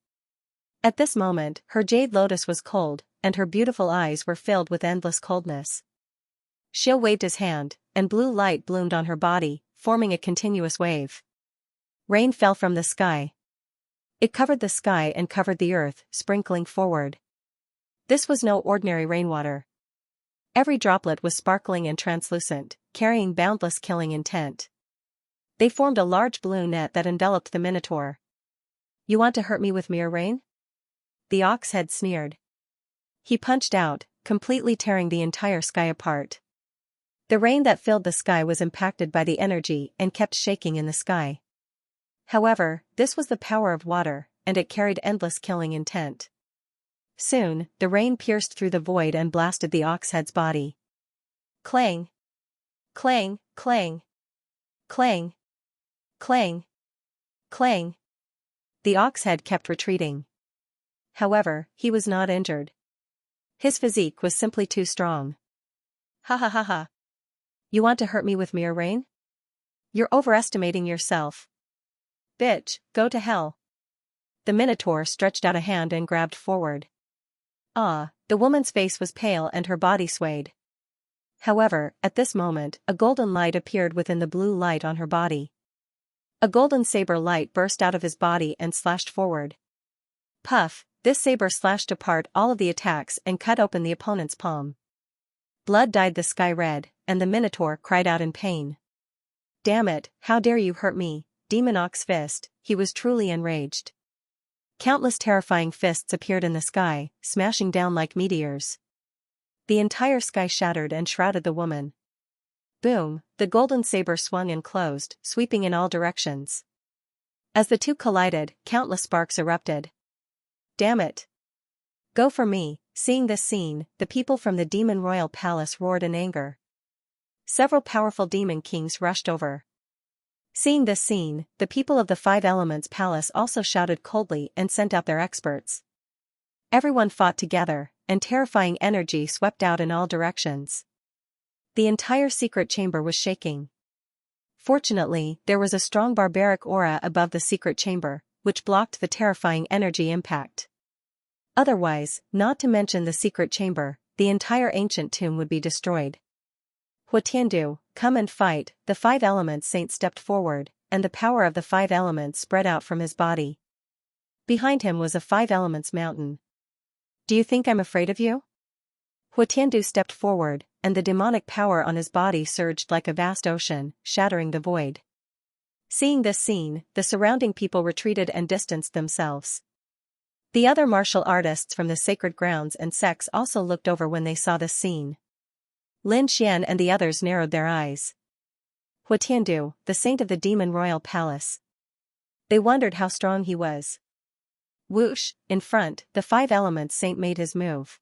At this moment, her jade lotus was cold, and her beautiful eyes were filled with endless coldness. Xiu waved his hand, and blue light bloomed on her body, forming a continuous wave. Rain fell from the sky. It covered the sky and covered the earth, sprinkling forward. This was no ordinary rainwater. Every droplet was sparkling and translucent, carrying boundless killing intent. They formed a large blue net that enveloped the Minotaur. You want to hurt me with mere rain? The ox head sneered. He punched out, completely tearing the entire sky apart. The rain that filled the sky was impacted by the energy and kept shaking in the sky. However, this was the power of water, and it carried endless killing intent. Soon, the rain pierced through the void and blasted the ox head's body. Clang! Clang! Clang! Clang! Clang! Clang! The ox head kept retreating. However, he was not injured. His physique was simply too strong. Ha ha ha ha. You want to hurt me with mere rain? You're overestimating yourself. Bitch, go to hell. The Minotaur stretched out a hand and grabbed forward. Ah, the woman's face was pale and her body swayed. However, at this moment, a golden light appeared within the blue light on her body. A golden saber light burst out of his body and slashed forward. Puff, this saber slashed apart all of the attacks and cut open the opponent's palm. Blood dyed the sky red, and the Minotaur cried out in pain. Damn it, how dare you hurt me, Demon Ox Fist, he was truly enraged. Countless terrifying fists appeared in the sky, smashing down like meteors. The entire sky shattered and shrouded the woman. Boom, the golden saber swung and closed, sweeping in all directions. As the two collided, countless sparks erupted. Damn it! Go for me. Seeing this scene, the people from the Demon Royal Palace roared in anger. Several powerful demon kings rushed over. Seeing this scene, the people of the Five Elements Palace also shouted coldly and sent out their experts. Everyone fought together, and terrifying energy swept out in all directions. The entire secret chamber was shaking. Fortunately, there was a strong barbaric aura above the secret chamber, which blocked the terrifying energy impact. Otherwise, not to mention the secret chamber, the entire ancient tomb would be destroyed. Huatiandu, come and fight, the Five Elements Saint stepped forward, and the power of the Five Elements spread out from his body. Behind him was a Five Elements mountain. Do you think I'm afraid of you? Huatiandu stepped forward, and the demonic power on his body surged like a vast ocean, shattering the void. Seeing this scene, the surrounding people retreated and distanced themselves. The other martial artists from the sacred grounds and sects also looked over when they saw this scene. Lin Xian and the others narrowed their eyes. Huatiandu, the saint of the Demon Royal Palace. They wondered how strong he was. Whoosh, in front, the Five Elements Saint made his move.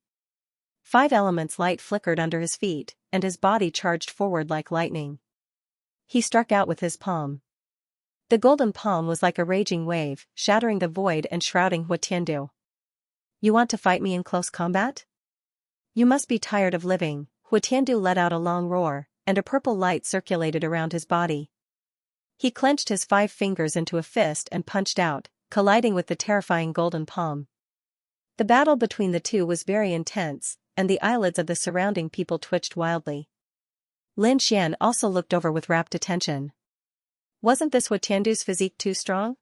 Five Elements light flickered under his feet, and his body charged forward like lightning. He struck out with his palm. The golden palm was like a raging wave, shattering the void and shrouding Huatiandu. You want to fight me in close combat? You must be tired of living. Huatiandu let out a long roar, and a purple light circulated around his body. He clenched his 5 fingers into a fist and punched out, colliding with the terrifying golden palm. The battle between the two was very intense, and the eyelids of the surrounding people twitched wildly. Lin Xian also looked over with rapt attention. Wasn't this Huatiandu's physique too strong?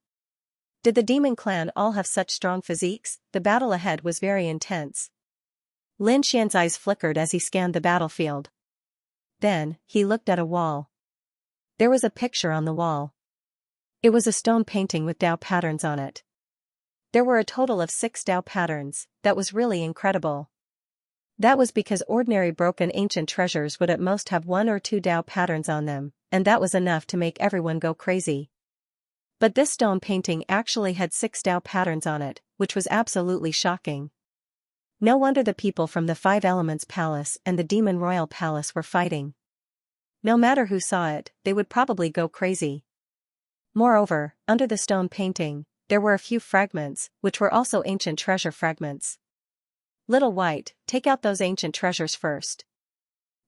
Did the demon clan all have such strong physiques? The battle ahead was very intense. Lin Xian's eyes flickered as he scanned the battlefield. Then, he looked at a wall. There was a picture on the wall. It was a stone painting with Dao patterns on it. There were a total of 6 Dao patterns. That was really incredible. That was because ordinary broken ancient treasures would at most have 1 or 2 Dao patterns on them, and that was enough to make everyone go crazy. But this stone painting actually had 6 Dao patterns on it, which was absolutely shocking. No wonder the people from the Five Elements Palace and the Demon Royal Palace were fighting. No matter who saw it, they would probably go crazy. Moreover, under the stone painting, there were a few fragments, which were also ancient treasure fragments. Little White, take out those ancient treasures first.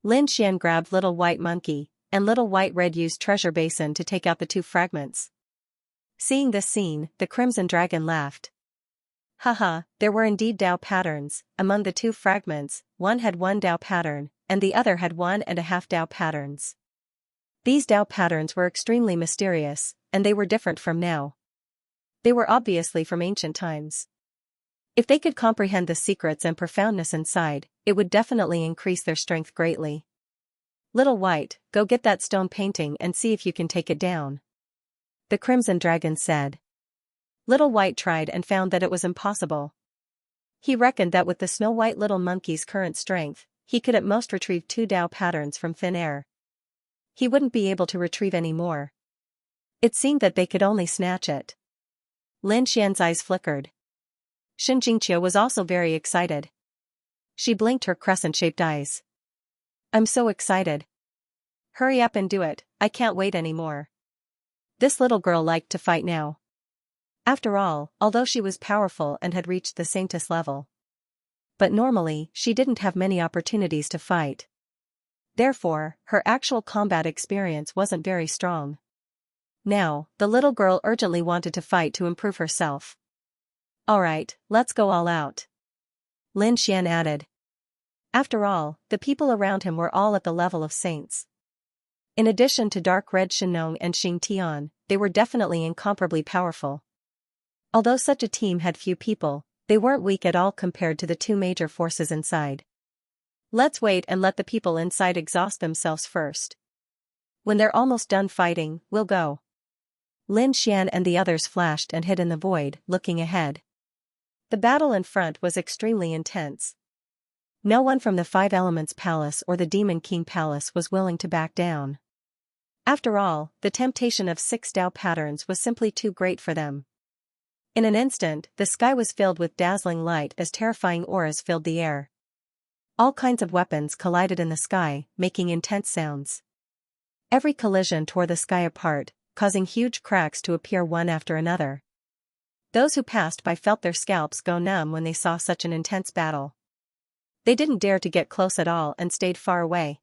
Lin Xian grabbed Little White Monkey, and Little White Red used Treasure Basin to take out the 2 fragments. Seeing this scene, the Crimson Dragon laughed. Haha, there were indeed Dao patterns. Among the 2 fragments, one had 1 Dao pattern, and the other had 1.5 Dao patterns. These Dao patterns were extremely mysterious, and they were different from now. They were obviously from ancient times. If they could comprehend the secrets and profoundness inside, it would definitely increase their strength greatly. Little White, go get that stone painting and see if you can take it down. The Crimson Dragon said. Little White tried and found that it was impossible. He reckoned that with the snow-white little monkey's current strength, he could at most retrieve 2 Dao patterns from thin air. He wouldn't be able to retrieve any more. It seemed that they could only snatch it. Lin Xian's eyes flickered. Xianxia was also very excited. She blinked her crescent-shaped eyes. I'm so excited. Hurry up and do it, I can't wait anymore. This little girl liked to fight now. After all, although she was powerful and had reached the saintess level. But normally, she didn't have many opportunities to fight. Therefore, her actual combat experience wasn't very strong. Now, the little girl urgently wanted to fight to improve herself. Alright, let's go all out. Lin Xian added. After all, the people around him were all at the level of saints. In addition to dark red Shenong and Xing Tian, they were definitely incomparably powerful. Although such a team had few people, they weren't weak at all compared to the two major forces inside. Let's wait and let the people inside exhaust themselves first. When they're almost done fighting, we'll go. Lin Xian and the others flashed and hid in the void, looking ahead. The battle in front was extremely intense. No one from the Five Elements Palace or the Demon King Palace was willing to back down. After all, the temptation of 6 Dao patterns was simply too great for them. In an instant, the sky was filled with dazzling light as terrifying auras filled the air. All kinds of weapons collided in the sky, making intense sounds. Every collision tore the sky apart, causing huge cracks to appear one after another. Those who passed by felt their scalps go numb when they saw such an intense battle. They didn't dare to get close at all and stayed far away.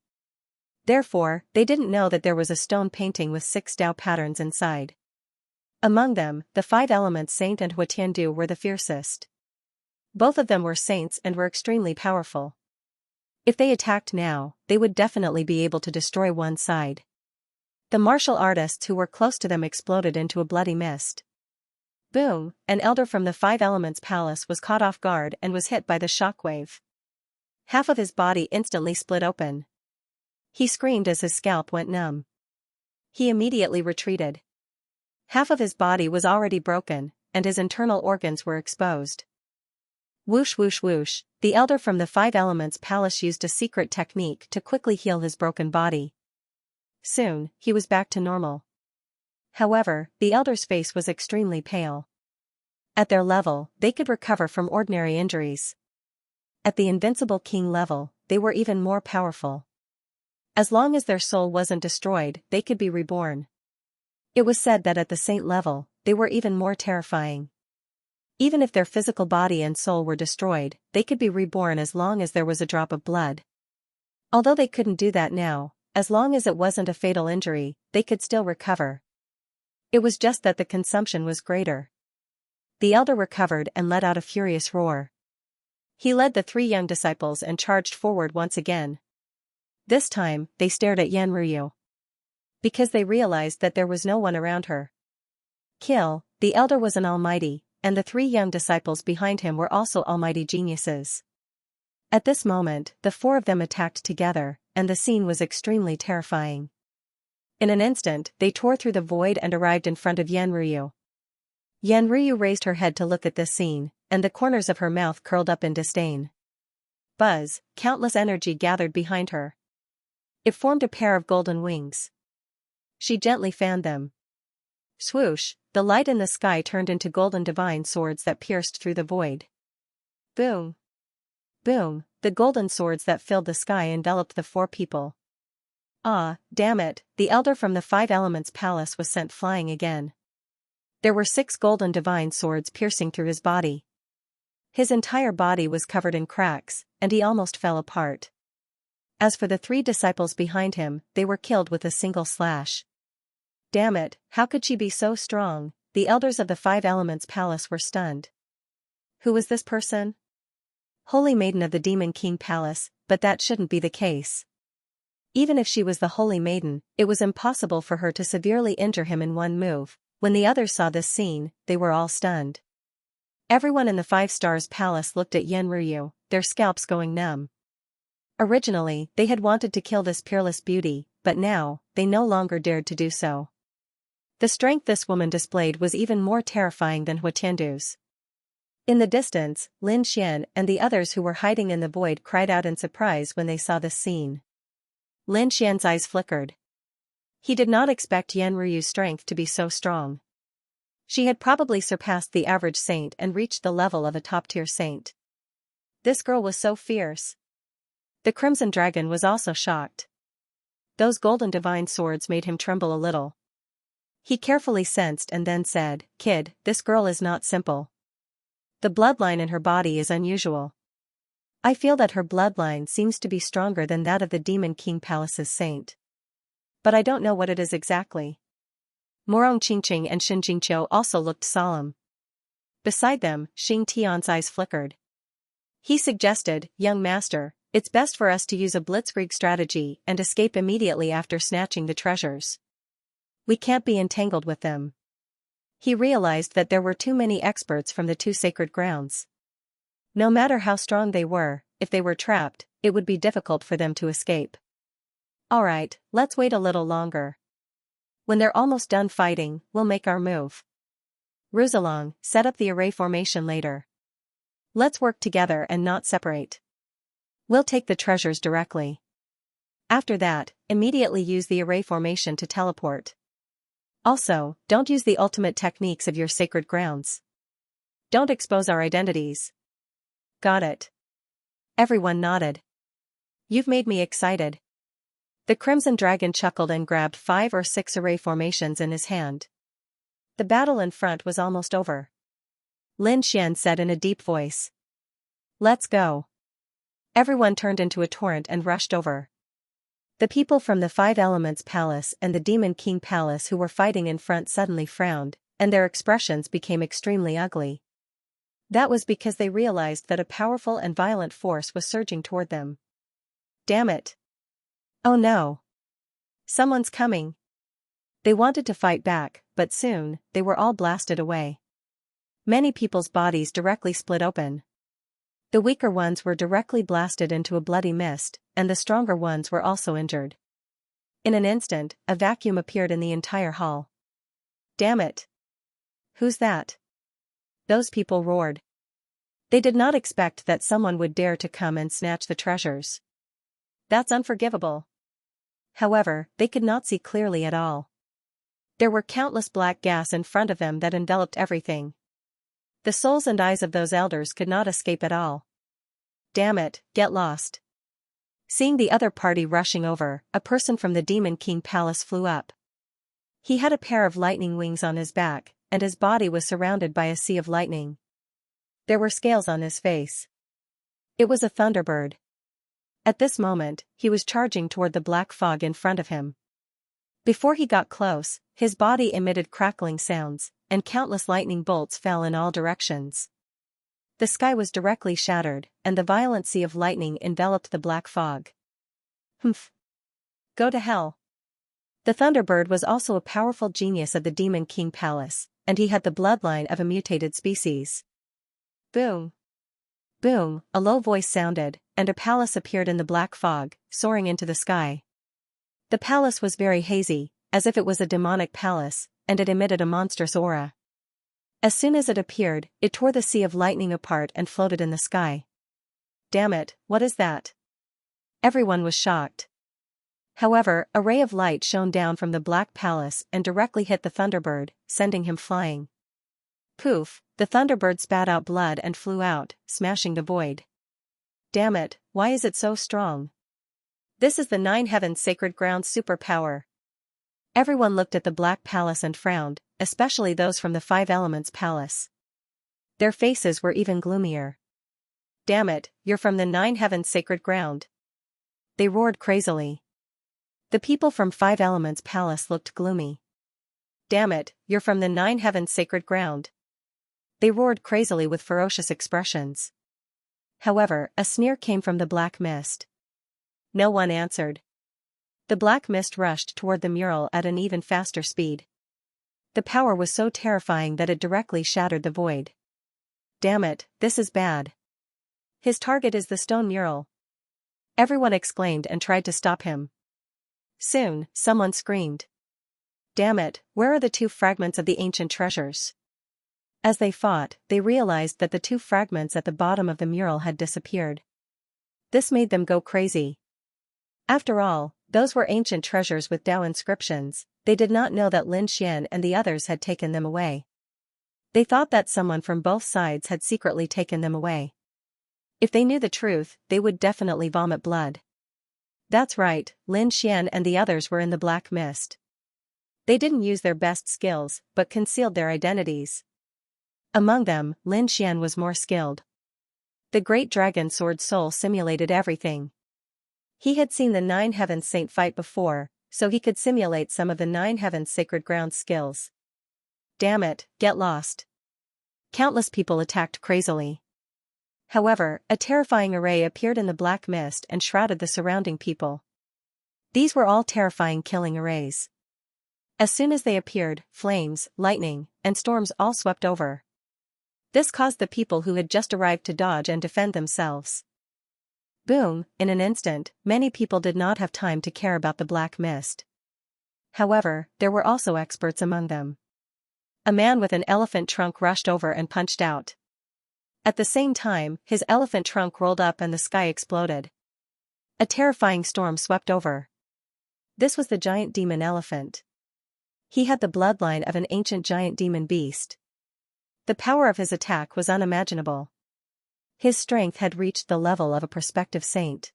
Therefore, they didn't know that there was a stone painting with 6 Dao patterns inside. Among them, the 5 elements Saint and Huatiandu were the fiercest. Both of them were saints and were extremely powerful. If they attacked now, they would definitely be able to destroy one side. The martial artists who were close to them exploded into a bloody mist. Boom! An elder from the 5 Elements Palace was caught off guard and was hit by the shockwave. Half of his body instantly split open. He screamed as his scalp went numb. He immediately retreated. Half of his body was already broken, and his internal organs were exposed. Whoosh whoosh whoosh, the elder from the 5 Elements Palace used a secret technique to quickly heal his broken body. Soon, he was back to normal. However, the elder's face was extremely pale. At their level, they could recover from ordinary injuries. At the Invincible King level, they were even more powerful. As long as their soul wasn't destroyed, they could be reborn. It was said that at the saint level, they were even more terrifying. Even if their physical body and soul were destroyed, they could be reborn as long as there was a drop of blood. Although they couldn't do that now, as long as it wasn't a fatal injury, they could still recover. It was just that the consumption was greater. The elder recovered and let out a furious roar. He led the 3 young disciples and charged forward once again. This time, they stared at Yanruyu. Because they realized that there was no one around her. Kill, the elder was an almighty, and the 3 young disciples behind him were also almighty geniuses. At this moment, the 4 of them attacked together, and the scene was extremely terrifying. In an instant, they tore through the void and arrived in front of Yanruyu. Yanruyu raised her head to look at this scene, and the corners of her mouth curled up in disdain. Buzz, countless energy gathered behind her. It formed a pair of golden wings. She gently fanned them. Swoosh, the light in the sky turned into golden divine swords that pierced through the void. Boom! Boom, the golden swords that filled the sky enveloped the 4 people. Ah, damn it, the elder from the 5 Elements Palace was sent flying again. There were 6 golden divine swords piercing through his body. His entire body was covered in cracks, and he almost fell apart. As for the 3 disciples behind him, they were killed with a single slash. Damn it, how could she be so strong? The elders of the 5 Elements Palace were stunned. Who was this person? Holy Maiden of the Demon King Palace, but that shouldn't be the case. Even if she was the Holy Maiden, it was impossible for her to severely injure him in one move. When the others saw this scene, they were all stunned. Everyone in the 5 Stars Palace looked at Yanruyu, their scalps going numb. Originally, they had wanted to kill this peerless beauty, but now, they no longer dared to do so. The strength this woman displayed was even more terrifying than Huatiandu's. In the distance, Lin Xian and the others who were hiding in the void cried out in surprise when they saw this scene. Lin Xian's eyes flickered. He did not expect Yanru's strength to be so strong. She had probably surpassed the average saint and reached the level of a top-tier saint. This girl was so fierce. The Crimson Dragon was also shocked. Those golden divine swords made him tremble a little. He carefully sensed and then said, "Kid, this girl is not simple. The bloodline in her body is unusual. I feel that her bloodline seems to be stronger than that of the Demon King Palace's saint. But I don't know what it is exactly." Morong Qingqing and Shin Jingqiu also looked solemn. Beside them, Xing Tian's eyes flickered. He suggested, "Young master, it's best for us to use a blitzkrieg strategy and escape immediately after snatching the treasures. We can't be entangled with them." He realized that there were too many experts from the two sacred grounds. No matter how strong they were, if they were trapped, it would be difficult for them to escape. "Alright, let's wait a little longer. When they're almost done fighting, we'll make our move. Ruzalong, set up the array formation later. Let's work together and not separate. We'll take the treasures directly. After that, immediately use the array formation to teleport. Also, don't use the ultimate techniques of your sacred grounds. Don't expose our identities." "Got it." Everyone nodded. "You've made me excited." The Crimson Dragon chuckled and grabbed 5 or 6 array formations in his hand. The battle in front was almost over. Lin Xian said in a deep voice, "Let's go." Everyone turned into a torrent and rushed over. The people from the Five Elements Palace and the Demon King Palace who were fighting in front suddenly frowned, and their expressions became extremely ugly. That was because they realized that a powerful and violent force was surging toward them. Damn it! Oh no! Someone's coming! They wanted to fight back, but soon, they were all blasted away. Many people's bodies directly split open. The weaker ones were directly blasted into a bloody mist, and the stronger ones were also injured. In an instant, a vacuum appeared in the entire hall. Damn it! Who's that? Those people roared. They did not expect that someone would dare to come and snatch the treasures. That's unforgivable. However, they could not see clearly at all. There were countless black gas in front of them that enveloped everything. The souls and eyes of those elders could not escape at all. Damn it, get lost. Seeing the other party rushing over, a person from the Demon King Palace flew up. He had a pair of lightning wings on his back, and his body was surrounded by a sea of lightning. There were scales on his face. It was a thunderbird. At this moment, he was charging toward the black fog in front of him. Before he got close, his body emitted crackling sounds, and countless lightning bolts fell in all directions. The sky was directly shattered, and the violent sea of lightning enveloped the black fog. Humph! Go to hell! The Thunderbird was also a powerful genius of the Demon King Palace, and he had the bloodline of a mutated species. Boom! Boom! A low voice sounded, and a palace appeared in the black fog, soaring into the sky. The palace was very hazy, as if it was a demonic palace, and it emitted a monstrous aura. As soon as it appeared, it tore the sea of lightning apart and floated in the sky. Damn it, what is that? Everyone was shocked. However, a ray of light shone down from the black palace and directly hit the Thunderbird, sending him flying. Poof, the Thunderbird spat out blood and flew out, smashing the void. Damn it, why is it so strong? This is the Nine Heavens Sacred Ground superpower. Everyone looked at the Black Palace and frowned, especially those from the Five Elements Palace. Their faces were even gloomier. Damn it, you're from the Nine Heavens Sacred Ground. They roared crazily. The people from Five Elements Palace looked gloomy. Damn it, you're from the Nine Heavens Sacred Ground. They roared crazily with ferocious expressions. However, a sneer came from the black mist. No one answered. The black mist rushed toward the mural at an even faster speed. The power was so terrifying that it directly shattered the void. Damn it, this is bad. His target is the stone mural. Everyone exclaimed and tried to stop him. Soon, someone screamed. Damn it, where are the 2 fragments of the ancient treasures? As they fought, they realized that the 2 fragments at the bottom of the mural had disappeared. This made them go crazy. After all, Those were ancient treasures with Dao inscriptions. They did not know that Lin Xian and the others had taken them away. They thought that someone from both sides had secretly taken them away. If they knew the truth, they would definitely vomit blood. That's right, Lin Xian and the others were in the black mist. They didn't use their best skills, but concealed their identities. Among them, Lin Xian was more skilled. The great dragon sword soul simulated everything. He had seen the Nine Heavens Saint fight before, so he could simulate some of the Nine Heavens Sacred Ground skills. Damn it, get lost. Countless people attacked crazily. However, a terrifying array appeared in the black mist and shrouded the surrounding people. These were all terrifying killing arrays. As soon as they appeared, flames, lightning, and storms all swept over. This caused the people who had just arrived to dodge and defend themselves. Boom, in an instant, many people did not have time to care about the black mist. However, there were also experts among them. A man with an elephant trunk rushed over and punched out. At the same time, his elephant trunk rolled up and the sky exploded. A terrifying storm swept over. This was the giant demon elephant. He had the bloodline of an ancient giant demon beast. The power of his attack was unimaginable. His strength had reached the level of a prospective saint.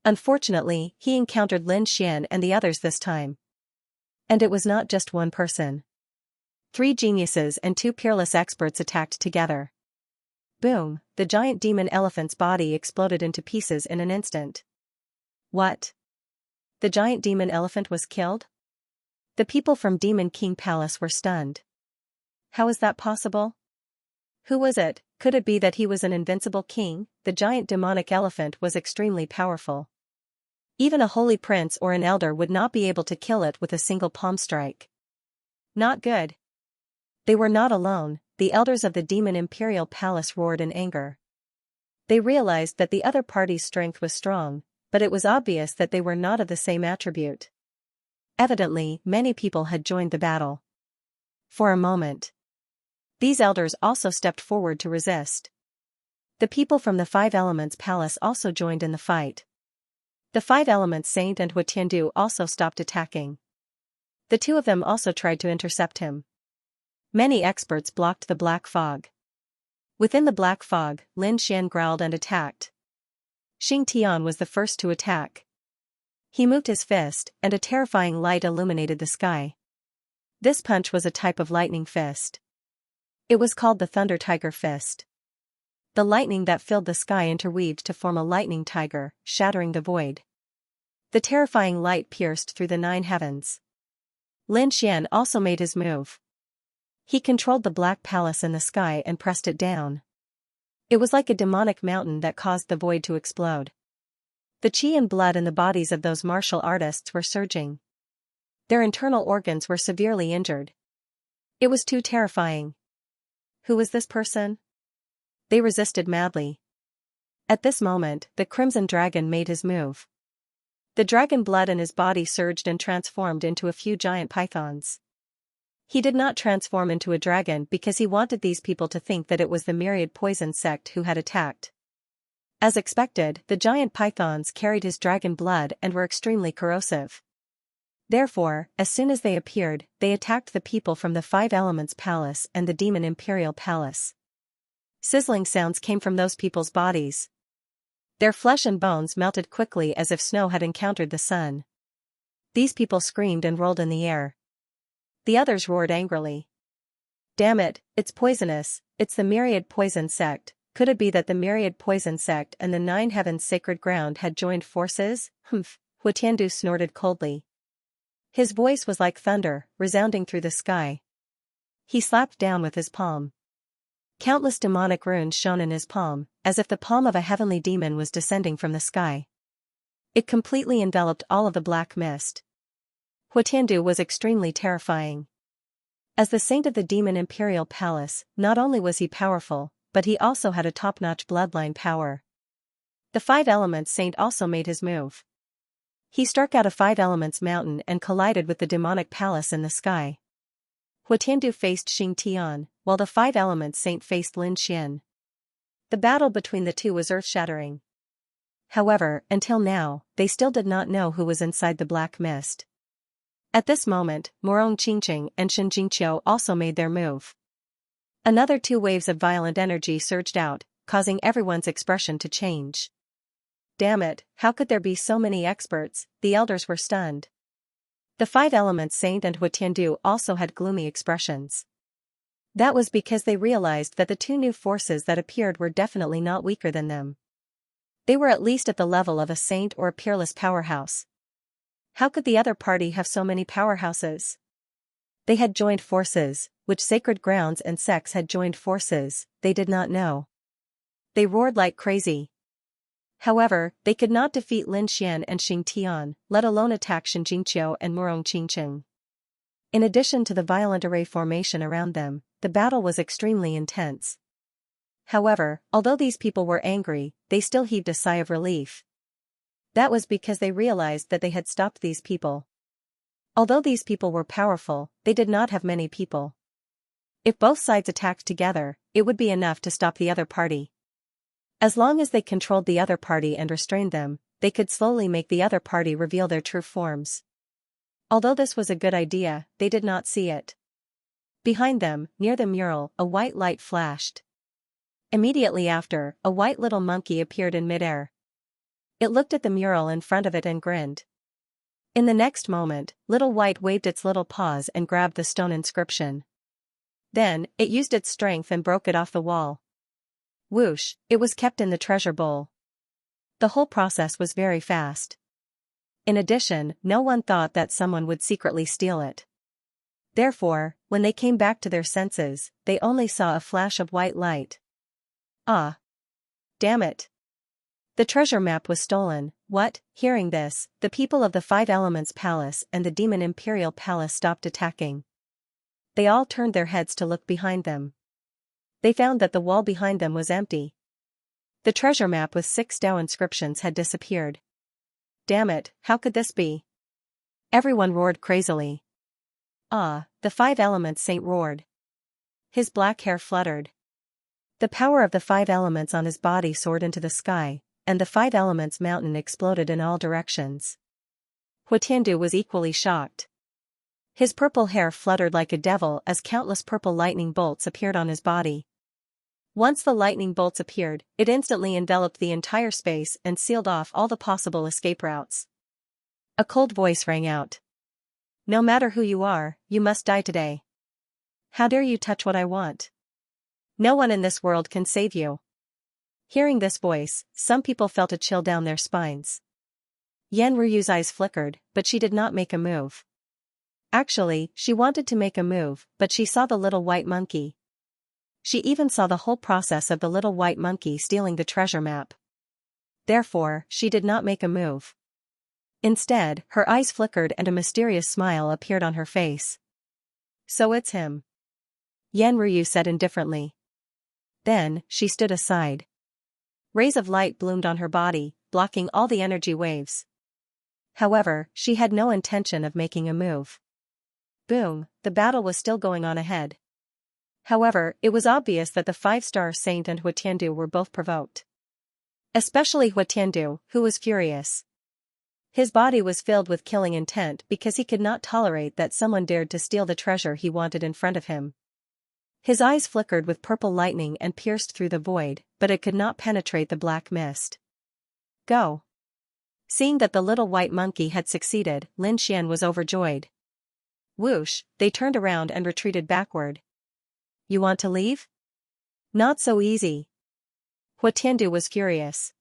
Unfortunately, he encountered Lin Xian and the others this time. And it was not just one person. 3 geniuses and 2 peerless experts attacked together. Boom, the giant demon elephant's body exploded into pieces in an instant. What? The giant demon elephant was killed? The people from Demon King Palace were stunned. How is that possible? Who was it? Could it be that he was an invincible king? The giant demonic elephant was extremely powerful. Even a holy prince or an elder would not be able to kill it with a single palm strike. Not good. They were not alone. The elders of the Demon Imperial Palace roared in anger. They realized that the other party's strength was strong, but it was obvious that they were not of the same attribute. Evidently, many people had joined the battle. For a moment, these elders also stepped forward to resist. The people from the 5 Elements Palace also joined in the fight. The 5 Elements Saint and Huatiandu also stopped attacking. The 2 of them also tried to intercept him. Many experts blocked the black fog. Within the black fog, Lin Xian growled and attacked. Xing Tian was the first to attack. He moved his fist, and a terrifying light illuminated the sky. This punch was a type of lightning fist. It was called the Thunder Tiger Fist. The lightning that filled the sky interweaved to form a lightning tiger, shattering the void. The terrifying light pierced through the 9 heavens. Lin Xian also made his move. He controlled the black palace in the sky and pressed it down. It was like a demonic mountain that caused the void to explode. The qi and blood in the bodies of those martial artists were surging. Their internal organs were severely injured. It was too terrifying. Who was this person? They resisted madly. At this moment, the Crimson Dragon made his move. The dragon blood in his body surged and transformed into a few giant pythons. He did not transform into a dragon because he wanted these people to think that it was the myriad poison sect who had attacked. As expected, the giant pythons carried his dragon blood and were extremely corrosive. Therefore, as soon as they appeared, they attacked the people from the 5 Elements Palace and the Demon Imperial Palace. Sizzling sounds came from those people's bodies. Their flesh and bones melted quickly as if snow had encountered the sun. These people screamed and rolled in the air. The others roared angrily. Damn it, it's poisonous, it's the myriad poison sect. Could it be that the myriad poison sect and the 9 heavens sacred ground had joined forces? Humph, Huatiandu snorted coldly. His voice was like thunder, resounding through the sky. He slapped down with his palm. Countless demonic runes shone in his palm, as if the palm of a heavenly demon was descending from the sky. It completely enveloped all of the black mist. Huatiandu was extremely terrifying. As the saint of the Demon Imperial Palace, not only was he powerful, but he also had a top-notch bloodline power. The 5 Elements Saint also made his move. He struck out a 5 Elements mountain and collided with the demonic palace in the sky. Huatiandu faced Xing Tian, while the 5 Elements Saint faced Lin Xian. The battle between the two was earth-shattering. However, until now, they still did not know who was inside the black mist. At this moment, Morong Qingqing and Xianxia also made their move. Another 2 waves of violent energy surged out, causing everyone's expression to change. Damn it, how could there be so many experts? The elders were stunned. The 5 elements Saint and Huatiandu also had gloomy expressions. That was because they realized that the 2 new forces that appeared were definitely not weaker than them. They were at least at the level of a saint or a peerless powerhouse. How could the other party have so many powerhouses? They had joined forces, which sacred grounds and sects had joined forces, they did not know. They roared like crazy. However, they could not defeat Lin Xian and Xing Tian, let alone attack Xianxia and Morong Qingqing. In addition to the violent array formation around them, the battle was extremely intense. However, although these people were angry, they still heaved a sigh of relief. That was because they realized that they had stopped these people. Although these people were powerful, they did not have many people. If both sides attacked together, it would be enough to stop the other party. As long as they controlled the other party and restrained them, they could slowly make the other party reveal their true forms. Although this was a good idea, they did not see it. Behind them, near the mural, a white light flashed. Immediately after, a white little monkey appeared in midair. It looked at the mural in front of it and grinned. In the next moment, Little White waved its little paws and grabbed the stone inscription. Then, it used its strength and broke it off the wall. Whoosh, it was kept in the treasure bowl. The whole process was very fast. In addition, no one thought that someone would secretly steal it. Therefore, when they came back to their senses, they only saw a flash of white light. Ah! Damn it! The treasure map was stolen. What? Hearing this, the people of the 5 Elements Palace and the Demon Imperial Palace stopped attacking. They all turned their heads to look behind them. They found that the wall behind them was empty. The treasure map with 6 Dao inscriptions had disappeared. Damn it, how could this be? Everyone roared crazily. Ah, the 5 Elements Saint roared. His black hair fluttered. The power of the 5 elements on his body soared into the sky, and the 5 Elements mountain exploded in all directions. Huatiandu was equally shocked. His purple hair fluttered like a devil as countless purple lightning bolts appeared on his body. Once the lightning bolts appeared, it instantly enveloped the entire space and sealed off all the possible escape routes. A cold voice rang out. No matter who you are, you must die today. How dare you touch what I want? No one in this world can save you. Hearing this voice, some people felt a chill down their spines. Yan Ruyu's eyes flickered, but she did not make a move. Actually, she wanted to make a move, but she saw the little white monkey. She even saw the whole process of the little white monkey stealing the treasure map. Therefore, she did not make a move. Instead, her eyes flickered and a mysterious smile appeared on her face. So it's him. Yan Ruyu said indifferently. Then, she stood aside. Rays of light bloomed on her body, blocking all the energy waves. However, she had no intention of making a move. Boom, the battle was still going on ahead. However, it was obvious that the 5-star Saint and Huatiandu were both provoked. Especially Huatiandu, who was furious. His body was filled with killing intent because he could not tolerate that someone dared to steal the treasure he wanted in front of him. His eyes flickered with purple lightning and pierced through the void, but it could not penetrate the black mist. Go! Seeing that the little white monkey had succeeded, Lin Xian was overjoyed. Whoosh, they turned around and retreated backward. You want to leave? Not so easy. Huatiandu was furious.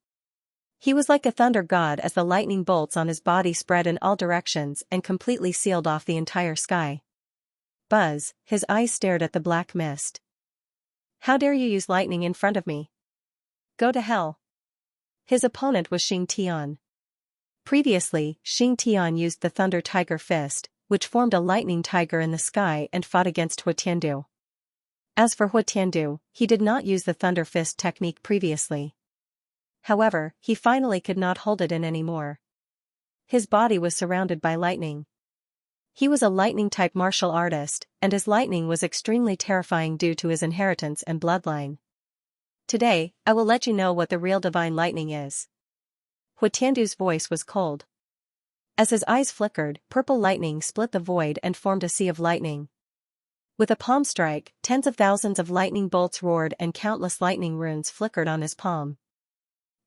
He was like a thunder god as the lightning bolts on his body spread in all directions and completely sealed off the entire sky. Buzz, his eyes stared at the black mist. How dare you use lightning in front of me? Go to hell. His opponent was Xing Tian. Previously, Xing Tian used the Thunder Tiger Fist, which formed a lightning tiger in the sky and fought against Huatiandu. As for Huatiandu, he did not use the Thunder Fist technique previously. However, he finally could not hold it in anymore. His body was surrounded by lightning. He was a lightning-type martial artist, and his lightning was extremely terrifying due to his inheritance and bloodline. Today, I will let you know what the real divine lightning is. Tiandu's voice was cold. As his eyes flickered, purple lightning split the void and formed a sea of lightning. With a palm strike, tens of thousands of lightning bolts roared and countless lightning runes flickered on his palm.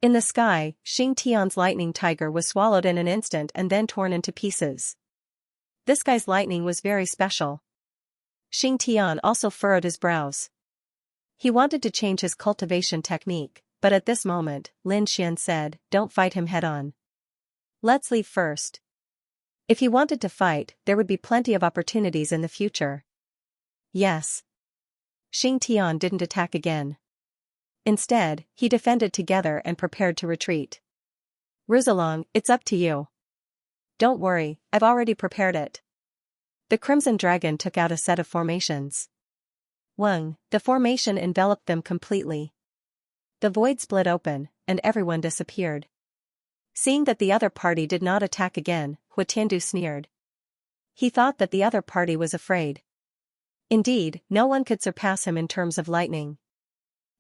In the sky, Xianxia's lightning tiger was swallowed in an instant and then torn into pieces. This guy's lightning was very special. Xianxia also furrowed his brows. He wanted to change his cultivation technique, but at this moment, Lin Xian said, "Don't fight him head-on. Let's leave first." If he wanted to fight, there would be plenty of opportunities in the future. Yes. Xianxia didn't attack again. Instead, he defended together and prepared to retreat. "Ruzalong, it's up to you." "Don't worry, I've already prepared it." The Crimson Dragon took out a set of formations. Wang, the formation enveloped them completely. The void split open, and everyone disappeared. Seeing that the other party did not attack again, Tiandu sneered. He thought that the other party was afraid. Indeed, no one could surpass him in terms of lightning.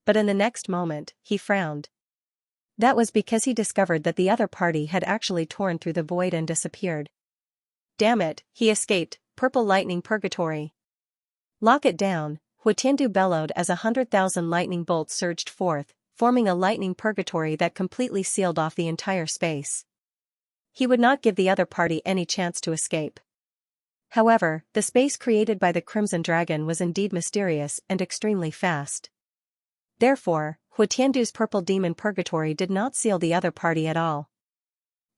But in the next moment, he frowned. That was because he discovered that the other party had actually torn through the void and disappeared. Damn it, he escaped, purple lightning purgatory. Lock it down, Tiandu bellowed as 100,000 lightning bolts surged forth, forming a lightning purgatory that completely sealed off the entire space. He would not give the other party any chance to escape. However, the space created by the Crimson Dragon was indeed mysterious and extremely fast. Therefore, Tiandu's purple demon purgatory did not seal the other party at all.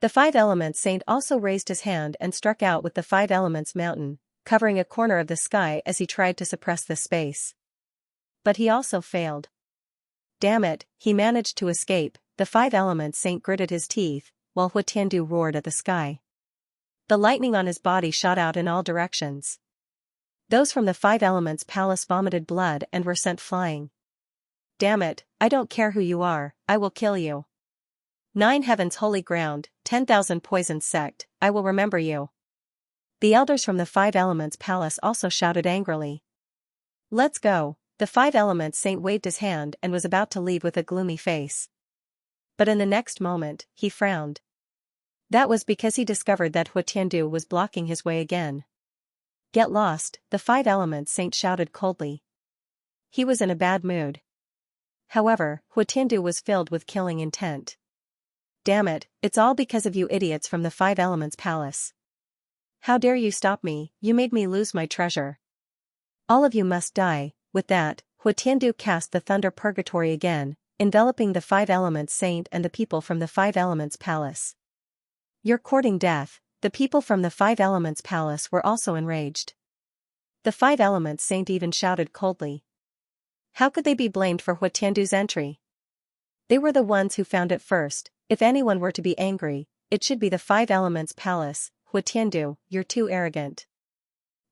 The Five Elements Saint also raised his hand and struck out with the Five Elements Mountain, covering a corner of the sky as he tried to suppress the space. But he also failed. Damn it, he managed to escape. The Five Elements Saint gritted his teeth, while Tiandu roared at the sky. The lightning on his body shot out in all directions. Those from the Five Elements Palace vomited blood and were sent flying. Damn it, I don't care who you are, I will kill you. 9 heavens holy ground, 10,000 poisons sect, I will remember you. The elders from the Five Elements Palace also shouted angrily. Let's go. The Five Elements Saint waved his hand and was about to leave with a gloomy face. But in the next moment, he frowned. That was because he discovered that Tiandu was blocking his way again. Get lost, the Five Elements Saint shouted coldly. He was in a bad mood. However, Tiandu was filled with killing intent. Damn it, it's all because of you idiots from the Five Elements Palace. How dare you stop me, you made me lose my treasure. All of you must die. With that, Tiandu cast the Thunder Purgatory again, enveloping the Five Elements Saint and the people from the Five Elements Palace. You're courting death. The people from the Five Elements Palace were also enraged. The Five Elements Saint even shouted coldly. How could they be blamed for Tiandu's entry? They were the ones who found it first. If anyone were to be angry, it should be the Five Elements Palace. Tiandu, you're too arrogant.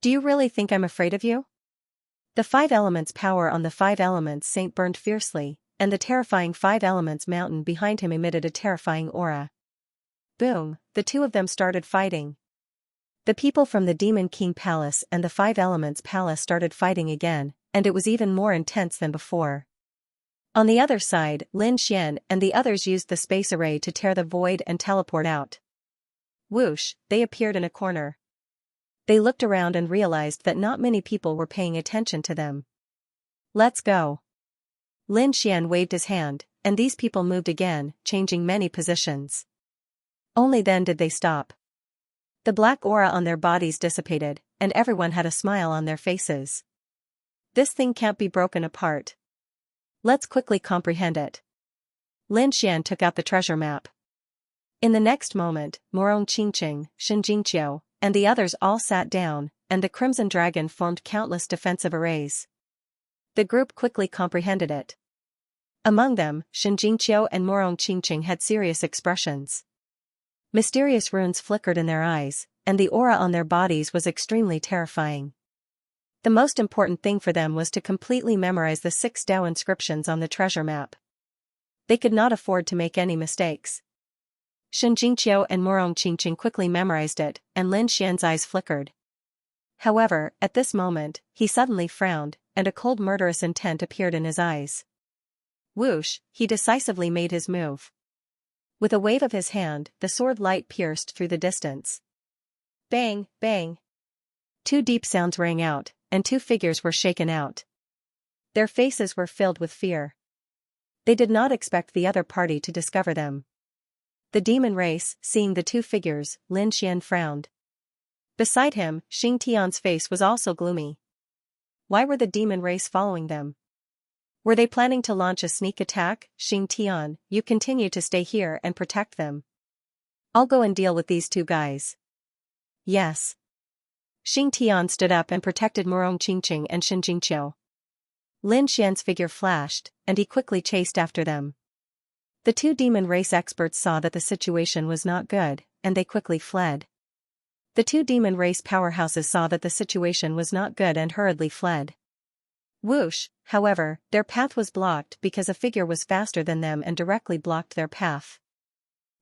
Do you really think I'm afraid of you? The Five Elements power on the Five Elements Saint burned fiercely, and the terrifying Five Elements mountain behind him emitted a terrifying aura. Boom, the two of them started fighting. The people from the Demon King Palace and the Five Elements Palace started fighting again, and it was even more intense than before. On the other side, Lin Xian and the others used the space array to tear the void and teleport out. Whoosh, they appeared in a corner. They looked around and realized that not many people were paying attention to them. Let's go. Lin Xian waved his hand, and these people moved again, changing many positions. Only then did they stop. The black aura on their bodies dissipated, and everyone had a smile on their faces. This thing can't be broken apart. Let's quickly comprehend it. Lin Xian took out the treasure map. In the next moment, Morong Qingqing, Shen Jingqiu, and the others all sat down, and the Crimson Dragon formed countless defensive arrays. The group quickly comprehended it. Among them, Shen Jingqiu and Morong Qingqing had serious expressions. Mysterious runes flickered in their eyes, and the aura on their bodies was extremely terrifying. The most important thing for them was to completely memorize the 6 Dao inscriptions on the treasure map. They could not afford to make any mistakes. Shen Jingqiu and Morong Qingqing quickly memorized it, and Lin Xian's eyes flickered. However, at this moment, he suddenly frowned, and a cold murderous intent appeared in his eyes. Whoosh, he decisively made his move. With a wave of his hand, the sword light pierced through the distance. Bang, bang. Two deep sounds rang out, and two figures were shaken out. Their faces were filled with fear. They did not expect the other party to discover them. The demon race, seeing the two figures, Lin Xian frowned. Beside him, Xing Tian's face was also gloomy. Why were the demon race following them? Were they planning to launch a sneak attack? Xing Tian, you continue to stay here and protect them. I'll go and deal with these two guys. Yes. Xing Tian stood up and protected Murong Qingqing and Shen Jingqiu. Lin Xian's figure flashed, and he quickly chased after them. The two demon race experts saw that the situation was not good, and they quickly fled. The two demon race powerhouses saw that the situation was not good and hurriedly fled. Whoosh, however, their path was blocked because a figure was faster than them and directly blocked their path.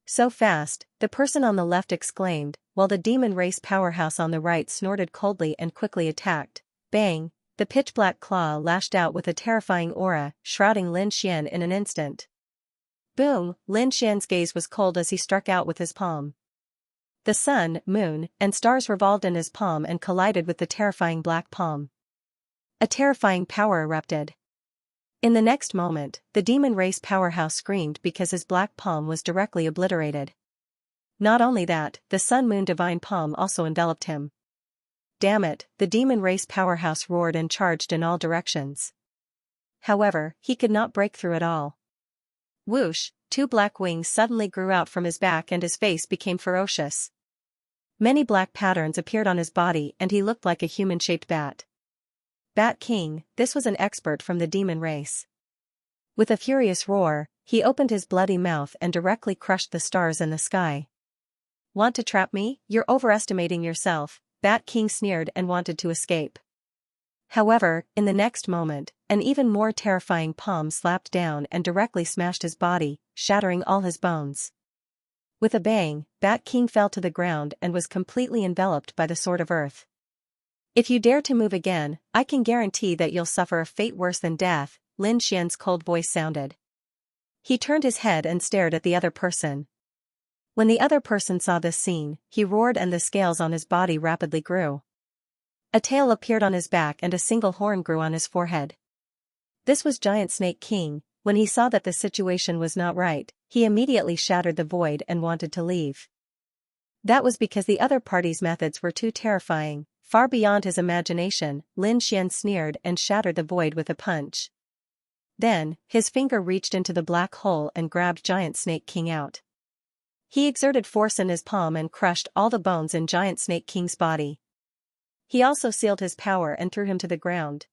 So fast, the person on the left exclaimed, while the demon race powerhouse on the right snorted coldly and quickly attacked. Bang, the pitch-black claw lashed out with a terrifying aura, shrouding Lin Xian in an instant. Boom, Lin Xian's gaze was cold as he struck out with his palm. The sun, moon, and stars revolved in his palm and collided with the terrifying black palm. A terrifying power erupted. In the next moment, the demon race powerhouse screamed because his black palm was directly obliterated. Not only that, the sun-moon divine palm also enveloped him. Damn it, the demon race powerhouse roared and charged in all directions. However, he could not break through at all. Whoosh, two black wings suddenly grew out from his back and his face became ferocious. Many black patterns appeared on his body and he looked like a human-shaped bat. Bat King, this was an expert from the demon race. With a furious roar, he opened his bloody mouth and directly crushed the stars in the sky. Want to trap me? You're overestimating yourself, Bat King sneered and wanted to escape. However, in the next moment, an even more terrifying palm slapped down and directly smashed his body, shattering all his bones. With a bang, Bat King fell to the ground and was completely enveloped by the Sword of Earth. If you dare to move again, I can guarantee that you'll suffer a fate worse than death, Lin Xian's cold voice sounded. He turned his head and stared at the other person. When the other person saw this scene, he roared and the scales on his body rapidly grew. A tail appeared on his back and a single horn grew on his forehead. This was Giant Snake King. When he saw that the situation was not right, he immediately shattered the void and wanted to leave. That was because the other party's methods were too terrifying. Far beyond his imagination, Lin Xian sneered and shattered the void with a punch. Then, his finger reached into the black hole and grabbed Giant Snake King out. He exerted force in his palm and crushed all the bones in Giant Snake King's body. He also sealed his power and threw him to the ground.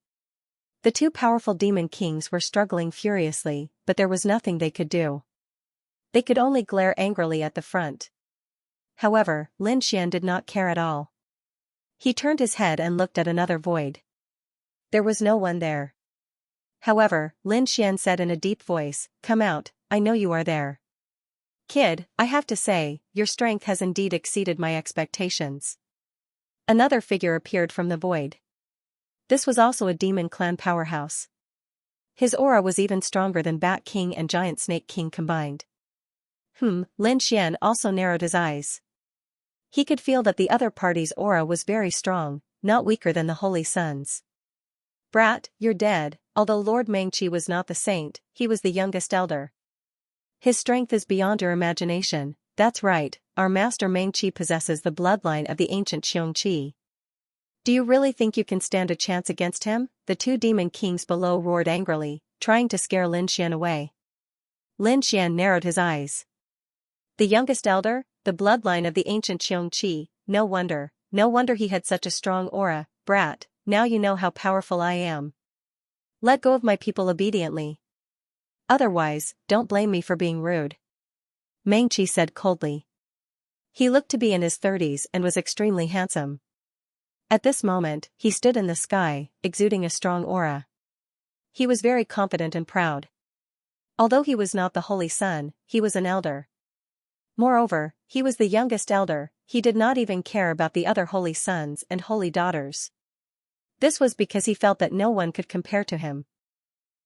The two powerful demon kings were struggling furiously, but there was nothing they could do. They could only glare angrily at the front. However, Lin Xian did not care at all. He turned his head and looked at another void. There was no one there. However, Lin Xian said in a deep voice, "Come out, I know you are there. Kid, I have to say, your strength has indeed exceeded my expectations." Another figure appeared from the void. This was also a demon clan powerhouse. His aura was even stronger than Bat King and Giant Snake King combined. Lin Xian also narrowed his eyes. He could feel that the other party's aura was very strong, not weaker than the Holy Sun's. Brat, you're dead. Although Lord Mengqi was not the saint, he was the youngest elder. His strength is beyond your imagination. That's right, our master Mengqi possesses the bloodline of the ancient Xianxia. Do you really think you can stand a chance against him? The two demon kings below roared angrily, trying to scare Lin Xian away. Lin Xian narrowed his eyes. The youngest elder, the bloodline of the ancient Xianxia, no wonder he had such a strong aura. Brat, now you know how powerful I am. Let go of my people obediently. Otherwise, don't blame me for being rude. Mengqi said coldly. He looked to be in his 30s and was extremely handsome. At this moment, he stood in the sky, exuding a strong aura. He was very confident and proud. Although he was not the Holy Sun, he was an elder. Moreover, he was the youngest elder. He did not even care about the other holy sons and holy daughters. This was because he felt that no one could compare to him.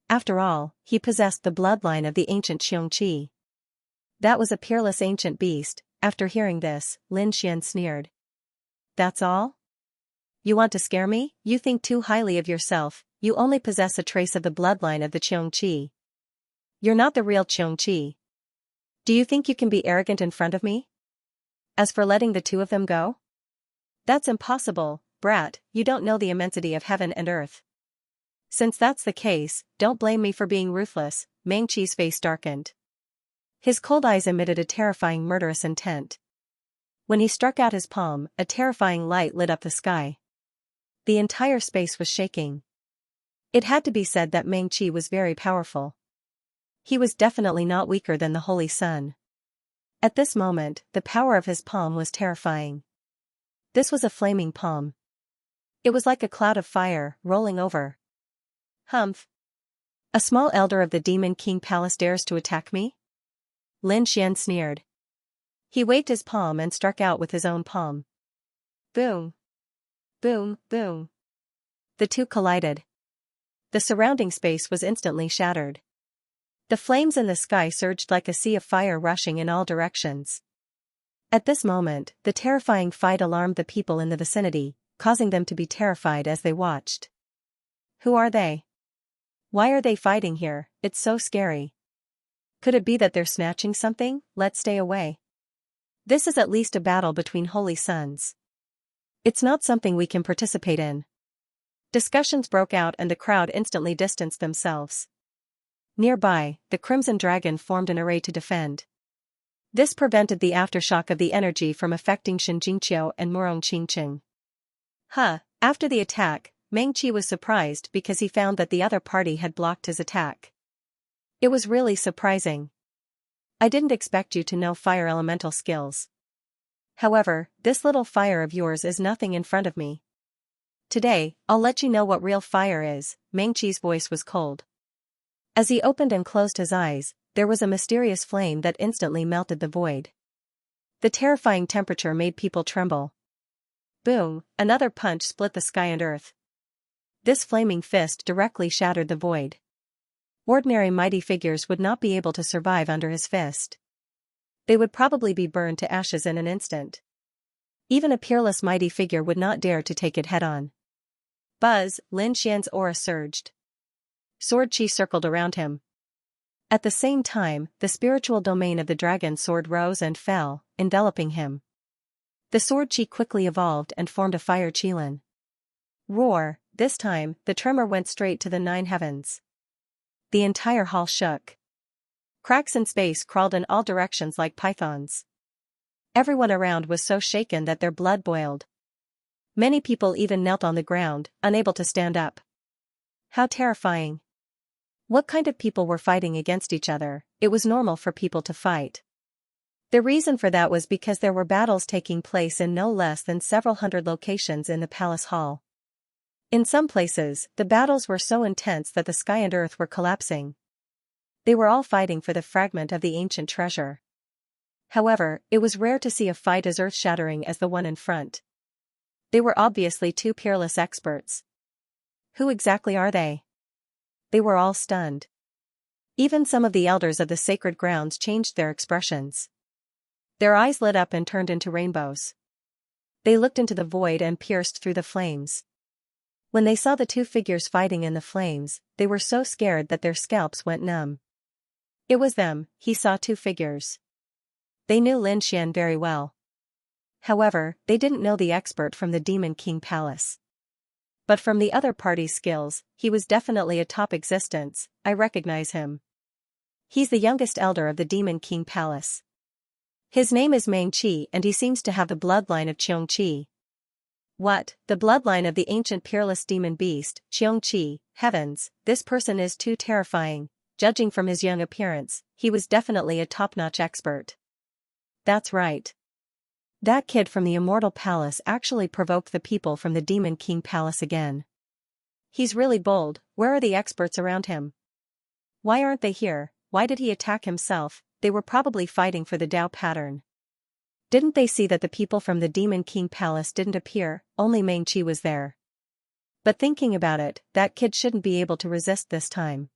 After all, he possessed the bloodline of the ancient Xianxia. That was a peerless ancient beast. After hearing this, Lin Xian sneered. That's all? You want to scare me? You think too highly of yourself. You only possess a trace of the bloodline of the Xianxia. You're not the real Xianxia. Do you think you can be arrogant in front of me? As for letting the two of them go? That's impossible, brat, you don't know the immensity of heaven and earth. Since that's the case, don't blame me for being ruthless. Meng Qi's face darkened. His cold eyes emitted a terrifying murderous intent. When he struck out his palm, a terrifying light lit up the sky. The entire space was shaking. It had to be said that Meng Qi was very powerful. He was definitely not weaker than the holy sun. At this moment, the power of his palm was terrifying. This was a flaming palm. It was like a cloud of fire, rolling over. Humph. A small elder of the Demon King Palace dares to attack me? Lin Xian sneered. He waved his palm and struck out with his own palm. Boom. Boom, boom. The two collided. The surrounding space was instantly shattered. The flames in the sky surged like a sea of fire rushing in all directions. At this moment, the terrifying fight alarmed the people in the vicinity, causing them to be terrified as they watched. Who are they? Why are they fighting here? It's so scary. Could it be that they're snatching something? Let's stay away. This is at least a battle between holy sons. It's not something we can participate in. Discussions broke out and the crowd instantly distanced themselves. Nearby, the Crimson Dragon formed an array to defend. This prevented the aftershock of the energy from affecting Xianxia and Murong Qingqing. After the attack, Meng Qi was surprised because he found that the other party had blocked his attack. It was really surprising. I didn't expect you to know fire elemental skills. However, this little fire of yours is nothing in front of me. Today, I'll let you know what real fire is. Meng Qi's voice was cold. As he opened and closed his eyes, there was a mysterious flame that instantly melted the void. The terrifying temperature made people tremble. Boom, another punch split the sky and earth. This flaming fist directly shattered the void. Ordinary mighty figures would not be able to survive under his fist. They would probably be burned to ashes in an instant. Even a peerless mighty figure would not dare to take it head-on. Buzz, Lin Xian's aura surged. Sword chi circled around him. At the same time, the spiritual domain of the dragon sword rose and fell, enveloping him. The sword chi quickly evolved and formed a fire qilin. Roar, this time, the tremor went straight to the 9 heavens. The entire hall shook. Cracks in space crawled in all directions like pythons. Everyone around was so shaken that their blood boiled. Many people even knelt on the ground, unable to stand up. How terrifying. What kind of people were fighting against each other? It was normal for people to fight. The reason for that was because there were battles taking place in no less than several hundred locations in the palace hall. In some places, the battles were so intense that the sky and earth were collapsing. They were all fighting for the fragment of the ancient treasure. However, it was rare to see a fight as earth-shattering as the one in front. They were obviously two peerless experts. Who exactly are they? They were all stunned. Even some of the elders of the sacred grounds changed their expressions. Their eyes lit up and turned into rainbows. They looked into the void and pierced through the flames. When they saw the two figures fighting in the flames, they were so scared that their scalps went numb. It was them. He saw two figures. They knew Lin Xian very well. However, they didn't know the expert from the Demon King Palace. But from the other party's skills, he was definitely a top existence. I recognize him. He's the youngest elder of the Demon King Palace. His name is Meng Qi and he seems to have the bloodline of Xianxia. What, the bloodline of the ancient peerless demon beast, Xianxia? Heavens, this person is too terrifying. Judging from his young appearance, he was definitely a top-notch expert. That's right. That kid from the Immortal Palace actually provoked the people from the Demon King Palace again. He's really bold. Where are the experts around him? Why aren't they here? Why did he attack himself? They were probably fighting for the Dao pattern. Didn't they see that the people from the Demon King Palace didn't appear? Only Meng Qi was there. But thinking about it, that kid shouldn't be able to resist this time.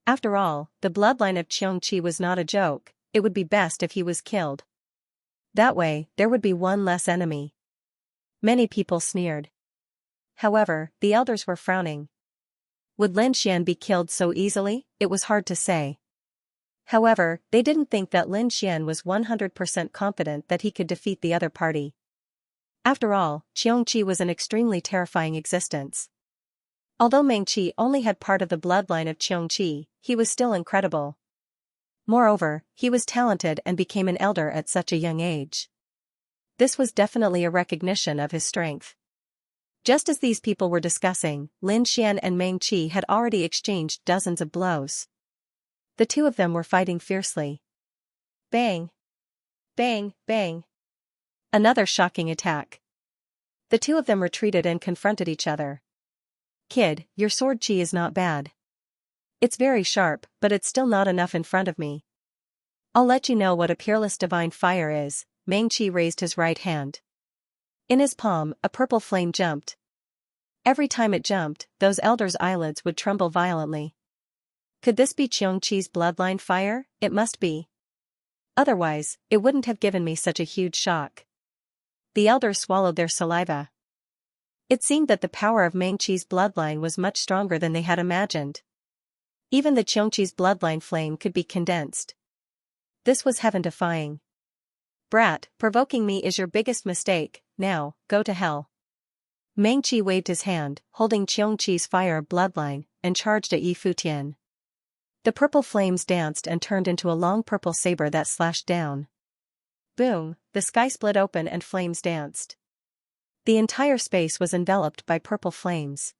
After all, the bloodline of Xianxia was not a joke. it would be best if he was killed. That way, there would be one less enemy. Many people sneered. However, the elders were frowning. Would Lin Xian be killed so easily? It was hard to say. However, they didn't think that Lin Xian was 100% confident that he could defeat the other party. After all, Xianxia was an extremely terrifying existence. Although Mengqi only had part of the bloodline of Xianxia, he was still incredible. Moreover, he was talented and became an elder at such a young age. This was definitely a recognition of his strength. Just as these people were discussing, Lin Xian and Mengqi had already exchanged dozens of blows. The two of them were fighting fiercely. Bang! Bang! Bang! Another shocking attack. The two of them retreated and confronted each other. Kid, your sword chi is not bad. It's very sharp, but it's still not enough in front of me. I'll let you know what a peerless divine fire is. Mengqi raised his right hand. In his palm, a purple flame jumped. Every time it jumped, those elders' eyelids would tremble violently. Could this be Xianxia's bloodline fire? It must be. Otherwise, it wouldn't have given me such a huge shock. The elders swallowed their saliva. It seemed that the power of Mengqi's bloodline was much stronger than they had imagined. Even the Xianxia's bloodline flame could be condensed. This was heaven-defying. Brat, provoking me is your biggest mistake. Now, go to hell. Mengqi waved his hand, holding Xianxia's fire bloodline, and charged at Yi Futian. The purple flames danced and turned into a long purple saber that slashed down. Boom, the sky split open and flames danced. The entire space was enveloped by purple flames.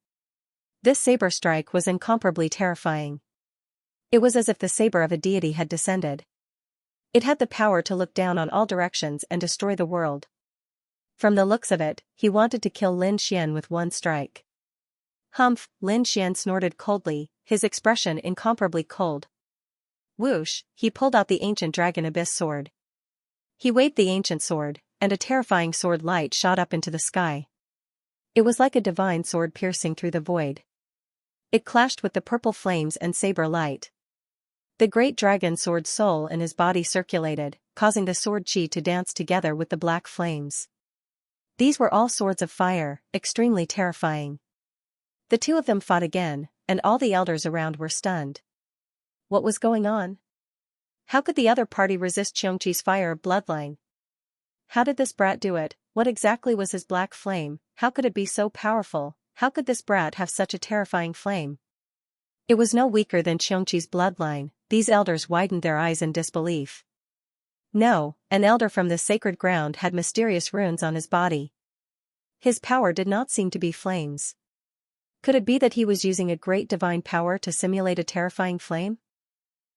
This saber strike was incomparably terrifying. It was as if the saber of a deity had descended. It had the power to look down on all directions and destroy the world. From the looks of it, he wanted to kill Lin Xian with one strike. Humph, Lin Xian snorted coldly, his expression incomparably cold. Whoosh, he pulled out the ancient dragon abyss sword. He waved the ancient sword, and a terrifying sword light shot up into the sky. It was like a divine sword piercing through the void. It clashed with the purple flames and saber light. The great dragon sword soul in his body circulated, causing the sword chi to dance together with the black flames. These were all swords of fire, extremely terrifying. The two of them fought again, and all the elders around were stunned. What was going on? How could the other party resist Xianxia's fire bloodline? How did this brat do it? What exactly was his black flame? How could it be so powerful? How could this brat have such a terrifying flame? It was no weaker than Xianxia's bloodline. These elders widened their eyes in disbelief. No, an elder from this sacred ground had mysterious runes on his body. His power did not seem to be flames. Could it be that he was using a great divine power to simulate a terrifying flame?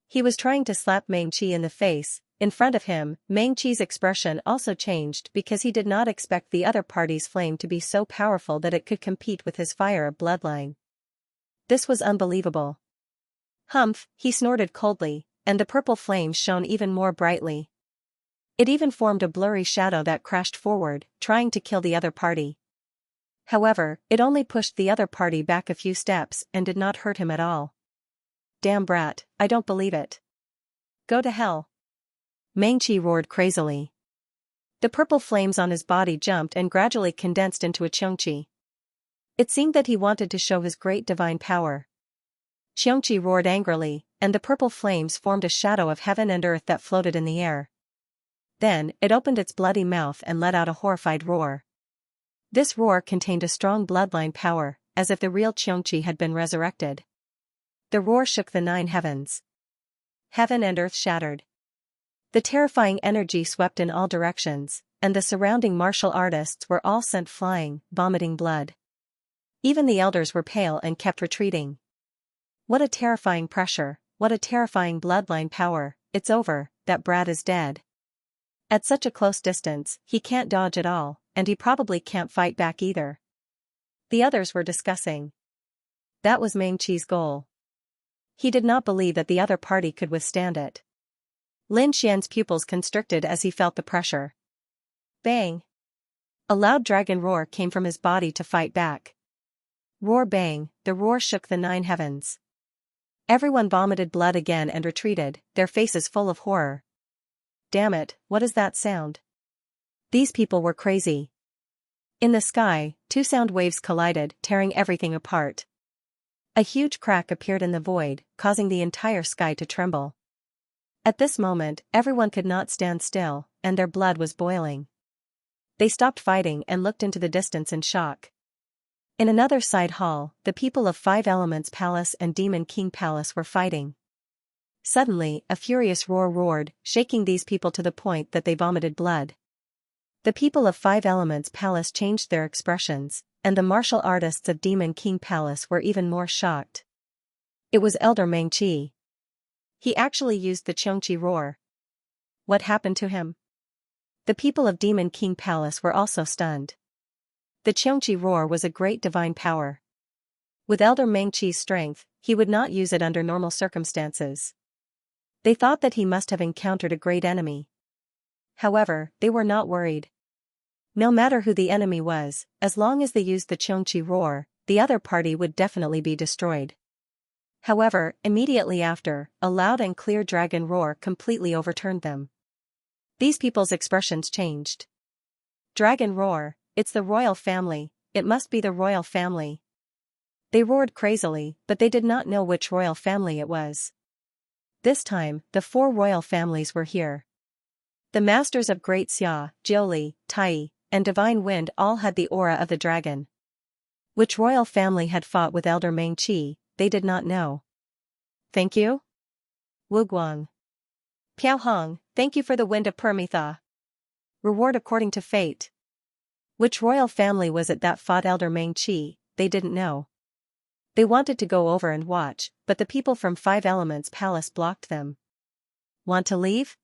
He was trying to slap Mengqi in the face. In front of him, Mengqi's expression also changed because he did not expect the other party's flame to be so powerful that it could compete with his fire bloodline. This was unbelievable. Humph, he snorted coldly, and the purple flame shone even more brightly. It even formed a blurry shadow that crashed forward, trying to kill the other party. However, it only pushed the other party back a few steps and did not hurt him at all. Damn brat, I don't believe it. Go to hell. Mengqi roared crazily. The purple flames on his body jumped and gradually condensed into a Xianxia. It seemed that he wanted to show his great divine power. Xianxia roared angrily, and the purple flames formed a shadow of heaven and earth that floated in the air. Then, it opened its bloody mouth and let out a horrified roar. This roar contained a strong bloodline power, as if the real Xianxia had been resurrected. The roar shook the 9 heavens. Heaven and earth shattered. The terrifying energy swept in all directions, and the surrounding martial artists were all sent flying, vomiting blood. Even the elders were pale and kept retreating. What a terrifying pressure, what a terrifying bloodline power. It's over, that brat is dead. At such a close distance, he can't dodge at all, and he probably can't fight back either. The others were discussing. That was Mengqi's goal. He did not believe that the other party could withstand it. Lin Xian's pupils constricted as he felt the pressure. Bang! A loud dragon roar came from his body to fight back. Roar bang, the roar shook the 9 heavens. Everyone vomited blood again and retreated, their faces full of horror. Damn it, what is that sound? These people were crazy. In the sky, two sound waves collided, tearing everything apart. A huge crack appeared in the void, causing the entire sky to tremble. At this moment, everyone could not stand still, and their blood was boiling. They stopped fighting and looked into the distance in shock. In another side hall, the people of Five Elements Palace and Demon King Palace were fighting. Suddenly, a furious roar roared, shaking these people to the point that they vomited blood. The people of Five Elements Palace changed their expressions, and the martial artists of Demon King Palace were even more shocked. It was Elder Mengqi. He actually used the Xianxia roar. What happened to him? The people of Demon King Palace were also stunned. The Xianxia roar was a great divine power. With Elder Mengqi's strength, he would not use it under normal circumstances. They thought that he must have encountered a great enemy. However, they were not worried. No matter who the enemy was, as long as they used the Xianxia roar, the other party would definitely be destroyed. However, immediately after, a loud and clear dragon roar completely overturned them. These people's expressions changed. Dragon roar, it's the royal family, it must be the royal family. They roared crazily, but they did not know which royal family it was. This time, the four royal families were here. The masters of Great Xia, Jiuli, Tai, and Divine Wind all had the aura of the dragon. Which royal family had fought with Elder Mengqi, they did not know. Thank you? Wuguang. Piao Hong, thank you for the Wind of Permitha. Reward according to fate. Which royal family was it that fought Elder Mengqi, they didn't know. They wanted to go over and watch, but the people from Five Elements Palace blocked them. Want to leave?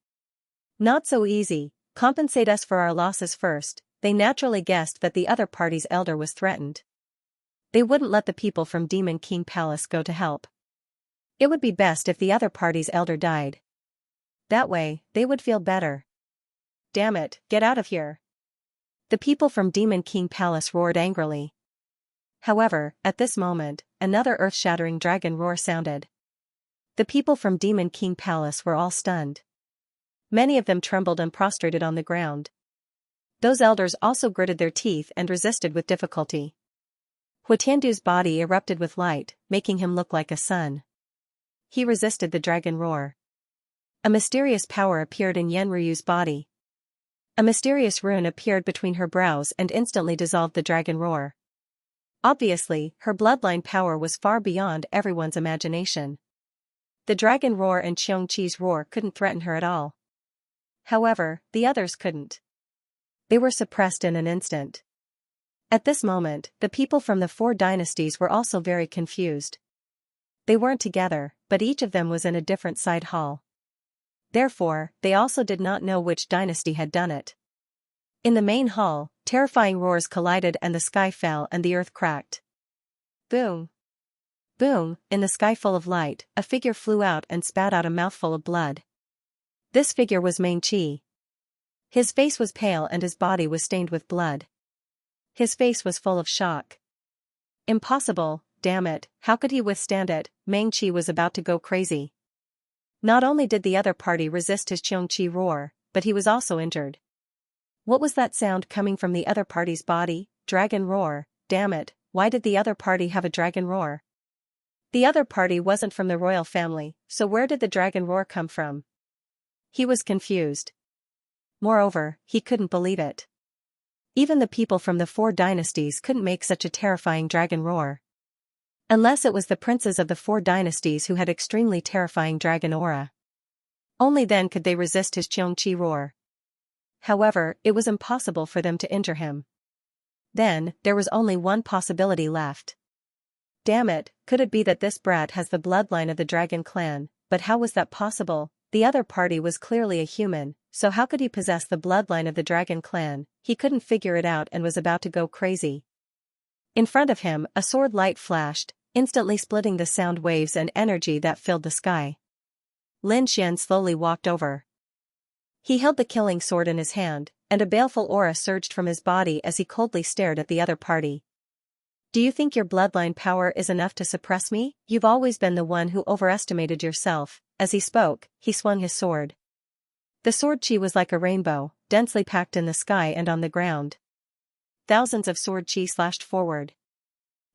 Not so easy, compensate us for our losses first. They naturally guessed that the other party's elder was threatened. They wouldn't let the people from Demon King Palace go to help. It would be best if the other party's elder died. That way, they would feel better. Damn it, get out of here. The people from Demon King Palace roared angrily. However, at this moment, another earth-shattering dragon roar sounded. The people from Demon King Palace were all stunned. Many of them trembled and prostrated on the ground. Those elders also gritted their teeth and resisted with difficulty. Huatiandu's body erupted with light, making him look like a sun. He resisted the dragon roar. A mysterious power appeared in Yenryu's body. A mysterious rune appeared between her brows and instantly dissolved the dragon roar. Obviously, her bloodline power was far beyond everyone's imagination. The dragon roar and Xianxi's roar couldn't threaten her at all. However, the others couldn't. They were suppressed in an instant. At this moment, the people from the four dynasties were also very confused. They weren't together, but each of them was in a different side hall. Therefore, they also did not know which dynasty had done it. In the main hall, terrifying roars collided and the sky fell and the earth cracked. Boom! Boom! In the sky full of light, a figure flew out and spat out a mouthful of blood. This figure was Mengqi. His face was pale and his body was stained with blood. His face was full of shock. Impossible, damn it, how could he withstand it? Mengqi was about to go crazy. Not only did the other party resist his Xianxia roar, but he was also injured. What was that sound coming from the other party's body? Dragon roar, damn it, why did the other party have a dragon roar? The other party wasn't from the royal family, so where did the dragon roar come from? He was confused. Moreover, he couldn't believe it. Even the people from the four dynasties couldn't make such a terrifying dragon roar. Unless it was the princes of the four dynasties who had extremely terrifying dragon aura. Only then could they resist his Xianxia roar. However, it was impossible for them to injure him. Then, there was only one possibility left. Damn it, could it be that this brat has the bloodline of the dragon clan? But how was that possible? The other party was clearly a human, so how could he possess the bloodline of the dragon clan? He couldn't figure it out and was about to go crazy. In front of him, a sword light flashed, instantly splitting the sound waves and energy that filled the sky. Lin Xian slowly walked over. He held the killing sword in his hand, and a baleful aura surged from his body as he coldly stared at the other party. Do you think your bloodline power is enough to suppress me? You've always been the one who overestimated yourself. As he spoke, he swung his sword. The sword chi was like a rainbow, densely packed in the sky and on the ground. Thousands of sword chi slashed forward.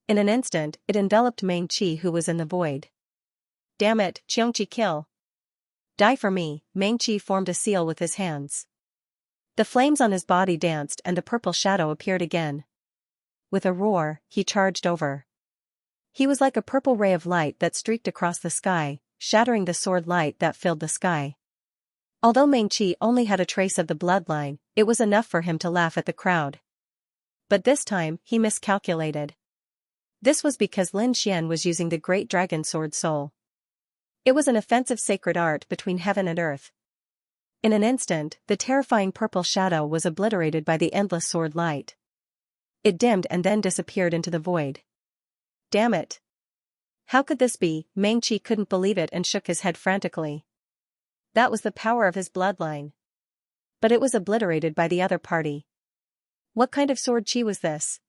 In an instant, it enveloped Meng Qi, who was in the void. Damn it, Xianxia, kill. Die for me. Meng Qi formed a seal with his hands. The flames on his body danced and the purple shadow appeared again. With a roar, he charged over. He was like a purple ray of light that streaked across the sky, shattering the sword light that filled the sky. Although Meng Qi only had a trace of the bloodline, it was enough for him to laugh at the crowd. But this time, he miscalculated. This was because Lin Xian was using the great dragon sword soul. It was an offensive sacred art between heaven and earth. In an instant, the terrifying purple shadow was obliterated by the endless sword light. It dimmed and then disappeared into the void. Damn it! How could this be? Meng Qi couldn't believe it and shook his head frantically. That was the power of his bloodline. But it was obliterated by the other party. What kind of sword chi was this?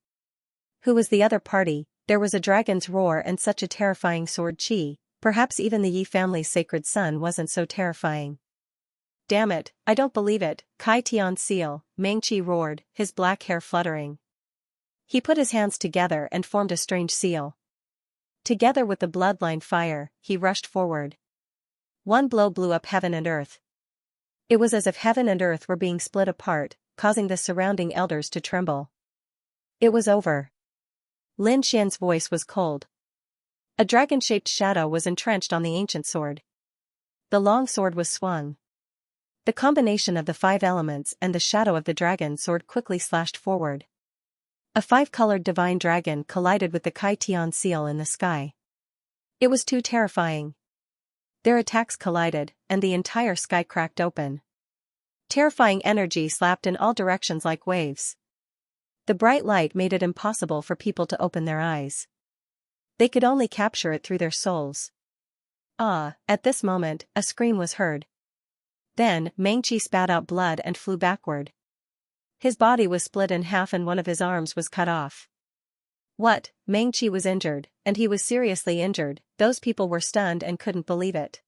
Who was the other party? There was a dragon's roar and such a terrifying sword chi. Perhaps even the Yi family's sacred son wasn't so terrifying. Damn it, I don't believe it. Kai Tian seal, Meng Qi roared, his black hair fluttering. He put his hands together and formed a strange seal. Together with the bloodline fire, he rushed forward. One blow blew up heaven and earth. It was as if heaven and earth were being split apart, causing the surrounding elders to tremble. It was over. Lin Xian's voice was cold. A dragon-shaped shadow was entrenched on the ancient sword. The long sword was swung. The combination of the 5 elements and the shadow of the dragon sword quickly slashed forward. A 5-colored divine dragon collided with the Kai Tian seal in the sky. It was too terrifying. Their attacks collided, and the entire sky cracked open. Terrifying energy slapped in all directions like waves. The bright light made it impossible for people to open their eyes. They could only capture it through their souls. At this moment, a scream was heard. Then, Meng Qi spat out blood and flew backward. His body was split in half and one of his arms was cut off. What? Meng Qi was injured, and he was seriously injured. Those people were stunned and couldn't believe it.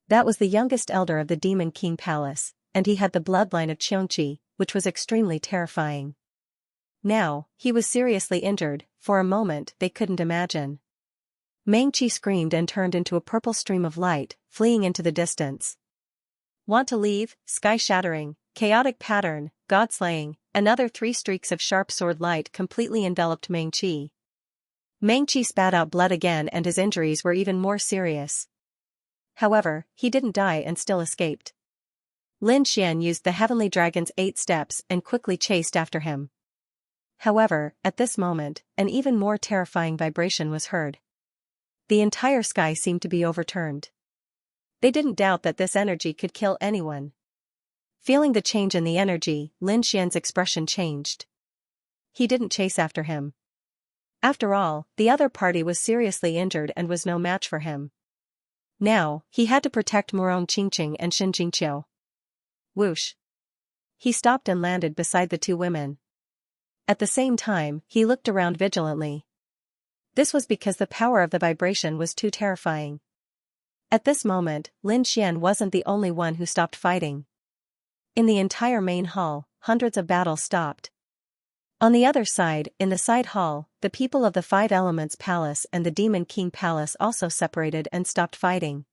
That was the youngest elder of the Demon King Palace, and he had the bloodline of Xianxia, which was extremely terrifying. Now, he was seriously injured. For a moment they couldn't imagine. Meng Qi screamed and turned into a purple stream of light, fleeing into the distance. Want to leave? Sky-shattering, chaotic pattern, god-slaying, another 3 streaks of sharp sword light completely enveloped Meng Qi. Meng Qi spat out blood again and his injuries were even more serious. However, he didn't die and still escaped. Lin Xian used the heavenly dragon's 8 steps and quickly chased after him. However, at this moment, an even more terrifying vibration was heard. The entire sky seemed to be overturned. They didn't doubt that this energy could kill anyone. Feeling the change in the energy, Lin Xian's expression changed. He didn't chase after him. After all, the other party was seriously injured and was no match for him. Now, he had to protect Morong Qingqing and Shin Jingqiu. Whoosh! He stopped and landed beside the 2 women. At the same time, he looked around vigilantly. This was because the power of the vibration was too terrifying. At this moment, Lin Xian wasn't the only one who stopped fighting. In the entire main hall, hundreds of battles stopped. On the other side, in the side hall, the people of the 5 Elements Palace and the Demon King Palace also separated and stopped fighting.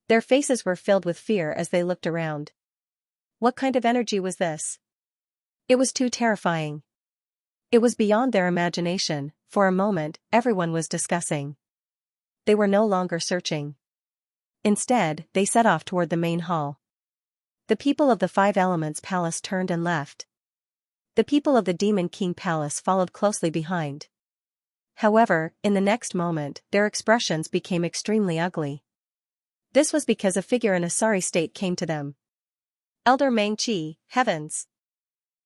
Their faces were filled with fear as they looked around. What kind of energy was this? It was too terrifying. It was beyond their imagination. For a moment, everyone was discussing. They were no longer searching. Instead, they set off toward the main hall. The people of the 5 Elements Palace turned and left. The people of the Demon King Palace followed closely behind. However, in the next moment, their expressions became extremely ugly. This was because a figure in a sorry state came to them. Elder Meng Qi, heavens!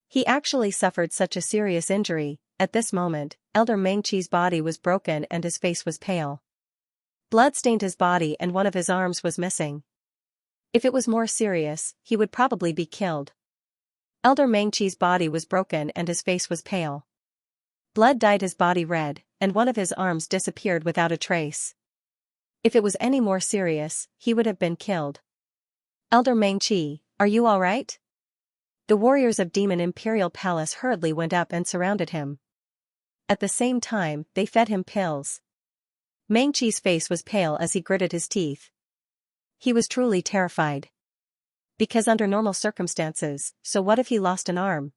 He actually suffered such a serious injury. At this moment, Elder Meng Qi's body was broken and his face was pale. Blood stained his body and one of his arms was missing. If it was more serious, he would probably be killed. Elder Meng Qi's body was broken and his face was pale. Blood dyed his body red, and one of his arms disappeared without a trace. If it was any more serious, he would have been killed. Elder Meng Qi, are you all right? The warriors of Demon Imperial Palace hurriedly went up and surrounded him. At the same time, they fed him pills. Meng Qi's face was pale as he gritted his teeth. He was truly terrified. Because under normal circumstances, so what if he lost an arm?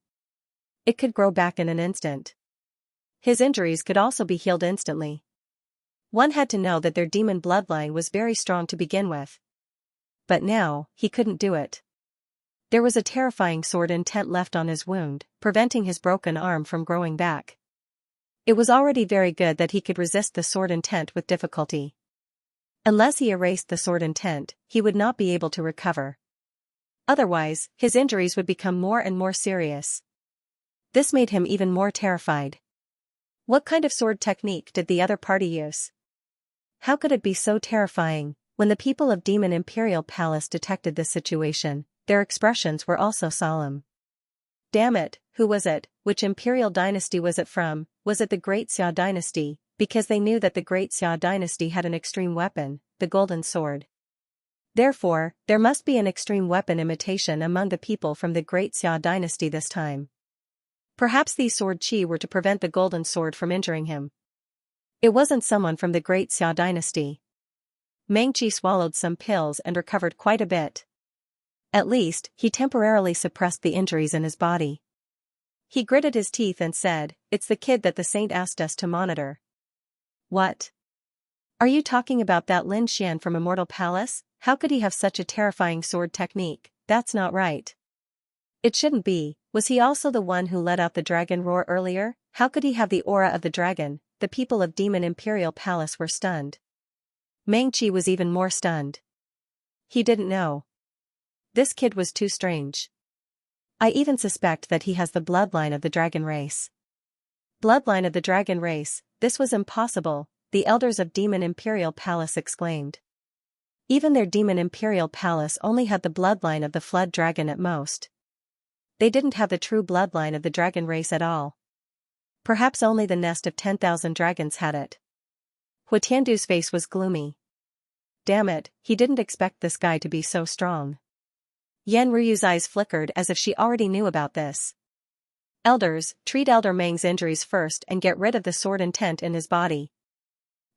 It could grow back in an instant. His injuries could also be healed instantly. One had to know that their demon bloodline was very strong to begin with. But now, he couldn't do it. There was a terrifying sword intent left on his wound, preventing his broken arm from growing back. It was already very good that he could resist the sword intent with difficulty. Unless he erased the sword intent, he would not be able to recover. Otherwise, his injuries would become more and more serious. This made him even more terrified. What kind of sword technique did the other party use? How could it be so terrifying? When the people of Demon Imperial Palace detected this situation, their expressions were also solemn. Damn it, who was it? Which imperial dynasty was it from? Was it the Great Xia dynasty? Because they knew that the Great Xia dynasty had an extreme weapon, the golden sword. Therefore, there must be an extreme weapon imitation among the people from the Great Xia dynasty this time. Perhaps these sword chi were to prevent the golden sword from injuring him. It wasn't someone from the Great Xia dynasty. Meng Qi swallowed some pills and recovered quite a bit. At least, he temporarily suppressed the injuries in his body. He gritted his teeth and said, "It's the kid that the saint asked us to monitor." What? Are you talking about that Lin Xian from Immortal Palace? How could he have such a terrifying sword technique? That's not right. It shouldn't be. Was he also the one who let out the dragon roar earlier? How could he have the aura of the dragon? The people of Demon Imperial Palace were stunned. Meng Qi was even more stunned. He didn't know. This kid was too strange. I even suspect that he has the bloodline of the dragon race. Bloodline of the dragon race, this was impossible, the elders of Demon Imperial Palace exclaimed. Even their Demon Imperial Palace only had the bloodline of the flood dragon at most. They didn't have the true bloodline of the dragon race at all. Perhaps only the nest of 10,000 dragons had it. Hu Tiandu's face was gloomy. Damn it, he didn't expect this guy to be so strong. Yan Ruyu's eyes flickered as if she already knew about this. Elders, treat Elder Meng's injuries first and get rid of the sword intent in his body.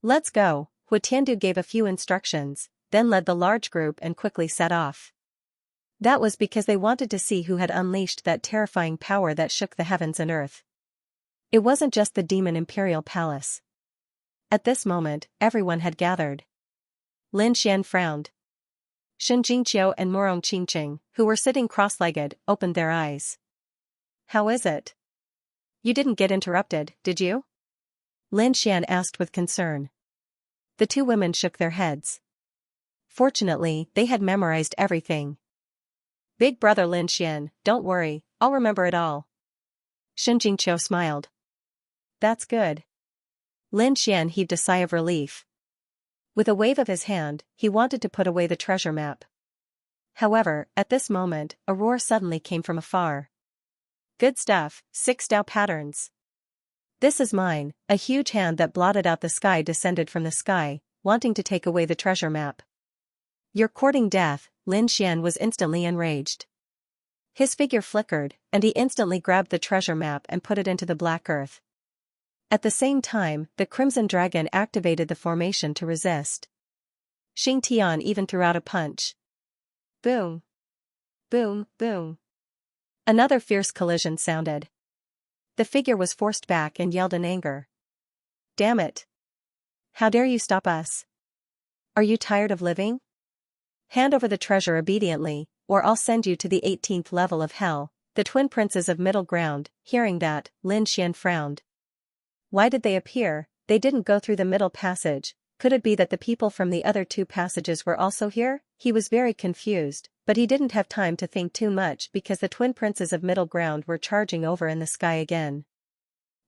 Let's go, Hu Tiandu gave a few instructions, then led the large group and quickly set off. That was because they wanted to see who had unleashed that terrifying power that shook the heavens and earth. It wasn't just the Demon Imperial Palace. At this moment, everyone had gathered. Lin Xian frowned. Shen Jingqiu and Morong Qingqing, who were sitting cross-legged, opened their eyes. How is it? You didn't get interrupted, did you? Lin Xian asked with concern. The two women shook their heads. Fortunately, they had memorized everything. Big brother Lin Xian, don't worry, I'll remember it all. Shen Jingqiu smiled. That's good. Lin Xian heaved a sigh of relief. With a wave of his hand, he wanted to put away the treasure map. However, at this moment, a roar suddenly came from afar. Good stuff, 6 Dao patterns. This is mine. A huge hand that blotted out the sky descended from the sky, wanting to take away the treasure map. You're courting death, Lin Xian was instantly enraged. His figure flickered, and he instantly grabbed the treasure map and put it into the black earth. At the same time, the Crimson Dragon activated the formation to resist. Xing Tian even threw out a punch. Boom! Boom, boom. Another fierce collision sounded. The figure was forced back and yelled in anger. Damn it! How dare you stop us? Are you tired of living? Hand over the treasure obediently, or I'll send you to the 18th level of hell. The twin princes of Middle Ground, hearing that, Lin Xian frowned. Why did they appear? They didn't go through the middle passage. Could it be that the people from the other two passages were also here? He was very confused, but he didn't have time to think too much because the twin princes of Middle Ground were charging over in the sky again.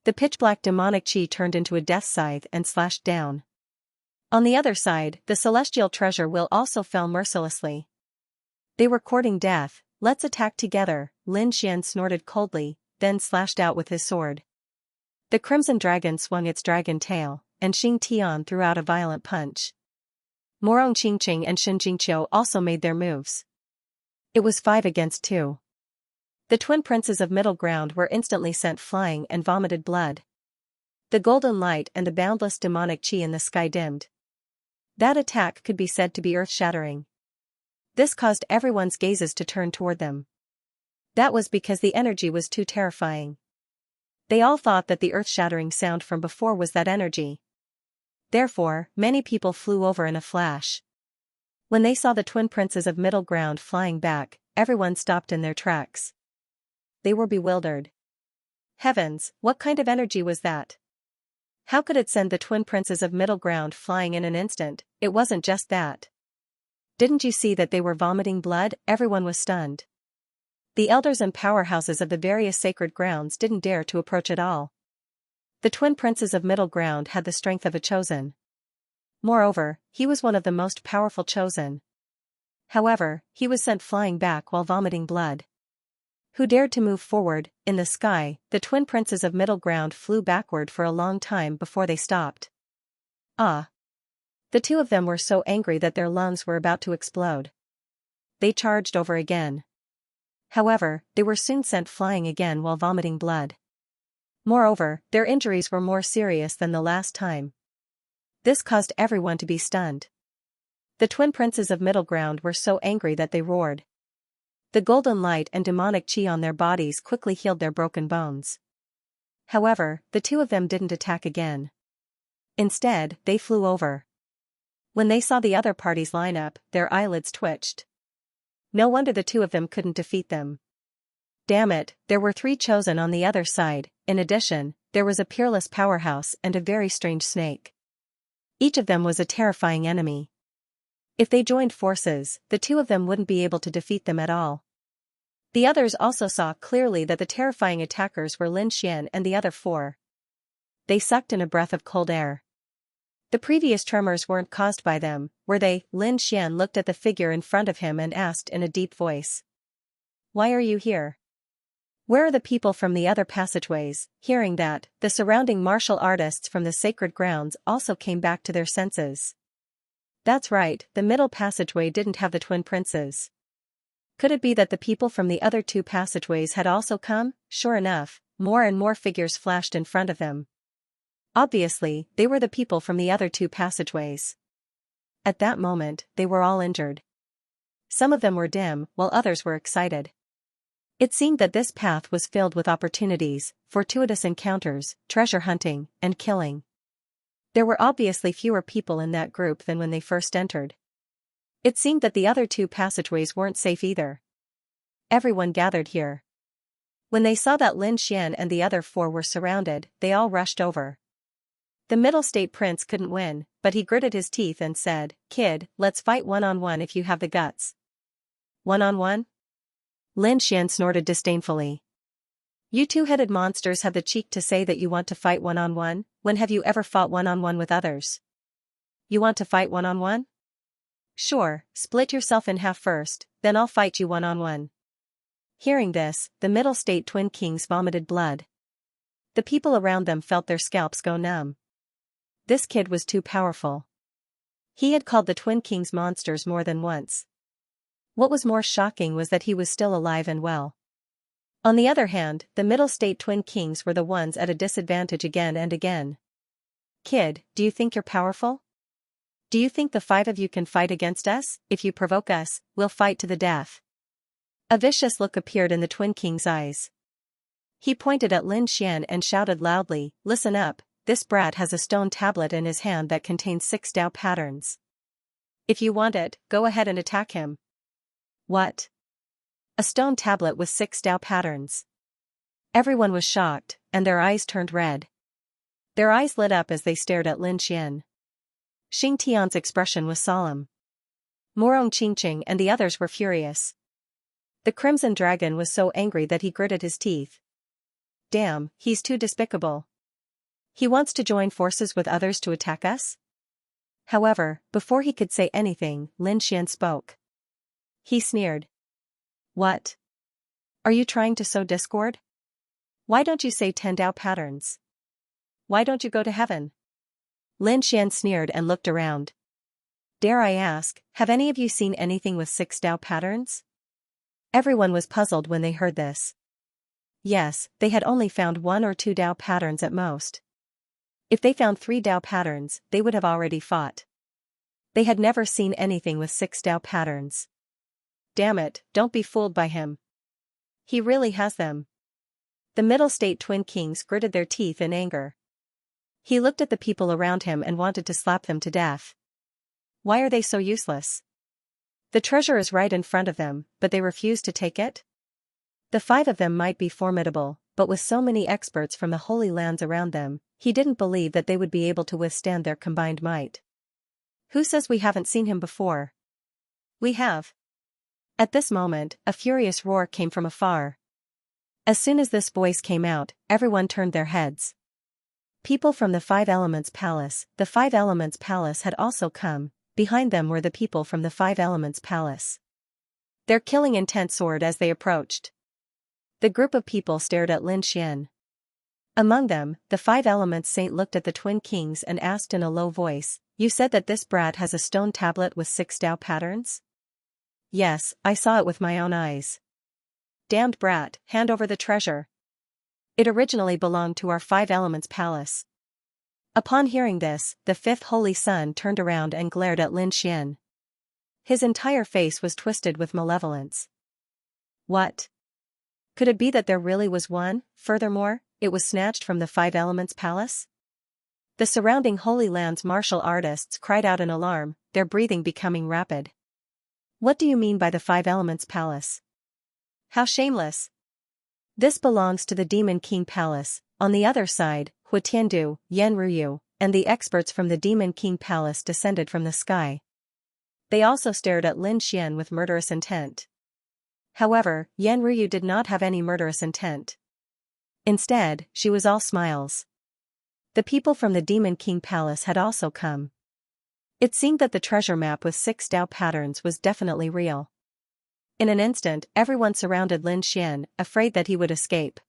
The pitch-black demonic chi turned into a death scythe and slashed down. On the other side, the celestial treasure will also fell mercilessly. They were courting death. Let's attack together, Lin Xian snorted coldly, then slashed out with his sword. The Crimson Dragon swung its dragon tail, and Xing Tian threw out a violent punch. Morong Qingqing and Shen Jingqiu also made their moves. It was 5 against 2. The twin princes of middle ground were instantly sent flying and vomited blood. The golden light and the boundless demonic chi in the sky dimmed. That attack could be said to be earth-shattering. This caused everyone's gazes to turn toward them. That was because the energy was too terrifying. They all thought that the earth-shattering sound from before was that energy. Therefore, many people flew over in a flash. When they saw the twin princes of middle ground flying back, everyone stopped in their tracks. They were bewildered. Heavens, what kind of energy was that? How could it send the twin princes of middle ground flying in an instant? It wasn't just that. Didn't you see that they were vomiting blood? Everyone was stunned. The elders and powerhouses of the various sacred grounds didn't dare to approach at all. The twin princes of middle ground had the strength of a chosen. Moreover, he was one of the most powerful chosen. However, he was sent flying back while vomiting blood. Who dared to move forward? In the sky, the twin princes of middle ground flew backward for a long time before they stopped. Ah! The two of them were so angry that their lungs were about to explode. They charged over again. However, they were soon sent flying again while vomiting blood. Moreover, their injuries were more serious than the last time. This caused everyone to be stunned. The twin princes of middle ground were so angry that they roared. The golden light and demonic chi on their bodies quickly healed their broken bones. However, the two of them didn't attack again. Instead, they flew over. When they saw the other parties line up, their eyelids twitched. No wonder the two of them couldn't defeat them. Damn it, there were 3 chosen on the other side. In addition, there was a peerless powerhouse and a very strange snake. Each of them was a terrifying enemy. If they joined forces, the two of them wouldn't be able to defeat them at all. The others also saw clearly that the terrifying attackers were Lin Xian and the other 4. They sucked in a breath of cold air. The previous tremors weren't caused by them, were they? Lin Xian looked at the figure in front of him and asked in a deep voice. Why are you here? Where are the people from the other passageways? Hearing that, the surrounding martial artists from the sacred grounds also came back to their senses. That's right, the middle passageway didn't have the twin princes. Could it be that the people from the other 2 passageways had also come? Sure enough, more and more figures flashed in front of them. Obviously, they were the people from the other 2 passageways. At that moment, they were all injured. Some of them were dim, while others were excited. It seemed that this path was filled with opportunities, fortuitous encounters, treasure hunting, and killing. There were obviously fewer people in that group than when they first entered. It seemed that the other 2 passageways weren't safe either. Everyone gathered here. When they saw that Lin Xian and the other 4 were surrounded, they all rushed over. The middle state prince couldn't win, but he gritted his teeth and said, "Kid, let's fight one-on-one if you have the guts." One-on-one? Lin Xian snorted disdainfully. You two-headed monsters have the cheek to say that you want to fight one-on-one? When have you ever fought one-on-one with others? You want to fight one-on-one? Sure, split yourself in half first, then I'll fight you one-on-one. Hearing this, the middle state twin kings vomited blood. The people around them felt their scalps go numb. This kid was too powerful. He had called the twin kings monsters more than once. What was more shocking was that he was still alive and well. On the other hand, the middle state twin kings were the ones at a disadvantage again and again. Kid, do you think you're powerful? Do you think the 5 of you can fight against us? If you provoke us, we'll fight to the death. A vicious look appeared in the twin king's eyes. He pointed at Lin Xian and shouted loudly, "Listen up, this brat has a stone tablet in his hand that contains 6 Dao patterns. If you want it, go ahead and attack him." What? A stone tablet with 6 Dao patterns. Everyone was shocked, and their eyes turned red. Their eyes lit up as they stared at Lin Xian. Xing Tian's expression was solemn. Morong Qingqing and the others were furious. The Crimson Dragon was so angry that he gritted his teeth. Damn, he's too despicable. He wants to join forces with others to attack us? However, before he could say anything, Lin Xian spoke. He sneered. What? Are you trying to sow discord? Why don't you say 10 Dao patterns? Why don't you go to heaven? Lin Xian sneered and looked around. Dare I ask, have any of you seen anything with 6 Dao patterns? Everyone was puzzled when they heard this. Yes, they had only found 1 or 2 Dao patterns at most. If they found 3 Dao patterns, they would have already fought. They had never seen anything with 6 Dao patterns. Damn it, don't be fooled by him. He really has them. The middle state twin kings gritted their teeth in anger. He looked at the people around him and wanted to slap them to death. Why are they so useless? The treasure is right in front of them, but they refuse to take it? The 5 of them might be formidable, but with so many experts from the Holy Lands around them, he didn't believe that they would be able to withstand their combined might. Who says we haven't seen him before? We have. At this moment, a furious roar came from afar. As soon as this voice came out, everyone turned their heads. People from the 5 Elements Palace. The 5 Elements Palace had also come. Behind them were the people from the 5 Elements Palace. Their killing intent soared as they approached. The group of people stared at Lin Xian. Among them, the 5 Elements Saint looked at the twin kings and asked in a low voice, "You said that this brat has a stone tablet with 6 Dao patterns?" "Yes, I saw it with my own eyes." "Damned brat, hand over the treasure. It originally belonged to our 5 Elements Palace." Upon hearing this, the 5th Holy Son turned around and glared at Lin Xian. His entire face was twisted with malevolence. What? Could it be that there really was one? Furthermore, it was snatched from the 5 Elements Palace? The surrounding Holy Land's martial artists cried out in alarm, their breathing becoming rapid. What do you mean by the 5 Elements Palace? How shameless! This belongs to the Demon King Palace. On the other side, Huatiandu, Yanruyu, and the experts from the Demon King Palace descended from the sky. They also stared at Lin Xian with murderous intent. However, Yanruyu did not have any murderous intent. Instead, she was all smiles. The people from the Demon King Palace had also come. It seemed that the treasure map with 6 Dao patterns was definitely real. In an instant, everyone surrounded Lin Xian, afraid that he would escape.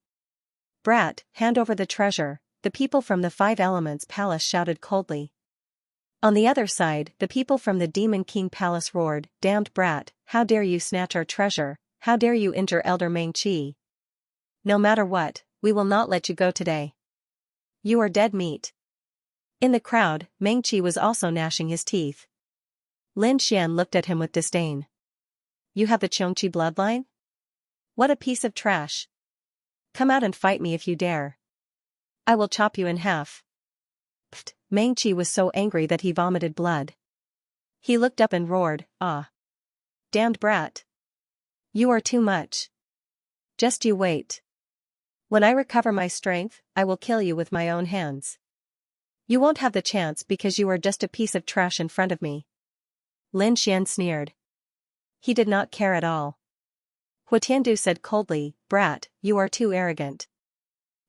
"Brat, hand over the treasure," the people from the 5 Elements Palace shouted coldly. On the other side, the people from the Demon King Palace roared, "Damned brat, how dare you snatch our treasure, how dare you injure Elder Meng-Chi? No matter what, we will not let you go today. You are dead meat." In the crowd, Meng-Chi was also gnashing his teeth. Lin Xian looked at him with disdain. "You have the Xianxia bloodline? What a piece of trash. Come out and fight me if you dare. I will chop you in half." Pfft, Meng-Chi was so angry that he vomited blood. He looked up and roared, "Ah! Damned brat! You are too much. Just you wait. When I recover my strength, I will kill you with my own hands. You won't have the chance because you are just a piece of trash in front of me." Lin Xian sneered. He did not care at all. Huatiandu said coldly, "Brat, you are too arrogant.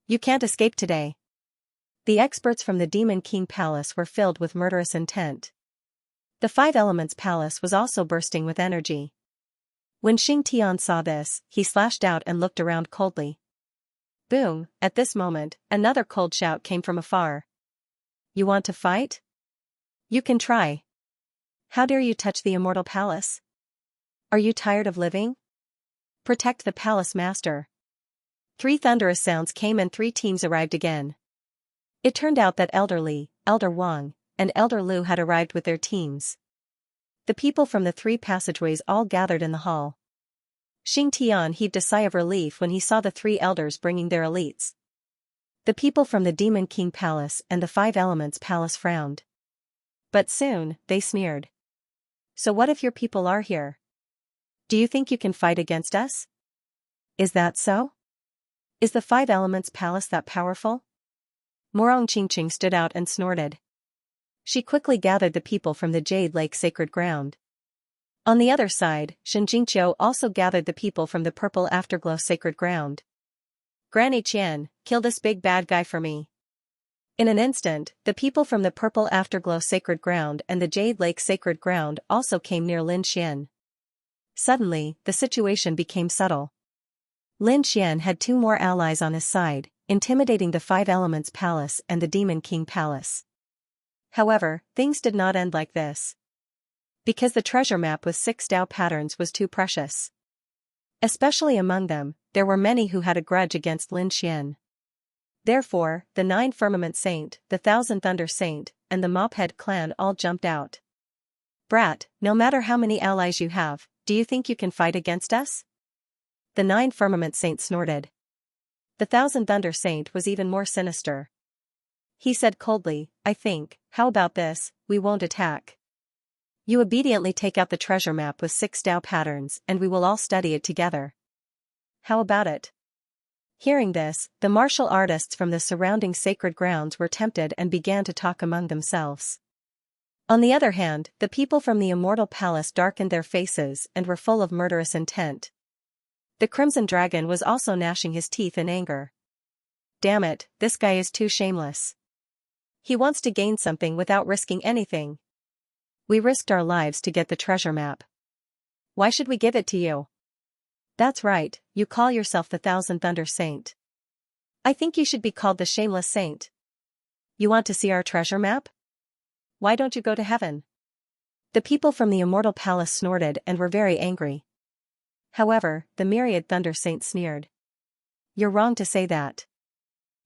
You can't escape today." The experts from the Demon King Palace were filled with murderous intent. The 5 Elements Palace was also bursting with energy. When Xing Tian saw this, he slashed out and looked around coldly. Boom! At this moment, another cold shout came from afar. "You want to fight? You can try. How dare you touch the Immortal Palace? Are you tired of living? Protect the Palace Master." 3 thunderous sounds came and 3 teams arrived again. It turned out that Elder Li, Elder Wang, and Elder Lu had arrived with their teams. The people from the 3 passageways all gathered in the hall. Xing Tian heaved a sigh of relief when he saw the 3 elders bringing their elites. The people from the Demon King Palace and the 5 Elements Palace frowned. But soon, they sneered. "So what if your people are here? Do you think you can fight against us? Is that so? Is the 5 Elements Palace that powerful?" Morong Qingqing stood out and snorted. She quickly gathered the people from the Jade Lake Sacred Ground. On the other side, Shen Jingqiu also gathered the people from the Purple Afterglow Sacred Ground. "Granny Qian, kill this big bad guy for me." In an instant, the people from the Purple Afterglow Sacred Ground and the Jade Lake Sacred Ground also came near Lin Xian. Suddenly, the situation became subtle. Lin Xian had 2 more allies on his side, intimidating the 5 Elements Palace and the Demon King Palace. However, things did not end like this. Because the treasure map with 6 Dao patterns was too precious. Especially among them, there were many who had a grudge against Lin Xian. Therefore, the 9 Firmament Saint, the 1,000 Thunder Saint, and the Mophead clan all jumped out. Brat, no matter how many allies you have, do you think you can fight against us? The 9 Firmament Saint snorted. The 1,000 Thunder Saint was even more sinister. He said coldly, I think, how about this, we won't attack. You obediently take out the treasure map with 6 Dao patterns and we will all study it together. How about it? Hearing this, the martial artists from the surrounding sacred grounds were tempted and began to talk among themselves. On the other hand, the people from the Immortal Palace darkened their faces and were full of murderous intent. The Crimson Dragon was also gnashing his teeth in anger. Damn it, this guy is too shameless. He wants to gain something without risking anything. We risked our lives to get the treasure map. Why should we give it to you? That's right, you call yourself the 1,000 Thunder Saint. I think you should be called the Shameless Saint. You want to see our treasure map? Why don't you go to heaven? The people from the Immortal Palace snorted and were very angry. However, the Myriad Thunder Saint sneered. You're wrong to say that.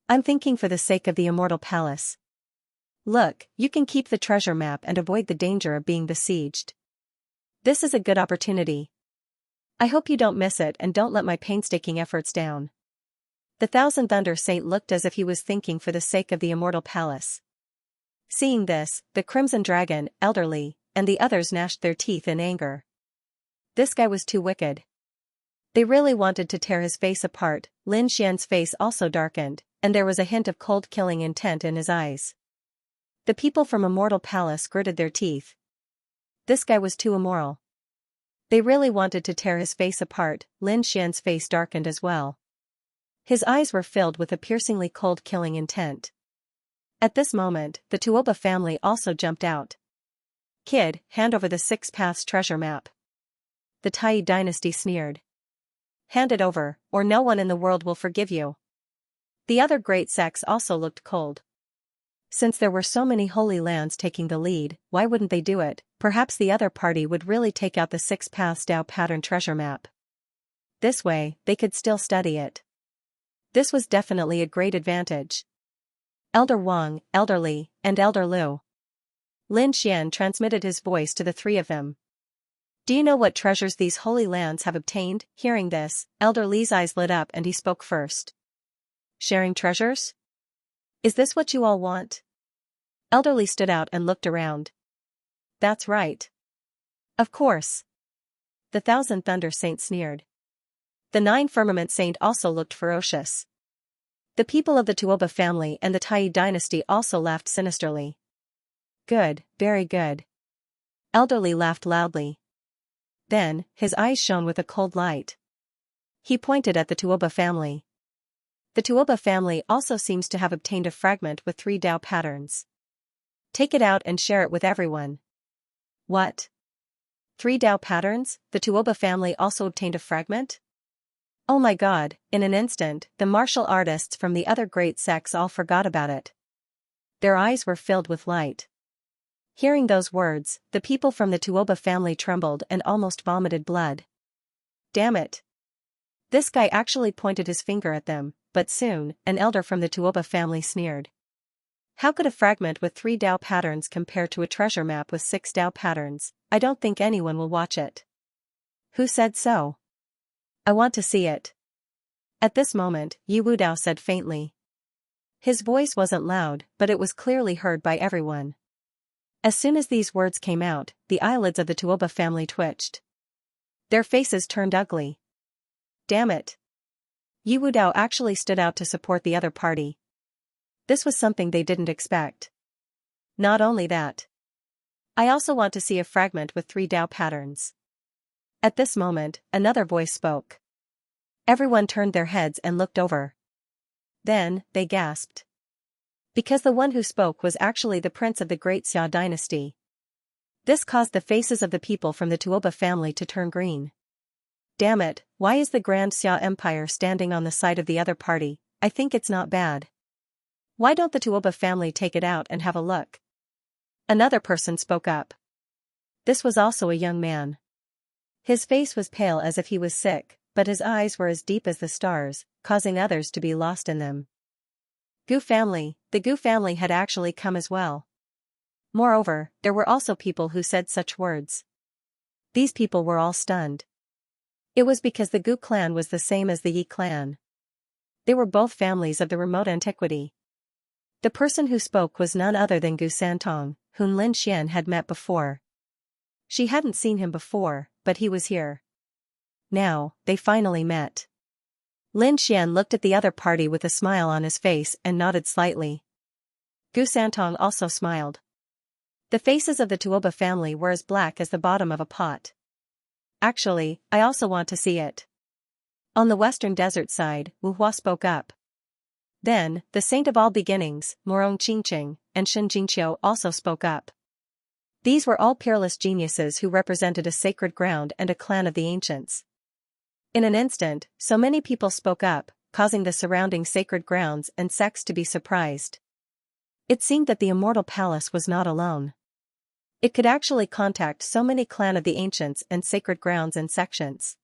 I'm thinking for the sake of the Immortal Palace. Look, you can keep the treasure map and avoid the danger of being besieged. This is a good opportunity. I hope you don't miss it and don't let my painstaking efforts down. The 1,000 Thunder Saint looked as if he was thinking for the sake of the Immortal Palace. Seeing this, the Crimson Dragon, Elderly, and the others gnashed their teeth in anger. This guy was too wicked. They really wanted to tear his face apart. Lin Xian's face also darkened, and there was a hint of cold killing intent in his eyes. The people from Immortal Palace gritted their teeth. This guy was too immoral. They really wanted to tear his face apart. Lin Xian's face darkened as well. His eyes were filled with a piercingly cold killing intent. At this moment, the Tuoba family also jumped out. Kid, hand over the 6 Paths treasure map. The Tai dynasty sneered. Hand it over, or no one in the world will forgive you. The other great sects also looked cold. Since there were so many holy lands taking the lead, why wouldn't they do it? Perhaps the other party would really take out the 6 Paths Dao pattern treasure map. This way, they could still study it. This was definitely a great advantage. Elder Wang, Elderly, and Elder Lu. Lin Xian transmitted his voice to the 3 of them. Do you know what treasures these holy lands have obtained? Hearing this, Elder Li's eyes lit up and he spoke first. Sharing treasures? Is this what you all want? Elderly stood out and looked around. That's right. Of course. The 1,000 Thunder Saint sneered. The 9 Firmament Saint also looked ferocious. The people of the Tuoba family and the Tai dynasty also laughed sinisterly. Good, very good. Elderly laughed loudly. Then, his eyes shone with a cold light. He pointed at the Tuoba family. The Tuoba family also seems to have obtained a fragment with 3 Dao patterns. Take it out and share it with everyone. What? 3 Dao patterns? The Tuoba family also obtained a fragment? Oh my god, in an instant, the martial artists from the other great sects all forgot about it. Their eyes were filled with light. Hearing those words, the people from the Tuoba family trembled and almost vomited blood. Damn it. This guy actually pointed his finger at them, but soon, an elder from the Tuoba family sneered. How could a fragment with 3 Dao patterns compare to a treasure map with 6 Dao patterns? I don't think anyone will watch it. Who said so? I want to see it. At this moment, Yu Wudao said faintly. His voice wasn't loud, but it was clearly heard by everyone. As soon as these words came out, the eyelids of the Tuoba family twitched. Their faces turned ugly. Damn it. Yu Wudao actually stood out to support the other party. This was something they didn't expect. Not only that. I also want to see a fragment with 3 Dao patterns. At this moment, another voice spoke. Everyone turned their heads and looked over. Then, they gasped. Because the one who spoke was actually the prince of the great Xia dynasty. This caused the faces of the people from the Tuoba family to turn green. Damn it, why is the Grand Xia Empire standing on the side of the other party? I think it's not bad. Why don't the Tuoba family take it out and have a look? Another person spoke up. This was also a young man. His face was pale as if he was sick, but his eyes were as deep as the stars, causing others to be lost in them. The Gu family had actually come as well. Moreover, there were also people who said such words. These people were all stunned. It was because the Gu clan was the same as the Yi clan. They were both families of the remote antiquity. The person who spoke was none other than Gu Santong, whom Lin Xian had met before. She hadn't seen him before, but he was here. Now, they finally met. Lin Xian looked at the other party with a smile on his face and nodded slightly. Gu Santong also smiled. The faces of the Tuoba family were as black as the bottom of a pot. Actually, I also want to see it. On the western desert side, Wu Hua spoke up. Then, the saint of all beginnings, Morong Qingqing, and Shen Jingqiu also spoke up. These were all peerless geniuses who represented a sacred ground and a clan of the ancients. In an instant, so many people spoke up, causing the surrounding sacred grounds and sects to be surprised. It seemed that the immortal palace was not alone. It could actually contact so many clan of the ancients and sacred grounds and sections.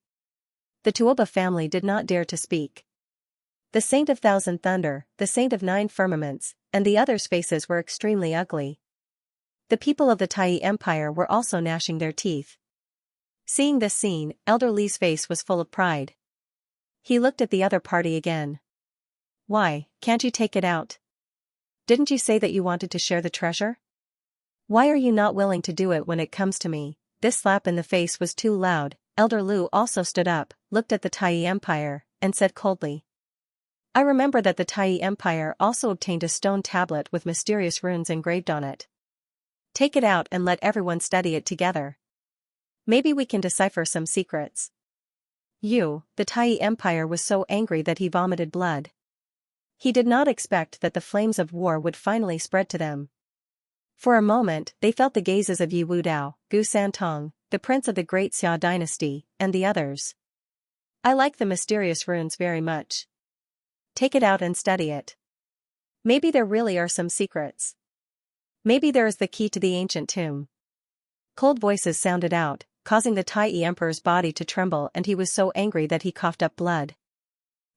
The Tuoba family did not dare to speak. The Saint of Thousand Thunder, the Saint of Nine Firmaments, and the others' faces were extremely ugly. The people of the Tai Empire were also gnashing their teeth. Seeing this scene, Elder Li's face was full of pride. He looked at the other party again. Why, can't you take it out? Didn't you say that you wanted to share the treasure? Why are you not willing to do it when it comes to me? This slap in the face was too loud. Elder Lu also stood up, looked at the Tai Empire, and said coldly. I remember that the Tai Empire also obtained a stone tablet with mysterious runes engraved on it. Take it out and let everyone study it together. Maybe we can decipher some secrets. The Tai Empire was so angry that he vomited blood. He did not expect that the flames of war would finally spread to them. For a moment, they felt the gazes of Yi Wudao, Gu Santong, the prince of the great Xia dynasty, and the others. I like the mysterious runes very much. Take it out and study it. Maybe there really are some secrets. Maybe there is the key to the ancient tomb. Cold voices sounded out, causing the Tai Emperor's body to tremble, and he was so angry that he coughed up blood.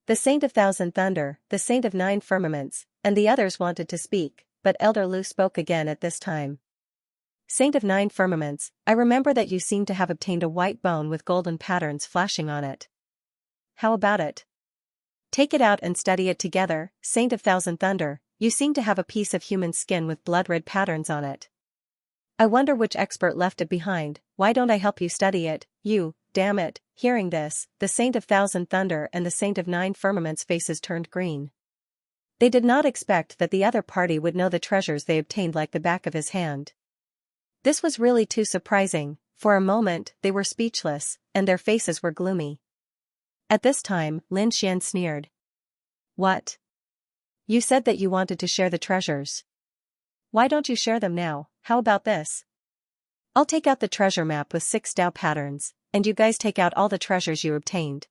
The Saint of Thousand Thunder, the Saint of Nine Firmaments, and the others wanted to speak, but Elder Lu spoke again at this time. Saint of Nine Firmaments, I remember that you seem to have obtained a white bone with golden patterns flashing on it. How about it? Take it out and study it together. Saint of Thousand Thunder, you seem to have a piece of human skin with blood-red patterns on it. I wonder which expert left it behind. Why don't I help you study it? Damn it. Hearing this, the Saint of Thousand Thunder and the Saint of Nine Firmaments' faces turned green. They did not expect that the other party would know the treasures they obtained like the back of his hand. This was really too surprising. For a moment, they were speechless, and their faces were gloomy. At this time, Lin Xian sneered. What? You said that you wanted to share the treasures. Why don't you share them now? How about this? I'll take out the treasure map with 6 Dao patterns, and you guys take out all the treasures you obtained.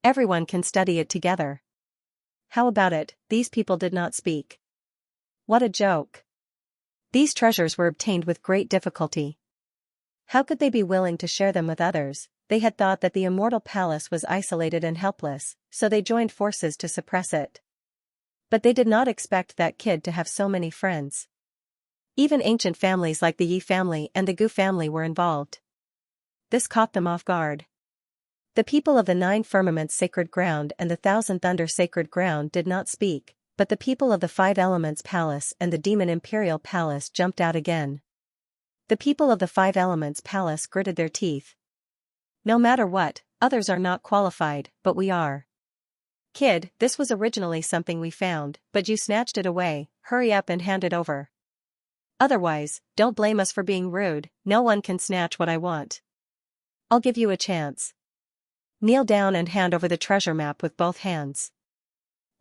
Everyone can study it together. How about it? These people did not speak. What a joke. These treasures were obtained with great difficulty. How could they be willing to share them with others? They had thought that the immortal palace was isolated and helpless, so they joined forces to suppress it. But they did not expect that kid to have so many friends. Even ancient families like the Yi family and the Gu family were involved. This caught them off guard. The people of the Nine Firmaments Sacred Ground and the Thousand Thunder Sacred Ground did not speak, but the people of the Five Elements Palace and the Demon Imperial Palace jumped out again. The people of the Five Elements Palace gritted their teeth. No matter what, others are not qualified, but we are. Kid, this was originally something we found, but you snatched it away. Hurry up and hand it over. Otherwise, don't blame us for being rude. No one can snatch what I want. I'll give you a chance. Kneel down and hand over the treasure map with both hands.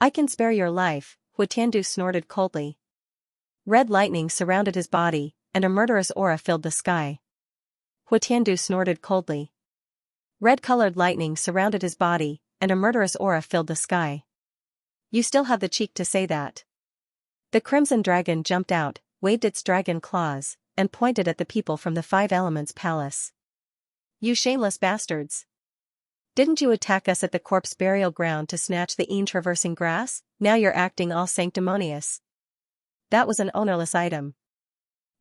I can spare your life, Hu Tiandu snorted coldly. Red lightning surrounded his body, and a murderous aura filled the sky. Hu Tiandu snorted coldly. Red-colored lightning surrounded his body, and a murderous aura filled the sky. You still have the cheek to say that. The Crimson Dragon jumped out, waved its dragon claws, and pointed at the people from the Five Elements Palace. You shameless bastards. Didn't you attack us at the corpse burial ground to snatch the traversing grass? Now you're acting all sanctimonious. That was an ownerless item.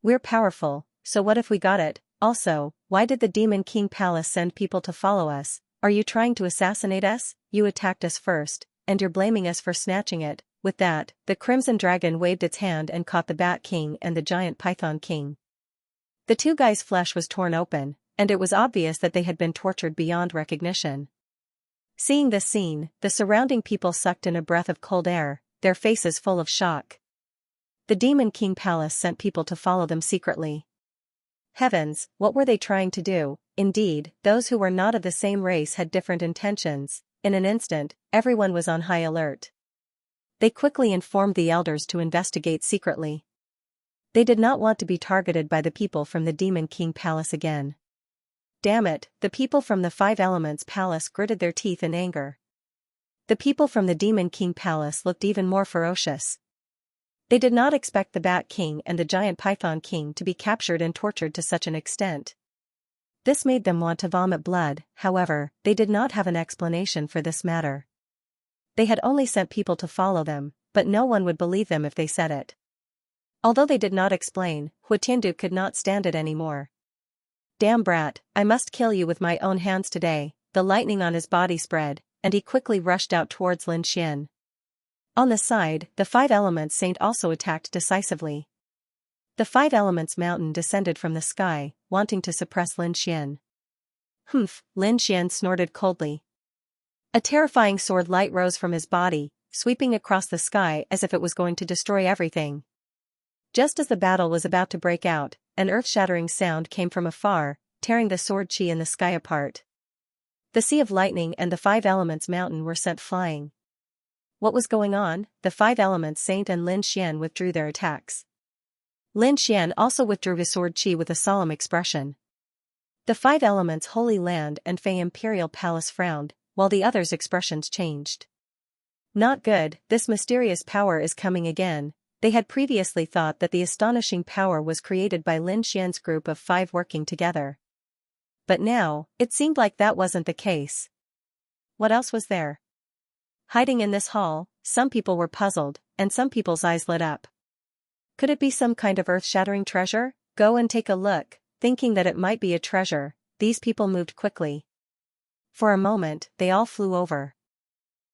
We're powerful, so what if we got it? Also, why did the Demon King Palace send people to follow us? Are you trying to assassinate us? You attacked us first, and you're blaming us for snatching it. With that, the Crimson Dragon waved its hand and caught the Bat King and the Giant Python King. The two guys' flesh was torn open, and it was obvious that they had been tortured beyond recognition. Seeing this scene, the surrounding people sucked in a breath of cold air, their faces full of shock. The Demon King Palace sent people to follow them secretly. Heavens, what were they trying to do? Indeed, those who were not of the same race had different intentions. In an instant, everyone was on high alert. They quickly informed the elders to investigate secretly. They did not want to be targeted by the people from the Demon King Palace again. Damn it, the people from the Five Elements Palace gritted their teeth in anger. The people from the Demon King Palace looked even more ferocious. They did not expect the Bat King and the Giant Python King to be captured and tortured to such an extent. This made them want to vomit blood. However, they did not have an explanation for this matter. They had only sent people to follow them, but no one would believe them if they said it. Although they did not explain, Huatiandu could not stand it anymore. Damn brat, I must kill you with my own hands today. The lightning on his body spread, and he quickly rushed out towards Lin Xian. On the side, the Five Elements Saint also attacked decisively. The Five Elements Mountain descended from the sky, wanting to suppress Lin Xian. Humph, Lin Xian snorted coldly. A terrifying sword light rose from his body, sweeping across the sky as if it was going to destroy everything. Just as the battle was about to break out, an earth-shattering sound came from afar, tearing the sword chi in the sky apart. The Sea of Lightning and the Five Elements Mountain were sent flying. What was going on? The Five Elements Saint and Lin Xian withdrew their attacks. Lin Xian also withdrew his sword chi with a solemn expression. The Five Elements Holy Land and Fey Imperial Palace frowned, while the others' expressions changed. Not good, this mysterious power is coming again. They had previously thought that the astonishing power was created by Lin Xian's group of five working together. But now, it seemed like that wasn't the case. What else was there? Hiding in this hall, some people were puzzled, and some people's eyes lit up. Could it be some kind of earth-shattering treasure? Go and take a look. Thinking that it might be a treasure, these people moved quickly. For a moment, they all flew over.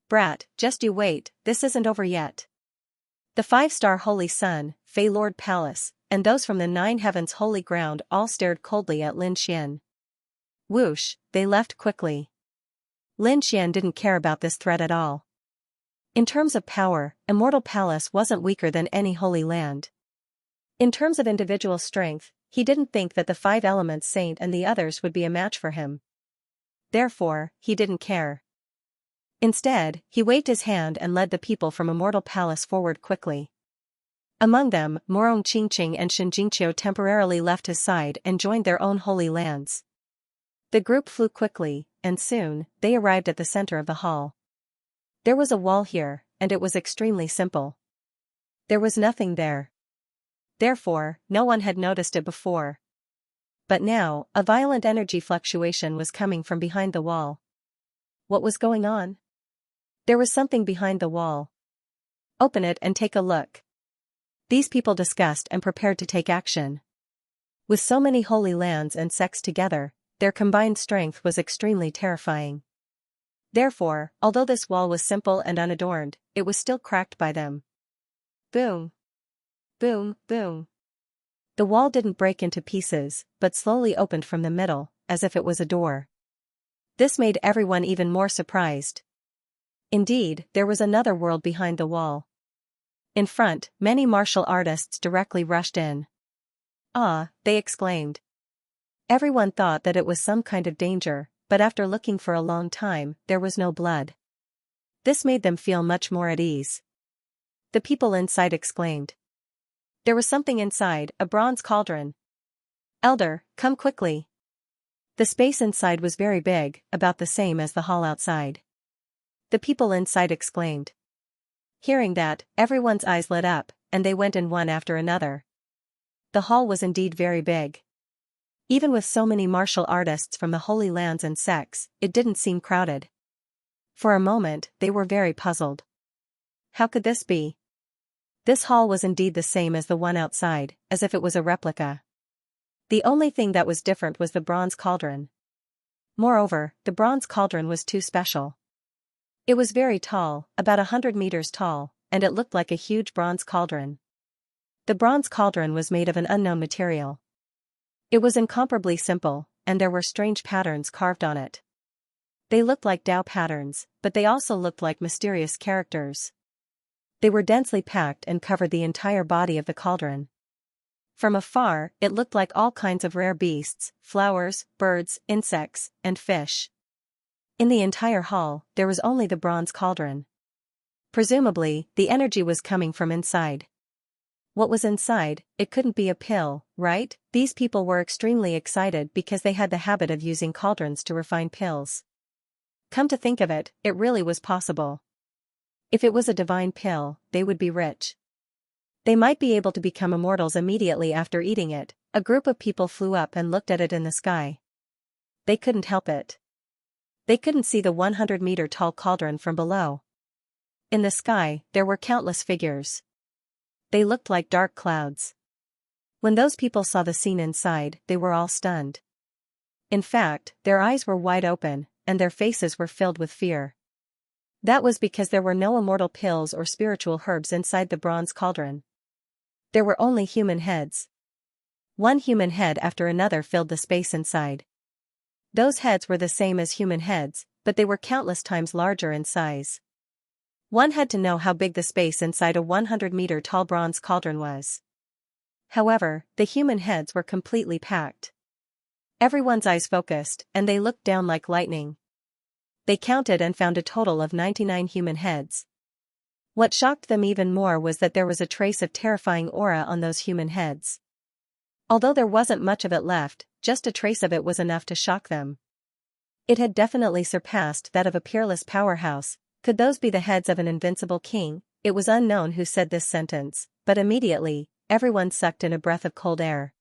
Brat, just you wait, this isn't over yet. The five-star Holy Sun, Fey Lord Palace, and those from the Nine Heavens Holy Ground all stared coldly at Lin Xian. Whoosh, they left quickly. Lin Xian didn't care about this threat at all. In terms of power, Immortal Palace wasn't weaker than any Holy Land. In terms of individual strength, he didn't think that the Five Elements Saint and the others would be a match for him. Therefore, he didn't care. Instead, he waved his hand and led the people from Immortal Palace forward quickly. Among them, Morong Qingqing and Shinjingqiu temporarily left his side and joined their own holy lands. The group flew quickly, and soon, they arrived at the center of the hall. There was a wall here, and it was extremely simple. There was nothing there. Therefore, no one had noticed it before. But now, a violent energy fluctuation was coming from behind the wall. What was going on? There was something behind the wall. Open it and take a look. These people discussed and prepared to take action. With so many holy lands and sects together, their combined strength was extremely terrifying. Therefore, although this wall was simple and unadorned, it was still cracked by them. Boom. Boom, boom. The wall didn't break into pieces, but slowly opened from the middle, as if it was a door. This made everyone even more surprised. Indeed, there was another world behind the wall. In front, many martial artists directly rushed in. Ah, they exclaimed. Everyone thought that it was some kind of danger, but after looking for a long time, there was no blood. This made them feel much more at ease. The people inside exclaimed. There was something inside, a bronze cauldron. Elder, come quickly. The space inside was very big, about the same as the hall outside. The people inside exclaimed. Hearing that, everyone's eyes lit up, and they went in one after another. The hall was indeed very big. Even with so many martial artists from the Holy Lands and sects, it didn't seem crowded. For a moment, they were very puzzled. How could this be? This hall was indeed the same as the one outside, as if it was a replica. The only thing that was different was the bronze cauldron. Moreover, the bronze cauldron was too special. It was very tall, about 100 meters tall, and it looked like a huge bronze cauldron. The bronze cauldron was made of an unknown material. It was incomparably simple, and there were strange patterns carved on it. They looked like Tao patterns, but they also looked like mysterious characters. They were densely packed and covered the entire body of the cauldron. From afar, it looked like all kinds of rare beasts, flowers, birds, insects, and fish. In the entire hall, there was only the bronze cauldron. Presumably, the energy was coming from inside. What was inside? It couldn't be a pill, right? These people were extremely excited because they had the habit of using cauldrons to refine pills. Come to think of it, it really was possible. If it was a divine pill, they would be rich. They might be able to become immortals immediately after eating it. A group of people flew up and looked at it in the sky. They couldn't help it. They couldn't see the 100-meter-tall cauldron from below. In the sky, there were countless figures. They looked like dark clouds. When those people saw the scene inside, they were all stunned. In fact, their eyes were wide open, and their faces were filled with fear. That was because there were no immortal pills or spiritual herbs inside the bronze cauldron. There were only human heads. One human head after another filled the space inside. Those heads were the same as human heads, but they were countless times larger in size. One had to know how big the space inside a 100-meter-tall bronze cauldron was. However, the human heads were completely packed. Everyone's eyes focused, and they looked down like lightning. They counted and found a total of 99 human heads. What shocked them even more was that there was a trace of terrifying aura on those human heads. Although there wasn't much of it left, just a trace of it was enough to shock them. It had definitely surpassed that of a peerless powerhouse. Could those be the heads of an invincible king? It was unknown who said this sentence, but immediately, everyone sucked in a breath of cold air.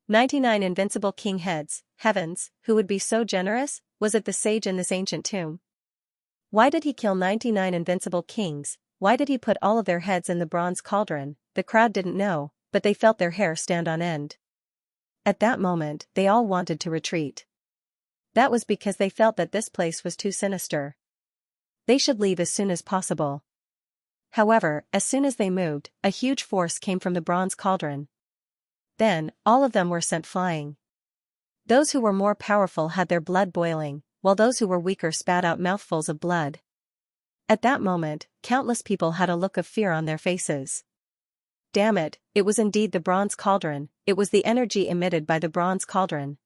99 invincible king heads, heavens, who would be so generous? Was it the sage in this ancient tomb? Why did he kill 99 invincible kings? Why did he put all of their heads in the bronze cauldron? The crowd didn't know, but they felt their hair stand on end. At that moment, they all wanted to retreat. That was because they felt that this place was too sinister. They should leave as soon as possible. However, as soon as they moved, a huge force came from the bronze cauldron. Then, all of them were sent flying. Those who were more powerful had their blood boiling, while those who were weaker spat out mouthfuls of blood. At that moment, countless people had a look of fear on their faces. Damn it, it was indeed the bronze cauldron, it was the energy emitted by the bronze cauldron.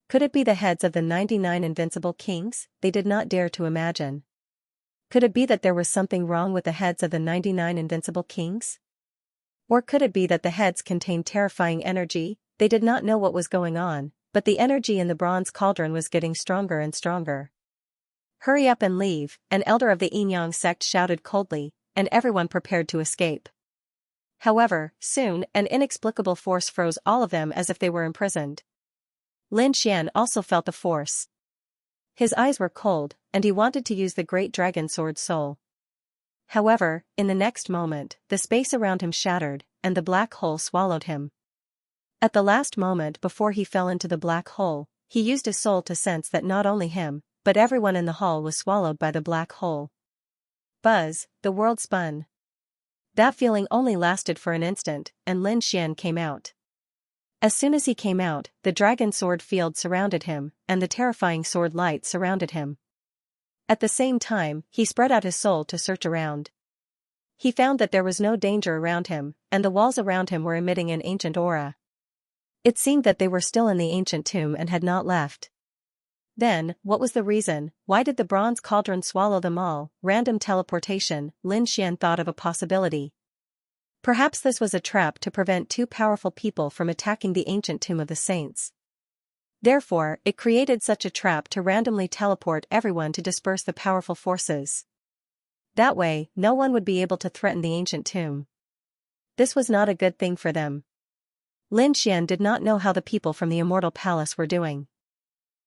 Could it be the heads of the 99 invincible kings? They did not dare to imagine. Could it be that there was something wrong with the heads of the 99 invincible kings? Or could it be that the heads contained terrifying energy? They did not know what was going on, but the energy in the bronze cauldron was getting stronger and stronger. Hurry up and leave, an elder of the Xianxia sect shouted coldly, and everyone prepared to escape. However, soon, an inexplicable force froze all of them as if they were imprisoned. Lin Xian also felt the force. His eyes were cold, and he wanted to use the great dragon sword soul. However, in the next moment, the space around him shattered, and the black hole swallowed him. At the last moment before he fell into the black hole, he used his soul to sense that not only him, but everyone in the hall was swallowed by the black hole. Buzz, the world spun. That feeling only lasted for an instant, and Lin Xian came out. As soon as he came out, the dragon sword field surrounded him, and the terrifying sword light surrounded him. At the same time, he spread out his soul to search around. He found that there was no danger around him, and the walls around him were emitting an ancient aura. It seemed that they were still in the ancient tomb and had not left. Then, what was the reason? Why did the bronze cauldron swallow them all? Random teleportation. Lin Xian thought of a possibility. Perhaps this was a trap to prevent two powerful people from attacking the ancient tomb of the saints. Therefore, it created such a trap to randomly teleport everyone to disperse the powerful forces. That way, no one would be able to threaten the ancient tomb. This was not a good thing for them. Lin Xian did not know how the people from the Immortal Palace were doing.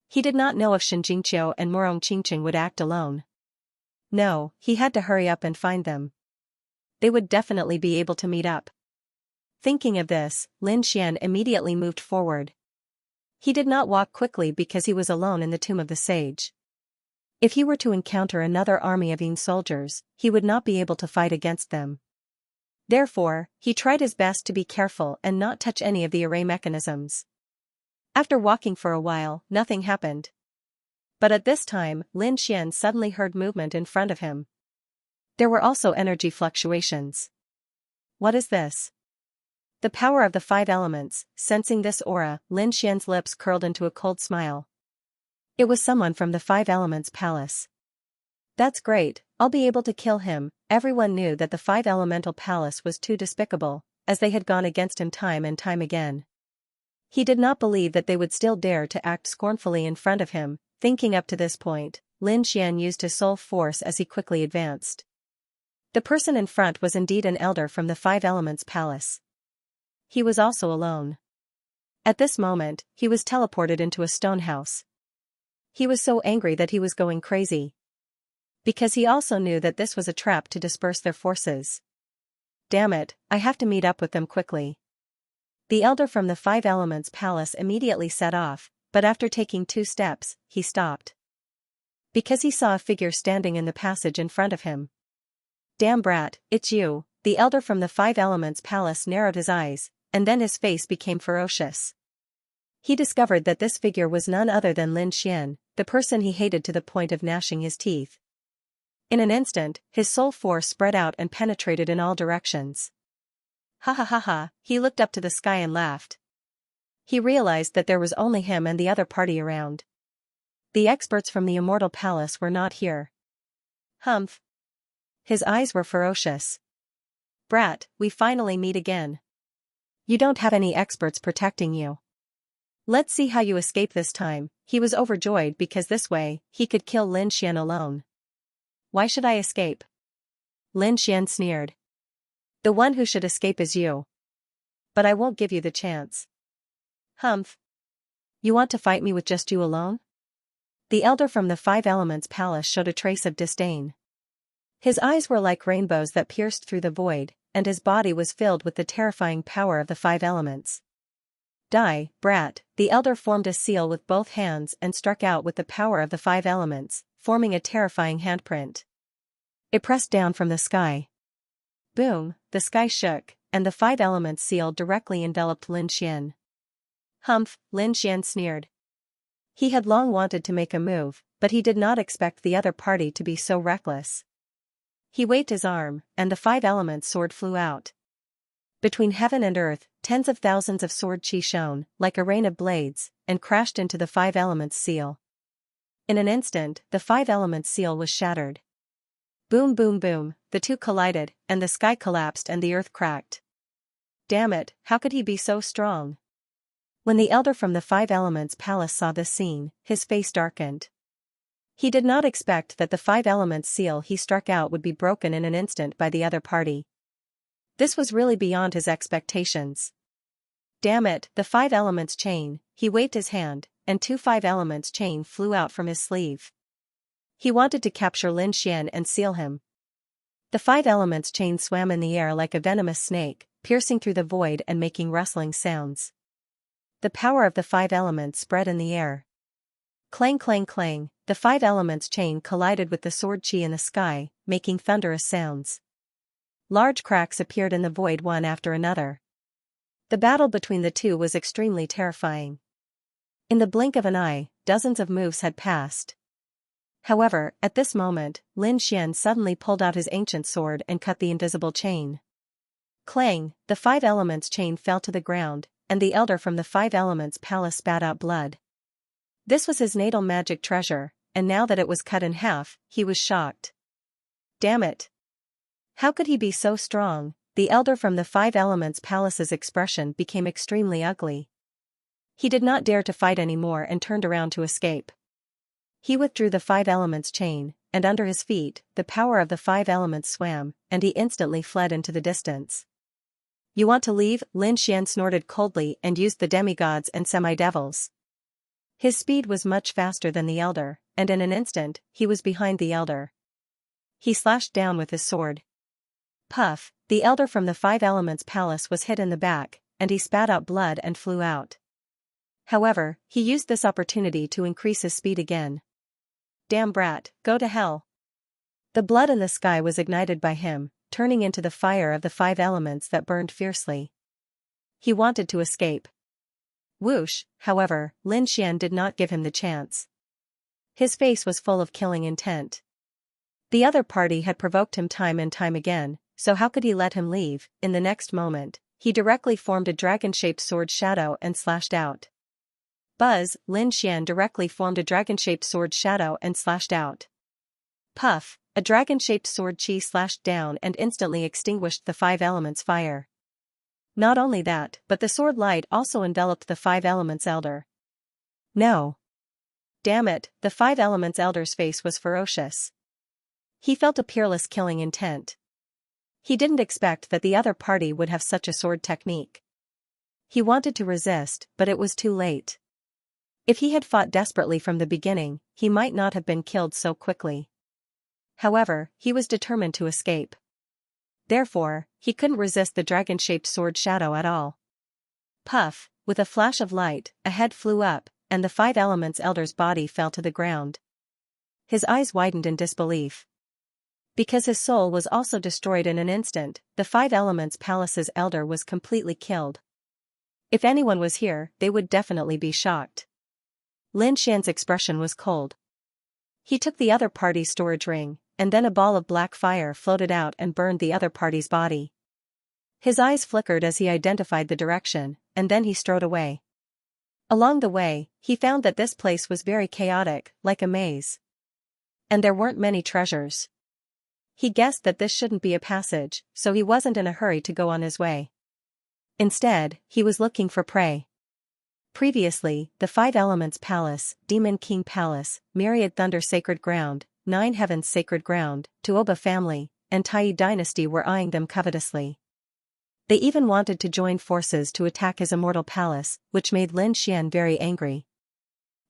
He did not know if Xianxia and Morong Qingqing would act alone. No, he had to hurry up and find them. They would definitely be able to meet up. Thinking of this, Lin Xian immediately moved forward. He did not walk quickly because he was alone in the tomb of the sage. If he were to encounter another army of Yin soldiers, he would not be able to fight against them. Therefore, he tried his best to be careful and not touch any of the array mechanisms. After walking for a while, nothing happened. But at this time, Lin Xian suddenly heard movement in front of him. There were also energy fluctuations. What is this? The power of the 5 elements. Sensing this aura, Lin Xian's lips curled into a cold smile. It was someone from the 5 elements palace. That's great, I'll be able to kill him. Everyone knew that the 5 elemental palace was too despicable, as they had gone against him time and time again. He did not believe that they would still dare to act scornfully in front of him. Thinking up to this point, Lin Xian used his soul force as he quickly advanced. The person in front was indeed an elder from the 5 elements palace. He was also alone. At this moment, he was teleported into a stone house. He was so angry that he was going crazy. Because he also knew that this was a trap to disperse their forces. Damn it, I have to meet up with them quickly. The elder from the 5 elements palace immediately set off, but after taking 2 steps, he stopped. Because he saw a figure standing in the passage in front of him. Damn brat, it's you. The elder from the 5 elements palace narrowed his eyes, and then his face became ferocious. He discovered that this figure was none other than Lin Xian, the person he hated to the point of gnashing his teeth. In an instant, his soul force spread out and penetrated in all directions. Ha ha ha ha, he looked up to the sky and laughed. He realized that there was only him and the other party around. The experts from the Immortal Palace were not here. Humph. His eyes were ferocious. Brat, we finally meet again. You don't have any experts protecting you. Let's see how you escape this time. He was overjoyed because this way, he could kill Lin Xian alone. Why should I escape? Lin Xian sneered. The one who should escape is you. But I won't give you the chance. Humph. You want to fight me with just you alone? The elder from the 5 elements palace showed a trace of disdain. His eyes were like rainbows that pierced through the void, and his body was filled with the terrifying power of the 5 elements. Die, brat. The elder formed a seal with both hands and struck out with the power of the 5 elements, forming a terrifying handprint. It pressed down from the sky. Boom, the sky shook, and the 5 elements seal directly enveloped Lin Xian. Humph, Lin Xian sneered. He had long wanted to make a move, but he did not expect the other party to be so reckless. He waved his arm, and the 5 elements sword flew out. Between heaven and earth, tens of thousands of sword chi shone, like a rain of blades, and crashed into the 5 elements seal. In an instant, the 5 elements seal was shattered. Boom boom boom, the two collided, and the sky collapsed and the earth cracked. Damn it, how could he be so strong? When the elder from the 5 elements palace saw this scene, his face darkened. He did not expect that the 5 elements seal he struck out would be broken in an instant by the other party. This was really beyond his expectations. Damn it, the 5 elements chain. He waved his hand, and 2 5 elements chain flew out from his sleeve. He wanted to capture Lin Xian and seal him. The 5 elements chain swam in the air like a venomous snake, piercing through the void and making rustling sounds. The power of the 5 elements spread in the air. Clang clang clang, the 5 elements chain collided with the sword chi in the sky, making thunderous sounds. Large cracks appeared in the void one after another. The battle between the two was extremely terrifying. In the blink of an eye, dozens of moves had passed. However, at this moment, Lin Xian suddenly pulled out his ancient sword and cut the invisible chain. Clang, the 5 elements chain fell to the ground, and the elder from the 5 elements palace spat out blood. This was his natal magic treasure, and now that it was cut in half, he was shocked. Damn it! How could he be so strong? The elder from the 5 elements palace's expression became extremely ugly. He did not dare to fight anymore and turned around to escape. He withdrew the 5 elements chain, and under his feet, the power of the 5 elements swam, and he instantly fled into the distance. You want to leave? Lin Xian snorted coldly and used the demigods and semi-devils. His speed was much faster than the elder, and in an instant, he was behind the elder. He slashed down with his sword. Puff, the elder from the Five Elements Palace was hit in the back, and he spat out blood and flew out. However, he used this opportunity to increase his speed again. Damn brat, go to hell. The blood in the sky was ignited by him, turning into the fire of the five elements that burned fiercely. He wanted to escape. Whoosh, however, Lin Xian did not give him the chance. His face was full of killing intent. The other party had provoked him time and time again, so how could he let him leave? In the next moment, he directly formed a dragon-shaped sword shadow and slashed out. Buzz, Lin Xian directly formed a dragon-shaped sword shadow and slashed out. Puff, a dragon-shaped sword chi slashed down and instantly extinguished the five elements fire. Not only that, but the sword light also enveloped the five elements elder. No. Damn it, the five elements elder's face was ferocious. He felt a peerless killing intent. He didn't expect that the other party would have such a sword technique. He wanted to resist, but it was too late. If he had fought desperately from the beginning, he might not have been killed so quickly. However, he was determined to escape. Therefore, he couldn't resist the dragon-shaped sword shadow at all. Puff, with a flash of light, a head flew up, and the five elements elder's body fell to the ground. His eyes widened in disbelief. Because his soul was also destroyed in an instant, the five elements palace's elder was completely killed. If anyone was here, they would definitely be shocked. Lin Xian's expression was cold. He took the other party's storage ring, and then a ball of black fire floated out and burned the other party's body. His eyes flickered as he identified the direction, and then he strode away. Along the way, he found that this place was very chaotic, like a maze. And there weren't many treasures. He guessed that this shouldn't be a passage, so he wasn't in a hurry to go on his way. Instead, he was looking for prey. Previously, the Five Elements Palace, Demon King Palace, Myriad Thunder Sacred Ground, Nine Heavens Sacred Ground, Tuoba family, and Tai Dynasty were eyeing them covetously. They even wanted to join forces to attack his immortal palace, which made Lin Xian very angry.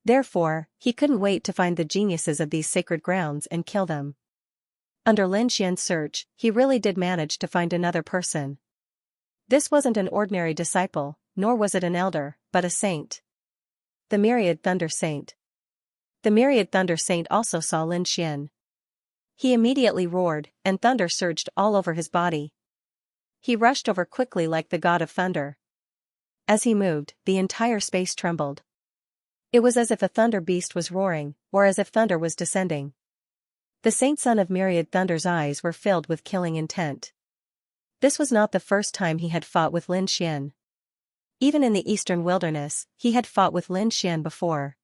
Therefore, he couldn't wait to find the geniuses of these sacred grounds and kill them. Under Lin Xian's search, he really did manage to find another person. This wasn't an ordinary disciple, nor was it an elder, but a saint. The Myriad Thunder Saint. The Myriad Thunder Saint also saw Lin Xian. He immediately roared, and thunder surged all over his body. He rushed over quickly like the god of thunder. As he moved, the entire space trembled. It was as if a thunder beast was roaring, or as if thunder was descending. The saint son of Myriad Thunder's eyes were filled with killing intent. This was not the first time he had fought with Lin Xian. Even in the eastern wilderness, he had fought with Lin Xian before.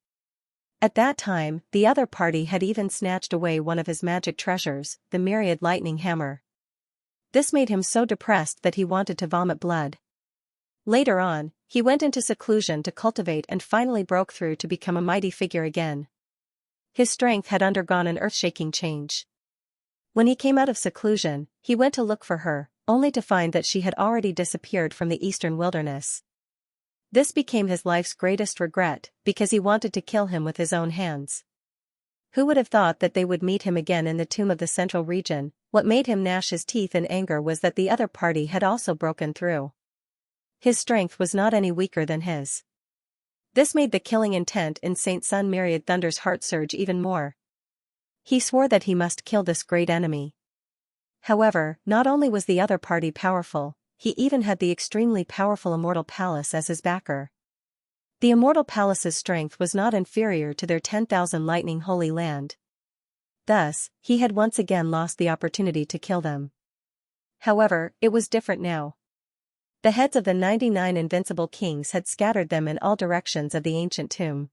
At that time, the other party had even snatched away one of his magic treasures, the Myriad Lightning Hammer. This made him so depressed that he wanted to vomit blood. Later on, he went into seclusion to cultivate and finally broke through to become a mighty figure again. His strength had undergone an earth-shaking change. When he came out of seclusion, he went to look for her, only to find that she had already disappeared from the eastern wilderness. This became his life's greatest regret, because he wanted to kill him with his own hands. Who would have thought that they would meet him again in the tomb of the central region? What made him gnash his teeth in anger was that the other party had also broken through. His strength was not any weaker than his. This made the killing intent in Saint Sun Myriad Thunder's heart surge even more. He swore that he must kill this great enemy. However, not only was the other party powerful, he even had the extremely powerful Immortal Palace as his backer. The Immortal Palace's strength was not inferior to their 10,000 lightning holy land. Thus, he had once again lost the opportunity to kill them. However, it was different now. The heads of the 99 invincible kings had scattered them in all directions of the ancient tomb.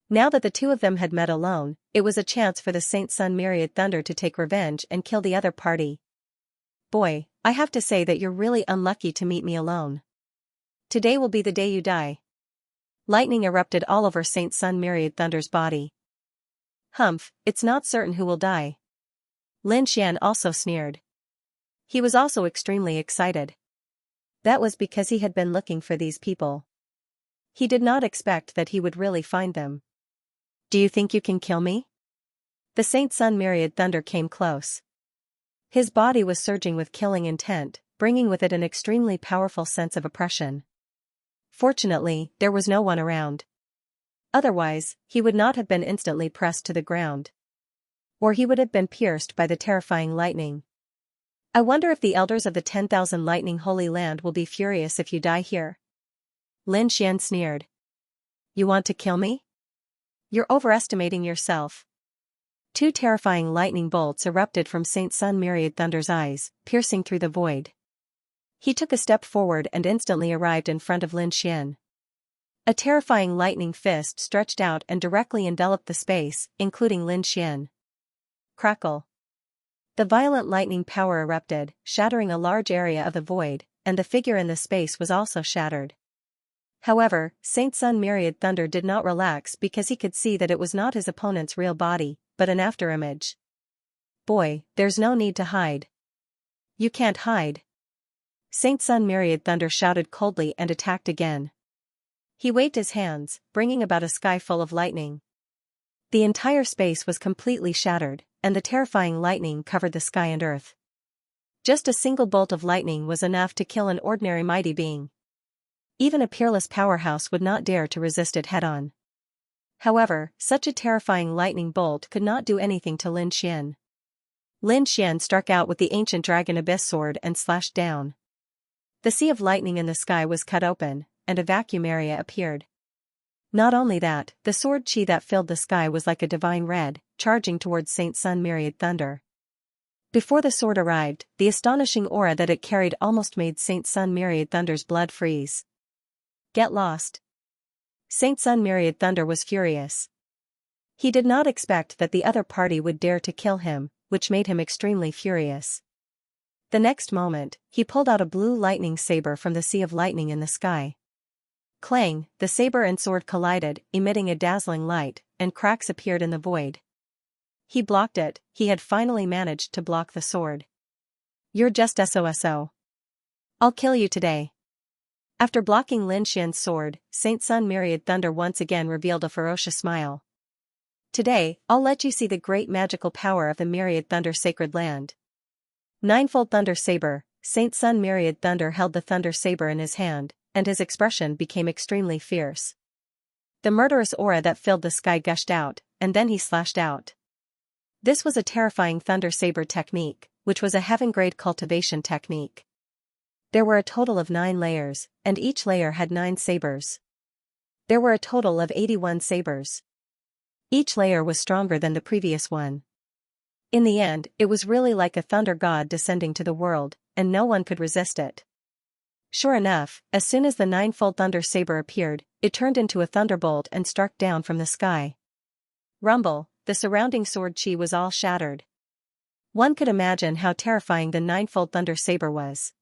Now that the two of them had met alone, it was a chance for the Saint Sun Myriad Thunder to take revenge and kill the other party. Boy, I have to say that you're really unlucky to meet me alone. Today will be the day you die. Lightning erupted all over Saint Sun Myriad Thunder's body. Humph, it's not certain who will die. Lin Xian also sneered. He was also extremely excited. That was because he had been looking for these people. He did not expect that he would really find them. Do you think you can kill me? The Saint Sun Myriad Thunder came close. His body was surging with killing intent, bringing with it an extremely powerful sense of oppression. Fortunately, there was no one around. Otherwise, he would not have been instantly pressed to the ground. Or he would have been pierced by the terrifying lightning. I wonder if the elders of the 10,000 lightning holy land will be furious if you die here. Lin Xian sneered. You want to kill me? You're overestimating yourself. Two terrifying lightning bolts erupted from Saint Sun Myriad Thunder's eyes, piercing through the void. He took a step forward and instantly arrived in front of Lin Xian. A terrifying lightning fist stretched out and directly enveloped the space, including Lin Xian. Crackle. The violent lightning power erupted, shattering a large area of the void, and the figure in the space was also shattered. However, Saint Sun Myriad Thunder did not relax because he could see that it was not his opponent's real body, but an afterimage. Boy, there's no need to hide. You can't hide. Saint Sun Myriad Thunder shouted coldly and attacked again. He waved his hands, bringing about a sky full of lightning. The entire space was completely shattered, and the terrifying lightning covered the sky and earth. Just a single bolt of lightning was enough to kill an ordinary mighty being. Even a peerless powerhouse would not dare to resist it head-on. However, such a terrifying lightning bolt could not do anything to Lin Xian. Lin Xian struck out with the ancient dragon abyss sword and slashed down. The sea of lightning in the sky was cut open, and a vacuum area appeared. Not only that, the sword chi that filled the sky was like a divine red, charging towards Saint Sun Myriad Thunder. Before the sword arrived, the astonishing aura that it carried almost made Saint Sun Myriad Thunder's blood freeze. Get lost. Saint Sun Myriad Thunder was furious. He did not expect that the other party would dare to kill him, which made him extremely furious. The next moment, he pulled out a blue lightning saber from the sea of lightning in the sky. Clang, the saber and sword collided, emitting a dazzling light, and cracks appeared in the void. He blocked it. He had finally managed to block the sword. You're just SOSO. I'll kill you today. After blocking Lin Xian's sword, Saint Sun Myriad Thunder once again revealed a ferocious smile. Today, I'll let you see the great magical power of the Myriad Thunder Sacred Land. Ninefold Thunder Saber. Saint Sun Myriad Thunder held the Thunder Saber in his hand, and his expression became extremely fierce. The murderous aura that filled the sky gushed out, and then he slashed out. This was a terrifying Thunder Saber technique, which was a heaven-grade cultivation technique. There were a total of 9 layers, and each layer had 9 sabers. There were a total of 81 sabers. Each layer was stronger than the previous one. In the end, it was really like a thunder god descending to the world, and no one could resist it. Sure enough, as soon as the ninefold Thunder Saber appeared, it turned into a thunderbolt and struck down from the sky. Rumble, the surrounding sword chi was all shattered. One could imagine how terrifying the ninefold Thunder Saber was.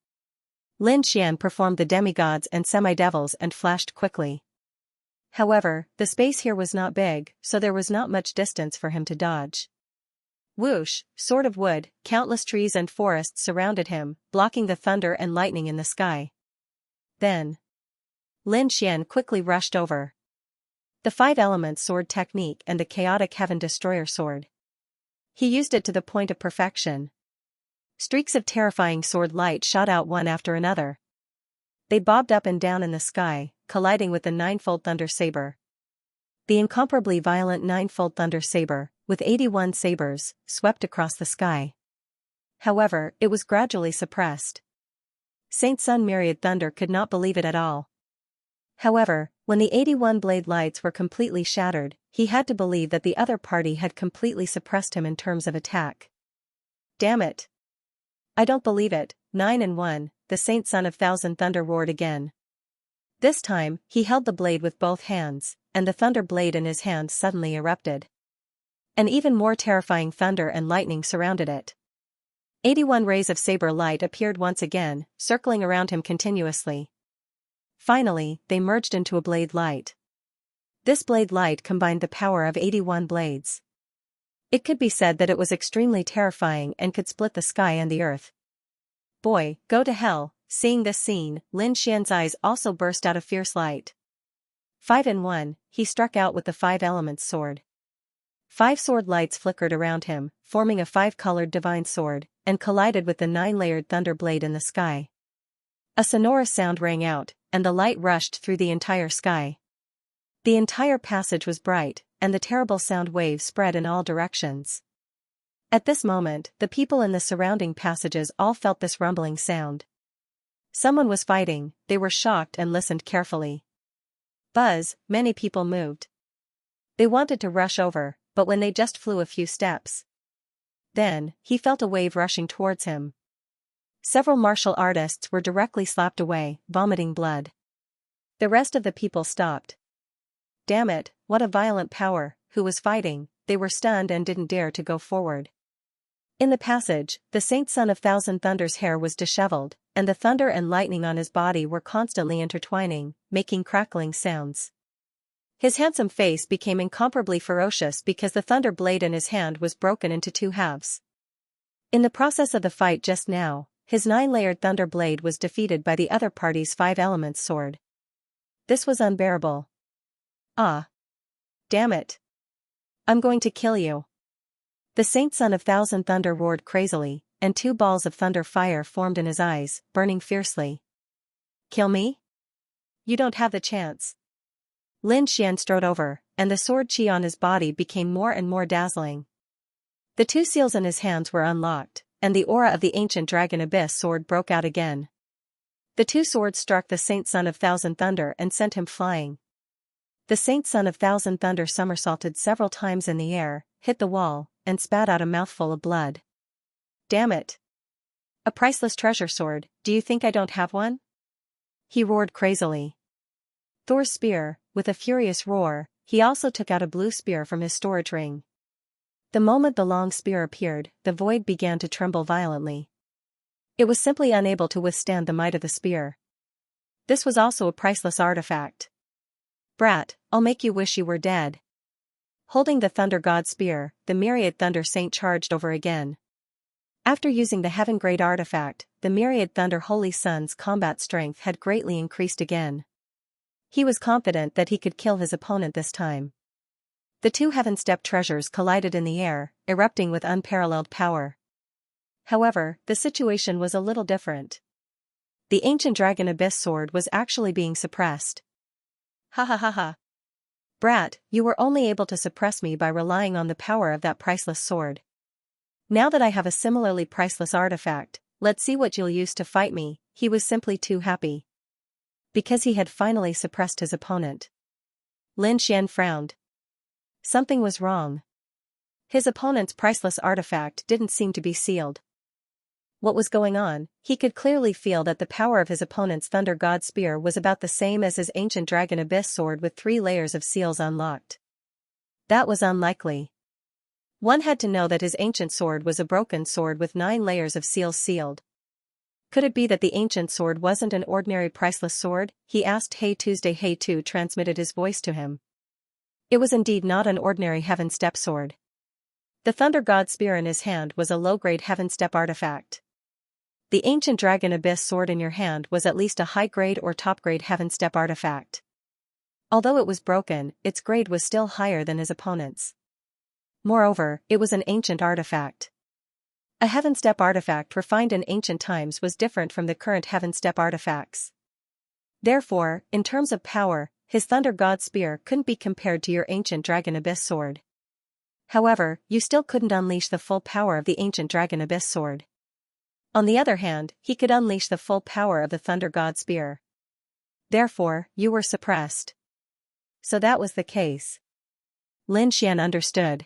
Lin Xian performed the demigods and semi-devils and flashed quickly. However, the space here was not big, so there was not much distance for him to dodge. Whoosh, sword of wood, countless trees and forests surrounded him, blocking the thunder and lightning in the sky. Then, Lin Xian quickly rushed over. The 5-element sword technique and the chaotic heaven destroyer sword. He used it to the point of perfection. Streaks of terrifying sword light shot out one after another. They bobbed up and down in the sky, colliding with the ninefold Thunder Saber. The incomparably violent ninefold Thunder Saber, with 81 sabers, swept across the sky. However, it was gradually suppressed. Saint Sun Myriad Thunder could not believe it at all. However, when the 81 blade lights were completely shattered, he had to believe that the other party had completely suppressed him in terms of attack. Damn it! I don't believe it. 9 and 1, the Saint Son of Thousand Thunder roared again. This time, he held the blade with both hands, and the thunder blade in his hand suddenly erupted. An even more terrifying thunder and lightning surrounded it. 81 rays of saber light appeared once again, circling around him continuously. Finally, they merged into a blade light. This blade light combined the power of 81 blades. It could be said that it was extremely terrifying and could split the sky and the earth. Boy, go to hell, Seeing this scene, Lin Xian's eyes also burst out of fierce light. 5 in 1, he struck out with the 5 elements sword. 5 sword lights flickered around him, forming a 5-colored divine sword, and collided with the 9-layered thunder blade in the sky. A sonorous sound rang out, and the light rushed through the entire sky. The entire passage was bright, and the terrible sound waves spread in all directions. At this moment, the people in the surrounding passages all felt this rumbling sound. Someone was fighting, they were shocked and listened carefully. Buzz, many people moved. They wanted to rush over, but when they just flew a few steps. Then, he felt a wave rushing towards him. Several martial artists were directly slapped away, vomiting blood. The rest of the people stopped. Damn it, what a violent power, who was fighting? They were stunned and didn't dare to go forward. In the passage, the Saint Son of Thousand Thunder's hair was disheveled, and the thunder and lightning on his body were constantly intertwining, making crackling sounds. His handsome face became incomparably ferocious because the thunder blade in his hand was broken into 2 halves. In the process of the fight just now, his 9-layered thunder blade was defeated by the other party's 5 elements sword. This was unbearable. Ah! Damn it! I'm going to kill you! The Saint Son of Thousand Thunder roared crazily, and 2 balls of thunder fire formed in his eyes, burning fiercely. Kill me? You don't have the chance. Lin Xian strode over, and the sword chi on his body became more and more dazzling. The 2 seals in his hands were unlocked, and the aura of the ancient dragon abyss sword broke out again. The 2 swords struck the Saint Son of Thousand Thunder and sent him flying. The Saint Son of Thousand Thunder somersaulted several times in the air, hit the wall, and spat out a mouthful of blood. Damn it! A priceless treasure sword, do you think I don't have one? He roared crazily. Thor's spear, with a furious roar, he also took out a blue spear from his storage ring. The moment the long spear appeared, the void began to tremble violently. It was simply unable to withstand the might of the spear. This was also a priceless artifact. Brat, I'll make you wish you were dead. Holding the Thunder God spear, the myriad Thunder Saint charged over again. After using the Heaven Grade artifact, the myriad Thunder Holy Son's combat strength had greatly increased again. He was confident that he could kill his opponent this time. The 2 Heaven Step treasures collided in the air, erupting with unparalleled power. However, the situation was a little different. The ancient dragon abyss sword was actually being suppressed. Ha ha ha ha. Brat, you were only able to suppress me by relying on the power of that priceless sword. Now that I have a similarly priceless artifact, let's see what you'll use to fight me. He was simply too happy. Because he had finally suppressed his opponent. Lin Xian frowned. Something was wrong. His opponent's priceless artifact didn't seem to be sealed. What was going on? He could clearly feel that the power of his opponent's Thunder God spear was about the same as his ancient dragon abyss sword with 3 layers of seals unlocked. That was unlikely. One had to know that his ancient sword was a broken sword with 9 layers of seals sealed. Could it be that the ancient sword wasn't an ordinary priceless sword? He asked. Hey Tuesday. Hey Tu transmitted his voice to him. It was indeed not an ordinary Heaven Step sword. The Thunder God spear in his hand was a low-grade Heaven Step artifact. The ancient dragon abyss sword in your hand was at least a high-grade or top-grade Heaven Step artifact. Although it was broken, its grade was still higher than his opponent's. Moreover, it was an ancient artifact. A Heaven Step artifact refined in ancient times was different from the current Heaven Step artifacts. Therefore, in terms of power, his Thunder God spear couldn't be compared to your ancient dragon abyss sword. However, you still couldn't unleash the full power of the ancient dragon abyss sword. On the other hand, he could unleash the full power of the Thunder God spear. Therefore, you were suppressed. So that was the case. Lin Xian understood.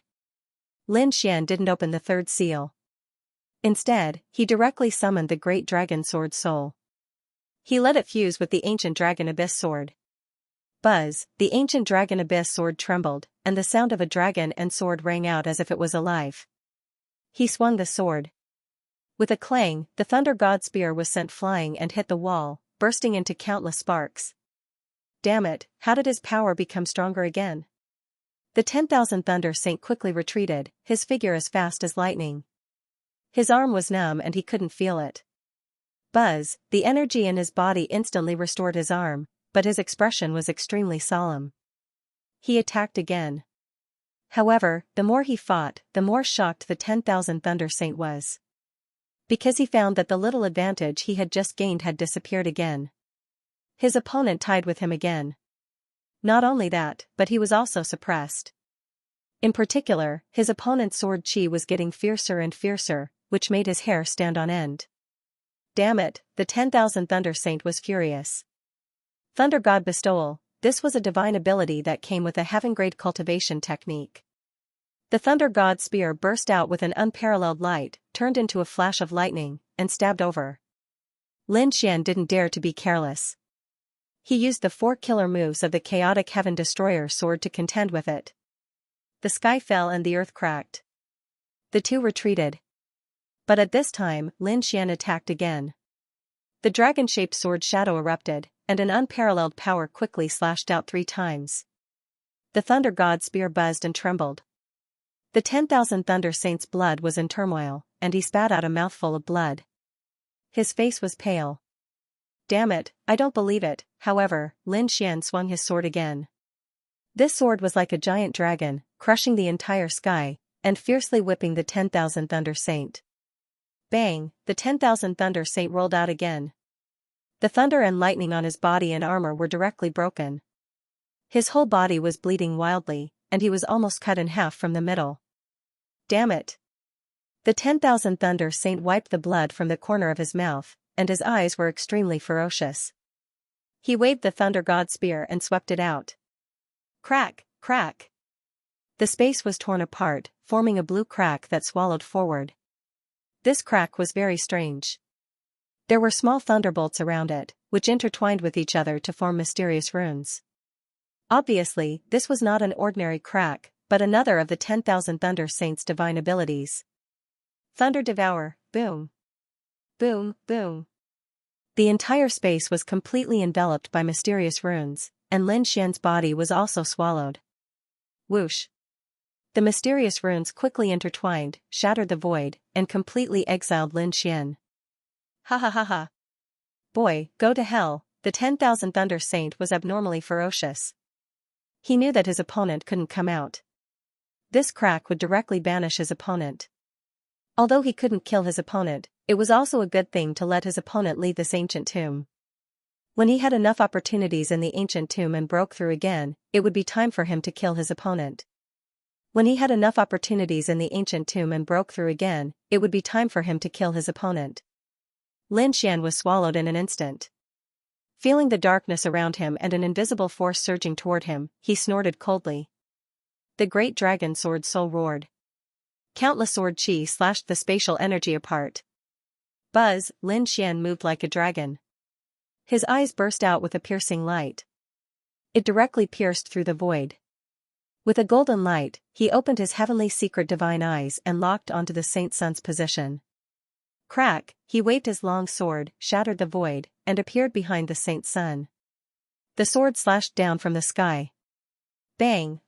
Lin Xian didn't open the 3rd seal. Instead, he directly summoned the great dragon sword soul. He let it fuse with the ancient dragon abyss sword. Buzz, the ancient dragon abyss sword trembled, and the sound of a dragon and sword rang out as if it was alive. He swung the sword. With a clang, the Thunder God spear was sent flying and hit the wall, bursting into countless sparks. Damn it, how did his power become stronger again? The 10,000 Thunder Saint quickly retreated, his figure as fast as lightning. His arm was numb and he couldn't feel it. Buzz, the energy in his body instantly restored his arm, but his expression was extremely solemn. He attacked again. However, the more he fought, the more shocked the 10,000 Thunder Saint was. Because he found that the little advantage he had just gained had disappeared again. His opponent tied with him again. Not only that, but he was also suppressed. In particular, his opponent's sword chi was getting fiercer and fiercer, which made his hair stand on end. Damn it, the 10,000 Thunder Saint was furious. Thunder God Bestowal, this was a divine ability that came with a heaven-grade cultivation technique. The Thunder God's spear burst out with an unparalleled light, turned into a flash of lightning, and stabbed over. Lin Xian didn't dare to be careless. He used the 4 killer moves of the chaotic Heaven Destroyer sword to contend with it. The sky fell and the earth cracked. The two retreated. But at this time, Lin Xian attacked again. The dragon-shaped sword shadow erupted, and an unparalleled power quickly slashed out 3 times. The Thunder God's spear buzzed and trembled. The 10,000 Thunder Saint's blood was in turmoil, and he spat out a mouthful of blood. His face was pale. Damn it, I don't believe it. However, Lin Xian swung his sword again. This sword was like a giant dragon, crushing the entire sky, and fiercely whipping the 10,000 Thunder Saint. Bang, the 10,000 Thunder Saint rolled out again. The thunder and lightning on his body and armor were directly broken. His whole body was bleeding wildly, and he was almost cut in half from the middle. Damn it! The 10,000 Thunder Saint wiped the blood from the corner of his mouth, and his eyes were extremely ferocious. He waved the Thunder God spear and swept it out. Crack, crack! The space was torn apart, forming a blue crack that swallowed forward. This crack was very strange. There were small thunderbolts around it, which intertwined with each other to form mysterious runes. Obviously, this was not an ordinary crack, but another of the 10,000 Thunder Saint's divine abilities. Thunder Devour, boom. Boom, boom. The entire space was completely enveloped by mysterious runes, and Lin Xian's body was also swallowed. Whoosh. The mysterious runes quickly intertwined, shattered the void, and completely exiled Lin Xian. Ha ha ha ha. Boy, go to hell, the 10,000 Thunder Saint was abnormally ferocious. He knew that his opponent couldn't come out. This crack would directly banish his opponent. Although he couldn't kill his opponent, it was also a good thing to let his opponent leave this ancient tomb. When he had enough opportunities in the ancient tomb and broke through again, it would be time for him to kill his opponent. When he had enough opportunities in the ancient tomb and broke through again, it would be time for him to kill his opponent. Lin Xian was swallowed in an instant. Feeling the darkness around him and an invisible force surging toward him, he snorted coldly. The great dragon sword soul roared. Countless sword chi slashed the spatial energy apart. Buzz, Lin Xian moved like a dragon. His eyes burst out with a piercing light. It directly pierced through the void. With a golden light, he opened his heavenly secret divine eyes and locked onto the Saint Sun's position. Crack, he waved his long sword, shattered the void, and appeared behind the Saint Sun. The sword slashed down from the sky. Bang,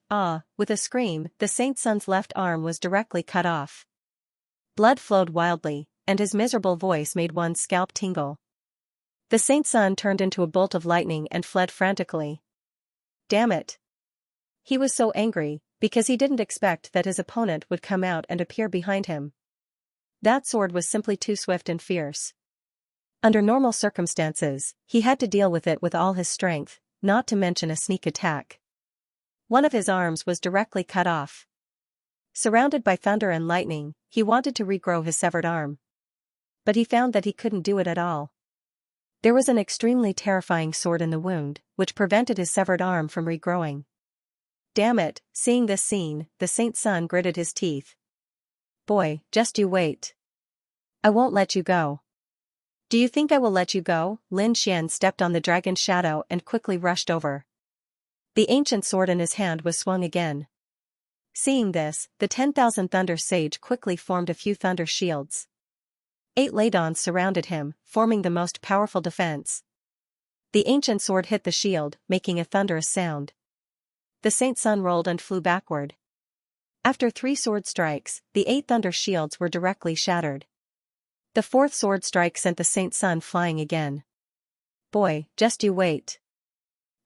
with a scream, the Saint Sun's left arm was directly cut off. Blood flowed wildly, and his miserable voice made one's scalp tingle. The Saint Sun turned into a bolt of lightning and fled frantically. Damn it! He was so angry, because he didn't expect that his opponent would come out and appear behind him. That sword was simply too swift and fierce. Under normal circumstances, he had to deal with it with all his strength, not to mention a sneak attack. One of his arms was directly cut off. Surrounded by thunder and lightning, he wanted to regrow his severed arm. But he found that he couldn't do it at all. There was an extremely terrifying sword in the wound, which prevented his severed arm from regrowing. Damn it, seeing this scene, the Saint Sun gritted his teeth. Boy, just you wait. I won't let you go. Do you think I will let you go? Lin Xian stepped on the dragon's shadow and quickly rushed over. The ancient sword in his hand was swung again. Seeing this, the 10,000 Thunder Sage quickly formed a few thunder shields. 8 Ladons surrounded him, forming the most powerful defense. The ancient sword hit the shield, making a thunderous sound. The Saint Sun rolled and flew backward. After 3 sword strikes, the 8 thunder shields were directly shattered. The fourth sword strike sent the saint's son flying again. Boy, just you wait.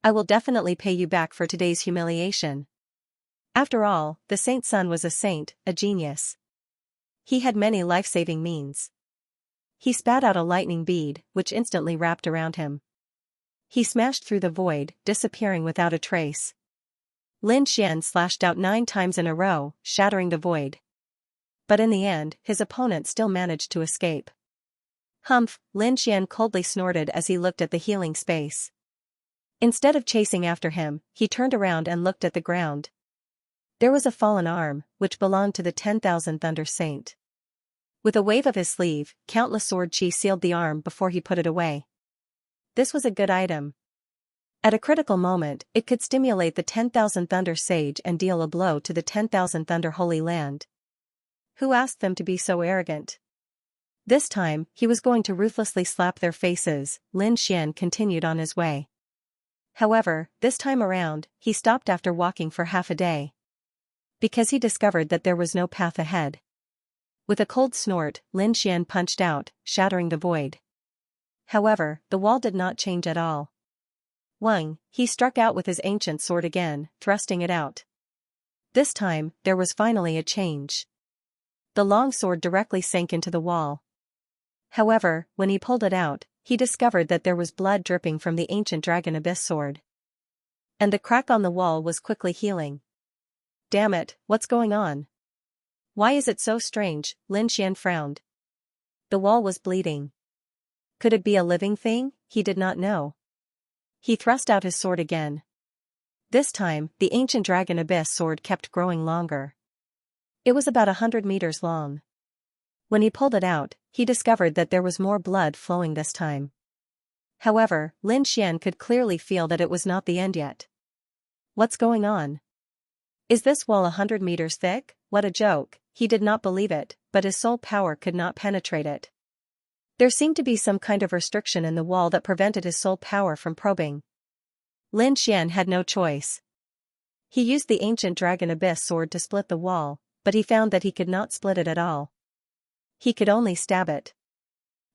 I will definitely pay you back for today's humiliation. After all, the saint's son was a saint, a genius. He had many life-saving means. He spat out a lightning bead, which instantly wrapped around him. He smashed through the void, disappearing without a trace. Lin Xian slashed out 9 times in a row, shattering the void. But in the end, his opponent still managed to escape. Humph, Lin Xian coldly snorted as he looked at the healing space. Instead of chasing after him, he turned around and looked at the ground. There was a fallen arm, which belonged to the 10,000 Thunder Saint. With a wave of his sleeve, countless sword chi sealed the arm before he put it away. This was a good item. At a critical moment, it could stimulate the 10,000 Thunder Sage and deal a blow to the 10,000 Thunder Holy Land. Who asked them to be so arrogant? This time, he was going to ruthlessly slap their faces. Lin Xian continued on his way. However, this time around, he stopped after walking for half a day. Because he discovered that there was no path ahead. With a cold snort, Lin Xian punched out, shattering the void. However, the wall did not change at all. Wang, he struck out with his ancient sword again, thrusting it out. This time, there was finally a change. The long sword directly sank into the wall. However, when he pulled it out, he discovered that there was blood dripping from the ancient dragon abyss sword. And the crack on the wall was quickly healing. Damn it, what's going on? Why is it so strange? Lin Xian frowned. The wall was bleeding. Could it be a living thing? He did not know. He thrust out his sword again. This time, the ancient dragon abyss sword kept growing longer. It was about 100 meters long. When he pulled it out, he discovered that there was more blood flowing this time. However, Lin Xian could clearly feel that it was not the end yet. What's going on? Is this wall 100 meters thick? What a joke. He did not believe it, but his soul power could not penetrate it. There seemed to be some kind of restriction in the wall that prevented his soul power from probing. Lin Xian had no choice. He used the ancient dragon abyss sword to split the wall, but he found that he could not split it at all. He could only stab it.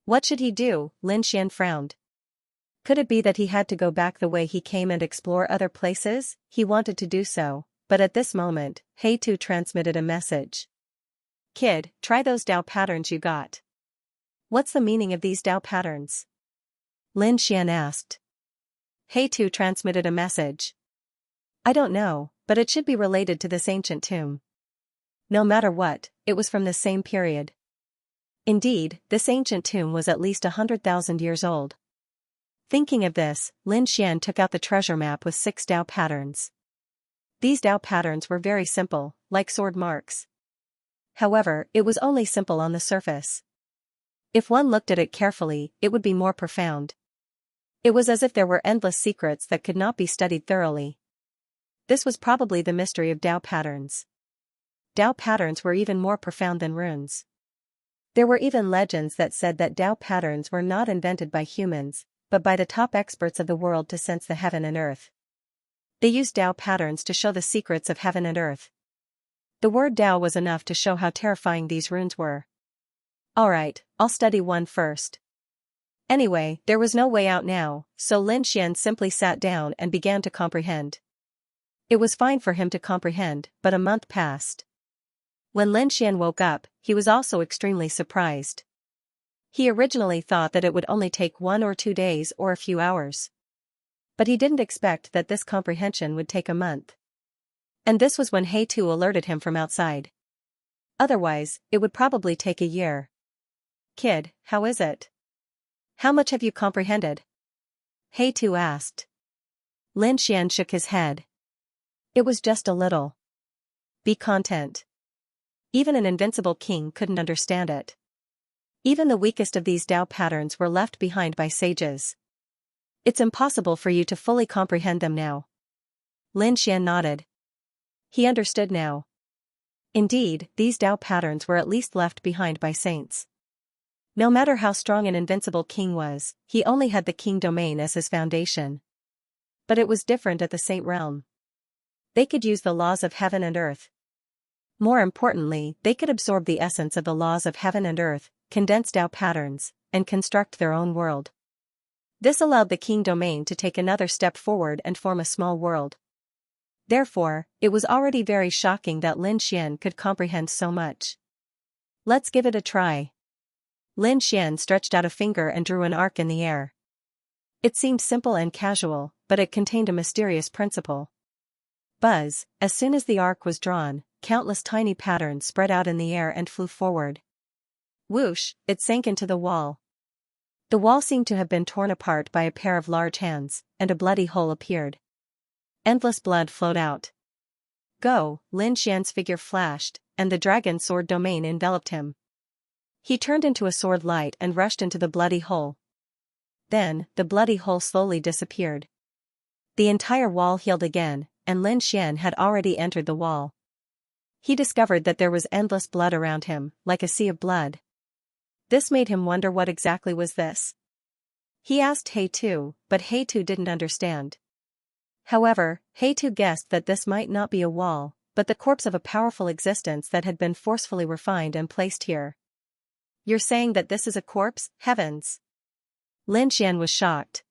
What should he do? Lin Xian frowned. Could it be that he had to go back the way he came and explore other places? He wanted to do so, but at this moment, He Tu transmitted a message. Kid, try those Dao patterns you got. What's the meaning of these Dao patterns? Lin Xian asked. He Tu transmitted a message. I don't know, but it should be related to this ancient tomb. No matter what, it was from the same period. Indeed, this ancient tomb was at least 100,000 years old. Thinking of this, Lin Xian took out the treasure map with 6 Dao patterns. These Dao patterns were very simple, like sword marks. However, it was only simple on the surface. If one looked at it carefully, it would be more profound. It was as if there were endless secrets that could not be studied thoroughly. This was probably the mystery of Dao patterns. Dao patterns were even more profound than runes. There were even legends that said that Dao patterns were not invented by humans, but by the top experts of the world to sense the heaven and earth. They used Dao patterns to show the secrets of heaven and earth. The word Dao was enough to show how terrifying these runes were. Alright, I'll study one first. Anyway, there was no way out now, so Lin Xian simply sat down and began to comprehend. It was fine for him to comprehend, but a month passed. When Lin Xian woke up, he was also extremely surprised. He originally thought that it would only take 1 or 2 days or a few hours. But he didn't expect that this comprehension would take a month. And this was when He Tu alerted him from outside. Otherwise, it would probably take a year. Kid, how is it? How much have you comprehended? He Tu asked. Lin Xian shook his head. It was just a little. Be content. Even an invincible king couldn't understand it. Even the weakest of these Dao patterns were left behind by sages. It's impossible for you to fully comprehend them now. Lin Xian nodded. He understood now. Indeed, these Dao patterns were at least left behind by saints. No matter how strong an invincible king was, he only had the king domain as his foundation. But it was different at the saint realm. They could use the laws of heaven and earth. More importantly, they could absorb the essence of the laws of heaven and earth, condense Tao patterns, and construct their own world. This allowed the King domain to take another step forward and form a small world. Therefore, it was already very shocking that Lin Xian could comprehend so much. Let's give it a try. Lin Xian stretched out a finger and drew an arc in the air. It seemed simple and casual, but it contained a mysterious principle. Buzz, as soon as the arc was drawn, countless tiny patterns spread out in the air and flew forward. Whoosh, it sank into the wall. The wall seemed to have been torn apart by a pair of large hands, and a bloody hole appeared. Endless blood flowed out. Go, Lin Xian's figure flashed, and the dragon sword domain enveloped him. He turned into a sword light and rushed into the bloody hole. Then, the bloody hole slowly disappeared. The entire wall healed again, and Lin Xian had already entered the wall. He discovered that there was endless blood around him, like a sea of blood. This made him wonder what exactly was this. He asked He Tu, but He Tu didn't understand. However, He Tu guessed that this might not be a wall, but the corpse of a powerful existence that had been forcefully refined and placed here. You're saying that this is a corpse? Heavens! Lin Xian was shocked.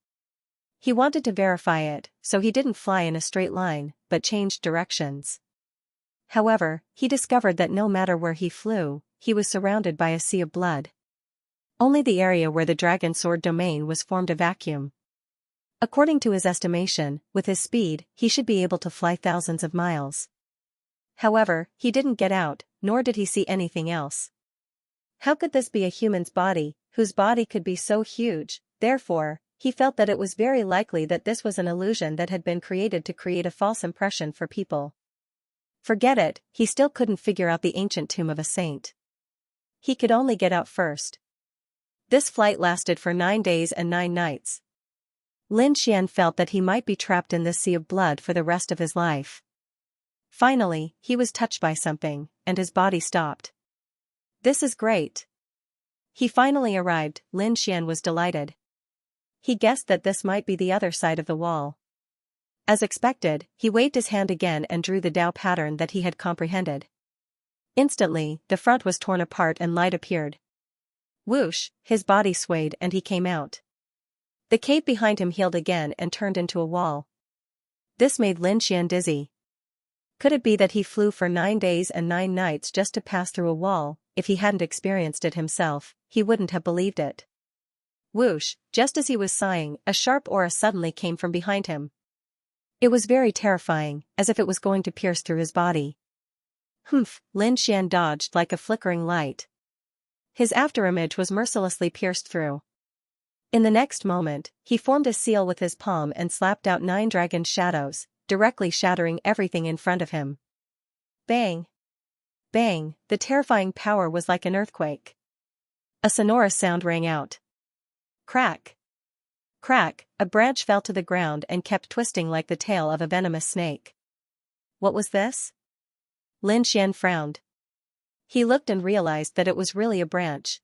He wanted to verify it, so he didn't fly in a straight line, but changed directions. However, he discovered that no matter where he flew, he was surrounded by a sea of blood. Only the area where the dragon sword domain was formed a vacuum. According to his estimation, with his speed, he should be able to fly thousands of miles. However, he didn't get out, nor did he see anything else. How could this be a human's body, whose body could be so huge? Therefore, he felt that it was very likely that this was an illusion that had been created to create a false impression for people. Forget it, he still couldn't figure out the ancient tomb of a saint. He could only get out first. This flight lasted for 9 days and 9 nights. Lin Xian felt that he might be trapped in this sea of blood for the rest of his life. Finally, he was touched by something, and his body stopped. This is great. He finally arrived. Lin Xian was delighted. He guessed that this might be the other side of the wall. As expected, he waved his hand again and drew the Tao pattern that he had comprehended. Instantly, the front was torn apart and light appeared. Whoosh, his body swayed and he came out. The cave behind him healed again and turned into a wall. This made Lin Xian dizzy. Could it be that he flew for 9 days and 9 nights just to pass through a wall? If he hadn't experienced it himself, he wouldn't have believed it. Whoosh, just as he was sighing, a sharp aura suddenly came from behind him. It was very terrifying, as if it was going to pierce through his body. Humph, Lin Xian dodged like a flickering light. His afterimage was mercilessly pierced through. In the next moment, he formed a seal with his palm and slapped out 9 dragon shadows, directly shattering everything in front of him. Bang! Bang! The terrifying power was like an earthquake. A sonorous sound rang out. Crack! Crack! A branch fell to the ground and kept twisting like the tail of a venomous snake. What was this? Lin Xian frowned. He looked and realized that it was really a branch.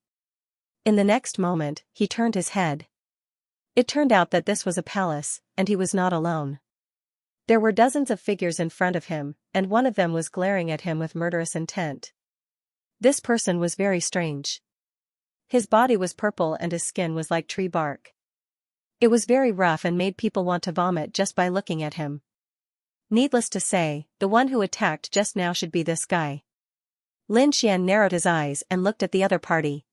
In the next moment, he turned his head. It turned out that this was a palace, and he was not alone. There were dozens of figures in front of him, and one of them was glaring at him with murderous intent. This person was very strange. His body was purple and his skin was like tree bark. It was very rough and made people want to vomit just by looking at him. Needless to say, the one who attacked just now should be this guy. Lin Xian narrowed his eyes and looked at the other party.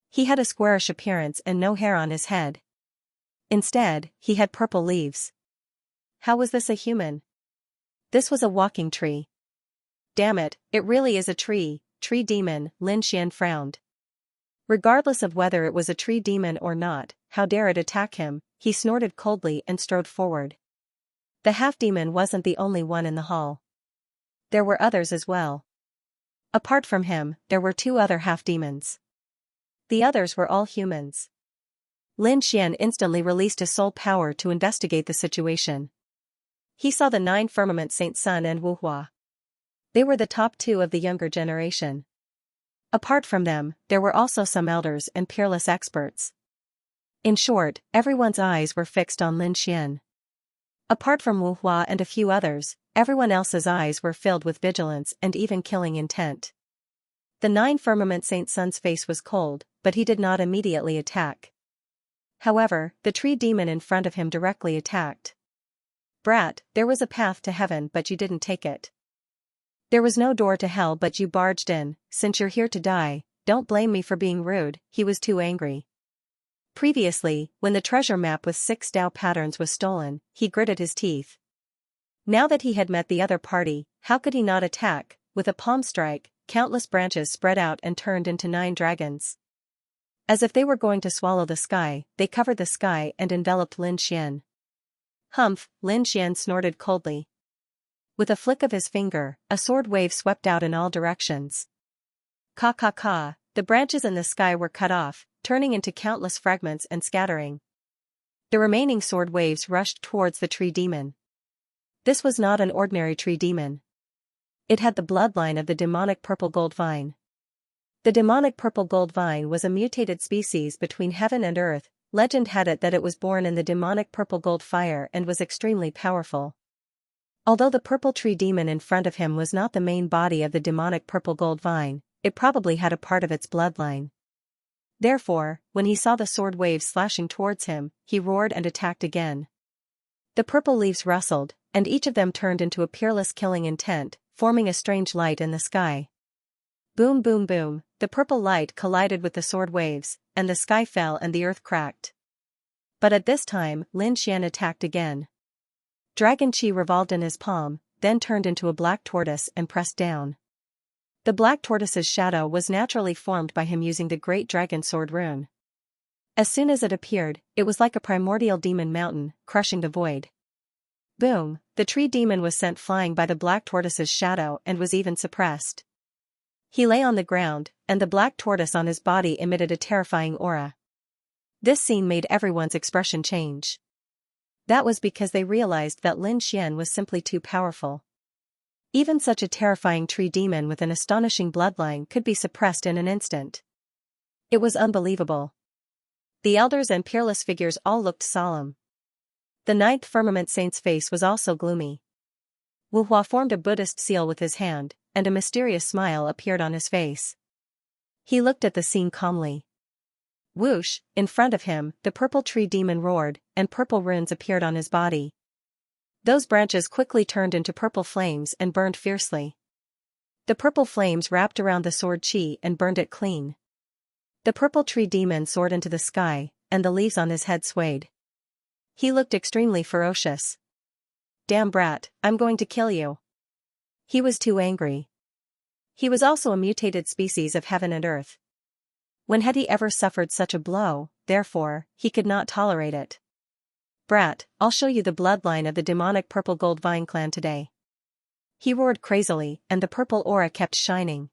He had a squarish appearance and no hair on his head. Instead, he had purple leaves. How was this a human? This was a walking tree. Damn it, it really is a tree demon, Lin Xian frowned. Regardless of whether it was a tree demon or not, how dare it attack him, he snorted coldly and strode forward. The half-demon wasn't the only one in the hall. There were others as well. Apart from him, there were 2 other half-demons. The others were all humans. Lin Xian instantly released his soul power to investigate the situation. He saw the 9 firmament Saint Sun and Wu Hua. They were the top 2 of the younger generation. Apart from them, there were also some elders and peerless experts. In short, everyone's eyes were fixed on Lin Xian. Apart from Wu Hua and a few others, everyone else's eyes were filled with vigilance and even killing intent. The 9 Firmament Saint Sun's face was cold, but he did not immediately attack. However, the tree demon in front of him directly attacked. Brat, there was a path to heaven but you didn't take it. There was no door to hell but you barged in. Since you're here to die, don't blame me for being rude. He was too angry. Previously, when the treasure map with 6 Tao patterns was stolen, he gritted his teeth. Now that he had met the other party, how could he not attack? With a palm strike, countless branches spread out and turned into 9 dragons. As if they were going to swallow the sky, they covered the sky and enveloped Lin Xian. Humph, Lin Xian snorted coldly. With a flick of his finger, a sword wave swept out in all directions. Ka ka ka, the branches in the sky were cut off, turning into countless fragments and scattering. The remaining sword waves rushed towards the tree demon. This was not an ordinary tree demon. It had the bloodline of the demonic purple gold vine. The demonic purple gold vine was a mutated species between heaven and earth. Legend had it that it was born in the demonic purple gold fire and was extremely powerful. Although the purple tree demon in front of him was not the main body of the demonic purple gold vine, it probably had a part of its bloodline. Therefore, when he saw the sword waves slashing towards him, he roared and attacked again. The purple leaves rustled, and each of them turned into a peerless killing intent, forming a strange light in the sky. Boom boom boom, the purple light collided with the sword waves, and the sky fell and the earth cracked. But at this time, Lin Xian attacked again. Dragon Chi revolved in his palm, then turned into a black tortoise and pressed down. The black tortoise's shadow was naturally formed by him using the great dragon sword rune. As soon as it appeared, it was like a primordial demon mountain, crushing the void. Boom, the tree demon was sent flying by the black tortoise's shadow and was even suppressed. He lay on the ground, and the black tortoise on his body emitted a terrifying aura. This scene made everyone's expression change. That was because they realized that Lin Xian was simply too powerful. Even such a terrifying tree demon with an astonishing bloodline could be suppressed in an instant. It was unbelievable. The elders and peerless figures all looked solemn. The 9th Firmament Saint's face was also gloomy. Wuhua formed a Buddhist seal with his hand, and a mysterious smile appeared on his face. He looked at the scene calmly. Whoosh, in front of him, the purple tree demon roared, and purple runes appeared on his body. Those branches quickly turned into purple flames and burned fiercely. The purple flames wrapped around the sword chi and burned it clean. The purple tree demon soared into the sky, and the leaves on his head swayed. He looked extremely ferocious. Damn brat, I'm going to kill you. He was too angry. He was also a mutated species of heaven and earth. When had he ever suffered such a blow? Therefore, he could not tolerate it. Brat, I'll show you the bloodline of the demonic purple gold vine clan today. He roared crazily, and the purple aura kept shining.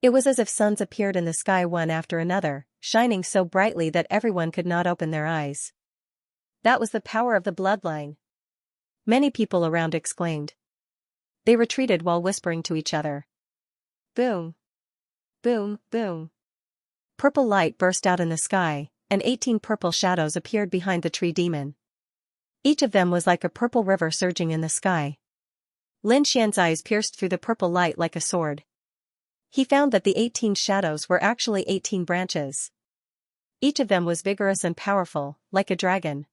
It was as if suns appeared in the sky one after another, shining so brightly that everyone could not open their eyes. That was the power of the bloodline. Many people around exclaimed. They retreated while whispering to each other. Boom. Boom, boom. Purple light burst out in the sky, and 18 purple shadows appeared behind the tree demon. Each of them was like a purple river surging in the sky. Lin Xian's eyes pierced through the purple light like a sword. He found that the 18 shadows were actually 18 branches. Each of them was vigorous and powerful, like a dragon.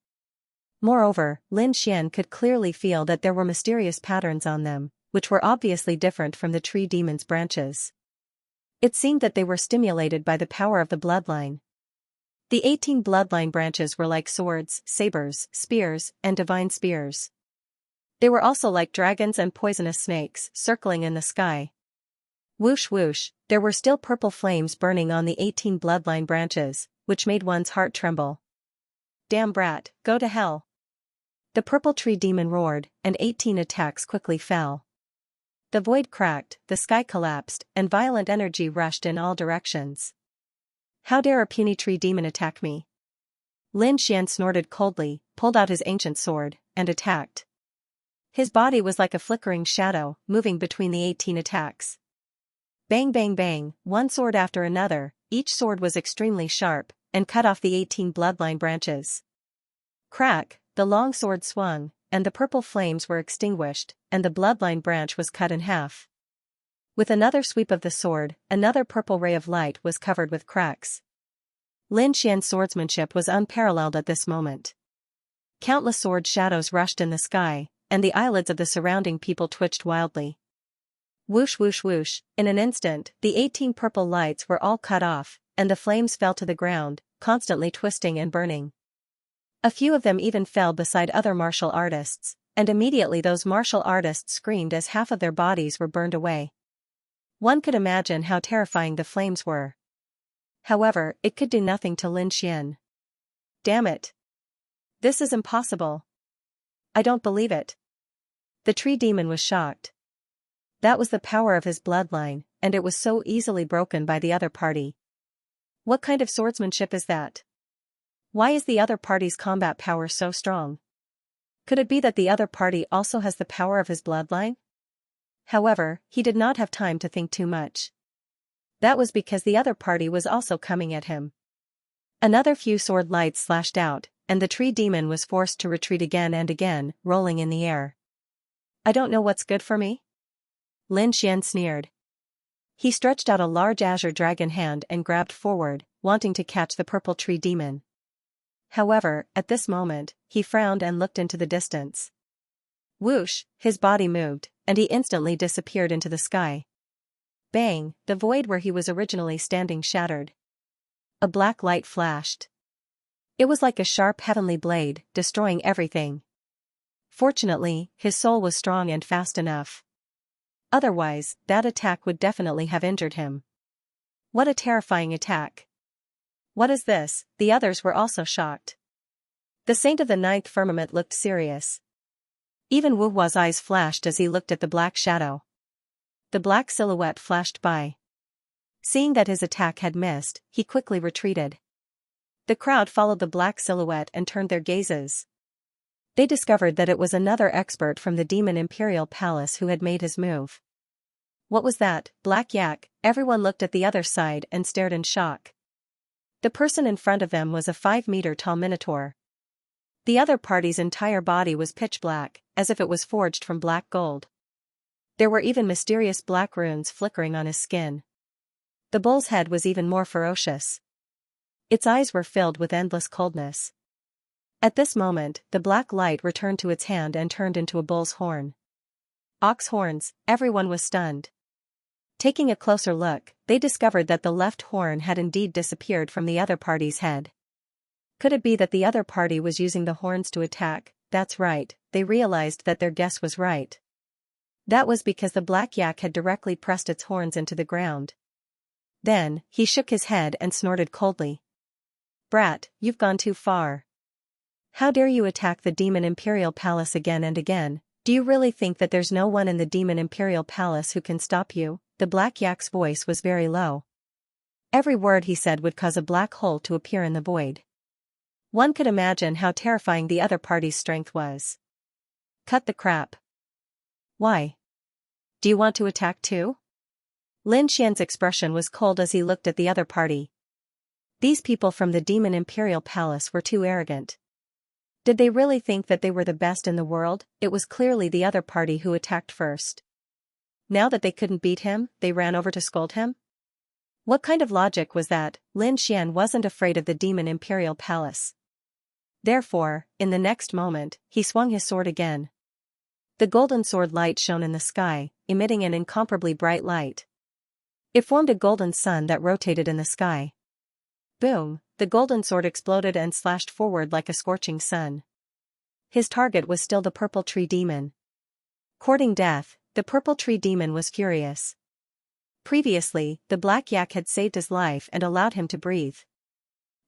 Moreover, Lin Xian could clearly feel that there were mysterious patterns on them, which were obviously different from the tree demon's branches. It seemed that they were stimulated by the power of the bloodline. The 18 bloodline branches were like swords, sabers, spears, and divine spears. They were also like dragons and poisonous snakes, circling in the sky. Whoosh whoosh, there were still purple flames burning on the 18 bloodline branches, which made one's heart tremble. Damn brat, go to hell. The purple tree demon roared, and 18 attacks quickly fell. The void cracked, the sky collapsed, and violent energy rushed in all directions. How dare a puny tree demon attack me? Lin Xian snorted coldly, pulled out his ancient sword, and attacked. His body was like a flickering shadow, moving between the 18 attacks. Bang bang bang, one sword after another, each sword was extremely sharp, and cut off the 18 bloodline branches. Crack, the long sword swung, and the purple flames were extinguished, and the bloodline branch was cut in half. With another sweep of the sword, another purple ray of light was covered with cracks. Lin Xian's swordsmanship was unparalleled at this moment. Countless sword shadows rushed in the sky, and the eyelids of the surrounding people twitched wildly. Whoosh whoosh whoosh, in an instant, the 18 purple lights were all cut off, and the flames fell to the ground, constantly twisting and burning. A few of them even fell beside other martial artists, and immediately those martial artists screamed as half of their bodies were burned away. One could imagine how terrifying the flames were. However, it could do nothing to Lin Xian. Damn it! This is impossible. I don't believe it. The tree demon was shocked. That was the power of his bloodline, and it was so easily broken by the other party. What kind of swordsmanship is that? Why is the other party's combat power so strong? Could it be that the other party also has the power of his bloodline? However, he did not have time to think too much. That was because the other party was also coming at him. Another few sword lights slashed out, and the tree demon was forced to retreat again and again, rolling in the air. I don't know what's good for me? Lin Xian sneered. He stretched out a large azure dragon hand and grabbed forward, wanting to catch the purple tree demon. However, at this moment, he frowned and looked into the distance. Whoosh, his body moved, and he instantly disappeared into the sky. Bang, the void where he was originally standing shattered. A black light flashed. It was like a sharp heavenly blade, destroying everything. Fortunately, his soul was strong and fast enough. Otherwise, that attack would definitely have injured him. What a terrifying attack. What is this? The others were also shocked. The saint of the ninth firmament looked serious. Even Wuhua's eyes flashed as he looked at the black shadow. The black silhouette flashed by. Seeing that his attack had missed, he quickly retreated. The crowd followed the black silhouette and turned their gazes. They discovered that it was another expert from the Demon Imperial Palace who had made his move. What was that? Black Yak? Everyone looked at the other side and stared in shock. The person in front of them was a 5-meter-tall minotaur. The other party's entire body was pitch black, as if it was forged from black gold. There were even mysterious black runes flickering on his skin. The bull's head was even more ferocious. Its eyes were filled with endless coldness. At this moment, the black light returned to its hand and turned into a bull's horn. Ox horns, everyone was stunned. Taking a closer look, they discovered that the left horn had indeed disappeared from the other party's head. Could it be that the other party was using the horns to attack? That's right, they realized that their guess was right. That was because the black yak had directly pressed its horns into the ground. Then, he shook his head and snorted coldly. Brat, you've gone too far. How dare you attack the Demon Imperial Palace again and again? Do you really think that there's no one in the Demon Imperial Palace who can stop you? The black yak's voice was very low. Every word he said would cause a black hole to appear in the void. One could imagine how terrifying the other party's strength was. Cut the crap. Why? Do you want to attack too? Lin Xian's expression was cold as he looked at the other party. These people from the Demon Imperial Palace were too arrogant. Did they really think that they were the best in the world? It was clearly the other party who attacked first. Now that they couldn't beat him, they ran over to scold him? What kind of logic was that? Lin Xian wasn't afraid of the Demon Imperial Palace. Therefore, in the next moment, he swung his sword again. The golden sword light shone in the sky, emitting an incomparably bright light. It formed a golden sun that rotated in the sky. Boom, the golden sword exploded and slashed forward like a scorching sun. His target was still the purple tree demon. Courting death, the purple tree demon was furious. Previously, the black yak had saved his life and allowed him to breathe.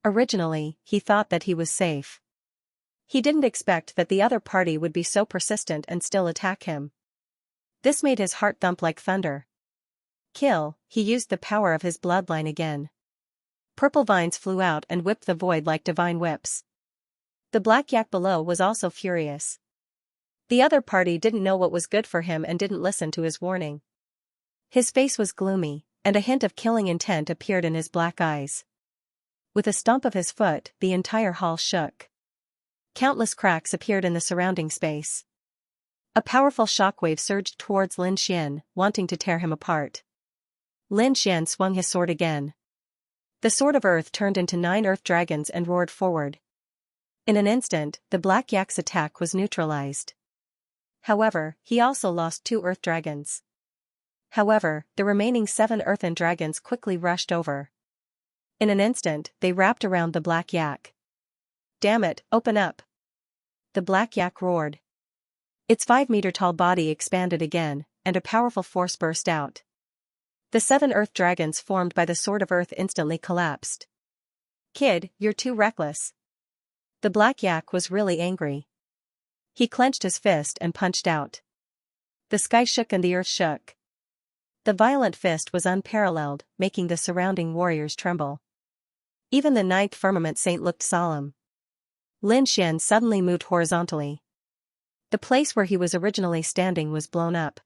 Originally, he thought that he was safe. He didn't expect that the other party would be so persistent and still attack him. This made his heart thump like thunder. Kill, he used the power of his bloodline again. Purple vines flew out and whipped the void like divine whips. The black yak below was also furious. The other party didn't know what was good for him and didn't listen to his warning. His face was gloomy, and a hint of killing intent appeared in his black eyes. With a stomp of his foot, the entire hall shook. Countless cracks appeared in the surrounding space. A powerful shockwave surged towards Lin Xian, wanting to tear him apart. Lin Xian swung his sword again. The Sword of Earth turned into 9 earth dragons and roared forward. In an instant, the Black Yak's attack was neutralized. However, he also lost 2 earth dragons. However, the remaining 7 earthen dragons quickly rushed over. In an instant, they wrapped around the Black Yak. "Damn it, open up!" The Black Yak roared. Its 5-meter-tall body expanded again, and a powerful force burst out. The 7 earth dragons formed by the Sword of Earth instantly collapsed. "Kid, you're too reckless." The Black Yak was really angry. He clenched his fist and punched out. The sky shook and the earth shook. The violent fist was unparalleled, making the surrounding warriors tremble. Even the 9th firmament saint looked solemn. Lin Xian suddenly moved horizontally. The place where he was originally standing was blown up.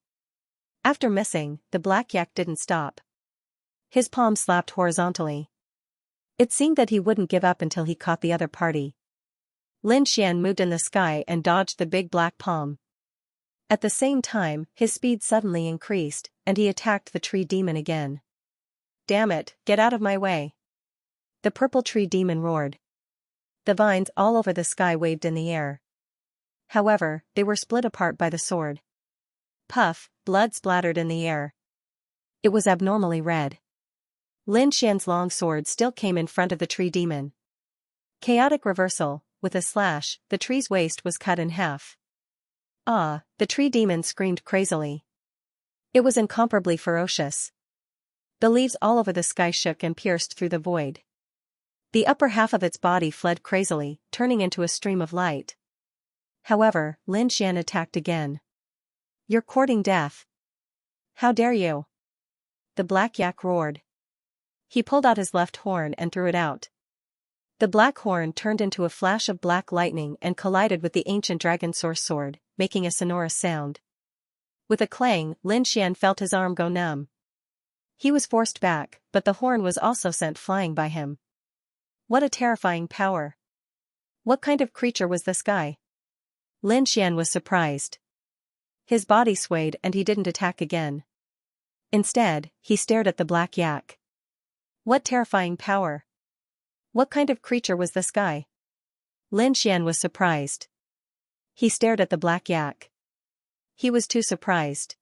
After missing, the Black Yak didn't stop. His palm slapped horizontally. It seemed that he wouldn't give up until he caught the other party. Lin Xian moved in the sky and dodged the big black palm. At the same time, his speed suddenly increased, and he attacked the tree demon again. "Damn it, get out of my way!" The purple tree demon roared. The vines all over the sky waved in the air. However, they were split apart by the sword. Puff, blood splattered in the air. It was abnormally red. Lin Xian's long sword still came in front of the tree demon. Chaotic reversal, with a slash, the tree's waist was cut in half. "Ah!" the tree demon screamed crazily. It was incomparably ferocious. The leaves all over the sky shook and pierced through the void. The upper half of its body fled crazily, turning into a stream of light. However, Lin Xian attacked again. "You're courting death. How dare you!" The Black Yak roared. He pulled out his left horn and threw it out. The black horn turned into a flash of black lightning and collided with the ancient dragon source sword, making a sonorous sound. With a clang, Lin Xian felt his arm go numb. He was forced back, but the horn was also sent flying by him. What a terrifying power! What kind of creature was this guy? Lin Xian was surprised. His body swayed and he didn't attack again. Instead, he stared at the Black Yak. What terrifying power! What kind of creature was this guy? Lin Xian was surprised. He stared at the Black Yak. He was too surprised.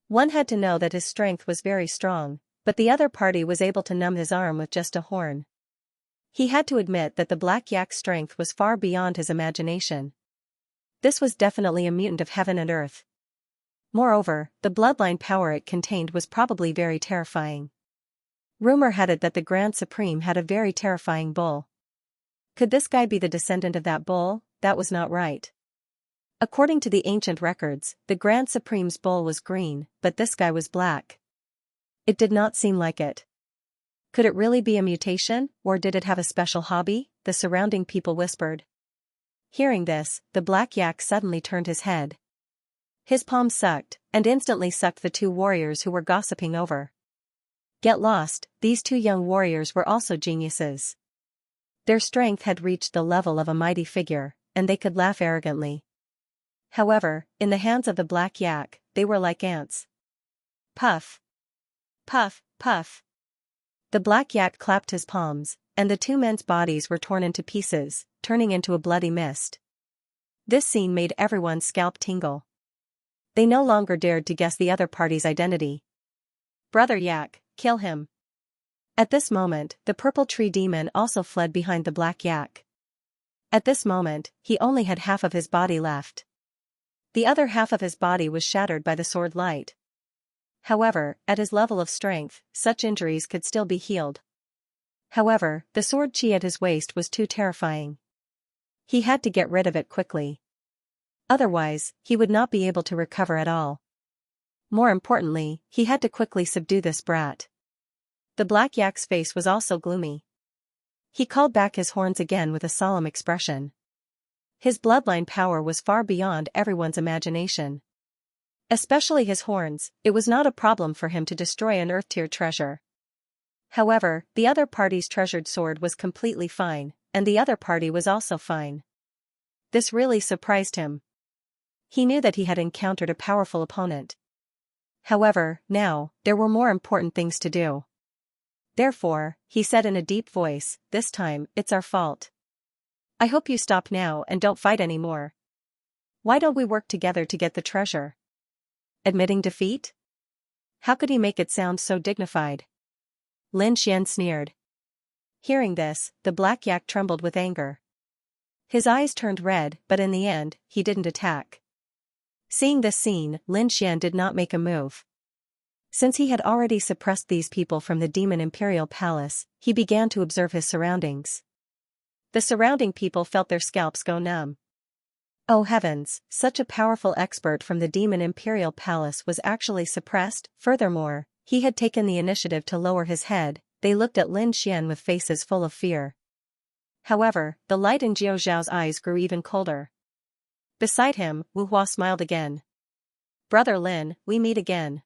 One had to know that his strength was very strong, but the other party was able to numb his arm with just a horn. He had to admit that the Black Yak's strength was far beyond his imagination. This was definitely a mutant of heaven and earth. Moreover, the bloodline power it contained was probably very terrifying. Rumor had it that the Grand Supreme had a very terrifying bull. Could this guy be the descendant of that bull? That was not right. According to the ancient records, the Grand Supreme's bull was green, but this guy was black. It did not seem like it. Could it really be a mutation, or did it have a special hobby? The surrounding people whispered. Hearing this, the Black Yak suddenly turned his head. His palm sucked, and instantly sucked the 2 warriors who were gossiping over. Get lost, these 2 young warriors were also geniuses. Their strength had reached the level of a mighty figure, and they could laugh arrogantly. However, in the hands of the Black Yak, they were like ants. Puff! Puff, puff! The Black Yak clapped his palms, and the 2 men's bodies were torn into pieces, turning into a bloody mist. This scene made everyone's scalp tingle. They no longer dared to guess the other party's identity. "Brother Yak, kill him." At this moment, the purple tree demon also fled behind the Black Yak. At this moment, he only had half of his body left. The other half of his body was shattered by the sword light. However, at his level of strength, such injuries could still be healed. However, the sword chi at his waist was too terrifying. He had to get rid of it quickly. Otherwise, he would not be able to recover at all. More importantly, he had to quickly subdue this brat. The Black Yak's face was also gloomy. He called back his horns again with a solemn expression. His bloodline power was far beyond everyone's imagination. Especially his horns, it was not a problem for him to destroy an Earth-tier treasure. However, the other party's treasured sword was completely fine, and the other party was also fine. This really surprised him. He knew that he had encountered a powerful opponent. However, now, there were more important things to do. Therefore, he said in a deep voice, "This time, it's our fault. I hope you stop now and don't fight anymore. Why don't we work together to get the treasure?" Admitting defeat? How could he make it sound so dignified? Lin Xian sneered. Hearing this, the black yak trembled with anger. His eyes turned red, but in the end, he didn't attack. Seeing this scene, Lin Xian did not make a move. Since he had already suppressed these people from the demon imperial palace, he began to observe his surroundings. The surrounding people felt their scalps go numb. Oh heavens, such a powerful expert from the demon imperial palace was actually suppressed. Furthermore, he had taken the initiative to lower his head. They looked at Lin Xian with faces full of fear. However, the light in Jiao Zhao's eyes grew even colder. Beside him, Wu Hua smiled again. "Brother Lin, we meet again."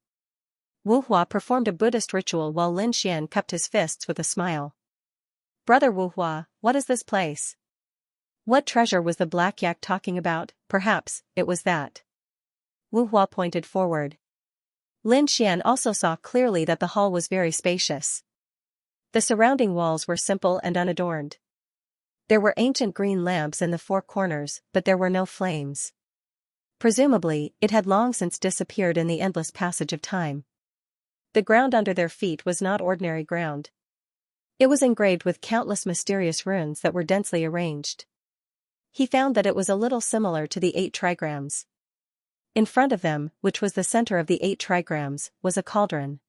Wu Hua performed a Buddhist ritual while Lin Xian cupped his fists with a smile. "Brother Wu Hua, what is this place? What treasure was the black yak talking about?" "Perhaps, it was that." Wu Hua pointed forward. Lin Xian also saw clearly that the hall was very spacious. The surrounding walls were simple and unadorned. There were ancient green lamps in the four corners, but there were no flames. Presumably, it had long since disappeared in the endless passage of time. The ground under their feet was not ordinary ground. It was engraved with countless mysterious runes that were densely arranged. He found that it was a little similar to the 8 trigrams. In front of them, which was the center of the 8 trigrams, was a cauldron.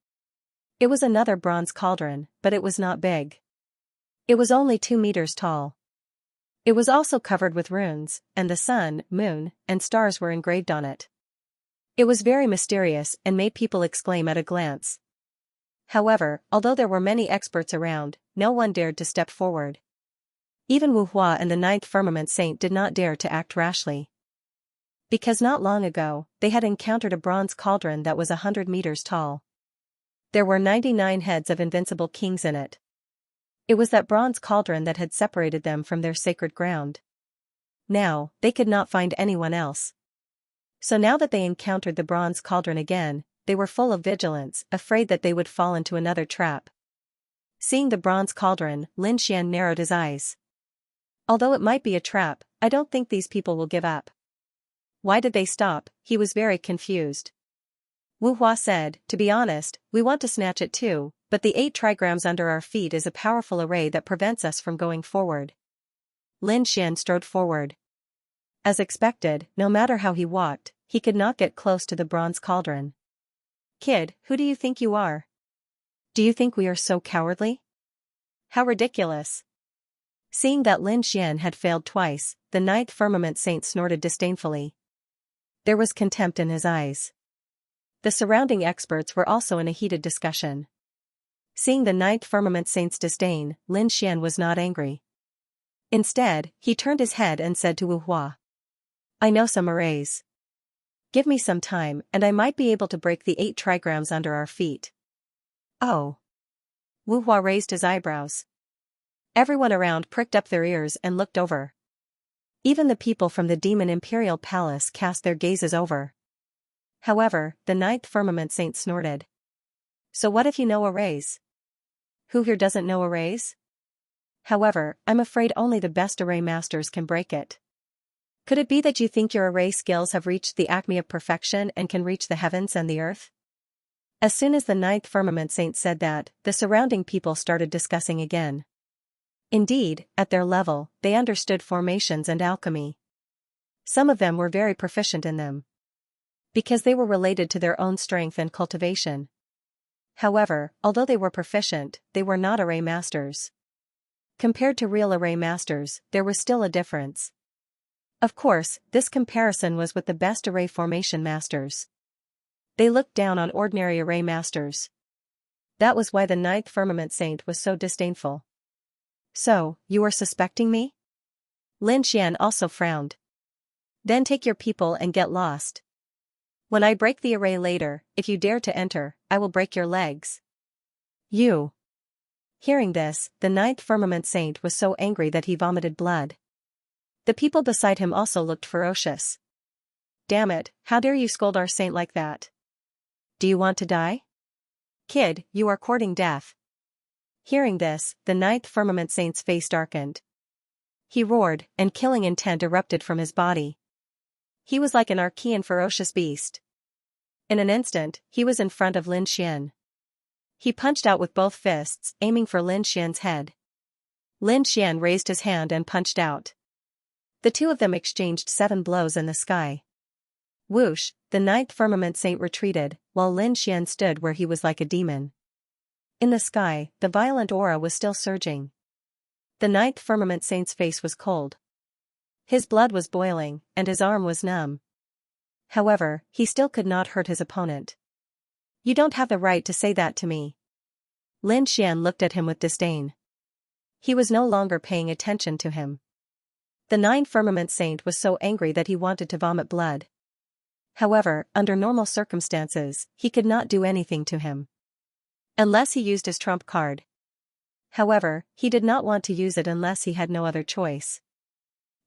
It was another bronze cauldron, but it was not big. It was only 2 meters tall. It was also covered with runes, and the sun, moon, and stars were engraved on it. It was very mysterious and made people exclaim at a glance. However, although there were many experts around, no one dared to step forward. Even Wu Hua and the 9th Firmament Saint did not dare to act rashly. Because not long ago, they had encountered a bronze cauldron that was 100 meters tall. There were 99 heads of invincible kings in it. It was that bronze cauldron that had separated them from their sacred ground. Now, they could not find anyone else. So now that they encountered the bronze cauldron again, they were full of vigilance, afraid that they would fall into another trap. Seeing the bronze cauldron, Lin Xian narrowed his eyes. Although it might be a trap, I don't think these people will give up. Why did they stop? He was very confused. Wu Hua said, "To be honest, we want to snatch it too, but the 8 trigrams under our feet is a powerful array that prevents us from going forward." Lin Xian strode forward. As expected, no matter how he walked, he could not get close to the bronze cauldron. "Kid, who do you think you are? Do you think we are so cowardly? How ridiculous." Seeing that Lin Xian had failed twice, the 9th Firmament Saint snorted disdainfully. There was contempt in his eyes. The surrounding experts were also in a heated discussion. Seeing the 9th Firmament Saint's disdain, Lin Xian was not angry. Instead, he turned his head and said to Wu Hua, "I know some arrays. Give me some time and I might be able to break the 8 trigrams under our feet." "Oh." Wu Hua raised his eyebrows. Everyone around pricked up their ears and looked over. Even the people from the Demon Imperial Palace cast their gazes over. However, the 9th Firmament Saint snorted. "So what if you know arrays? Who here doesn't know arrays? However, I'm afraid only the best array masters can break it. Could it be that you think your array skills have reached the acme of perfection and can reach the heavens and the earth?" As soon as the 9th Firmament Saint said that, the surrounding people started discussing again. Indeed, at their level, they understood formations and alchemy. Some of them were very proficient in them, because they were related to their own strength and cultivation. However, although they were proficient, they were not array masters. Compared to real array masters, there was still a difference. Of course, this comparison was with the best array formation masters. They looked down on ordinary array masters. That was why the 9th Firmament Saint was so disdainful. "So, you are suspecting me?" Lin Xian also frowned. "Then take your people and get lost. When I break the array later, if you dare to enter, I will break your legs." "You." Hearing this, the 9th Firmament Saint was so angry that he vomited blood. The people beside him also looked ferocious. Damn it, how dare you scold our saint like that? Do you want to die? Kid, you are courting death. Hearing this, the ninth firmament saint's face darkened. He roared, and killing intent erupted from his body. He was like an Archean ferocious beast. In an instant, he was in front of Lin Xian. He punched out with both fists, aiming for Lin Xian's head. Lin Xian raised his hand and punched out. The two of them exchanged 7 blows in the sky. Whoosh, the ninth firmament saint retreated, while Lin Xian stood where he was like a demon. In the sky, the violent aura was still surging. The ninth firmament saint's face was cold. His blood was boiling, and his arm was numb. However, he still could not hurt his opponent. You don't have the right to say that to me. Lin Xian looked at him with disdain. He was no longer paying attention to him. The ninth firmament saint was so angry that he wanted to vomit blood. However, under normal circumstances, he could not do anything to him. Unless he used his trump card. However, he did not want to use it unless he had no other choice.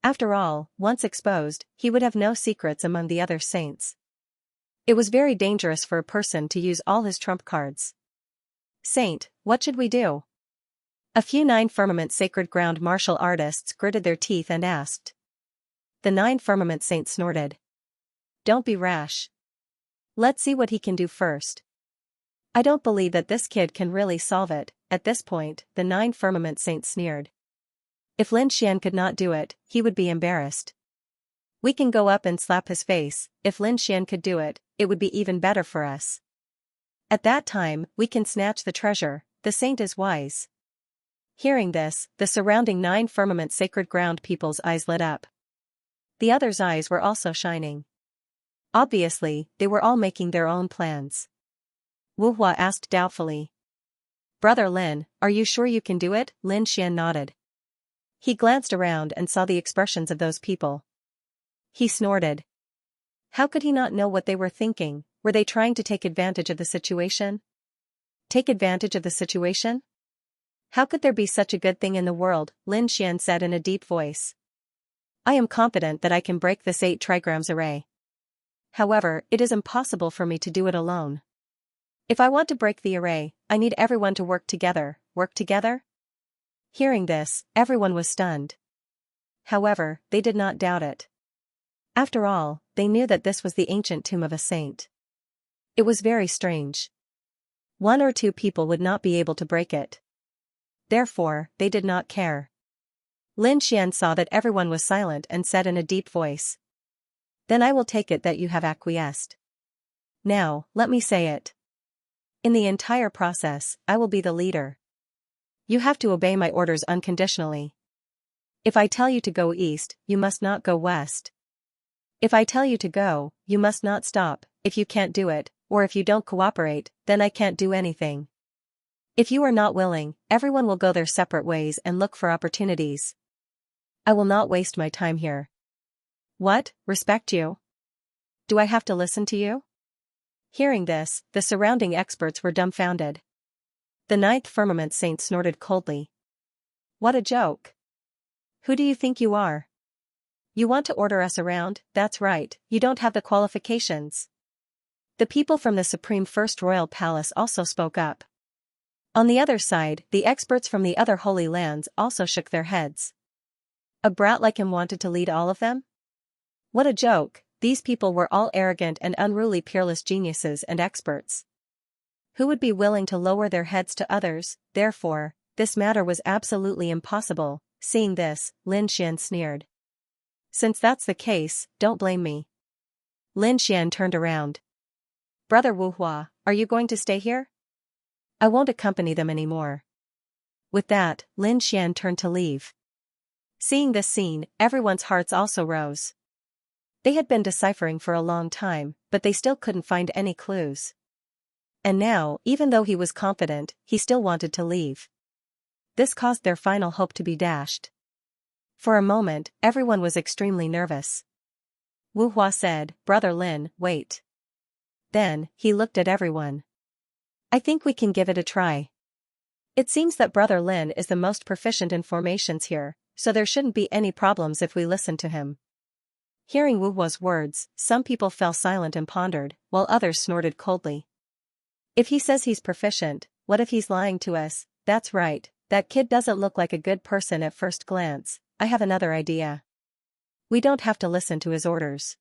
After all, once exposed, he would have no secrets among the other saints. It was very dangerous for a person to use all his trump cards. Saint, what should we do? A few 9 firmament sacred ground martial artists gritted their teeth and asked. The 9 firmament saint snorted. Don't be rash. Let's see what he can do first. I don't believe that this kid can really solve it. At this point, the 9 firmament saint sneered. If Lin Xian could not do it, he would be embarrassed. We can go up and slap his face. If Lin Xian could do it, it would be even better for us. At that time, we can snatch the treasure. The saint is wise. Hearing this, the surrounding 9 firmament sacred ground people's eyes lit up. The others' eyes were also shining. Obviously, they were all making their own plans. Wuhua asked doubtfully. Brother Lin, are you sure you can do it? Lin Xian nodded. He glanced around and saw the expressions of those people. He snorted. How could he not know what they were thinking? Were they trying to take advantage of the situation? Take advantage of the situation? How could there be such a good thing in the world? Lin Xian said in a deep voice. I am confident that I can break this 8 trigrams array. However, it is impossible for me to do it alone. If I want to break the array, I need everyone to work together. Work together? Hearing this, everyone was stunned. However, they did not doubt it. After all, they knew that this was the ancient tomb of a saint. It was very strange. 1 or 2 people would not be able to break it. Therefore, they did not care. Lin Xian saw that everyone was silent and said in a deep voice. Then I will take it that you have acquiesced. Now, let me say it. In the entire process, I will be the leader. You have to obey my orders unconditionally. If I tell you to go east, you must not go west. If I tell you to go, you must not stop. If you can't do it, or if you don't cooperate, then I can't do anything. If you are not willing, everyone will go their separate ways and look for opportunities. I will not waste my time here. What, respect you? Do I have to listen to you? Hearing this, the surrounding experts were dumbfounded. The 9th firmament saint snorted coldly. What a joke. Who do you think you are? You want to order us around? That's right, you don't have the qualifications. The people from the Supreme First Royal Palace also spoke up. On the other side, the experts from the other holy lands also shook their heads. A brat like him wanted to lead all of them? What a joke, these people were all arrogant and unruly peerless geniuses and experts. Who would be willing to lower their heads to others? Therefore, this matter was absolutely impossible. Seeing this, Lin Xian sneered. Since that's the case, don't blame me. Lin Xian turned around. Brother Wuhua, are you going to stay here? I won't accompany them anymore. With that, Lin Xian turned to leave. Seeing this scene, everyone's hearts also rose. They had been deciphering for a long time, but they still couldn't find any clues. And now, even though he was confident, he still wanted to leave. This caused their final hope to be dashed. For a moment, everyone was extremely nervous. Wuhua said, Brother Lin, wait. Then, he looked at everyone. I think we can give it a try. It seems that Brother Lin is the most proficient in formations here. So there shouldn't be any problems if we listen to him. Hearing Wu Hua's words, some people fell silent and pondered, while others snorted coldly. If he says he's proficient, what if he's lying to us? That's right, that kid doesn't look like a good person at first glance. I have another idea. We don't have to listen to his orders.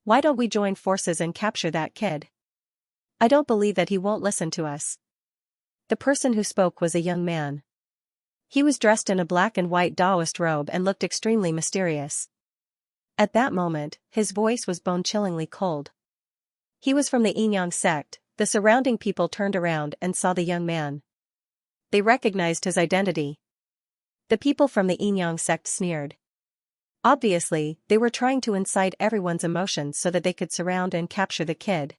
Why don't we join forces and capture that kid? I don't believe that he won't listen to us. The person who spoke was a young man. He was dressed in a black and white Taoist robe and looked extremely mysterious. At that moment, his voice was bone-chillingly cold. He was from the Yinyang sect. The surrounding people turned around and saw the young man. They recognized his identity. The people from the Yinyang sect sneered. Obviously, they were trying to incite everyone's emotions so that they could surround and capture the kid.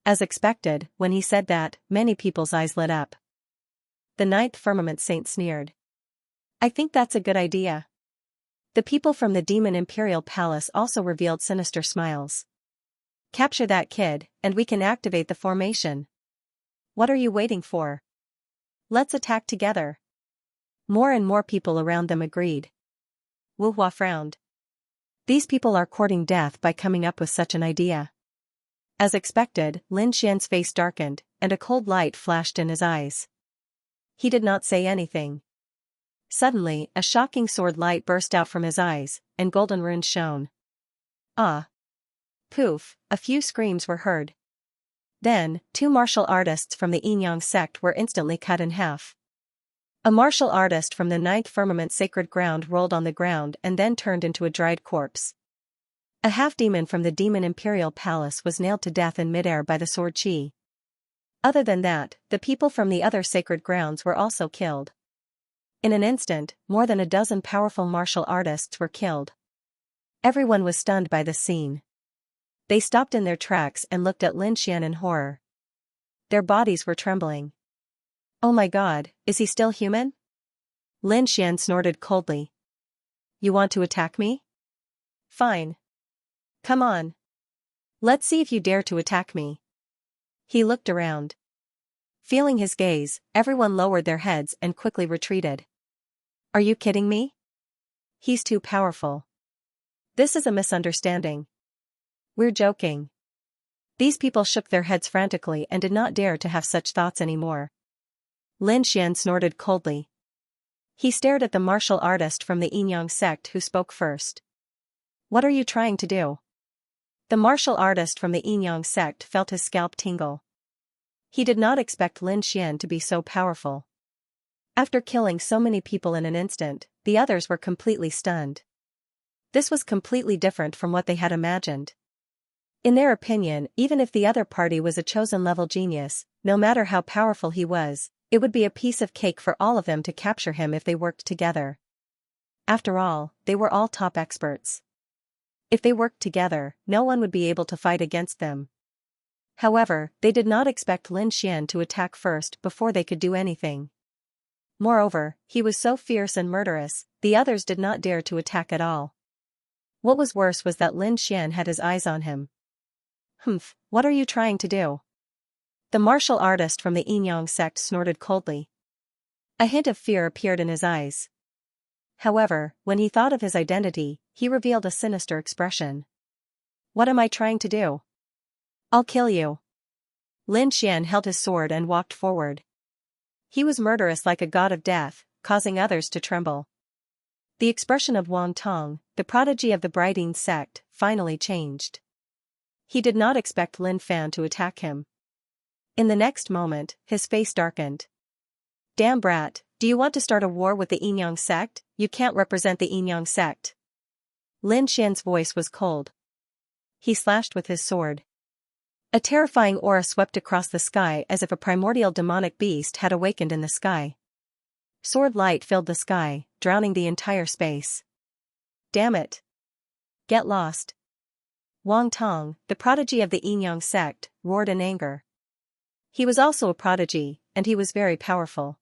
As expected, when he said that, many people's eyes lit up. The Ninth Firmament Saint sneered. I think that's a good idea. The people from the Demon Imperial Palace also revealed sinister smiles. Capture that kid, and we can activate the formation. What are you waiting for? Let's attack together. More and more people around them agreed. Wu Hua frowned. These people are courting death by coming up with such an idea. As expected, Lin Xian's face darkened, and a cold light flashed in his eyes. He did not say anything. Suddenly, a shocking sword light burst out from his eyes, and golden runes shone. Ah! Poof, a few screams were heard. Then, two martial artists from the Yinyang sect were instantly cut in half. A martial artist from the Ninth Firmament Sacred Ground rolled on the ground and then turned into a dried corpse. A half-demon from the Demon Imperial Palace was nailed to death in midair by the sword chi. Other than that, the people from the other sacred grounds were also killed. In an instant, more than a dozen powerful martial artists were killed. Everyone was stunned by the scene. They stopped in their tracks and looked at Lin Xian in horror. Their bodies were trembling. Oh my god, is he still human? Lin Xian snorted coldly. You want to attack me? Fine. Come on. Let's see if you dare to attack me. He looked around. Feeling his gaze, everyone lowered their heads and quickly retreated. Are you kidding me? He's too powerful. This is a misunderstanding. We're joking. These people shook their heads frantically and did not dare to have such thoughts anymore. Lin Xian snorted coldly. He stared at the martial artist from the Yinyang sect who spoke first. What are you trying to do? The martial artist from the Yinyang sect felt his scalp tingle. He did not expect Lin Xian to be so powerful. After killing so many people in an instant, the others were completely stunned. This was completely different from what they had imagined. In their opinion, even if the other party was a chosen-level genius, no matter how powerful he was, it would be a piece of cake for all of them to capture him if they worked together. After all, they were all top experts. If they worked together, no one would be able to fight against them. However, they did not expect Lin Xian to attack first before they could do anything. Moreover, he was so fierce and murderous, the others did not dare to attack at all. What was worse was that Lin Xian had his eyes on him. Humph, what are you trying to do? The martial artist from the Yinyang sect snorted coldly. A hint of fear appeared in his eyes. However, when he thought of his identity, he revealed a sinister expression. What am I trying to do? I'll kill you. Lin Xian held his sword and walked forward. He was murderous like a god of death, causing others to tremble. The expression of Wang Tong, the prodigy of the Brighting sect, finally changed. He did not expect Lin Fan to attack him. In the next moment, his face darkened. Damn brat, do you want to start a war with the Yinyang sect? You can't represent the Yinyang sect. Lin Xian's voice was cold. He slashed with his sword. A terrifying aura swept across the sky as if a primordial demonic beast had awakened in the sky. Sword light filled the sky, drowning the entire space. Damn it! Get lost! Wang Tong, the prodigy of the Yinyang sect, roared in anger. He was also a prodigy, and he was very powerful.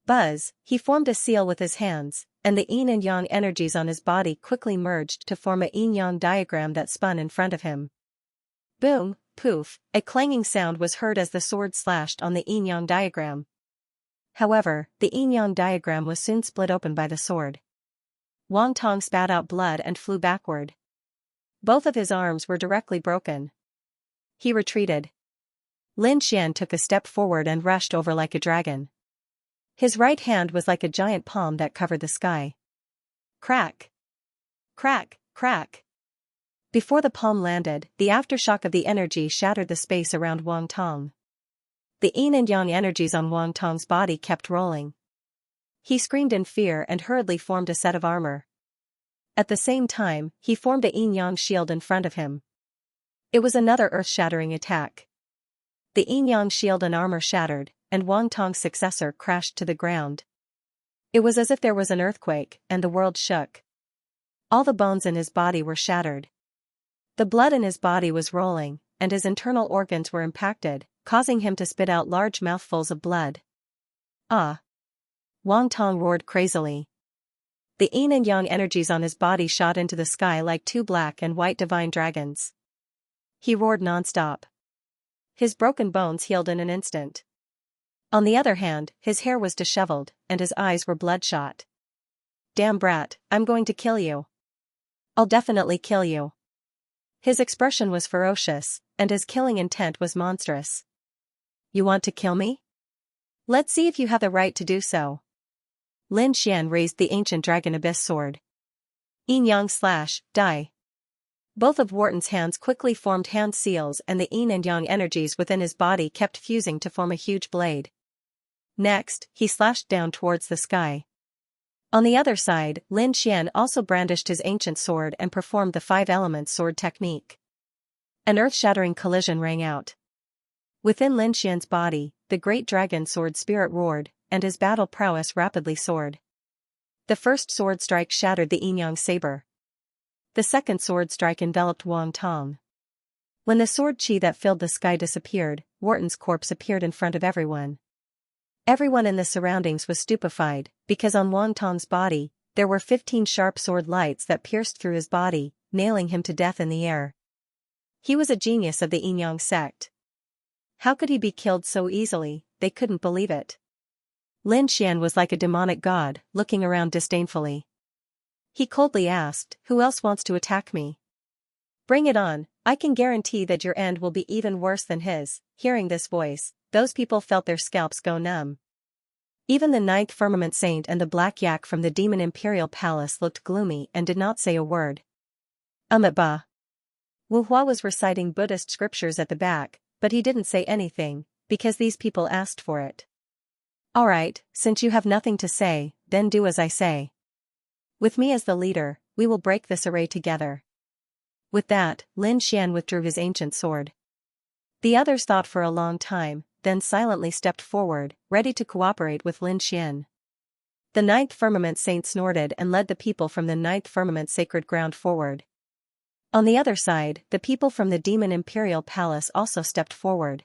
Buzz, he formed a seal with his hands, and the yin and yang energies on his body quickly merged to form a yin-yang diagram that spun in front of him. Boom, poof, a clanging sound was heard as the sword slashed on the yin-yang diagram. However, the yin-yang diagram was soon split open by the sword. Wang Tong spat out blood and flew backward. Both of his arms were directly broken. He retreated. Lin Xian took a step forward and rushed over like a dragon. His right hand was like a giant palm that covered the sky. Crack! Crack! Crack! Before the palm landed, the aftershock of the energy shattered the space around Wang Tong. The yin and yang energies on Wang Tong's body kept rolling. He screamed in fear and hurriedly formed a set of armor. At the same time, he formed a yin-yang shield in front of him. It was another earth-shattering attack. The yin-yang shield and armor shattered, and Wang Tong's successor crashed to the ground. It was as if there was an earthquake, and the world shook. All the bones in his body were shattered. The blood in his body was rolling, and his internal organs were impacted, causing him to spit out large mouthfuls of blood. Ah! Wang Tong roared crazily. The yin and yang energies on his body shot into the sky like two black and white divine dragons. He roared non-stop. His broken bones healed in an instant. On the other hand, his hair was disheveled, and his eyes were bloodshot. Damn brat, I'm going to kill you. I'll definitely kill you. His expression was ferocious, and his killing intent was monstrous. You want to kill me? Let's see if you have the right to do so. Lin Xian raised the ancient dragon abyss sword. Yin-yang / die. Both of Wharton's hands quickly formed hand seals, and the yin and yang energies within his body kept fusing to form a huge blade. Next, he slashed down towards the sky. On the other side, Lin Xian also brandished his ancient sword and performed the 5-element sword technique. An earth-shattering collision rang out. Within Lin Xian's body, the great dragon sword spirit roared, and his battle prowess rapidly soared. The first sword strike shattered the yin-yang saber. The second sword strike enveloped Wang Tong. When the sword chi that filled the sky disappeared, Wharton's corpse appeared in front of everyone. Everyone in the surroundings was stupefied, because on Wang Tong's body, there were 15 sharp sword lights that pierced through his body, nailing him to death in the air. He was a genius of the yin-yang sect. How could he be killed so easily? They couldn't believe it. Lin Xian was like a demonic god, looking around disdainfully. He coldly asked, "Who else wants to attack me? Bring it on, I can guarantee that your end will be even worse than his." Hearing this voice, those people felt their scalps go numb. Even the 9th Firmament Saint and the Black Yak from the Demon Imperial Palace looked gloomy and did not say a word. Ba. Wuhua was reciting Buddhist scriptures at the back, but he didn't say anything, because these people asked for it. Alright, since you have nothing to say, then do as I say. With me as the leader, we will break this array together. With that, Lin Xian withdrew his ancient sword. The others thought for a long time, then silently stepped forward, ready to cooperate with Lin Xian. The 9th Firmament Saint snorted and led the people from the 9th Firmament Sacred Ground forward. On the other side, the people from the Demon Imperial Palace also stepped forward.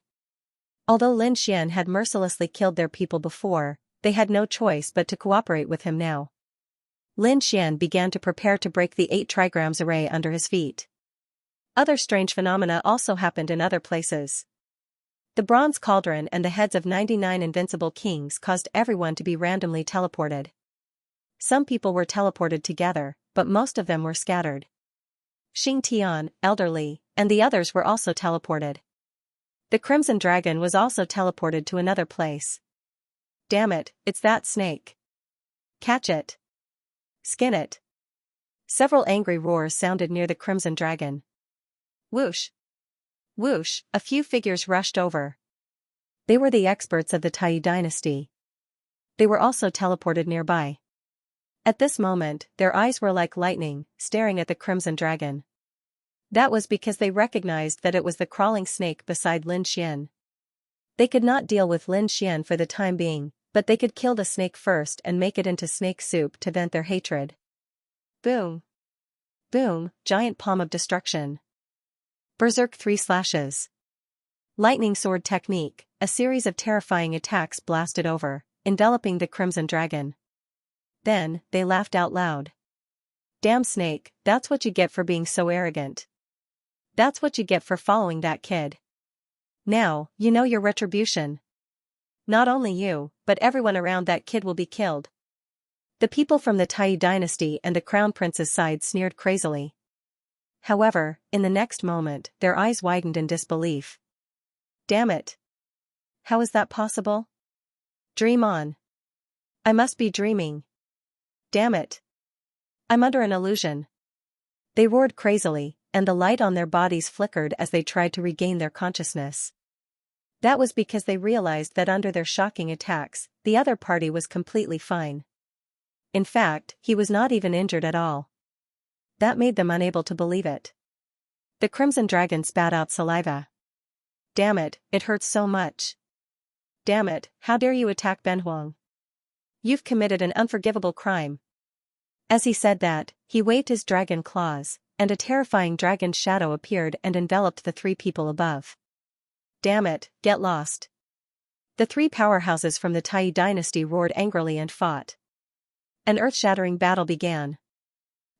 Although Lin Xian had mercilessly killed their people before, they had no choice but to cooperate with him now. Lin Xian began to prepare to break the 8 trigrams array under his feet. Other strange phenomena also happened in other places. The bronze cauldron and the heads of 99 invincible kings caused everyone to be randomly teleported. Some people were teleported together, but most of them were scattered. Xing Tian, elderly, and the others were also teleported. The Crimson Dragon was also teleported to another place. Damn it, it's that snake. Catch it. Skin it. Several angry roars sounded near the Crimson Dragon. Whoosh. Whoosh, a few figures rushed over. They were the experts of the Taiyu dynasty. They were also teleported nearby. At this moment, their eyes were like lightning, staring at the Crimson Dragon. That was because they recognized that it was the crawling snake beside Lin Xian. They could not deal with Lin Xian for the time being, but they could kill the snake first and make it into snake soup to vent their hatred. Boom. Boom, giant palm of destruction. Berserk 3 slashes. Lightning sword technique, a series of terrifying attacks blasted over, enveloping the Crimson Dragon. Then, they laughed out loud. Damn snake, that's what you get for being so arrogant. That's what you get for following that kid. Now, you know your retribution. Not only you, but everyone around that kid will be killed. The people from the Tai dynasty and the crown prince's side sneered crazily. However, in the next moment, their eyes widened in disbelief. Damn it! How is that possible? Dream on. I must be dreaming. Damn it! I'm under an illusion. They roared crazily, and the light on their bodies flickered as they tried to regain their consciousness. That was because they realized that under their shocking attacks, the other party was completely fine. In fact, he was not even injured at all. That made them unable to believe it. The Crimson Dragon spat out saliva. Damn it, it hurts so much. Damn it, how dare you attack Benhuang? You've committed an unforgivable crime. As he said that, he waved his dragon claws, and a terrifying dragon shadow appeared and enveloped the three people above. Damn it, get lost. The three powerhouses from the Tai dynasty roared angrily and fought. An earth-shattering battle began.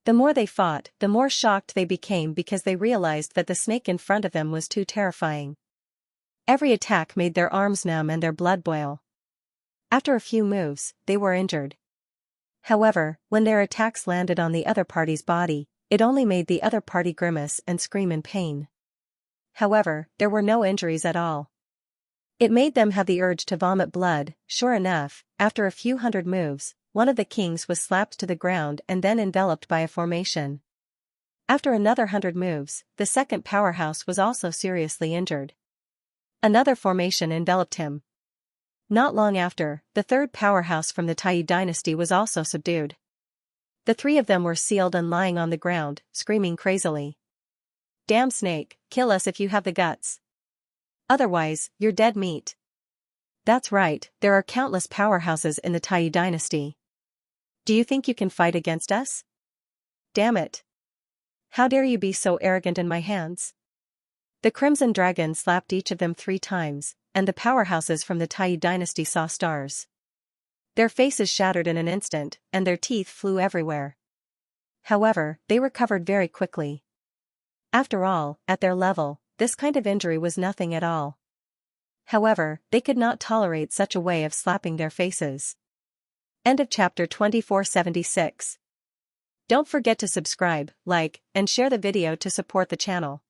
The more they fought, the more shocked they became because they realized that the snake in front of them was too terrifying. Every attack made their arms numb and their blood boil. After a few moves, they were injured. However, when their attacks landed on the other party's body, it only made the other party grimace and scream in pain. However, there were no injuries at all. It made them have the urge to vomit blood. Sure enough, after a few hundred moves, one of the kings was slapped to the ground and then enveloped by a formation. After another 100 moves, the second powerhouse was also seriously injured. Another formation enveloped him. Not long after, the third powerhouse from the Tai dynasty was also subdued. The three of them were sealed and lying on the ground, screaming crazily. Damn snake, kill us if you have the guts. Otherwise, you're dead meat. That's right, there are countless powerhouses in the Tai dynasty. Do you think you can fight against us? Damn it. How dare you be so arrogant in my hands? The Crimson Dragon slapped each of them 3 times, and the powerhouses from the Tai dynasty saw stars. Their faces shattered in an instant, and their teeth flew everywhere. However, they recovered very quickly. After all, at their level, this kind of injury was nothing at all. However, they could not tolerate such a way of slapping their faces. End of chapter 2476. Don't forget to subscribe, like, and share the video to support the channel.